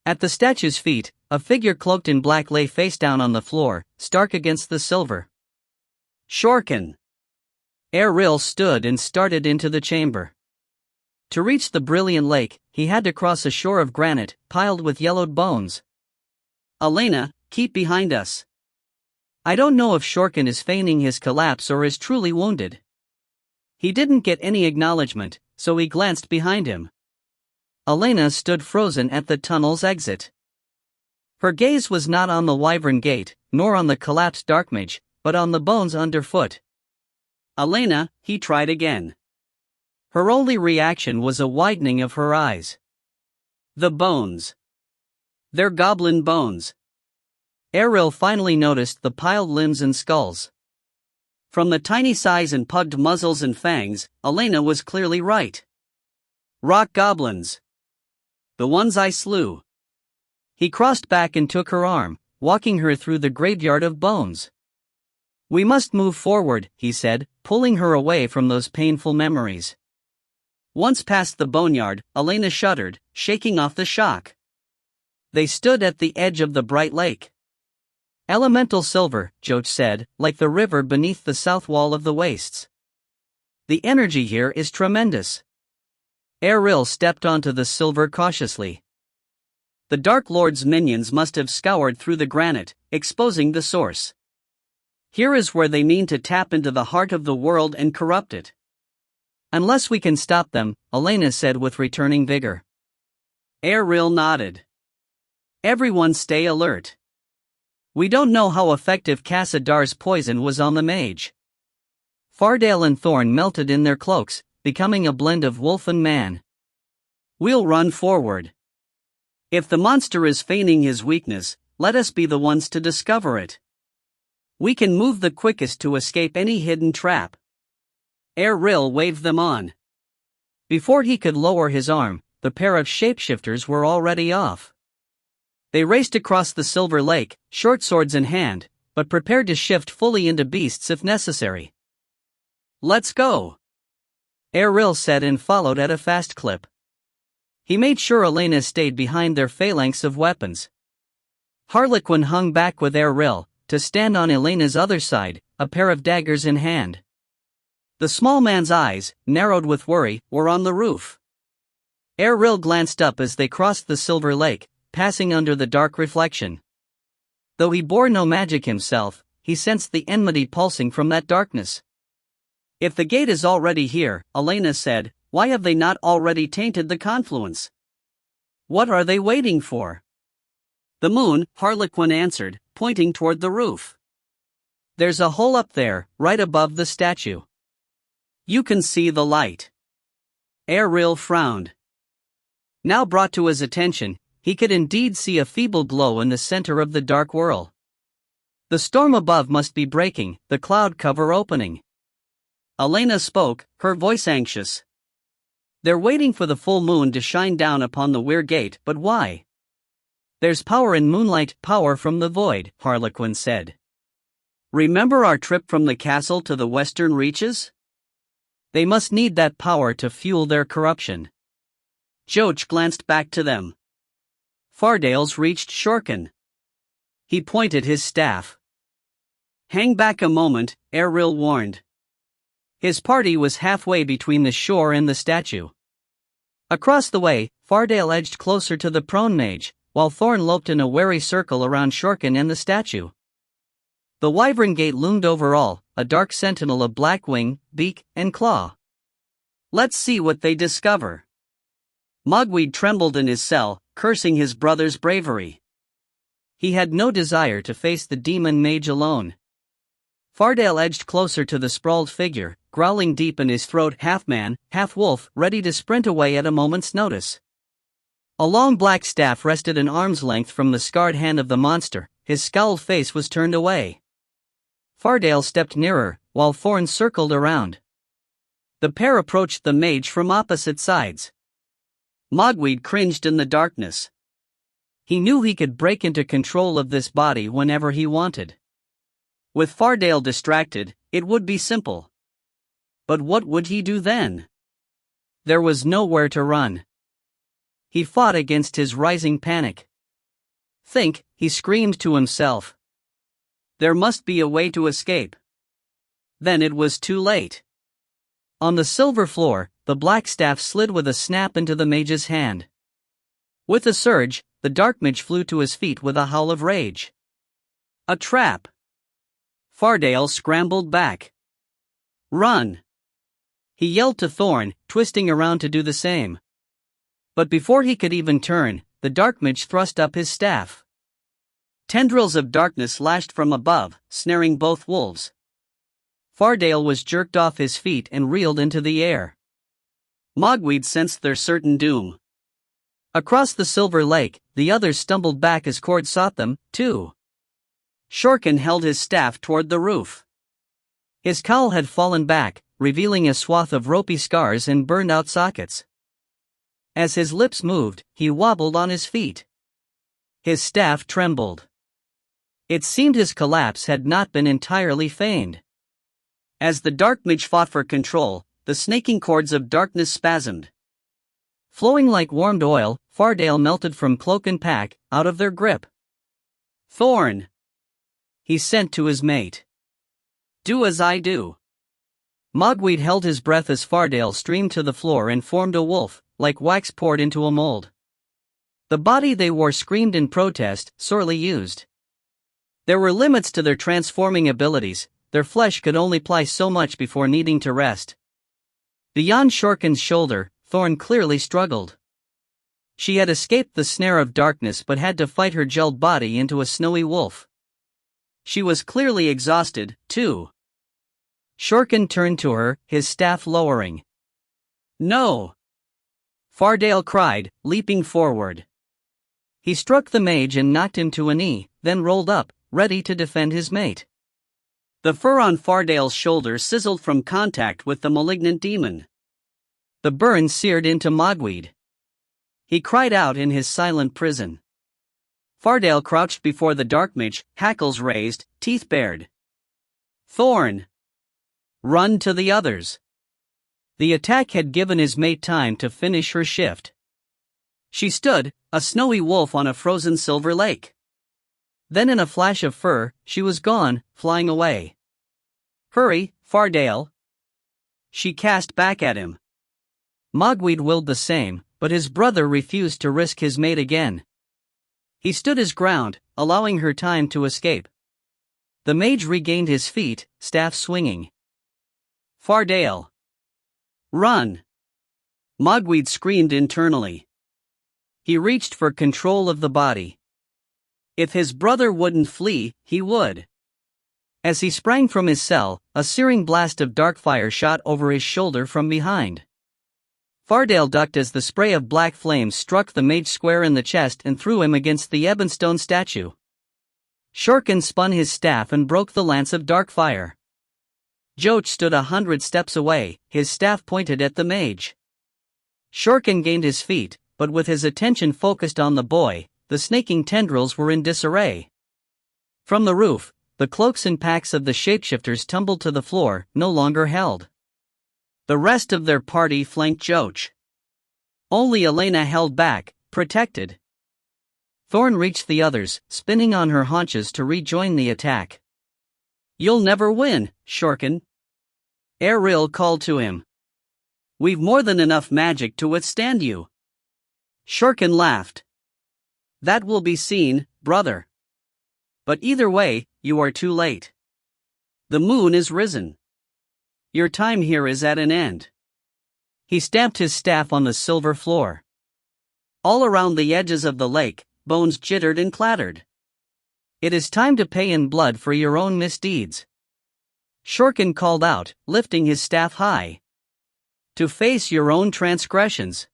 At the statue's feet, a figure cloaked in black lay face down on the floor, stark against the silver. Shorkin. Erril stood and started into the chamber. To reach the brilliant lake, he had to cross a shore of granite, piled with yellowed bones. Elena, keep behind us. I don't know if Shorkin is feigning his collapse or is truly wounded. He didn't get any acknowledgement, so he glanced behind him. Elena stood frozen at the tunnel's exit. Her gaze was not on the Wyvern Gate, nor on the collapsed Darkmage, but on the bones underfoot. Elena, he tried again. Her only reaction was a widening of her eyes. The bones. They're goblin bones. Erril finally noticed the piled limbs and skulls. From the tiny size and pugged muzzles and fangs, Elena was clearly right. Rock goblins. The ones I slew. He crossed back and took her arm, walking her through the graveyard of bones. We must move forward, he said, pulling her away from those painful memories. Once past the boneyard, Elena shuddered, shaking off the shock. They stood at the edge of the bright lake. Elemental silver, Joch said, like the river beneath the south wall of the wastes. The energy here is tremendous. Erril stepped onto the silver cautiously. The Dark Lord's minions must have scoured through the granite, exposing the source. Here is where they mean to tap into the heart of the world and corrupt it. Unless we can stop them, Elena said with returning vigor. Erril nodded. Everyone stay alert. We don't know how effective Cassadar's poison was on the mage. Fardale and Thorn melted in their cloaks, becoming a blend of wolf and man. We'll run forward. If the monster is feigning his weakness, let us be the ones to discover it. We can move the quickest to escape any hidden trap. Erril waved them on. Before he could lower his arm, the pair of shapeshifters were already off. They raced across the silver lake, short swords in hand, but prepared to shift fully into beasts if necessary. Let's go. Erril said and followed at a fast clip. He made sure Elena stayed behind their phalanx of weapons. Harlequin hung back with Erril, to stand on Elena's other side, a pair of daggers in hand. The small man's eyes, narrowed with worry, were on the roof. Erril glanced up as they crossed the silver lake, passing under the dark reflection. Though he bore no magic himself, he sensed the enmity pulsing from that darkness. If the gate is already here, Elena said, why have they not already tainted the confluence? What are they waiting for? The moon, Harlequin answered, pointing toward the roof. There's a hole up there, right above the statue. You can see the light. Erril frowned. Now brought to his attention, he could indeed see a feeble glow in the center of the dark whirl. The storm above must be breaking, the cloud cover opening. Elena spoke, her voice anxious. They're waiting for the full moon to shine down upon the Weir Gate, but why? There's power in moonlight, power from the void, Harlequin said. Remember our trip from the castle to the western reaches? They must need that power to fuel their corruption. Joch glanced back to them. Fardale's reached Shorkin. He pointed his staff. Hang back a moment, Erril warned. His party was halfway between the shore and the statue. Across the way, Fardale edged closer to the prone mage, while Thorn loped in a wary circle around Shorkin and the statue. The Wyvern Gate loomed over all, a dark sentinel of black wing, beak, and claw. Let's see what they discover. Mogweed trembled in his cell, cursing his brother's bravery. He had no desire to face the demon mage alone. Fardale edged closer to the sprawled figure, growling deep in his throat, half man, half wolf, ready to sprint away at a moment's notice. A long black staff rested an arm's length from the scarred hand of the monster, his scowled face was turned away. Fardale stepped nearer, while Thorn circled around. The pair approached the mage from opposite sides. Mogweed cringed in the darkness. He knew he could break into control of this body whenever he wanted. With Fardale distracted, it would be simple. But what would he do then? There was nowhere to run. He fought against his rising panic. Think, he screamed to himself. There must be a way to escape. Then it was too late. On the silver floor, the black staff slid with a snap into the mage's hand. With a surge, the dark mage flew to his feet with a howl of rage. A trap! Fardale scrambled back. Run! He yelled to Thorn, twisting around to do the same. But before he could even turn, the dark mage thrust up his staff. Tendrils of darkness lashed from above, snaring both wolves. Fardale was jerked off his feet and reeled into the air. Mogweed sensed their certain doom. Across the silver lake, the others stumbled back as Cord sought them, too. Shorkin held his staff toward the roof. His cowl had fallen back, revealing a swath of ropey scars and burned-out sockets. As his lips moved, he wobbled on his feet. His staff trembled. It seemed his collapse had not been entirely feigned. As the dark mage fought for control, the snaking cords of darkness spasmed. Flowing like warmed oil, Fardale melted from cloak and pack, out of their grip. Thorn! He sent to his mate. Do as I do. Mogweed held his breath as Fardale streamed to the floor and formed a wolf, like wax poured into a mold. The body they wore screamed in protest, sorely used. There were limits to their transforming abilities, their flesh could only ply so much before needing to rest. Beyond Shorkin's shoulder, Thorn clearly struggled. She had escaped the snare of darkness but had to fight her gelled body into a snowy wolf. She was clearly exhausted, too. Shorkin turned to her, his staff lowering. No! Fardale cried, leaping forward. He struck the mage and knocked him to a knee, then rolled up, ready to defend his mate. The fur on Fardale's shoulder sizzled from contact with the malignant demon. The burn seared into Mogweed. He cried out in his silent prison. Fardale crouched before the dark mage, hackles raised, teeth bared. Thorn! Run to the others. The attack had given his mate time to finish her shift. She stood, a snowy wolf on a frozen silver lake. Then in a flash of fur, she was gone, flying away. Hurry, Fardale! She cast back at him. Mogweed willed the same, but his brother refused to risk his mate again. He stood his ground, allowing her time to escape. The mage regained his feet, staff swinging. Fardale! Run! Mogweed screamed internally. He reached for control of the body. If his brother wouldn't flee, he would. As he sprang from his cell, a searing blast of dark fire shot over his shoulder from behind. Fardale ducked as the spray of black flames struck the mage square in the chest and threw him against the ebonstone statue. Shorkin spun his staff and broke the lance of dark fire. Joach stood 100 steps away, his staff pointed at the mage. Shorkin gained his feet, but with his attention focused on the boy, the snaking tendrils were in disarray. From the roof, the cloaks and packs of the shapeshifters tumbled to the floor, no longer held. The rest of their party flanked Joach. Only Elena held back, protected. Thorn reached the others, spinning on her haunches to rejoin the attack. You'll never win, Shorkin. Eril called to him. We've more than enough magic to withstand you. Shorkin laughed. That will be seen, brother. But either way, you are too late. The moon is risen. Your time here is at an end. He stamped his staff on the silver floor. All around the edges of the lake, bones jittered and clattered. It is time to pay in blood for your own misdeeds. Shorkin called out, lifting his staff high. To face your own transgressions.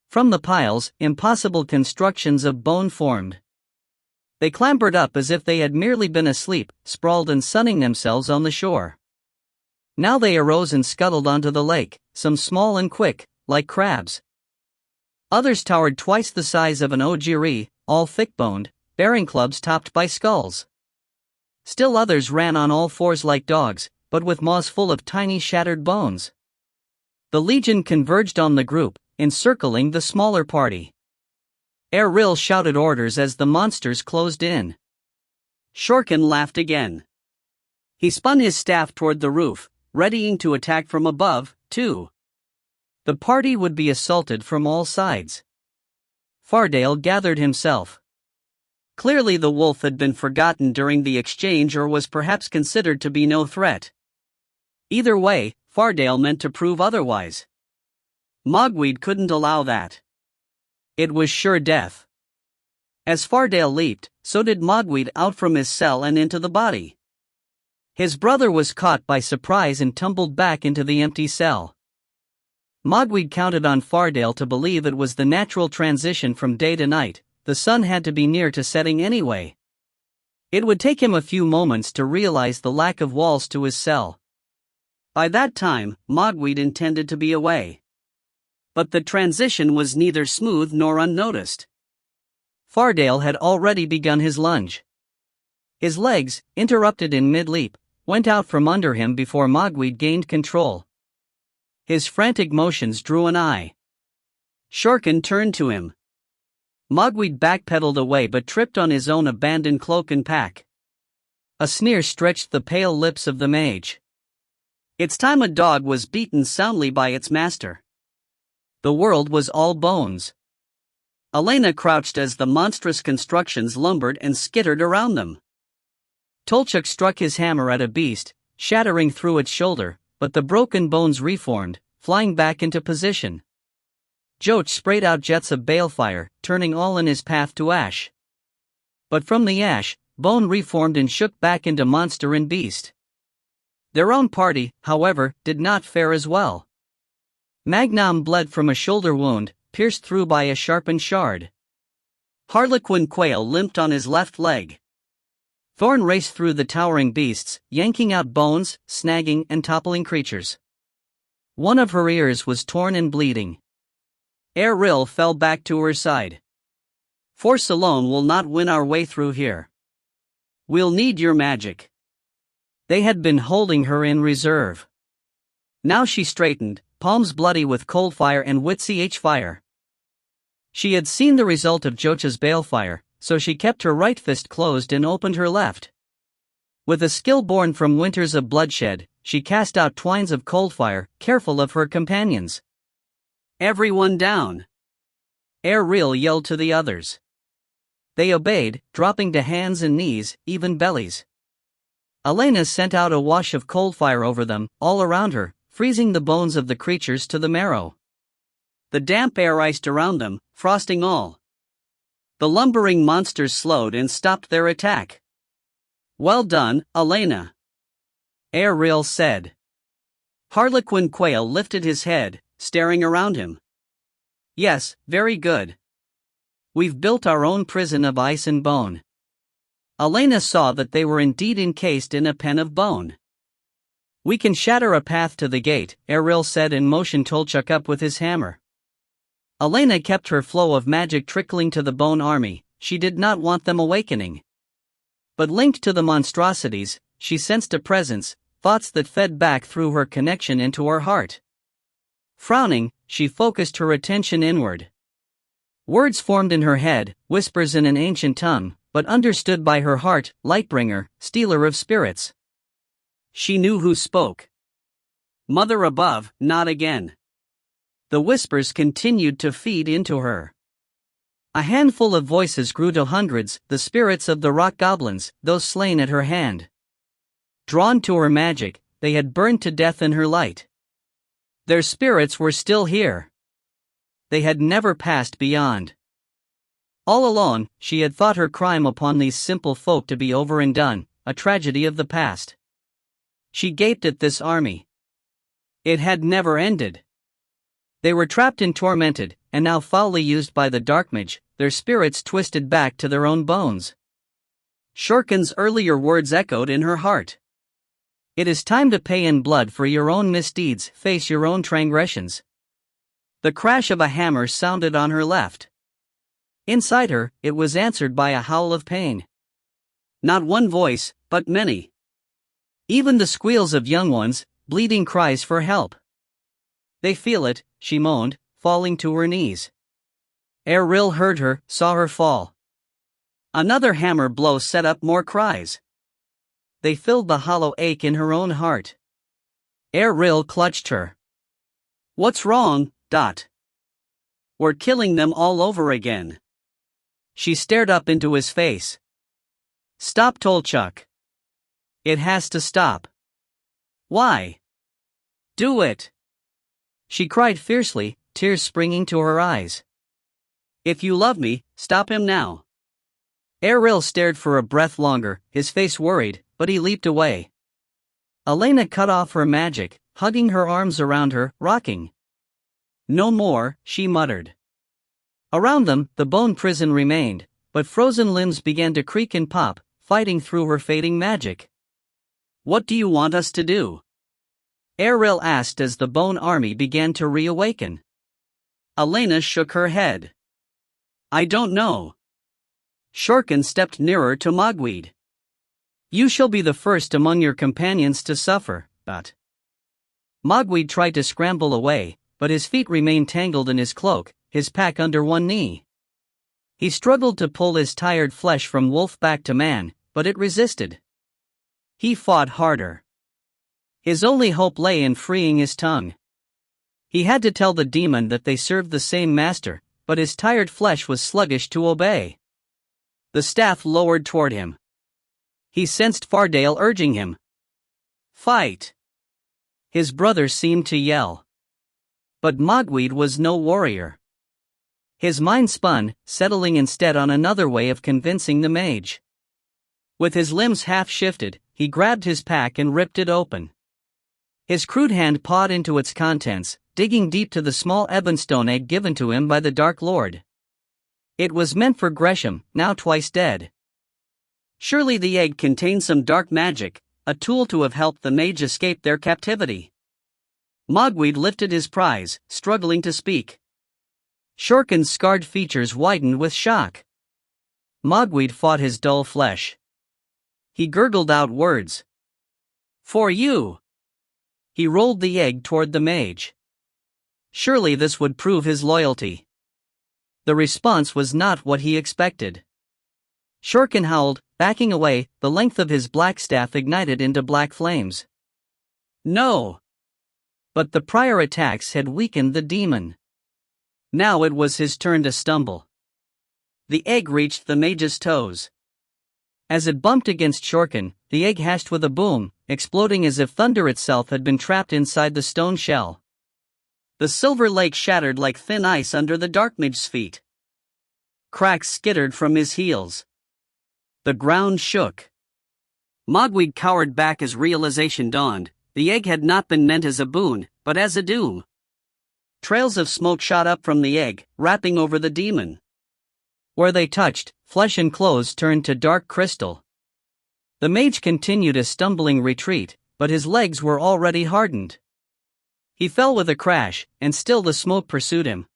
From the piles, impossible constructions of bone formed. They clambered up as if they had merely been asleep, sprawled and sunning themselves on the shore. Now they arose and scuttled onto the lake, some small and quick, like crabs. Others towered twice the size of an ojiri, all thick-boned, bearing clubs topped by skulls. Still others ran on all fours like dogs, but with maws full of tiny shattered bones. The legion converged on the group, encircling the smaller party. Erril shouted orders as the monsters closed in. Shorkin laughed again. He spun his staff toward the roof, readying to attack from above, too. The party would be assaulted from all sides. Fardale gathered himself. Clearly the wolf had been forgotten during the exchange or was perhaps considered to be no threat. Either way, Fardale meant to prove otherwise. Mogweed couldn't allow that. It was sure death. As Fardale leaped, so did Mogweed out from his cell and into the body. His brother was caught by surprise and tumbled back into the empty cell. Mogweed counted on Fardale to believe it was the natural transition from day to night. The sun had to be near to setting anyway. It would take him a few moments to realize the lack of walls to his cell. By that time, Mogweed intended to be away. But the transition was neither smooth nor unnoticed. Fardale had already begun his lunge. His legs, interrupted in mid-leap, went out from under him before Mogweed gained control. His frantic motions drew an eye. Shorkin turned to him. Mogweed backpedaled away but tripped on his own abandoned cloak and pack. A sneer stretched the pale lips of the mage. It's time a dog was beaten soundly by its master. The world was all bones. Elena crouched as the monstrous constructions lumbered and skittered around them. Tolchuk struck his hammer at a beast, shattering through its shoulder, but the broken bones reformed, flying back into position. Joch sprayed out jets of balefire, turning all in his path to ash. But from the ash, bone reformed and shook back into monster and beast. Their own party, however, did not fare as well. Magnam bled from a shoulder wound, pierced through by a sharpened shard. Harlequin Quail limped on his left leg. Thorn raced through the towering beasts, yanking out bones, snagging and toppling creatures. One of her ears was torn and bleeding. Erril fell back to her side. Force alone will not win our way through here. We'll need your magic. They had been holding her in reserve. Now she straightened, palms bloody with cold fire and witsy fire. She had seen the result of Joch's balefire, so she kept her right fist closed and opened her left. With a skill born from winters of bloodshed, she cast out twines of cold fire, careful of her companions. Everyone down! Erril yelled to the others. They obeyed, dropping to hands and knees, even bellies. Elena sent out a wash of cold fire over them, all around her, freezing the bones of the creatures to the marrow. The damp air iced around them, frosting all. The lumbering monsters slowed and stopped their attack. Well done, Elena, Erril said. Harlequin Quail lifted his head, staring around him. Yes, very good. We've built our own prison of ice and bone. Elena saw that they were indeed encased in a pen of bone. We can shatter a path to the gate, Erril said and motioned Tolchuk up with his hammer. Elena kept her flow of magic trickling to the bone army. She did not want them awakening. But linked to the monstrosities, she sensed a presence, thoughts that fed back through her connection into her heart. Frowning, she focused her attention inward. Words formed in her head, whispers in an ancient tongue, but understood by her heart, Lightbringer, stealer of spirits. She knew who spoke. Mother above, not again. The whispers continued to feed into her. A handful of voices grew to hundreds, the spirits of the rock goblins, those slain at her hand. Drawn to her magic, they had burned to death in her light. Their spirits were still here. They had never passed beyond. All alone, she had thought her crime upon these simple folk to be over and done, a tragedy of the past. She gaped at this army. It had never ended. They were trapped and tormented, and now foully used by the dark mage, their spirits twisted back to their own bones. Shorkin's earlier words echoed in her heart. It is time to pay in blood for your own misdeeds, face your own transgressions. The crash of a hammer sounded on her left. Inside her, it was answered by a howl of pain. Not one voice, but many. Even the squeals of young ones, bleeding cries for help. "They feel it," she moaned, falling to her knees. Erril heard her, saw her fall. Another hammer blow set up more cries. They filled the hollow ache in her own heart. Erril clutched her. "What's wrong, Dot?" "We're killing them all over again." She stared up into his face. "Stop, Tolchuk. It has to stop." "Why?" "Do it!" She cried fiercely, tears springing to her eyes. "If you love me, stop him now." Erril stared for a breath longer, his face worried, but he leaped away. Elena cut off her magic, hugging her arms around her, rocking. "No more," she muttered. Around them, the bone prison remained, but frozen limbs began to creak and pop, fighting through her fading magic. "What do you want us to do?" Erril asked as the bone army began to reawaken. Elena shook her head. "I don't know." Shorkin stepped nearer to Mogweed. "You shall be the first among your companions to suffer, but..." Mogweed tried to scramble away, but his feet remained tangled in his cloak, his pack under one knee. He struggled to pull his tired flesh from wolf back to man, but it resisted. He fought harder. His only hope lay in freeing his tongue. He had to tell the demon that they served the same master, but his tired flesh was sluggish to obey. The staff lowered toward him. He sensed Fardale urging him. "Fight!" His brother seemed to yell. But Mogweed was no warrior. His mind spun, settling instead on another way of convincing the mage. With his limbs half shifted, he grabbed his pack and ripped it open. His crude hand pawed into its contents, digging deep to the small ebonstone egg given to him by the Dark Lord. It was meant for Gresham, now twice dead. Surely the egg contained some dark magic, a tool to have helped the mage escape their captivity. Mogweed lifted his prize, struggling to speak. Shorkin's scarred features widened with shock. Mogweed fought his dull flesh. He gurgled out words. "For you!" He rolled the egg toward the mage. Surely this would prove his loyalty. The response was not what he expected. Shorkin howled, backing away, the length of his black staff ignited into black flames. "No!" But the prior attacks had weakened the demon. Now it was his turn to stumble. The egg reached the mage's toes. As it bumped against Shorkin, the egg hashed with a boom, exploding as if thunder itself had been trapped inside the stone shell. The silver lake shattered like thin ice under the dark mage's feet. Cracks skittered from his heels. The ground shook. Mogweed cowered back as realization dawned. The egg had not been meant as a boon, but as a doom. Trails of smoke shot up from the egg, wrapping over the demon. Where they touched, flesh and clothes turned to dark crystal. The mage continued a stumbling retreat, but his legs were already hardened. He fell with a crash, and still the smoke pursued him.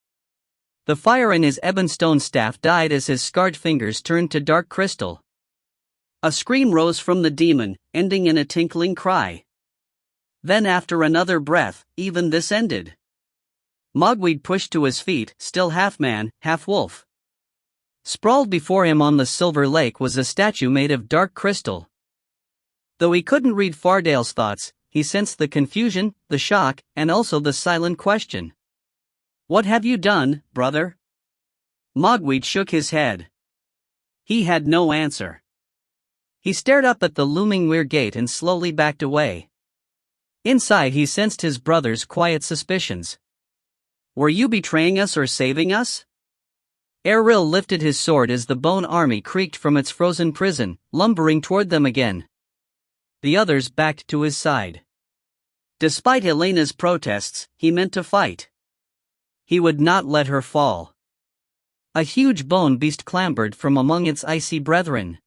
The fire in his ebonstone staff died as his scarred fingers turned to dark crystal. A scream rose from the demon, ending in a tinkling cry. Then after another breath, even this ended. Mogweed pushed to his feet, still half man, half wolf. Sprawled before him on the silver lake was a statue made of dark crystal. Though he couldn't read Fardale's thoughts, he sensed the confusion, the shock, and also the silent question. "What have you done, brother?" Mogweed shook his head. He had no answer. He stared up at the looming rear gate and slowly backed away. Inside he sensed his brother's quiet suspicions. "Were you betraying us or saving us?" Erril lifted his sword as the bone army creaked from its frozen prison, lumbering toward them again. The others backed to his side. Despite Elena's protests, he meant to fight. He would not let her fall. A huge bone beast clambered from among its icy brethren.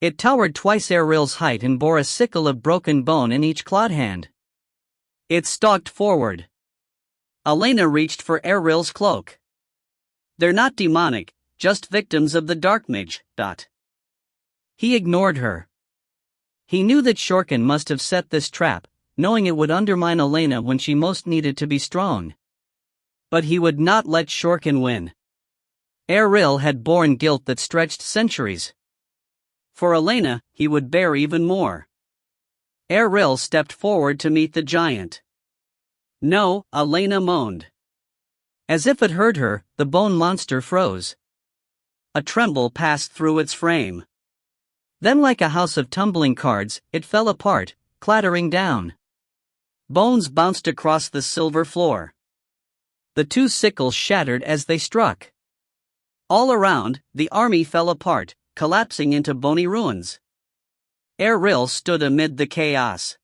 It towered twice Erril's height and bore a sickle of broken bone in each clawed hand. It stalked forward. Elena reached for Eril's cloak. "They're not demonic, just victims of the dark mage." He ignored her. He knew that Shorkin must have set this trap, knowing it would undermine Elena when she most needed to be strong. But he would not let Shorkin win. Eril had borne guilt that stretched centuries. For Elena, he would bear even more. Eril stepped forward to meet the giant. "No," Elena moaned. As if it hurt her, the bone monster froze. A tremble passed through its frame. Then, like a house of tumbling cards, it fell apart, clattering down. Bones bounced across the silver floor. The two sickles shattered as they struck. All around, the army fell apart, collapsing into bony ruins. Eril stood amid the chaos.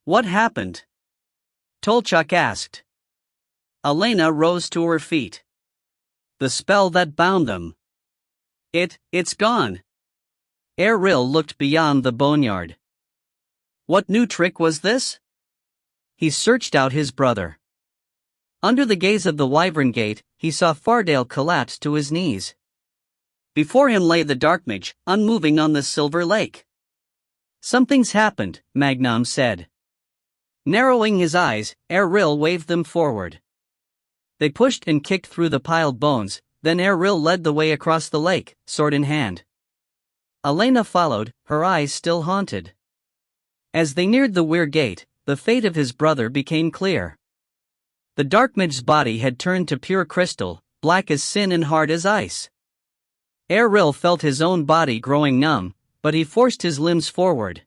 "What happened?" Tolchuk asked. Elena rose to her feet. "The spell that bound them. It's gone." Eril looked beyond the boneyard. What new trick was this? He searched out his brother. Under the gaze of the wyvern gate, he saw Fardale collapse to his knees. Before him lay the dark mage, unmoving on the silver lake. "Something's happened," Magnam said. Narrowing his eyes, Eril waved them forward. They pushed and kicked through the piled bones, then Eril led the way across the lake, sword in hand. Elena followed, her eyes still haunted. As they neared the weir gate, the fate of his brother became clear. The dark mage's body had turned to pure crystal, black as sin and hard as ice. Eril felt his own body growing numb, but he forced his limbs forward.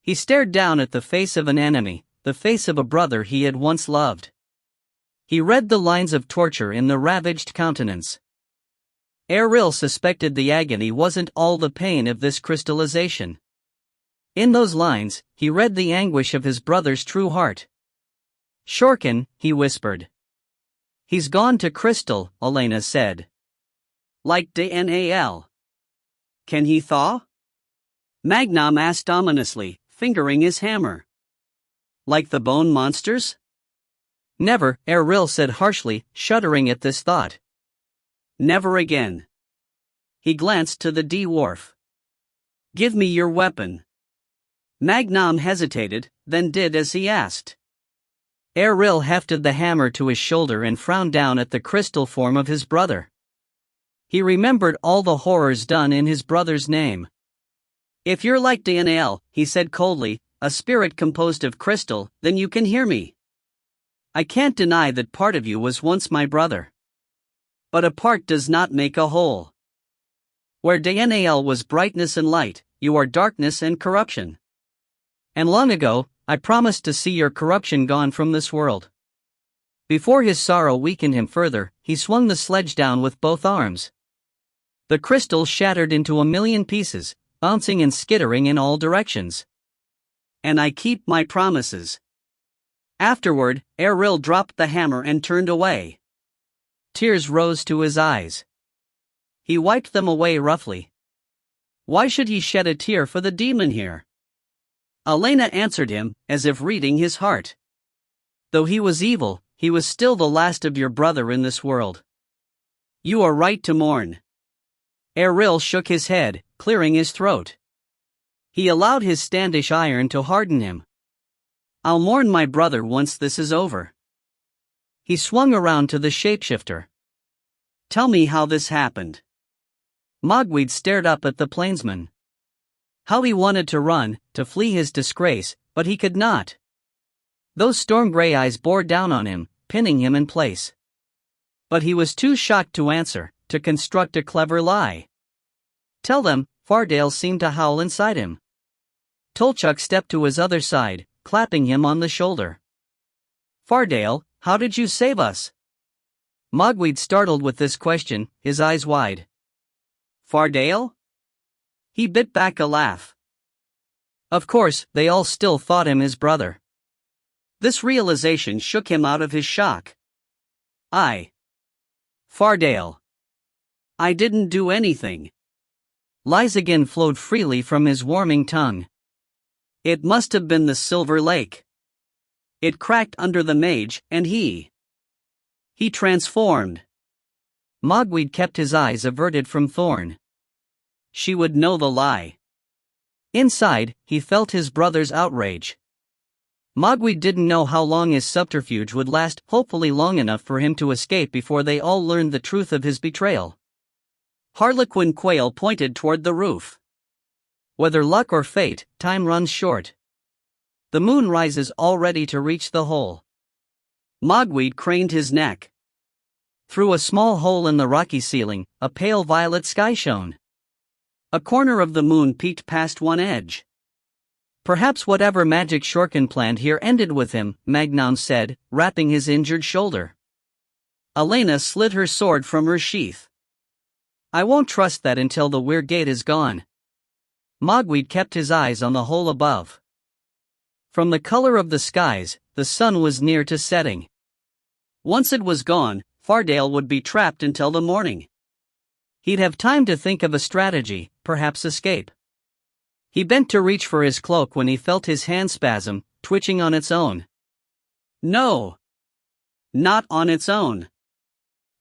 He stared down at the face of an enemy, the face of a brother he had once loved. He read the lines of torture in the ravaged countenance. Eril suspected the agony wasn't all the pain of this crystallization. In those lines, he read the anguish of his brother's true heart. "Shorkin," he whispered. "He's gone to crystal," Elena said. "Like Dnal. Can he thaw?" Magnam asked ominously, fingering his hammer. "Like the bone monsters?" "Never," Eril said harshly, shuddering at this thought. "Never again." He glanced to the dwarf. "Give me your weapon." Magnam hesitated, then did as he asked. Eril hefted the hammer to his shoulder and frowned down at the crystal form of his brother. He remembered all the horrors done in his brother's name. "If you're like Dnal," he said coldly, "a spirit composed of crystal, then you can hear me. I can't deny that part of you was once my brother. But a part does not make a whole. Where Dnal was brightness and light, you are darkness and corruption. And long ago, I promised to see your corruption gone from this world." Before his sorrow weakened him further, he swung the sledge down with both arms. The crystal shattered into a million pieces, bouncing and skittering in all directions. "And I keep my promises." Afterward, Eril dropped the hammer and turned away. Tears rose to his eyes. He wiped them away roughly. Why should he shed a tear for the demon here? Elena answered him, as if reading his heart. "Though he was evil, he was still the last of your brother in this world. You are right to mourn." Eril shook his head, clearing his throat. He allowed his Standish iron to harden him. "I'll mourn my brother once this is over." He swung around to the shapeshifter. "Tell me how this happened." Mogweed stared up at the plainsman. How he wanted to run, to flee his disgrace, but he could not. Those storm gray eyes bore down on him, pinning him in place. But he was too shocked to answer, to construct a clever lie. "Tell them," Fardale seemed to howl inside him. Tolchuk stepped to his other side, clapping him on the shoulder. "Fardale, how did you save us?" Mogweed startled with this question, his eyes wide. "Fardale?" He bit back a laugh. Of course, they all still thought him his brother. This realization shook him out of his shock. Fardale. I didn't do anything." Lies again flowed freely from his warming tongue. "It must have been the Silver Lake." It cracked under the mage, and he transformed. Mogwai kept his eyes averted from Thorn. She would know the lie. Inside, he felt his brother's outrage. Mogwai didn't know how long his subterfuge would last, hopefully long enough for him to escape before they all learned the truth of his betrayal. Harlequin Quail pointed toward the roof. Whether luck or fate, time runs short. The moon rises already to reach the hole. Mogwai craned his neck. Through a small hole in the rocky ceiling, a pale violet sky shone. A corner of the moon peeked past one edge. Perhaps whatever magic Shorkin planned here ended with him, Magnon said, rapping his injured shoulder. Elena slid her sword from her sheath. I won't trust that until the weird gate is gone. Mogwai kept his eyes on the hole above. From the color of the skies, the sun was near to setting. Once it was gone, Fardale would be trapped until the morning. He'd have time to think of a strategy, perhaps escape. He bent to reach for his cloak when he felt his hand spasm, twitching on its own. No! Not on its own.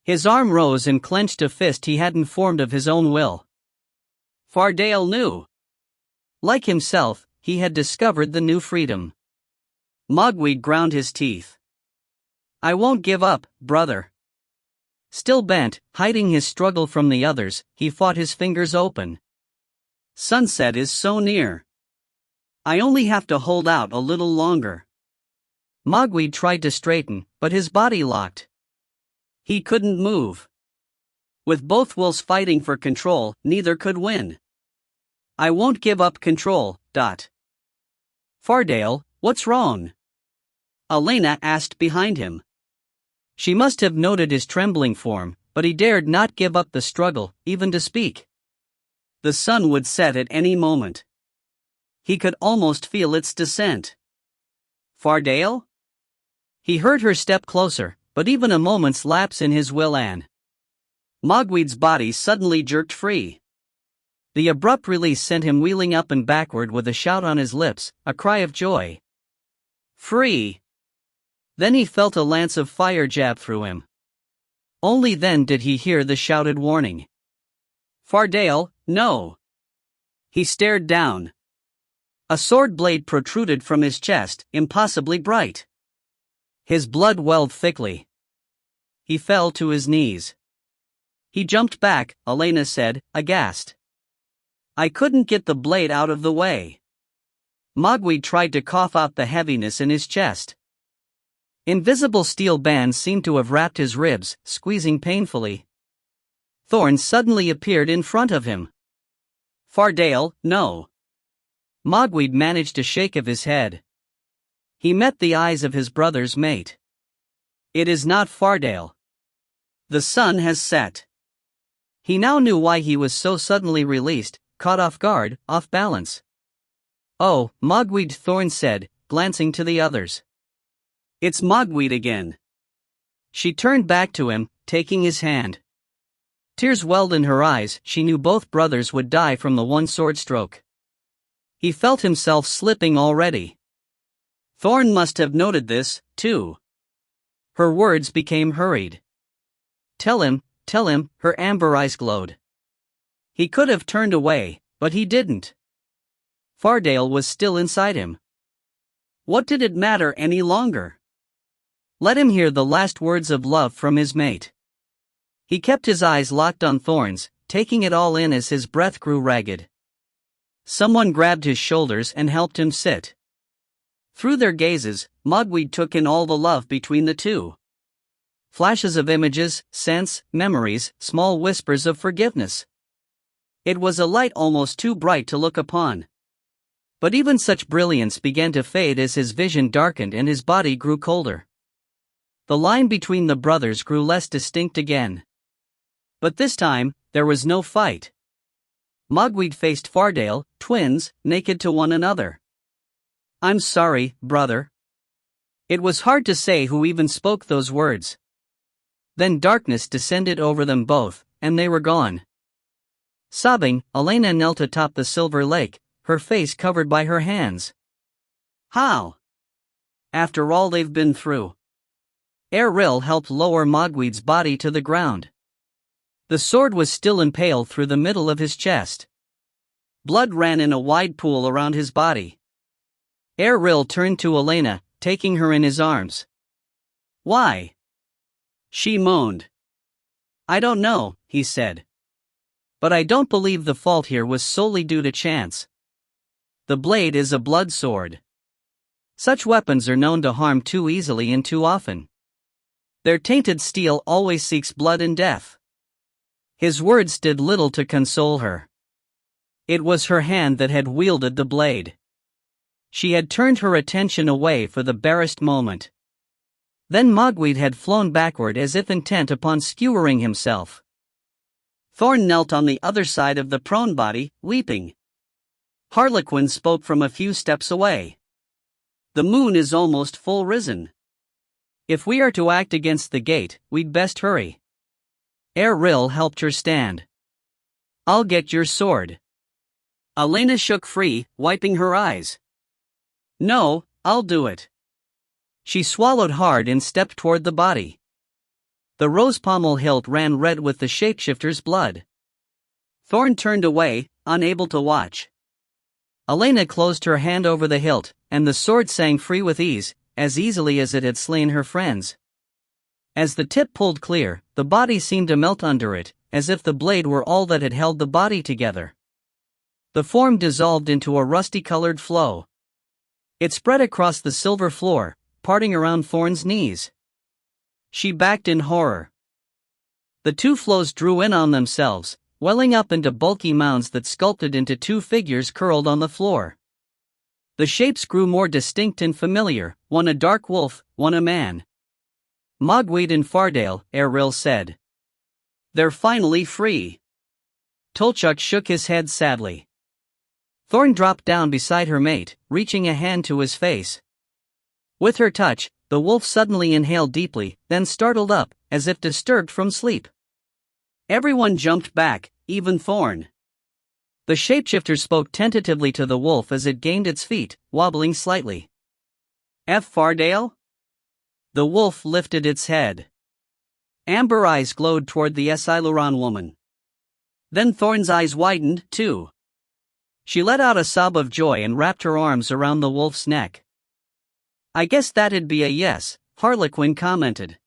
His arm rose and clenched a fist he hadn't formed of his own will. Fardale knew. Like himself, he had discovered the new freedom. Mogwai ground his teeth. I won't give up, brother. Still bent, hiding his struggle from the others, he fought his fingers open. Sunset is so near. I only have to hold out a little longer. Mogwai tried to straighten, but his body locked. He couldn't move. With both wills fighting for control, neither could win. I won't give up control. Fardale, what's wrong? Elena asked behind him. She must have noted his trembling form, but he dared not give up the struggle, even to speak. The sun would set at any moment. He could almost feel its descent. Fardale? He heard her step closer, but even a moment's lapse in his will Mogwai's body suddenly jerked free. The abrupt release sent him wheeling up and backward with a shout on his lips, a cry of joy. Free! Then he felt a lance of fire jab through him. Only then did he hear the shouted warning. Fardale, no! He stared down. A sword blade protruded from his chest, impossibly bright. His blood welled thickly. He fell to his knees. He jumped back, Elena said, aghast. I couldn't get the blade out of the way. Mogwai tried to cough out the heaviness in his chest. Invisible steel bands seemed to have wrapped his ribs, squeezing painfully. Thorn suddenly appeared in front of him. Fardale, no. Mogwai managed a shake of his head. He met the eyes of his brother's mate. It is not Fardale. The sun has set. He now knew why he was so suddenly released, caught off guard, off balance. Oh, Mogwai, Thorn said, glancing to the others. It's Mogwai again. She turned back to him, taking his hand. Tears welled in her eyes, she knew both brothers would die from the one sword stroke. He felt himself slipping already. Thorn must have noted this, too. Her words became hurried. Tell him, her amber eyes glowed. He could have turned away, but he didn't. Fardale was still inside him. What did it matter any longer? Let him hear the last words of love from his mate. He kept his eyes locked on Thorn's, taking it all in as his breath grew ragged. Someone grabbed his shoulders and helped him sit. Through their gazes, Mogwai took in all the love between the two. Flashes of images, scents, memories, small whispers of forgiveness. It was a light almost too bright to look upon. But even such brilliance began to fade as his vision darkened and his body grew colder. The line between the brothers grew less distinct again. But this time, there was no fight. Mogwai faced Fardale, twins, naked to one another. I'm sorry, brother. It was hard to say who even spoke those words. Then darkness descended over them both, and they were gone. Sobbing, Elena knelt atop the silver lake, her face covered by her hands. How? after all they've been through. Erril helped lower Mogweed's body to the ground. The sword was still impaled through the middle of his chest. Blood ran in a wide pool around his body. Erril turned to Elena, taking her in his arms. "Why?" she moaned. "I don't know," he said. "But I don't believe the fault here was solely due to chance. The blade is a blood sword. Such weapons are known to harm too easily and too often. Their tainted steel always seeks blood and death." His words did little to console her. It was her hand that had wielded the blade. She had turned her attention away for the barest moment. Then Mogweed had flown backward as if intent upon skewering himself. Thorn knelt on the other side of the prone body, weeping. Harlequin spoke from a few steps away. "The moon is almost full risen. If we are to act against the gate, we'd best hurry." Erril helped her stand. "I'll get your sword." Elena shook free, wiping her eyes. "No, I'll do it." She swallowed hard and stepped toward the body. The rose pommel hilt ran red with the shapeshifter's blood. Thorn turned away, unable to watch. Elena closed her hand over the hilt, and the sword sang free with ease, as easily as it had slain her friends. As the tip pulled clear, the body seemed to melt under it, as if the blade were all that had held the body together. The form dissolved into a rusty-colored flow. It spread across the silver floor, parting around Thorn's knees. She backed in horror. The two flows drew in on themselves, welling up into bulky mounds that sculpted into two figures curled on the floor. The shapes grew more distinct and familiar, one a dark wolf, one a man. "Mogweed and Fardale," Erril said. "They're finally free." Tolchuk shook his head sadly. Thorn dropped down beside her mate, reaching a hand to his face. With her touch, the wolf suddenly inhaled deeply, then startled up, as if disturbed from sleep. Everyone jumped back, even Thorn. The shapeshifter spoke tentatively to the wolf as it gained its feet, wobbling slightly. "F. Fardale?" The wolf lifted its head. Amber eyes glowed toward the Esiluran woman. Then Thorn's eyes widened, too. She let out a sob of joy and wrapped her arms around the wolf's neck. "I guess that'd be a yes," Harlequin commented.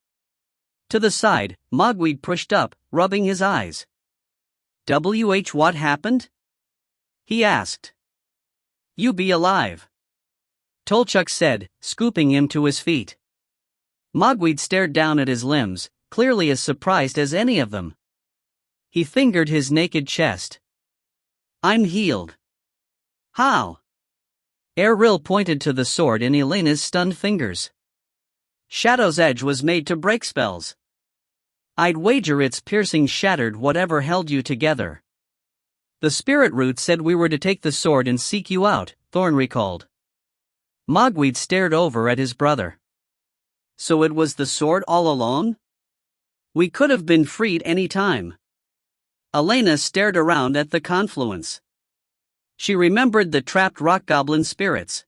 To the side, Mogweed pushed up, rubbing his eyes. What happened?" he asked. "You be alive," Tolchuk said, scooping him to his feet. Mogweed stared down at his limbs, clearly as surprised as any of them. He fingered his naked chest. "I'm healed." "How?" Erril pointed to the sword in Elena's stunned fingers. "Shadow's edge was made to break spells. I'd wager its piercing shattered whatever held you together." "The spirit root said we were to take the sword and seek you out," Thorn recalled. Mogweed stared over at his brother. "So it was the sword all along? We could have been freed any time." Elena stared around at the confluence. She remembered the trapped rock goblin spirits.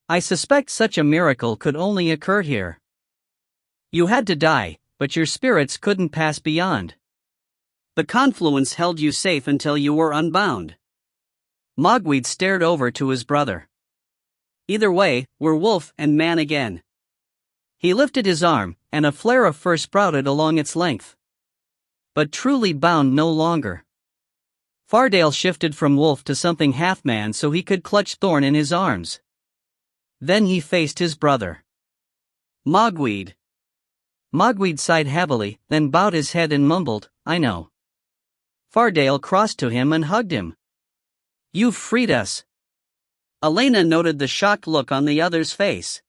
"I suspect such a miracle could only occur here. You had to die, but your spirits couldn't pass beyond. The confluence held you safe until you were unbound." Mogweed stared over to his brother. "Either way, we're wolf and man again." He lifted his arm, and a flare of fur sprouted along its length. But truly bound no longer. Fardale shifted from wolf to something half-man so he could clutch Thorn in his arms. Then he faced his brother. "Mogweed." Mogweed sighed heavily, then bowed his head and mumbled, "I know." Fardale crossed to him and hugged him. "You've freed us." Elena noted the shocked look on the other's face.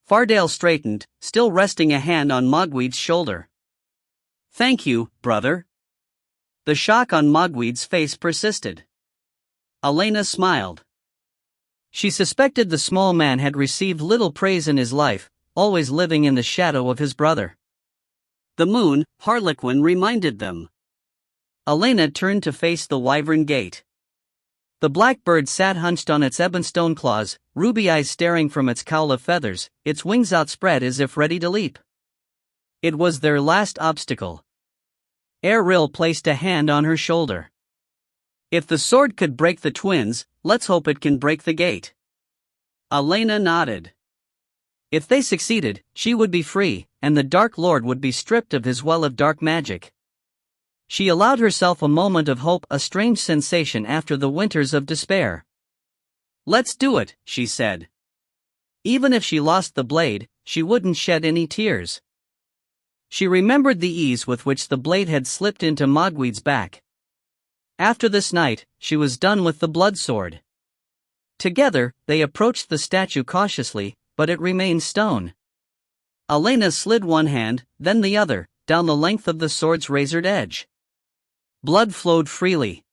Fardale straightened, still resting a hand on Mogweed's shoulder. "Thank you, brother." The shock on Mogweed's face persisted. Elena smiled. She suspected the small man had received little praise in his life, always living in the shadow of his brother. The moon, Harlequin reminded them. Elena turned to face the Wyvern Gate. The black bird sat hunched on its ebonstone claws, ruby eyes staring from its cowl of feathers, its wings outspread as if ready to leap. It was their last obstacle. Ariel placed a hand on her shoulder. If the sword could break the twins, let's hope it can break the gate. Elena nodded. If they succeeded, she would be free, and the Dark Lord would be stripped of his well of dark magic. She allowed herself a moment of hope, a strange sensation after the winters of despair. Let's do it, she said. Even if she lost the blade, she wouldn't shed any tears. She remembered the ease with which the blade had slipped into Mogweed's back. After this night, she was done with the blood sword. Together, they approached the statue cautiously, but it remained stone. Elena slid one hand, then the other, down the length of the sword's razored edge. Blood flowed freely.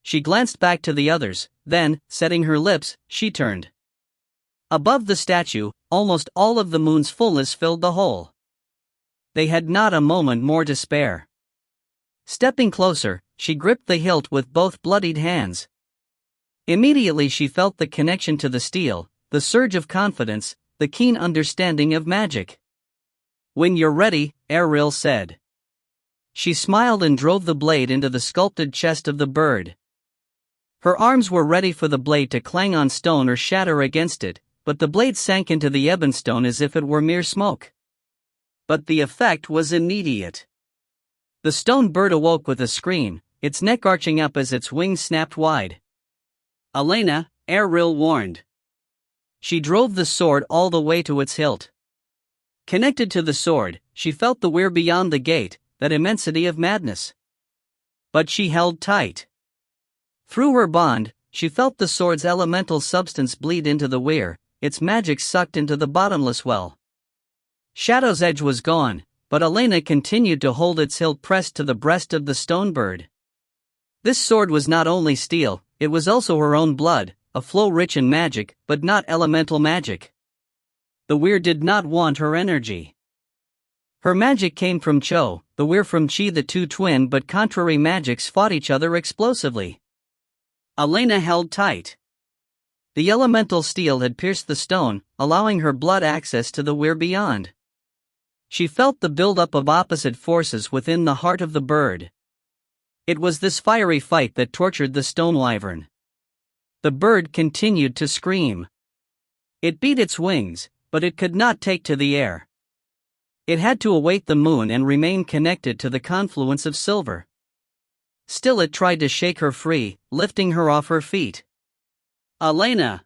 She glanced back to the others, then, setting her lips, she turned. Above the statue, almost all of the moon's fullness filled the hole. They had not a moment more to spare. Stepping closer, she gripped the hilt with both bloodied hands. Immediately she felt the connection to the steel, the surge of confidence, the keen understanding of magic. When you're ready, Ariel said. She smiled and drove the blade into the sculpted chest of the bird. Her arms were ready for the blade to clang on stone or shatter against it, but the blade sank into the ebonstone as if it were mere smoke. But the effect was immediate. The stone bird awoke with a scream, its neck arching up as its wings snapped wide. Elena, Ariel warned. She drove the sword all the way to its hilt. Connected to the sword, she felt the weir beyond the gate, that immensity of madness. But she held tight. Through her bond, she felt the sword's elemental substance bleed into the weir, its magic sucked into the bottomless well. Shadow's edge was gone, but Elena continued to hold its hilt pressed to the breast of the stone bird. This sword was not only steel, it was also her own blood, a flow rich in magic, but not elemental magic. The weir did not want her energy. Her magic came from Cho, the weir from Chi. The two twin but contrary magics fought each other explosively. Elena held tight. The elemental steel had pierced the stone, allowing her blood access to the weir beyond. She felt the buildup of opposite forces within the heart of the bird. It was this fiery fight that tortured the stone wyvern. The bird continued to scream. It beat its wings, but it could not take to the air. It had to await the moon and remain connected to the confluence of silver. Still it tried to shake her free, lifting her off her feet. Elena!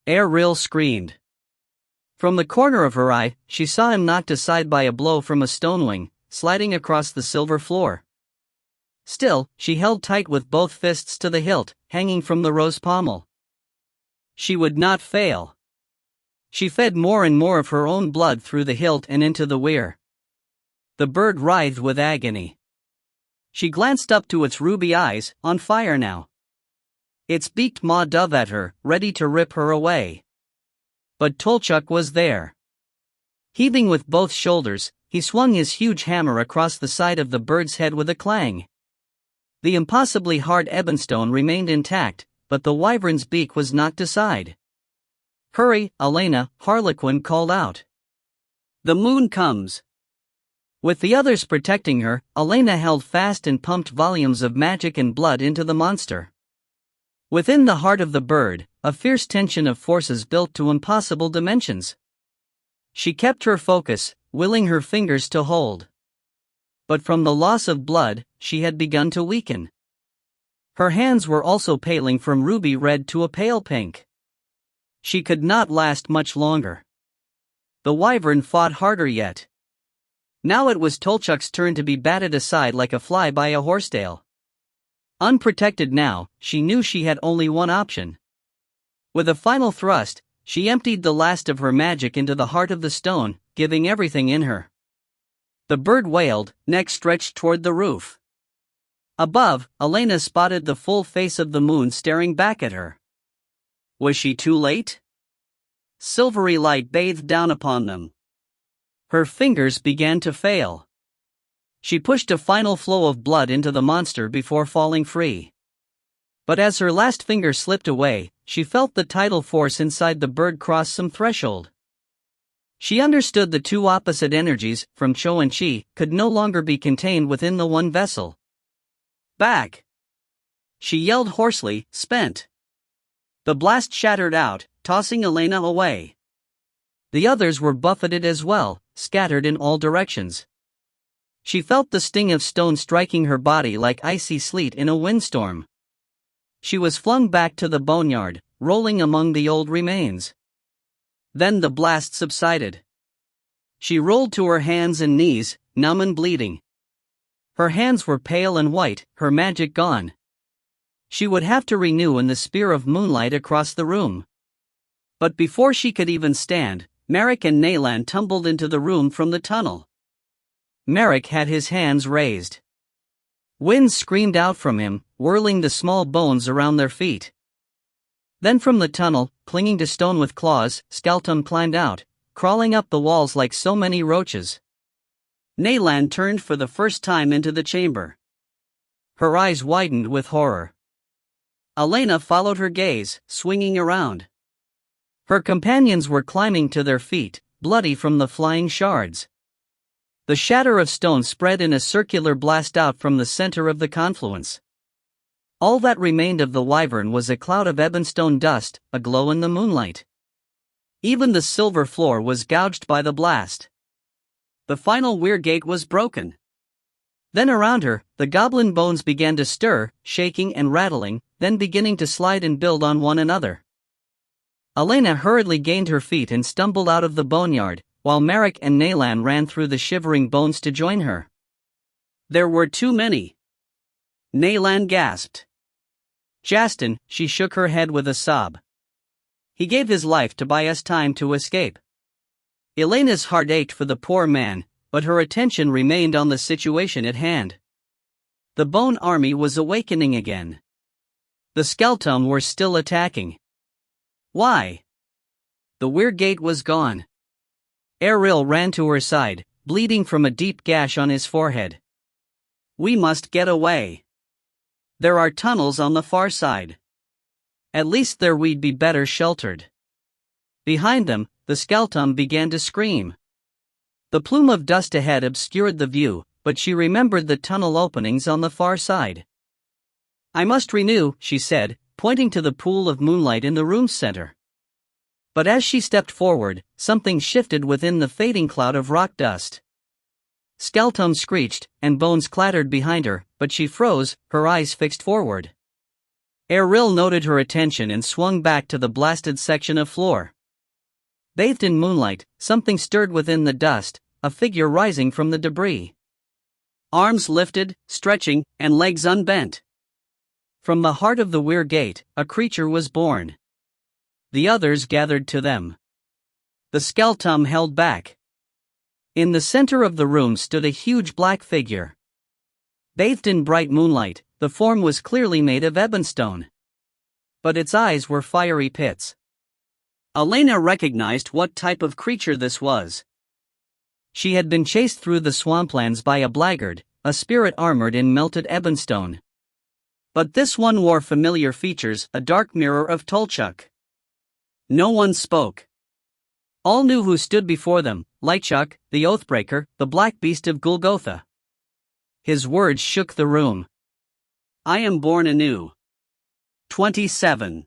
Ariel screamed. From the corner of her eye, she saw him knocked aside by a blow from a stone wing, sliding across the silver floor. Still, she held tight with both fists to the hilt, hanging from the rose pommel. She would not fail. She fed more and more of her own blood through the hilt and into the weir. The bird writhed with agony. She glanced up to its ruby eyes, on fire now. Its beaked maw dove at her, ready to rip her away. But Tolchuk was there. Heaving with both shoulders, he swung his huge hammer across the side of the bird's head with a clang. The impossibly hard ebonstone remained intact, but the wyvern's beak was knocked aside. Hurry, Elena, Harlequin called out. The moon comes. With the others protecting her, Elena held fast and pumped volumes of magic and blood into the monster. Within the heart of the bird, a fierce tension of forces built to impossible dimensions. She kept her focus, willing her fingers to hold. But from the loss of blood, she had begun to weaken. Her hands were also paling from ruby red to a pale pink. She could not last much longer. The wyvern fought harder yet. Now it was Tolchuk's turn to be batted aside like a fly by a horsetail. Unprotected now, she knew she had only one option. With a final thrust, she emptied the last of her magic into the heart of the stone, giving everything in her. The bird wailed, neck stretched toward the roof. Above, Elena spotted the full face of the moon staring back at her. Was she too late? Silvery light bathed down upon them. Her fingers began to fail. She pushed a final flow of blood into the monster before falling free. But as her last finger slipped away, she felt the tidal force inside the bird cross some threshold. She understood the two opposite energies, from Cho and Chi, could no longer be contained within the one vessel. Back! She yelled hoarsely, spent. The blast shattered out, tossing Elena away. The others were buffeted as well, scattered in all directions. She felt the sting of stone striking her body like icy sleet in a windstorm. She was flung back to the boneyard, rolling among the old remains. Then the blast subsided. She rolled to her hands and knees, numb and bleeding. Her hands were pale and white, her magic gone. She would have to renew in the spear of moonlight across the room. But before she could even stand, Merrick and Nayland tumbled into the room from the tunnel. Merrick had his hands raised. Wind screamed out from him, whirling the small bones around their feet. Then from the tunnel, clinging to stone with claws, Skelton climbed out, crawling up the walls like so many roaches. Nayland turned for the first time into the chamber. Her eyes widened with horror. Elena followed her gaze, swinging around. Her companions were climbing to their feet, bloody from the flying shards. The shatter of stone spread in a circular blast out from the center of the confluence. All that remained of the wyvern was a cloud of ebonstone dust, aglow in the moonlight. Even the silver floor was gouged by the blast. The final weir gate was broken. Then around her, the goblin bones began to stir, shaking and rattling, then beginning to slide and build on one another. Elena hurriedly gained her feet and stumbled out of the boneyard, while Merrick and Nayland ran through the shivering bones to join her. There were too many. Nayland gasped. Jastin, she shook her head with a sob. He gave his life to buy us time to escape. Elena's heart ached for the poor man, but her attention remained on the situation at hand. The Bone Army was awakening again. The Skelton were still attacking. Why? The weir gate was gone. Errol ran to her side, bleeding from a deep gash on his forehead. We must get away. There are tunnels on the far side. At least there we'd be better sheltered. Behind them, the Skelton began to scream. The plume of dust ahead obscured the view, but she remembered the tunnel openings on the far side. I must renew, she said, pointing to the pool of moonlight in the room's center. But as she stepped forward, something shifted within the fading cloud of rock dust. Skelton screeched, and bones clattered behind her, but she froze, her eyes fixed forward. Errol noted her attention and swung back to the blasted section of floor. Bathed in moonlight, something stirred within the dust, a figure rising from the debris. Arms lifted, stretching, and legs unbent. From the heart of the weir gate, a creature was born. The others gathered to them. The Skelton held back. In the center of the room stood a huge black figure. Bathed in bright moonlight, the form was clearly made of ebonstone. But its eyes were fiery pits. Elena recognized what type of creature this was. She had been chased through the swamplands by a blackguard, a spirit armored in melted ebonstone. But this one wore familiar features, a dark mirror of Tolchuk. No one spoke. All knew who stood before them, Lightchuck, the Oathbreaker, the Black Beast of Golgotha. His words shook the room. I am born anew. 27.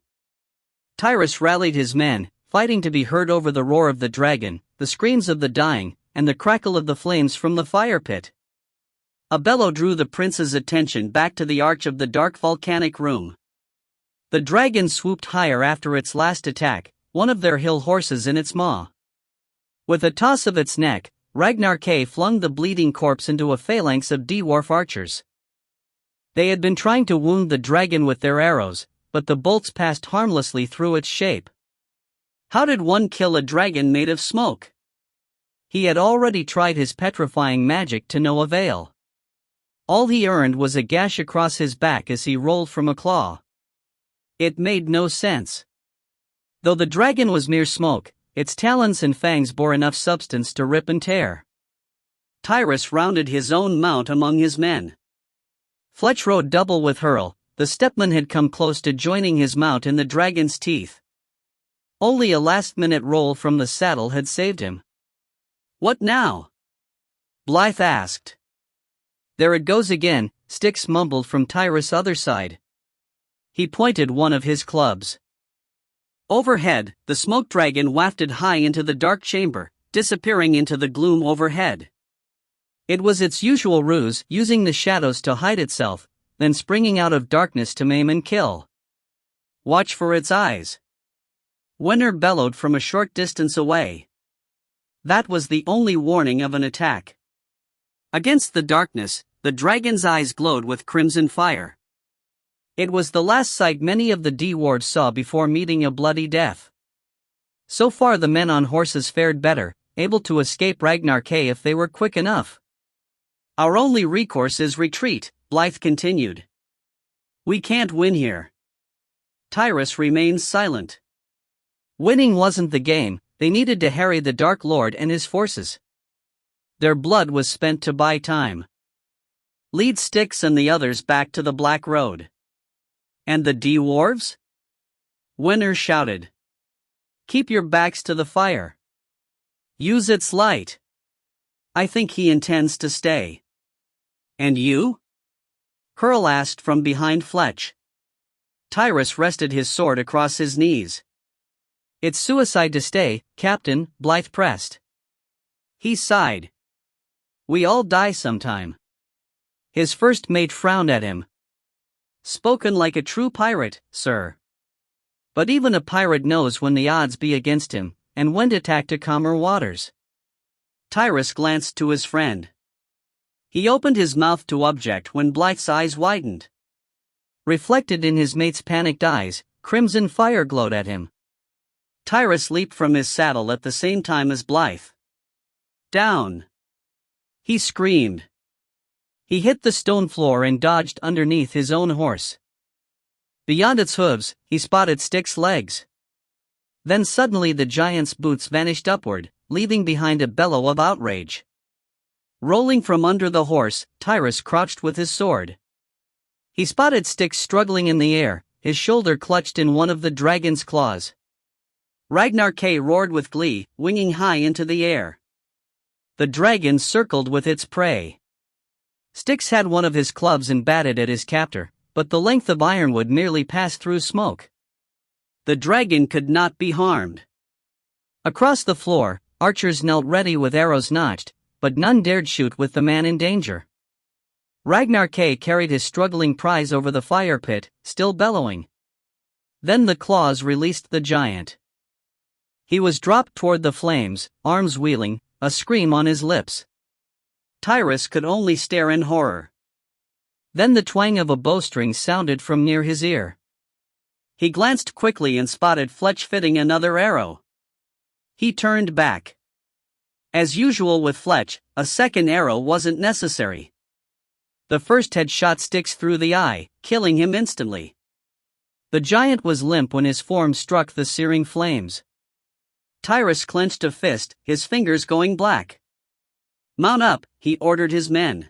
Tyrus rallied his men, fighting to be heard over the roar of the dragon, the screams of the dying, and the crackle of the flames from the fire pit. A bellow drew the prince's attention back to the arch of the dark volcanic room. The dragon swooped higher after its last attack, one of their hill horses in its maw. With a toss of its neck, Ragnar K flung the bleeding corpse into a phalanx of dwarf archers. They had been trying to wound the dragon with their arrows, but the bolts passed harmlessly through its shape. How did one kill a dragon made of smoke? He had already tried his petrifying magic to no avail. All he earned was a gash across his back as he rolled from a claw. It made no sense. Though the dragon was mere smoke, its talons and fangs bore enough substance to rip and tear. Tyrus rounded his own mount among his men. Fletch rode double with Hurl, the stepman had come close to joining his mount in the dragon's teeth. Only a last-minute roll from the saddle had saved him. "What now?" Blythe asked. "There it goes again," Styx mumbled from Tyrus' other side. He pointed one of his clubs. Overhead, the smoke dragon wafted high into the dark chamber, disappearing into the gloom overhead. It was its usual ruse, using the shadows to hide itself, then springing out of darkness to maim and kill. "Watch for its eyes," Winter bellowed from a short distance away. That was the only warning of an attack. Against the darkness, the dragon's eyes glowed with crimson fire. It was the last sight many of the dwarves saw before meeting a bloody death. So far the men on horses fared better, able to escape Ragnar K if they were quick enough. "Our only recourse is retreat," Blythe continued. "We can't win here." Tyrus remained silent. Winning wasn't the game, they needed to harry the Dark Lord and his forces. Their blood was spent to buy time. "Lead Styx and the others back to the Black Road." "And the dwarves?" Winter shouted. "Keep your backs to the fire. Use its light. I think he intends to stay." "And you?" Curl asked from behind Fletch. Tyrus rested his sword across his knees. "It's suicide to stay, Captain," Blythe pressed. He sighed. "We all die sometime." His first mate frowned at him. "Spoken like a true pirate, sir. But even a pirate knows when the odds be against him, and when to tack to calmer waters." Tyrus glanced to his friend. He opened his mouth to object when Blythe's eyes widened. Reflected in his mate's panicked eyes, crimson fire glowed at him. Tyrus leaped from his saddle at the same time as Blythe. "Down!" he screamed. He hit the stone floor and dodged underneath his own horse. Beyond its hooves, he spotted Styx's legs. Then suddenly the giant's boots vanished upward, leaving behind a bellow of outrage. Rolling from under the horse, Tyrus crouched with his sword. He spotted Styx struggling in the air, his shoulder clutched in one of the dragon's claws. Ragnar K roared with glee, winging high into the air. The dragon circled with its prey. Styx had one of his clubs and batted at his captor, but the length of ironwood merely passed through smoke. The dragon could not be harmed. Across the floor, archers knelt ready with arrows notched, but none dared shoot with the man in danger. Ragnar K carried his struggling prize over the fire pit, still bellowing. Then the claws released the giant. He was dropped toward the flames, arms wheeling, a scream on his lips. Tyrus could only stare in horror. Then the twang of a bowstring sounded from near his ear. He glanced quickly and spotted Fletch fitting another arrow. He turned back. As usual with Fletch, a second arrow wasn't necessary. The first had shot Styx through the eye, killing him instantly. The giant was limp when his form struck the searing flames. Tyrus clenched a fist, his fingers going black. "Mount up," he ordered his men.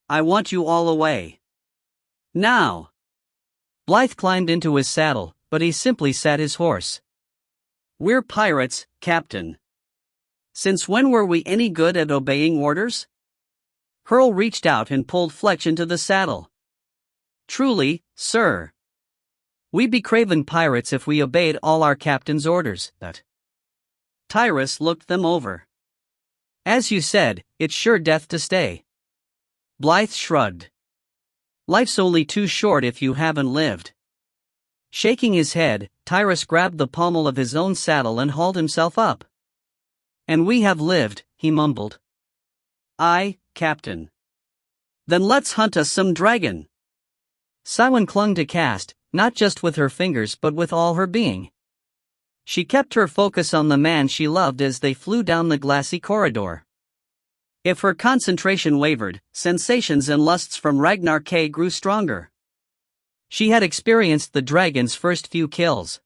"I want you all away. Now!" Blythe climbed into his saddle, but he simply sat his horse. "We're pirates, Captain. Since when were we any good at obeying orders?" Hurl reached out and pulled Fletch into the saddle. "Truly, sir. We'd be craven pirates if we obeyed all our captain's orders." But Tyrus looked them over. "As you said, it's sure death to stay." Blythe shrugged. "Life's only too short if you haven't lived." Shaking his head, Tyrus grabbed the pommel of his own saddle and hauled himself up. "And we have lived," he mumbled. "Aye, Captain." "Then let's hunt us some dragon." Samhain clung to Cast, not just with her fingers but with all her being. She kept her focus on the man she loved as they flew down the glassy corridor. If her concentration wavered, sensations and lusts from Ragnar K grew stronger. She had experienced the dragon's first few kills.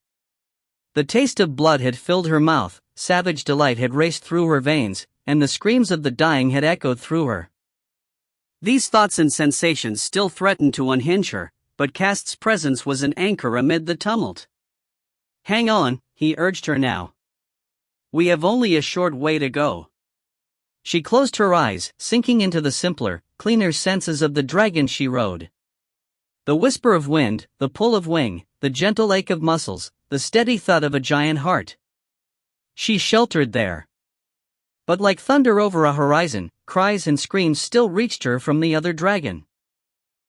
The taste of blood had filled her mouth, savage delight had raced through her veins, and the screams of the dying had echoed through her. These thoughts and sensations still threatened to unhinge her, but Cast's presence was an anchor amid the tumult. "Hang on," he urged her now. "We have only a short way to go." She closed her eyes, sinking into the simpler, cleaner senses of the dragon she rode. The whisper of wind, the pull of wing, the gentle ache of muscles, the steady thud of a giant heart. She sheltered there. But like thunder over a horizon, cries and screams still reached her from the other dragon.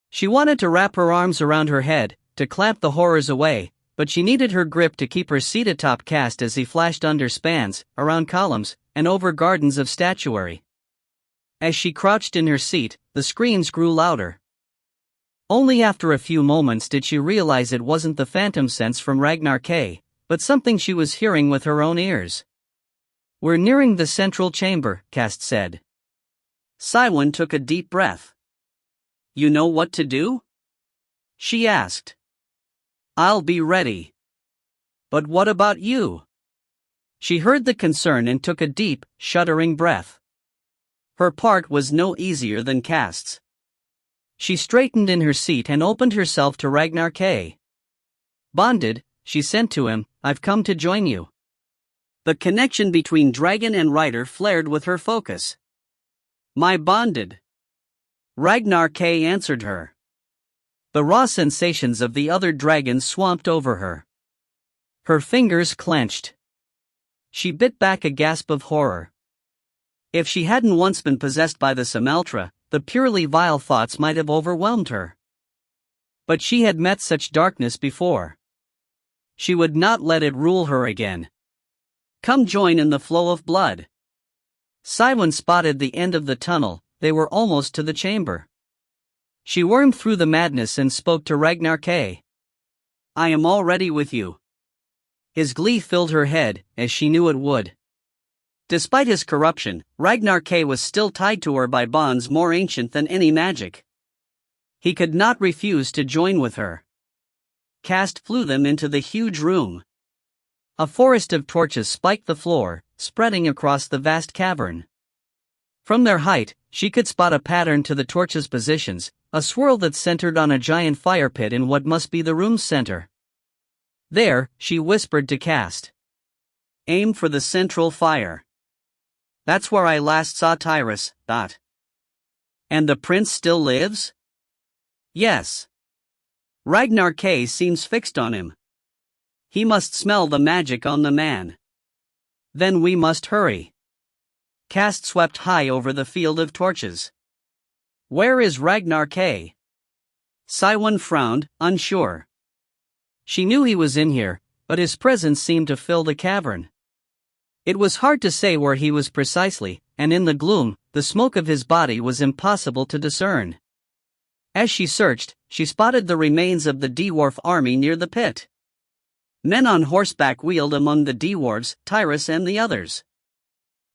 She wanted to wrap her arms around her head, to clamp the horrors away, but she needed her grip to keep her seat atop Cast as he flashed under spans, around columns, and over gardens of statuary. As she crouched in her seat, the screams grew louder. Only after a few moments did she realize it wasn't the phantom sense from Ragnar K, but something she was hearing with her own ears. "We're nearing the central chamber," Cast said. Cywin took a deep breath. "You know what to do?" she asked. "I'll be ready." "But what about you?" She heard the concern and took a deep, shuddering breath. Her part was no easier than Cast's. She straightened in her seat and opened herself to Ragnar K. "Bonded," she sent to him, "I've come to join you." The connection between dragon and rider flared with her focus. "My bonded." Ragnar K answered her. The raw sensations of the other dragon swamped over her. Her fingers clenched. She bit back a gasp of horror. If she hadn't once been possessed by the Sameltra, the purely vile thoughts might have overwhelmed her. But she had met such darkness before. She would not let it rule her again. "Come join in the flow of blood." Cywin spotted the end of the tunnel. They were almost to the chamber. She wormed through the madness and spoke to Ragnar K. "I am already with you." His glee filled her head, as she knew it would. Despite his corruption, Ragnar K was still tied to her by bonds more ancient than any magic. He could not refuse to join with her. Cast flew them into the huge room. A forest of torches spiked the floor, spreading across the vast cavern. From their height, she could spot a pattern to the torches' positions, a swirl that centered on a giant fire pit in what must be the room's center. "There," she whispered to Cast. "Aim for the central fire. That's where I last saw Tyrus." "And the prince still lives?" "Yes." Ragnar K seems fixed on him. He must smell the magic on the man. "Then we must hurry." Cast swept high over the field of torches. "Where is Ragnar K?" Cywin frowned, unsure. She knew he was in here, but his presence seemed to fill the cavern. It was hard to say where he was precisely, and in the gloom, the smoke of his body was impossible to discern. As she searched, she spotted the remains of the dwarf army near the pit. Men on horseback wheeled among the dwarves, Tyrus and the others.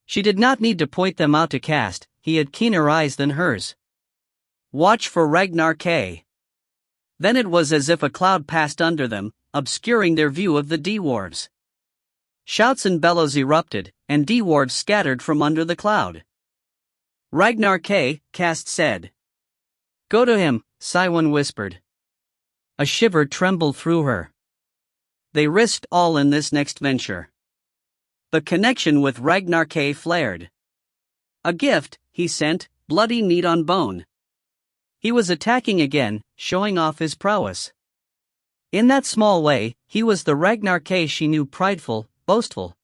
She did not need to point them out to Cast, he had keener eyes than hers. "Watch for Ragnar K." Then it was as if a cloud passed under them, obscuring their view of the dwarves. Shouts and bellows erupted, and dwarves scattered from under the cloud. "Ragnar K," Cast said. "Go to him," Cywin whispered. A shiver trembled through her. They risked all in this next venture. The connection with Ragnar K flared. A gift, he sent, bloody meat on bone. He was attacking again, showing off his prowess. In that small way, he was the Ragnar K she knew, prideful, boastful.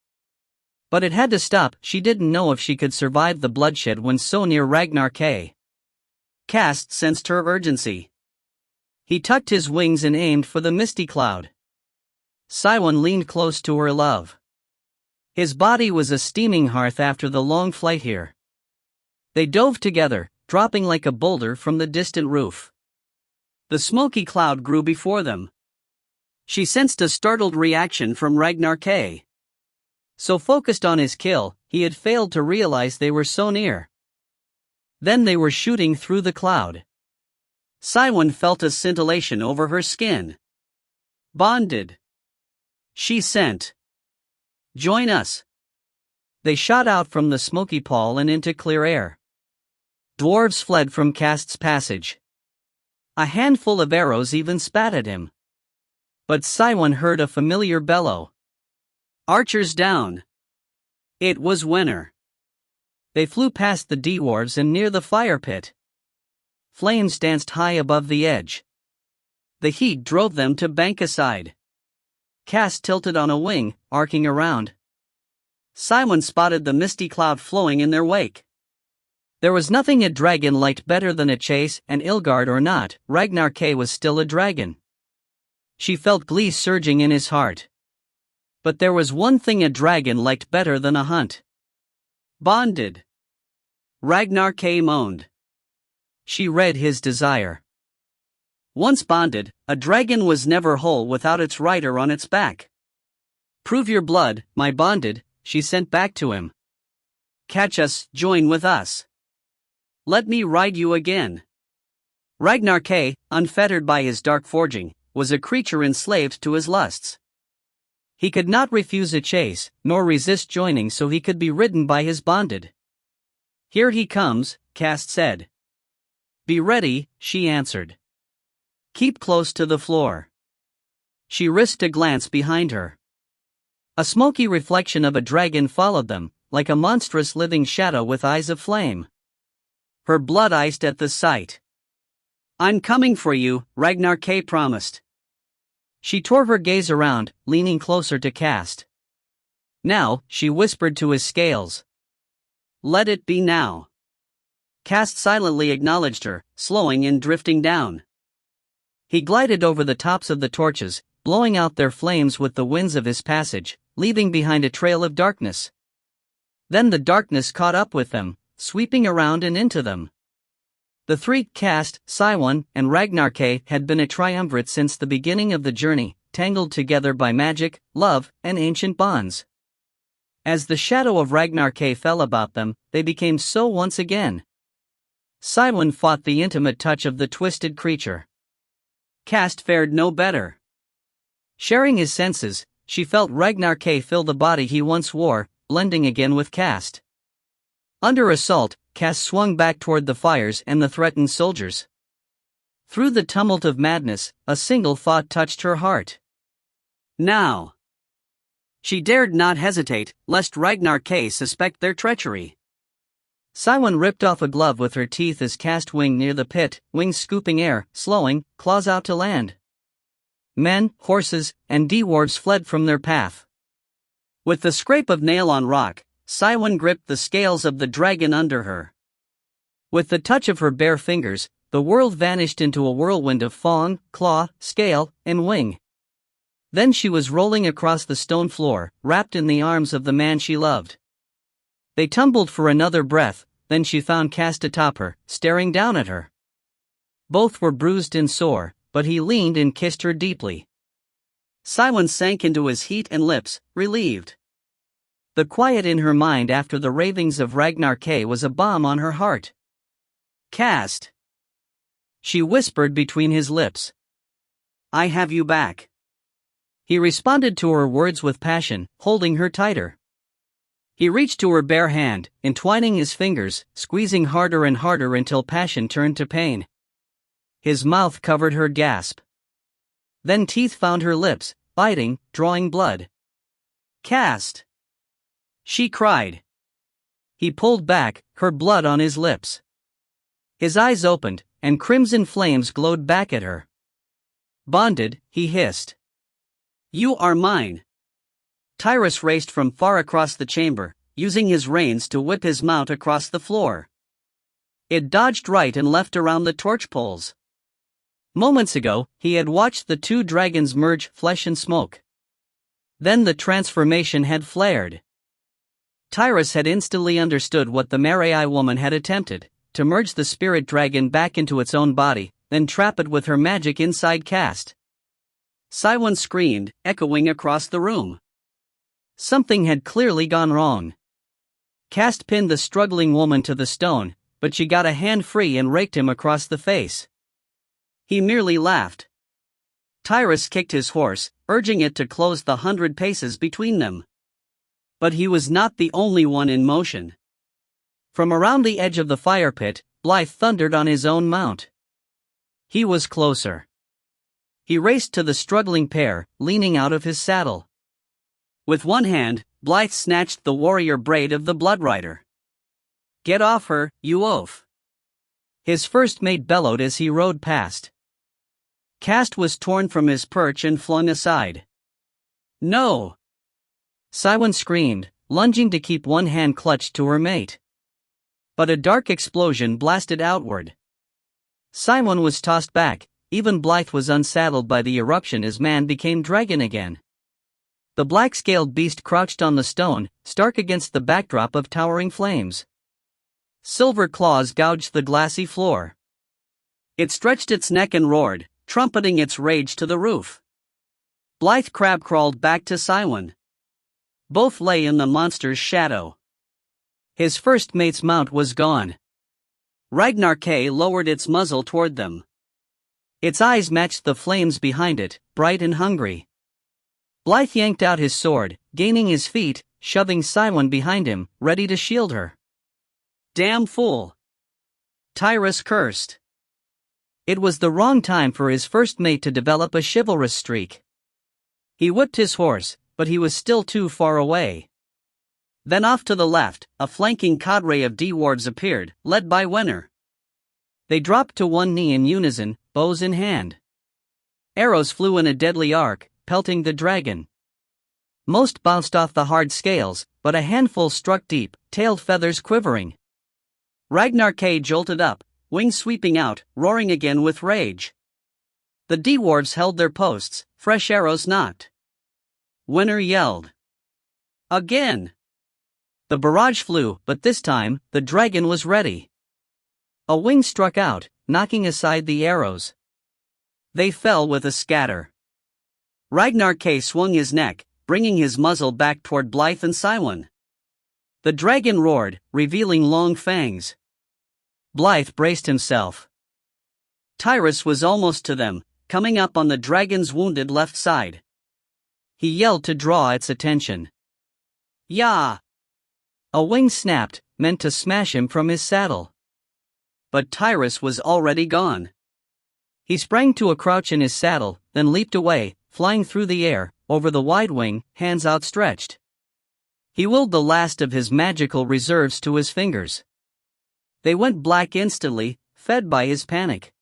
But it had to stop. She didn't know if she could survive the bloodshed when so near Ragnar K. Cast sensed her urgency. He tucked his wings and aimed for the misty cloud. Cywin leaned close to her love. His body was a steaming hearth after the long flight here. They dove together, dropping like a boulder from the distant roof. The smoky cloud grew before them. She sensed a startled reaction from Ragnar K. So focused on his kill, he had failed to realize they were so near. Then they were shooting through the cloud. Cywin felt a scintillation over her skin. "Bonded," she sent. "Join us." They shot out from the smoky pall and into clear air. Dwarves fled from Cast's passage. A handful of arrows even spat at him. But Siwan heard a familiar bellow. "Archers down!" It was Wenner. They flew past the dwarves and near the fire pit. Flames danced high above the edge. The heat drove them to bank aside. Cass tilted on a wing, arcing around. Siwan spotted the misty cloud flowing in their wake. There was nothing a dragon liked better than a chase, and Ilgard or not, Ragnar K was still a dragon. She felt glee surging in his heart. But there was one thing a dragon liked better than a hunt. Bonded. Ragnar K moaned. She read his desire. Once bonded, a dragon was never whole without its rider on its back. "Prove your blood, my bonded," she sent back to him. "Catch us, join with us. Let me ride you again." Ragnar K, unfettered by his dark forging, was a creature enslaved to his lusts. He could not refuse a chase, nor resist joining, so he could be ridden by his bonded. "Here he comes," Cast said. "Be ready," she answered. "Keep close to the floor." She risked a glance behind her. A smoky reflection of a dragon followed them, like a monstrous living shadow with eyes of flame. Her blood iced at the sight. "I'm coming for you," Ragnar K promised. She tore her gaze around, leaning closer to Cast. "Now," she whispered to his scales. "Let it be now." Cast silently acknowledged her, slowing and drifting down. He glided over the tops of the torches, blowing out their flames with the winds of his passage, leaving behind a trail of darkness. Then the darkness caught up with them, sweeping around and into them. The three, Cast, Siwan, and Ragnar K, had been a triumvirate since the beginning of the journey, tangled together by magic, love, and ancient bonds. As the shadow of Ragnar K fell about them, they became so once again. Siwan fought the intimate touch of the twisted creature. Cast fared no better. Sharing his senses, she felt Ragnar K fill the body he once wore, blending again with Cast. Under assault, Cast swung back toward the fires and the threatened soldiers. Through the tumult of madness, a single thought touched her heart. Now! She dared not hesitate, lest Ragnar K suspect their treachery. Siwan ripped off a glove with her teeth as Cast winged near the pit, wings scooping air, slowing, claws out to land. Men, horses, and dwarves fled from their path. With the scrape of nail on rock, Siwan gripped the scales of the dragon under her. With the touch of her bare fingers, the world vanished into a whirlwind of fawn, claw, scale, and wing. Then she was rolling across the stone floor, wrapped in the arms of the man she loved. They tumbled for another breath, then she found Cast atop her, staring down at her. Both were bruised and sore, but he leaned and kissed her deeply. Siwan sank into his heat and lips, relieved. The quiet in her mind after the ravings of Ragnar K was a balm on her heart. "Cast," she whispered between his lips. "I have you back." He responded to her words with passion, holding her tighter. He reached to her bare hand, entwining his fingers, squeezing harder and harder until passion turned to pain. His mouth covered her gasp. Then teeth found her lips, biting, drawing blood. "Cast!" she cried. He pulled back, her blood on his lips. His eyes opened, and crimson flames glowed back at her. "Bonded," he hissed. "You are mine." Tyrus raced from far across the chamber, using his reins to whip his mount across the floor. It dodged right and left around the torch poles. Moments ago, he had watched the two dragons merge flesh and smoke. Then the transformation had flared. Tyrus had instantly understood what the Marai woman had attempted, to merge the spirit dragon back into its own body, then trap it with her magic inside Cast. Siwan screamed, echoing across the room. Something had clearly gone wrong. Cast pinned the struggling woman to the stone, but she got a hand free and raked him across the face. He merely laughed. Tyrus kicked his horse, urging it to close the 100 paces between them. But he was not the only one in motion. From around the edge of the fire pit, Blythe thundered on his own mount. He was closer. He raced to the struggling pair, leaning out of his saddle. With one hand, Blythe snatched the warrior braid of the bloodrider. "Get off her, you oaf!" his first mate bellowed as he rode past. Cast was torn from his perch and flung aside. "No!" Cywin screamed, lunging to keep one hand clutched to her mate. But a dark explosion blasted outward. Cywin was tossed back, even Blythe was unsaddled by the eruption as man became dragon again. The black-scaled beast crouched on the stone, stark against the backdrop of towering flames. Silver claws gouged the glassy floor. It stretched its neck and roared, trumpeting its rage to the roof. Blythe crab crawled back to Cywin. Both lay in the monster's shadow. His first mate's mount was gone. Ragnar K lowered its muzzle toward them. Its eyes matched the flames behind it, bright and hungry. Blythe yanked out his sword, gaining his feet, shoving Cywin behind him, ready to shield her. "Damn fool!" Tyrus cursed. It was the wrong time for his first mate to develop a chivalrous streak. He whipped his horse, but he was still too far away. Then off to the left, a flanking cadre of dwarves appeared, led by Wenner. They dropped to one knee in unison, bows in hand. Arrows flew in a deadly arc, pelting the dragon. Most bounced off the hard scales, but a handful struck deep, tailed feathers quivering. Ragnar K jolted up, wings sweeping out, roaring again with rage. The dwarves held their posts, fresh arrows knocked. Wenner yelled. Again! The barrage flew, but this time, the dragon was ready. A wing struck out, knocking aside the arrows. They fell with a scatter. Ragnar K swung his neck, bringing his muzzle back toward Blythe and Cywin. The dragon roared, revealing long fangs. Blythe braced himself. Tyrus was almost to them, coming up on the dragon's wounded left side. He yelled to draw its attention. "Yah!" A wing snapped, meant to smash him from his saddle. But Tyrus was already gone. He sprang to a crouch in his saddle, then leaped away, flying through the air, over the wide wing, hands outstretched. He willed the last of his magical reserves to his fingers. They went black instantly, fed by his panic.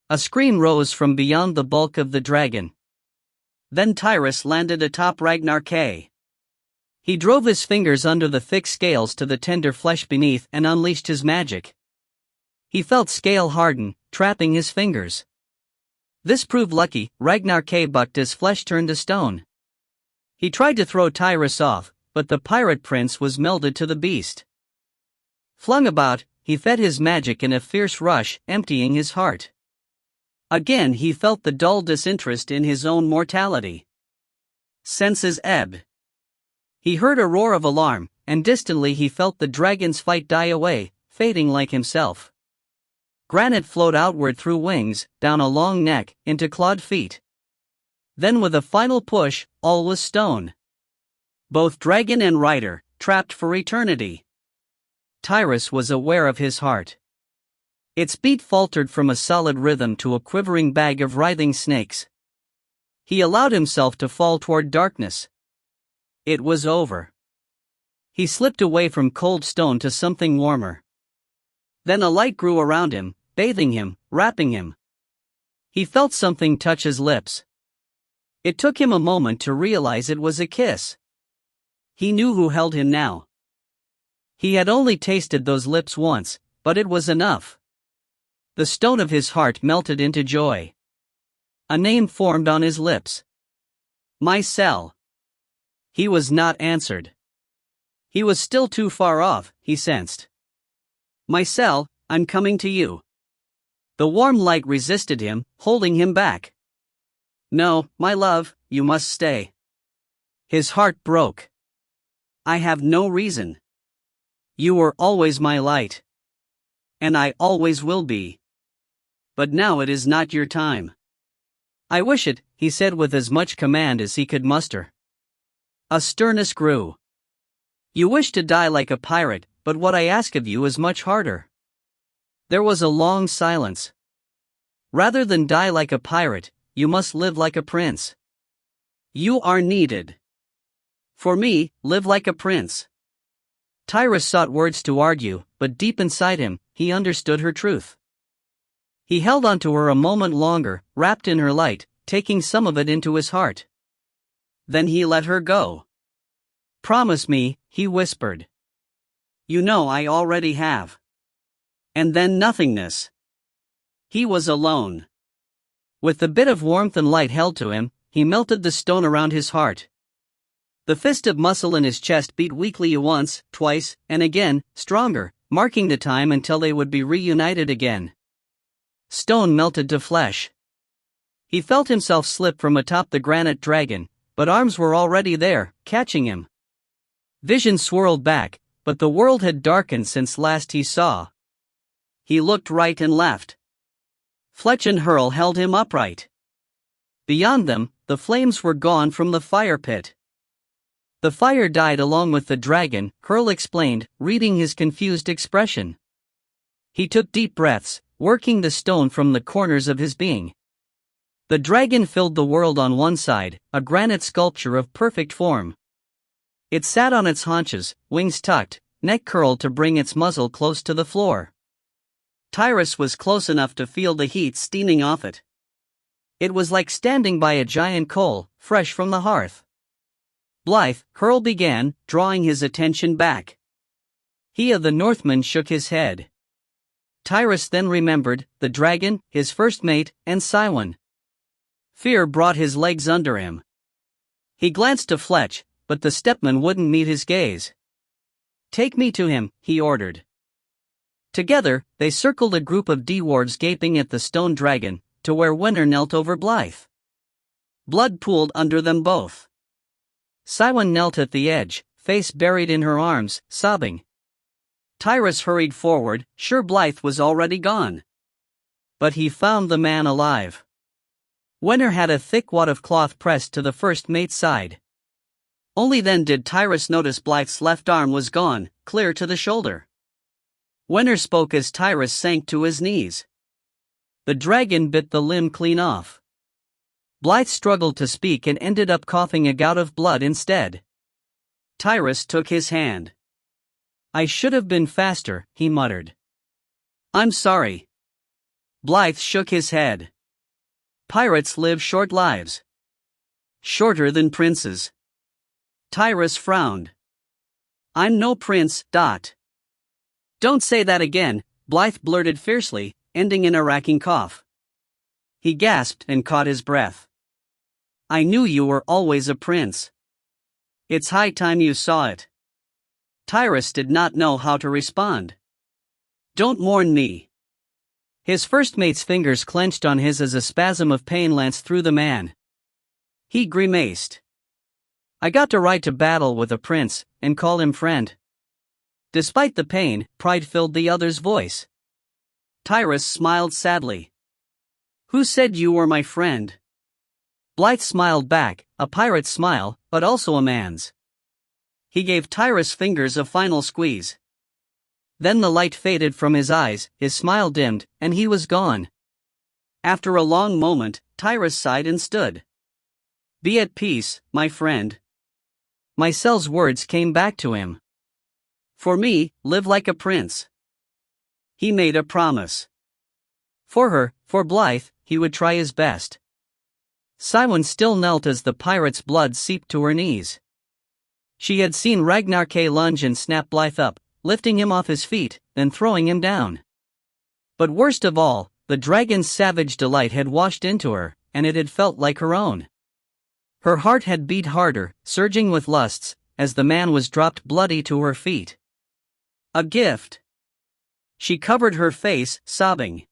A scream rose from beyond the bulk of the dragon. Then Tyrus landed atop Ragnar K. He drove his fingers under the thick scales to the tender flesh beneath and unleashed his magic. He felt scale harden, trapping his fingers. This proved lucky. Ragnar K bucked as flesh turned to stone. He tried to throw Tyrus off, but the pirate prince was melded to the beast. Flung about, he fed his magic in a fierce rush, emptying his heart. Again he felt the dull disinterest in his own mortality. Senses ebbed. He heard a roar of alarm, and distantly he felt the dragon's fight die away, fading like himself. Granite flowed outward through wings, down a long neck, into clawed feet. Then with a final push, all was stone. Both dragon and rider, trapped for eternity. Tyrus was aware of his heart. Its beat faltered from a solid rhythm to a quivering bag of writhing snakes. He allowed himself to fall toward darkness. It was over. He slipped away from cold stone to something warmer. Then a light grew around him, bathing him, wrapping him. He felt something touch his lips. It took him a moment to realize it was a kiss. He knew who held him now. He had only tasted those lips once, but it was enough. The stone of his heart melted into joy. A name formed on his lips. Mycel. He was not answered. He was still too far off, he sensed. Mycel, I'm coming to you. The warm light resisted him, holding him back. No, my love, you must stay. His heart broke. I have no reason. You were always my light. And I always will be. But now it is not your time. I wish it, he said with as much command as he could muster. A sternness grew. You wish to die like a pirate, but what I ask of you is much harder. There was a long silence. Rather than die like a pirate, you must live like a prince. You are needed. For me, live like a prince. Tyrus sought words to argue, but deep inside him, he understood her truth. He held on to her a moment longer, wrapped in her light, taking some of it into his heart. Then he let her go. Promise me, he whispered. You know I already have. And then nothingness. He was alone. With the bit of warmth and light held to him, he melted the stone around his heart. The fist of muscle in his chest beat weakly once, twice, and again, stronger, marking the time until they would be reunited again. Stone melted to flesh. He felt himself slip from atop the granite dragon, but arms were already there, catching him. Vision swirled back, but the world had darkened since last he saw. He looked right and left. Fletch and Hurl held him upright. Beyond them, the flames were gone from the fire pit. The fire died along with the dragon, Hurl explained, reading his confused expression. He took deep breaths, working the stone from the corners of his being. The dragon filled the world on one side, a granite sculpture of perfect form. It sat on its haunches, wings tucked, neck curled to bring its muzzle close to the floor. Tyrus was close enough to feel the heat steaming off it. It was like standing by a giant coal, fresh from the hearth. Blythe, Hurl began, drawing his attention back. He of the Northman shook his head. Tyrus then remembered the dragon, his first mate, and Cywin. Fear brought his legs under him. He glanced to Fletch, but the stepman wouldn't meet his gaze. Take me to him, he ordered. Together, they circled a group of dwarves gaping at the stone dragon, to where Winter knelt over Blythe. Blood pooled under them both. Cywin knelt at the edge, face buried in her arms, sobbing. Tyrus hurried forward, sure Blythe was already gone. But he found the man alive. Winter had a thick wad of cloth pressed to the first mate's side. Only then did Tyrus notice Blythe's left arm was gone, clear to the shoulder. Winter spoke as Tyrus sank to his knees. The dragon bit the limb clean off. Blythe struggled to speak and ended up coughing a gout of blood instead. Tyrus took his hand. I should have been faster, he muttered. I'm sorry. Blythe shook his head. Pirates live short lives. Shorter than princes. Tyrus frowned. I'm no prince, Don't say that again, Blythe blurted fiercely, ending in a racking cough. He gasped and caught his breath. I knew you were always a prince. It's high time you saw it. Tyrus did not know how to respond. Don't mourn me. His first mate's fingers clenched on his as a spasm of pain lanced through the man. He grimaced. I got to ride to battle with a prince, and call him friend. Despite the pain, pride filled the other's voice. Tyrus smiled sadly. Who said you were my friend? Blythe smiled back, a pirate's smile, but also a man's. He gave Tyrus' fingers a final squeeze. Then the light faded from his eyes, his smile dimmed, and he was gone. After a long moment, Tyrus sighed and stood. Be at peace, my friend. Mysel's words came back to him. For me, live like a prince. He made a promise. For her, for Blythe, he would try his best. Cywin still knelt as the pirate's blood seeped to her knees. She had seen Ragnar K lunge and snap Blythe up, lifting him off his feet, then throwing him down. But worst of all, the dragon's savage delight had washed into her, and it had felt like her own. Her heart had beat harder, surging with lusts, as the man was dropped bloody to her feet. A gift. She covered her face, sobbing.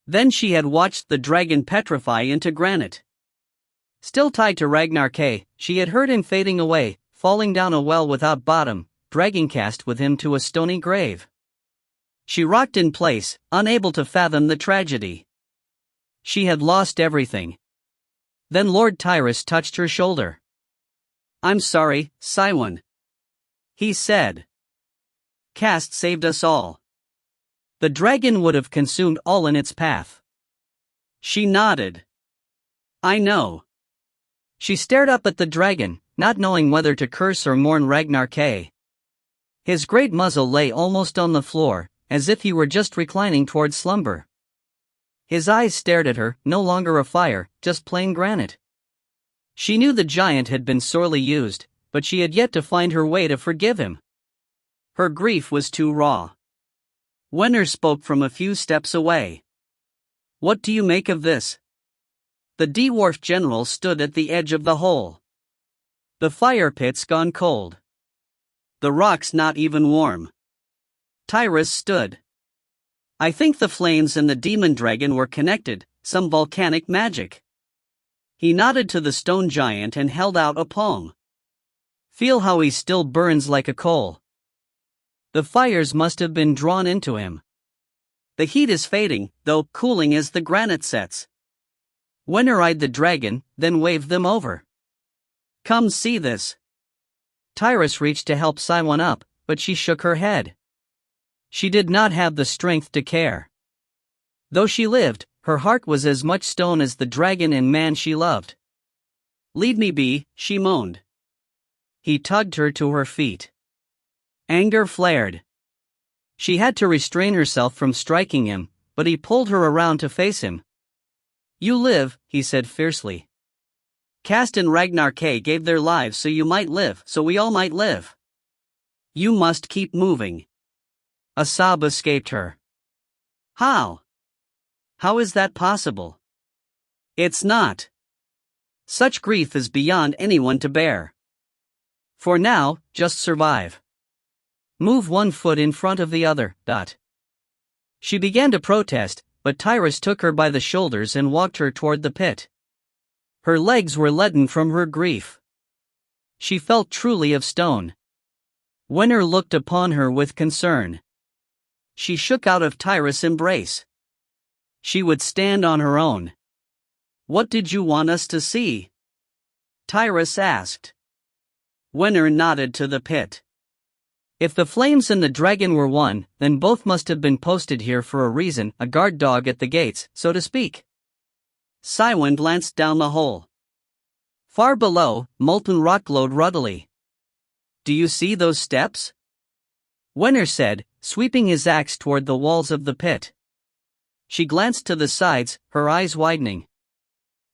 Then she had watched the dragon petrify into granite. Still tied to Ragnar K, she had heard him fading away, falling down a well without bottom, dragging cast with him to a stony grave. She rocked in place, unable to fathom the tragedy. She had lost everything. Then Lord Tyrus touched her shoulder. I'm sorry, Cywin. He said. Cast saved us all. The dragon would have consumed all in its path. She nodded. I know. She stared up at the dragon, not knowing whether to curse or mourn Ragnar K. His great muzzle lay almost on the floor, as if he were just reclining toward slumber. His eyes stared at her, no longer afire, just plain granite. She knew the giant had been sorely used, but she had yet to find her way to forgive him. Her grief was too raw. Wenner spoke from a few steps away. What do you make of this? The dwarf general stood at the edge of the hole. The fire pit's gone cold. The rock's not even warm. Tyrus stood. I think the flames and the demon dragon were connected, some volcanic magic. He nodded to the stone giant and held out a palm. Feel how he still burns like a coal. The fires must have been drawn into him. The heat is fading, though, cooling as the granite sets. Wenner eyed the dragon, then waved them over. Come see this. Tyrus reached to help Siwon up, but she shook her head. She did not have the strength to care. Though she lived, her heart was as much stone as the dragon and man she loved. Leave me be, she moaned. He tugged her to her feet. Anger flared. She had to restrain herself from striking him, but he pulled her around to face him. You live, he said fiercely. Cast and Ragnar K gave their lives so you might live, so we all might live. You must keep moving. A sob escaped her. How? How is that possible? It's not. Such grief is beyond anyone to bear. For now, just survive. Move one foot in front of the other. She began to protest, but Tyrus took her by the shoulders and walked her toward the pit. Her legs were leaden from her grief. She felt truly of stone. Wenner looked upon her with concern. She shook out of Tyrus' embrace. She would stand on her own. What did you want us to see? Tyrus asked. Wenner nodded to the pit. If the flames and the dragon were one, then both must have been posted here for a reason, a guard dog at the gates, so to speak. Siwon glanced down the hole. Far below, molten rock glowed ruddily. Do you see those steps? Wenner said, sweeping his axe toward the walls of the pit. She glanced to the sides, her eyes widening.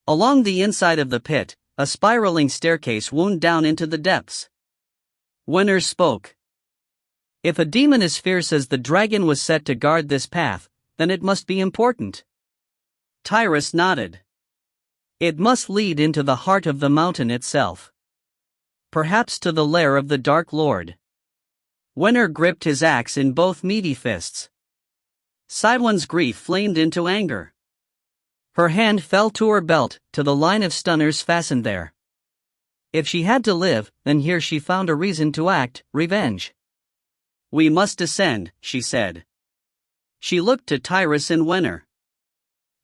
Along the inside of the pit, a spiraling staircase wound down into the depths. Wenner spoke. If a demon as fierce as the dragon was set to guard this path, then it must be important. Tyrus nodded. It must lead into the heart of the mountain itself. Perhaps to the lair of the Dark Lord. Wenner gripped his axe in both meaty fists. Siwon's grief flamed into anger. Her hand fell to her belt, to the line of stunners fastened there. If she had to live, then here she found a reason to act, revenge. We must descend, she said. She looked to Tyrus and Wenner.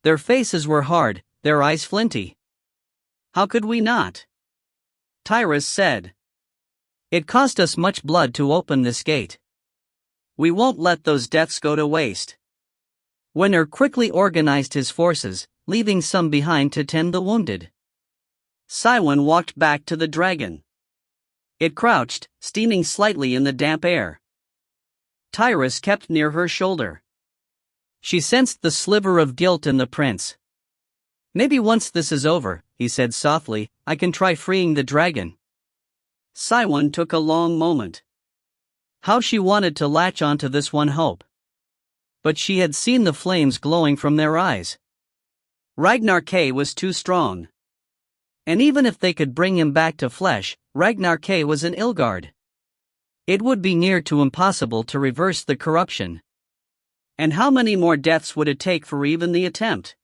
Their faces were hard, their eyes flinty. How could we not? Tyrus said. It cost us much blood to open this gate. We won't let those deaths go to waste. Wenner quickly organized his forces, leaving some behind to tend the wounded. Siwon walked back to the dragon. It crouched, steaming slightly in the damp air. Tyrus kept near her shoulder. She sensed the sliver of guilt in the prince. Maybe once this is over, he said softly, I can try freeing the dragon. Siwon took a long moment. How she wanted to latch onto this one hope. But she had seen the flames glowing from their eyes. Ragnar K was too strong. And even if they could bring him back to flesh, Ragnar K was an Ilgard. It would be near to impossible to reverse the corruption. And how many more deaths would it take for even the attempt?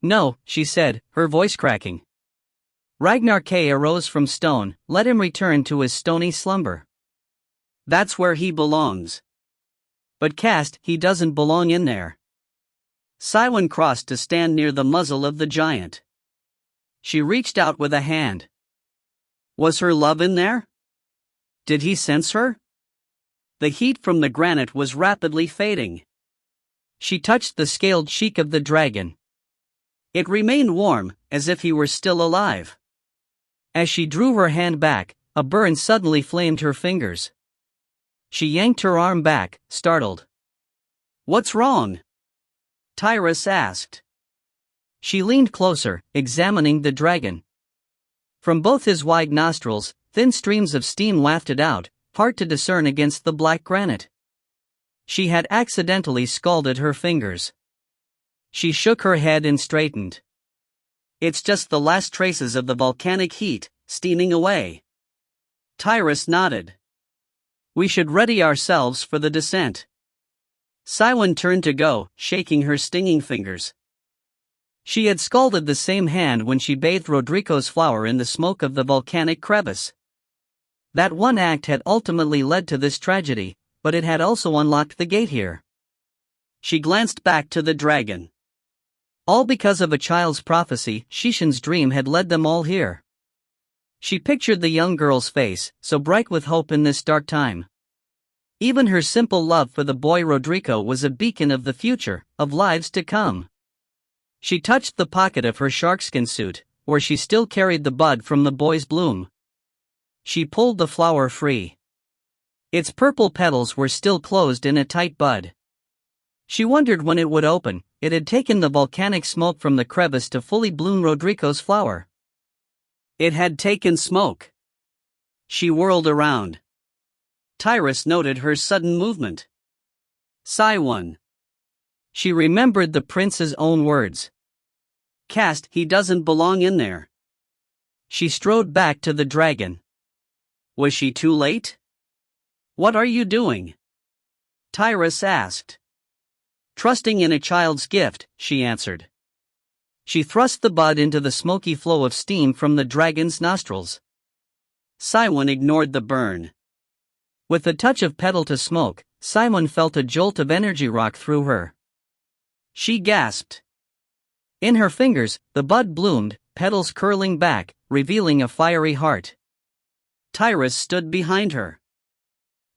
No, she said, her voice cracking. Ragnar K arose from stone, let him return to his stony slumber. That's where he belongs. But Cast, he doesn't belong in there. Siwon crossed to stand near the muzzle of the giant. She reached out with a hand. Was her love in there? Did he sense her? The heat from the granite was rapidly fading. She touched the scaled cheek of the dragon. It remained warm, as if he were still alive. As she drew her hand back, a burn suddenly flamed her fingers. She yanked her arm back, startled. "What's wrong?" Tyrus asked. She leaned closer, examining the dragon. From both his wide nostrils, thin streams of steam wafted out, hard to discern against the black granite. She had accidentally scalded her fingers. She shook her head and straightened. "It's just the last traces of the volcanic heat, steaming away." Tyrus nodded. "We should ready ourselves for the descent." Siwen turned to go, shaking her stinging fingers. She had scalded the same hand when she bathed Rodrigo's flower in the smoke of the volcanic crevice. That one act had ultimately led to this tragedy, but it had also unlocked the gate here. She glanced back to the dragon. All because of a child's prophecy, Shishin's dream had led them all here. She pictured the young girl's face, so bright with hope in this dark time. Even her simple love for the boy Rodrigo was a beacon of the future, of lives to come. She touched the pocket of her sharkskin suit, where she still carried the bud from the boy's bloom. She pulled the flower free. Its purple petals were still closed in a tight bud. She wondered when it would open. It had taken the volcanic smoke from the crevice to fully bloom Rodrigo's flower. It had taken smoke. She whirled around. Tyrus noted her sudden movement. Siwen. She remembered the prince's own words. Cast, he doesn't belong in there. She strode back to the dragon. Was she too late? What are you doing? Tyrus asked. Trusting in a child's gift, she answered. She thrust the bud into the smoky flow of steam from the dragon's nostrils. Siwen ignored the burn. With the touch of petal to smoke, Siwen felt a jolt of energy rock through her. She gasped. In her fingers, the bud bloomed, petals curling back, revealing a fiery heart. Tyrus stood behind her.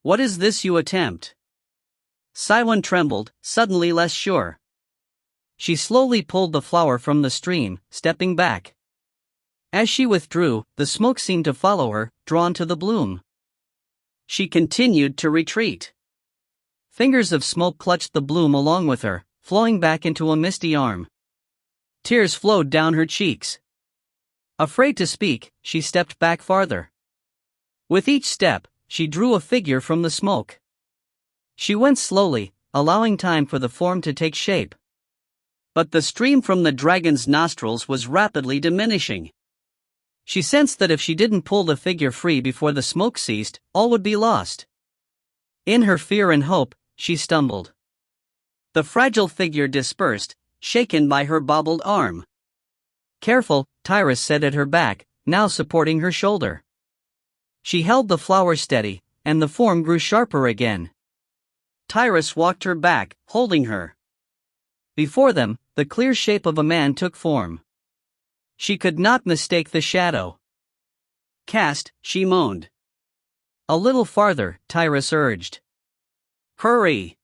What is this you attempt? Siwen trembled, suddenly less sure. She slowly pulled the flower from the stream, stepping back. As she withdrew, the smoke seemed to follow her, drawn to the bloom. She continued to retreat. Fingers of smoke clutched the bloom along with her, flowing back into a misty arm. Tears flowed down her cheeks. Afraid to speak, she stepped back farther. With each step, she drew a figure from the smoke. She went slowly, allowing time for the form to take shape. But the stream from the dragon's nostrils was rapidly diminishing. She sensed that if she didn't pull the figure free before the smoke ceased, all would be lost. In her fear and hope, she stumbled. The fragile figure dispersed, shaken by her bobbled arm. Careful, Tyrus said at her back, now supporting her shoulder. She held the flower steady, and the form grew sharper again. Tyrus walked her back, holding her. Before them, the clear shape of a man took form. She could not mistake the shadow. Cast, she moaned. A little farther, Tyrus urged. Hurry!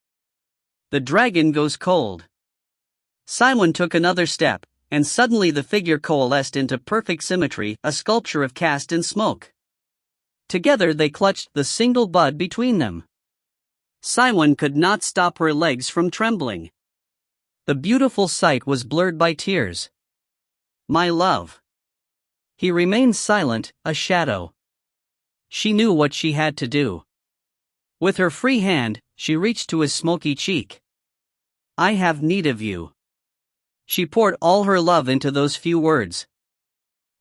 The dragon goes cold. Siwen took another step, and suddenly the figure coalesced into perfect symmetry, a sculpture of cast and smoke. Together they clutched the single bud between them. Siwen could not stop her legs from trembling. The beautiful sight was blurred by tears. My love. He remained silent, a shadow. She knew what she had to do. With her free hand, she reached to his smoky cheek. I have need of you. She poured all her love into those few words.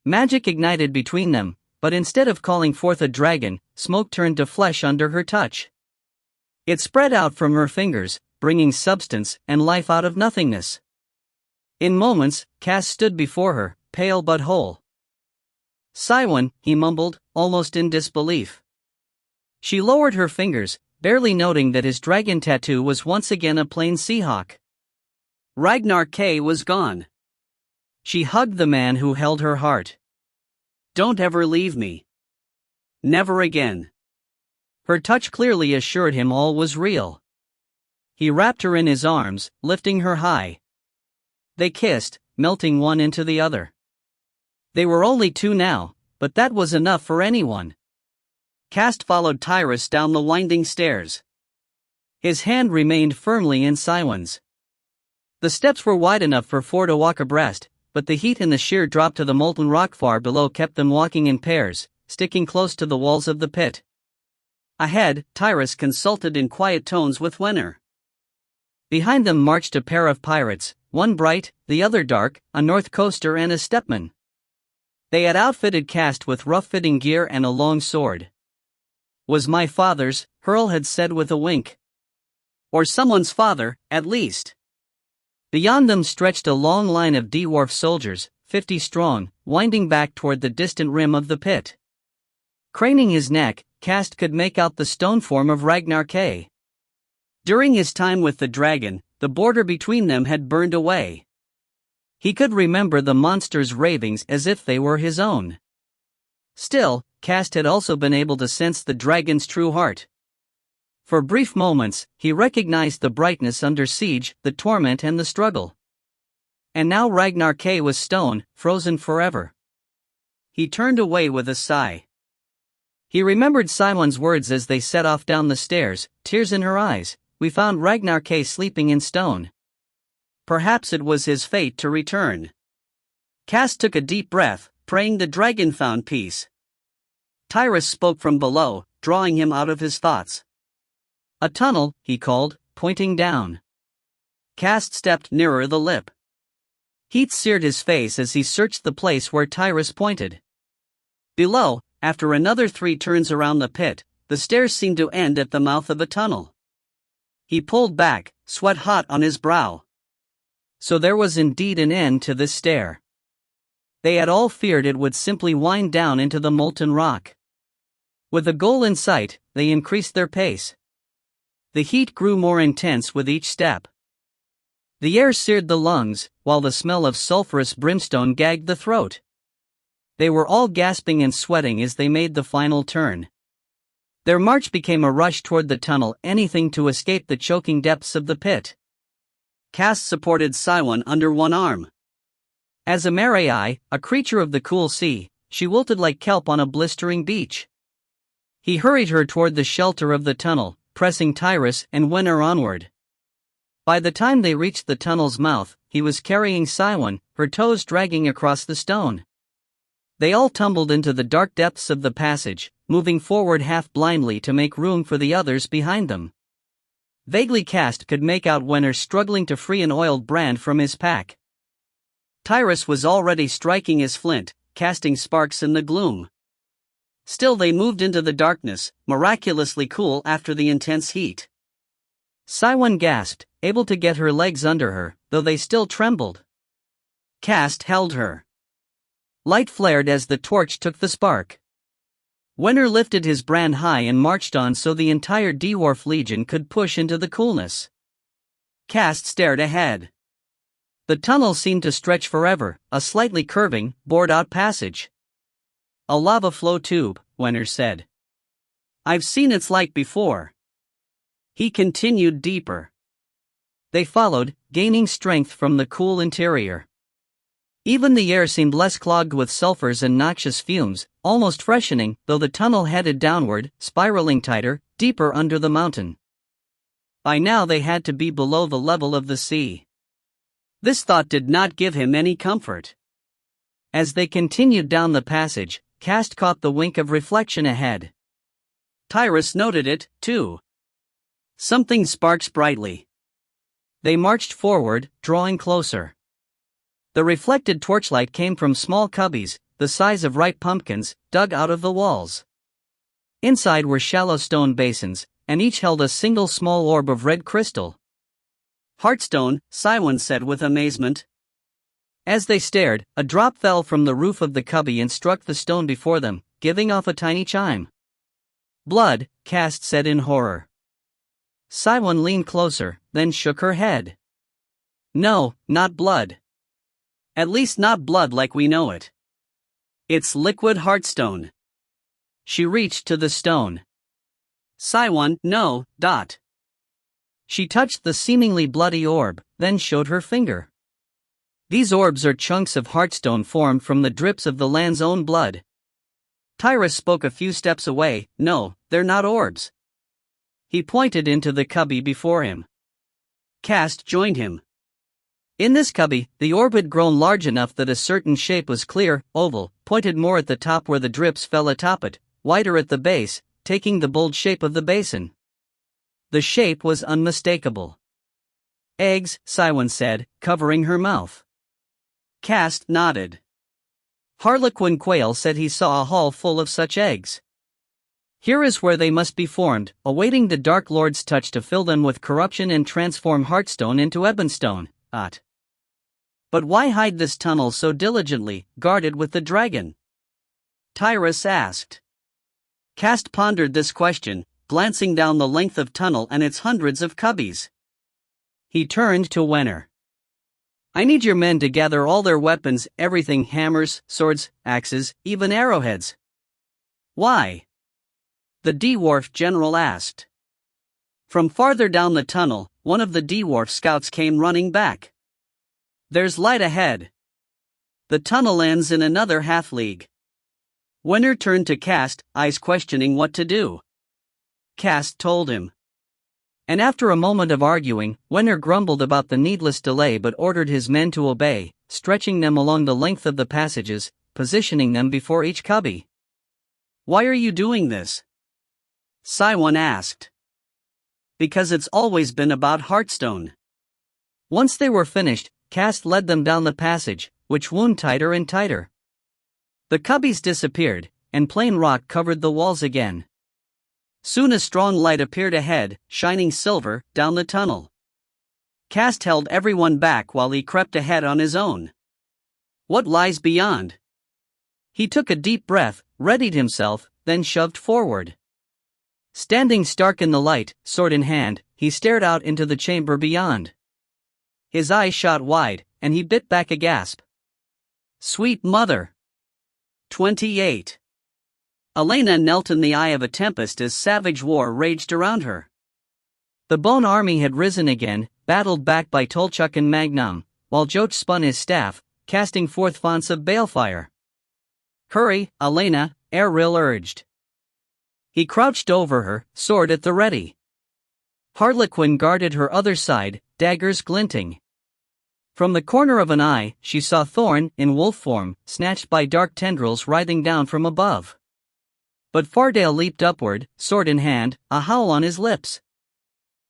Magic ignited between them, but instead of calling forth a dragon, smoke turned to flesh under her touch. It spread out from her fingers, bringing substance and life out of nothingness. In moments, Cass stood before her, pale but whole. Siwen, he mumbled, almost in disbelief. She lowered her fingers, barely noting that his dragon tattoo was once again a plain seahawk. Ragnar K was gone. She hugged the man who held her heart. Don't ever leave me. Never again. Her touch clearly assured him all was real. He wrapped her in his arms, lifting her high. They kissed, melting one into the other. They were only two now, but that was enough for anyone. Cast followed Tyrus down the winding stairs. His hand remained firmly in Simon's. The steps were wide enough for four to walk abreast, but the heat and the sheer drop to the molten rock far below kept them walking in pairs, sticking close to the walls of the pit. Ahead, Tyrus consulted in quiet tones with Wenner. Behind them marched a pair of pirates, one bright, the other dark, a north coaster and a stepman. They had outfitted Cast with rough-fitting gear and a long sword. "Was my father's," Hurl had said with a wink. "Or someone's father, at least." Beyond them stretched a long line of dwarf soldiers, 50 strong, winding back toward the distant rim of the pit. Craning his neck, Cast could make out the stone form of Ragnar K. During his time with the dragon, the border between them had burned away. He could remember the monster's ravings as if they were his own. Still, Cast had also been able to sense the dragon's true heart. For brief moments, he recognized the brightness under siege, the torment and the struggle. And now Ragnar K was stone, frozen forever. He turned away with a sigh. He remembered Simon's words as they set off down the stairs, tears in her eyes. "We found Ragnar K sleeping in stone. Perhaps it was his fate to return." Cast took a deep breath, praying the dragon found peace. Tyrus spoke from below, drawing him out of his thoughts. "A tunnel," he called, pointing down. Cast stepped nearer the lip. Heat seared his face as he searched the place where Tyrus pointed. Below, after another 3 turns around the pit, the stairs seemed to end at the mouth of a tunnel. He pulled back, sweat hot on his brow. So there was indeed an end to this stair. They had all feared it would simply wind down into the molten rock. With a goal in sight, they increased their pace. The heat grew more intense with each step. The air seared the lungs, while the smell of sulfurous brimstone gagged the throat. They were all gasping and sweating as they made the final turn. Their march became a rush toward the tunnel, anything to escape the choking depths of the pit. Cast supported Siwon under one arm. As a Marai, a creature of the cool sea, she wilted like kelp on a blistering beach. He hurried her toward the shelter of the tunnel, pressing Tyrus and Wenner onward. By the time they reached the tunnel's mouth, he was carrying Siwon, her toes dragging across the stone. They all tumbled into the dark depths of the passage, moving forward half blindly to make room for the others behind them. Vaguely Cast could make out Wenner struggling to free an oiled brand from his pack. Tyrus was already striking his flint, casting sparks in the gloom. Still they moved into the darkness, miraculously cool after the intense heat. Siwon gasped, able to get her legs under her, though they still trembled. Cast held her. Light flared as the torch took the spark. Wenner lifted his brand high and marched on so the entire dwarf legion could push into the coolness. Cast stared ahead. The tunnel seemed to stretch forever, a slightly curving, bored-out passage. "A lava flow tube," Wenner said. "I've seen its like before." He continued deeper. They followed, gaining strength from the cool interior. Even the air seemed less clogged with sulfurs and noxious fumes, almost freshening, though the tunnel headed downward, spiraling tighter, deeper under the mountain. By now they had to be below the level of the sea. This thought did not give him any comfort. As they continued down the passage, Cast caught the wink of reflection ahead. Tyrus noted it, too. Something sparks brightly. They marched forward, drawing closer. The reflected torchlight came from small cubbies, the size of ripe pumpkins, dug out of the walls. Inside were shallow stone basins, and each held a single small orb of red crystal. "Heartstone," Siwon said with amazement. As they stared, a drop fell from the roof of the cubby and struck the stone before them, giving off a tiny chime. "Blood," Cast said in horror. Siwon leaned closer, then shook her head. "No, not blood. At least not blood like we know it. It's liquid heartstone." She reached to the stone. "Siwon, no, dot." She touched the seemingly bloody orb, then showed her finger. These orbs are chunks of heartstone formed from the drips of the land's own blood. Tyrus spoke a few steps away. No, they're not orbs. He pointed into the cubby before him. Cast joined him. In this cubby, the orb had grown large enough that a certain shape was clear, oval, pointed more at the top where the drips fell atop it, wider at the base, taking the bold shape of the basin. The shape was unmistakable. Eggs, Siwan said, covering her mouth. Cast nodded. Harlequin Quail said he saw a hall full of such eggs. Here is where they must be formed, awaiting the Dark Lord's touch to fill them with corruption and transform Heartstone into Ebonstone. But why hide this tunnel so diligently, guarded with the dragon? Tyrus asked. Cast pondered this question, glancing down the length of tunnel and its hundreds of cubbies. He turned to Wenner. I need your men to gather all their weapons, everything, hammers, swords, axes, even arrowheads. Why? The dwarf general asked. From farther down the tunnel, one of the dwarf scouts came running back. There's light ahead. The tunnel ends in another half-league. Wenner turned to Cast, eyes questioning what to do. Cast told him. And after a moment of arguing, Wenner grumbled about the needless delay but ordered his men to obey, stretching them along the length of the passages, positioning them before each cubby. Why are you doing this? Siwan asked. Because it's always been about Heartstone. Once they were finished, Cast led them down the passage, which wound tighter and tighter. The cubbies disappeared, and plain rock covered the walls again. Soon a strong light appeared ahead, shining silver, down the tunnel. Cast held everyone back while he crept ahead on his own. What lies beyond? He took a deep breath, readied himself, then shoved forward. Standing stark in the light, sword in hand, he stared out into the chamber beyond. His eyes shot wide, and he bit back a gasp. Sweet mother! 28. Elena knelt in the eye of a tempest as savage war raged around her. The Bone Army had risen again, battled back by Tolchuk and Magnum, while Joch spun his staff, casting forth fonts of balefire. Hurry, Elena, Erril urged. He crouched over her, sword at the ready. Harlequin guarded her other side, daggers glinting. From the corner of an eye, she saw Thorn, in wolf form, snatched by dark tendrils writhing down from above. But Fardale leaped upward, sword in hand, a howl on his lips.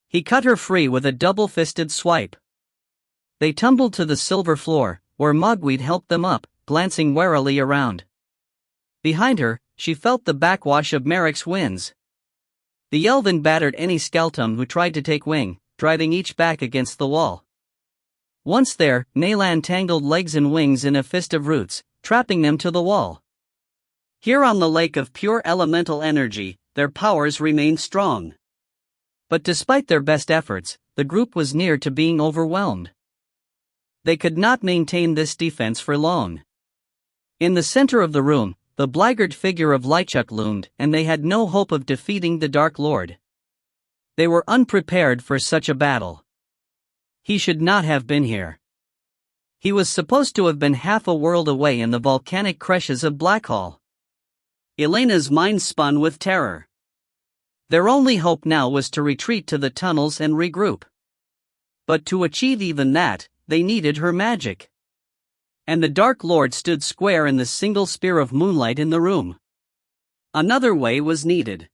He cut her free with a double-fisted swipe. They tumbled to the silver floor, where Mogweed helped them up, glancing warily around. Behind her, she felt the backwash of Merrick's winds. The Elven battered any Skeltum who tried to take wing, driving each back against the wall. Once there, Nayland tangled legs and wings in a fist of roots, trapping them to the wall. Here on the lake of pure elemental energy, their powers remained strong. But despite their best efforts, the group was near to being overwhelmed. They could not maintain this defense for long. In the center of the room, the blackguard figure of Lychuk loomed, and they had no hope of defeating the Dark Lord. They were unprepared for such a battle. He should not have been here. He was supposed to have been half a world away in the volcanic creches of Blackhall. Elena's mind spun with terror. Their only hope now was to retreat to the tunnels and regroup. But to achieve even that, they needed her magic. And the Dark Lord stood square in the single spear of moonlight in the room. Another way was needed.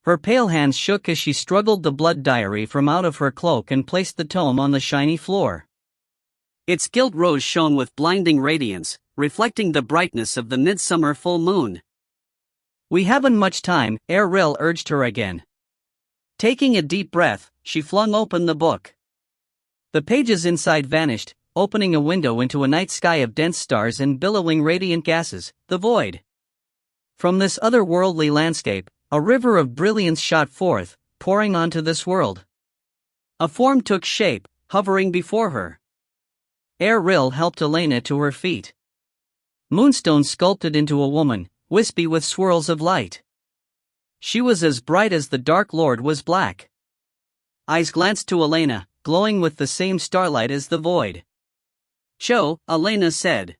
Her pale hands shook as she struggled the blood diary from out of her cloak and placed the tome on the shiny floor. Its gilt rose shone with blinding radiance, reflecting the brightness of the midsummer full moon. We haven't much time, Erril urged her again. Taking a deep breath, she flung open the book. The pages inside vanished, opening a window into a night sky of dense stars and billowing radiant gases, the void. From this otherworldly landscape, a river of brilliance shot forth, pouring onto this world. A form took shape, hovering before her. Erril helped Elena to her feet. Moonstone sculpted into a woman, wispy with swirls of light. She was as bright as the Dark Lord was black. Eyes glanced to Elena, glowing with the same starlight as the void. Cho, Elena said.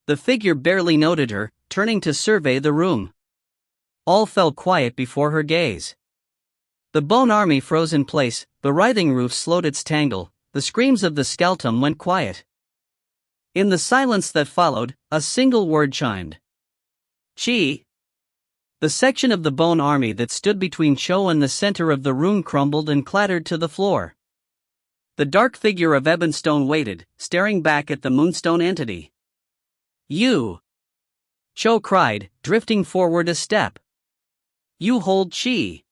The figure barely noted her, turning to survey the room. All fell quiet before her gaze. The bone army froze in place, the writhing roof slowed its tangle, the screams of the skeleton went quiet. In the silence that followed, a single word chimed. Chi. The section of the bone army that stood between Cho and the center of the room crumbled and clattered to the floor. The dark figure of Ebonstone waited, staring back at the moonstone entity. You! Cho cried, drifting forward a step. You hold Chi.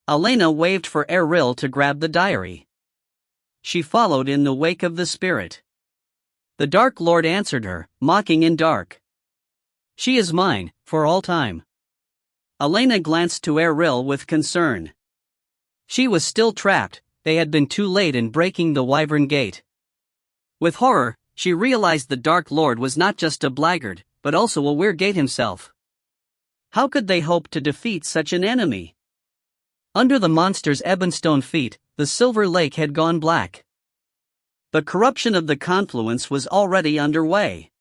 Elena waved for Eril to grab the diary. She followed in the wake of the spirit. The Dark Lord answered her, mocking in dark. She is mine, for all time. Elena glanced to Eril with concern. She was still trapped, they had been too late in breaking the Wyvern Gate. With horror, she realized the Dark Lord was not just a blackguard, but also a Weirgate himself. How could they hope to defeat such an enemy? Under the monster's ebonstone feet, the Silver Lake had gone black. The corruption of the confluence was already underway.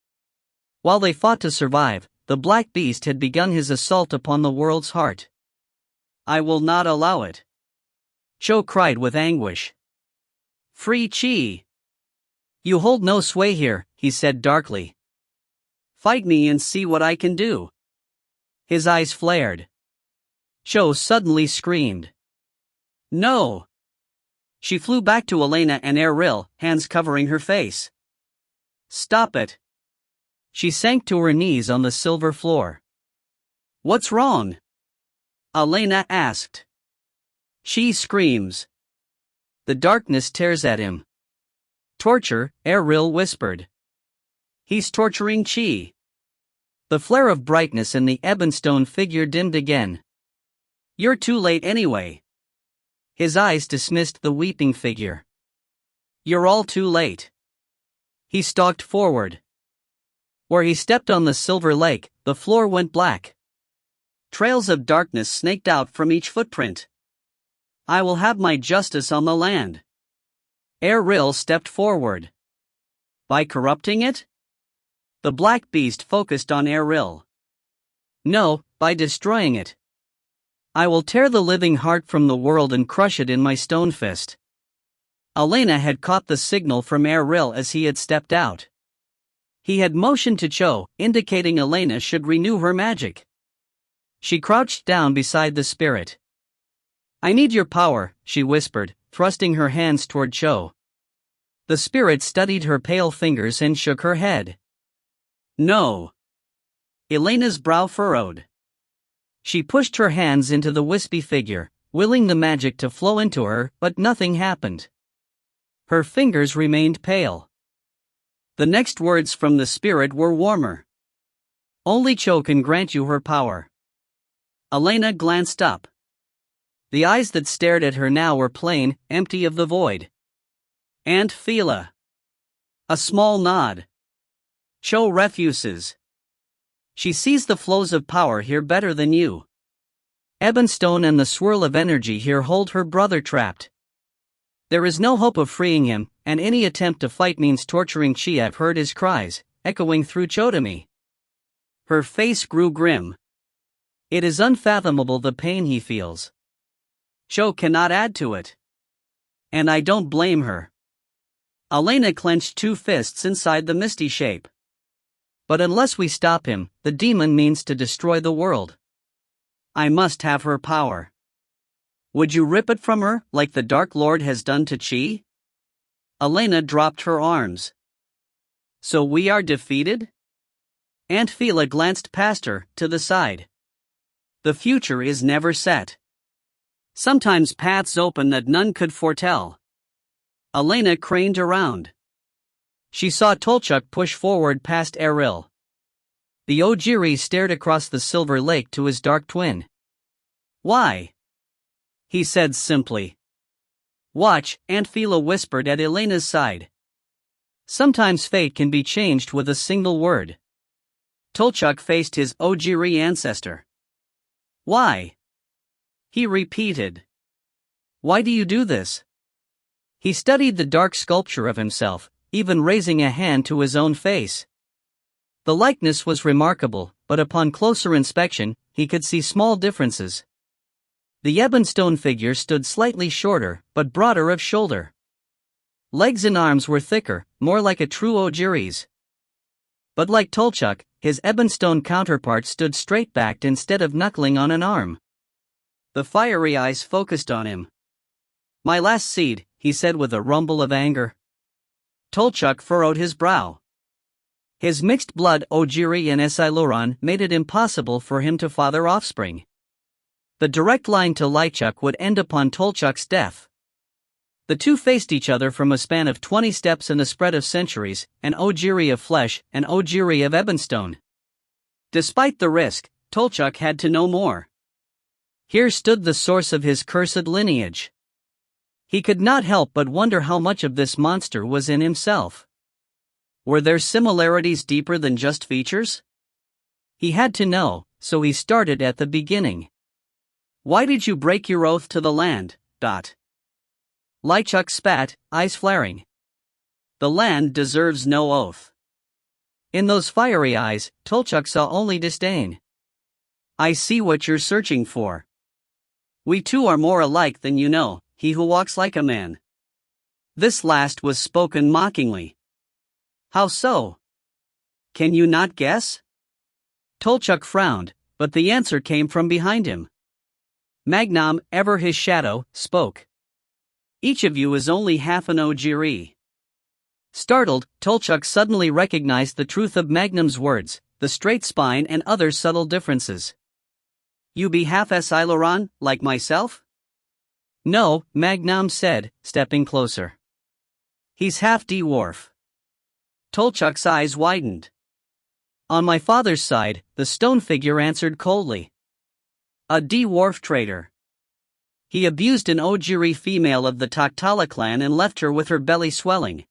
While they fought to survive, the Black Beast had begun his assault upon the world's heart. I will not allow it. Cho cried with anguish. Free Chi. You hold no sway here, he said darkly. Fight me and see what I can do. His eyes flared. Cho suddenly screamed. No! She flew back to Elena and Eril, hands covering her face. Stop it! She sank to her knees on the silver floor. What's wrong? Elena asked. She screams. The darkness tears at him. Torture, Eril whispered. He's torturing Chi. The flare of brightness in the ebonstone figure dimmed again. You're too late anyway. His eyes dismissed the weeping figure. You're all too late. He stalked forward. Where he stepped on the Silver Lake, the floor went black. Trails of darkness snaked out from each footprint. I will have my justice on the land. Eril stepped forward. By corrupting it? The Black Beast focused on Eril. No, by destroying it. I will tear the living heart from the world and crush it in my stone fist. Elena had caught the signal from Eril as he had stepped out. He had motioned to Cho, indicating Elena should renew her magic. She crouched down beside the spirit. I need your power, she whispered, thrusting her hands toward Cho. The spirit studied her pale fingers and shook her head. No. Elena's brow furrowed. She pushed her hands into the wispy figure, willing the magic to flow into her, but nothing happened. Her fingers remained pale. The next words from the spirit were warmer. Only Cho can grant you her power. Elena glanced up. The eyes that stared at her now were plain, empty of the void. Aunt Fila. A small nod. Cho refuses. She sees the flows of power here better than you. Ebonstone and the swirl of energy here hold her brother trapped. There is no hope of freeing him, and any attempt to fight means torturing Chi. I've heard his cries, echoing through Chodami. Her face grew grim. It is unfathomable the pain he feels. Cho cannot add to it. And I don't blame her. Elena clenched two fists inside the misty shape. But unless we stop him, the demon means to destroy the world. I must have her power. Would you rip it from her, like the Dark Lord has done to Chi? Elena dropped her arms. So we are defeated? Aunt Fila glanced past her, to the side. The future is never set. Sometimes paths open that none could foretell. Elena craned around. She saw Tolchuk push forward past Eril. The Ojiri stared across the Silver Lake to his dark twin. Why? He said simply. Watch, Aunt Fila whispered at Elena's side. Sometimes fate can be changed with a single word. Tolchuk faced his Ojiri ancestor. Why? He repeated. Why do you do this? He studied the dark sculpture of himself, even raising a hand to his own face. The likeness was remarkable, but upon closer inspection, he could see small differences. The ebonstone figure stood slightly shorter, but broader of shoulder. Legs and arms were thicker, more like a true Ojiri's. But like Tolchuk, his ebonstone counterpart stood straight-backed instead of knuckling on an arm. The fiery eyes focused on him. "My last seed," he said with a rumble of anger. Tolchuk furrowed his brow. His mixed blood Ojiri and Esiluran made it impossible for him to father offspring. The direct line to Lychuk would end upon Tolchuk's death. The two faced each other from a span of 20 steps and a spread of centuries, an Ojiri of flesh, an Ojiri of ebonstone. Despite the risk, Tolchuk had to know more. Here stood the source of his cursed lineage. He could not help but wonder how much of this monster was in himself. Were there similarities deeper than just features? He had to know, so he started at the beginning. "Why did you break your oath to the land?" Lychuk spat, eyes flaring. "The land deserves no oath." In those fiery eyes, Tolchuk saw only disdain. "I see what you're searching for. We two are more alike than you know, he who walks like a man." This last was spoken mockingly. "How so? Can you not guess?" Tolchuk frowned, but the answer came from behind him. Magnam, ever his shadow, spoke. "Each of you is only half an Ojiri." Startled, Tolchuk suddenly recognized the truth of Magnam's words, the straight spine and other subtle differences. "You be half Esiluran, like myself?" "No," Magnam said, stepping closer. "He's half dwarf." Tolchuk's eyes widened. "On my father's side," the stone figure answered coldly. "A dwarf traitor. He abused an Ojiri female of the Taktala clan and left her with her belly swelling.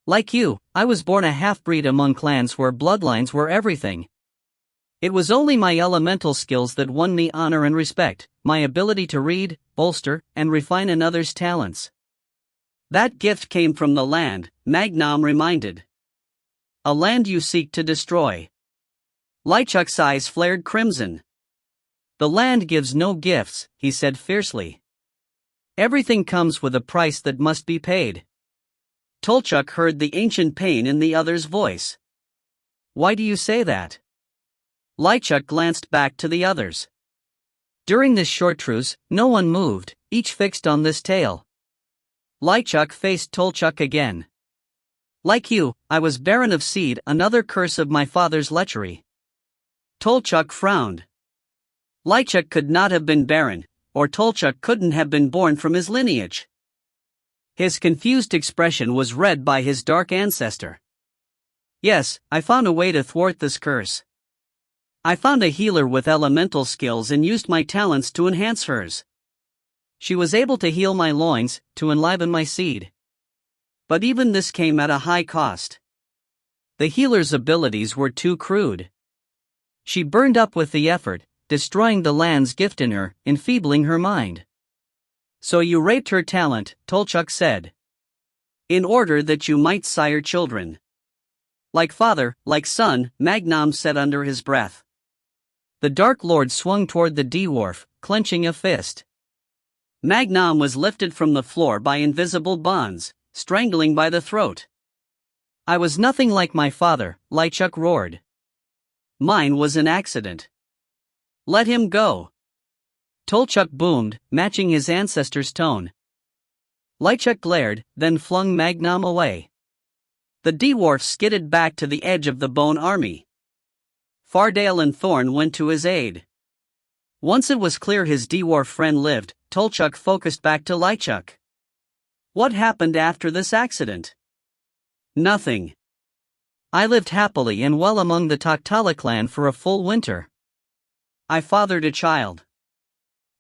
Like you, I was born a half-breed among clans where bloodlines were everything. It was only my elemental skills that won me honor and respect, my ability to read, bolster, and refine another's talents. That gift came from the land," Magnam reminded. "A land you seek to destroy." Lychuk's eyes flared crimson. "The land gives no gifts," he said fiercely. "Everything comes with a price that must be paid." Tolchuk heard the ancient pain in the other's voice. "Why do you say that?" Lychuk glanced back to the others. During this short truce, no one moved, each fixed on this tale. Lychuk faced Tolchuk again. "Like you, I was barren of seed, another curse of my father's lechery." Tolchuk frowned. Lychuk could not have been barren, or Tolchuk couldn't have been born from his lineage. His confused expression was read by his dark ancestor. "Yes, I found a way to thwart this curse. I found a healer with elemental skills and used my talents to enhance hers. She was able to heal my loins, to enliven my seed. But even this came at a high cost. The healer's abilities were too crude. She burned up with the effort, destroying the land's gift in her, enfeebling her mind." "So you raped her talent," Tolchuk said. "In order that you might sire children." "Like father, like son," Magnam said under his breath. The Dark Lord swung toward the dwarf, clenching a fist. Magnam was lifted from the floor by invisible bonds, strangling by the throat. "I was nothing like my father," Lychuk roared. "Mine was an accident. Let him go." Tolchuk boomed, matching his ancestor's tone. Lychuk glared, then flung Magnam away. The dwarf skidded back to the edge of the bone army. Fardale and Thorn went to his aid. Once it was clear his dwarf friend lived, Tolchuk focused back to Lychuk. "What happened after this accident?" "Nothing. I lived happily and well among the Taktala clan for a full winter. I fathered a child.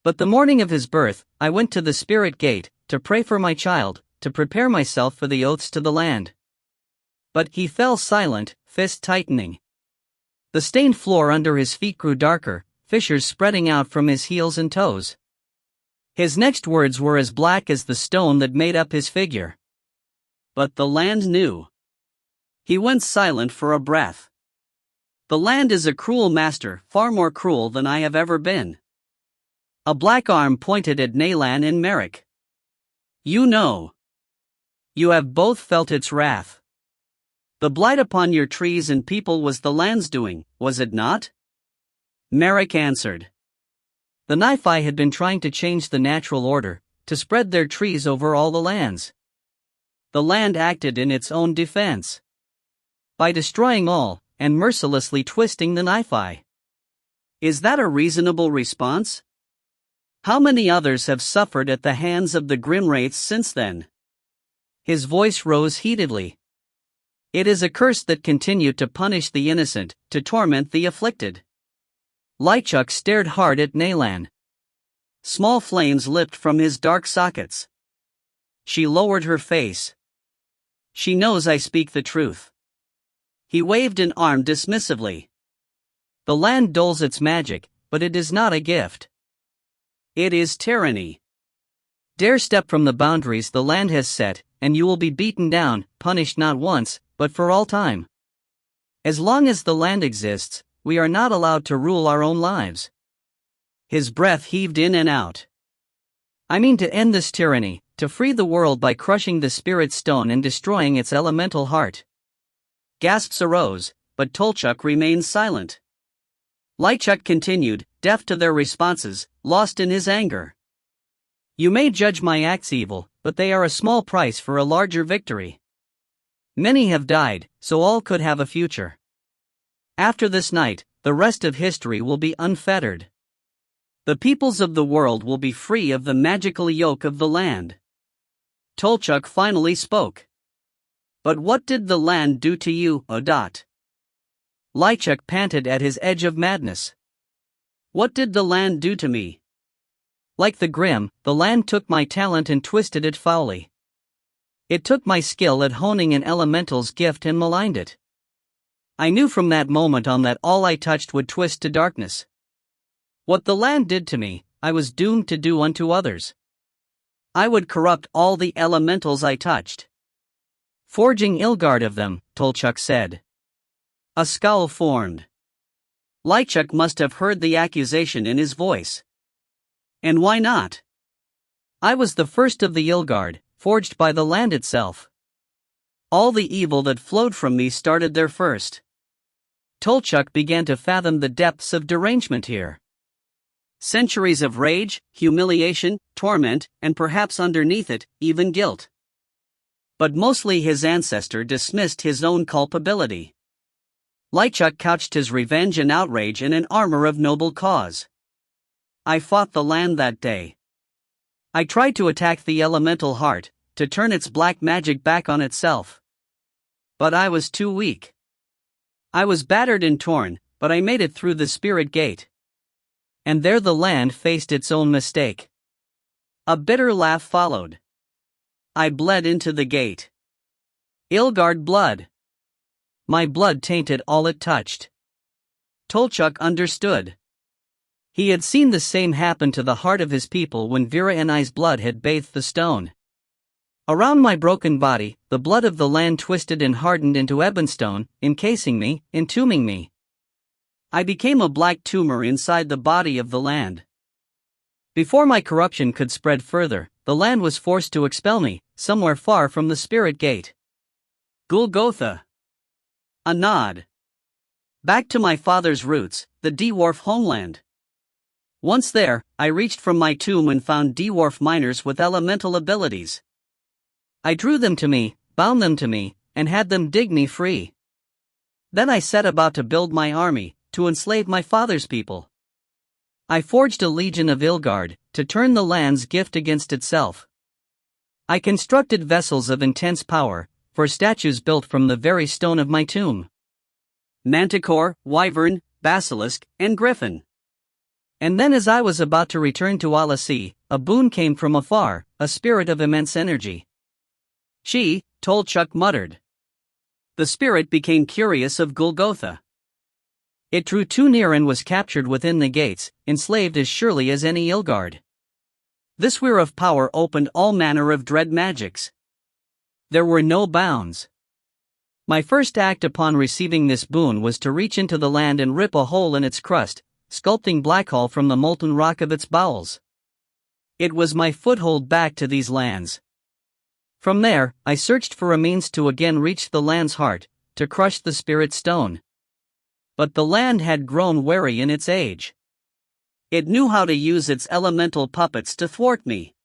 But the morning of his birth, I went to the spirit gate, to pray for my child, to prepare myself for the oaths to the land." But he fell silent, fist tightening. The stained floor under his feet grew darker, fissures spreading out from his heels and toes. His next words were as black as the stone that made up his figure. But the land knew. He went silent for a breath. The land is a cruel master, far more cruel than I have ever been. A black arm pointed at Nalan and Merrick. You know. You have both felt its wrath. The blight upon your trees and people was the land's doing, was it not? Merrick answered. The Nephi had been trying to change the natural order, to spread their trees over all the lands. The land acted in its own defense. By destroying all, and mercilessly twisting the Nephi. Is that a reasonable response? How many others have suffered at the hands of the grim wraiths since then? His voice rose heatedly. It is a curse that continued to punish the innocent, to torment the afflicted. Lychuk stared hard at Nalan. Small flames leapt from his dark sockets. She lowered her face. She knows I speak the truth. He waved an arm dismissively. The land doles its magic, but it is not a gift. It is tyranny. Dare step from the boundaries the land has set, and you will be beaten down, punished not once, but for all time. As long as the land exists, we are not allowed to rule our own lives. His breath heaved in and out. I mean to end this tyranny, to free the world by crushing the spirit stone and destroying its elemental heart. Gasps arose, but Tolchuk remained silent. Lychuk continued, deaf to their responses, lost in his anger. You may judge my acts evil, but they are a small price for a larger victory. Many have died, so all could have a future. After this night, the rest of history will be unfettered. The peoples of the world will be free of the magical yoke of the land. Tolchuk finally spoke. But what did the land do to you, Odot? Lychuk panted at his edge of madness. What did the land do to me? Like the Grim, the land took my talent and twisted it foully. It took my skill at honing an elemental's gift and maligned it. I knew from that moment on that all I touched would twist to darkness. What the land did to me, I was doomed to do unto others. I would corrupt all the elementals I touched. Forging Ilgard of them, Tolchuk said. A scowl formed. Lychuk must have heard the accusation in his voice. And why not? I was the first of the Ilgard, forged by the land itself. All the evil that flowed from me started there first. Tolchuk began to fathom the depths of derangement here. Centuries of rage, humiliation, torment, and perhaps underneath it, even guilt. But mostly his ancestor dismissed his own culpability. Lychuk couched his revenge and outrage in an armor of noble cause. I fought the land that day. I tried to attack the elemental heart, to turn its black magic back on itself. But I was too weak. I was battered and torn, but I made it through the spirit gate. And there the land faced its own mistake. A bitter laugh followed. I bled into the gate. Ilgard blood. My blood tainted all it touched. Tolchuk understood. He had seen the same happen to the heart of his people when Vera and I's blood had bathed the stone. Around my broken body, the blood of the land twisted and hardened into ebonstone, encasing me, entombing me. I became a black tumor inside the body of the land. Before my corruption could spread further, the land was forced to expel me, somewhere far from the spirit gate. Golgotha. A nod. Back to my father's roots, the dwarf homeland. Once there, I reached from my tomb and found dwarf miners with elemental abilities. I drew them to me, bound them to me, and had them dig me free. Then I set about to build my army, to enslave my father's people. I forged a legion of Ilgard, to turn the land's gift against itself. I constructed vessels of intense power, for statues built from the very stone of my tomb. Manticore, wyvern, basilisk, and griffin. And then as I was about to return to Alasi, a boon came from afar, a spirit of immense energy. She, Tolchuk muttered. The spirit became curious of Golgotha. It drew too near and was captured within the gates, enslaved as surely as any Ilgard. This weir of power opened all manner of dread magics. There were no bounds. My first act upon receiving this boon was to reach into the land and rip a hole in its crust, sculpting Blackhall from the molten rock of its bowels. It was my foothold back to these lands. From there, I searched for a means to again reach the land's heart, to crush the spirit stone. But the land had grown wary in its age. It knew how to use its elemental puppets to thwart me.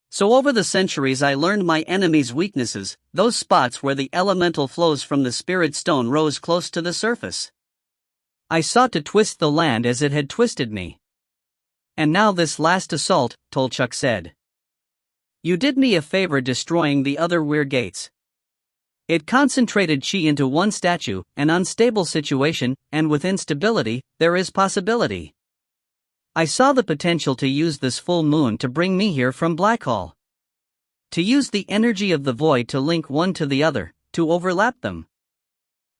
So over the centuries I learned my enemy's weaknesses, those spots where the elemental flows from the spirit stone rose close to the surface. I sought to twist the land as it had twisted me. And now this last assault, Tolchuk said. You did me a favor destroying the other weird gates. It concentrated chi into one statue, an unstable situation, and with instability, there is possibility. I saw the potential to use this full moon to bring me here from Blackhall. To use the energy of the void to link one to the other, to overlap them.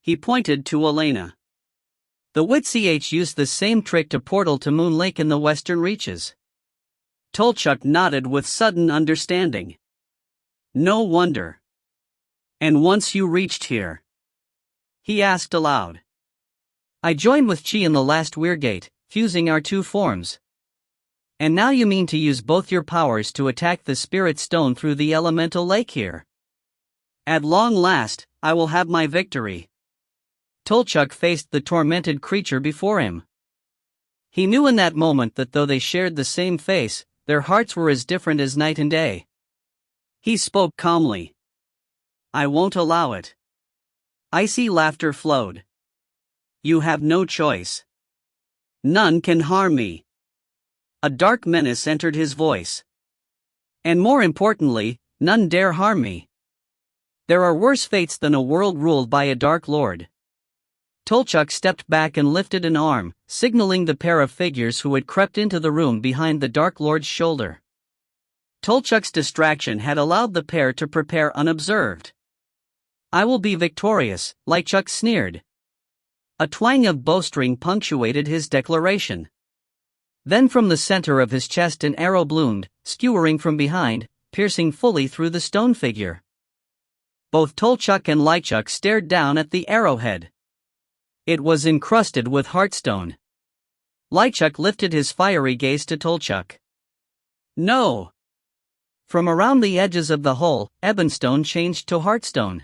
He pointed to Elena. The Witch used the same trick to portal to Moon Lake in the western reaches. Tolchuk nodded with sudden understanding. No wonder. And once you reached here? He asked aloud. I joined with Chi in the last Weirgate, fusing our two forms. And now you mean to use both your powers to attack the spirit stone through the elemental lake here? At long last, I will have my victory. Tolchuk faced the tormented creature before him. He knew in that moment that though they shared the same face, their hearts were as different as night and day. He spoke calmly. I won't allow it. Icy laughter flowed. You have no choice. None can harm me. A dark menace entered his voice. And more importantly, none dare harm me. There are worse fates than a world ruled by a dark lord. Tolchuk stepped back and lifted an arm, signaling the pair of figures who had crept into the room behind the Dark Lord's shoulder. Tolchuk's distraction had allowed the pair to prepare unobserved. I will be victorious, Lychuk sneered. A twang of bowstring punctuated his declaration. Then from the center of his chest an arrow bloomed, skewering from behind, piercing fully through the stone figure. Both Tolchuk and Lychuk stared down at the arrowhead. It was encrusted with heartstone. Lychuk lifted his fiery gaze to Tolchuk. No! From around the edges of the hole, ebonstone changed to heartstone.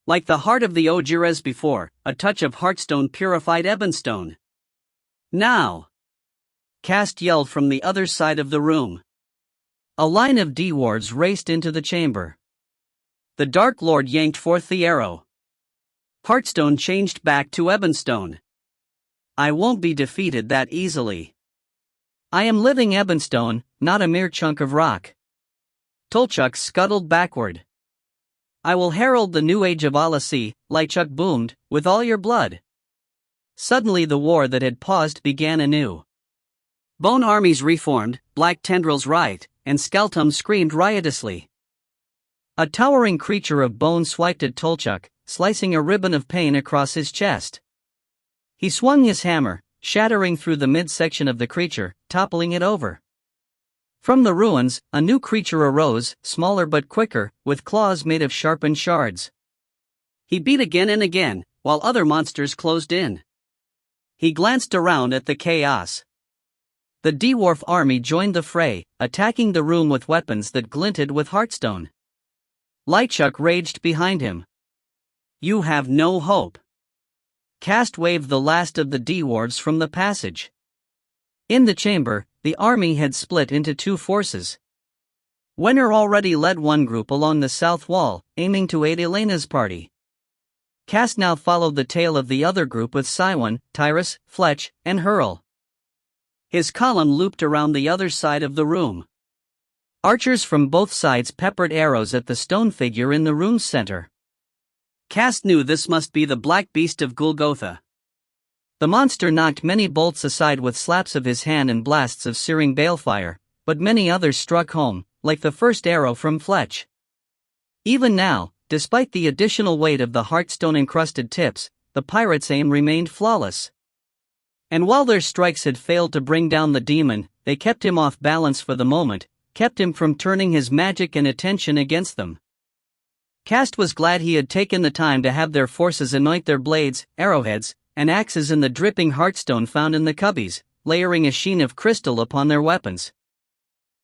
Like the heart of the Ogier as before, a touch of heartstone purified ebonstone. Now! Cast yelled from the other side of the room. A line of dwarves raced into the chamber. The Dark Lord yanked forth the arrow. Heartstone changed back to ebonstone. I won't be defeated that easily. I am living ebonstone, not a mere chunk of rock. Tolchuk scuttled backward. I will herald the new age of Alasi, Lychuk boomed, with all your blood. Suddenly the war that had paused began anew. Bone armies reformed, black tendrils writhed, and Skeltum screamed riotously. A towering creature of bone swiped at Tolchuk, slicing a ribbon of pain across his chest. He swung his hammer, shattering through the midsection of the creature, toppling it over. From the ruins, a new creature arose, smaller but quicker, with claws made of sharpened shards. He beat again and again, while other monsters closed in. He glanced around at the chaos. The dwarf army joined the fray, attacking the room with weapons that glinted with heartstone. Lychuk raged behind him. You have no hope. Cast waved the last of the dwarves from the passage. In the chamber, the army had split into two forces. Wenner already led one group along the south wall, aiming to aid Elena's party. Cast now followed the tail of the other group with Siwan, Tyrus, Fletch, and Hurl. His column looped around the other side of the room. Archers from both sides peppered arrows at the stone figure in the room's center. Cast knew this must be the black beast of Golgotha. The monster knocked many bolts aside with slaps of his hand and blasts of searing balefire, but many others struck home, like the first arrow from Fletch. Even now, despite the additional weight of the heartstone-encrusted tips, the pirates' aim remained flawless. And while their strikes had failed to bring down the demon, they kept him off balance for the moment, kept him from turning his magic and attention against them. Cast was glad he had taken the time to have their forces anoint their blades, arrowheads, and axes in the dripping heartstone found in the cubbies, layering a sheen of crystal upon their weapons.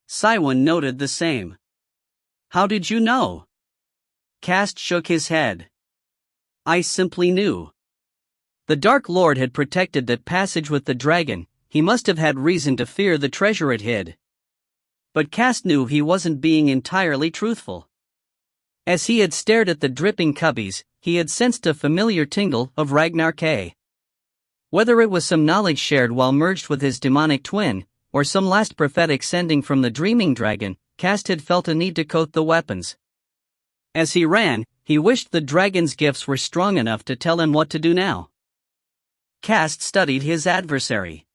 Cywin noted the same. "How did you know?" Cast shook his head. "I simply knew. The Dark Lord had protected that passage with the dragon. He must have had reason to fear the treasure it hid." But Cast knew he wasn't being entirely truthful. As he had stared at the dripping cubbies, he had sensed a familiar tingle of Ragnar K. Whether it was some knowledge shared while merged with his demonic twin, or some last prophetic sending from the dreaming dragon, Cast had felt a need to coat the weapons. As he ran, he wished the dragon's gifts were strong enough to tell him what to do now. Cast studied his adversary.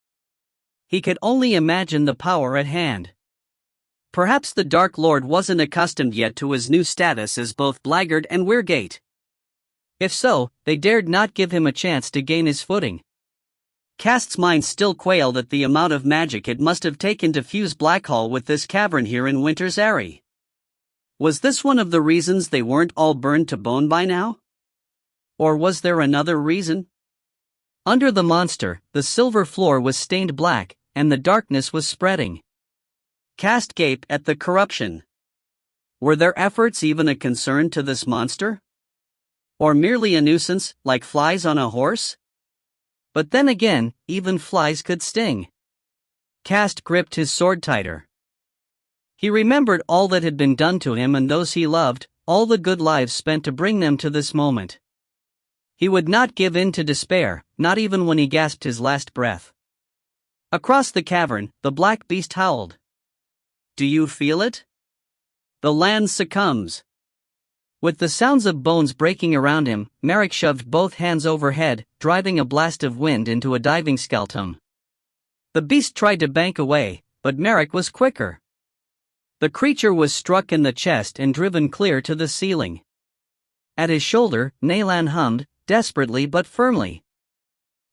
He could only imagine the power at hand. Perhaps the Dark Lord wasn't accustomed yet to his new status as both Blackguard and Weirgate. If so, they dared not give him a chance to gain his footing. Cast's mind still quailed at the amount of magic it must have taken to fuse Blackhall with this cavern here in Winter's Eyrie. Was this one of the reasons they weren't all burned to bone by now? Or was there another reason? Under the monster, the silver floor was stained black, and the darkness was spreading. Cast gaped at the corruption. Were their efforts even a concern to this monster? Or merely a nuisance, like flies on a horse? But then again, even flies could sting. Cast gripped his sword tighter. He remembered all that had been done to him and those he loved, all the good lives spent to bring them to this moment. He would not give in to despair, not even when he gasped his last breath. Across the cavern, the black beast howled. "Do you feel it? The land succumbs." With the sounds of bones breaking around him, Merrick shoved both hands overhead, driving a blast of wind into a diving skeleton. The beast tried to bank away, but Merrick was quicker. The creature was struck in the chest and driven clear to the ceiling. At his shoulder, Naylan hummed, desperately but firmly.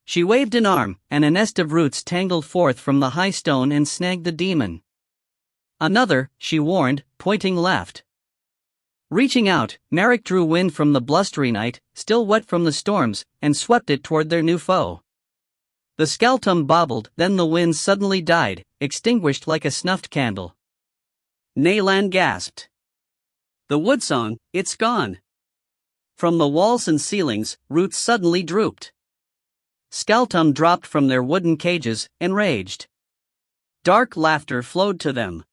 She waved an arm, and a nest of roots tangled forth from the high stone and snagged the demon. "Another," she warned, pointing left. Reaching out, Merrick drew wind from the blustery night, still wet from the storms, and swept it toward their new foe. The skeleton bobbled, then the wind suddenly died, extinguished like a snuffed candle. Naylan gasped. "The wood song, it's gone." From the walls and ceilings, roots suddenly drooped. Skeleton dropped from their wooden cages, enraged. Dark laughter flowed to them.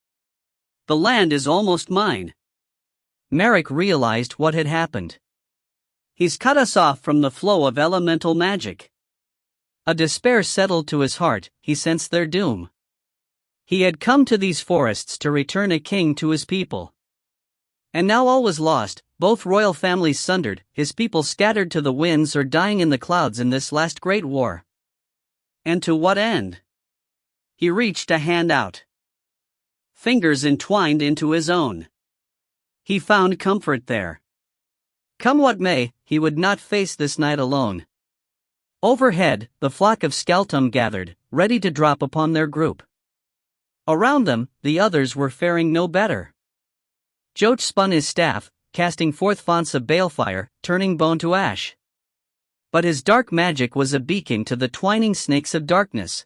"The land is almost mine." Merrick realized what had happened. "He's cut us off from the flow of elemental magic." A despair settled to his heart. He sensed their doom. He had come to these forests to return a king to his people. And now all was lost, both royal families sundered, his people scattered to the winds or dying in the clouds in this last great war. And to what end? He reached a hand out. Fingers entwined into his own. He found comfort there. Come what may, he would not face this night alone. Overhead, the flock of skeleton gathered, ready to drop upon their group. Around them, the others were faring no better. Joach spun his staff, casting forth fonts of balefire, turning bone to ash. But his dark magic was a beacon to the twining snakes of darkness.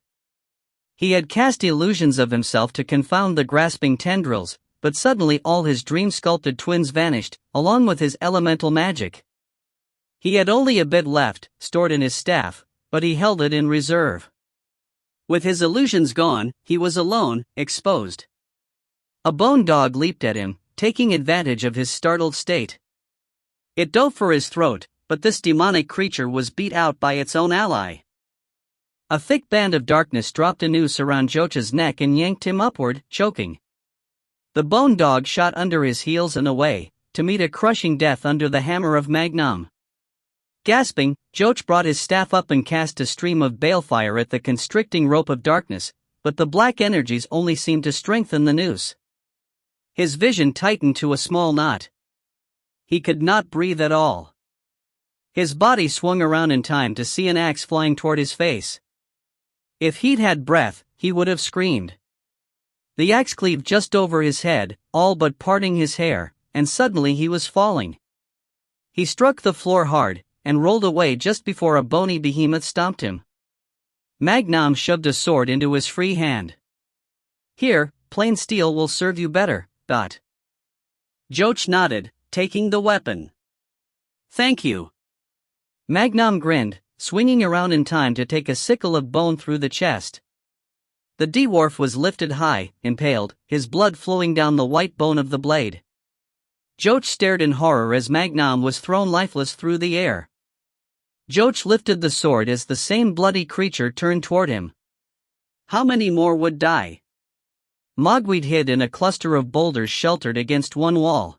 He had cast illusions of himself to confound the grasping tendrils, but suddenly all his dream-sculpted twins vanished, along with his elemental magic. He had only a bit left, stored in his staff, but he held it in reserve. With his illusions gone, he was alone, exposed. A bone dog leaped at him, taking advantage of his startled state. It dove for his throat, but this demonic creature was beat out by its own ally. A thick band of darkness dropped a noose around Joach's neck and yanked him upward, choking. The bone dog shot under his heels and away, to meet a crushing death under the hammer of Magnum. Gasping, Joach brought his staff up and cast a stream of balefire at the constricting rope of darkness, but the black energies only seemed to strengthen the noose. His vision tightened to a small knot. He could not breathe at all. His body swung around in time to see an axe flying toward his face. If he'd had breath, he would have screamed. The axe cleaved just over his head, all but parting his hair, and suddenly he was falling. He struck the floor hard, and rolled away just before a bony behemoth stomped him. Magnam shoved a sword into his free hand. "Here, plain steel will serve you better, Dot." Joach nodded, taking the weapon. "Thank you." Magnam grinned, swinging around in time to take a sickle of bone through the chest. The dwarf was lifted high, impaled, his blood flowing down the white bone of the blade. Joach stared in horror as Magnam was thrown lifeless through the air. Joach lifted the sword as the same bloody creature turned toward him. How many more would die? Mogwyd hid in a cluster of boulders sheltered against one wall.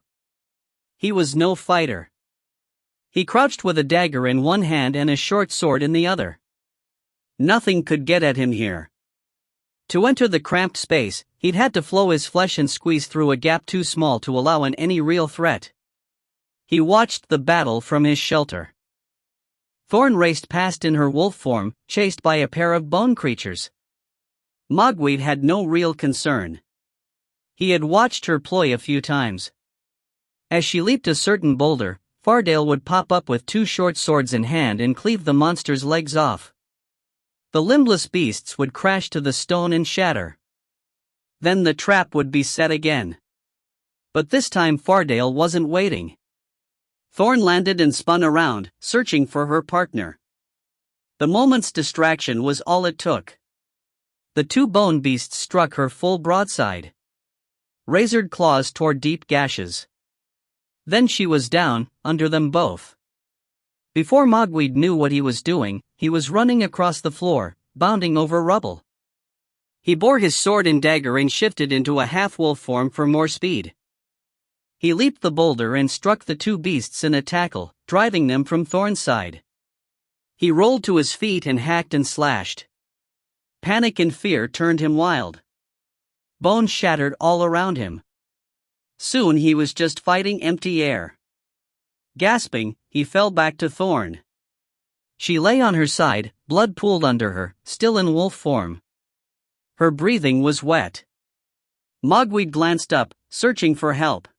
He was no fighter. He crouched with a dagger in one hand and a short sword in the other. Nothing could get at him here. To enter the cramped space, he'd had to flow his flesh and squeeze through a gap too small to allow in any real threat. He watched the battle from his shelter. Thorn raced past in her wolf form, chased by a pair of bone creatures. Mogwyd had no real concern. He had watched her ploy a few times. As she leaped a certain boulder, Fardale would pop up with two short swords in hand and cleave the monster's legs off. The limbless beasts would crash to the stone and shatter. Then the trap would be set again. But this time Fardale wasn't waiting. Thorn landed and spun around, searching for her partner. The moment's distraction was all it took. The two bone beasts struck her full broadside. Razored claws tore deep gashes. Then she was down, under them both. Before Mogwyd knew what he was doing, he was running across the floor, bounding over rubble. He bore his sword and dagger and shifted into a half-wolf form for more speed. He leaped the boulder and struck the two beasts in a tackle, driving them from Thorn's side. He rolled to his feet and hacked and slashed. Panic and fear turned him wild. Bones shattered all around him. Soon he was just fighting empty air. Gasping, he fell back to Thorn. She lay on her side, blood pooled under her, still in wolf form. Her breathing was wet. Mogwyd glanced up, searching for help.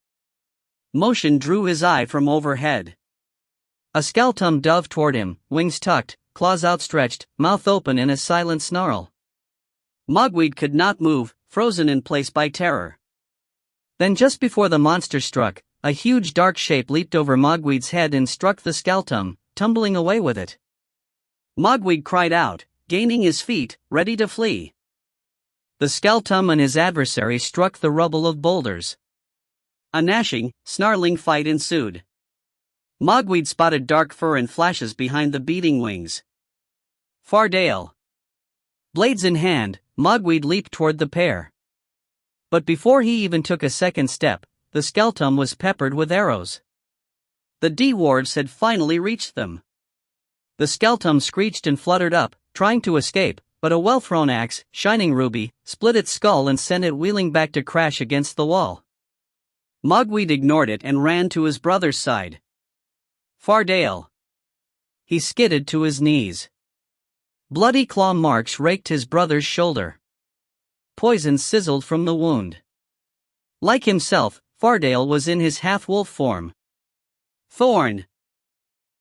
Motion drew his eye from overhead. A Skaltum dove toward him, wings tucked, claws outstretched, mouth open in a silent snarl. Mogwyd could not move, frozen in place by terror. Then just before the monster struck, a huge dark shape leaped over Mogwyd's head and struck the Skaltum, tumbling away with it. Mogwyd cried out, gaining his feet, ready to flee. The Skaltum and his adversary struck the rubble of boulders. A gnashing, snarling fight ensued. Mogwyd spotted dark fur and flashes behind the beating wings. Fardale. Blades in hand, Mogwyd leaped toward the pair. But before he even took a second step, the Skaltum was peppered with arrows. The dwarves had finally reached them. The Skaltum screeched and fluttered up, trying to escape, but a well-thrown axe, shining ruby, split its skull and sent it wheeling back to crash against the wall. Mogwyd ignored it and ran to his brother's side. Fardale. He skidded to his knees. Bloody claw marks raked his brother's shoulder. Poison sizzled from the wound. Like himself, Fardale was in his half-wolf form. Thorn.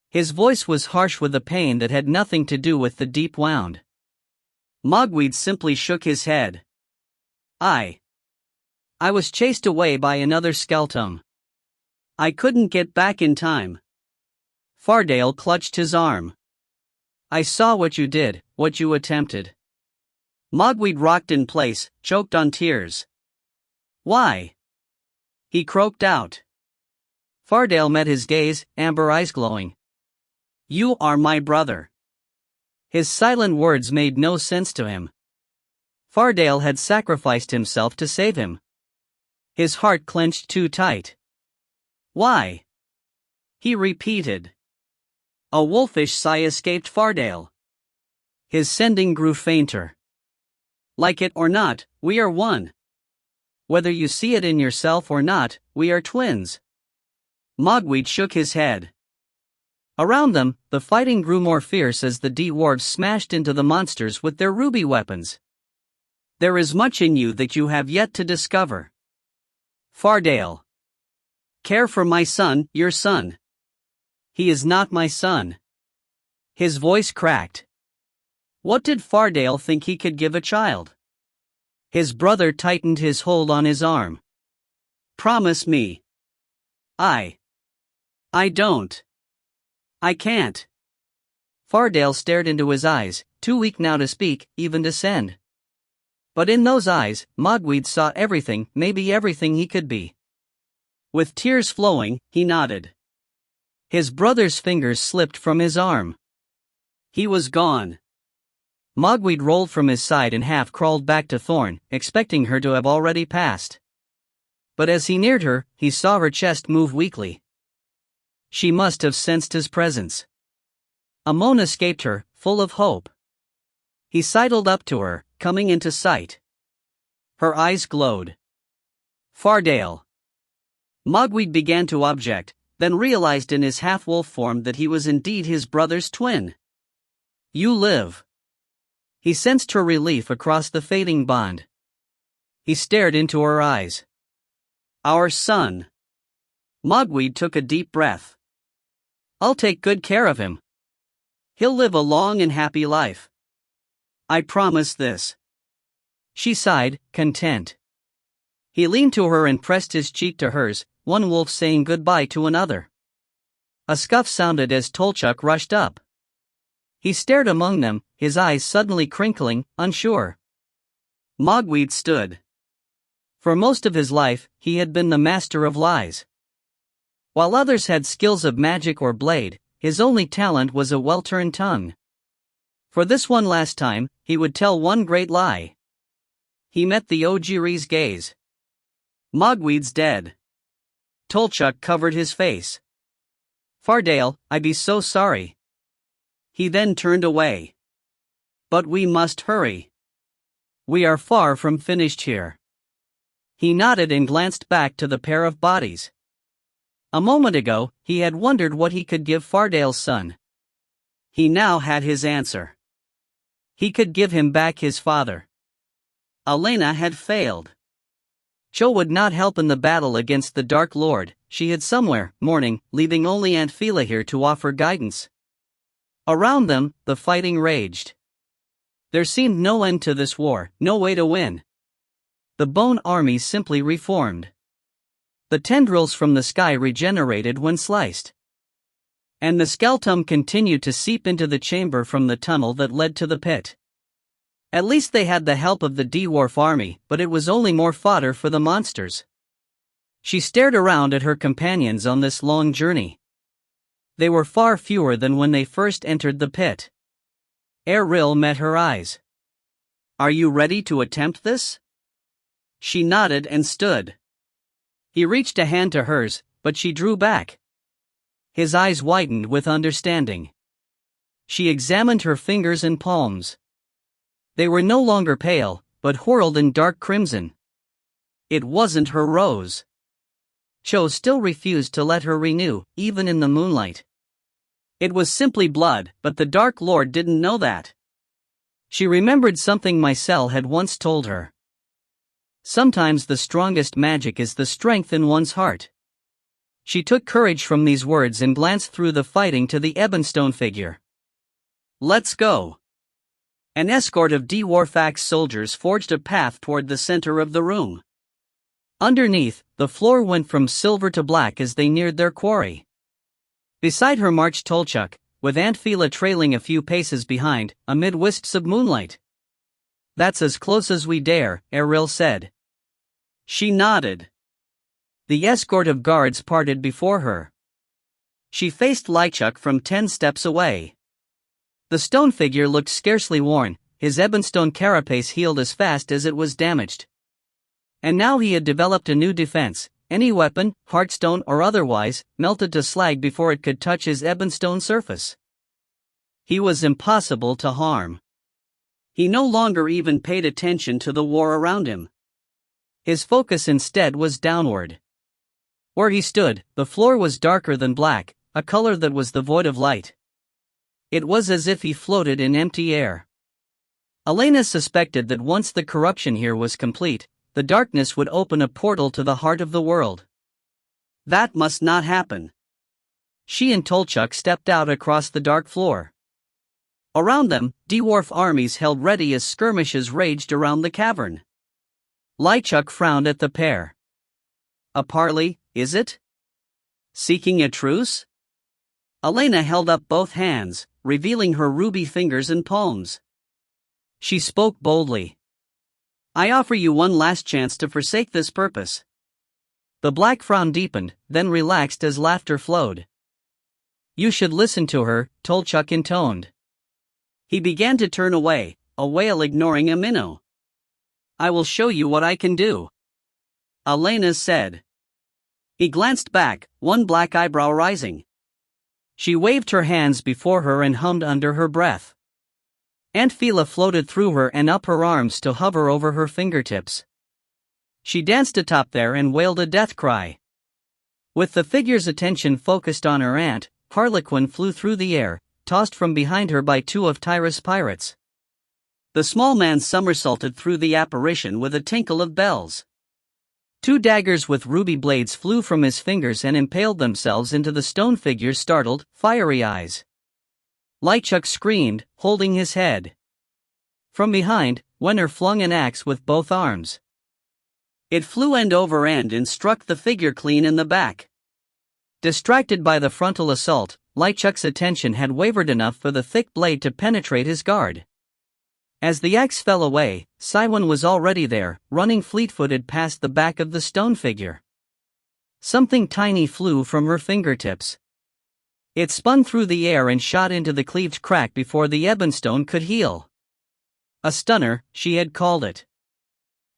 His voice was harsh with a pain that had nothing to do with the deep wound. Mogwyd simply shook his head. I was chased away by another Skaltum. I couldn't get back in time. Fardale clutched his arm. I saw what you did, what you attempted. Mogwyd rocked in place, choked on tears. Why? He croaked out. Fardale met his gaze, amber eyes glowing. You are my brother. His silent words made no sense to him. Fardale had sacrificed himself to save him. His heart clenched too tight. Why? He repeated. A wolfish sigh escaped Fardale. His sending grew fainter. Like it or not, we are one. Whether you see it in yourself or not, we are twins. Mogwyd shook his head. Around them, the fighting grew more fierce as the dwarves smashed into the monsters with their ruby weapons. There is much in you that you have yet to discover. Fardale. Care for my son, your son. He is not my son. His voice cracked. What did Fardale think he could give a child? His brother tightened his hold on his arm. Promise me. I don't. I can't. Fardale stared into his eyes, too weak now to speak, even to send. But in those eyes, Mogweed saw everything, maybe everything he could be. With tears flowing, he nodded. His brother's fingers slipped from his arm. He was gone. Mogweed rolled from his side and half crawled back to Thorn, expecting her to have already passed. But as he neared her, he saw her chest move weakly. She must have sensed his presence. A moan escaped her, full of hope. He sidled up to her, coming into sight. Her eyes glowed. Fardale. Mogweed began to object, then realized in his half-wolf form that he was indeed his brother's twin. You live. He sensed her relief across the fading bond. He stared into her eyes. Our son. Mogweed took a deep breath. I'll take good care of him. He'll live a long and happy life. I promise this. She sighed, content. He leaned to her and pressed his cheek to hers, one wolf saying goodbye to another. A scuff sounded as Tolchuk rushed up. He stared among them, his eyes suddenly crinkling, unsure. Mogweed stood. For most of his life, he had been the master of lies. While others had skills of magic or blade, his only talent was a well-turned tongue. For this one last time, he would tell one great lie. He met the Ojiri's gaze. Mogweed's dead. Tolchuk covered his face. Fardale, I be so sorry. He then turned away. But we must hurry. We are far from finished here. He nodded and glanced back to the pair of bodies. A moment ago, he had wondered what he could give Fardale's son. He now had his answer. He could give him back his father. Elena had failed. Cho would not help in the battle against the Dark Lord. She hid somewhere, mourning, leaving only Aunt Fila here to offer guidance. Around them, the fighting raged. There seemed no end to this war, no way to win. The bone army simply reformed. The tendrils from the sky regenerated when sliced. And the skeleton continued to seep into the chamber from the tunnel that led to the pit. At least they had the help of the dwarf army, but it was only more fodder for the monsters. She stared around at her companions on this long journey. They were far fewer than when they first entered the pit. Eril met her eyes. Are you ready to attempt this? She nodded and stood. He reached a hand to hers, but she drew back. His eyes widened with understanding. She examined her fingers and palms. They were no longer pale, but whorled in dark crimson. It wasn't her rose. Cho still refused to let her renew, even in the moonlight. It was simply blood, but the Dark Lord didn't know that. She remembered something Mycel had once told her. Sometimes the strongest magic is the strength in one's heart. She took courage from these words and glanced through the fighting to the Ebonstone figure. Let's go. An escort of dwarf soldiers forged a path toward the center of the room. Underneath, the floor went from silver to black as they neared their quarry. Beside her marched Tolchuk, with Aunt Fila trailing a few paces behind, amid wisps of moonlight. That's as close as we dare, Eril said. She nodded. The escort of guards parted before her. She faced Lychuk from 10 steps away. The stone figure looked scarcely worn, his ebonstone carapace healed as fast as it was damaged. And now he had developed a new defense. Any weapon, heartstone or otherwise, melted to slag before it could touch his ebonstone surface. He was impossible to harm. He no longer even paid attention to the war around him. His focus instead was downward. Where he stood, the floor was darker than black, a color that was devoid of light. It was as if he floated in empty air. Elena suspected that once the corruption here was complete, the darkness would open a portal to the heart of the world. That must not happen. She and Tolchuk stepped out across the dark floor. Around them, dwarf armies held ready as skirmishes raged around the cavern. Lychuk frowned at the pair. A parley, is it? Seeking a truce? Elena held up both hands, revealing her ruby fingers and palms. She spoke boldly. I offer you one last chance to forsake this purpose. The black frown deepened, then relaxed as laughter flowed. You should listen to her, Tolchuk intoned. He began to turn away, a whale ignoring a minnow. I will show you what I can do, Elena said. He glanced back, one black eyebrow rising. She waved her hands before her and hummed under her breath. Antfila floated through her and up her arms to hover over her fingertips. She danced atop there and wailed a death cry. With the figure's attention focused on her aunt, Harlequin flew through the air, tossed from behind her by two of Tyrus' pirates. The small man somersaulted through the apparition with a tinkle of bells. Two daggers with ruby blades flew from his fingers and impaled themselves into the stone figure's startled, fiery eyes. Lychuk screamed, holding his head. From behind, Wenner flung an axe with both arms. It flew end over end and struck the figure clean in the back. Distracted by the frontal assault, Lychuk's attention had wavered enough for the thick blade to penetrate his guard. As the axe fell away, Siwan was already there, running fleet-footed past the back of the stone figure. Something tiny flew from her fingertips. It spun through the air and shot into the cleaved crack before the ebonstone could heal. A stunner, she had called it.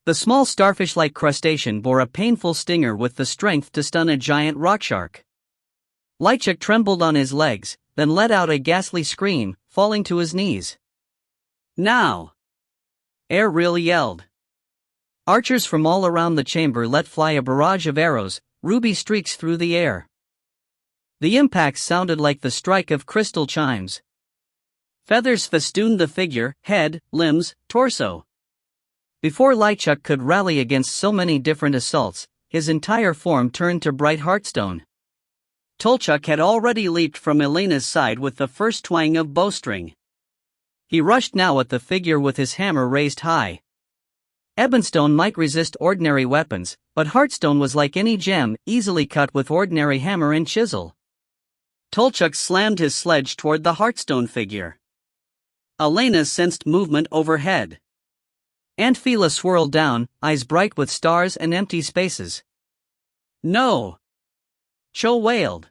The small starfish-like crustacean bore a painful stinger with the strength to stun a giant rock shark. Lychuk trembled on his legs, then let out a ghastly scream, falling to his knees. Now! Erril yelled. Archers from all around the chamber let fly a barrage of arrows, ruby streaks through the air. The impacts sounded like the strike of crystal chimes. Feathers festooned the figure, head, limbs, torso. Before Lychuk could rally against so many different assaults, his entire form turned to bright heartstone. Tolchuk had already leaped from Elena's side with the first twang of bowstring. He rushed now at the figure with his hammer raised high. Ebonstone might resist ordinary weapons, but Heartstone was like any gem, easily cut with ordinary hammer and chisel. Tolchuk slammed his sledge toward the Heartstone figure. Elena sensed movement overhead. Antfila swirled down, eyes bright with stars and empty spaces. No! Cho wailed.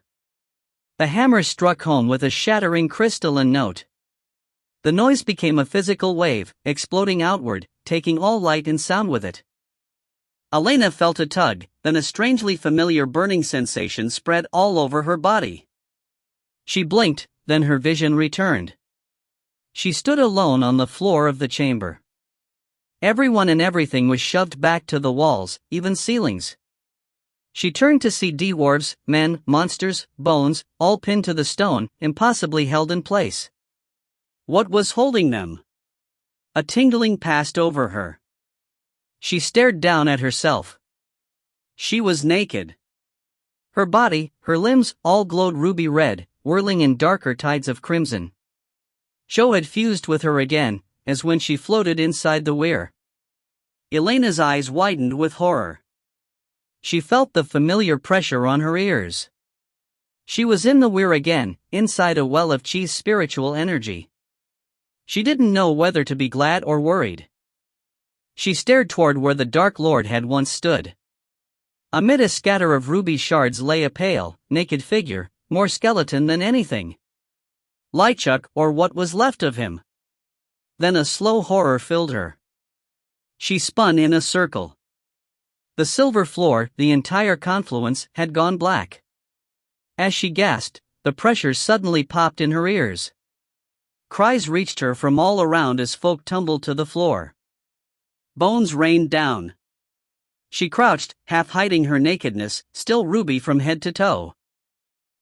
The hammer struck home with a shattering crystalline note. The noise became a physical wave, exploding outward, taking all light and sound with it. Elena felt a tug, then a strangely familiar burning sensation spread all over her body. She blinked, then her vision returned. She stood alone on the floor of the chamber. Everyone and everything was shoved back to the walls, even ceilings. She turned to see dwarves, men, monsters, bones, all pinned to the stone, impossibly held in place. What was holding them? A tingling passed over her. She stared down at herself. She was naked. Her body, her limbs, all glowed ruby red, whirling in darker tides of crimson. Cho had fused with her again, as when she floated inside the weir. Elena's eyes widened with horror. She felt the familiar pressure on her ears. She was in the weir again, inside a well of Chi's spiritual energy. She didn't know whether to be glad or worried. She stared toward where the Dark Lord had once stood. Amid a scatter of ruby shards lay a pale, naked figure, more skeleton than anything. Lychuk, or what was left of him. Then a slow horror filled her. She spun in a circle. The silver floor, the entire confluence, had gone black. As she gasped, the pressure suddenly popped in her ears. Cries reached her from all around as folk tumbled to the floor. Bones rained down. She crouched, half hiding her nakedness, still ruby from head to toe.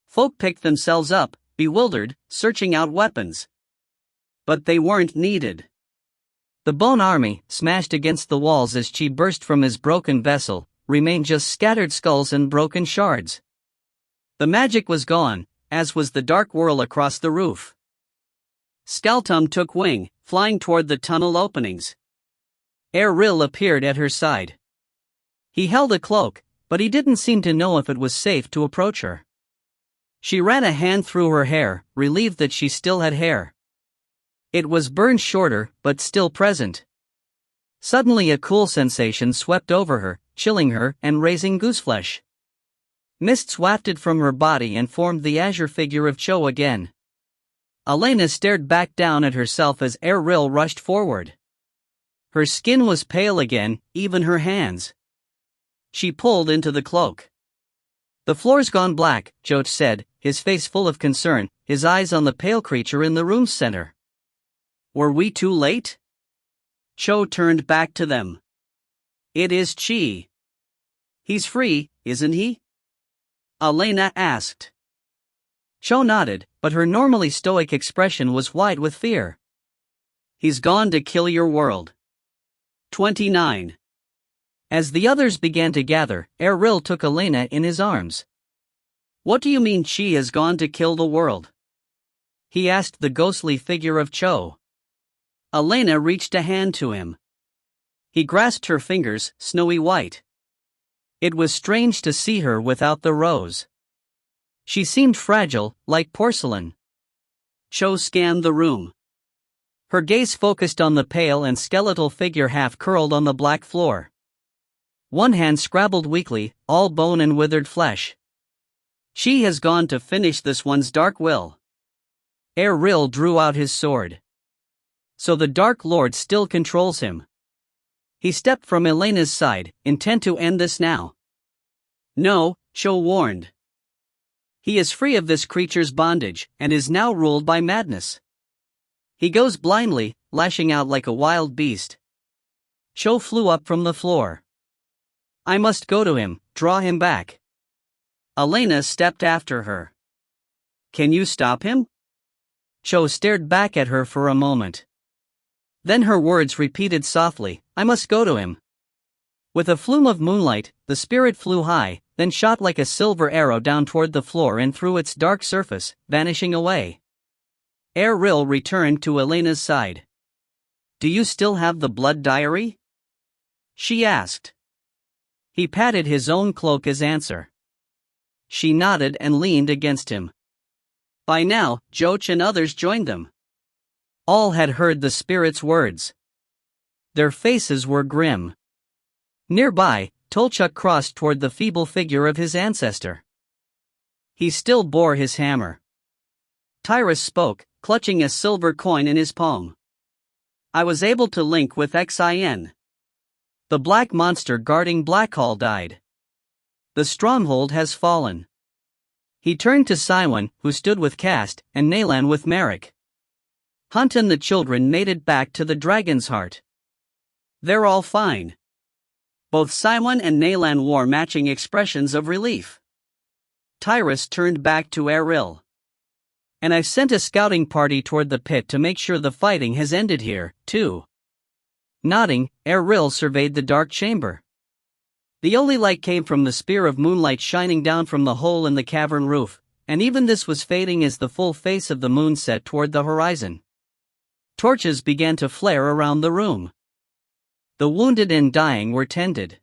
Folk picked themselves up, bewildered, searching out weapons. But they weren't needed. The bone army, smashed against the walls as Chi burst from his broken vessel, remained just scattered skulls and broken shards. The magic was gone, as was the dark whirl across the roof. Skaltum took wing, flying toward the tunnel openings. Erril appeared at her side. He held a cloak, but he didn't seem to know if it was safe to approach her. She ran a hand through her hair, relieved that she still had hair. It was burned shorter, but still present. Suddenly a cool sensation swept over her, chilling her and raising gooseflesh. Mists wafted from her body and formed the azure figure of Cho again. Elena stared back down at herself as Erril rushed forward. Her skin was pale again, even her hands. She pulled into the cloak. "The floor's gone black," Cho said, his face full of concern, his eyes on the pale creature in the room's center. "Were we too late?" Cho turned back to them. "It is Chi." "He's free, isn't he?" Elena asked. Cho nodded, but her normally stoic expression was wide with fear. "He's gone to kill your world." 29. As the others began to gather, Erril took Elena in his arms. "What do you mean Chi has gone to kill the world?" he asked the ghostly figure of Cho. Elena reached a hand to him. He grasped her fingers, snowy white. It was strange to see her without the rose. She seemed fragile, like porcelain. Cho scanned the room. Her gaze focused on the pale and skeletal figure half curled on the black floor. One hand scrabbled weakly, all bone and withered flesh. "She has gone to finish this one's dark will." Erril drew out his sword. "So the Dark Lord still controls him." He stepped from Elena's side, intent to end this now. "No," Cho warned. "He is free of this creature's bondage, and is now ruled by madness. He goes blindly, lashing out like a wild beast." Cho flew up from the floor. "I must go to him, draw him back." Elena stepped after her. "Can you stop him?" Cho stared back at her for a moment. Then her words repeated softly, "I must go to him." With a flume of moonlight, the spirit flew high, then shot like a silver arrow down toward the floor and through its dark surface, vanishing away. Erril returned to Elena's side. "Do you still have the blood diary?" she asked. He patted his own cloak as answer. She nodded and leaned against him. By now, Joch and others joined them. All had heard the spirit's words. Their faces were grim. Nearby, Tolchuk crossed toward the feeble figure of his ancestor. He still bore his hammer. Tyrus spoke, clutching a silver coin in his palm. "I was able to link with Xin. The black monster guarding Blackhall died. The stronghold has fallen." He turned to Siwan, who stood with Cast, and Nalan with Merrick. "Hunt and the children made it back to the Dragon's Heart. They're all fine." Both Siwan and Nalan wore matching expressions of relief. Tyrus turned back to Erril. "And I've sent a scouting party toward the pit to make sure the fighting has ended here, too." Nodding, Erril surveyed the dark chamber. The only light came from the spear of moonlight shining down from the hole in the cavern roof, and even this was fading as the full face of the moon set toward the horizon. Torches began to flare around the room. The wounded and dying were tended.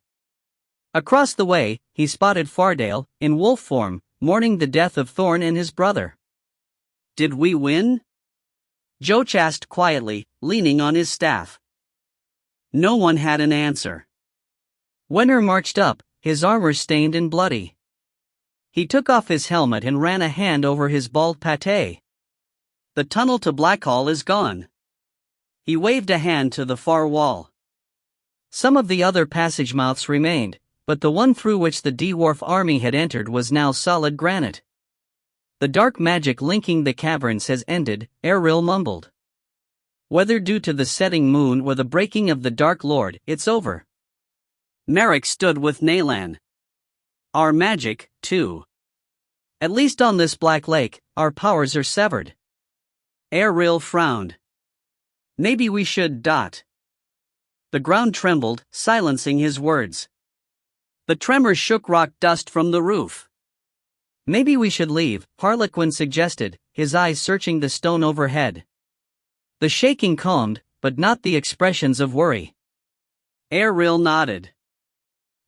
Across the way, he spotted Fardale, in wolf form, mourning the death of Thorn and his brother. "Did we win?" Joch asked quietly, leaning on his staff. No one had an answer. Wenner marched up, his armor stained and bloody. He took off his helmet and ran a hand over his bald pate. "The tunnel to Blackhall is gone." He waved a hand to the far wall. Some of the other passage mouths remained, but the one through which the dwarf army had entered was now solid granite. "The dark magic linking the caverns has ended," Erril mumbled. "Whether due to the setting moon or the breaking of the Dark Lord, it's over." Merrick stood with Nalan. "Our magic, too. At least on this black lake, our powers are severed." Erril frowned. "Maybe we should. The ground trembled, silencing his words. The tremor shook rock dust from the roof. Maybe we should leave, Harlequin suggested, his eyes searching the stone overhead. The shaking calmed, but not the expressions of worry. Ariel nodded.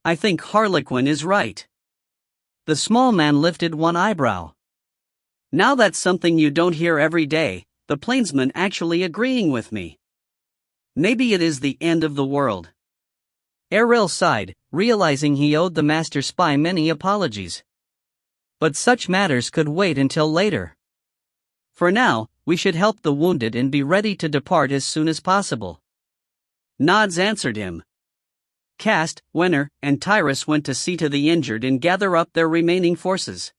I think Harlequin is right. The small man lifted one eyebrow. Now that's something you don't hear every day, the plainsman actually agreeing with me. Maybe it is the end of the world. Ariel sighed, realizing he owed the master spy many apologies. But such matters could wait until later. For now, we should help the wounded and be ready to depart as soon as possible. Nods answered him. Cast, Wenner, and Tyrus went to see to the injured and gather up their remaining forces.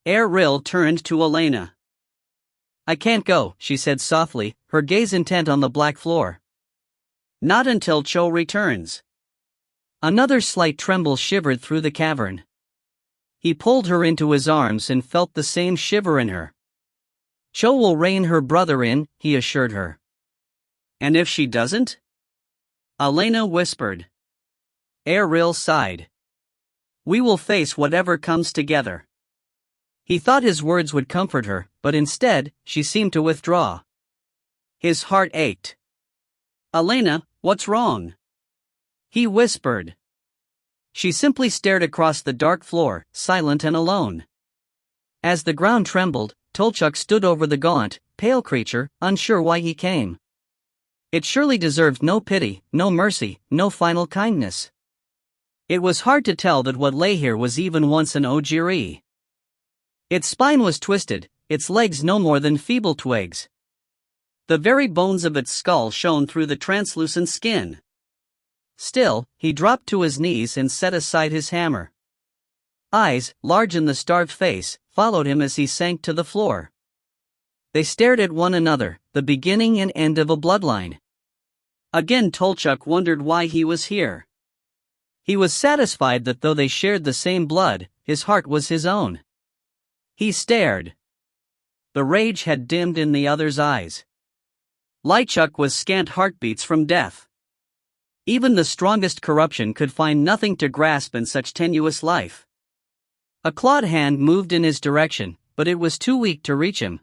Ariel turned to Elena. I can't go, she said softly, her gaze intent on the black floor. Not until Cho returns. Another slight tremble shivered through the cavern. He pulled her into his arms and felt the same shiver in her. Cho will rein her brother in, he assured her. And if she doesn't? Elena whispered. Ariel sighed. We will face whatever comes together. He thought his words would comfort her, but instead, she seemed to withdraw. His heart ached. Elena, what's wrong? He whispered. She simply stared across the dark floor, silent and alone. As the ground trembled, Tolchuk stood over the gaunt, pale creature, unsure why he came. It surely deserved no pity, no mercy, no final kindness. It was hard to tell that what lay here was even once an ojiri. Its spine was twisted, its legs no more than feeble twigs. The very bones of its skull shone through the translucent skin. Still, he dropped to his knees and set aside his hammer. Eyes, large in the starved face, followed him as he sank to the floor. They stared at one another, the beginning and end of a bloodline. Again Tolchuk wondered why he was here. He was satisfied that though they shared the same blood, his heart was his own. He stared. The rage had dimmed in the other's eyes. Lychuk was scant heartbeats from death. Even the strongest corruption could find nothing to grasp in such tenuous life. A clawed hand moved in his direction, but it was too weak to reach him.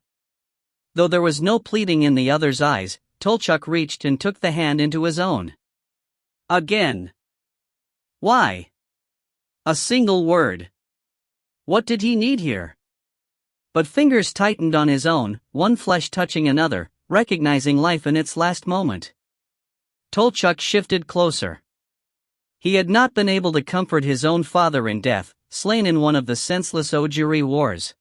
Though there was no pleading in the other's eyes, Tolchuk reached and took the hand into his own. Again. Why? A single word. What did he need here? But fingers tightened on his own, one flesh touching another, recognizing life in its last moment. Tolchuk shifted closer. He had not been able to comfort his own father in death, slain in one of the senseless Ojiri wars.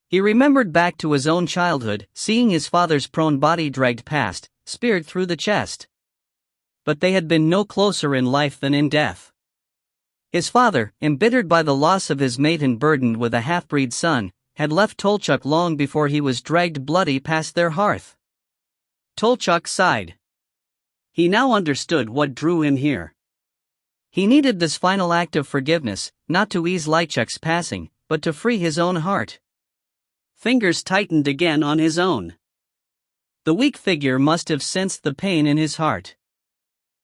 He remembered back to his own childhood, seeing his father's prone body dragged past, speared through the chest. But they had been no closer in life than in death. His father, embittered by the loss of his mate and burdened with a half-breed son, had left Tolchuk long before he was dragged bloody past their hearth. Tolchuk sighed. He now understood what drew him here. He needed this final act of forgiveness, not to ease Lychuk's passing, but to free his own heart. Fingers tightened again on his own. The weak figure must have sensed the pain in his heart.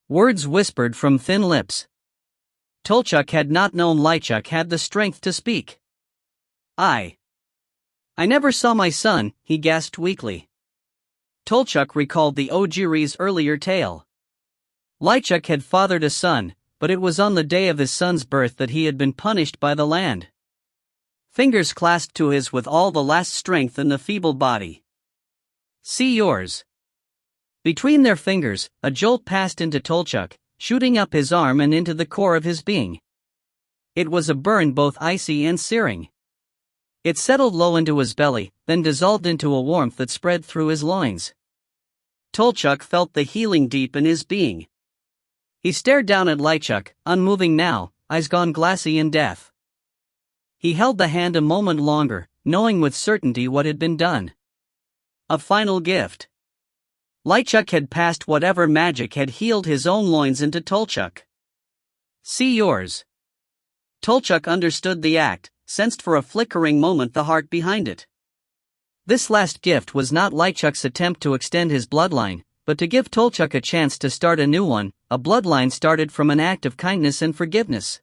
Words whispered from thin lips. Tolchuk had not known Lychuk had the strength to speak. I never saw my son, he gasped weakly. Tolchuk recalled the Ojiri's earlier tale. Lychuk had fathered a son, but it was on the day of his son's birth that he had been punished by the land. Fingers clasped to his with all the last strength in the feeble body. See yours. Between their fingers, a jolt passed into Tolchuk, shooting up his arm and into the core of his being. It was a burn both icy and searing. It settled low into his belly, then dissolved into a warmth that spread through his loins. Tolchuk felt the healing deep in his being. He stared down at Lychuk, unmoving now, eyes gone glassy in death. He held the hand a moment longer, knowing with certainty what had been done. A final gift. Lychuk had passed whatever magic had healed his own loins into Tolchuk. See yours. Tolchuk understood the act, sensed for a flickering moment the heart behind it. This last gift was not Lychuk's attempt to extend his bloodline, but to give Tolchuk a chance to start a new one, a bloodline started from an act of kindness and forgiveness.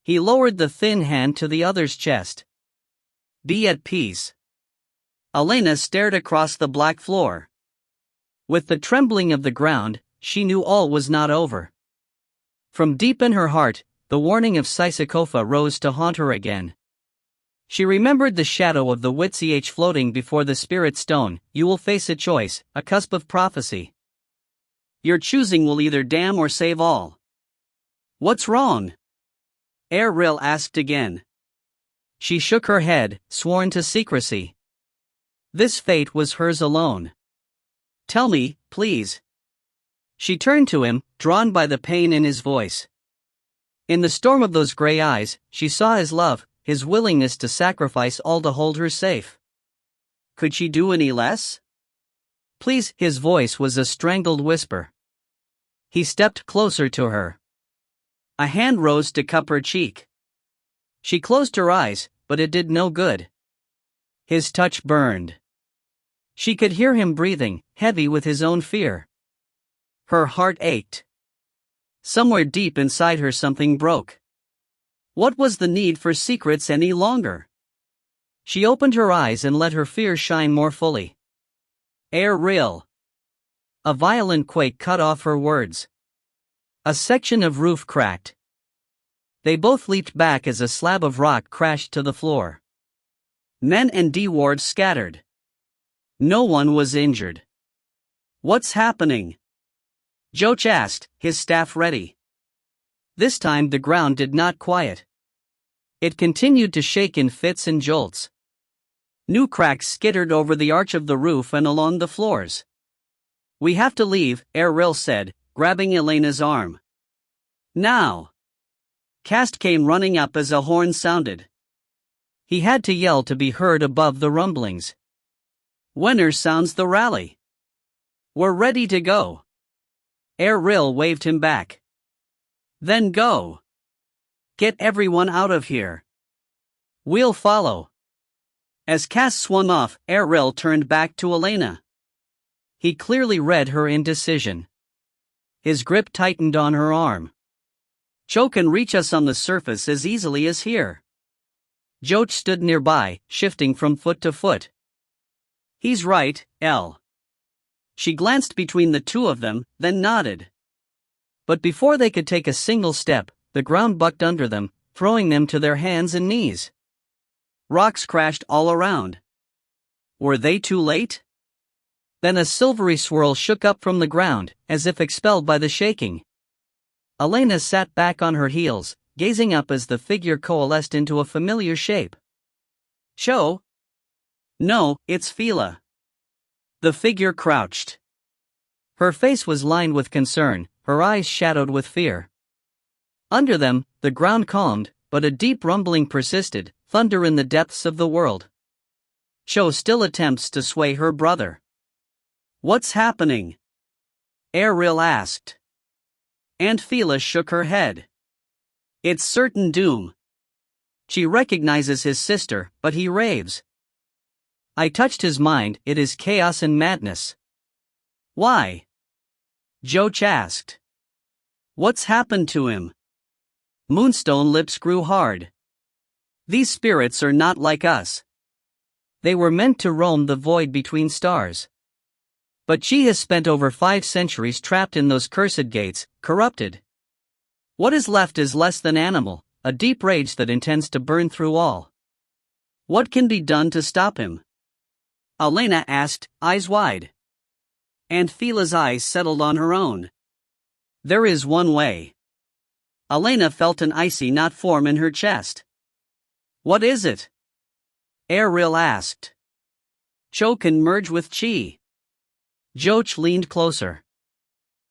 He lowered the thin hand to the other's chest. Be at peace. Elena stared across the black floor. With the trembling of the ground, she knew all was not over. From deep in her heart, the warning of Sisyphofa rose to haunt her again. She remembered the shadow of the Witzch floating before the spirit stone. You will face a choice, a cusp of prophecy. Your choosing will either damn or save all. What's wrong? Erril asked again. She shook her head, sworn to secrecy. This fate was hers alone. Tell me, please. She turned to him, drawn by the pain in his voice. In the storm of those gray eyes, she saw his love, his willingness to sacrifice all to hold her safe. Could she do any less? Please, his voice was a strangled whisper. He stepped closer to her. A hand rose to cup her cheek. She closed her eyes, but it did no good. His touch burned. She could hear him breathing, heavy with his own fear. Her heart ached. Somewhere deep inside her something broke. What was the need for secrets any longer? She opened her eyes and let her fear shine more fully. Real. A violent quake cut off her words. A section of roof cracked. They both leaped back as a slab of rock crashed to the floor. Men and D-wards scattered. No one was injured. What's happening? Joach asked, his staff ready. This time the ground did not quiet. It continued to shake in fits and jolts. New cracks skittered over the arch of the roof and along the floors. We have to leave, Erril said, grabbing Elena's arm. Now. Cast came running up as a horn sounded. He had to yell to be heard above the rumblings. Winner sounds the rally. We're ready to go. Erril waved him back. Then go. Get everyone out of here. We'll follow. As Cass swung off, Erril turned back to Elena. He clearly read her indecision. His grip tightened on her arm. Joach can reach us on the surface as easily as here. Joach stood nearby, shifting from foot to foot. He's right, Elle. She glanced between the two of them, then nodded. But before they could take a single step, the ground bucked under them, throwing them to their hands and knees. Rocks crashed all around. Were they too late? Then a silvery swirl shook up from the ground, as if expelled by the shaking. Elena sat back on her heels, gazing up as the figure coalesced into a familiar shape. Cho? No, it's Fila. The figure crouched. Her face was lined with concern, her eyes shadowed with fear. Under them, the ground calmed, but a deep rumbling persisted, thunder in the depths of the world. Cho still attempts to sway her brother. What's happening? Erril asked. Aunt Fila shook her head. It's certain doom. She recognizes his sister, but he raves. I touched his mind, it is chaos and madness. Why? Joach asked. What's happened to him? Moonstone lips grew hard. These spirits are not like us. They were meant to roam the void between stars. But she has spent over 5 centuries trapped in those cursed gates, corrupted. What is left is less than animal, a deep rage that intends to burn through all. What can be done to stop him? Elena asked, eyes wide. Aunt Fila's eyes settled on her own. There is one way. Elena felt an icy knot form in her chest. What is it? Erril asked. Cho can merge with Chi. Joach leaned closer.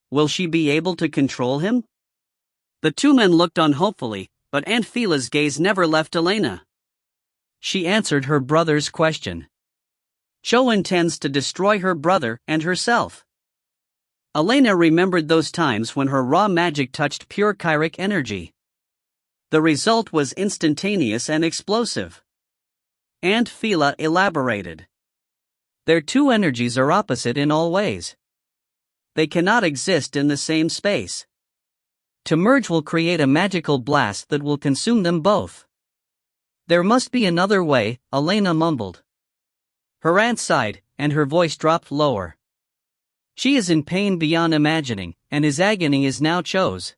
Will she be able to control him? The two men looked on hopefully, but Aunt Fila's gaze never left Elena. She answered her brother's question. Cho intends to destroy her brother and herself. Elena remembered those times when her raw magic touched pure chiric energy. The result was instantaneous and explosive. Aunt Fila elaborated. Their two energies are opposite in all ways. They cannot exist in the same space. To merge will create a magical blast that will consume them both. There must be another way, Elena mumbled. Her aunt sighed, and her voice dropped lower. She is in pain beyond imagining, and his agony is now chose.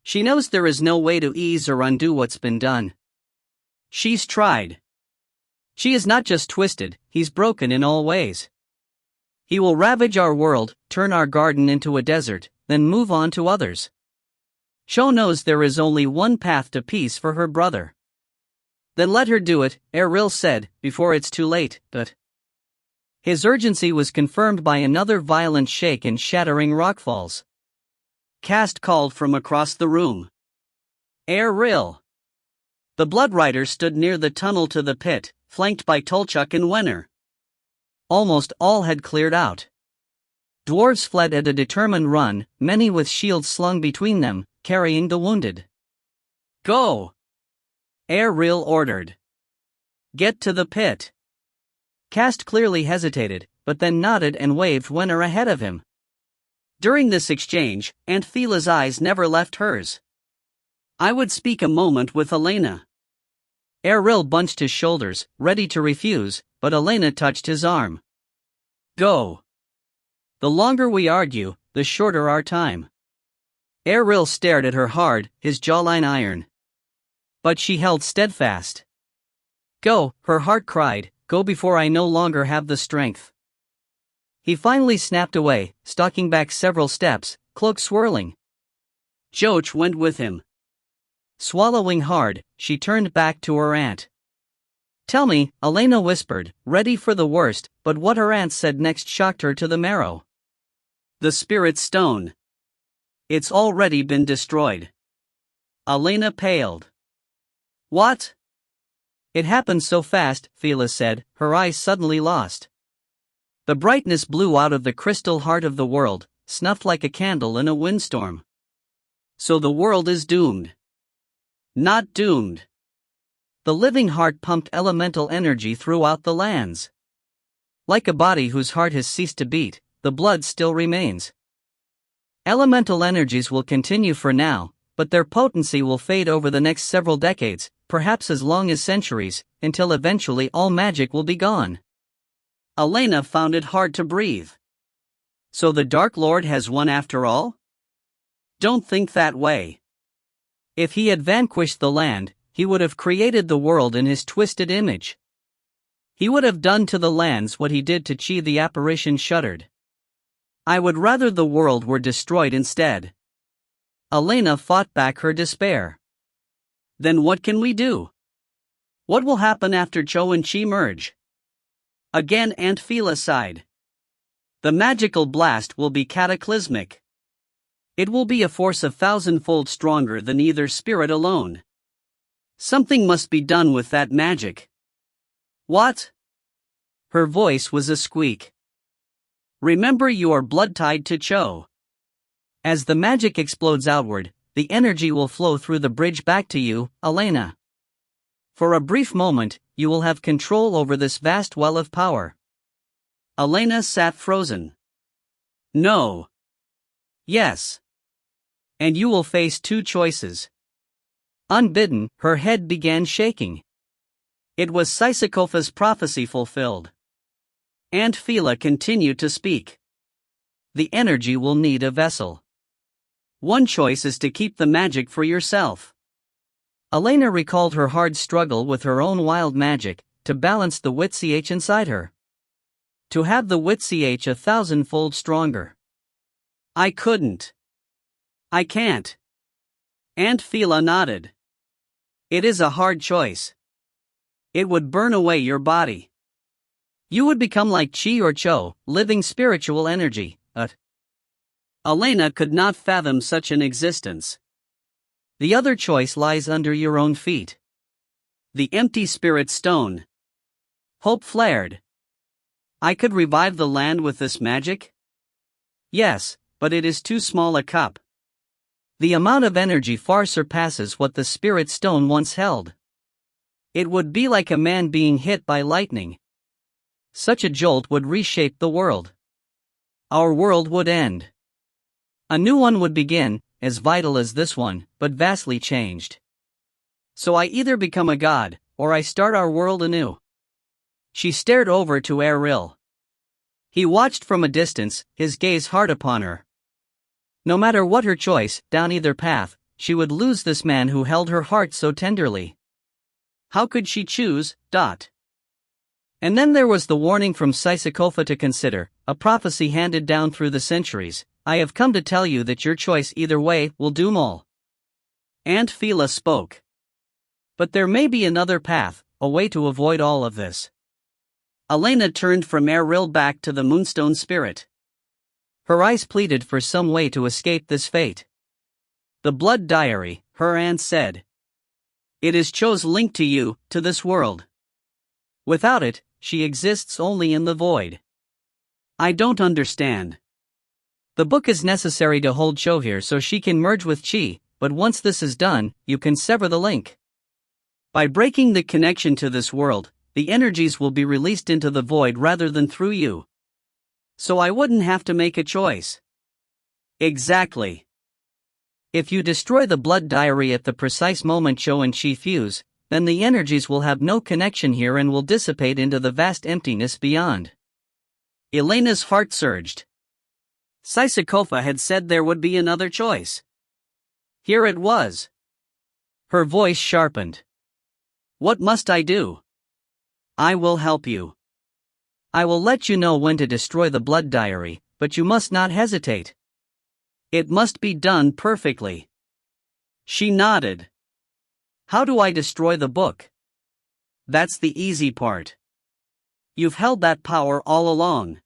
She knows there is no way to ease or undo what's been done. She's tried. She is not just twisted, he's broken in all ways. He will ravage our world, turn our garden into a desert, then move on to others. Cho knows there is only one path to peace for her brother. Then let her do it, Eril said, before it's too late, but... His urgency was confirmed by another violent shake and shattering rockfalls. Cast called from across the room. Eril. The Blood Riders stood near the tunnel to the pit, flanked by Tolchuk and Wenner. Almost all had cleared out. Dwarves fled at a determined run, many with shields slung between them, carrying the wounded. Go! Eril ordered. Get to the pit. Cast clearly hesitated, but then nodded and waved Wenner ahead of him. During this exchange, Aunt Thila's eyes never left hers. I would speak a moment with Elena. Eril bunched his shoulders, ready to refuse, but Elena touched his arm. Go. The longer we argue, the shorter our time. Eril stared at her hard, his jawline iron. But she held steadfast. Go, her heart cried, go before I no longer have the strength. He finally snapped away, stalking back several steps, cloak swirling. Joch went with him. Swallowing hard, she turned back to her aunt. Tell me, Elena whispered, ready for the worst, but what her aunt said next shocked her to the marrow. The spirit stone. It's already been destroyed. Elena paled. What? It happened so fast, Thila said, her eyes suddenly lost. The brightness blew out of the crystal heart of the world, snuffed like a candle in a windstorm. So the world is doomed. Not doomed. The living heart pumped elemental energy throughout the lands. Like a body whose heart has ceased to beat, the blood still remains. Elemental energies will continue for now, but their potency will fade over the next several decades, perhaps as long as centuries, until eventually all magic will be gone. Elena found it hard to breathe. So the Dark Lord has won after all? Don't think that way. If he had vanquished the land, he would have created the world in his twisted image. He would have done to the lands what he did to Chi. The apparition shuddered. I would rather the world were destroyed instead. Elena fought back her despair. Then what can we do? What will happen after Cho and Chi merge? Again Aunt Phila sighed. The magical blast will be cataclysmic. It will be a force 1,000-fold stronger than either spirit alone. Something must be done with that magic. What? Her voice was a squeak. Remember you are blood-tied to Cho. As the magic explodes outward, the energy will flow through the bridge back to you, Elena. For a brief moment, you will have control over this vast well of power. Elena sat frozen. No. Yes. And you will face two choices. Unbidden, her head began shaking. It was Sisycophus' prophecy fulfilled. Aunt Phila continued to speak. The energy will need a vessel. One choice is to keep the magic for yourself. Elena recalled her hard struggle with her own wild magic, to balance the wit-ch inside her. To have the wit-ch 1,000-fold stronger. I couldn't. I can't. Aunt Phila nodded. It is a hard choice. It would burn away your body. You would become like Chi or Cho, living spiritual energy, Elena could not fathom such an existence. The other choice lies under your own feet. The empty spirit stone. Hope flared. I could revive the land with this magic? Yes, but it is too small a cup. The amount of energy far surpasses what the spirit stone once held. It would be like a man being hit by lightning. Such a jolt would reshape the world. Our world would end. A new one would begin, as vital as this one, but vastly changed. So I either become a god, or I start our world anew. She stared over to Erril. He watched from a distance, his gaze hard upon her. No matter what her choice, down either path, she would lose this man who held her heart so tenderly. How could she choose? And then there was the warning from Sisycopa to consider, a prophecy handed down through the centuries. I have come to tell you that your choice either way will doom all. Aunt Fela spoke. But there may be another path, a way to avoid all of this. Elena turned from Erril back to the Moonstone spirit. Her eyes pleaded for some way to escape this fate. The blood diary, her aunt said. It is Cho's link to you, to this world. Without it, she exists only in the void. I don't understand. The book is necessary to hold Cho here so she can merge with Chi, but once this is done, you can sever the link. By breaking the connection to this world, the energies will be released into the void rather than through you. So I wouldn't have to make a choice. Exactly. If you destroy the blood diary at the precise moment Cho and Chi fuse, then the energies will have no connection here and will dissipate into the vast emptiness beyond. Elena's heart surged. Sisycopa had said there would be another choice. Here it was. Her voice sharpened. What must I do? I will help you. I will let you know when to destroy the blood diary, but you must not hesitate. It must be done perfectly. She nodded. How do I destroy the book? That's the easy part. You've held that power all along.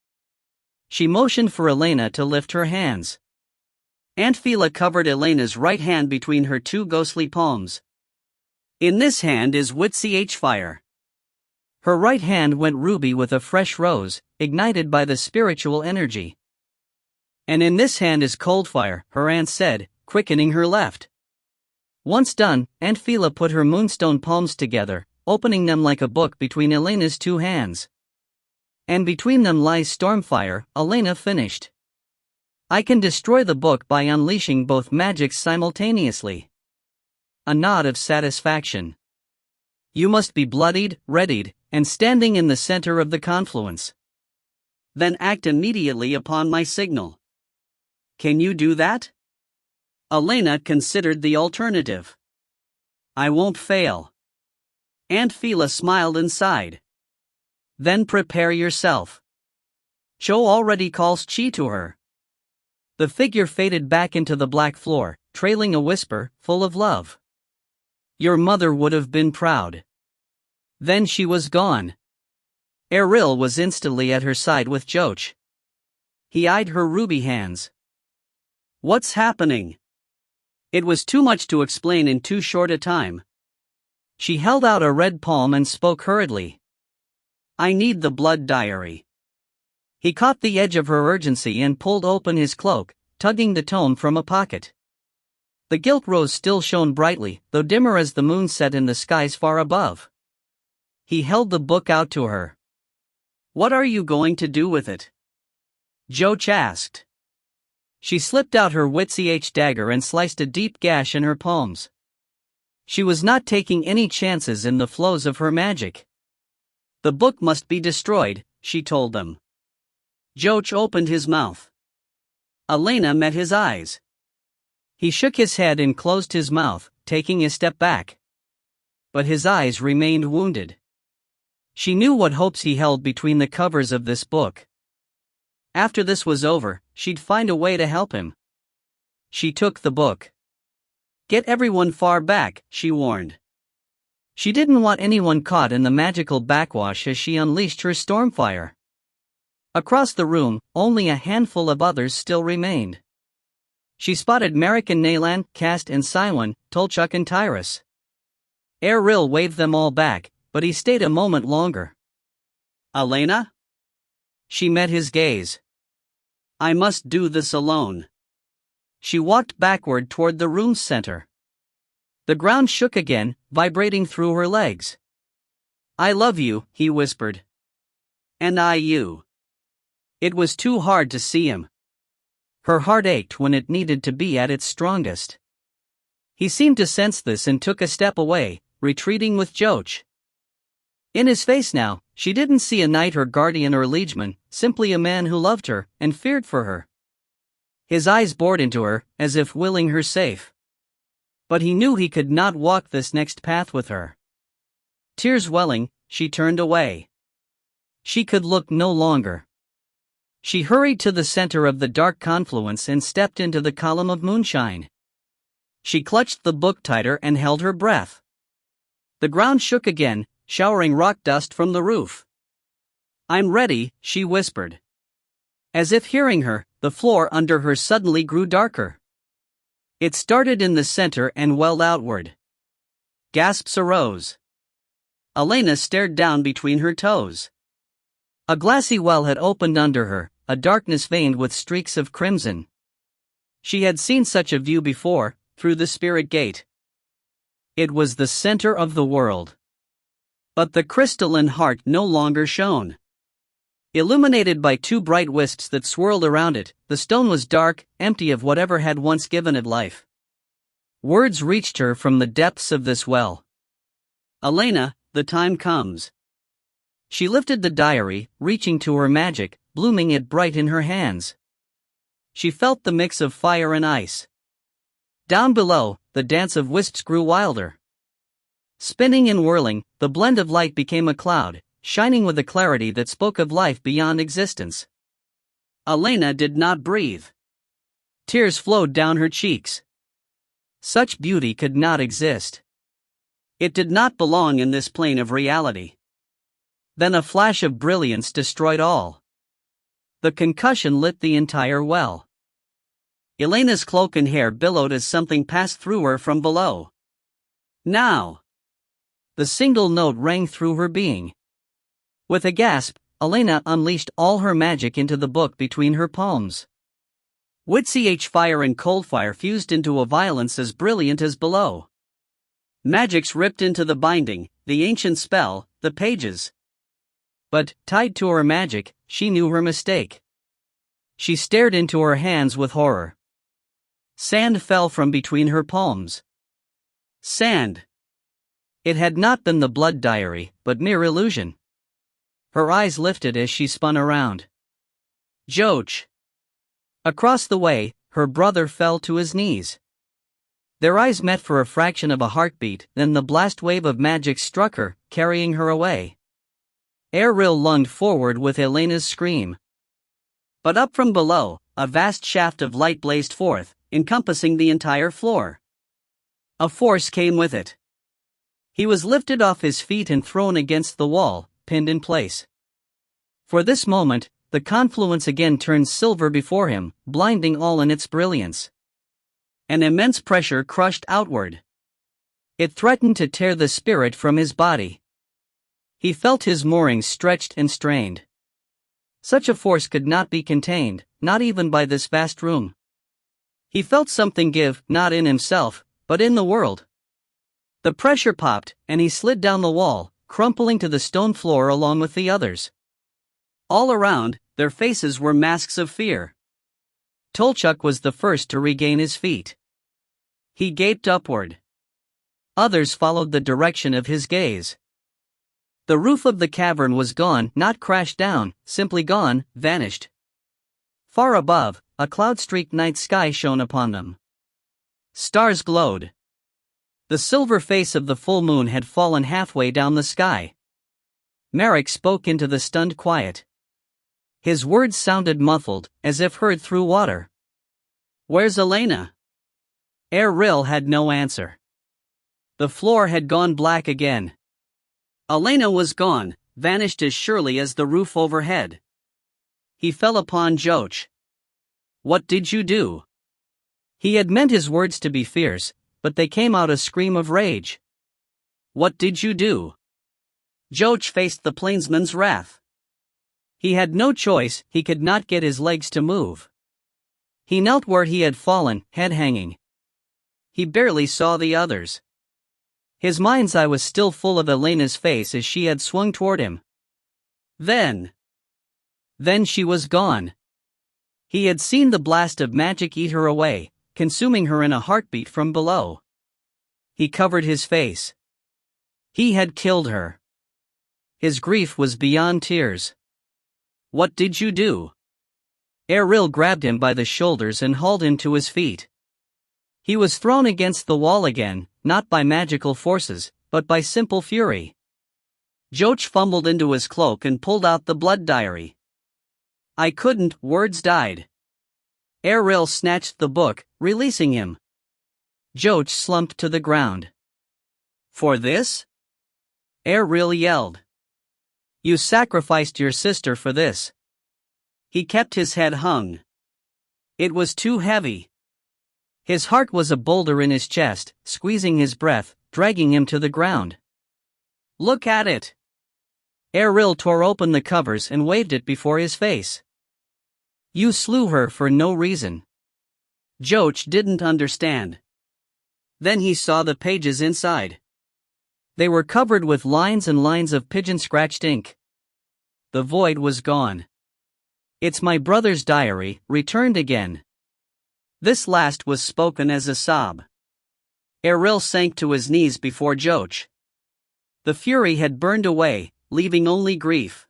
She motioned for Elena to lift her hands. Aunt Fela covered Elena's right hand between her two ghostly palms. In this hand is Witch fire. Her right hand went ruby with a fresh rose, ignited by the spiritual energy. And in this hand is cold fire, her aunt said, quickening her left. Once done, Aunt Fela put her moonstone palms together, opening them like a book between Elena's two hands. And between them lies Stormfire, Elena finished. I can destroy the book by unleashing both magics simultaneously. A nod of satisfaction. You must be bloodied, readied, and standing in the center of the confluence. Then act immediately upon my signal. Can you do that? Elena considered the alternative. I won't fail. Aunt Fela smiled and sighed. Then prepare yourself. Cho already calls Chi to her. The figure faded back into the black floor, trailing a whisper, full of love. Your mother would have been proud. Then she was gone. Erril was instantly at her side with Joch. He eyed her ruby hands. What's happening? It was too much to explain in too short a time. She held out a red palm and spoke hurriedly. I need the blood diary. He caught the edge of her urgency and pulled open his cloak, tugging the tome from a pocket. The gilt rose still shone brightly, though dimmer as the moon set in the skies far above. He held the book out to her. What are you going to do with it? Joch asked. She slipped out her Witch dagger and sliced a deep gash in her palms. She was not taking any chances in the flows of her magic. The book must be destroyed, she told them. Joch opened his mouth. Elena met his eyes. He shook his head and closed his mouth, taking a step back. But his eyes remained wounded. She knew what hopes he held between the covers of this book. After this was over, she'd find a way to help him. She took the book. Get everyone far back, she warned. She didn't want anyone caught in the magical backwash as she unleashed her stormfire. Across the room, only a handful of others still remained. She spotted Merrick and Nalan, Cast and Siwan, Tolchuk and Tyrus. Erril waved them all back, but he stayed a moment longer. Elena? She met his gaze. I must do this alone. She walked backward toward the room's center. The ground shook again, vibrating through her legs. I love you, he whispered. And I you. It was too hard to see him. Her heart ached when it needed to be at its strongest. He seemed to sense this and took a step away, retreating with Joach. In his face now, she didn't see a knight or guardian or liegeman, simply a man who loved her and feared for her. His eyes bored into her, as if willing her safe. But he knew he could not walk this next path with her. Tears welling, she turned away. She could look no longer. She hurried to the center of the dark confluence and stepped into the column of moonshine. She clutched the book tighter and held her breath. The ground shook again, showering rock dust from the roof. "I'm ready," she whispered. As if hearing her, the floor under her suddenly grew darker. It started in the center and welled outward. Gasps arose. Elena stared down between her toes. A glassy well had opened under her, a darkness veined with streaks of crimson. She had seen such a view before, through the spirit gate. It was the center of the world. But the crystalline heart no longer shone. Illuminated by two bright wisps that swirled around it, the stone was dark, empty of whatever had once given it life. Words reached her from the depths of this well. "Elena, the time comes." She lifted the diary, reaching to her magic, blooming it bright in her hands. She felt the mix of fire and ice. Down below, the dance of wisps grew wilder. Spinning and whirling, the blend of light became a cloud, shining with a clarity that spoke of life beyond existence. Elena did not breathe. Tears flowed down her cheeks. Such beauty could not exist. It did not belong in this plane of reality. Then a flash of brilliance destroyed all. The concussion lit the entire well. Elena's cloak and hair billowed as something passed through her from below. "Now!" The single note rang through her being. With a gasp, Elena unleashed all her magic into the book between her palms. Witch fire and cold fire fused into a violence as brilliant as below. Magics ripped into the binding, the ancient spell, the pages. But, tied to her magic, she knew her mistake. She stared into her hands with horror. Sand fell from between her palms. Sand. It had not been the blood diary, but mere illusion. Her eyes lifted as she spun around. Joach. Across the way, her brother fell to his knees. Their eyes met for a fraction of a heartbeat, then the blast wave of magic struck her, carrying her away. Erril lunged forward with Elena's scream. But up from below, a vast shaft of light blazed forth, encompassing the entire floor. A force came with it. He was lifted off his feet and thrown against the wall, pinned in place. For this moment, the confluence again turned silver before him, blinding all in its brilliance. An immense pressure crushed outward. It threatened to tear the spirit from his body. He felt his moorings stretched and strained. Such a force could not be contained, not even by this vast room. He felt something give, not in himself, but in the world. The pressure popped, and he slid down the wall, crumpling to the stone floor along with the others. All around, their faces were masks of fear. Tolchuk was the first to regain his feet. He gaped upward. Others followed the direction of his gaze. The roof of the cavern was gone, not crashed down, simply gone, vanished. Far above, a cloud-streaked night sky shone upon them. Stars glowed. The silver face of the full moon had fallen halfway down the sky. Merrick spoke into the stunned quiet. His words sounded muffled, as if heard through water. "Where's Elena?" Erril had no answer. The floor had gone black again. Elena was gone, vanished as surely as the roof overhead. He fell upon Joach. "What did you do?" He had meant his words to be fierce, but they came out a scream of rage. "What did you do?" Joach faced the plainsman's wrath. He had no choice, he could not get his legs to move. He knelt where he had fallen, head hanging. He barely saw the others. His mind's eye was still full of Elena's face as she had swung toward him. Then she was gone. He had seen the blast of magic eat her away, consuming her in a heartbeat from below. He covered his face. He had killed her. His grief was beyond tears. "What did you do?" Errol grabbed him by the shoulders and hauled him to his feet. He was thrown against the wall again, not by magical forces, but by simple fury. Joach fumbled into his cloak and pulled out the blood diary. "I couldn't," words died. Errol snatched the book, releasing him. Joach slumped to the ground. "For this?" Errol yelled. "You sacrificed your sister for this." He kept his head hung. It was too heavy. His heart was a boulder in his chest, squeezing his breath, dragging him to the ground. "Look at it!" Errol tore open the covers and waved it before his face. "You slew her for no reason." Joach didn't understand. Then he saw the pages inside. They were covered with lines and lines of pigeon-scratched ink. The void was gone. "It's my brother's diary, returned again." This last was spoken as a sob. Errol sank to his knees before Joach. The fury had burned away, leaving only grief.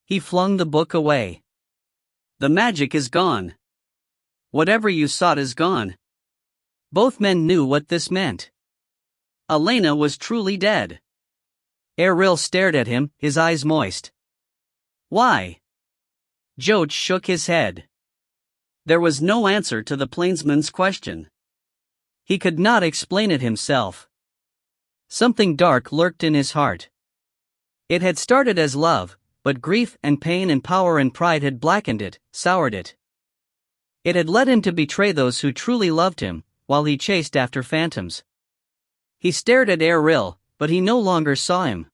He flung the book away. "The magic is gone. Whatever you sought is gone." Both men knew what this meant. Elena was truly dead. Errol stared at him, his eyes moist. "Why?" Joach shook his head. There was no answer to the plainsman's question. He could not explain it himself. Something dark lurked in his heart. It had started as love, but grief and pain and power and pride had blackened it, soured it. It had led him to betray those who truly loved him, while he chased after phantoms. He stared at Errol, but he no longer saw him.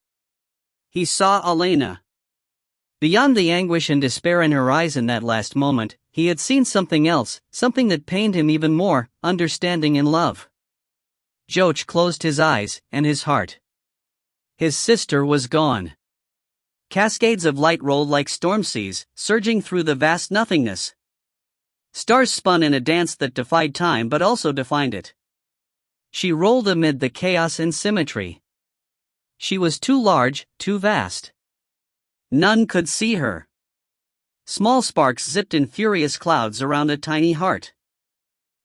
He saw Elena. Beyond the anguish and despair in her eyes in that last moment, he had seen something else, something that pained him even more, understanding and love. Joach closed his eyes, and his heart. His sister was gone. Cascades of light rolled like storm seas, surging through the vast nothingness. Stars spun in a dance that defied time but also defined it. She rolled amid the chaos and symmetry. She was too large, too vast. None could see her. Small sparks zipped in furious clouds around a tiny heart.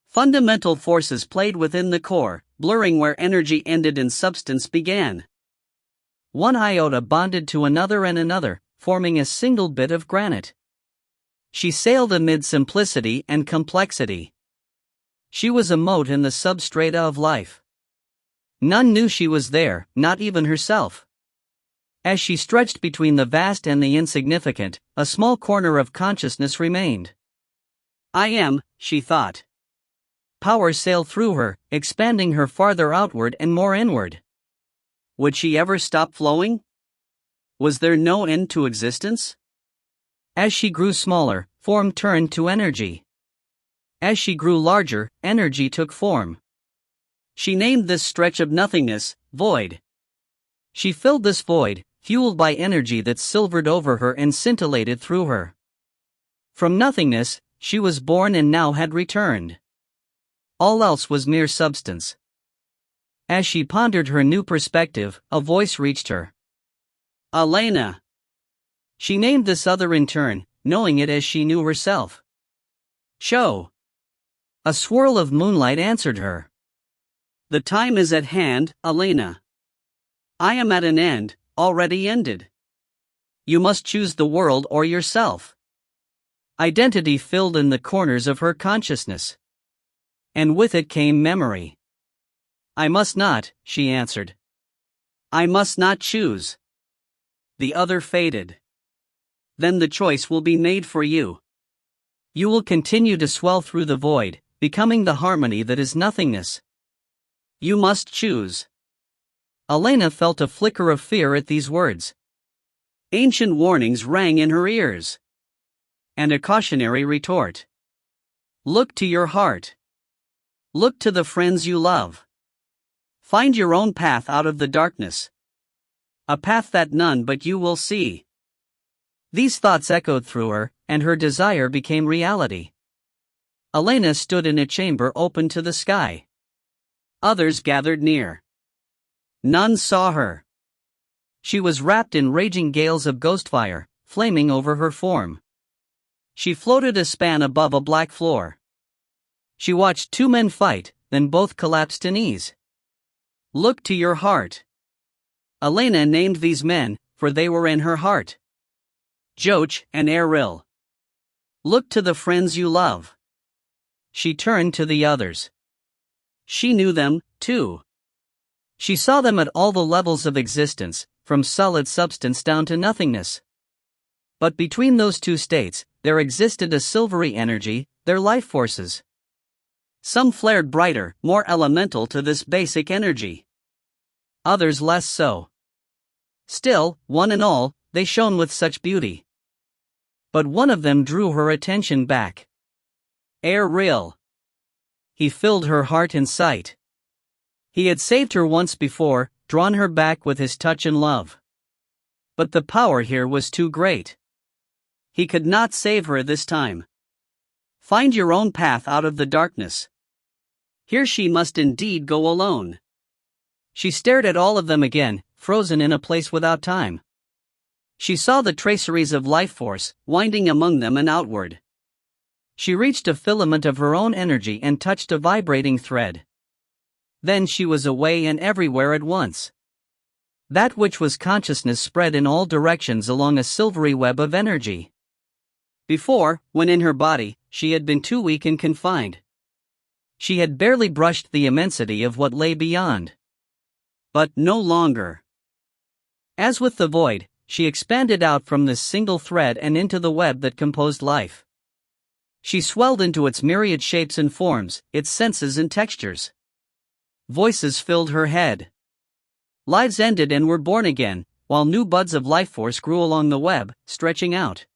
Fundamental forces played within the core, blurring where energy ended and substance began. One iota bonded to another and another, forming a single bit of granite. She sailed amid simplicity and complexity. She was a mote in the substrata of life. None knew she was there, not even herself. As she stretched between the vast and the insignificant, a small corner of consciousness remained. "I am," she thought. Power sailed through her, expanding her farther outward and more inward. Would she ever stop flowing? Was there no end to existence? As she grew smaller, form turned to energy. As she grew larger, energy took form. She named this stretch of nothingness, void. She filled this void, fueled by energy that silvered over her and scintillated through her. From nothingness, she was born and now had returned. All else was mere substance. As she pondered her new perspective, a voice reached her. "Elena." She named this other in turn, knowing it as she knew herself. "Cho." A swirl of moonlight answered her. "The time is at hand, Elena. I am at an end, already ended. You must choose the world or yourself." Identity filled in the corners of her consciousness. And with it came memory. "I must not," she answered. "I must not choose." The other faded. "Then the choice will be made for you. You will continue to swell through the void, becoming the harmony that is nothingness. You must choose." Elena felt a flicker of fear at these words. Ancient warnings rang in her ears. And a cautionary retort. Look to your heart. Look to the friends you love. Find your own path out of the darkness. A path that none but you will see. These thoughts echoed through her, and her desire became reality. Elena stood in a chamber open to the sky. Others gathered near. None saw her. She was wrapped in raging gales of ghost fire, flaming over her form. She floated a span above a black floor. She watched two men fight, then both collapsed to knees. Look to your heart. Elena named these men, for they were in her heart. Joch and Eril. Look to the friends you love. She turned to the others. She knew them, too. She saw them at all the levels of existence, from solid substance down to nothingness. But between those two states, there existed a silvery energy, their life forces. Some flared brighter, more elemental to this basic energy. Others less so. Still, one and all, they shone with such beauty. But one of them drew her attention back. Eril. He filled her heart and sight. He had saved her once before, drawn her back with his touch and love. But the power here was too great. He could not save her this time. Find your own path out of the darkness. Here she must indeed go alone. She stared at all of them again, frozen in a place without time. She saw the traceries of life force, winding among them and outward. She reached a filament of her own energy and touched a vibrating thread. Then she was away and everywhere at once. That which was consciousness spread in all directions along a silvery web of energy. Before, when in her body, she had been too weak and confined. She had barely brushed the immensity of what lay beyond. But no longer. As with the void, she expanded out from this single thread and into the web that composed life. She swelled into its myriad shapes and forms, its senses and textures. Voices filled her head. Lives ended and were born again, while new buds of life force grew along the web, stretching out.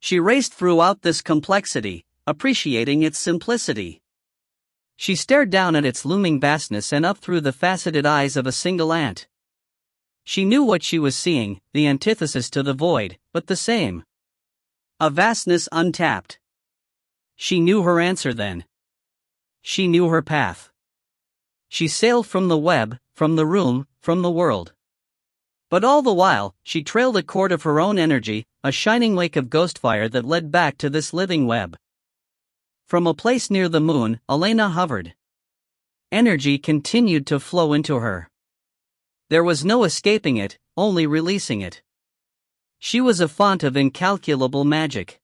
She raced throughout this complexity, appreciating its simplicity. She stared down at its looming vastness and up through the faceted eyes of a single ant. She knew what she was seeing, the antithesis to the void, but the same. A vastness untapped. She knew her answer then. She knew her path. She sailed from the web, from the room, from the world. But all the while, she trailed a cord of her own energy, a shining wake of ghost fire that led back to this living web. From a place near the moon, Elena hovered. Energy continued to flow into her. There was no escaping it, only releasing it. She was a font of incalculable magic.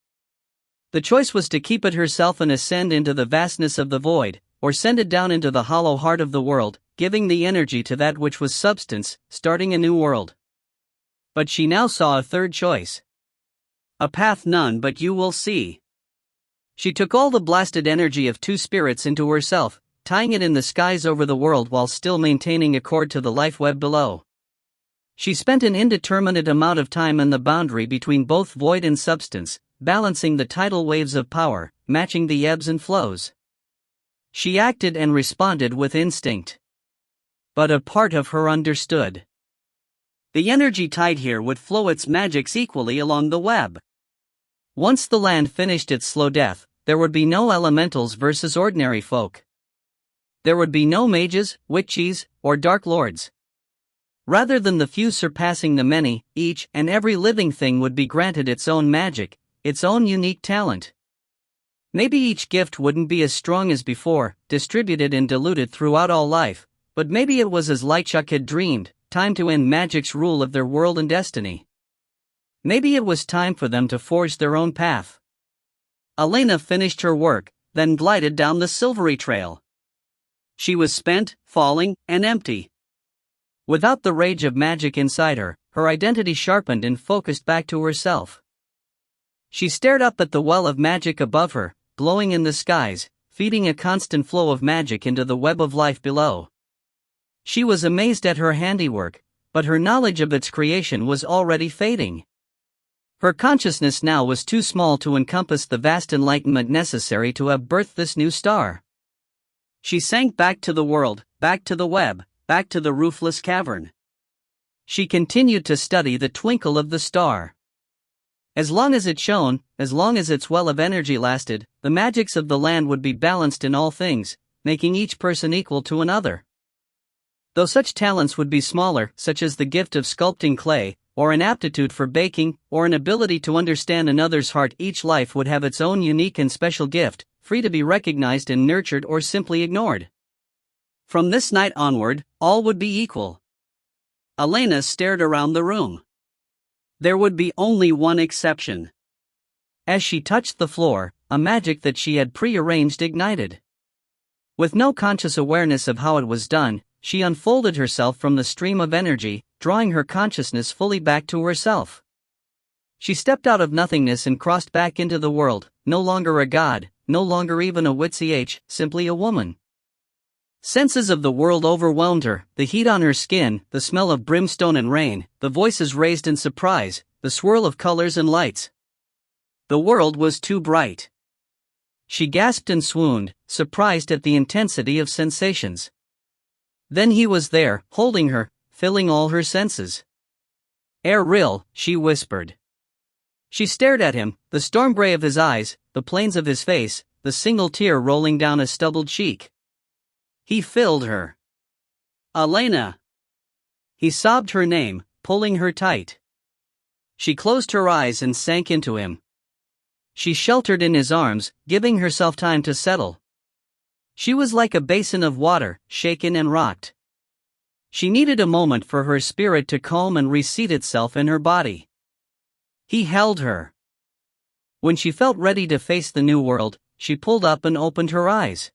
The choice was to keep it herself and ascend into the vastness of the void, or send it down into the hollow heart of the world, giving the energy to that which was substance, starting a new world. But she now saw a third choice. A path none but you will see. She took all the blasted energy of two spirits into herself, tying it in the skies over the world while still maintaining a cord to the life web below. She spent an indeterminate amount of time in the boundary between both void and substance, balancing the tidal waves of power, matching the ebbs and flows. She acted and responded with instinct. But a part of her understood. The energy tide here would flow its magics equally along the web. Once the land finished its slow death, there would be no elementals versus ordinary folk. There would be no mages, witches, or dark lords. Rather than the few surpassing the many, each and every living thing would be granted its own magic, its own unique talent. Maybe each gift wouldn't be as strong as before, distributed and diluted throughout all life, but maybe it was as Lychuk had dreamed, time to end magic's rule of their world and destiny. Maybe it was time for them to forge their own path. Elena finished her work, then glided down the silvery trail. She was spent, falling, and empty. Without the rage of magic inside her, her identity sharpened and focused back to herself. She stared up at the well of magic above her, glowing in the skies, feeding a constant flow of magic into the web of life below. She was amazed at her handiwork, but her knowledge of its creation was already fading. Her consciousness now was too small to encompass the vast enlightenment necessary to have birthed this new star. She sank back to the world, back to the web, back to the roofless cavern. She continued to study the twinkle of the star. As long as it shone, as long as its well of energy lasted, the magics of the land would be balanced in all things, making each person equal to another. Though such talents would be smaller, such as the gift of sculpting clay, or an aptitude for baking, or an ability to understand another's heart, each life would have its own unique and special gift, free to be recognized and nurtured or simply ignored. From this night onward, all would be equal. Elena stared around the room. There would be only one exception. As she touched the floor, a magic that she had prearranged ignited. With no conscious awareness of how it was done, she unfolded herself from the stream of energy, drawing her consciousness fully back to herself. She stepped out of nothingness and crossed back into the world, no longer a god, no longer even a witch, simply a woman. Senses of the world overwhelmed her, the heat on her skin, the smell of brimstone and rain, the voices raised in surprise, the swirl of colors and lights. The world was too bright. She gasped and swooned, surprised at the intensity of sensations. Then he was there, holding her, filling all her senses. "Real," she whispered. She stared at him, the storm gray of his eyes, the planes of his face, the single tear rolling down a stubbled cheek. He filled her. "Elena!" He sobbed her name, pulling her tight. She closed her eyes and sank into him. She sheltered in his arms, giving herself time to settle. She was like a basin of water, shaken and rocked. She needed a moment for her spirit to calm and reseat itself in her body. He held her. When she felt ready to face the new world, she pulled up and opened her eyes.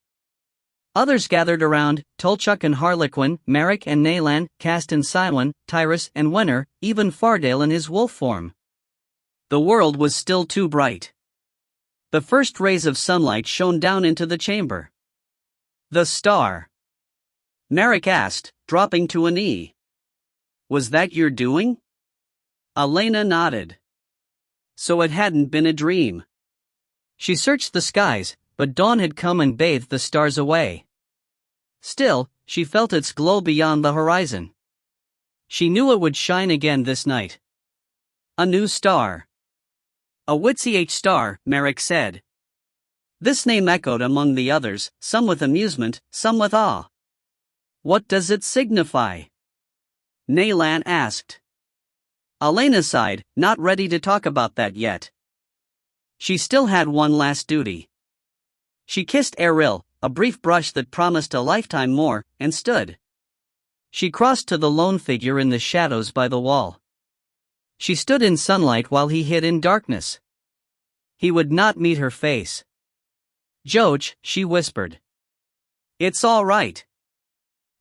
Others gathered around, Tolchuk and Harlequin, Merrick and Naylan, Cast and Siwen, Tyrus and Wenner, even Fardale in his wolf form. The world was still too bright. The first rays of sunlight shone down into the chamber. "The star?" Merrick asked, dropping to a knee. "Was that your doing?" Elena nodded. So it hadn't been a dream. She searched the skies, but dawn had come and bathed the stars away. Still, she felt its glow beyond the horizon. She knew it would shine again this night. A new star. "A Witch star," Merrick said. This name echoed among the others, some with amusement, some with awe. "What does it signify?" Naylan asked. Elena sighed, not ready to talk about that yet. She still had one last duty. She kissed Eril, a brief brush that promised a lifetime more, and stood. She crossed to the lone figure in the shadows by the wall. She stood in sunlight while he hid in darkness. He would not meet her face. "Joach," she whispered. "It's all right."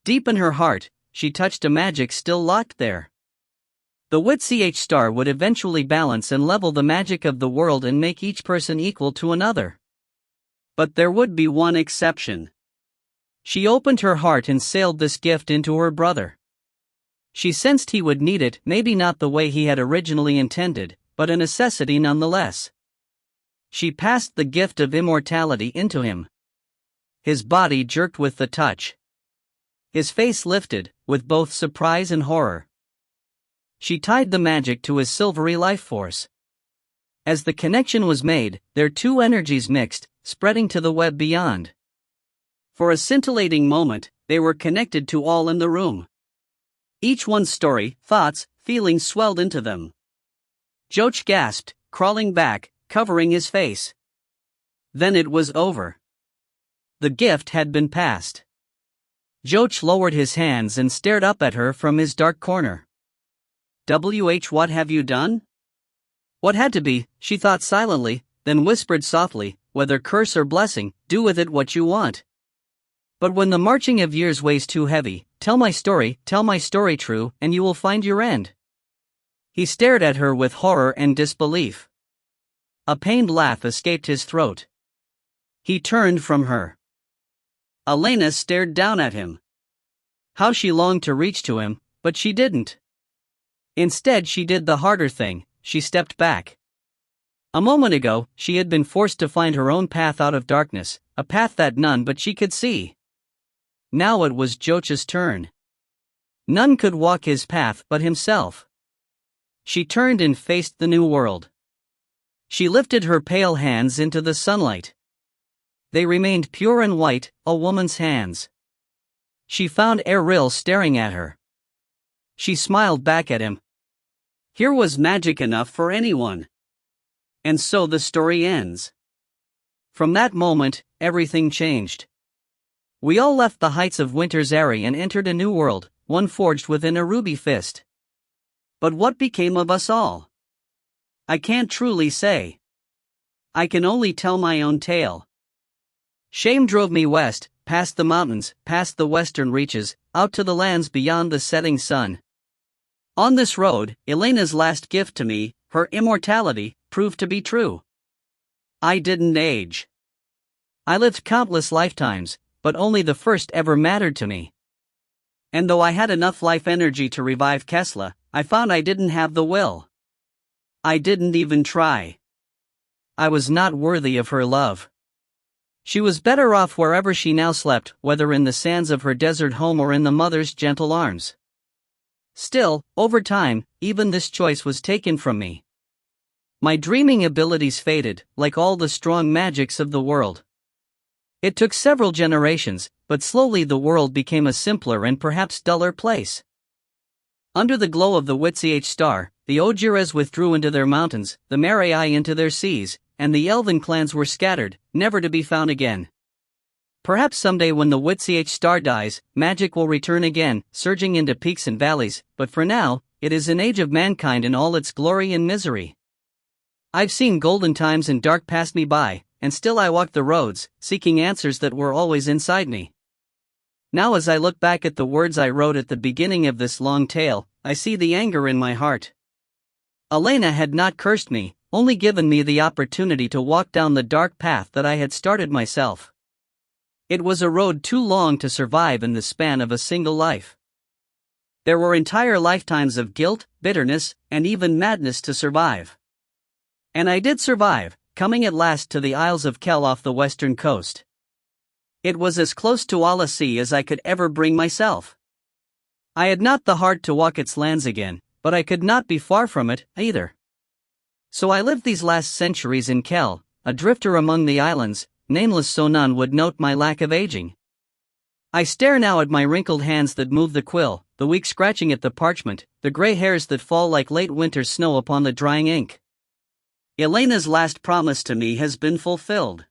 Deep in her heart, she touched a magic still locked there. The Witch star would eventually balance and level the magic of the world and make each person equal to another. But there would be one exception. She opened her heart and sailed this gift into her brother. She sensed he would need it, maybe not the way he had originally intended, but a necessity nonetheless. She passed the gift of immortality into him. His body jerked with the touch. His face lifted, with both surprise and horror. She tied the magic to his silvery life force. As the connection was made, their two energies mixed, spreading to the web beyond. For a scintillating moment, they were connected to all in the room. Each one's story, thoughts, feelings swelled into them. Joach gasped, crawling back, covering his face. Then it was over. The gift had been passed. Joach lowered his hands and stared up at her from his dark corner. What have you done?" What had to be, she thought silently, then whispered softly, "Whether curse or blessing, do with it what you want. But when the marching of years weighs too heavy, tell my story true, and you will find your end." He stared at her with horror and disbelief. A pained laugh escaped his throat. He turned from her. Elena stared down at him. How she longed to reach to him, but she didn't. Instead, she did the harder thing, she stepped back. A moment ago, she had been forced to find her own path out of darkness, a path that none but she could see. Now it was Joach's turn. None could walk his path but himself. She turned and faced the new world. She lifted her pale hands into the sunlight. They remained pure and white, a woman's hands. She found Erril staring at her. She smiled back at him. Here was magic enough for anyone. And so the story ends. From that moment, everything changed. We all left the heights of Winter's Eyrie and entered a new world, one forged within a ruby fist. But what became of us all? I can't truly say. I can only tell my own tale. Shame drove me west, past the mountains, past the western reaches, out to the lands beyond the setting sun. On this road, Elena's last gift to me, her immortality, proved to be true. I didn't age. I lived countless lifetimes, but only the first ever mattered to me. And though I had enough life energy to revive Kesla, I found I didn't have the will. I didn't even try. I was not worthy of her love. She was better off wherever she now slept, whether in the sands of her desert home or in the mother's gentle arms. Still, over time, even this choice was taken from me. My dreaming abilities faded, like all the strong magics of the world. It took several generations, but slowly the world became a simpler and perhaps duller place. Under the glow of the Witch star, the Ogiras withdrew into their mountains, the Marai into their seas, and the elven clans were scattered, never to be found again. Perhaps someday when the Witch star dies, magic will return again, surging into peaks and valleys, but for now, it is an age of mankind in all its glory and misery. I've seen golden times and dark pass me by, and still I walk the roads, seeking answers that were always inside me. Now as I look back at the words I wrote at the beginning of this long tale, I see the anger in my heart. Elena had not cursed me, only given me the opportunity to walk down the dark path that I had started myself. It was a road too long to survive in the span of a single life. There were entire lifetimes of guilt, bitterness, and even madness to survive. And I did survive, coming at last to the Isles of Kel off the western coast. It was as close to Ala Sea as I could ever bring myself. I had not the heart to walk its lands again, but I could not be far from it, either. So I lived these last centuries in Kel, a drifter among the islands, nameless so none would note my lack of aging. I stare now at my wrinkled hands that move the quill, the weak scratching at the parchment, the gray hairs that fall like late winter snow upon the drying ink. Elena's last promise to me has been fulfilled.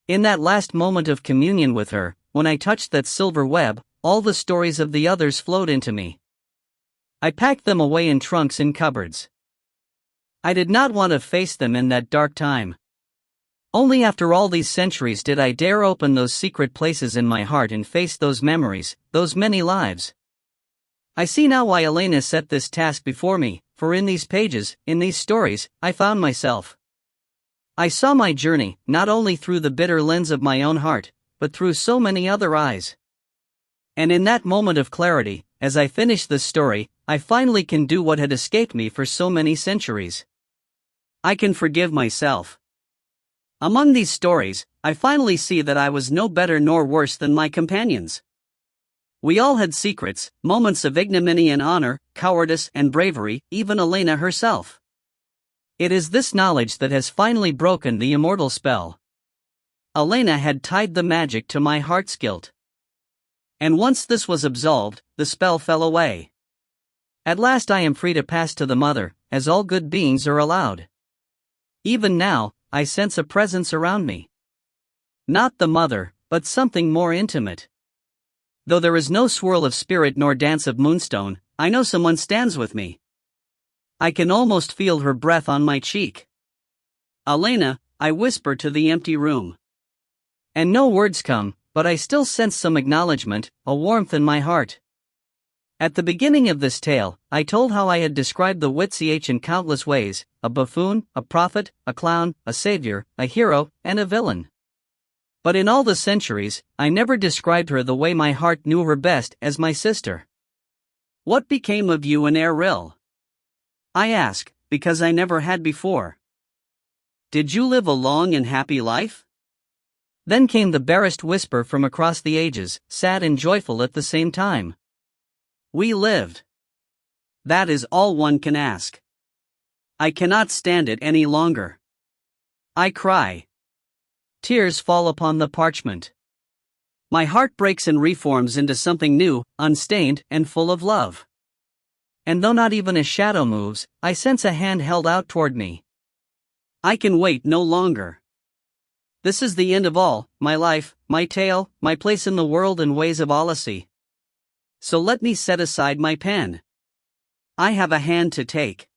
In that last moment of communion with her, when I touched that silver web, all the stories of the others flowed into me. I packed them away in trunks and cupboards. I did not want to face them in that dark time. Only after all these centuries did I dare open those secret places in my heart and face those memories, those many lives. I see now why Elena set this task before me, for in these pages, in these stories, I found myself. I saw my journey, not only through the bitter lens of my own heart, but through so many other eyes. And in that moment of clarity, as I finish this story, I finally can do what had escaped me for so many centuries. I can forgive myself. Among these stories, I finally see that I was no better nor worse than my companions. We all had secrets, moments of ignominy and honor, cowardice and bravery, even Elena herself. It is this knowledge that has finally broken the immortal spell. Elena had tied the magic to my heart's guilt. And once this was absolved, the spell fell away. At last I am free to pass to the mother, as all good beings are allowed. Even now, I sense a presence around me. Not the mother, but something more intimate. Though there is no swirl of spirit nor dance of moonstone, I know someone stands with me. I can almost feel her breath on my cheek. Elena, I whisper to the empty room. And no words come, but I still sense some acknowledgement, a warmth in my heart. At the beginning of this tale, I told how I had described the Witch in countless ways, a buffoon, a prophet, a clown, a savior, a hero, and a villain. But in all the centuries, I never described her the way my heart knew her best, as my sister. What became of you and Erril? I ask, because I never had before. Did you live a long and happy life? Then came the barest whisper from across the ages, sad and joyful at the same time. We lived. That is all one can ask. I cannot stand it any longer. I cry. Tears fall upon the parchment. My heart breaks and reforms into something new, unstained, and full of love. And though not even a shadow moves, I sense a hand held out toward me. I can wait no longer. This is the end of all, my life, my tale, my place in the world and ways of Odyssey. So let me set aside my pen. I have a hand to take.